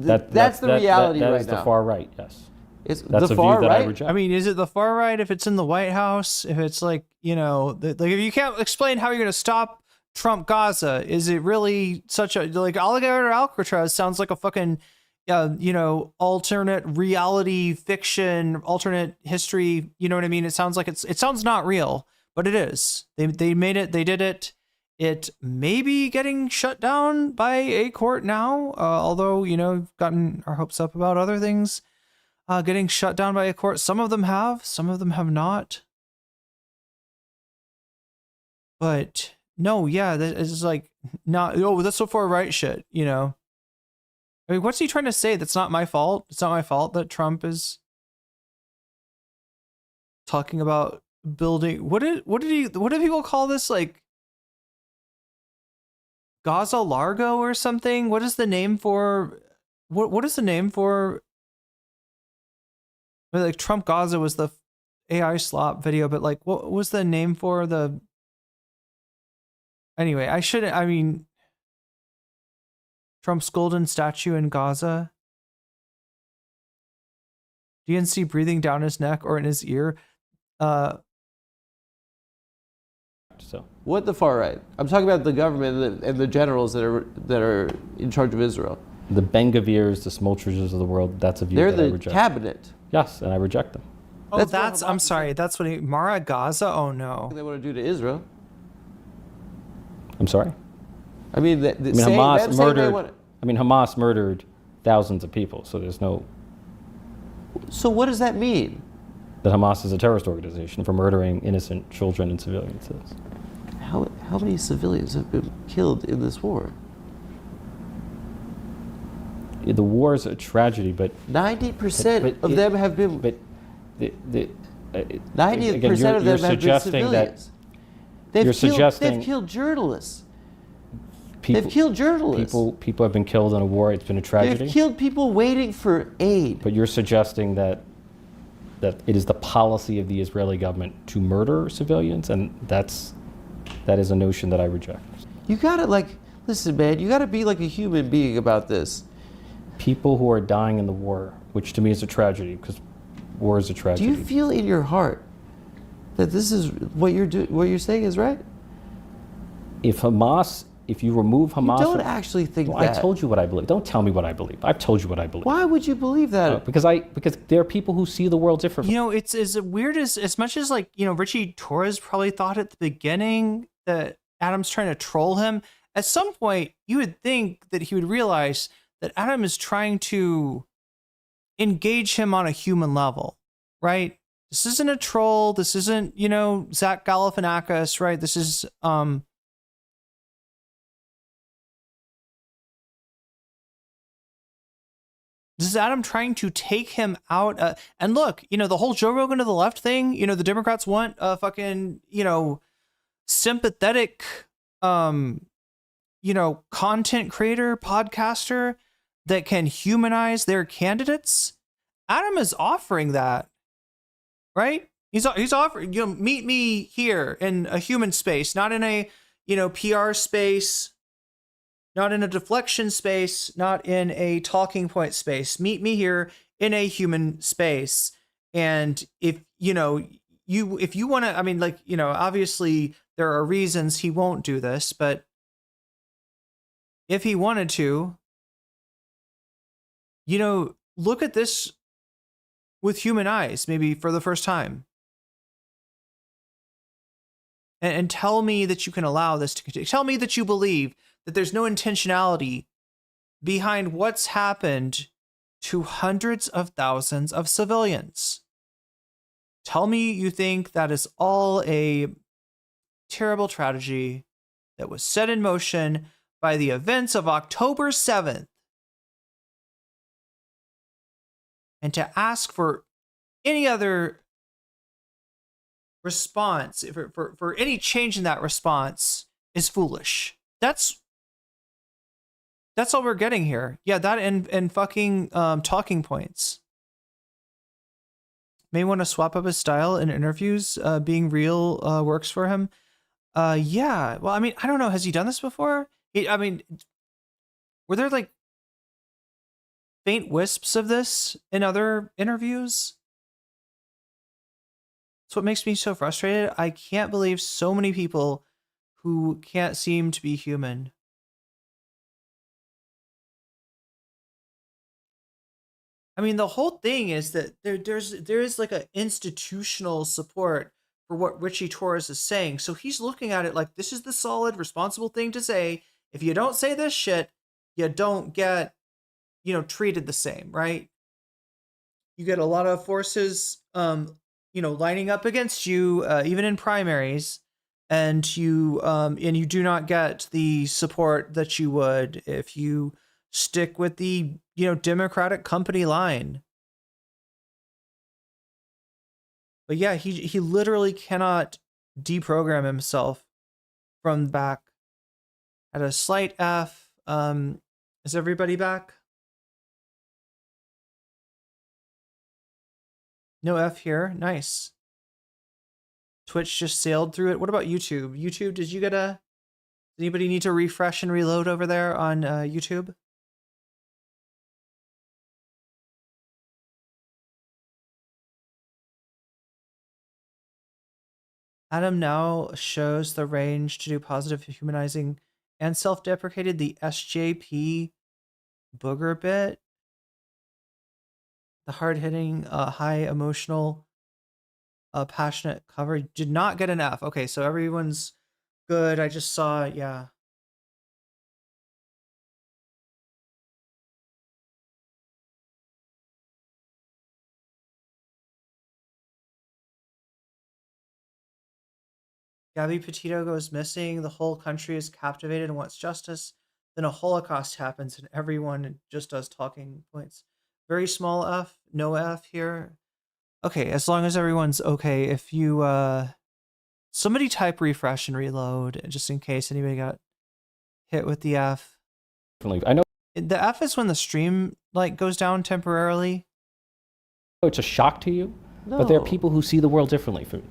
Speaker 6: that's the reality right now.
Speaker 9: That is the far right, yes.
Speaker 6: It's
Speaker 9: that's
Speaker 6: the
Speaker 9: a
Speaker 6: far
Speaker 9: view that
Speaker 6: right?
Speaker 9: I reject.
Speaker 1: I mean, is it the far right if it's in the White House? If it's if you can't explain how you're going to stop Trump Gaza, is it really such a Alligator Alcatraz sounds like a fucking alternate reality fiction, alternate history, you know what I mean? It sounds like it sounds not real, but it is. They made it, they did it. It may be getting shut down by a court now, although, we've gotten our hopes up about other things getting shut down by a court. Some of them have not. But no, yeah, that is not, that's so far right shit, I mean, what's he trying to say? That's not my fault. It's not my fault that Trump is talking about building. What do people call this? Gaza Largo or something? What is the name for? What is the name for? Trump Gaza was the AI slop video, but what was the name for the? Anyway, Trump's golden statue in Gaza. DNC breathing down his neck or in his ear.
Speaker 9: So
Speaker 6: What the far right? I'm talking about the government and the generals that are in charge of Israel.
Speaker 9: the Ben-Gavirs, the Smoltrishes of the world, that's a view
Speaker 6: They're
Speaker 9: that I
Speaker 6: the
Speaker 9: reject.
Speaker 6: cabinet.
Speaker 9: Yes, and I reject them.
Speaker 1: Oh, that's I'm sorry. That's what Mara Gaza. Oh no.
Speaker 6: They want to do to Israel.
Speaker 9: I'm sorry.
Speaker 6: I mean,
Speaker 9: Hamas murdered. Hamas murdered thousands of people. So there's no.
Speaker 6: So what does that mean?
Speaker 9: That Hamas is a terrorist organization for murdering innocent children and civilians.
Speaker 6: How many civilians have been killed in this war?
Speaker 9: The war is a tragedy, but
Speaker 6: 90% of them have been.
Speaker 9: But
Speaker 6: 90% of them have been civilians. They've killed journalists. They've killed journalists.
Speaker 9: People have been killed in a war. It's been a tragedy.
Speaker 6: They've killed people waiting for aid.
Speaker 9: But you're suggesting that it is the policy of the Israeli government to murder civilians, and that is a notion that I reject.
Speaker 6: You gotta listen, man. You gotta be like a human being about this.
Speaker 9: People who are dying in the war, which to me is a tragedy, because war is a tragedy.
Speaker 6: Do you feel in your heart that this is what you're saying is right?
Speaker 9: If you remove Hamas,
Speaker 6: you don't actually think that.
Speaker 9: I told you what I believe. Don't tell me what I believe. I've told you what I believe.
Speaker 6: Why would you believe that?
Speaker 9: Because there are people who see the world differently.
Speaker 1: It's as weird as much as Richie Torres probably thought at the beginning that Adam's trying to troll him. At some point, you would think that he would realize that Adam is trying to engage him on a human level, right? This isn't a troll. This isn't, Zach Galifianakis, right? This is, this is Adam trying to take him out. And look, the whole Joe Rogan to the left thing, the Democrats want a fucking, sympathetic, content creator, podcaster that can humanize their candidates. Adam is offering that, right? He's offering, meet me here in a human space, not in a, PR space, not in a deflection space, not in a talking point space. Meet me here in a human space. And if you want to, obviously there are reasons he won't do this, but if he wanted to, look at this with human eyes, maybe for the first time. And tell me that you can allow this to continue. Tell me that you believe that there's no intentionality behind what's happened to hundreds of thousands of civilians. Tell me you think that is all a terrible tragedy that was set in motion by the events of October 7th. And to ask for any other response, for any change in that response, is foolish. That's all we're getting here. Yeah, that and fucking talking points. May want to swap up his style in interviews. Being real works for him. Yeah. Well, I don't know. Has he done this before? Were there faint wisps of this in other interviews? That's what makes me so frustrated. I can't believe so many people who can't seem to be human. The whole thing is that there is like an institutional support for what Richie Torres is saying. So he's looking at it like this is the solid, responsible thing to say. If you don't say this shit, you don't get, treated the same, right? You get a lot of forces, lining up against you, even in primaries, and you do not get the support that you would if you stick with the, Democratic company line. But yeah, he literally cannot deprogram himself from back at a slight F. Is everybody back? No F here. Nice. Twitch just sailed through it. What about YouTube? YouTube, did you get anybody need to refresh and reload over there on YouTube? Adam now shows the range to do positive, humanizing, and self-deprecated. The SJP booger bit, the hard-hitting, high emotional, passionate cover did not get an F. Okay, so everyone's good. I just saw, yeah. Gabby Petito goes missing. The whole country is captivated and wants justice. Then a Holocaust happens and everyone just does talking points. Very small F, no F here. Okay, as long as everyone's okay. If you, somebody type refresh and reload just in case anybody got hit with the F.
Speaker 9: I know
Speaker 1: The F is when the stream like goes down temporarily.
Speaker 9: it's a shock to you, but there are
Speaker 1: No.
Speaker 9: people who see the world differently from you.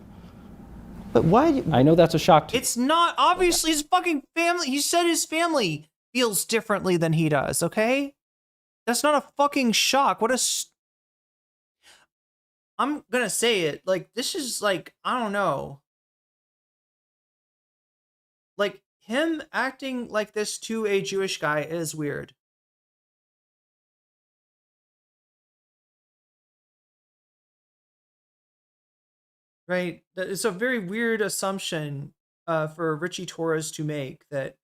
Speaker 6: But why?
Speaker 9: I know that's a shock to you.
Speaker 1: It's not, obviously his fucking family. He said his family feels differently than he does, okay? That's not a fucking shock. What a. I'm gonna say it. Like, this is like, I don't know. Like, him acting like this to a Jewish guy is weird. Right? It's a very weird assumption for Richie Torres to make that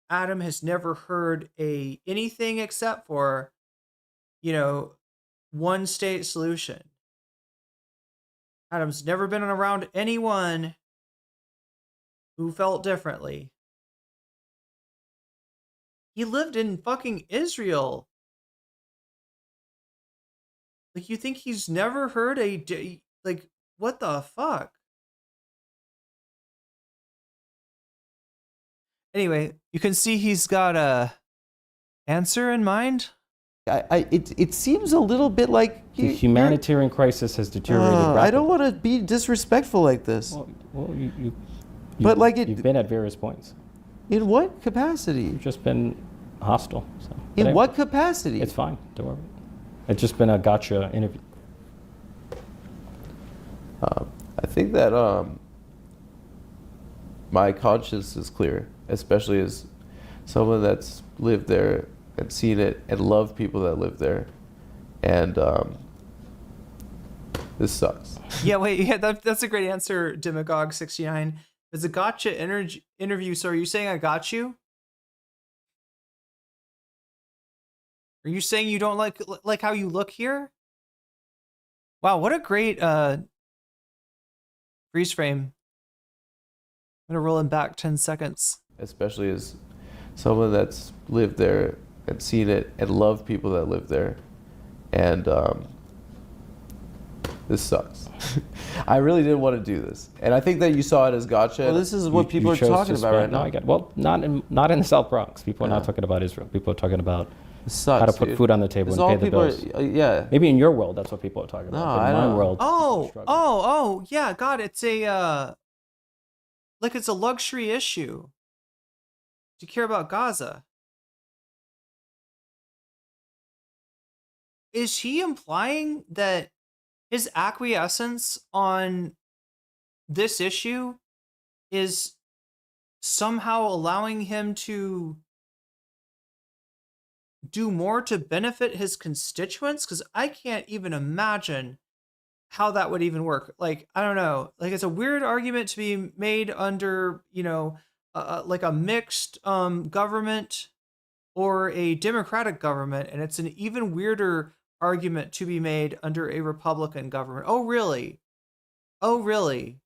Speaker 1: Adam has never heard anything except for, one state solution. Adam's never been around anyone who felt differently. He lived in fucking Israel. Like, you think he's never heard like, what the fuck? Anyway, you can see he's got a answer in mind.
Speaker 6: It seems a little bit like
Speaker 9: The humanitarian crisis has deteriorated rapidly.
Speaker 6: I don't want to be disrespectful like this.
Speaker 9: Well,
Speaker 6: But like
Speaker 9: you've been at various points.
Speaker 6: In what capacity?
Speaker 9: You've just been hostile. So.
Speaker 6: In
Speaker 9: But
Speaker 6: what capacity?
Speaker 9: It's fine. Don't worry. It's just been a gotcha interview.
Speaker 6: I think that my conscience is clear, especially as someone that's lived there and seen it and loved people that live there. And this sucks.
Speaker 1: Yeah, wait, yeah, that's a great answer, Demagogue69. It's a gotcha interview, so are you saying I got you? Are you saying you don't like how you look here? Wow, what a great freeze frame. I'm gonna roll him back 10 seconds.
Speaker 6: Especially as someone that's lived there and seen it and loved people that live there. And this sucks. I really didn't want to do this. And I think that you saw it as gotcha. Well, this is what people are talking about right now.
Speaker 9: No, I get it. Well, not in the South Bronx. People are not talking about Israel. People are talking about how to put food on the table and pay the bills.
Speaker 6: Yeah.
Speaker 9: Maybe in your world, that's what people are talking about. But in my world,
Speaker 1: Oh, yeah, God, it's a, it's a luxury issue. Do you care about Gaza? Is he implying that his acquiescence on this issue is somehow allowing him to do more to benefit his constituents? Because I can't even imagine how that would even work. Like, I don't know. Like, it's a weird argument to be made under, like a mixed government or a democratic government, and it's an even weirder argument to be made under a Republican government. Oh, really? Oh, really?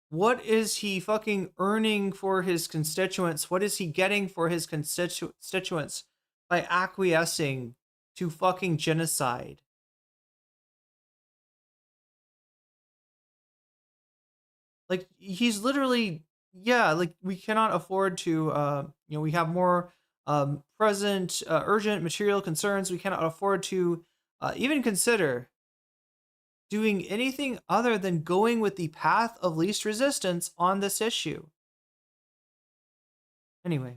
Speaker 1: What is he fucking earning for his constituents? What is he getting for his constituents by acquiescing to fucking genocide? Like, he's literally, yeah, like, we cannot afford to, we have more present, urgent material concerns. We cannot afford to even consider doing anything other than going with the path of least resistance on this issue. Anyway.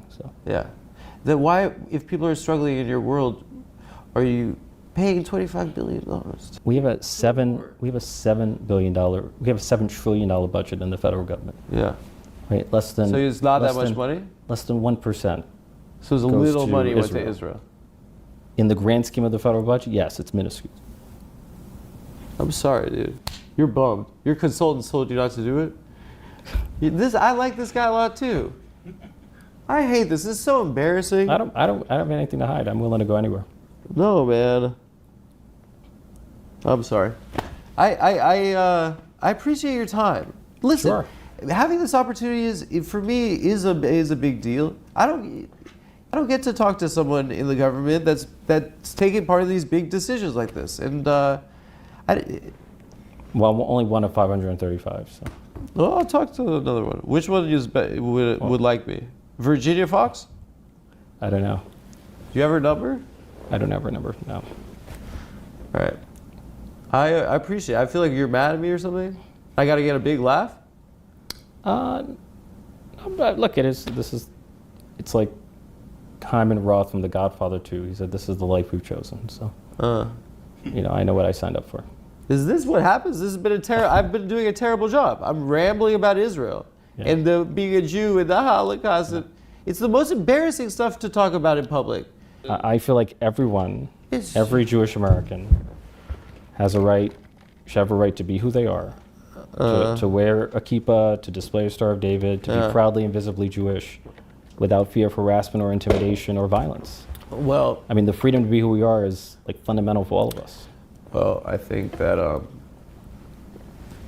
Speaker 6: So yeah, then why, if people are struggling in your world, are you paying $25 billion?
Speaker 9: We have a $7 trillion budget in the federal government.
Speaker 6: Yeah.
Speaker 9: Right, less than.
Speaker 6: So it's not that
Speaker 9: less
Speaker 6: much
Speaker 9: than-
Speaker 6: money?
Speaker 9: Less than 1%.
Speaker 6: So it's a
Speaker 9: goes
Speaker 6: little
Speaker 9: to
Speaker 6: money went to Israel.
Speaker 9: In the grand scheme of the federal budget, yes, it's minuscule.
Speaker 6: I'm sorry, dude. You're bummed. Your consultants told you not to do it. I like this guy a lot too. I hate this. This is so embarrassing.
Speaker 9: I don't have anything to hide. I'm willing to go anywhere.
Speaker 6: No, man. I'm sorry. I appreciate your time. Listen,
Speaker 9: Sure.
Speaker 6: having this opportunity for me is a big deal. I don't get to talk to someone in the government that's taking part in these big decisions like this, and
Speaker 9: Well, only one of 535. So.
Speaker 6: well, I'll talk to another one. Which one would like me? Virginia Fox?
Speaker 9: I don't know.
Speaker 6: Do you have her number?
Speaker 9: I don't have her number. No.
Speaker 6: All right. I appreciate it. I feel like you're mad at me or something. I got to get a big laugh.
Speaker 9: Look, it's like Hyman Roth from The Godfather 2. He said, "This is the life we've chosen." So, I know what I signed up for.
Speaker 6: Is this what happens? This has been I've been doing a terrible job. I'm rambling about Israel and being a Jew and the Holocaust. And it's the most embarrassing stuff to talk about in public.
Speaker 9: I feel like every Jewish American should have a right to be who they are, to wear a kippah, to display a Star of David, to be proudly and visibly Jewish, without fear of harassment or intimidation or violence.
Speaker 6: Well,
Speaker 9: I mean, the freedom to be who we are is like fundamental for all of us.
Speaker 6: Well, I think that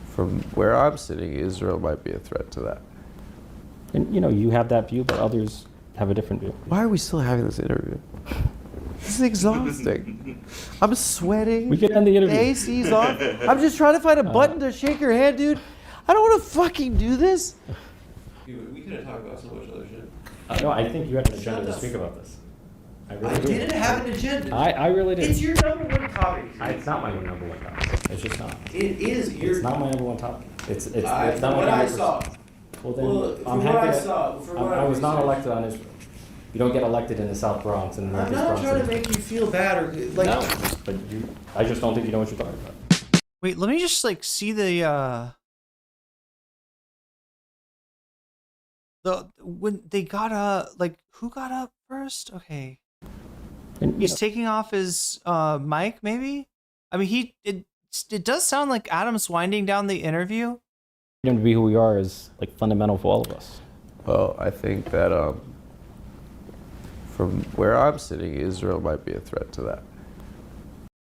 Speaker 6: from where I'm sitting, Israel might be a threat to that.
Speaker 9: And you have that view, but others have a different view.
Speaker 6: Why are we still having this interview? This is exhausting. I'm sweating.
Speaker 9: We can end the interview.
Speaker 6: The AC's on. I'm just trying to find a button to shake your hand, dude. I don't want to fucking do this. Dude, we could have talked about so much other shit.
Speaker 9: No, I think you had an agenda to speak about this. I do.
Speaker 6: didn't have an agenda.
Speaker 9: I really did.
Speaker 6: It's your number one topic.
Speaker 9: It's not my number one topic. It's just not.
Speaker 6: It is.
Speaker 9: It's not my number one topic. It's not
Speaker 6: from
Speaker 9: my
Speaker 6: what I
Speaker 9: number.
Speaker 6: saw.
Speaker 9: Well, then
Speaker 6: from
Speaker 9: I'm
Speaker 6: what
Speaker 9: happy
Speaker 6: I
Speaker 9: that
Speaker 6: saw, from what
Speaker 9: I was not
Speaker 6: researched.
Speaker 9: elected on Israel. You don't get elected in the South Bronx and the
Speaker 6: I'm
Speaker 9: Northeast
Speaker 6: not
Speaker 9: Bronx.
Speaker 6: trying to make you feel bad or like.
Speaker 9: No, but I just don't think you know what you're talking about.
Speaker 1: Wait, let me just see the when they got who got up first? Okay.
Speaker 9: And,
Speaker 1: He's taking off his mic, maybe? I mean, it does sound like Adam's winding down the interview.
Speaker 9: Freedom to be who we are is like fundamental for all of us.
Speaker 6: Well, I think that from where I'm sitting, Israel might be a threat to that.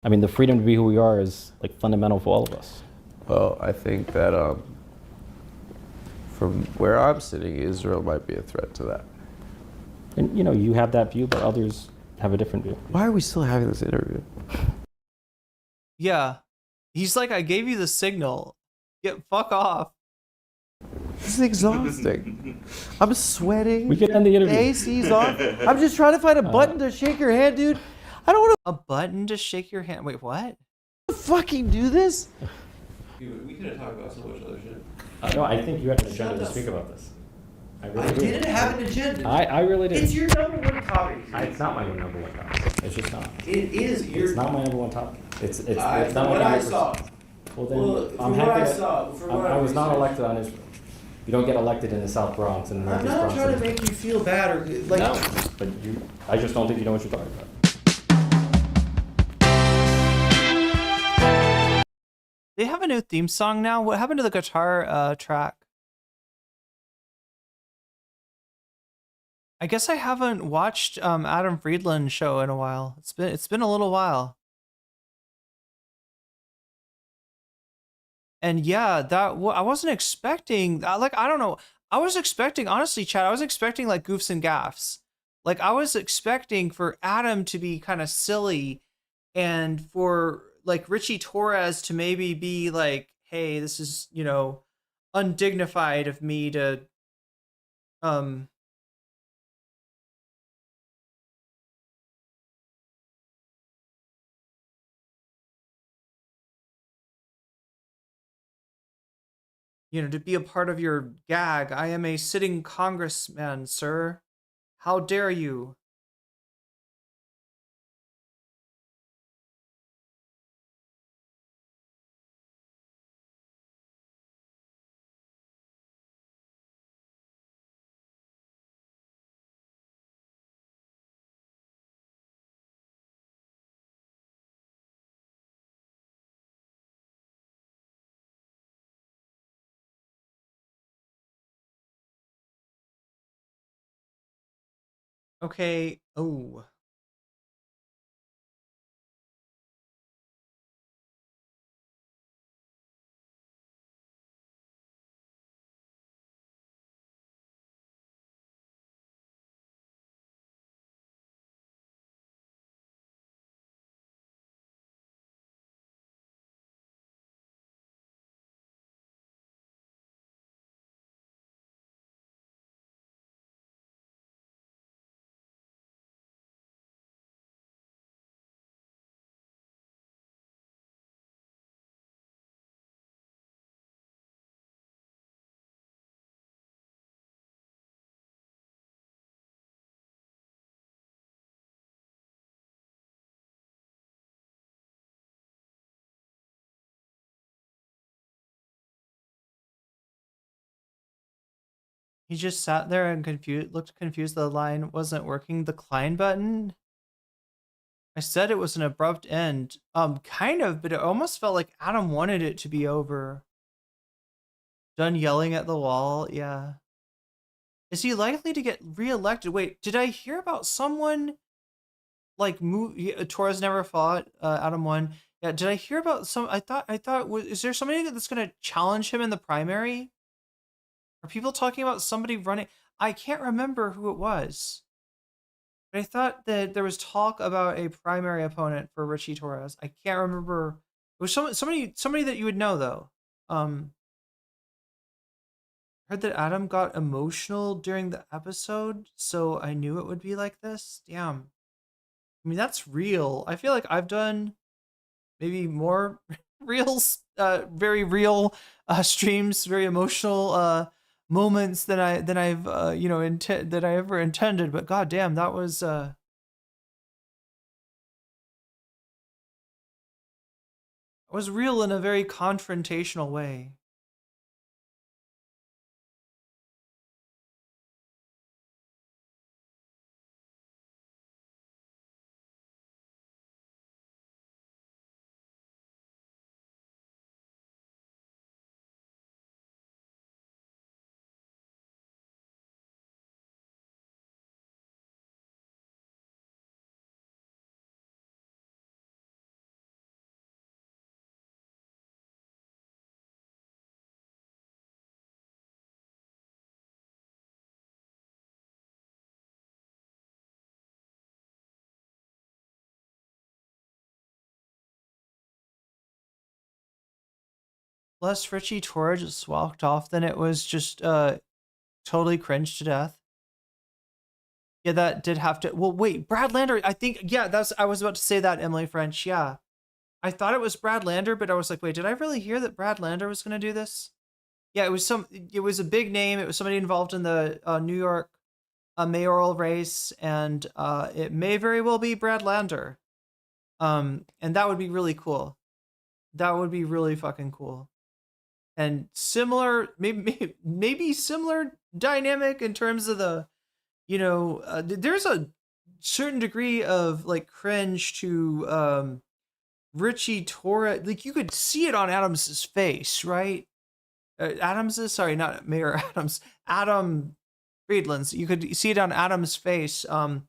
Speaker 9: I mean, the freedom to be who we are is like fundamental for all of us.
Speaker 6: Well, I think that from where I'm sitting, Israel might be a threat to that.
Speaker 9: And you have that view, but others have a different view.
Speaker 6: Why are we still having this interview?
Speaker 1: Yeah. He's like, I gave you the signal. Fuck off.
Speaker 6: This is exhausting. I'm sweating.
Speaker 9: We can end the interview.
Speaker 6: The AC's on. I'm just trying to find a button to shake your hand, dude. I don't want
Speaker 1: A button to shake your hand. Wait, what?
Speaker 6: to fucking do this. Dude, we could have talked about so much other shit.
Speaker 9: No, I think you had an agenda to speak about this. I really do.
Speaker 6: didn't have an agenda.
Speaker 9: I really did.
Speaker 6: It's your number one topic.
Speaker 9: It's not my number one topic. It's just not.
Speaker 6: It is.
Speaker 9: It's not my number one topic. It's
Speaker 6: From
Speaker 9: not
Speaker 6: what
Speaker 9: my
Speaker 6: I saw.
Speaker 9: Well, then
Speaker 6: From
Speaker 9: I'm
Speaker 6: what
Speaker 9: happy
Speaker 6: I
Speaker 9: that
Speaker 6: saw. From what
Speaker 9: I was not
Speaker 6: researched.
Speaker 9: elected on Israel. You don't get elected in the South Bronx and the
Speaker 6: I'm
Speaker 9: Northeast
Speaker 6: not
Speaker 9: Bronx.
Speaker 6: trying to make you feel bad or like.
Speaker 9: No, but I just don't think you know what you're talking about.
Speaker 1: They have a new theme song now. What happened to the guitar track? I guess I haven't watched Adam Friedland's show in a while. It's been a little while. And yeah, I wasn't expecting I don't know. I was expecting, honestly, Chad, I was expecting like goofs and gaffs. Like I was expecting for Adam to be kind of silly and for like Richie Torres to maybe be like, hey, this is, undignified of me to to be a part of your gag. I am a sitting congressman, sir. How dare you? Okay. Oh. He just sat there and looked confused the line wasn't working. The Klein button? I said it was an abrupt end. Kind of, but it almost felt like Adam wanted it to be over. Done yelling at the wall, yeah. Is he likely to get reelected? Wait, did I hear about someone like Torres never fought, Adam won. Yeah, did I hear about I thought is there somebody that's gonna challenge him in the primary? Are people talking about somebody running? I can't remember who it was. But I thought that there was talk about a primary opponent for Richie Torres. I can't remember. It was somebody that you would know though. Heard that Adam got emotional during the episode, so I knew it would be like this. Damn. I mean, that's real. I feel like I've done maybe more very real streams, very emotional moments than I've that I ever intended. But goddamn, that was real in a very confrontational way. Less Richie Torres just walked off, then it was just totally cringed to death. Yeah, that did have to. Well, wait, Brad Lander. I think I was about to say that, Emily French. Yeah, I thought it was Brad Lander, but I was like, wait, did I really hear that Brad Lander was going to do this? Yeah, it was a big name. It was somebody involved in the New York mayoral race, and it may very well be Brad Lander. And that would be really cool. That would be really fucking cool. And similar, maybe similar dynamic in terms of the, there's a certain degree of like cringe to Richie Torres. Like you could see it on Adams's face, right? Sorry, not Mayor Adams, Adam Friedland's. You could see it on Adam's face. He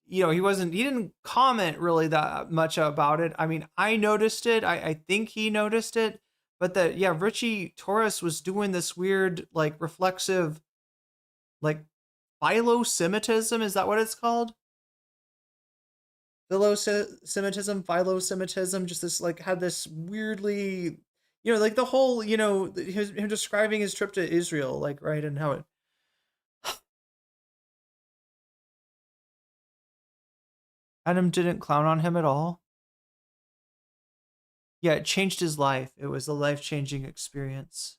Speaker 1: didn't comment really that much about it. I mean, I noticed it. I think he noticed it. But Richie Torres was doing this weird, like, reflexive, like, philo-Semitism. Is that what it's called? Philo-Semitism, just this, like, had this weirdly, like the whole, him describing his trip to Israel, like, right, and how it. Adam didn't clown on him at all. Yeah, it changed his life. It was a life-changing experience.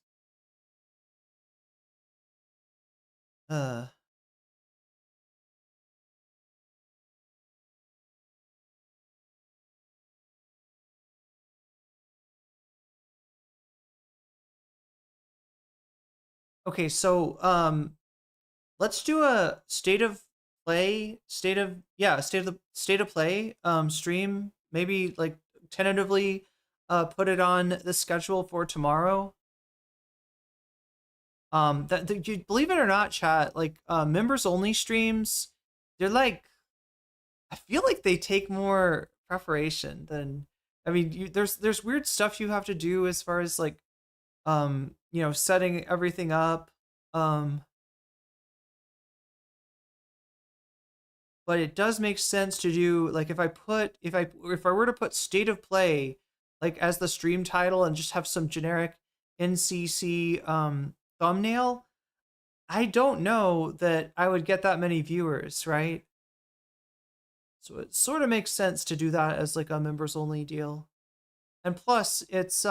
Speaker 1: Okay, so let's do a state of play stream, maybe like tentatively put it on the schedule for tomorrow. Believe it or not, chat, like members only streams they're like, I feel like they take more preparation than, I mean, there's weird stuff you have to do as far as like, setting everything up. But it does make sense to do, like, if I were to put state of play like as the stream title and just have some generic NCC thumbnail, I don't know that I would get that many viewers, right? So it sort of makes sense to do that as like a members only deal. And plus it's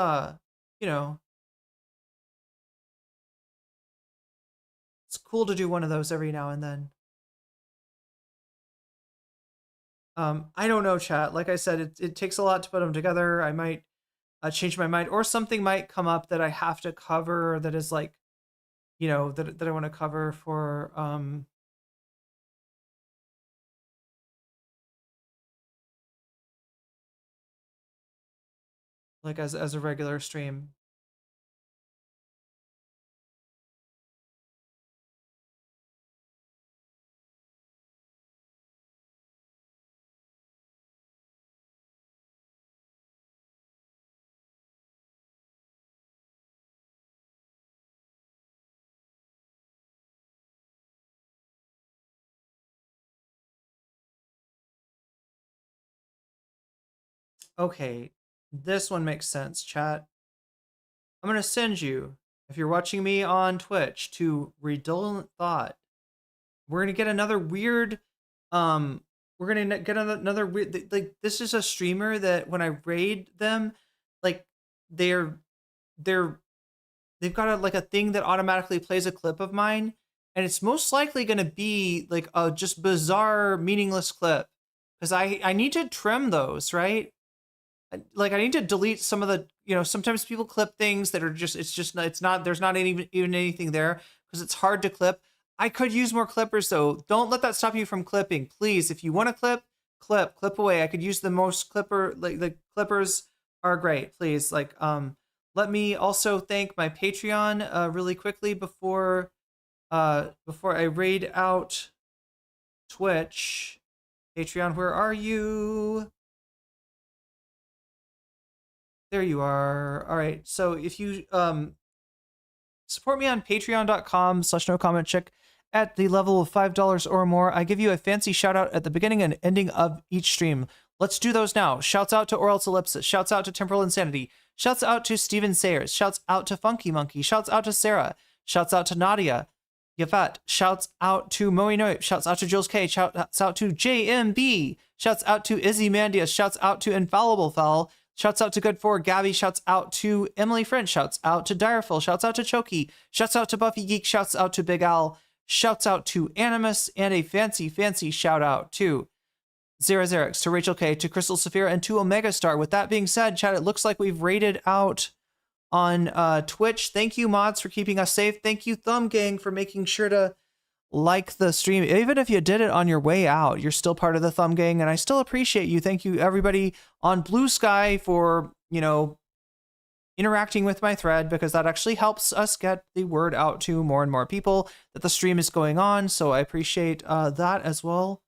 Speaker 1: it's cool to do one of those every now and then. I don't know, chat. Like I said, it takes a lot to put them together. I might change my mind, or something might come up that I have to cover that is like, that I want to cover for like as a regular stream. Okay, this one makes sense, chat. I'm gonna send you, if you're watching me on Twitch, to Redolent Thought. We're gonna get another weird, we're gonna get another weird, like, this is a streamer that when I raid them, like, they've got a thing that automatically plays a clip of mine, and it's most likely gonna be like a just bizarre, meaningless clip, because I need to trim those, right? Like, I need to delete some of the, sometimes people clip things that are just, there's not even anything there because it's hard to clip. I could use more clippers though. Don't let that stop you from clipping. Please, if you want to clip away. I could use the most the clippers are great. Please, let me also thank my Patreon really quickly before I raid out Twitch. Patreon, where are you? There you are. All right. So if you support me on patreon.com/nocommentchick at the level of $5 or more, I give you a fancy shout out at the beginning and ending of each stream. Let's do those now. Shouts out to Oral's Ellipsis. Shouts out to Temporal Insanity. Shouts out to Steven Sayers. Shouts out to Funky Monkey. Shouts out to Sarah. Shouts out to Nadia. Yafat. Shouts out to Moe Noip. Shouts out to Jules K. Shouts out to JMB. Shouts out to Izzy Mandius. Shouts out to Infallible Fowl. Shouts out to Good For Gabby. Shouts out to Emily French. Shouts out to Direful. Shouts out to Choki. Shouts out to Buffy Geek. Shouts out to Big Al. Shouts out to Animus. And a fancy shout out to Zerazerix, to Rachel K, to Crystal Saphira, and to Omega Star. With that being said, chat, it looks like we've rated out on Twitch. Thank you, mods, for keeping us safe. Thank you, Thumb Gang, for making sure to like the stream. Even if you did it on your way out, you're still part of the Thumb Gang, and I still appreciate you. Thank you, everybody on Blue Sky, for interacting with my thread, because that actually helps us get the word out to more and more people that the stream is going on. So I appreciate that as well.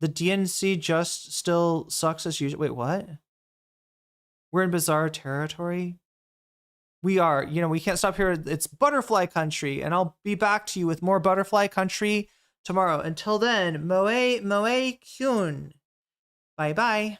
Speaker 1: The DNC just still sucks as usual. Wait, what? We're in bizarre territory. We are, we can't stop here. It's Butterfly Country, and I'll be back to you with more Butterfly Country tomorrow. Until then, Moe Kyun. Bye-bye.